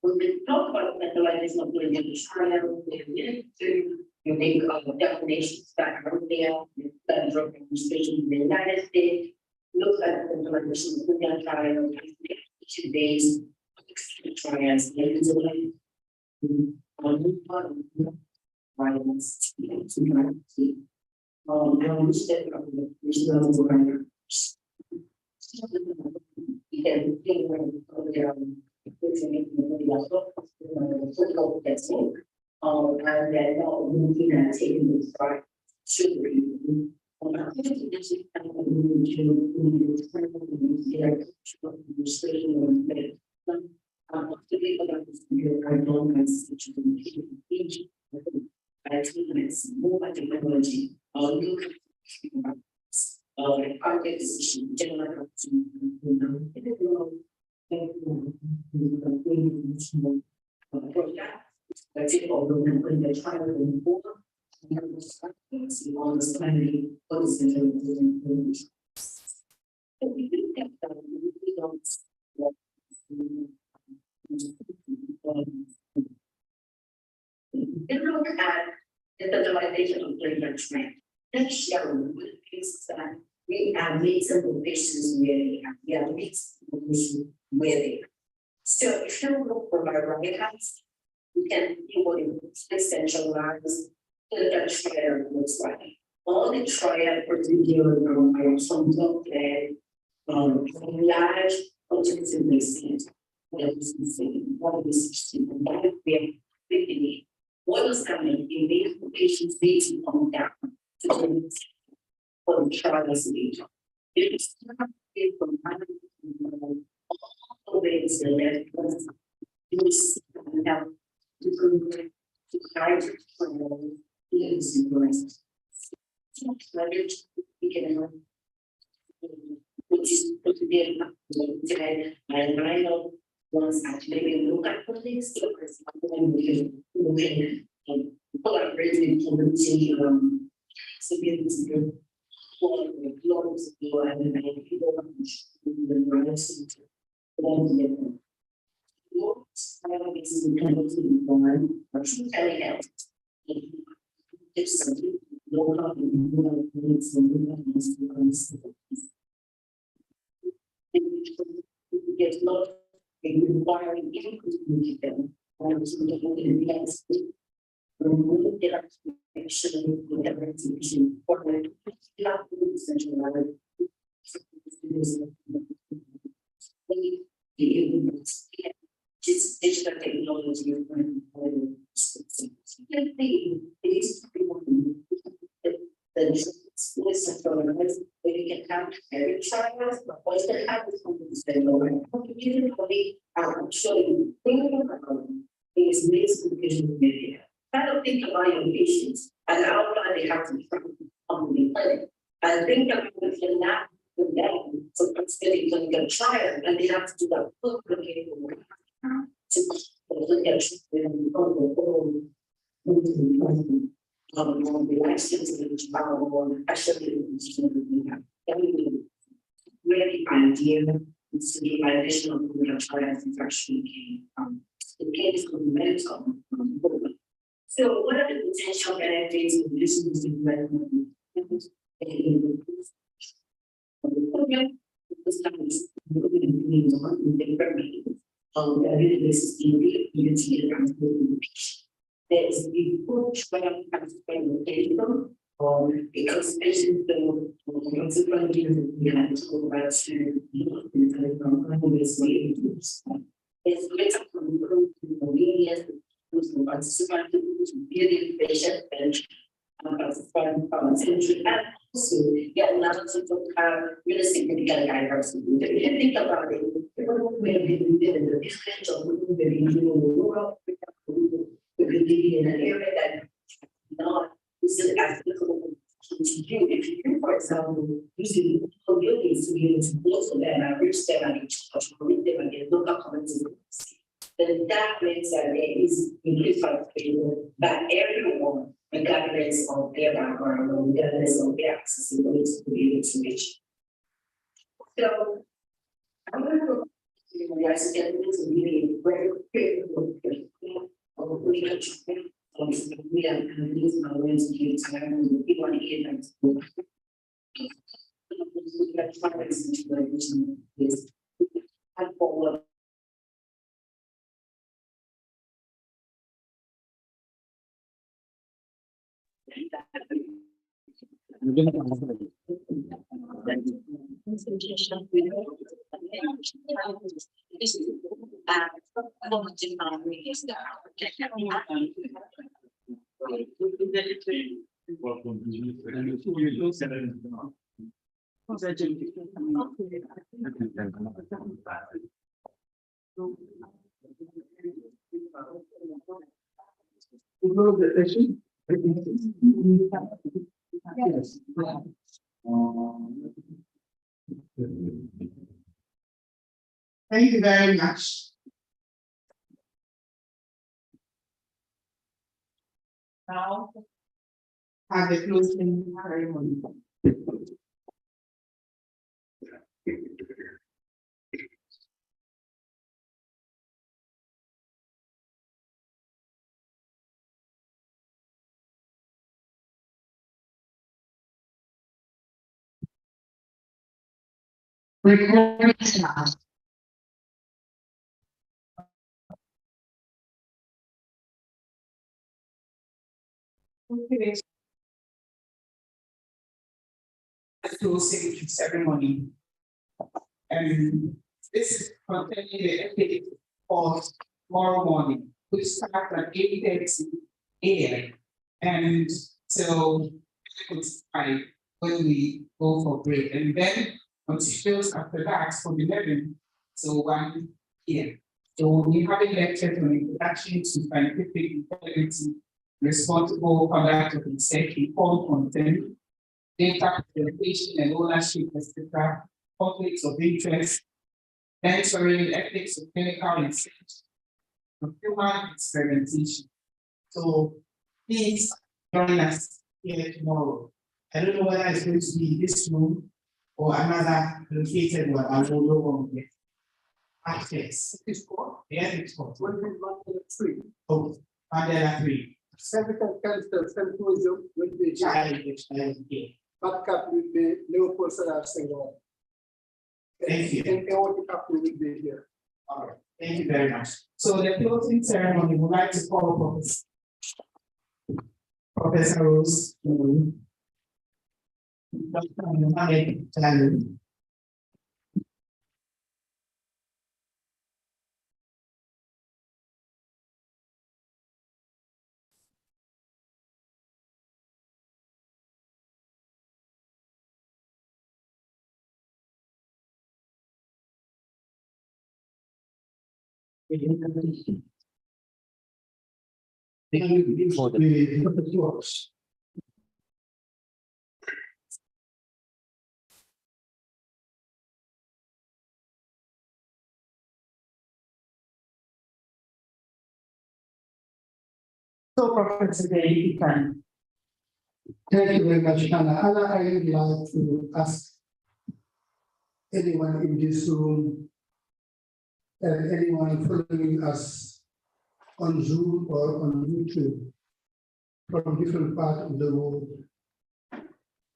when we talk about mentalization of the child, you make definitions that are there, that drug administration in the United States, look at the mentalization of the young child, 2 days, trials, violence, and then moving and taking the start should be. Technology, that's it, although when they're trying to inform, you have to start you understanding what is the so we do get that we don't if you look at the fertilization of player trend, let's show with things that we have made some conditions where they have, we have made some conditions where they are. So if you look for my right hands, we can see what is centralized the trial looks like. All the trial procedure from top there, large ultimately seen. What is that we what is coming in the patients need to come down to for the trial stage. It is not from all the ways the left you see now to guide is embraced. We can which is put together today, and I know once actually look at politics, collaborating community civil for the global and people the rights to get lot requiring them just digital technology where you can have every trials, but once they have this showing is mixed confusion media. I don't think about your patients and how far they have to come to the clinic. I think about if you're not with them, so considering clinical trial, and they have to do that full clinical work to look at the license which actually really idea is to be additional clinical trials and actually came the case of medical. So what are the potential benefits of listening to development? This time is in different meetings. Every basis in the unity around the patient. There is a good trial participation because patients don't consequently we have to go back to this way. It's better to improve the convenience to participant to be the patient and participant and also get another to have really significant diversity. If you think about it, we have been in the different of rural we could be in an area that not is applicable to you. If you, for example, using buildings to be able to close the enrich them and meet them and the local community. Then that means that there is increased participation by everyone, regardless of their background, regardless of their accessibility to be able to reach. So I'm going to realize that it is really very critical of we can we are releasing our ways to give time to people on the internet. And forward. Yes. Thank you very much. Now, have a closing ceremony. Recording stop. Okay. Closing ceremony. And this is containing the update for tomorrow morning, which starts at 8:30 a.m. and till 5 when we go for break, and then continues after that from 11 till 1 p.m. So we have a lecture on introduction to scientific integrity, responsible conduct of research, informed consent, data presentation and ownership, etc., conflicts of interest, mentoring, ethics of clinical research, and human experimentation. So please join us here tomorrow. I don't know whether it's going to be this room or another located one. I will know on it. Access. It's called the ethics course. What is Mandela 3? Oh, Mandela 3. Cervical cancer symposium will be challenged. Backup will be Leopold Sedar Senghor. Thank you. And aortic will be here. All right. Thank you very much. So the closing ceremony, we would like to call Professor Rose. Dr. Mohamed Jalil. So, Professor Day, thank you very much, Hannah. Hannah, I would like to ask anyone in this room and anyone following us on Zoom or on YouTube from different parts of the world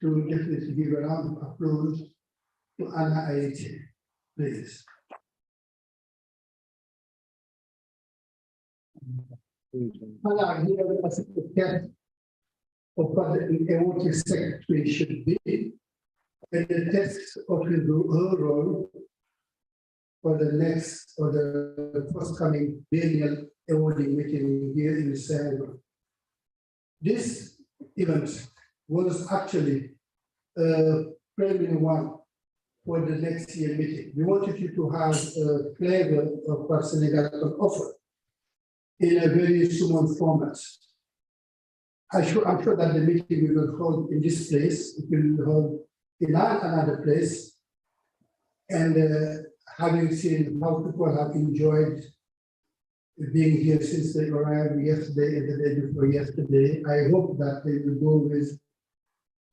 to definitely give a round of applause to Anna Aite, please. Anna, here was a test of what the aortic secretary should be, and the test of her role for the next or the forthcoming biennial awarding meeting here in Seattle. This event was actually a preliminary one for the next year meeting. We wanted you to have a flavor of what Senegal can offer in a very small format. I'm sure that the meeting we will hold in this place, it will hold in another place. And having seen how people have enjoyed being here since they arrived yesterday and the day before yesterday, I hope that they will go with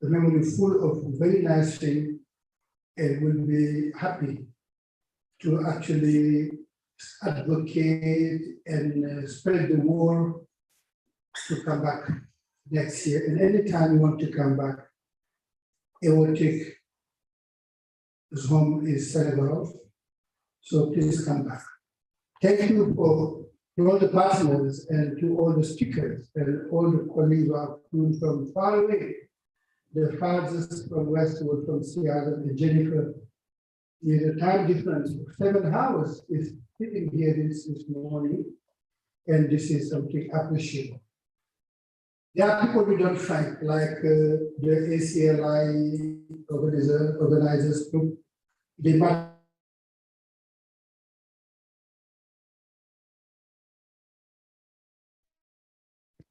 the memory full of very nice things and will be happy to actually advocate and spread the word to come back next year. And anytime you want to come back, Aortic home is Senegal, so please come back. Thank you for to all the partners and to all the speakers and all the colleagues who have flown from far away. The farthest from Westwood, from Seattle, and Jennifer, with a time difference of 7 hours, is sitting here this morning, and this is something appreciable. There are people we don't thank, like the ACLI organizers group. They might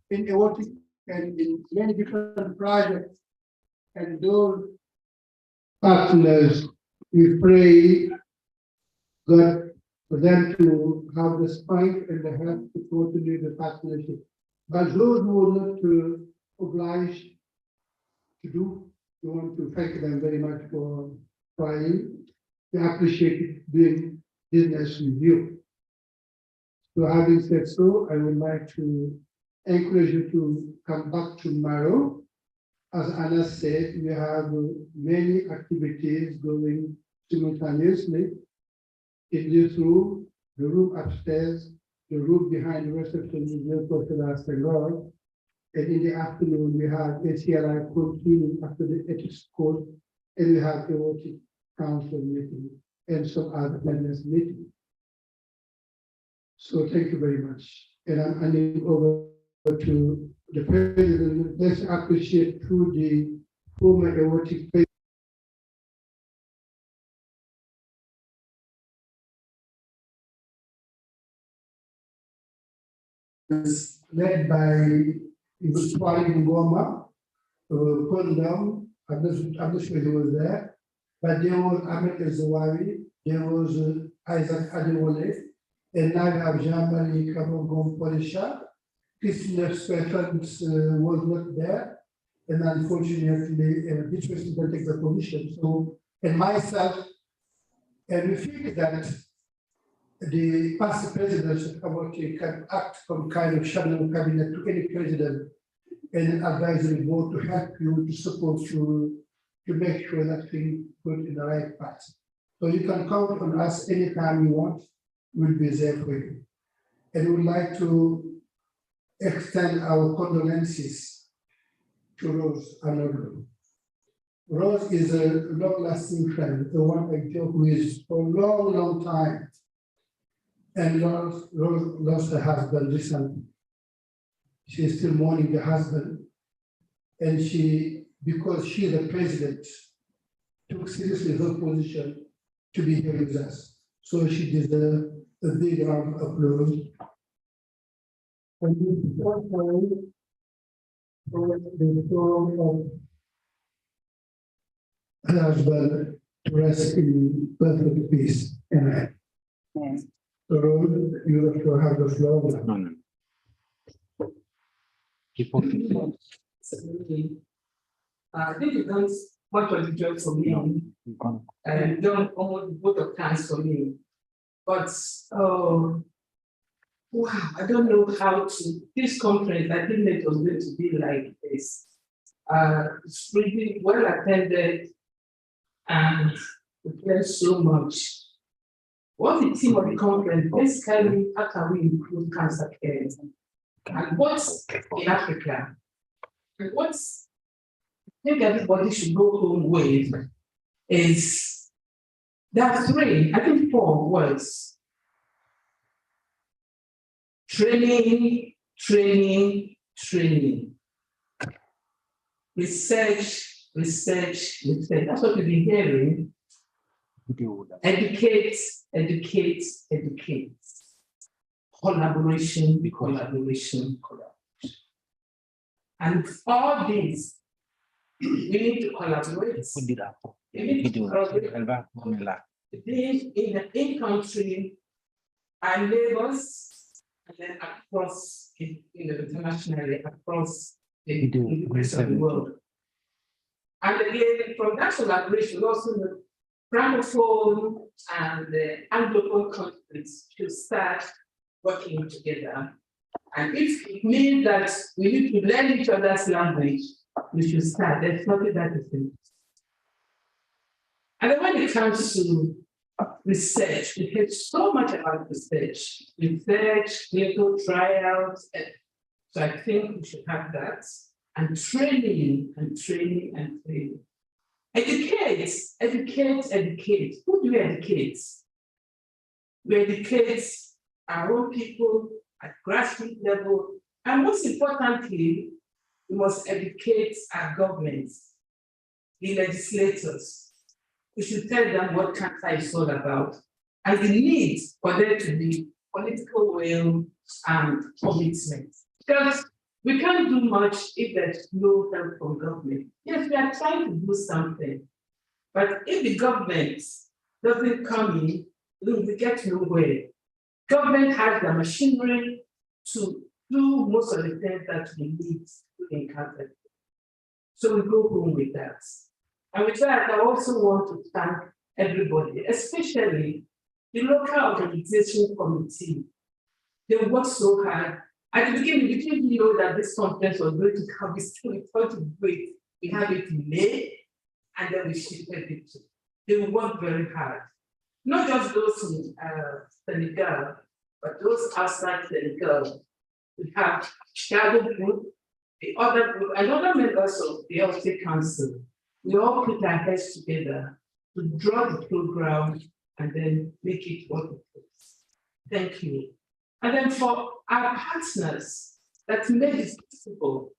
in Aortic and in many different projects, and those partners, we pray God for them to have the strength and the help to continue the partnership. But those who are not obliged to do, we want to thank them very much for trying. We appreciate doing business with you. So having said so, I would like to encourage you to come back tomorrow. As Anna said, we have many activities going simultaneously in this room, the room upstairs, the room behind the reception is and in the afternoon, we have ACLI continuing after the ethics course, and we have the Aortic Council meeting and some other members meeting. So thank you very much. And I'm handing over to the president. Let's appreciate through the former Aortic led by Swali Ngoma, Kondam. I'm not sure he was there, but there was Ahmed Ezawari, there was Isaac Adewale, and now we have Jean-Marie Kabongom Polisha. Christine Stephens was not there, and unfortunately, this person can take the position. So, and myself, and we think that the past presidents of Aortic can act from kind of shadow cabinet to any president and an advisory board to help you, to support you, to make sure that things go in the right path. So you can count on us anytime you want, we'll be there for you. And we would like to extend our condolences to Rose Anoglu. Rose is a long-lasting friend, the one I joke with for a long, long time. And Rose lost her husband recently. She is still mourning the husband. And she, because she is the president, took seriously her position to be here with us. So she deserves a big round of applause. And this is also for the soul of her husband to rest in perfect peace. Amen. Yes. So you have to have the floor. No, no. I think you've done much of the job for me, and you've done almost both of times for me. But wow, I don't know how to. This conference, I didn't know it was going to be like this. It's really well attended, and we learned so much. What's the theme of the conference? Basically, how can we improve cancer care? And what's in Africa? And what's I think everybody should go home with is that three, I think 4 words. Training, training, training. Research, research, research. That's what we've been hearing. Educate, educate, educate. Collaboration, collaboration, collaboration. And all these, we need to collaborate. We need to collaborate. being in-country, our neighbors, and then across, internationally, across the rest of the world. And again, from that collaboration, also the Francophone and the Anglophone countries should start working together. And if it means that we need to learn each other's language, we should start. There's nothing that is simple. And then when it comes to research, we hear so much about research, clinical trials. So I think we should have that. And training, and training, and training. Educate. Who do we educate? We educate our own people at grassroots level. And most importantly, we must educate our governments, the legislators. We should tell them what cancer is all about and the need for there to be political will and commitment. Because we can't do much if there's no help from government. Yes, we are trying to do something, but if the government doesn't come in, we get nowhere. Government has the machinery to do most of the things that we need to encounter. So we go home with that. And with that, I also want to thank everybody, especially the local organization committee. They worked so hard. At the beginning, we didn't know that this conference was going to come. We still thought to wait. We have it in May, and then we shifted it. They worked very hard. Not just those in Senegal, but those outside Senegal. We have Chicago group, the other group, and other members of the Arctic Council. We all put our heads together to draw the program and then make it what it is. Thank you. And then for our partners that made it possible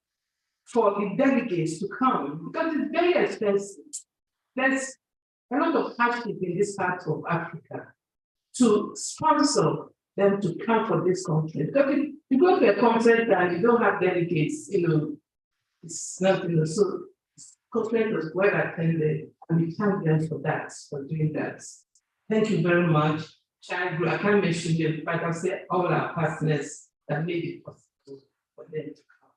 for the delegates to come, because it's very expensive. There's a lot of hardship in this part of Africa to sponsor them to come for this conference. Because if you go to a conference and you don't have delegates, it's not, so this conference was well attended, and we thank them for that, for doing that. Thank you very much. Child group, I can't mention them, but I'll say all our partners that made it possible for them to come.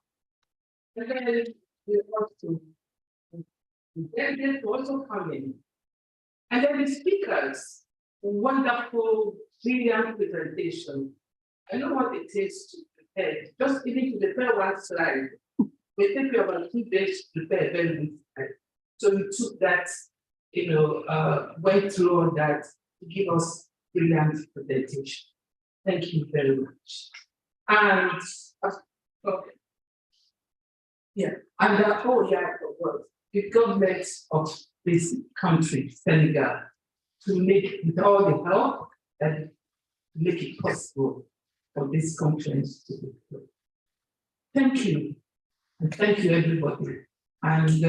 And then we want to, delegates also come in. And then the speakers, wonderful, brilliant presentation. I know what it takes to prepare. Just even to prepare one slide, we take about 2 days to prepare a very good slide. So we took that, went through all that to give us brilliant presentation. Thank you very much. And okay. Yeah, and the government of this country, Senegal, to make with all the help that make it possible for this conference to be good. Thank you. And thank you, everybody. And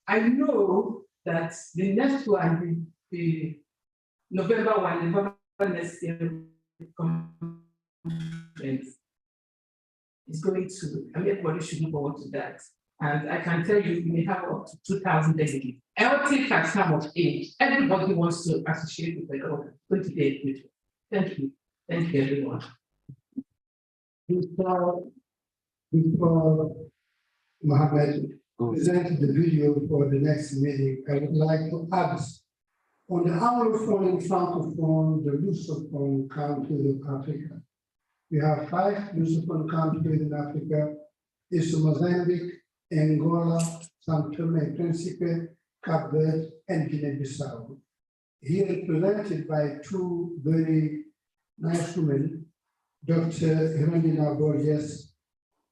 I know that the next one, the November next year conference is going to, everybody should look forward to that. And I can tell you, we may have up to 2,000 delegates. LT has some of age. Everybody wants to associate with the government. 28 people. Thank you. Thank you, everyone. Before Mohammed presents the video for the next meeting, I would like to add on the Anglophone and Francophone, the Lusophone countries of Africa. We have 5 Lusophone countries in Africa. It's Mozambique, Angola, São Tomé and Príncipe, Cape Verde, and Guinea-Bissau. Here represented by 2 very nice women, Dr. Hermina Borges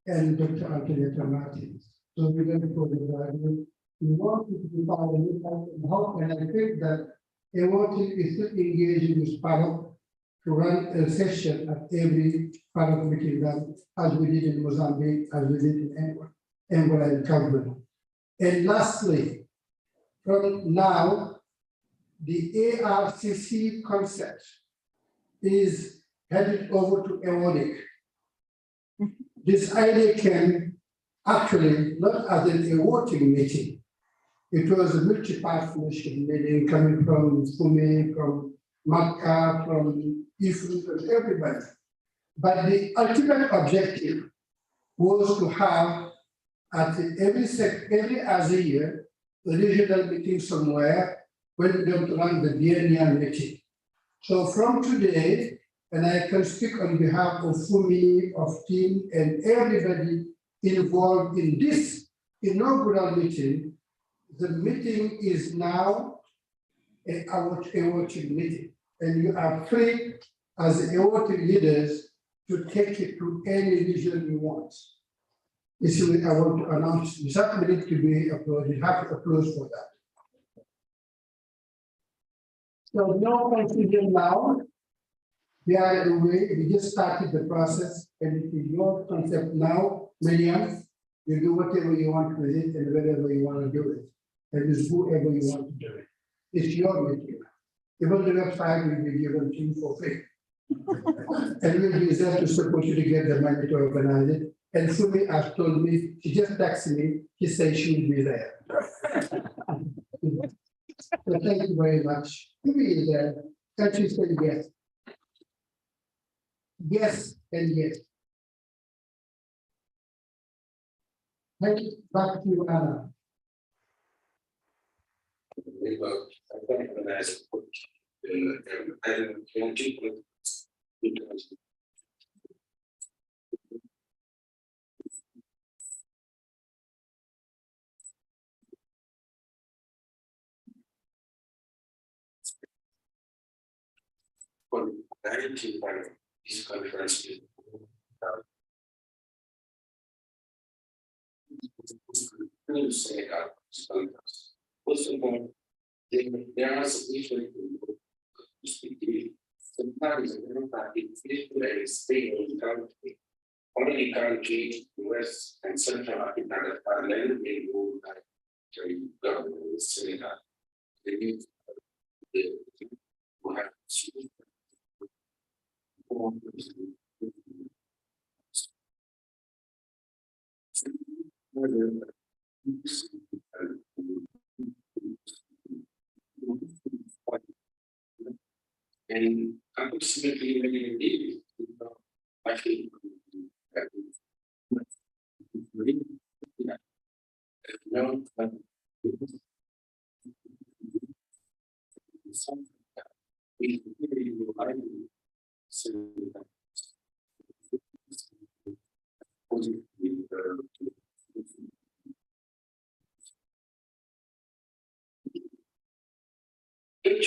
and Dr. Antonietta Martins. So we're going to put the graduate. We want to provide a new type of help, and I think that AWOTI is still engaged in this panel to run a session at every panel meeting that, as we did in Mozambique, as we did in Angola and Cape Verde. And lastly, from now, the Arcc concept is headed over to AWOTI. This idea came actually not as an AWOTI meeting. It was a multi-part mission, meaning coming from Fumi, from Makka, from Ifu, from everybody. But the ultimate objective was to have at every other year, a regional meeting somewhere when we don't run the biennial meeting. So from today, and I can speak on behalf of Fumi, of team, and everybody involved in this inaugural meeting, the meeting is now a working meeting. And you are free as working leaders to take it to any region you want. This is what I want to announce. You have to be applauded. You have to applaud for that. So no confusion now. We are in a way, we just started the process, and it is your concept now, Miriam. You do whatever you want with it and wherever you want to do it. And it's whoever you want to do it. It's your meeting. Even the website will be given to you for free. And we'll be there to support you to get the money to organize it. And Fumi has told me, she just texted me, she said she will be there. So thank you very much. Fumi is there, and she said yes. Yes and yes. Thank you. Back to you, Anna. This conference first of all, there are sufficient people to speak to you. Sometimes it's very stable in the country. Only countries, West and Central Africa that are landing will to government in Senegal. They need to have and approximately when you leave, I think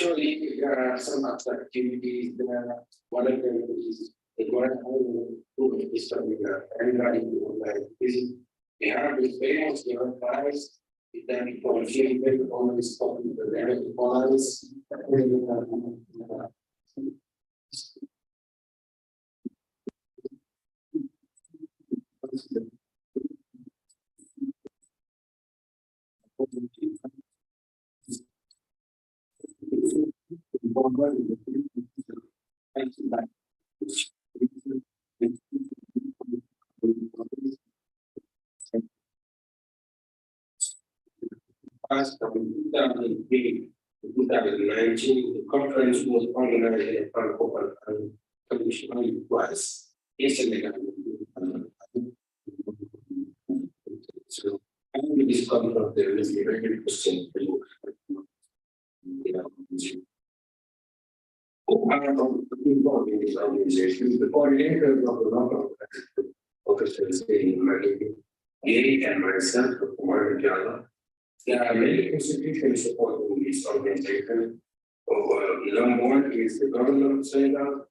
actually, there are some other activities there. One of them is the Grand Island is coming up. Everybody will visit. We have this famous young guys. Then for children, always talking to the boys. Past 2008 to 2019, the conference was organized in a Francophone and traditionally was in Senegal. So, I think this conference there is a very interesting for you. Who are involved in this organization? The coordinator of the local officers in Mali, Gary and myself from Omar Jala. There are many institutions supporting this organization. Number one is the government of Senegal,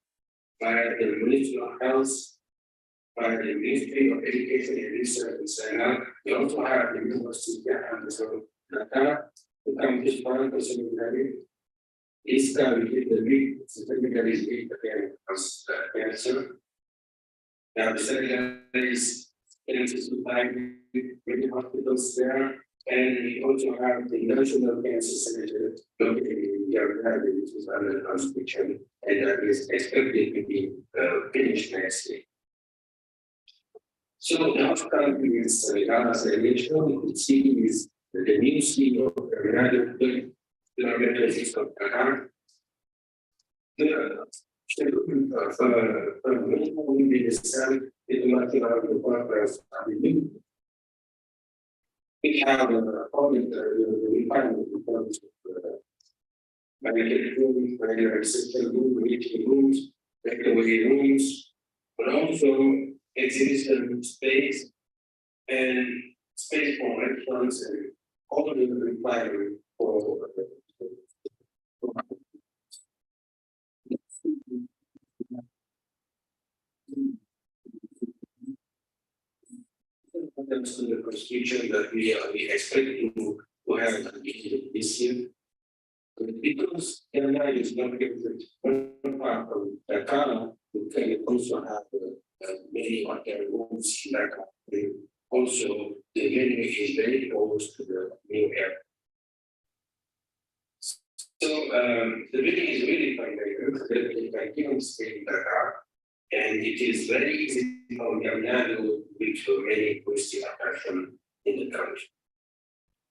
by the Ministry of Health, by the Ministry of Education and Research in Senegal. We also have the University of Dakar, the campus plan for Senegal. This with the big Senegal is big against cancer. Now the Senegal is supplying many hospitals there. And we also have the National Cancer Center located in Dakar, which is under construction, and that is expected to be finished next year. So the outcome is, as I mentioned, you could see is the new CEO of another kilometers of Dakar. Will be decided in the matter of the purpose of the new. We have according to the requirement in terms of medical rooms, regular reception rooms, meeting rooms, takeaway rooms, but also exhibition space and space for restaurants and all of the requirement for. The constitution that we expect to have this year. But because Canada is not given one part of Dakar, we can also have many other rooms in Dakar. Also, the venue is very close to the new area. So the venue is really primary. I can stay in Dakar. And it is very easy for Yamna to reach many touristic attractions in the country.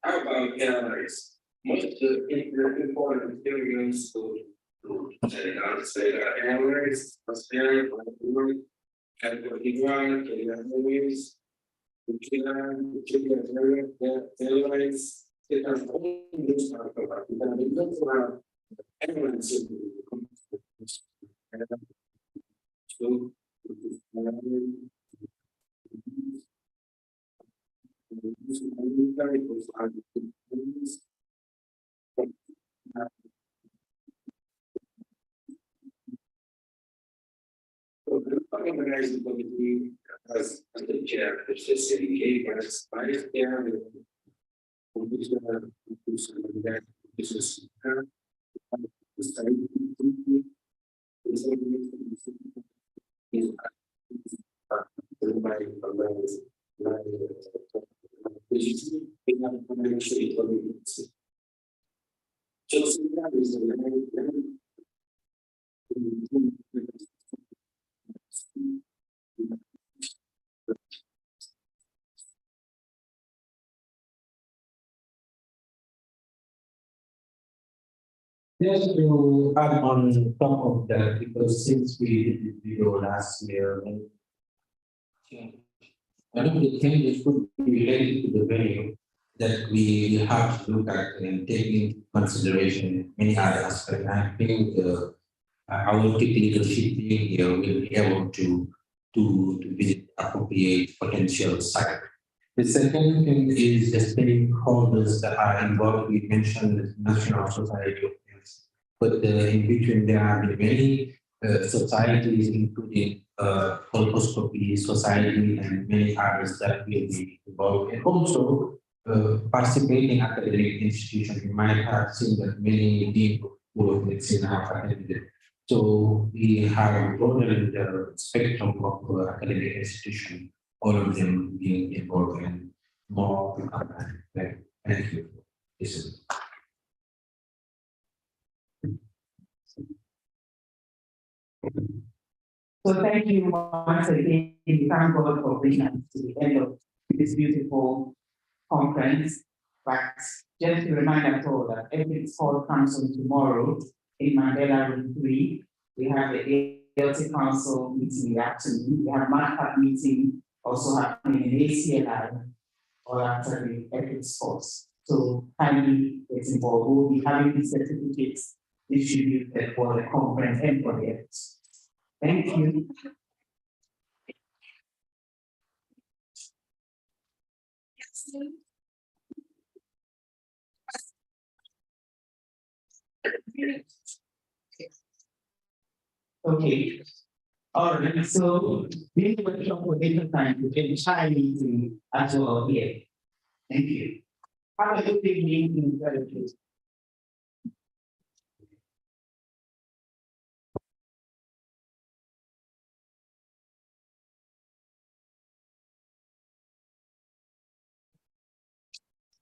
How about airlines? Most important areas to Senegal Airways, Australia, California, Kenya Airways, Airlines, they are all those airlines. So, organizing committee as the chair, which is the vice chair, Just to add on top of that, because since we did this video last year, one of the things could be related to the venue that we have to look at and take into consideration many other aspects. I think our leadership team here will be able to visit appropriate potential site. The second thing is the stakeholders that are involved. We mentioned the National Society of Health, but in between there are many societies, including colposcopy society and many others that will be involved, and also participating academic institutions. You might have seen that many people who have medicine have attended. So we have broadened the spectrum of academic institutions, all of them being involved in more. Thank you. So thank you once again. Thank God for bringing us to the end of this beautiful conference. But just to remind us all that ethics call council tomorrow in Mandela Room 3. We have the ALT Council meeting in the afternoon. We have MACA meeting also happening in ACLI or after the ethics course. So kindly get involved. We'll be having these certificates distributed for the conference and for the ethics. Thank you. Okay. All right. So we will talk for data time to get a meeting as well here. Thank you. Have a good evening.